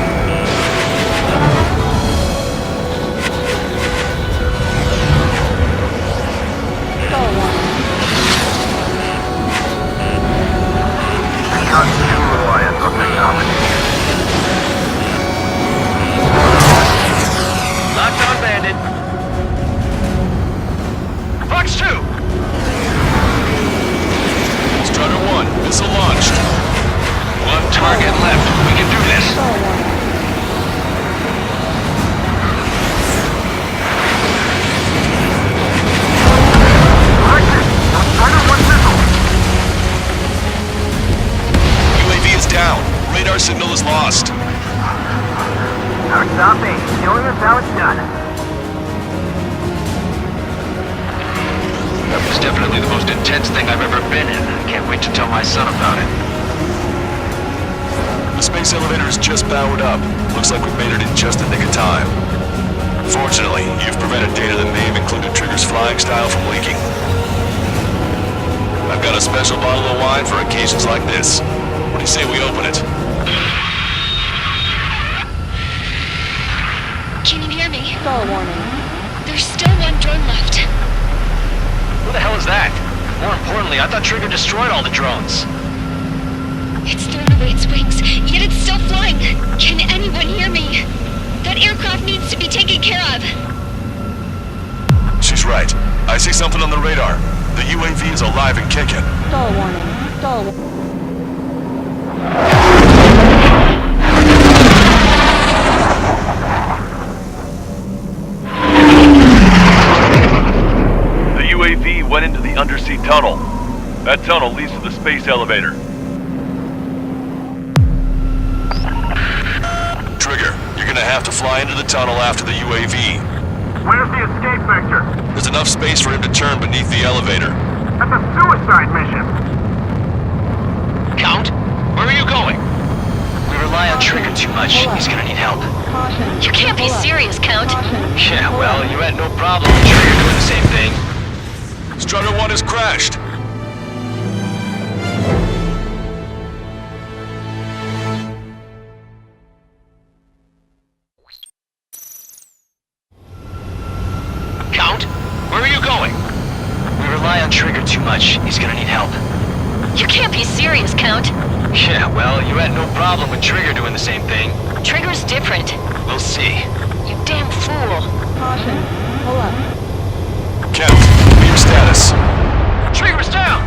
Not too reliant on technology. Locked on bandit. Punch 2! Strider 1, missile launched. One target left. We can do this. UAV is down. Radar signal is lost. Our stop A. Showing us how it's done. That was definitely the most intense thing I've ever been in. I can't wait to tell my son about it. The space elevator is just powered up. Looks like we've made it in just the nick of time. Fortunately, you've prevented data that may have included Trigger's flying style from leaking. I've got a special bottle of wine for occasions like this. What do you say we open it? Can you hear me? Stall warning. There's still one drone left. Who the hell is that? More importantly, I thought Trigger destroyed all the drones. It's thrown away its wings, yet it's still flying. Can anyone hear me? That aircraft needs to be taken care of. She's right. I see something on the radar. The UAV is alive and kicking. Stall warning. Stall warning. The UAV went into the undersea tunnel. That tunnel leads to the space elevator. Trigger, you're gonna have to fly into the tunnel after the UAV. Where's the escape vector? There's enough space for him to turn beneath the elevator. That's a suicide mission. Count, where are you going? We rely on Trigger too much. He's gonna need help. You can't be serious, Count. Yeah, well, you had no problem with Trigger doing the same thing. Strider 1 has crashed. Count, where are you going? We rely on Trigger too much. He's gonna need help. You can't be serious, Count. Yeah, well, you had no problem with Trigger doing the same thing. Trigger's different. We'll see. You damn fool. Caution. Pull up. Count, be your status. Trigger's down!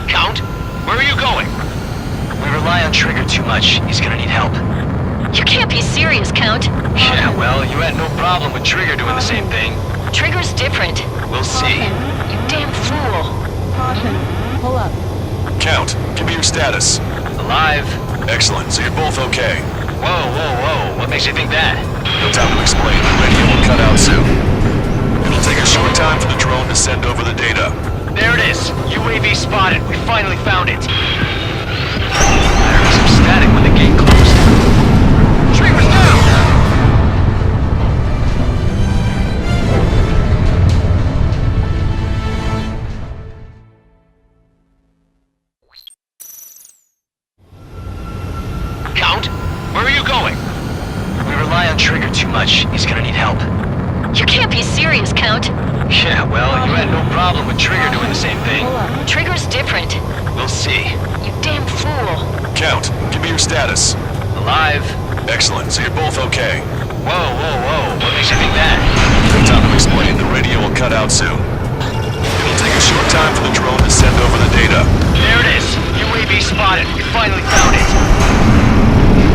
Count, where are you going? We rely on Trigger too much. He's gonna need help. You can't be serious, Count. Yeah, well, you had no problem with Trigger doing the same thing. Trigger's different. We'll see. You damn fool. Caution. Pull up. Count, give me your status. Alive. Excellent, so you're both okay. Whoa. What makes you think that? No time to explain. The radio will cut out soon. It'll take a short time for the drone to send over the data. There it is. UAV spotted. We finally found it. I heard some static when the gate closed. Trigger's down! Count, where are you going? We rely on Trigger too much. He's gonna need help. You can't be serious, Count. Yeah, well, you had no problem with Trigger doing the same thing. Trigger's different. We'll see. You damn fool. Count, give me your status. Alive. Excellent, so you're both okay. Whoa. What makes you think that? No time to explain. The radio will cut out soon. It'll take a It's your time for the drone to send over the data. There it is. UAV spotted. We finally found it.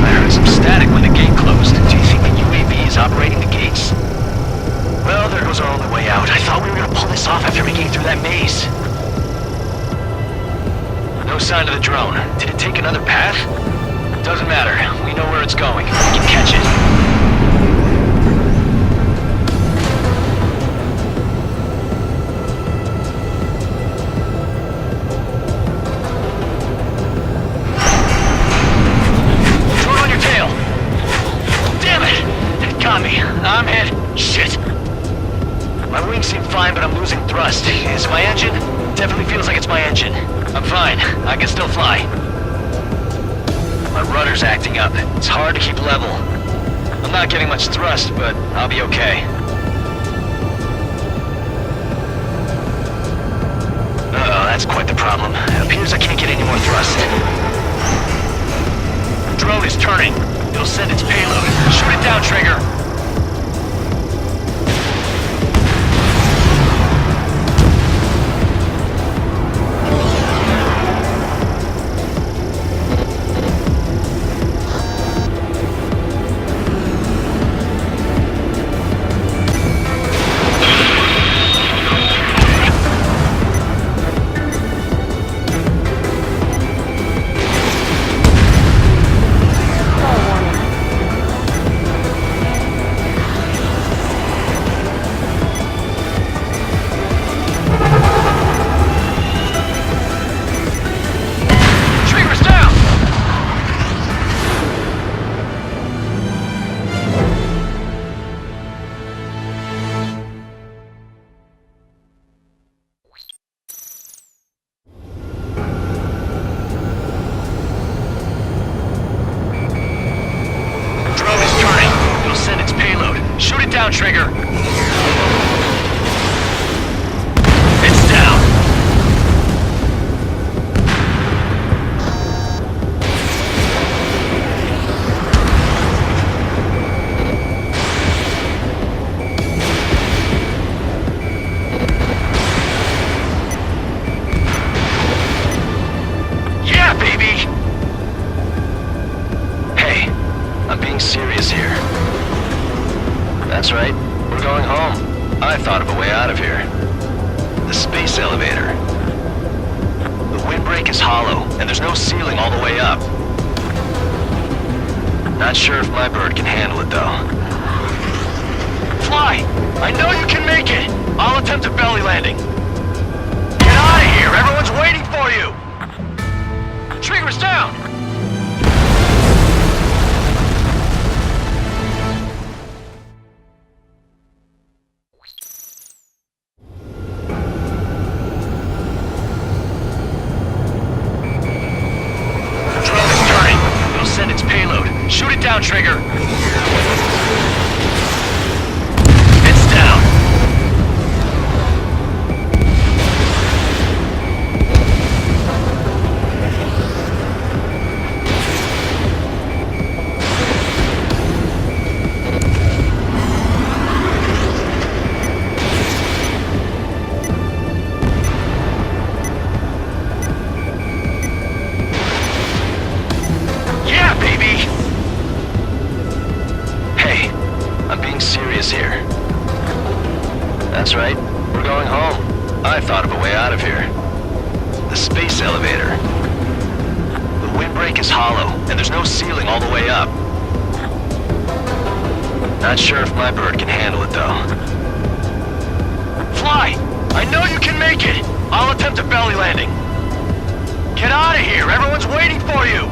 I heard some static when the gate closed. Do you think the UAV is operating the gates? Well, there goes our only way out. I thought we were gonna pull this off after making it through that maze. No sign of the drone. Did it take another path? Doesn't matter. We know where it's going. We can catch it. Drone on your tail! Damn it! It got me. I'm hit. Shit. My wings seem fine, but I'm losing thrust. Is it my engine? Definitely feels like it's my engine. I'm fine. I can still fly. My rudder's acting up. It's hard to keep level. I'm not getting much thrust, but I'll be okay. Uh-oh, that's quite the problem. It appears I can't get any more thrust. Drone is turning. It'll send its payload. Shoot it down, Trigger. Trigger. It's down. Yeah, baby. Hey, I'm being serious here. That's right. We're going home. I thought of a way out of here. The space elevator. The windbreak is hollow, and there's no ceiling all the way up. Not sure if my bird can handle it, though. Fly! I know you can make it! I'll attempt a belly landing. Get out of here! Everyone's waiting for you! Trigger's down! Shoot it down, Trigger! It's down! Yeah, baby! Serious here. That's right. We're going home. I thought of a way out of here. The space elevator. The windbreak is hollow, and there's no ceiling all the way up. Not sure if my bird can handle it, though. Fly! I know you can make it! I'll attempt a belly landing. Get out of here! Everyone's waiting for you!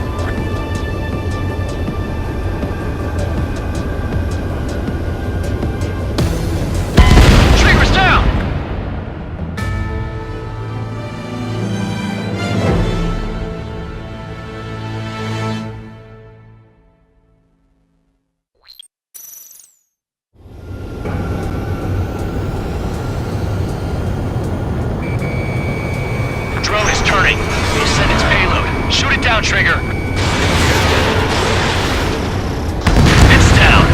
Shoot it down, Trigger! It's down!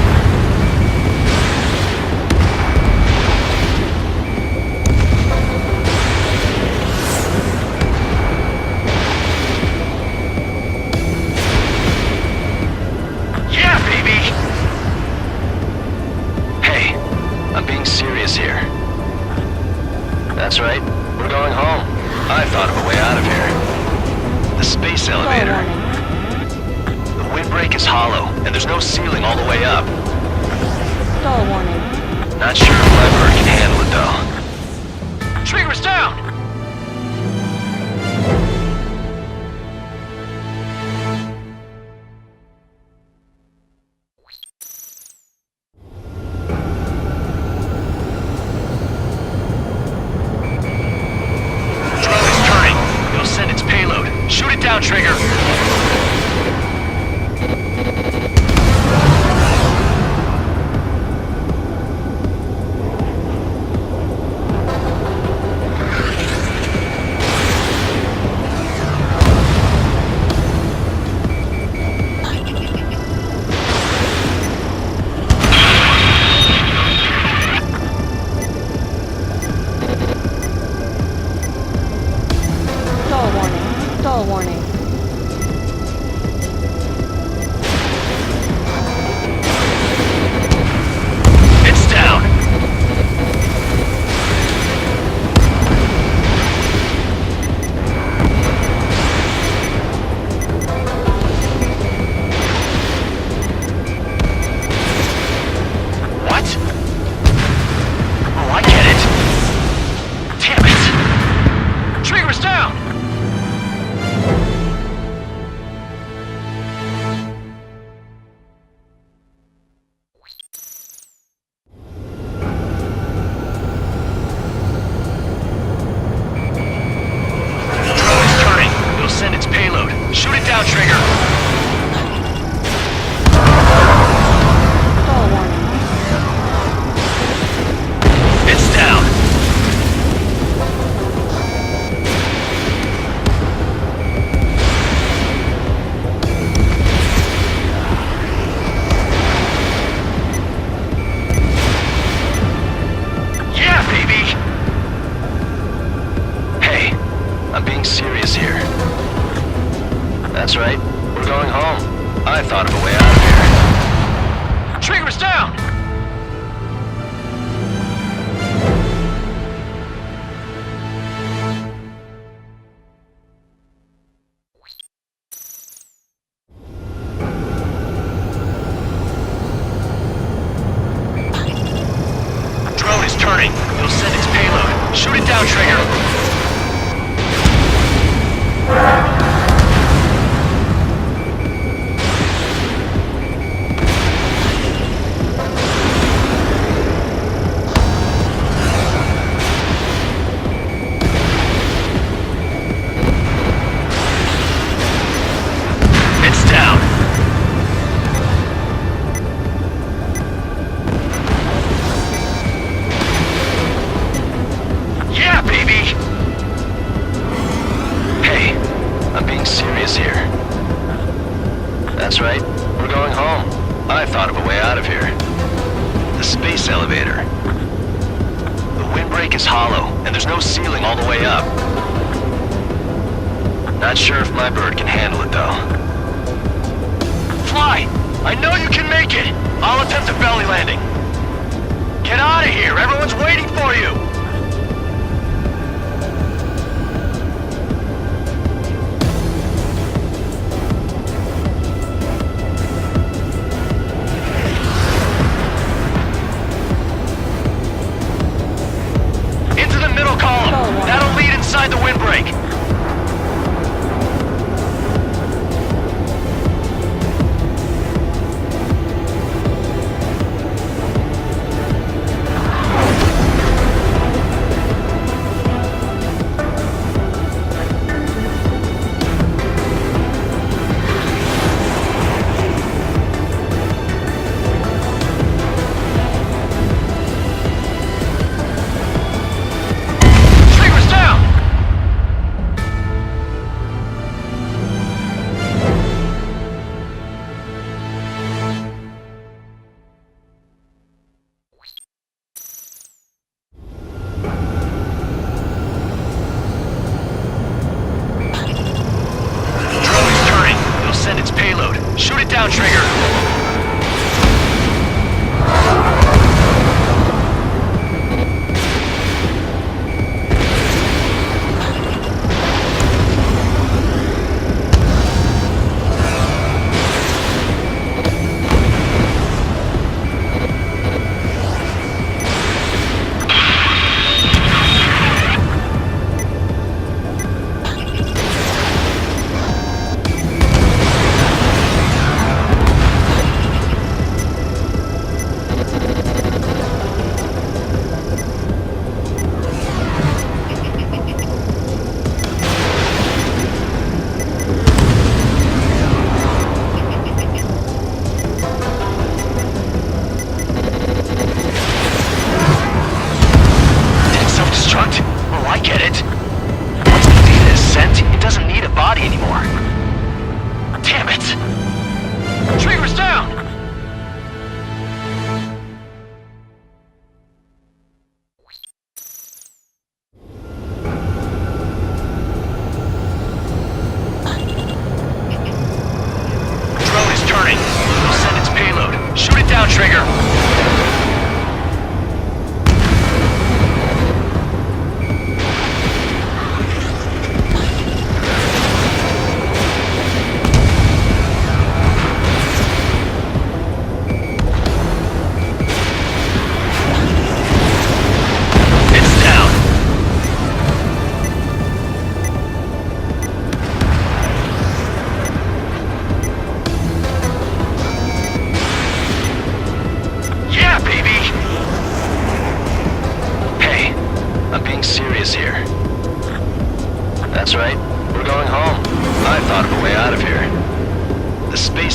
The space elevator. The windbreak is hollow, and there's no ceiling all the way up. Stall warning. Not sure if my bird can handle it, though. Trigger's down! Drone is turning. It'll send its payload. Shoot it down, Trigger! Stall warning. Stall warning. It's down! What? Oh, I get it. Damn it! Trigger's down! Drone is turning. It'll send its payload. Shoot it down, Trigger! Stall warning. It's down! Yeah, baby! Hey, I'm being serious here. That's right, we're going home. I thought of a way out of here. Trigger's down! Drone is turning. It'll send its payload. Shoot it down, Trigger! It's down! Yeah, baby! Hey, I'm being serious here. That's right, we're going home. I thought of a way out of here. The space elevator. The windbreak is hollow, and there's no ceiling all the way up. Not sure if my bird can handle it, though. Fly! I know you can make it! I'll attempt a belly landing. Get out of here! Everyone's waiting for you! Into the middle column! That'll lead inside the windbreak! Trigger's down! Drone is turning. It'll send its payload. Shoot it down, Trigger!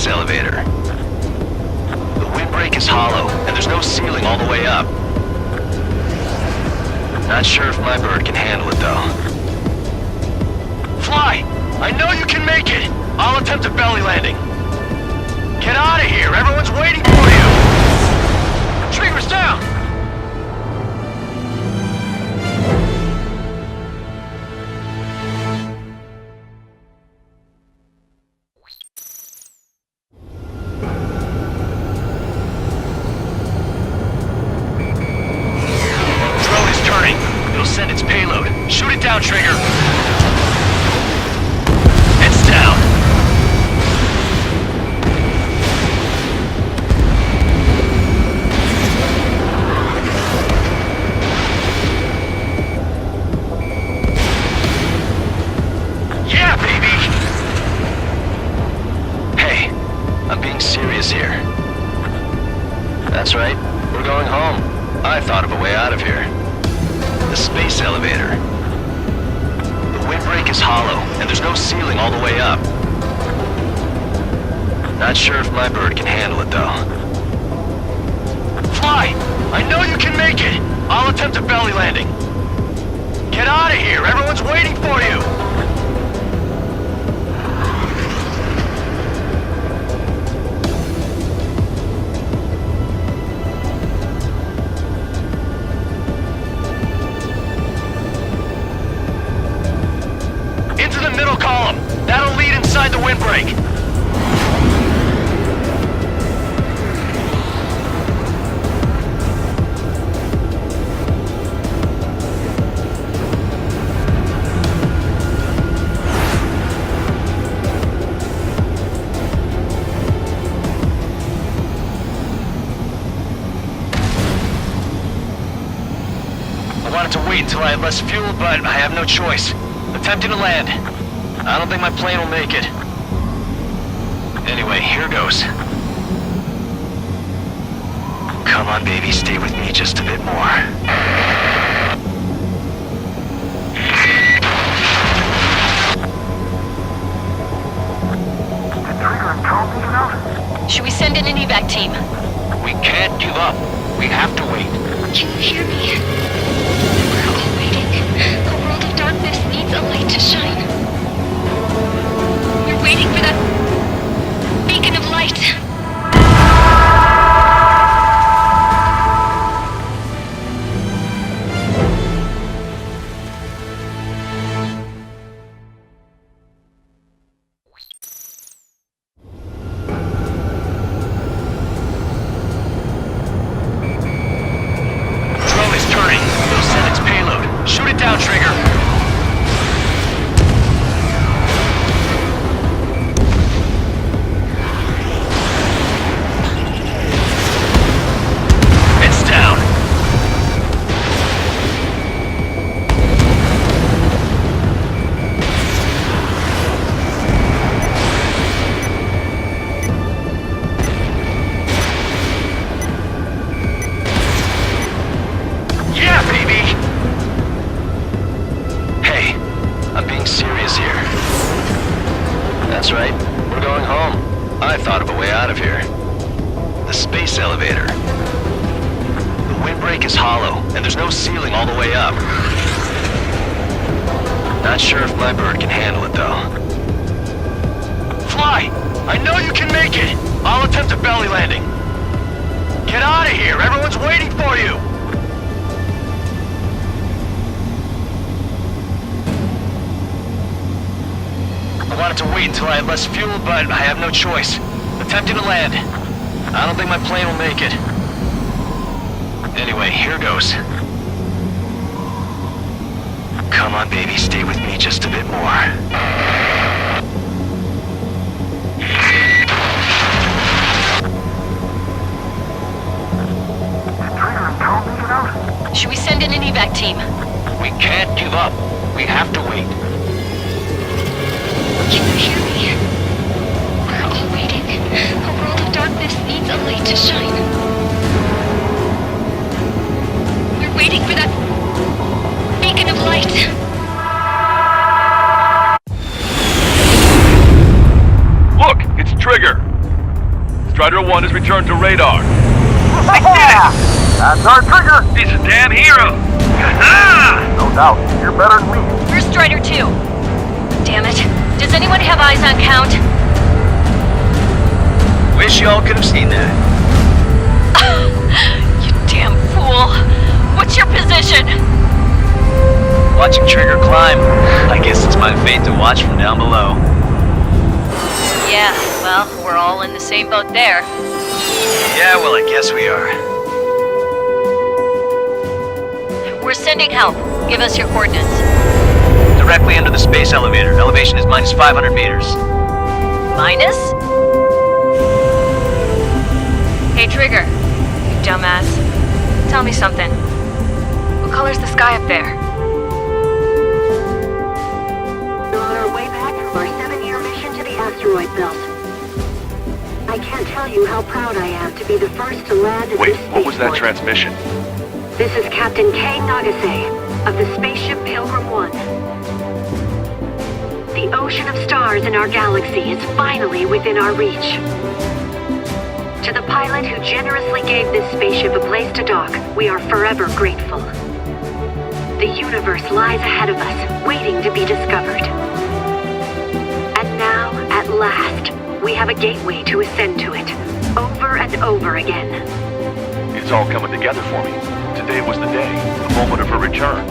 elevator. The windbreak is hollow, and there's no ceiling all the way up. Not sure if my bird can handle it, though. Fly! I know you can make it! I'll attempt a belly landing. Get out of here! Everyone's waiting for you! Trigger's down! Drone is turning. It'll send its payload. Shoot it down, Trigger! It's down! Yeah, baby! Hey, I'm being serious here. That's right, we're going home. I thought of a way out of here. The space elevator. The windbreak is hollow, and there's no ceiling all the way up. Not sure if my bird can handle it, though. Fly! I know you can make it! I'll attempt a belly landing. Get out of here! Everyone's waiting for you! Into the middle column! That'll lead inside the windbreak! I wanted to wait until I had less fuel, but I have no choice. Attempting to land. I don't think my plane will make it. Anyway, here goes. Come on, baby, stay with me just a bit more. Should we send in an evac team? We can't give up. We have to wait. Can you hear me? We're all waiting. The world of darkness needs a light to shine. We're waiting for that beacon of light. Drone is turning. It'll send its payload. Shoot it down, Trigger! It's down! Yeah, baby! Hey, I'm being serious here. That's right, we're going home. I thought of a way out of here. The space elevator. The windbreak is hollow, and there's no ceiling all the way up. Not sure if my bird can handle it, though. Fly! I know you can make it! I'll attempt a belly landing. Get out of here! Everyone's waiting for you! I wanted to wait until I had less fuel, but I have no choice. Attempting to land. I don't think my plane will make it. Anyway, here goes. Come on, baby, stay with me just a bit more. Should we send in an evac team? We can't give up. We have to wait. Can you hear me? We're all waiting. The world of darkness needs a light to shine. We're waiting for that beacon of light. Look, it's Trigger. Strider 1 has returned to radar. I did it! That's our trigger! He's a damn hero! No doubt, you're better than me. Where's Strider 2? Damn it. Does anyone have eyes on Count? Wish y'all could have seen that. You damn fool. What's your position? Watching Trigger climb. I guess it's my fate to watch from down below. Yeah, well, we're all in the same boat there. Yeah, well, I guess we are. We're sending help. Give us your coordinates. Directly under the space elevator. Elevation is minus 500 meters. Minus? Hey, Trigger. You dumbass. Tell me something. What color's the sky up there? We're on our way back from our 7-year mission to the asteroid belt. I can't tell you how proud I am to be the first to land at Wait, this what was that spaceport. transmission? This is Captain Kay Nagase of the spaceship Pilgrim 1. The ocean of stars in our galaxy is finally within our reach. To the pilot who generously gave this spaceship a place to dock, we are forever grateful. The universe lies ahead of us, waiting to be discovered. And now, at last, we have a gateway to ascend to it, over and over again. It's all coming together for me. Today was the day, the moment of her return.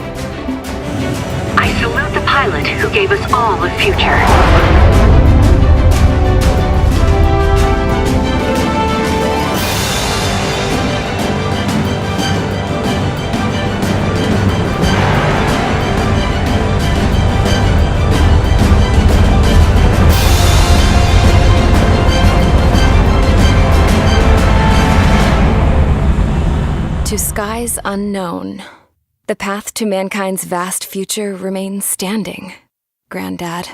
I salute the pilot who gave us all a future. To skies unknown, the path to mankind's vast future remains standing, Granddad.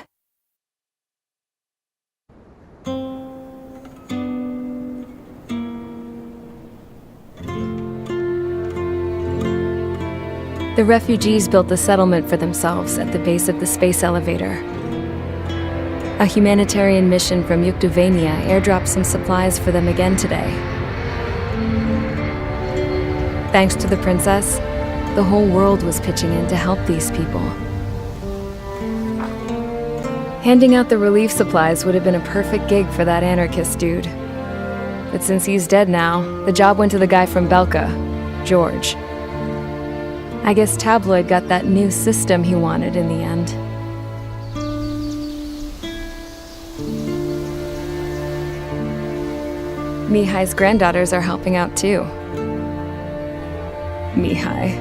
The refugees built a settlement for themselves at the base of the space elevator. A humanitarian mission from Yuktovania airdropped some supplies for them again today. Thanks to the princess, the whole world was pitching in to help these people. Handing out the relief supplies would have been a perfect gig for that anarchist dude. But since he's dead now, the job went to the guy from Belka, George. I guess Tabloid got that new system he wanted in the end. Mihai's granddaughters are helping out too. Mihai.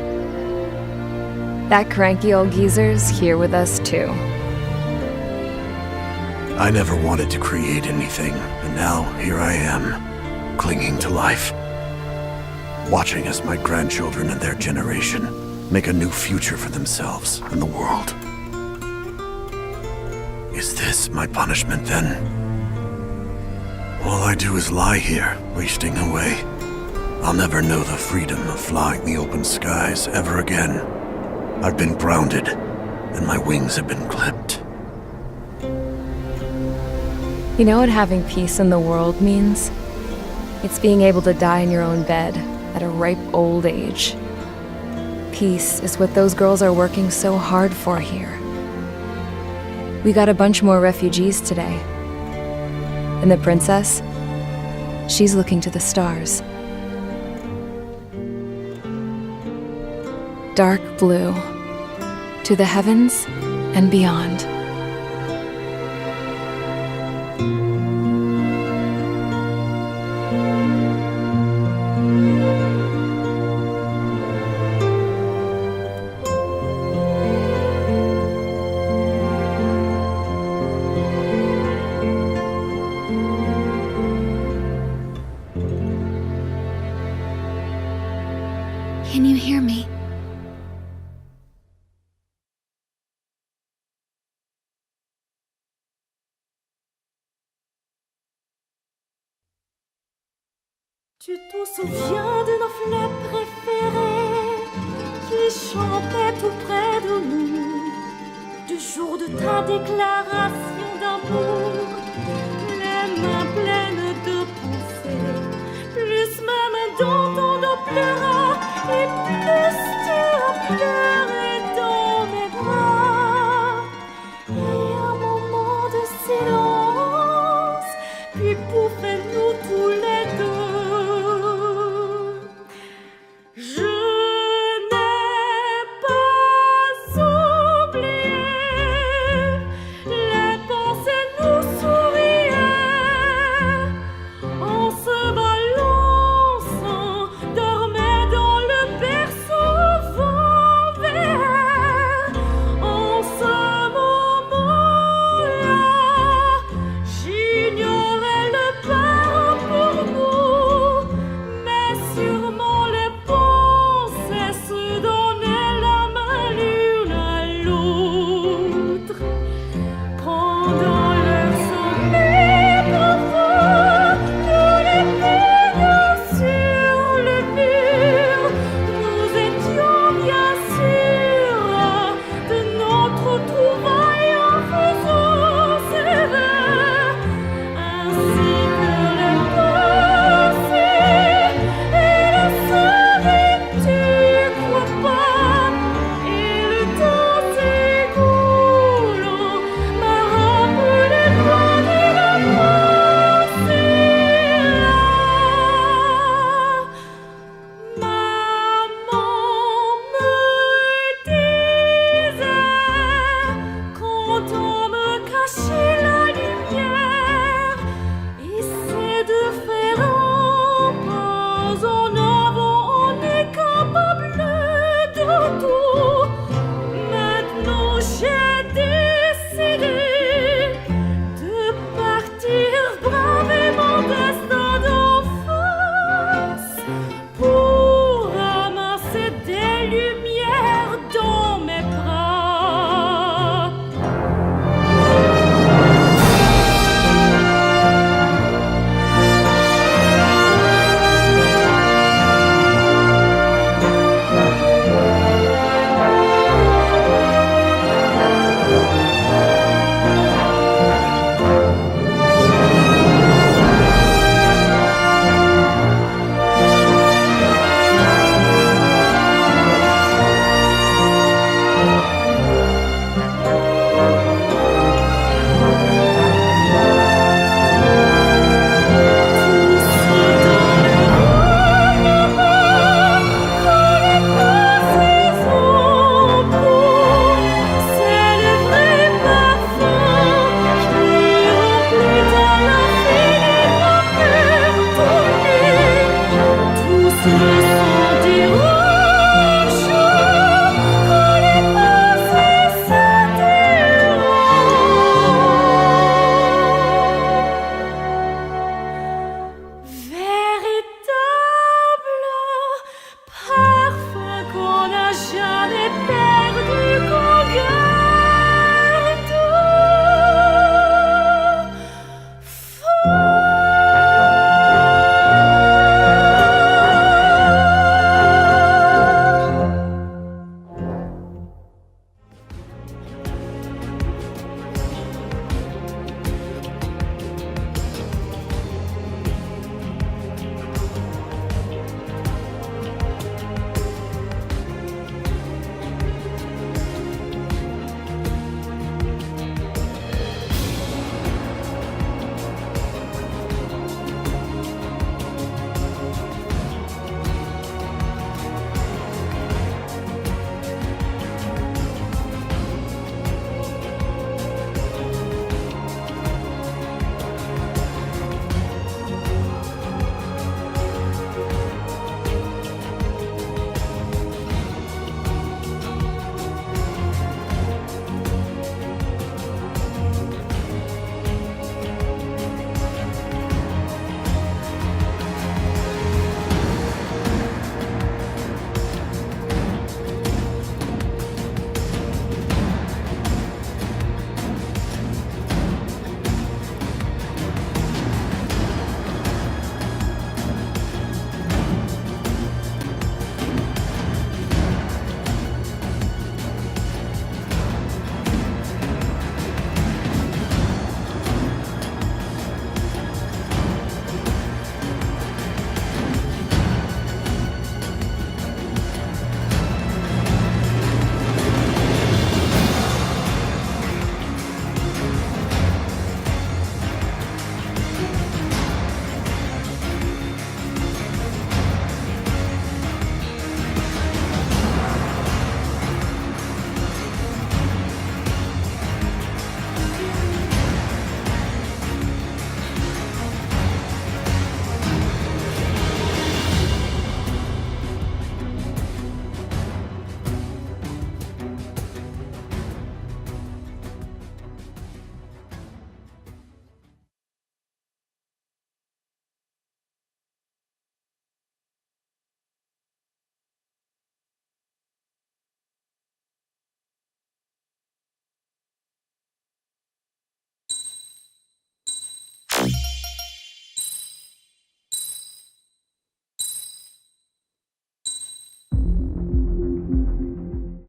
That cranky old geezer's here with us too. I never wanted to create anything, and now here I am, clinging to life. Watching as my grandchildren and their generation make a new future for themselves and the world. Is this my punishment then? All I do is lie here, wasting away. I'll never know the freedom of flying the open skies ever again. I've been grounded, and my wings have been clipped. You know what having peace in the world means? It's being able to die in your own bed at a ripe old age. Peace is what those girls are working so hard for here. We got a bunch more refugees today. And the princess? She's looking to the stars. Dark blue, to the heavens and beyond. Can you hear me? Tu te souviens de nos fleurs préférées qui chantaient tout près de nous, du jour de ta déclaration d'amour.